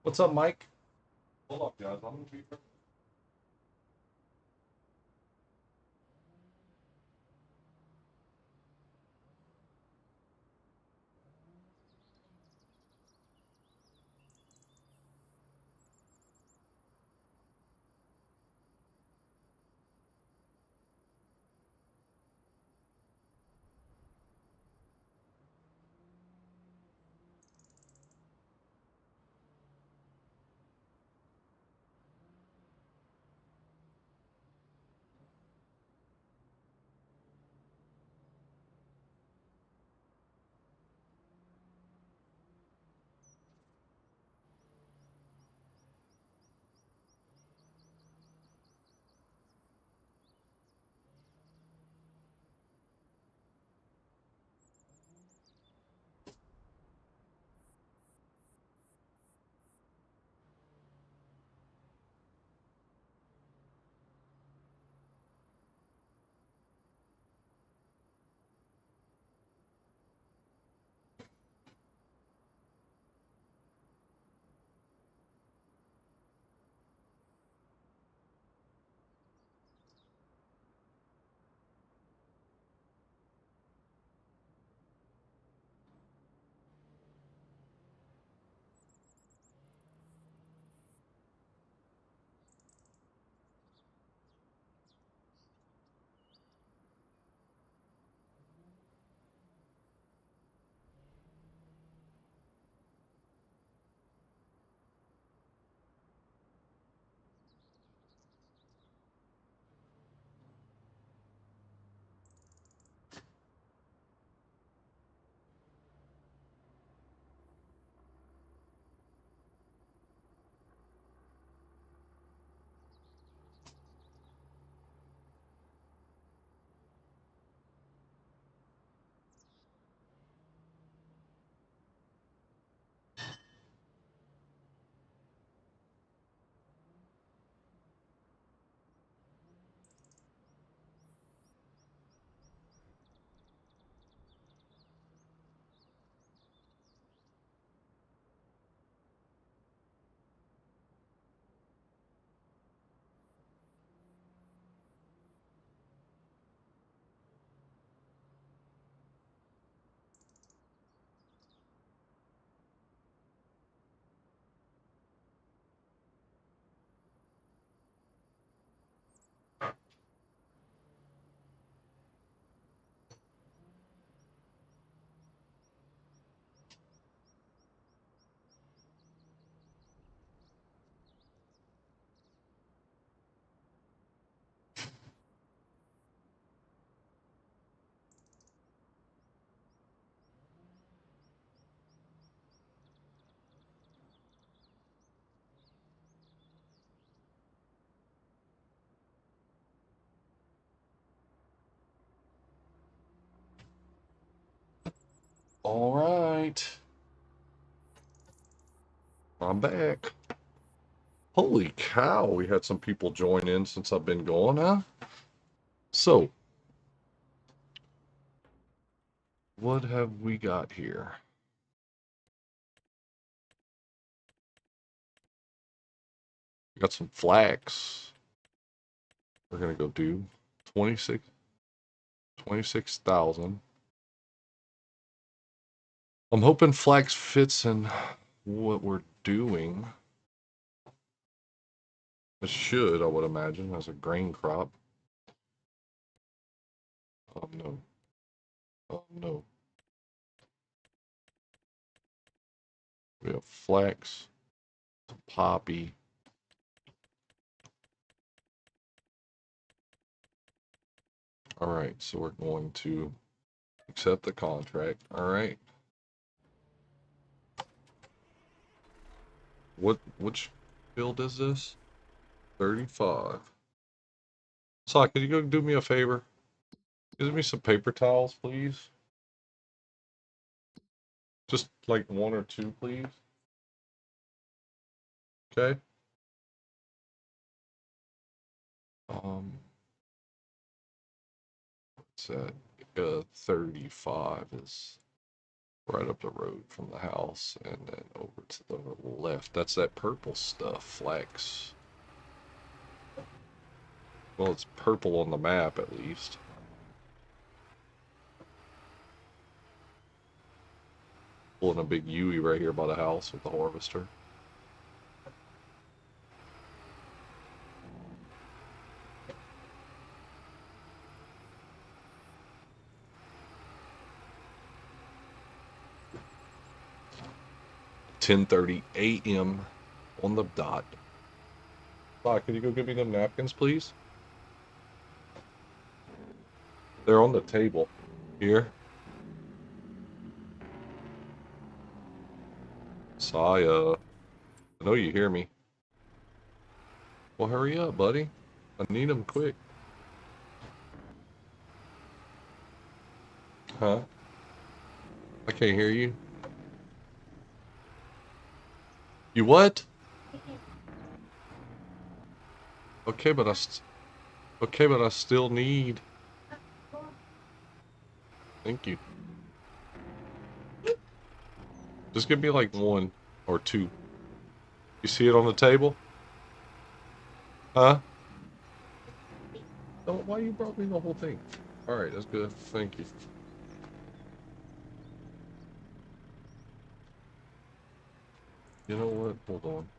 Speaker 1: What's up, Mike? Hold up, guys. I'm gonna be. All right. I'm back. Holy cow, we had some people join in since I've been gone, huh? So, what have we got here? We got some flax. We're gonna go do 26,000. I'm hoping flax fits in what we're doing. It should, I would imagine, as a grain crop. Oh no. Oh no. We have flax, poppy. All right, so we're going to accept the contract. All right. Which build is this? 35. So, could you go do me a favor? Give me some paper towels, please. Just like one or two, please. Okay. Um, it's at 35 is right up the road from the house and then over to the left. That's that purple stuff, flax. Well, it's purple on the map at least. Pulling a big Yui right here by the house with the harvester. "10:30 a.m. on the dot." Bob, can you go get me them napkins, please? They're on the table. Here. Saya. I know you hear me. Well, hurry up, buddy. I need them quick. Huh? I can't hear you. You what? Okay, but I still need. Thank you. Just give me like one or two. You see it on the table? Huh? Don't, why you brought me the whole thing? Alright, that's good. Thank you. You know what? Hold on.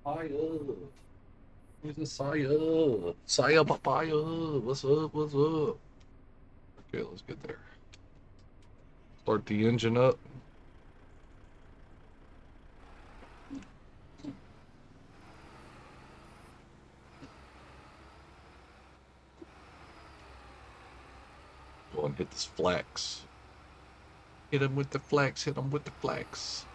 Speaker 1: papaya. Who's the Saya? Saya papaya. What's up? What's up? Okay, let's get there. Start the engine up. Go and hit this flax. Hit him with the flax. Hit him with the flax.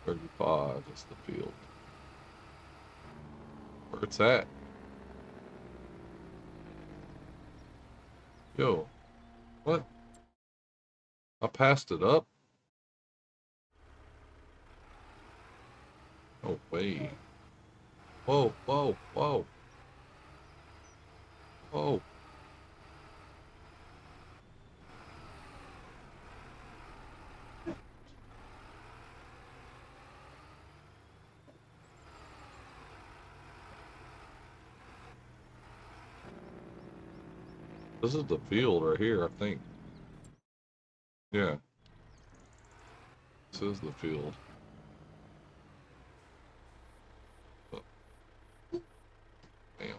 Speaker 1: "35 is the field." Where it's at? Yo, what? I passed it up? No way. Whoa, whoa, whoa. Whoa. This is the field right here, I think. Yeah, this is the field. Oh, damn.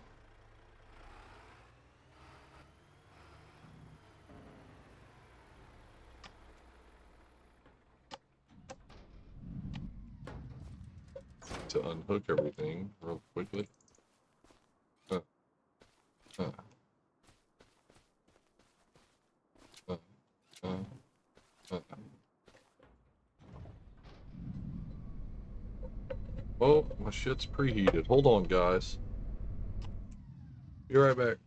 Speaker 1: To unhook everything real quickly. Uh, uh, uh, uh, uh. Oh, my shit's preheated. Hold on, guys. Be right back.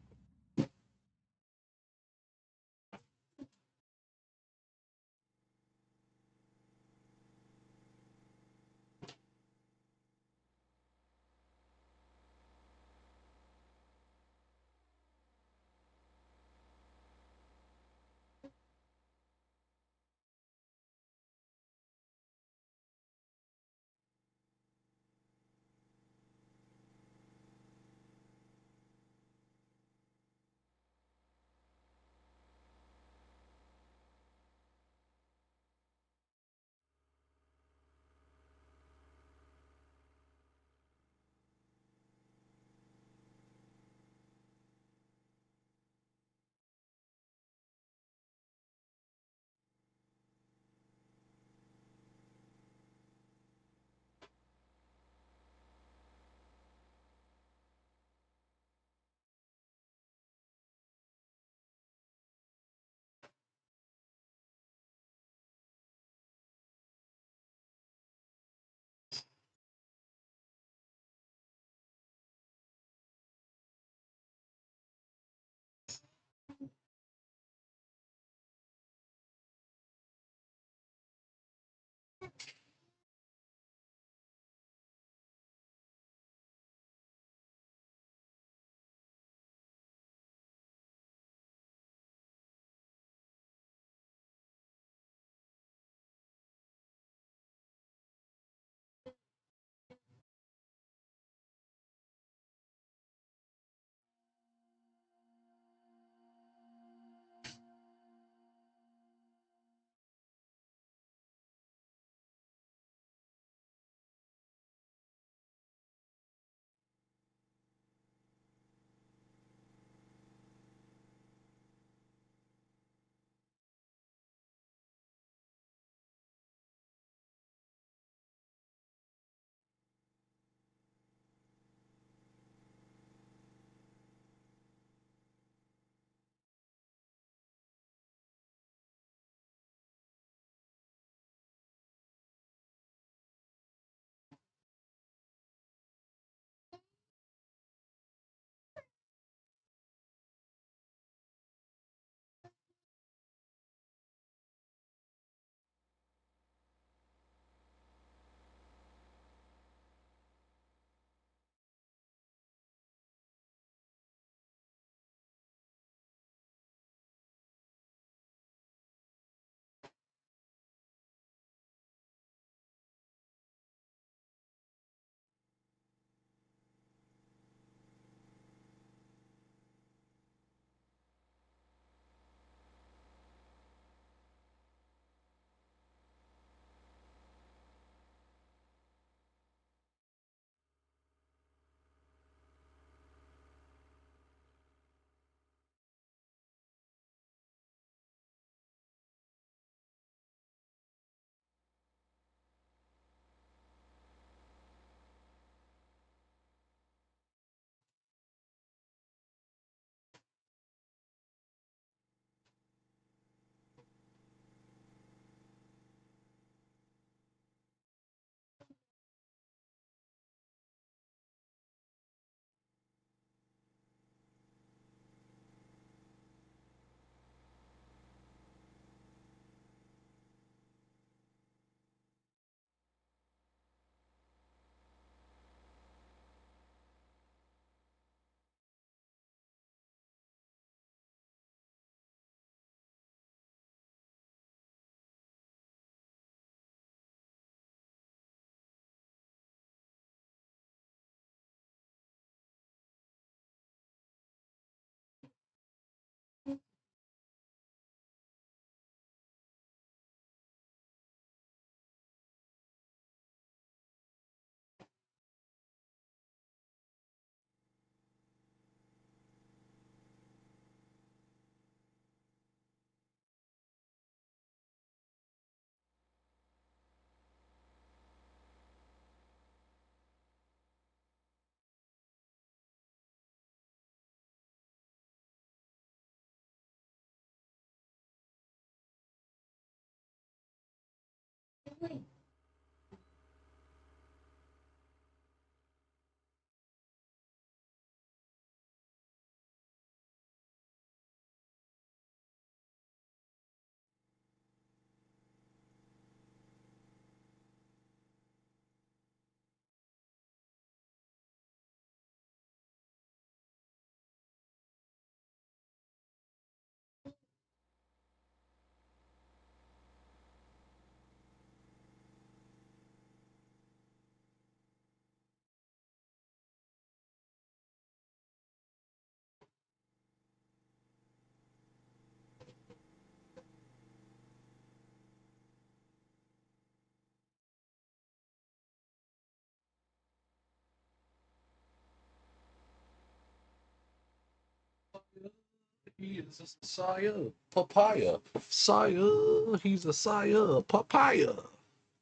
Speaker 1: He is a sire, papaya. Sire, he's a sire, papaya.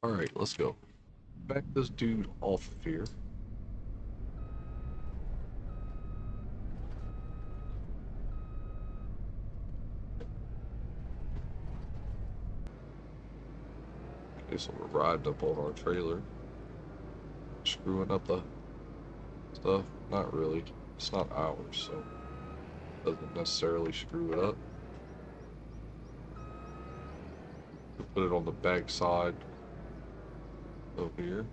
Speaker 1: All right, let's go. Back this dude off of here. Okay, so we're riding up on our trailer. Screwing up the stuff. Not really. It's not ours, so it doesn't necessarily screw it up. We put it on the back side over here.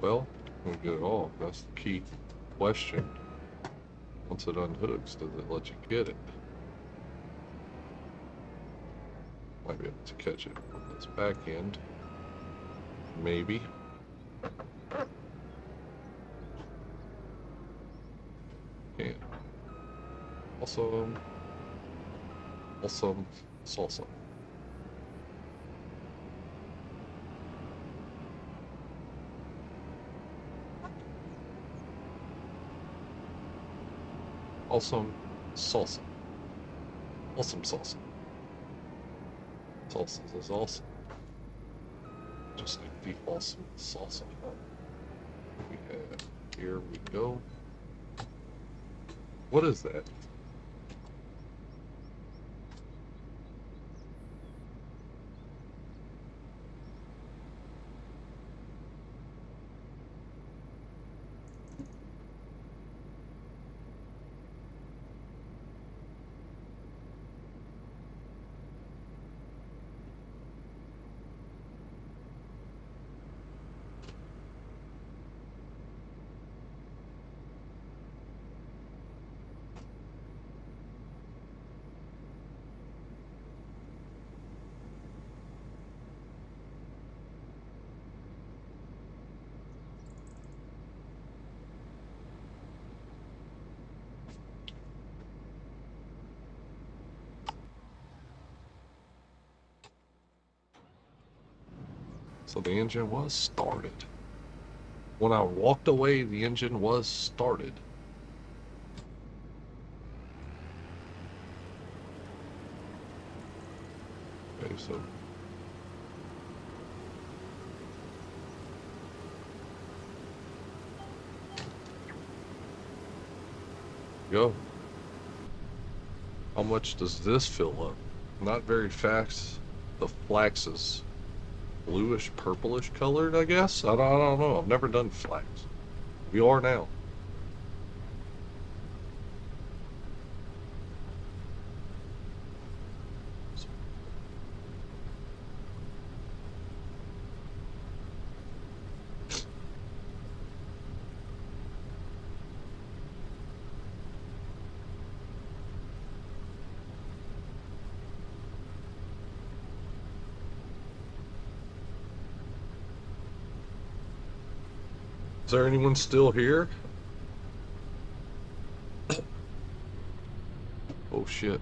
Speaker 1: Well, we get it off. That's the key question. Once it unhooks, does it let you get it? Might be able to catch it on this back end. Maybe. Can. Awesome. Awesome salsa. Awesome salsa. Awesome salsa. Salsa is awesome. Just like the awesome salsa. We have, here we go. What is that? So the engine was started. When I walked away, the engine was started. Okay, so go. How much does this fill up? Not very fast. The flax is bluish, purplish colored, I guess. I don't know. I've never done flax. We are now. Is there anyone still here? Oh shit.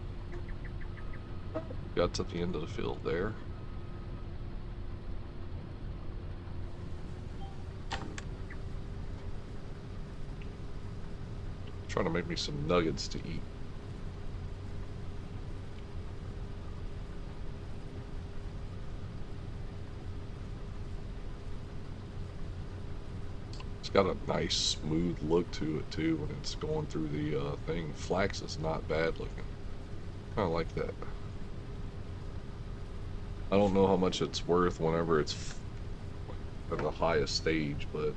Speaker 1: Got to the end of the field there. Trying to make me some nuggets to eat. It's got a nice smooth look to it too when it's going through the thing. Flax is not bad looking. Kind of like that. I don't know how much it's worth whenever it's at the highest stage, but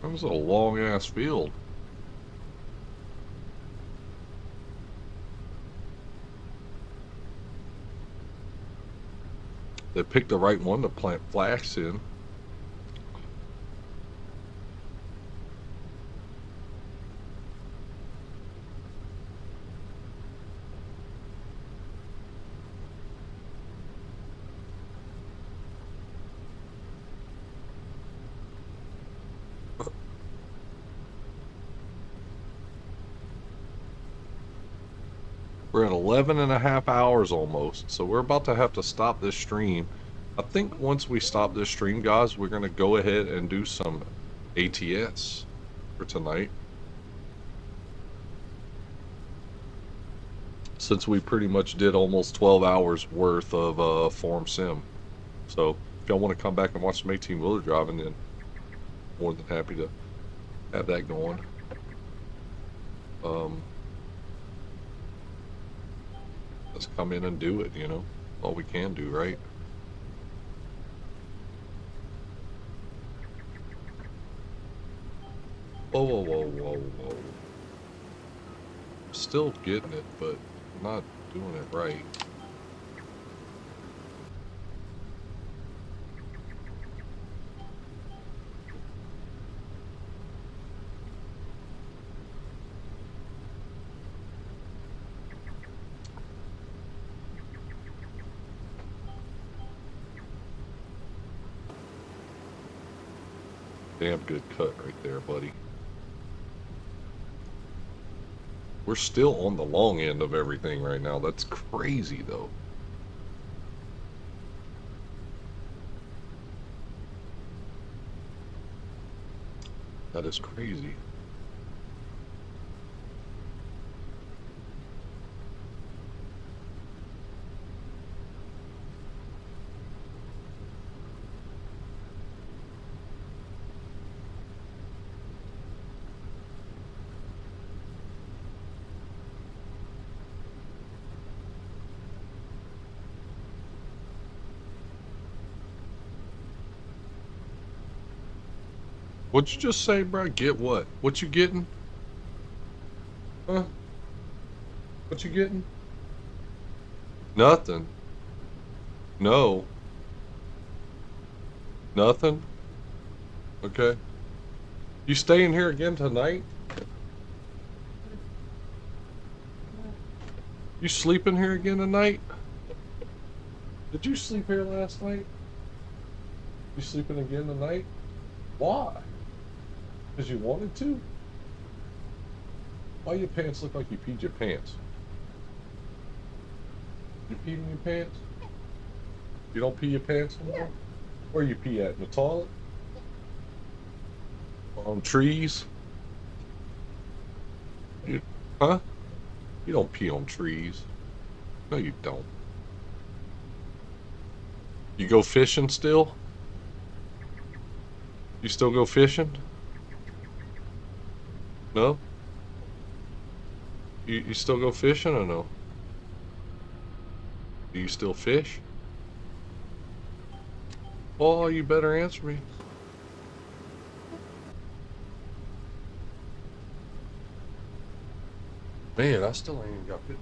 Speaker 1: that was a long ass field. They picked the right one to plant flax in. We're at 11 and a half hours almost, so we're about to have to stop this stream. I think once we stop this stream, guys, we're going to go ahead and do some ATS for tonight. Since we pretty much did almost 12 hours worth of Form Sim. So if y'all want to come back and watch some 18-wheeler driving, then more than happy to have that going. Let's come in and do it, you know. All we can do, right? Whoa, whoa, whoa, whoa, whoa. Still getting it, but not doing it right. Damn good cut right there, buddy. We're still on the long end of everything right now. That's crazy, though. That is crazy. What'd you just say, bro? Get what? What you getting? Huh? What you getting? Nothing. No. Nothing? Okay. You staying here again tonight? You sleeping here again tonight? Did you sleep here last night? You sleeping again tonight? Why? Because you wanted to? Why your pants look like you peed your pants? You peed in your pants? You don't pee your pants anymore? Where you pee at? In the toilet? On trees? You, huh? You don't pee on trees. No, you don't. You go fishing still? You still go fishing? No? You still go fishing or no? Do you still fish? Oh, you better answer me. Man, I still ain't even got 50.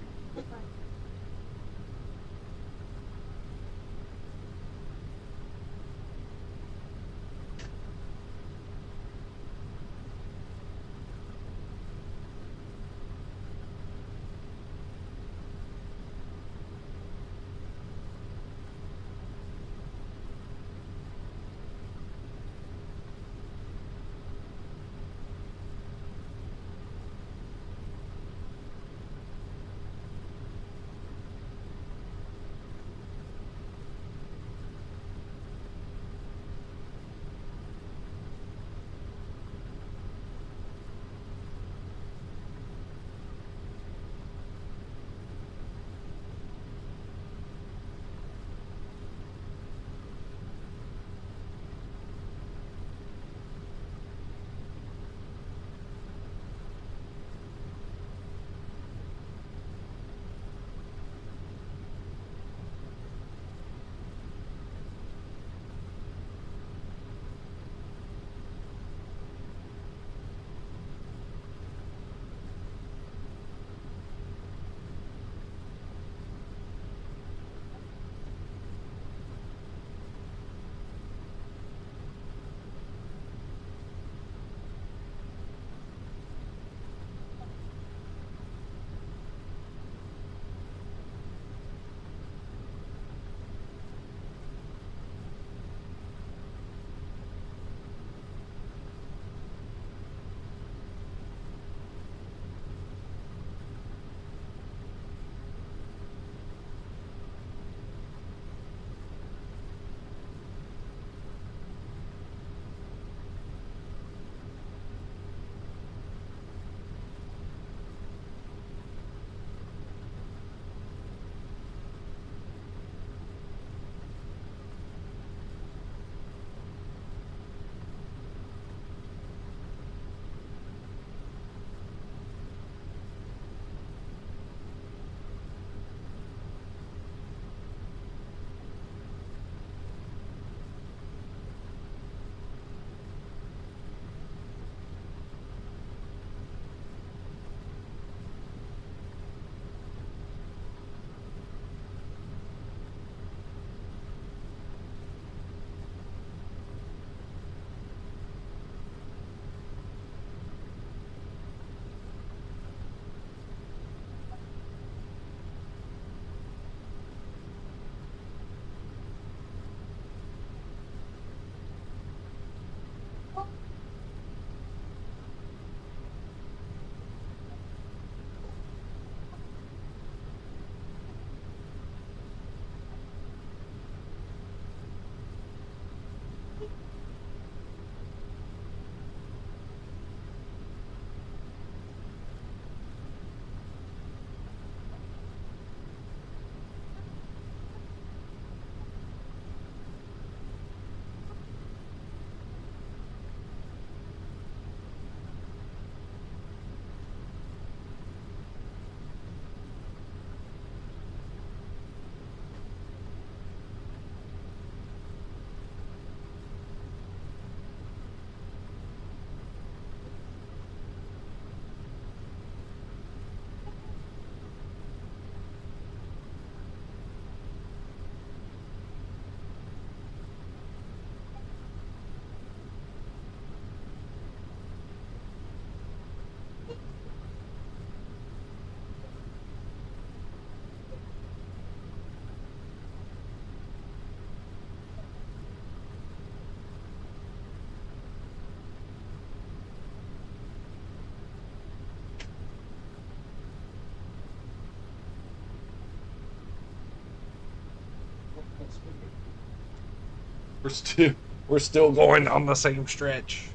Speaker 1: We're still we're still going on the same stretch.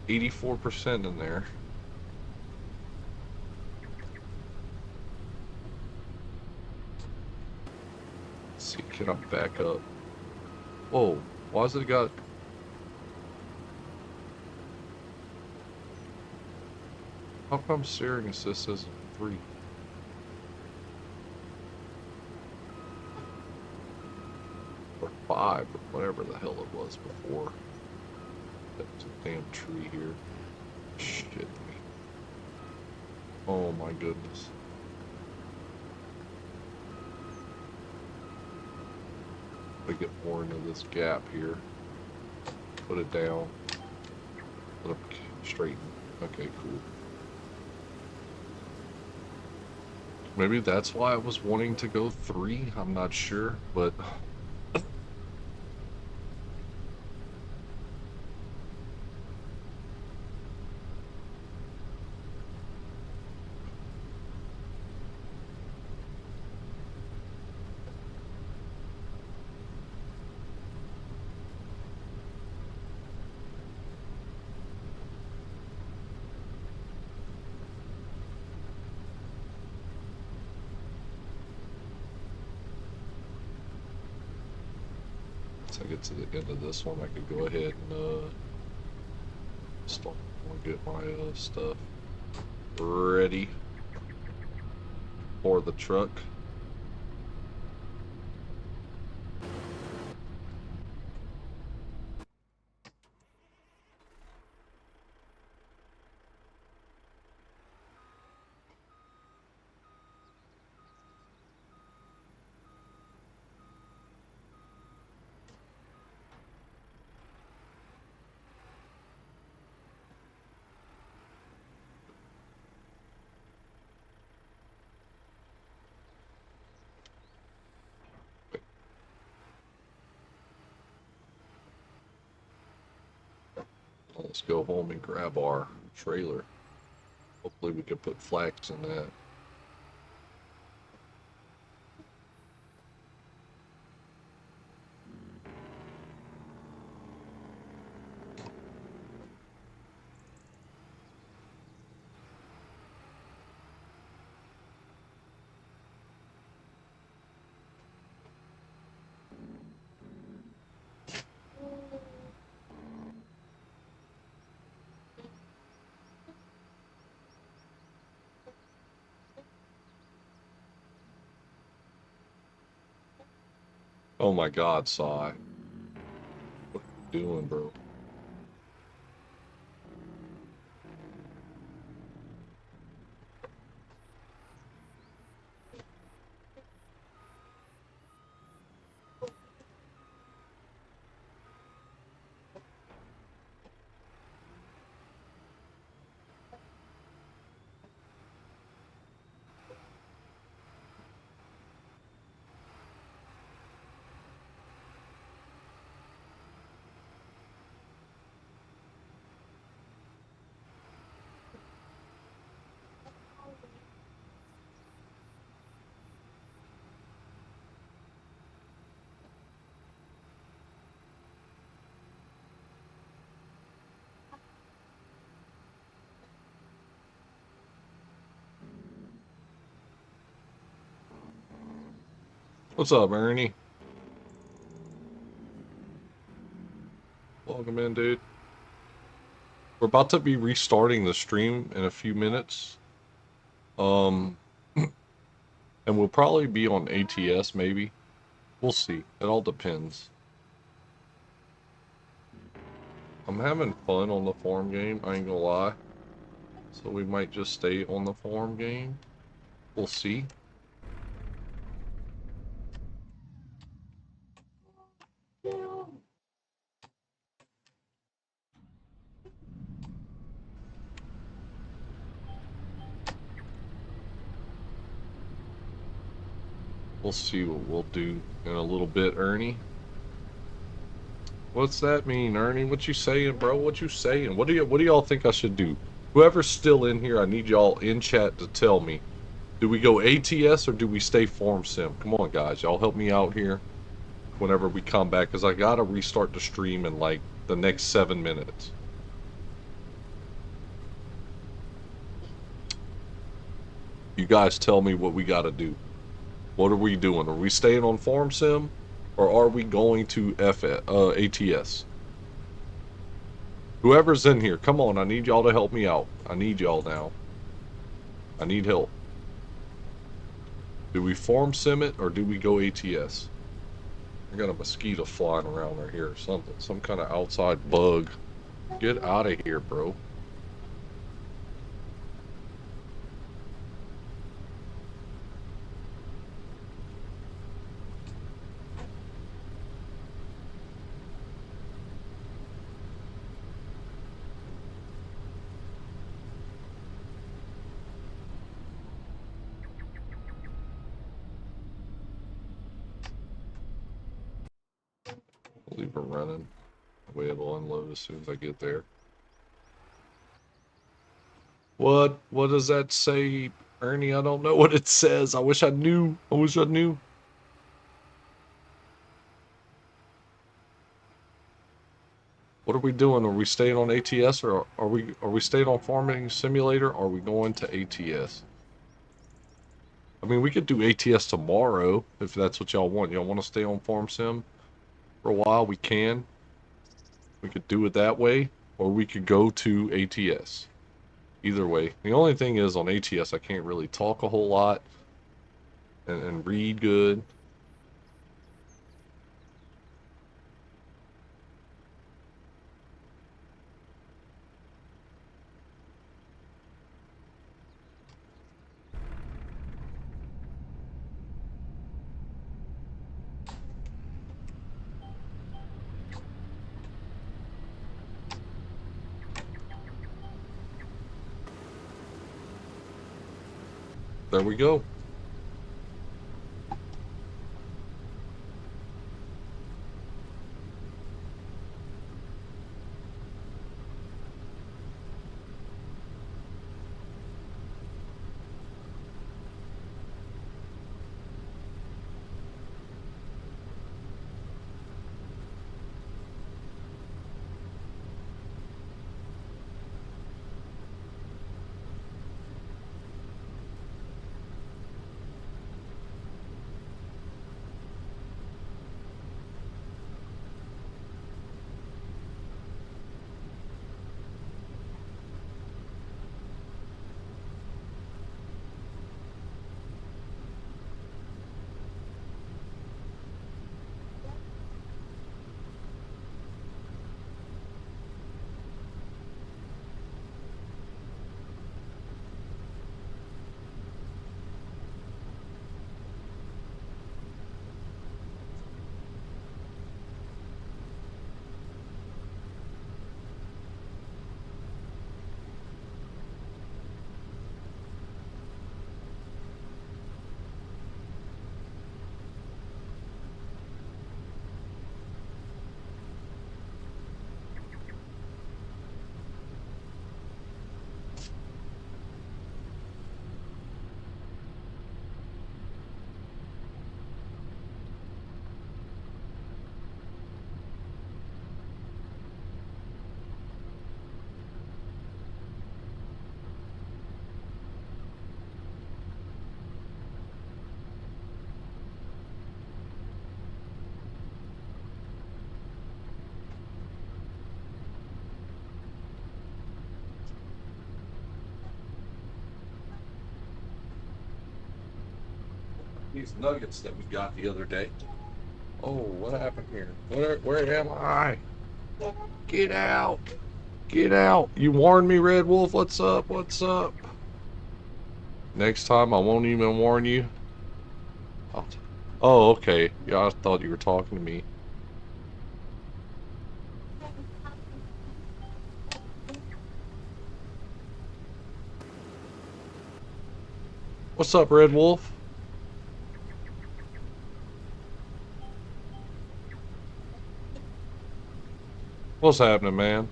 Speaker 1: 84% in there. Let's see, can I back up? Whoa, why has it got... How come steering assist says 3? Or 5, or whatever the hell it was before. That's a damn tree here. Shit me. Oh my goodness. I get more into this gap here. Put it down. Put it straighten. Okay, cool. Maybe that's why I was wanting to go 3. I'm not sure, but once I get to the end of this one, I could go ahead and start get my stuff ready for the truck. Let's go home and grab our trailer. Hopefully we can put flags in that. Oh my God, Sai. What are you doing, bro? What's up, Ernie? Welcome in, dude. We're about to be restarting the stream in a few minutes. And we'll probably be on ATS, maybe. We'll see. It all depends. I'm having fun on the farm game, I ain't gonna lie. So we might just stay on the farm game. We'll see. We'll see what we'll do in a little bit, Ernie. What's that mean, Ernie? What you saying, bro? What you saying? What do y'all think I should do? Whoever's still in here, I need y'all in chat to tell me. Do we go ATS or do we stay Form Sim? Come on, guys. Y'all help me out here whenever we come back, because I got to restart the stream in, like, the next 7 minutes. You guys tell me what we got to do. What are we doing? Are we staying on Form Sim or are we going to ATS? Whoever's in here, come on. I need y'all to help me out. I need y'all now. I need help. Do we Form Sim it or do we go ATS? I got a mosquito flying around right here or something. Some kind of outside bug. Get out of here, bro. Leave it running. Way it'll unload as soon as I get there. What? What does that say, Ernie? I don't know what it says. I wish I knew. I wish I knew. What are we doing? Are we staying on ATS or are we staying on Farming Simulator or are we going to ATS? I mean, we could do ATS tomorrow if that's what y'all want. Y'all want to stay on Farm Sim for a while? We can. We could do it that way, or we could go to ATS. Either way. The only thing is on ATS, I can't really talk a whole lot and read good. There we go. These nuggets that we got the other day. Oh, what happened here? Where am I? Get out! Get out! You warned me, Red Wolf. What's up? What's up? Next time I won't even warn you. Oh, okay. Yeah, I thought you were talking to me. What's up, Red Wolf? What's happening, man?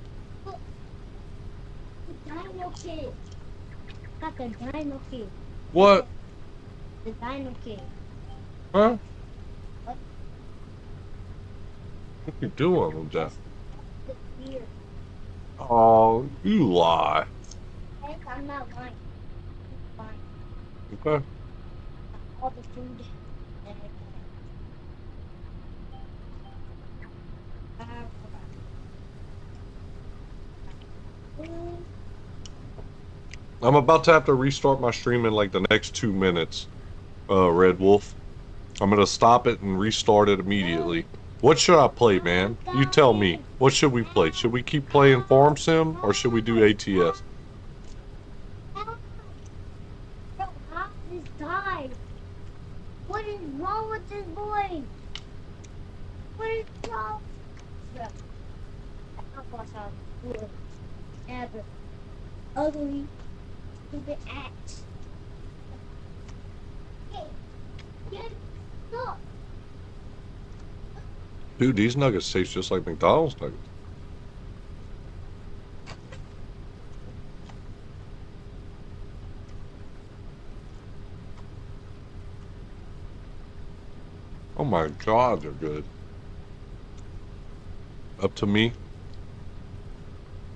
Speaker 6: Dino Kid. Got the Dino Kid.
Speaker 1: What?
Speaker 6: The Dino Kid.
Speaker 1: Huh?
Speaker 6: What?
Speaker 1: What you doing with that?
Speaker 6: The beer.
Speaker 1: Oh, you lie.
Speaker 6: I'm not lying. I'm fine.
Speaker 1: Okay.
Speaker 6: All the food. And
Speaker 1: I'm about to have to restart my stream in like the next 2 minutes, Red Wolf. I'm gonna stop it and restart it immediately. What should I play, man? You tell me. What should we play? Should we keep playing Farm Sim or should we do ATS?
Speaker 6: Bro, how this died? What is wrong with this boy? What is wrong? Bro, I watch out. Ever. Ugly. Stupid act. Hey, get stop.
Speaker 1: Dude, these nuggets taste just like McDonald's nuggets. Oh my God, they're good. Up to me.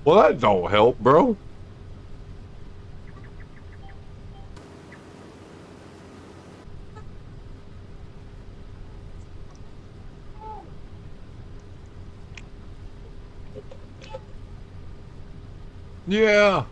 Speaker 1: Well, that don't help, bro. Yeah.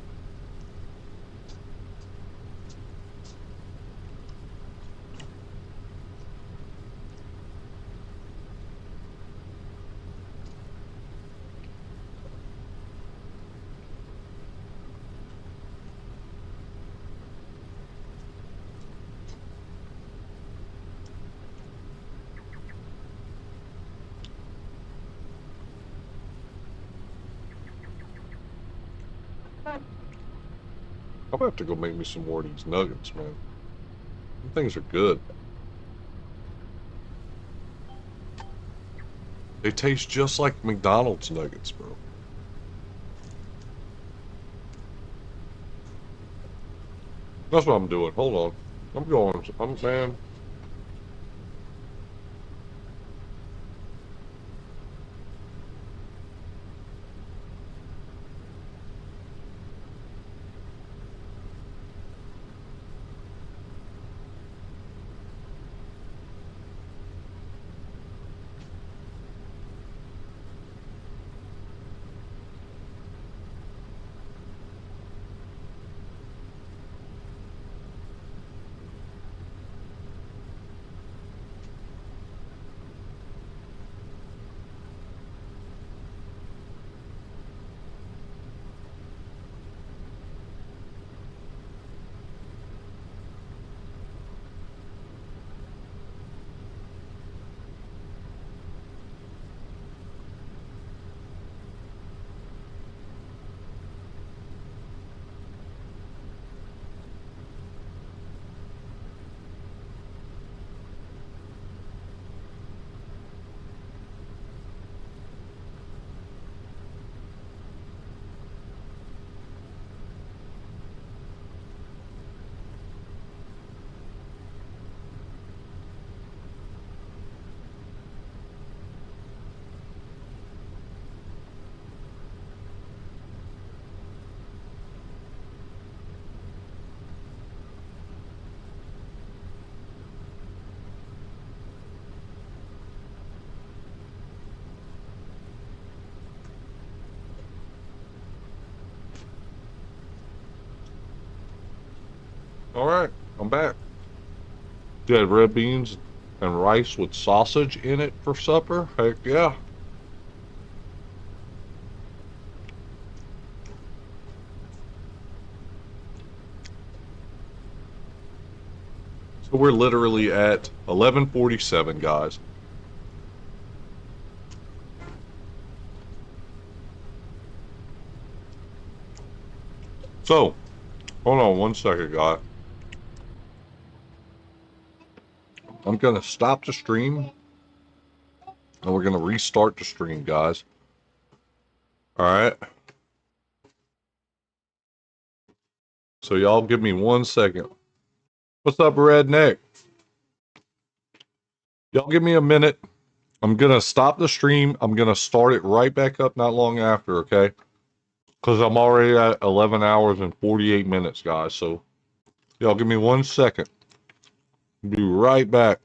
Speaker 1: I'm gonna have to go make me some more of these nuggets, man. These things are good. They taste just like McDonald's nuggets, bro. That's what I'm doing. Hold on. Man. All right, I'm back. You had red beans and rice with sausage in it for supper? Heck yeah. So we're literally at 11:47, guys. So, hold on one second, guys. I'm gonna stop the stream and we're gonna restart the stream, guys. All right. So y'all give me 1 second. What's up, Redneck? Y'all give me a minute. I'm gonna stop the stream. I'm gonna start it right back up not long after, okay? Because I'm already at 11 hours and 48 minutes, guys. So y'all give me 1 second. Be right back.